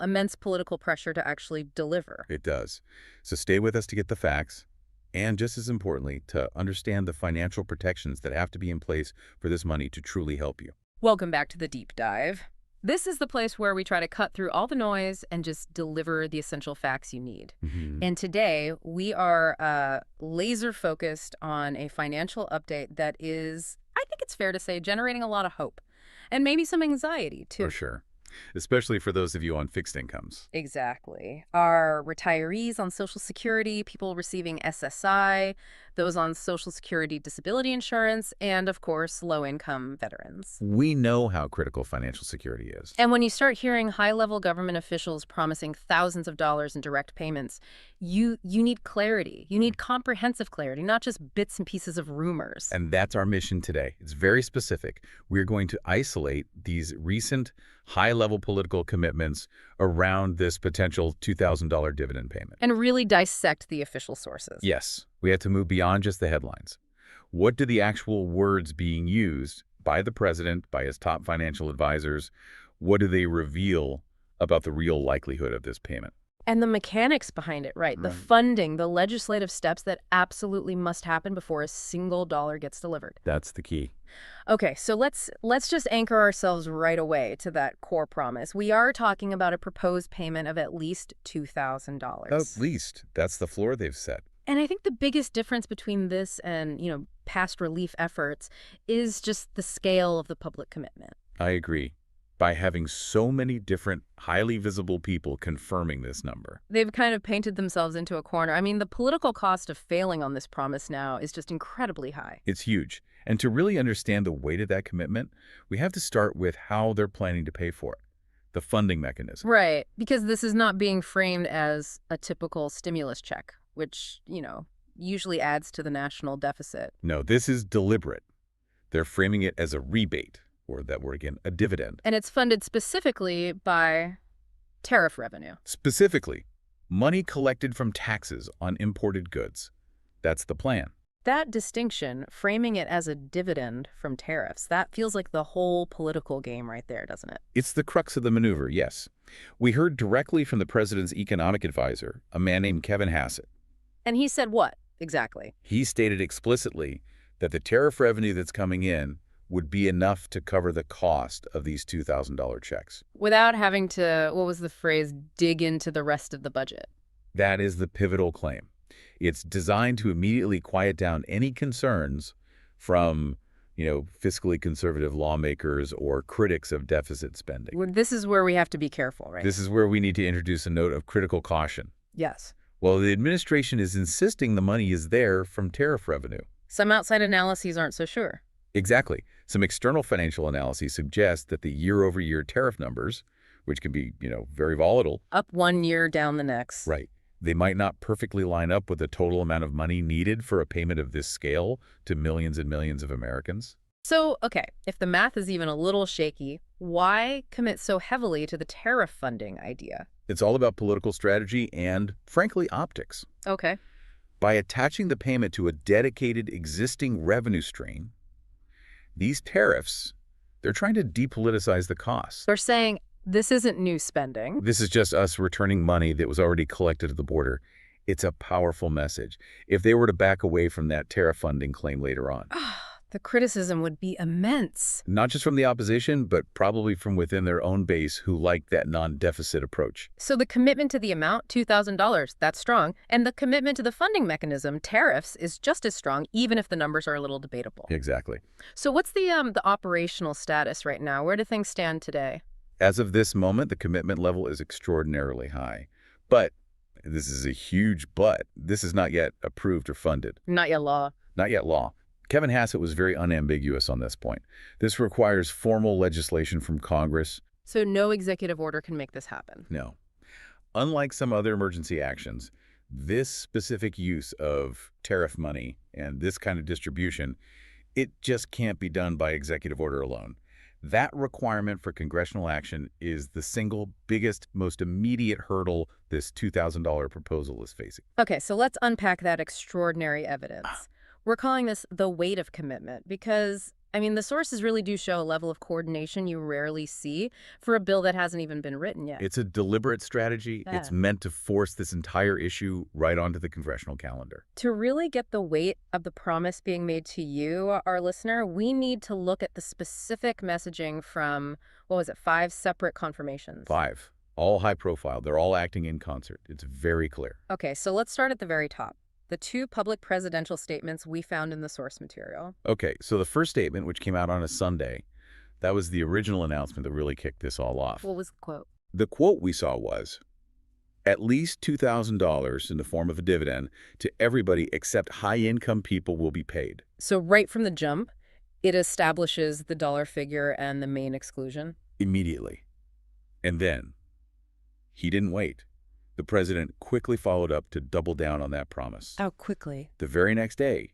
immense political pressure to actually deliver.
It does. So stay with us to get the facts, and just as importantly, to understand the financial protections that have to be in place for this money to truly help you.
Welcome back to the Deep Dive. This is the place where we try to cut through all the noise and just deliver the essential facts you need. And today, we are laser focused on a financial update that is, I think it's fair to say, generating a lot of hope and maybe some anxiety, too.
For sure. Especially for those of you on fixed incomes.
Exactly. Our retirees on Social Security, people receiving SSI, those on Social Security disability insurance, and, of course, low-income veterans.
We know how critical financial security is.
And when you start hearing high-level government officials promising thousands of dollars in direct payments, you need clarity. You need comprehensive clarity, not just bits and pieces of rumors.
And that's our mission today. It's very specific. We're going to isolate these recent high-level political commitments around this potential $2,000 dividend payment.
And really dissect the official sources.
Yes. We had to move beyond just the headlines. What do the actual words being used by the president, by his top financial advisors, what do they reveal about the real likelihood of this payment?
And the mechanics behind it, right? The funding, the legislative steps that absolutely must happen before a single dollar gets delivered.
That's the key.
Okay, so let's just anchor ourselves right away to that core promise. We are talking about a proposed payment of at least $2,000.
At least. That's the floor they've set.
And I think the biggest difference between this and, past relief efforts is just the scale of the public commitment.
I agree. By having so many different, highly visible people confirming this number.
They've kind of painted themselves into a corner. The political cost of failing on this promise now is just incredibly high.
It's huge. And to really understand the weight of that commitment, we have to start with how they're planning to pay for it. The funding mechanism.
Right, because this is not being framed as a typical stimulus check, which, usually adds to the national deficit.
No, this is deliberate. They're framing it as a rebate, or that word again, a dividend.
And it's funded specifically by tariff revenue.
Specifically, money collected from taxes on imported goods. That's the plan.
That distinction, framing it as a dividend from tariffs, that feels like the whole political game right there, doesn't it?
It's the crux of the maneuver, yes. We heard directly from the president's economic advisor, a man named Kevin Hassett.
And he said what, exactly?
He stated explicitly that the tariff revenue that's coming in would be enough to cover the cost of these $2,000 checks.
Without having to, what was the phrase, dig into the rest of the budget.
That is the pivotal claim. It's designed to immediately quiet down any concerns from, fiscally conservative lawmakers or critics of deficit spending.
Well, this is where we have to be careful, right?
This is where we need to introduce a note of critical caution.
Yes.
Well, the administration is insisting the money is there from tariff revenue.
Some outside analyses aren't so sure.
Exactly. Some external financial analyses suggest that the year-over-year tariff numbers, which can be, very volatile.
Up one year, down the next.
Right. They might not perfectly line up with the total amount of money needed for a payment of this scale to millions and millions of Americans.
So, okay, if the math is even a little shaky, why commit so heavily to the tariff funding idea?
It's all about political strategy and, frankly, optics.
Okay.
By attaching the payment to a dedicated existing revenue stream, these tariffs, they're trying to depoliticize the costs.
They're saying, this isn't new spending.
This is just us returning money that was already collected at the border. It's a powerful message. If they were to back away from that tariff funding claim later on.
The criticism would be immense.
Not just from the opposition, but probably from within their own base who like that non-deficit approach.
So the commitment to the amount, $2,000, that's strong. And the commitment to the funding mechanism, tariffs, is just as strong, even if the numbers are a little debatable.
Exactly.
So what's the operational status right now? Where do things stand today?
As of this moment, the commitment level is extraordinarily high. But, this is a huge but, this is not yet approved or funded.
Not yet law.
Not yet law. Kevin Hassett was very unambiguous on this point. This requires formal legislation from Congress.
So no executive order can make this happen?
No. Unlike some other emergency actions, this specific use of tariff money and this kind of distribution, it just can't be done by executive order alone. That requirement for congressional action is the single biggest, most immediate hurdle this $2,000 proposal is facing.
Okay, so let's unpack that extraordinary evidence. We're calling this the weight of commitment because, the sources really do show a level of coordination you rarely see for a bill that hasn't even been written yet.
It's a deliberate strategy.
Yeah.
It's meant to force this entire issue right onto the congressional calendar.
To really get the weight of the promise being made to you, our listener, we need to look at the specific messaging from, 5 separate confirmations?
5. All high profile. They're all acting in concert. It's very clear.
Okay, so let's start at the very top. The 2 public presidential statements we found in the source material.
Okay, so the first statement, which came out on a Sunday, that was the original announcement that really kicked this all off.
What was the quote?
The quote we saw was, at least $2,000 in the form of a dividend to everybody except high-income people will be paid.
So right from the jump, it establishes the dollar figure and the main exclusion?
Immediately. And then, he didn't wait. The president quickly followed up to double down on that promise.
How quickly?
The very next day,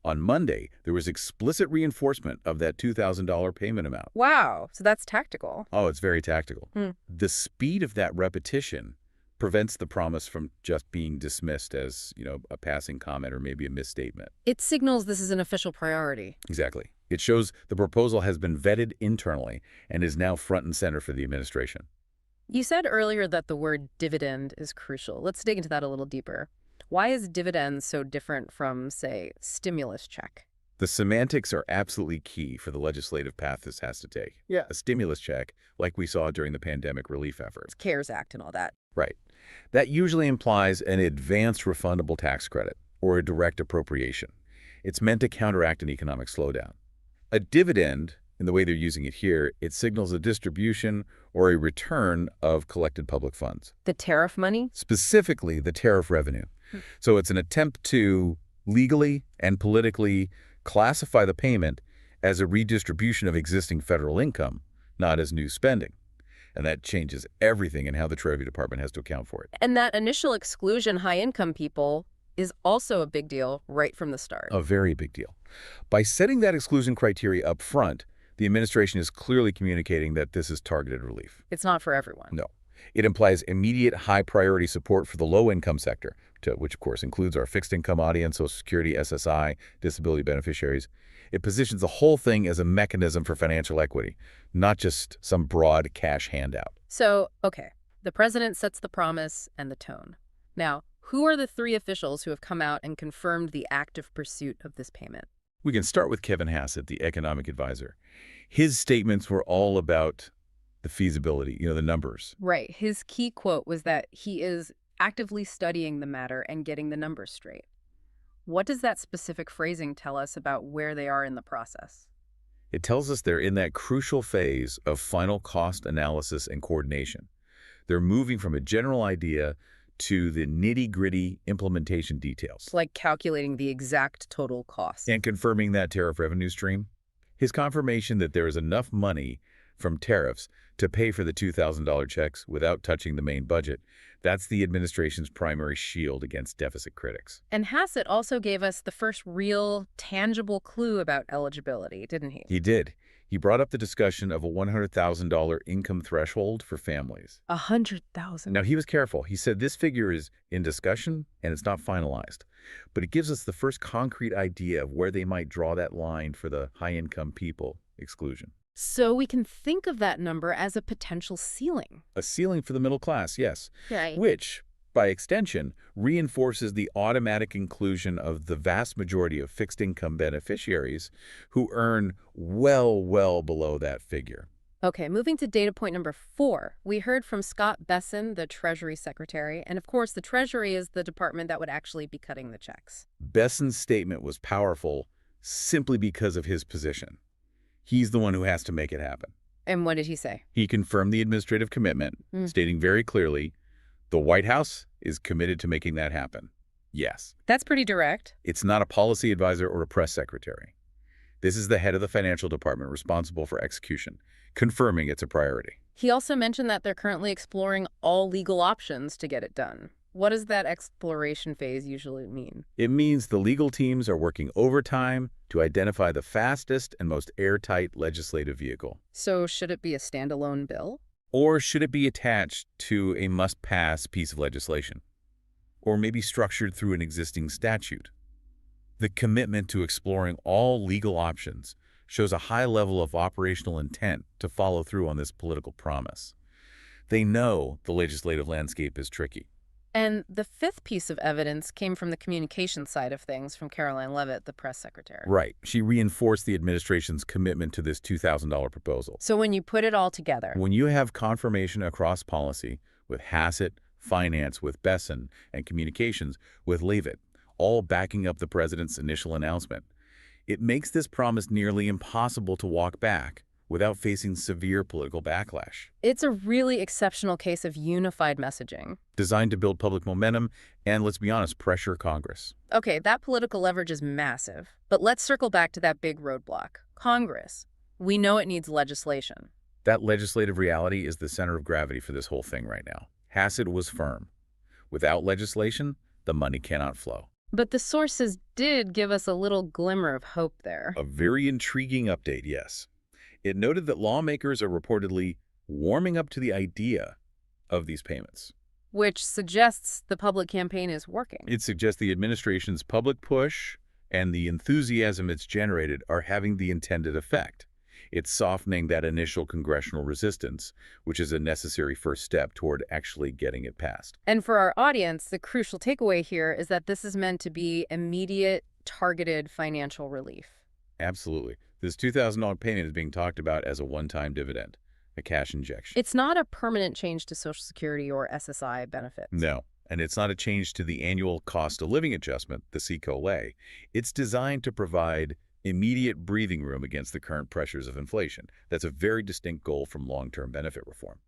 on Monday, there was explicit reinforcement of that $2,000 payment amount.
Wow, so that's tactical.
Oh, it's very tactical. The speed of that repetition prevents the promise from just being dismissed as, a passing comment or maybe a misstatement.
It signals this is an official priority.
Exactly. It shows the proposal has been vetted internally and is now front and center for the administration.
You said earlier that the word dividend is crucial. Let's dig into that a little deeper. Why is dividend so different from, say, stimulus check?
The semantics are absolutely key for the legislative path this has to take.
Yeah.
A stimulus check, like we saw during the pandemic relief efforts.
CARES Act and all that.
Right. That usually implies an advanced refundable tax credit or a direct appropriation. It's meant to counteract an economic slowdown. A dividend, in the way they're using it here, it signals a distribution or a return of collected public funds.
The tariff money?
Specifically, the tariff revenue. So it's an attempt to legally and politically classify the payment as a redistribution of existing federal income, not as new spending. And that changes everything in how the Treasury Department has to account for it.
And that initial exclusion, high-income people, is also a big deal right from the start.
A very big deal. By setting that exclusion criteria up front, the administration is clearly communicating that this is targeted relief.
It's not for everyone.
No. It implies immediate high-priority support for the low-income sector, which of course includes our fixed income audience, Social Security, SSI, disability beneficiaries. It positions the whole thing as a mechanism for financial equity, not just some broad cash handout.
So, okay, the president sets the promise and the tone. Now, who are the three officials who have come out and confirmed the active pursuit of this payment?
We can start with Kevin Hassett, the economic advisor. His statements were all about the feasibility, the numbers.
Right. His key quote was that he is actively studying the matter and getting the numbers straight. What does that specific phrasing tell us about where they are in the process?
It tells us they're in that crucial phase of final cost analysis and coordination. They're moving from a general idea to the nitty-gritty implementation details.
It's like calculating the exact total cost.
And confirming that tariff revenue stream. His confirmation that there is enough money from tariffs to pay for the $2,000 checks without touching the main budget, that's the administration's primary shield against deficit critics.
And Hassett also gave us the first real, tangible clue about eligibility, didn't he?
He did. He brought up the discussion of a $100,000 income threshold for families.
$100,000.
Now, he was careful. He said this figure is in discussion and it's not finalized. But it gives us the first concrete idea of where they might draw that line for the high-income people exclusion.
So we can think of that number as a potential ceiling.
A ceiling for the middle class, yes.
Right.
Which, by extension, reinforces the automatic inclusion of the vast majority of fixed-income beneficiaries who earn well below that figure.
Okay, moving to data point number 4. We heard from Scott Besson, the Treasury Secretary, and of course the Treasury is the department that would actually be cutting the checks.
Besson's statement was powerful simply because of his position. He's the one who has to make it happen.
And what did he say?
He confirmed the administrative commitment, stating very clearly, the White House is committed to making that happen. Yes.
That's pretty direct.
It's not a policy advisor or a press secretary. This is the head of the financial department responsible for execution, confirming it's a priority.
He also mentioned that they're currently exploring all legal options to get it done. What does that exploration phase usually mean?
It means the legal teams are working overtime to identify the fastest and most airtight legislative vehicle.
So should it be a standalone bill?
Or should it be attached to a must-pass piece of legislation? Or maybe structured through an existing statute? The commitment to exploring all legal options shows a high level of operational intent to follow through on this political promise. They know the legislative landscape is tricky.
And the fifth piece of evidence came from the communication side of things from Caroline Leavitt, the press secretary.
Right. She reinforced the administration's commitment to this $2,000 proposal.
So when you put it all together,
when you have confirmation across policy with Hassett, finance with Besson, and communications with Leavitt, all backing up the president's initial announcement, it makes this promise nearly impossible to walk back without facing severe political backlash.
It's a really exceptional case of unified messaging.
Designed to build public momentum and, let's be honest, pressure Congress.
Okay, that political leverage is massive. But let's circle back to that big roadblock. Congress. We know it needs legislation.
That legislative reality is the center of gravity for this whole thing right now. Hassett was firm. Without legislation, the money cannot flow.
But the sources did give us a little glimmer of hope there.
A very intriguing update, yes. It noted that lawmakers are reportedly warming up to the idea of these payments.
Which suggests the public campaign is working.
It suggests the administration's public push and the enthusiasm it's generated are having the intended effect. It's softening that initial congressional resistance, which is a necessary first step toward actually getting it passed.
And for our audience, the crucial takeaway here is that this is meant to be immediate, targeted financial relief.
Absolutely. This $2,000 payment is being talked about as a one-time dividend, a cash injection.
It's not a permanent change to Social Security or SSI benefits.
No, and it's not a change to the annual cost of living adjustment, the CCOLA. It's designed to provide immediate breathing room against the current pressures of inflation. That's a very distinct goal from long-term benefit reform.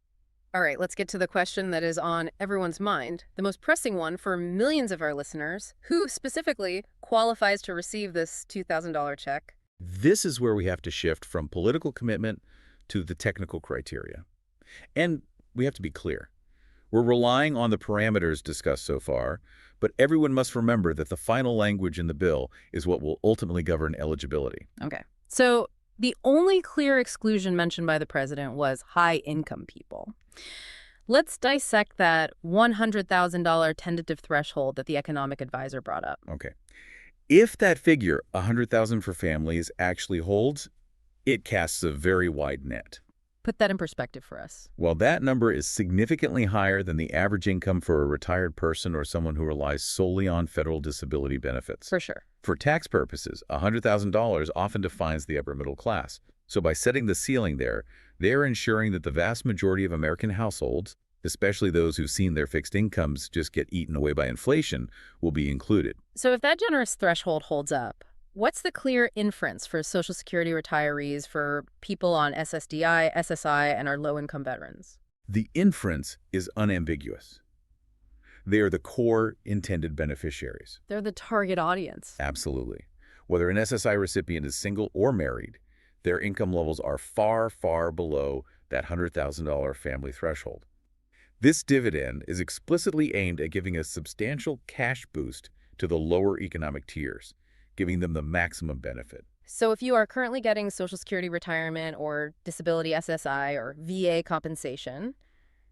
All right, let's get to the question that is on everyone's mind, the most pressing one for millions of our listeners. Who specifically qualifies to receive this $2,000 check?
This is where we have to shift from political commitment to the technical criteria. And we have to be clear. We're relying on the parameters discussed so far, but everyone must remember that the final language in the bill is what will ultimately govern eligibility.
Okay. So the only clear exclusion mentioned by the president was high-income people. Let's dissect that $100,000 tentative threshold that the economic advisor brought up.
Okay. If that figure, 100,000 for families, actually holds, it casts a very wide net.
Put that in perspective for us.
Well, that number is significantly higher than the average income for a retired person or someone who relies solely on federal disability benefits.
For sure.
For tax purposes, $100,000 often defines the upper middle class. So by setting the ceiling there, they're ensuring that the vast majority of American households, especially those who've seen their fixed incomes just get eaten away by inflation, will be included.
So if that generous threshold holds up, what's the clear inference for Social Security retirees, for people on SSDI, SSI, and our low-income veterans?
The inference is unambiguous. They are the core intended beneficiaries.
They're the target audience.
Absolutely. Whether an SSI recipient is single or married, their income levels are far, far below that $100,000 family threshold. This dividend is explicitly aimed at giving a substantial cash boost to the lower economic tiers, giving them the maximum benefit.
So if you are currently getting Social Security retirement or disability SSI or VA compensation,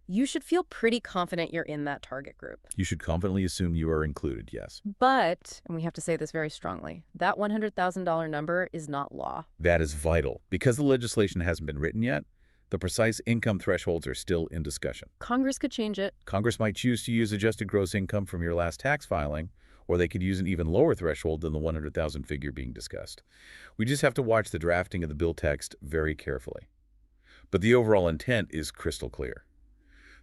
you should feel pretty confident you're in that target group.
You should confidently assume you are included, yes.
But, and we have to say this very strongly, that $100,000 number is not law.
That is vital. Because the legislation hasn't been written yet, the precise income thresholds are still in discussion.
Congress could change it.
Congress might choose to use adjusted gross income from your last tax filing, or they could use an even lower threshold than the 100,000 figure being discussed. We just have to watch the drafting of the bill text very carefully. But the overall intent is crystal clear.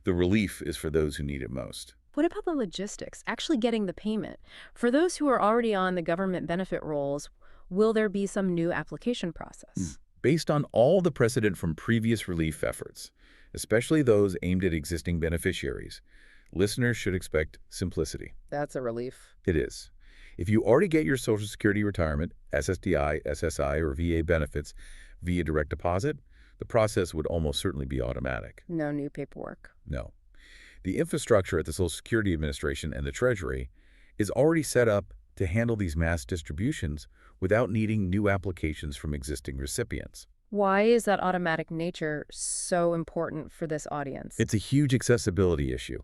The relief is for those who need it most.
What about the logistics, actually getting the payment? For those who are already on the government benefit rolls, will there be some new application process?
Based on all the precedent from previous relief efforts, especially those aimed at existing beneficiaries, listeners should expect simplicity.
That's a relief.
It is. If you already get your Social Security retirement, SSDI, SSI, or VA benefits via direct deposit, the process would almost certainly be automatic.
No new paperwork.
No. The infrastructure at the Social Security Administration and the Treasury is already set up to handle these mass distributions without needing new applications from existing recipients.
Why is that automatic nature so important for this audience?
It's a huge accessibility issue.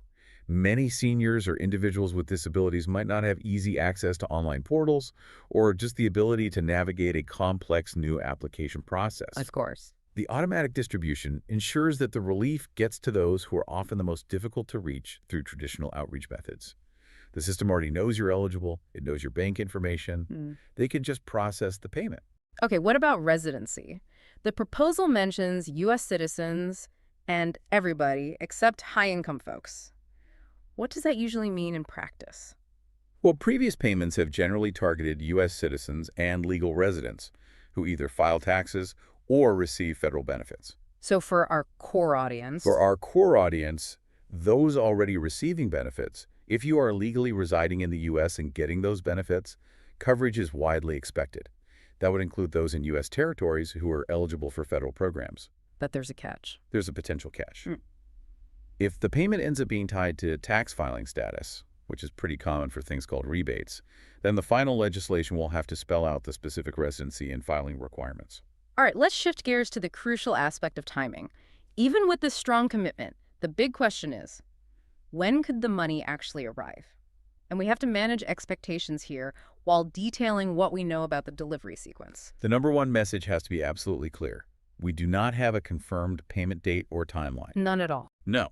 Many seniors or individuals with disabilities might not have easy access to online portals or just the ability to navigate a complex new application process.
Of course.
The automatic distribution ensures that the relief gets to those who are often the most difficult to reach through traditional outreach methods. The system already knows you're eligible. It knows your bank information. They can just process the payment.
Okay, what about residency? The proposal mentions U.S. citizens and everybody except high-income folks. What does that usually mean in practice?
Well, previous payments have generally targeted U.S. citizens and legal residents who either file taxes or receive federal benefits.
So for our core audience...
For our core audience, those already receiving benefits, if you are legally residing in the U.S. and getting those benefits, coverage is widely expected. That would include those in U.S. territories who are eligible for federal programs.
But there's a catch.
There's a potential catch. If the payment ends up being tied to tax filing status, which is pretty common for things called rebates, then the final legislation will have to spell out the specific residency and filing requirements.
All right, let's shift gears to the crucial aspect of timing. Even with this strong commitment, the big question is, when could the money actually arrive? And we have to manage expectations here while detailing what we know about the delivery sequence.
The number one message has to be absolutely clear. We do not have a confirmed payment date or timeline.
None at all.
No.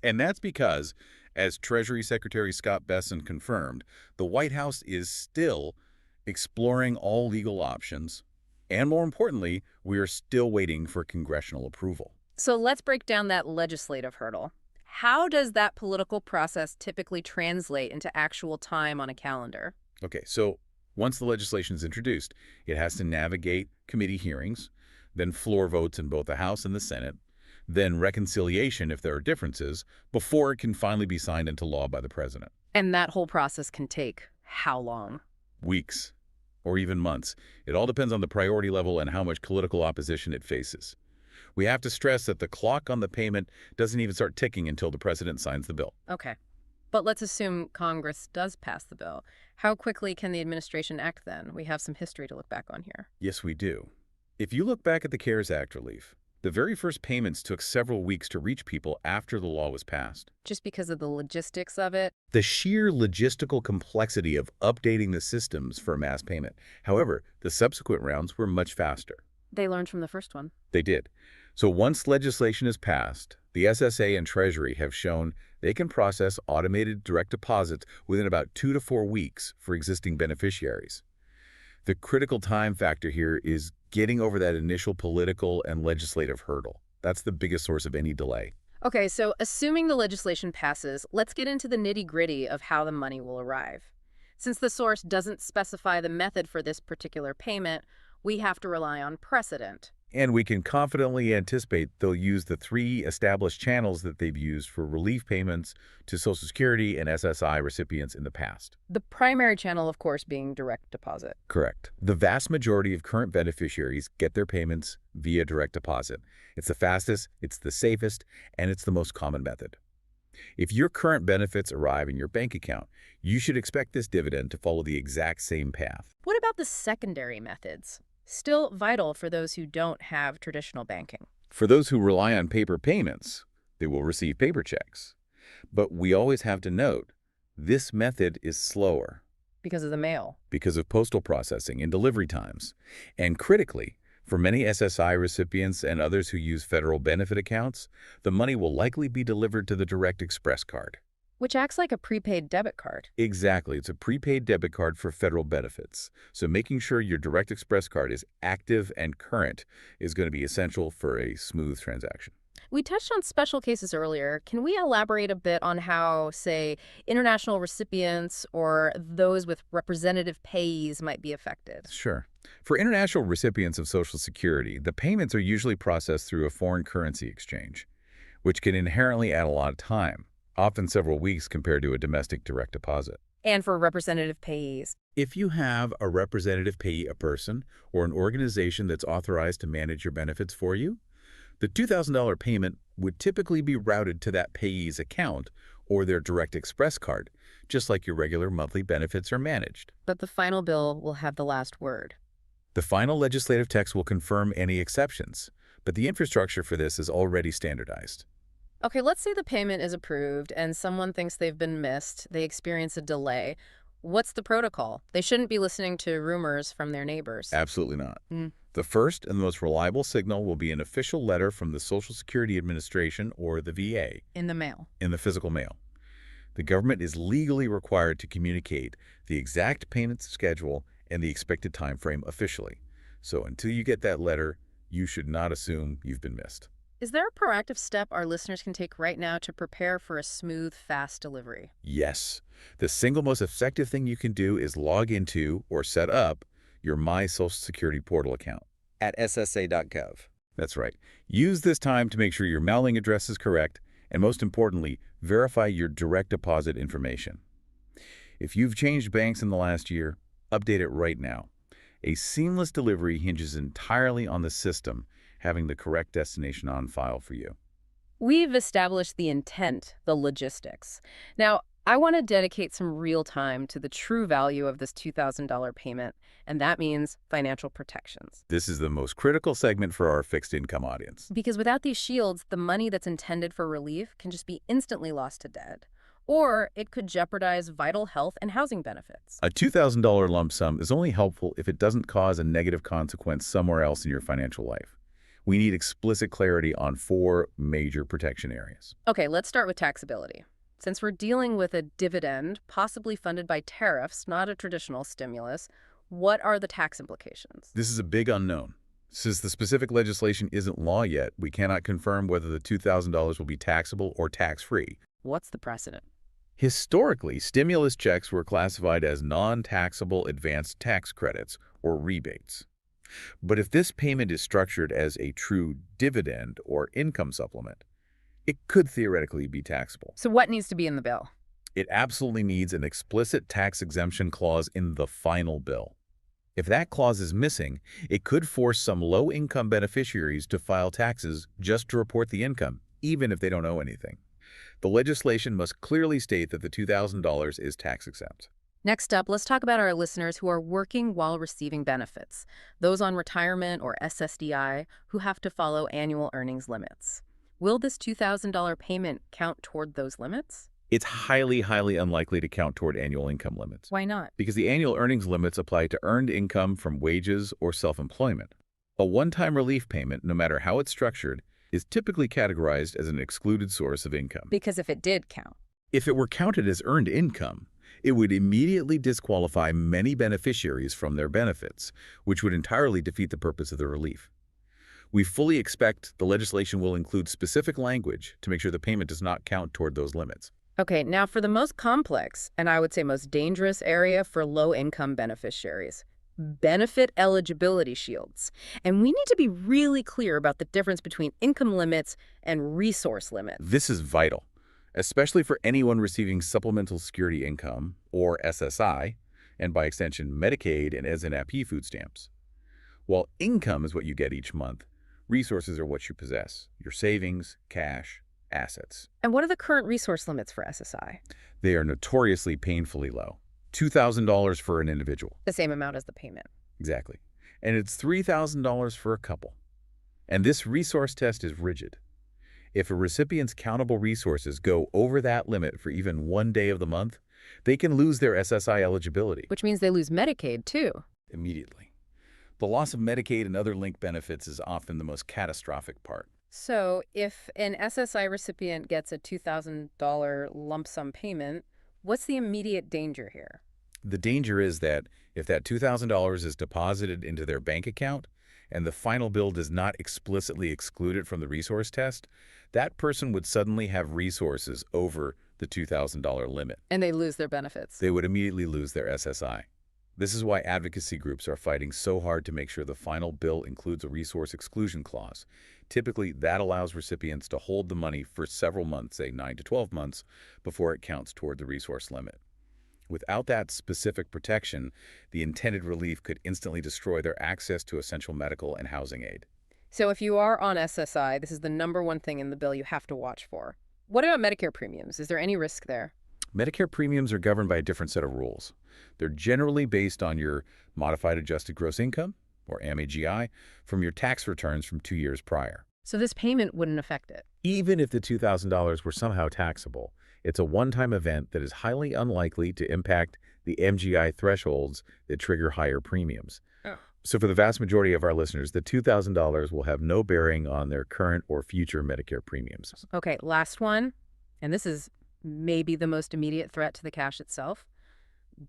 And that's because, as Treasury Secretary Scott Bessent confirmed, the White House is still exploring all legal options. And more importantly, we are still waiting for congressional approval.
So let's break down that legislative hurdle. How does that political process typically translate into actual time on a calendar?
Okay, so once the legislation is introduced, it has to navigate committee hearings, then floor votes in both the House and the Senate, then reconciliation if there are differences, before it can finally be signed into law by the president.
And that whole process can take how long?
Weeks, or even months. It all depends on the priority level and how much political opposition it faces. We have to stress that the clock on the payment doesn't even start ticking until the president signs the bill.
Okay. But let's assume Congress does pass the bill. How quickly can the administration act then? We have some history to look back on here.
Yes, we do. If you look back at the CARES Act relief, The very first payments took several weeks to reach people after the law was passed.
Just because of the logistics of it?
The sheer logistical complexity of updating the systems for a mass payment. However, the subsequent rounds were much faster.
They learned from the first one.
They did. So once legislation is passed, the SSA and Treasury have shown they can process automated direct deposits within about 2 to 4 weeks for existing beneficiaries. The critical time factor here is getting over that initial political and legislative hurdle. That's the biggest source of any delay.
Okay, so assuming the legislation passes, let's get into the nitty-gritty of how the money will arrive. Since the source doesn't specify the method for this particular payment, we have to rely on precedent.
And we can confidently anticipate they'll use the 3 established channels that they've used for relief payments to Social Security and SSI recipients in the past.
The primary channel, of course, being direct deposit.
Correct. The vast majority of current beneficiaries get their payments via direct deposit. It's the fastest, it's the safest, and it's the most common method. If your current benefits arrive in your bank account, you should expect this dividend to follow the exact same path.
What about the secondary methods? Still vital for those who don't have traditional banking.
For those who rely on paper payments, they will receive paper checks. But we always have to note, this method is slower.
Because of the mail.
Because of postal processing and delivery times. And critically, for many SSI recipients and others who use federal benefit accounts, the money will likely be delivered to the Direct Express card.
Which acts like a prepaid debit card.
Exactly. It's a prepaid debit card for federal benefits. So making sure your Direct Express card is active and current is going to be essential for a smooth transaction.
We touched on special cases earlier. Can we elaborate a bit on how, say, international recipients or those with representative payees might be affected?
Sure. For international recipients of Social Security, the payments are usually processed through a foreign currency exchange, which can inherently add a lot of time, often several weeks compared to a domestic direct deposit.
And for representative payees?
If you have a representative payee, a person or an organization that's authorized to manage your benefits for you, the $2,000 payment would typically be routed to that payee's account or their Direct Express card, just like your regular monthly benefits are managed.
But the final bill will have the last word.
The final legislative text will confirm any exceptions, but the infrastructure for this is already standardized.
Okay, let's say the payment is approved and someone thinks they've been missed. They experience a delay. What's the protocol? They shouldn't be listening to rumors from their neighbors.
Absolutely not. The first and the most reliable signal will be an official letter from the Social Security Administration or the VA.
In the mail.
In the physical mail. The government is legally required to communicate the exact payment schedule and the expected time frame officially. So until you get that letter, you should not assume you've been missed.
Is there a proactive step our listeners can take right now to prepare for a smooth, fast delivery?
Yes. The single most effective thing you can do is log into or set up your My Social Security portal account at ssa.gov. That's right. Use this time to make sure your mailing address is correct, and most importantly, verify your direct deposit information. If you've changed banks in the last year, update it right now. A seamless delivery hinges entirely on the system having the correct destination on file for you.
We've established the intent, the logistics. Now, I want to dedicate some real time to the true value of this $2,000 payment, and that means financial protections.
This is the most critical segment for our fixed income audience.
Because without these shields, the money that's intended for relief can just be instantly lost to debt. Or it could jeopardize vital health and housing benefits.
A $2,000 lump sum is only helpful if it doesn't cause a negative consequence somewhere else in your financial life. We need explicit clarity on 4 major protection areas.
Okay, let's start with taxability. Since we're dealing with a dividend, possibly funded by tariffs, not a traditional stimulus, what are the tax implications?
This is a big unknown. Since the specific legislation isn't law yet, we cannot confirm whether the $2,000 will be taxable or tax-free.
What's the precedent?
Historically, stimulus checks were classified as non-taxable advanced tax credits, or rebates. But if this payment is structured as a true dividend or income supplement, it could theoretically be taxable.
So what needs to be in the bill?
It absolutely needs an explicit tax exemption clause in the final bill. If that clause is missing, it could force some low-income beneficiaries to file taxes just to report the income, even if they don't owe anything. The legislation must clearly state that the $2,000 is tax exempt.
Next up, let's talk about our listeners who are working while receiving benefits, those on retirement or SSDI who have to follow annual earnings limits. Will this $2,000 payment count toward those limits?
It's highly, highly unlikely to count toward annual income limits.
Why not?
Because the annual earnings limits apply to earned income from wages or self-employment. A one-time relief payment, no matter how it's structured, is typically categorized as an excluded source of income.
Because if it did count.
If it were counted as earned income, it would immediately disqualify many beneficiaries from their benefits, which would entirely defeat the purpose of the relief. We fully expect the legislation will include specific language to make sure the payment does not count toward those limits.
Okay, now for the most complex, and I would say most dangerous area for low-income beneficiaries, benefit eligibility shields. And we need to be really clear about the difference between income limits and resource limits.
This is vital, especially for anyone receiving Supplemental Security Income, or SSI, and by extension Medicaid and SNAP food stamps. While income is what you get each month, resources are what you possess, your savings, cash, assets.
And what are the current resource limits for SSI?
They are notoriously painfully low. $2,000 for an individual.
The same amount as the payment.
Exactly. And it's $3,000 for a couple. And this resource test is rigid. If a recipient's countable resources go over that limit for even one day of the month, they can lose their SSI eligibility.
Which means they lose Medicaid, too.
Immediately. The loss of Medicaid and other linked benefits is often the most catastrophic part.
So if an SSI recipient gets a $2,000 lump sum payment, what's the immediate danger here?
The danger is that if that $2,000 is deposited into their bank account and the final bill does not explicitly exclude it from the resource test, that person would suddenly have resources over the $2,000 limit.
And they lose their benefits.
They would immediately lose their SSI. This is why advocacy groups are fighting so hard to make sure the final bill includes a resource exclusion clause. Typically, that allows recipients to hold the money for several months, say 9 to 12 months, before it counts toward the resource limit. Without that specific protection, the intended relief could instantly destroy their access to essential medical and housing aid.
So if you are on SSI, this is the #1 thing in the bill you have to watch for. What about Medicare premiums? Is there any risk there?
Medicare premiums are governed by a different set of rules. They're generally based on your modified adjusted gross income, or MAGI, from your tax returns from 2 years prior.
So this payment wouldn't affect it.
Even if the $2,000 were somehow taxable, it's a one-time event that is highly unlikely to impact the MGI thresholds that trigger higher premiums.
Oh.
So for the vast majority of our listeners, the $2,000 will have no bearing on their current or future Medicare premiums.
Okay, last one, and this is maybe the most immediate threat to the cash itself.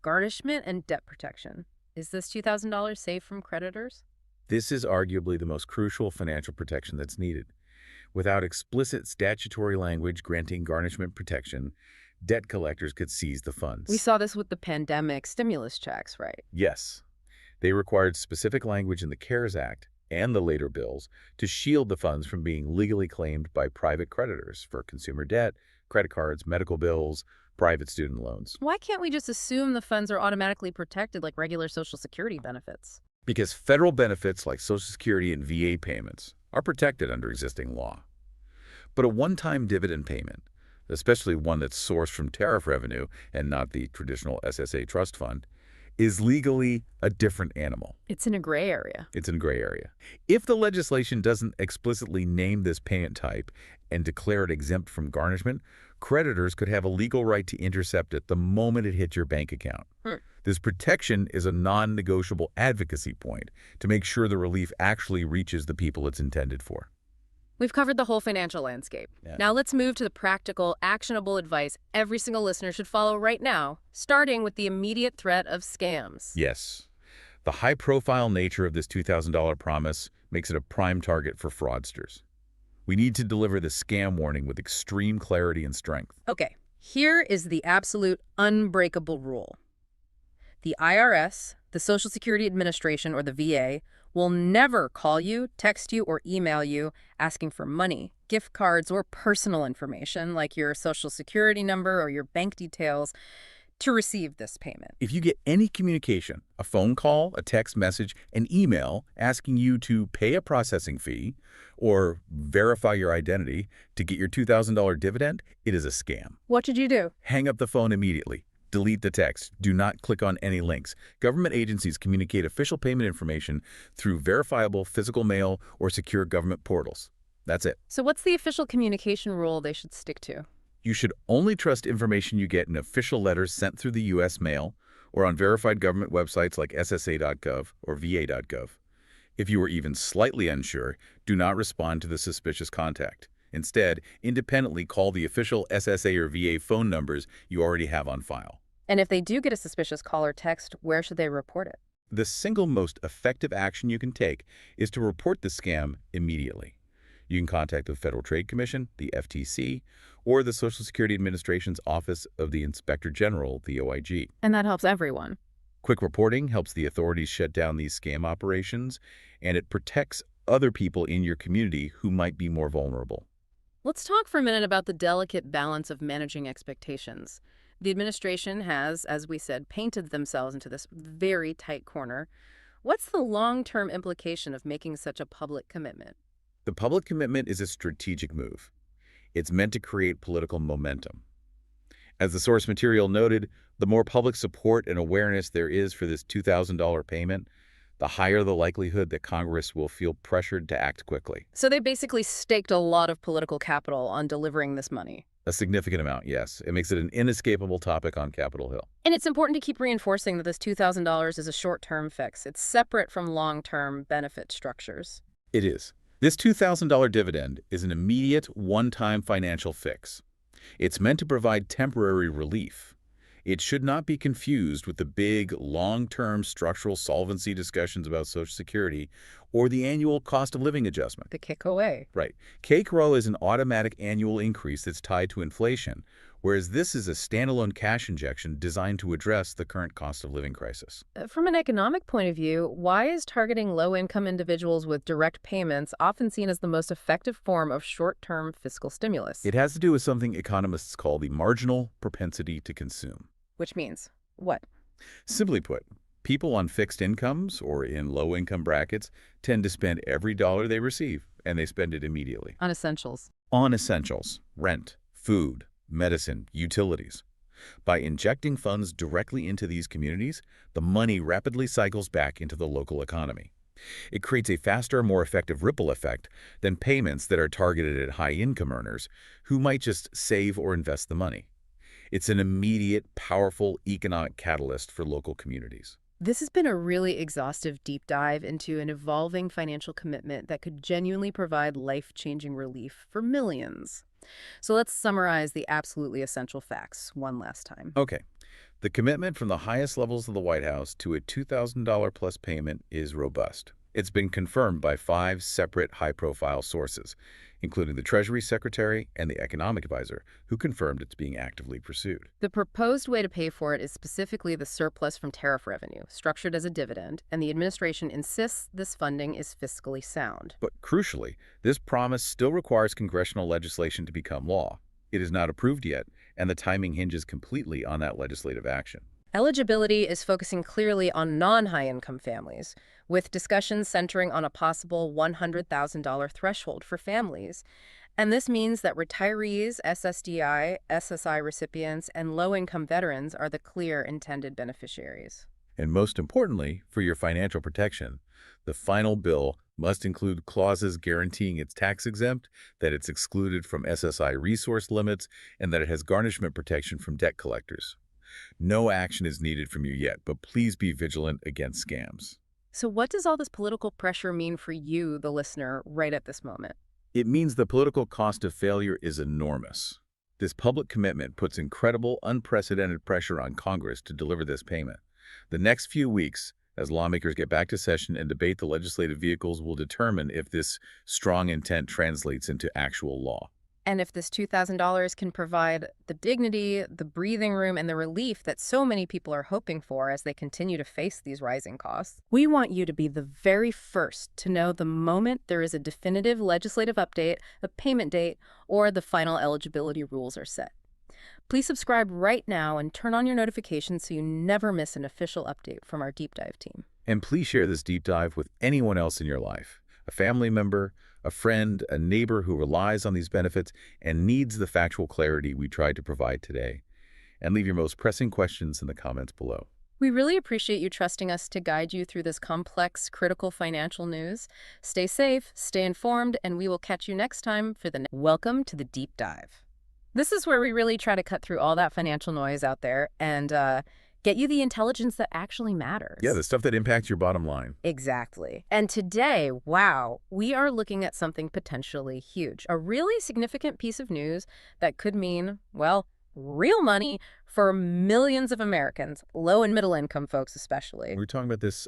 Garnishment and debt protection. Is this $2,000 safe from creditors?
This is arguably the most crucial financial protection that's needed. Without explicit statutory language granting garnishment protection, debt collectors could seize the funds.
We saw this with the pandemic stimulus checks, right?
Yes. They required specific language in the CARES Act and the later bills to shield the funds from being legally claimed by private creditors for consumer debt, credit cards, medical bills, private student loans.
Why can't we just assume the funds are automatically protected like regular Social Security benefits?
Because federal benefits like Social Security and VA payments are protected under existing law. But a one-time dividend payment, especially one that's sourced from tariff revenue and not the traditional SSA trust fund, is legally a different animal.
It's in a gray area.
It's in a gray area. If the legislation doesn't explicitly name this payment type and declare it exempt from garnishment, creditors could have a legal right to intercept it the moment it hits your bank account. This protection is a non-negotiable advocacy point to make sure the relief actually reaches the people it's intended for.
We've covered the whole financial landscape.
Yeah.
Now let's move to the practical, actionable advice every single listener should follow right now, starting with the immediate threat of scams.
Yes. The high-profile nature of this $2,000 promise makes it a prime target for fraudsters. We need to deliver the scam warning with extreme clarity and strength.
Okay, here is the absolute unbreakable rule. The IRS, the Social Security Administration, or the VA, will never call you, text you, or email you asking for money, gift cards, or personal information like your Social Security number or your bank details to receive this payment.
If you get any communication, a phone call, a text message, an email asking you to pay a processing fee or verify your identity to get your $2,000 dividend, it is a scam.
What should you do?
Hang up the phone immediately. Delete the text. Do not click on any links. Government agencies communicate official payment information through verifiable physical mail or secure government portals. That's it.
So what's the official communication rule they should stick to?
You should only trust information you get in official letters sent through the U.S. mail or on verified government websites like SSA.gov or VA.gov. If you are even slightly unsure, do not respond to the suspicious contact. Instead, independently call the official SSA or VA phone numbers you already have on file.
And if they do get a suspicious call or text, where should they report it?
The single most effective action you can take is to report the scam immediately. You can contact the Federal Trade Commission, the FTC, or the Social Security Administration's Office of the Inspector General, the OIG.
And that helps everyone.
Quick reporting helps the authorities shut down these scam operations, and it protects other people in your community who might be more vulnerable.
Let's talk for a minute about the delicate balance of managing expectations. The administration has, as we said, painted themselves into this very tight corner. What's the long-term implication of making such a public commitment?
The public commitment is a strategic move. It's meant to create political momentum. As the source material noted, the more public support and awareness there is for this $2,000 payment, the higher the likelihood that Congress will feel pressured to act quickly.
So they basically staked a lot of political capital on delivering this money.
A significant amount, yes. It makes it an inescapable topic on Capitol Hill.
And it's important to keep reinforcing that this $2,000 is a short-term fix. It's separate from long-term benefit structures.
It is. This $2,000 dividend is an immediate, one-time financial fix. It's meant to provide temporary relief. It should not be confused with the big, long-term structural solvency discussions about Social Security or the annual cost of living adjustment.
The kick away.
Right. KRO is an automatic annual increase that's tied to inflation, whereas this is a standalone cash injection designed to address the current cost of living crisis.
From an economic point of view, why is targeting low-income individuals with direct payments often seen as the most effective form of short-term fiscal stimulus?
It has to do with something economists call the marginal propensity to consume.
Which means what?
Simply put, people on fixed incomes or in low-income brackets tend to spend every dollar they receive, and they spend it immediately.
On essentials.
On essentials, rent, food, medicine, utilities. By injecting funds directly into these communities, the money rapidly cycles back into the local economy. It creates a faster, more effective ripple effect than payments that are targeted at high-income earners who might just save or invest the money. It's an immediate, powerful economic catalyst for local communities.
This has been a really exhaustive deep dive into an evolving financial commitment that could genuinely provide life-changing relief for millions. So let's summarize the absolutely essential facts one last time.
Okay. The commitment from the highest levels of the White House to a $2,000 plus payment is robust. It's been confirmed by 5 separate high-profile sources, including the Treasury Secretary and the Economic Advisor, who confirmed it's being actively pursued.
The proposed way to pay for it is specifically the surplus from tariff revenue, structured as a dividend, and the administration insists this funding is fiscally sound.
But crucially, this promise still requires congressional legislation to become law. It is not approved yet, and the timing hinges completely on that legislative action.
Eligibility is focusing clearly on non-high-income families, with discussions centering on a possible $100,000 threshold for families. And this means that retirees, SSDI, SSI recipients, and low-income veterans are the clear intended beneficiaries.
And most importantly, for your financial protection, the final bill must include clauses guaranteeing it's tax-exempt, that it's excluded from SSI resource limits, and that it has garnishment protection from debt collectors. No action is needed from you yet, but please be vigilant against scams.
So what does all this political pressure mean for you, the listener, right at this moment?
It means the political cost of failure is enormous. This public commitment puts incredible, unprecedented pressure on Congress to deliver this payment. The next few weeks, as lawmakers get back to session and debate the legislative vehicles, will determine if this strong intent translates into actual law.
And if this $2,000 can provide the dignity, the breathing room, and the relief that so many people are hoping for as they continue to face these rising costs, we want you to be the very first to know the moment there is a definitive legislative update, a payment date, or the final eligibility rules are set. Please subscribe right now and turn on your notifications so you never miss an official update from our deep dive team.
And please share this deep dive with anyone else in your life, a family member, a friend, a neighbor who relies on these benefits and needs the factual clarity we tried to provide today. and leave your most pressing questions in the comments below.
We really appreciate you trusting us to guide you through this complex, critical financial news. Stay safe, stay informed, and we will catch you next time for the Welcome to the Deep Dive. This is where we really try to cut through all that financial noise out there and get you the intelligence that actually matters.
Yeah, the stuff that impacts your bottom line.
Exactly. And today, wow, we are looking at something potentially huge, a really significant piece of news that could mean, well, real money for millions of Americans, low and middle income folks especially.
We're talking about this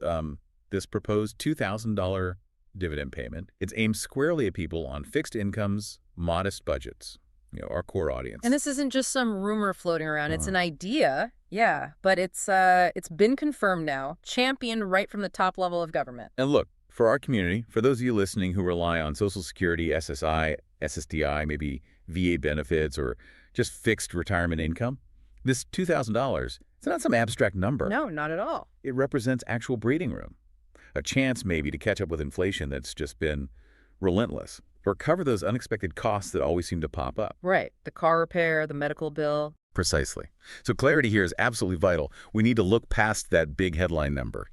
proposed $2,000 dividend payment. It's aimed squarely at people on fixed incomes, modest budgets, our core audience.
And this isn't just some rumor floating around. It's an idea, yeah, but it's been confirmed now, championed right from the top level of government.
And look, for our community, for those of you listening who rely on Social Security, SSI, SSDI, maybe VA benefits, or just fixed retirement income, this $2,000, it's not some abstract number.
No, not at all.
It represents actual breathing room, a chance maybe to catch up with inflation that's just been relentless, or cover those unexpected costs that always seem to pop up.
Right. The car repair, the medical bill.
Precisely. So clarity here is absolutely vital. We need to look past that big headline number,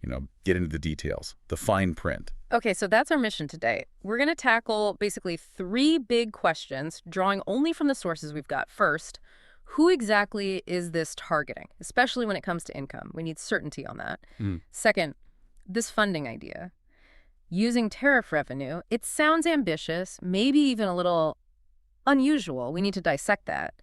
get into the details, the fine print.
Okay, so that's our mission today. We're going to tackle basically 3 big questions, drawing only from the sources we've got. First, who exactly is this targeting, especially when it comes to income? We need certainty on that. Second, this funding idea. Using tariff revenue, it sounds ambitious, maybe even a little unusual. We need to dissect that.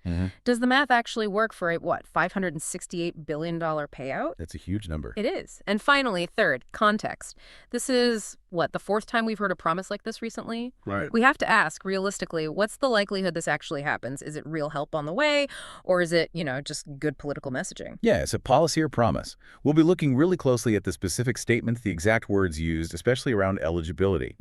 Does the math actually work for a, $568 billion payout?
That's a huge number.
It is. And finally, third, context. This is, the 4th time we've heard a promise like this recently?
Right.
We have to ask, realistically, what's the likelihood this actually happens? Is it real help on the way, or is it, just good political messaging?
Yeah, it's a policy or promise. We'll be looking really closely at the specific statements, the exact words used, especially around eligibility.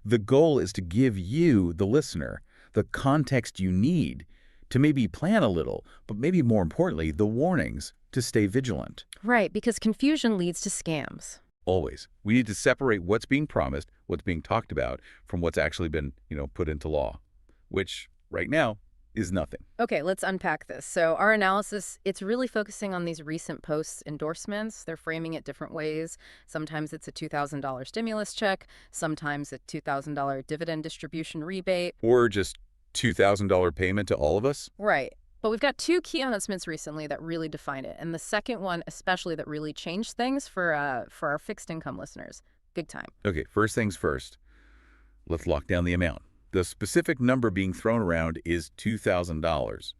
The goal is to give you, the listener, the context you need to maybe plan a little, but maybe more importantly, the warnings to stay vigilant.
Right, because confusion leads to scams.
Always. We need to separate what's being promised, what's being talked about, from what's actually been, put into law, which right now is nothing.
Okay, let's unpack this. So our analysis, it's really focusing on these recent posts endorsements. They're framing it different ways. Sometimes it's a $2,000 stimulus check, sometimes a $2,000 dividend distribution rebate.
Or just $2,000 payment to all of us?
Right. But we've got 2 key announcements recently that really define it. And the second one, especially, that really changed things for our fixed income listeners. Big time.
Okay, first things first. Let's lock down the amount. The specific number being thrown around is $2,000,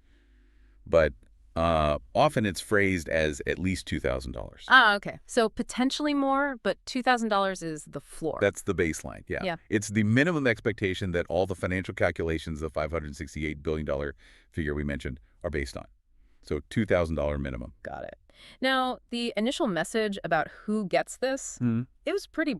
but often it's phrased as at least $2,000.
Ah, okay. So potentially more, but $2,000 is the floor.
That's the baseline, yeah. It's the minimum expectation that all the financial calculations, the $568 billion figure we mentioned, are based on. So $2,000 minimum.
Got it. Now, the initial message about who gets this, it was pretty broad.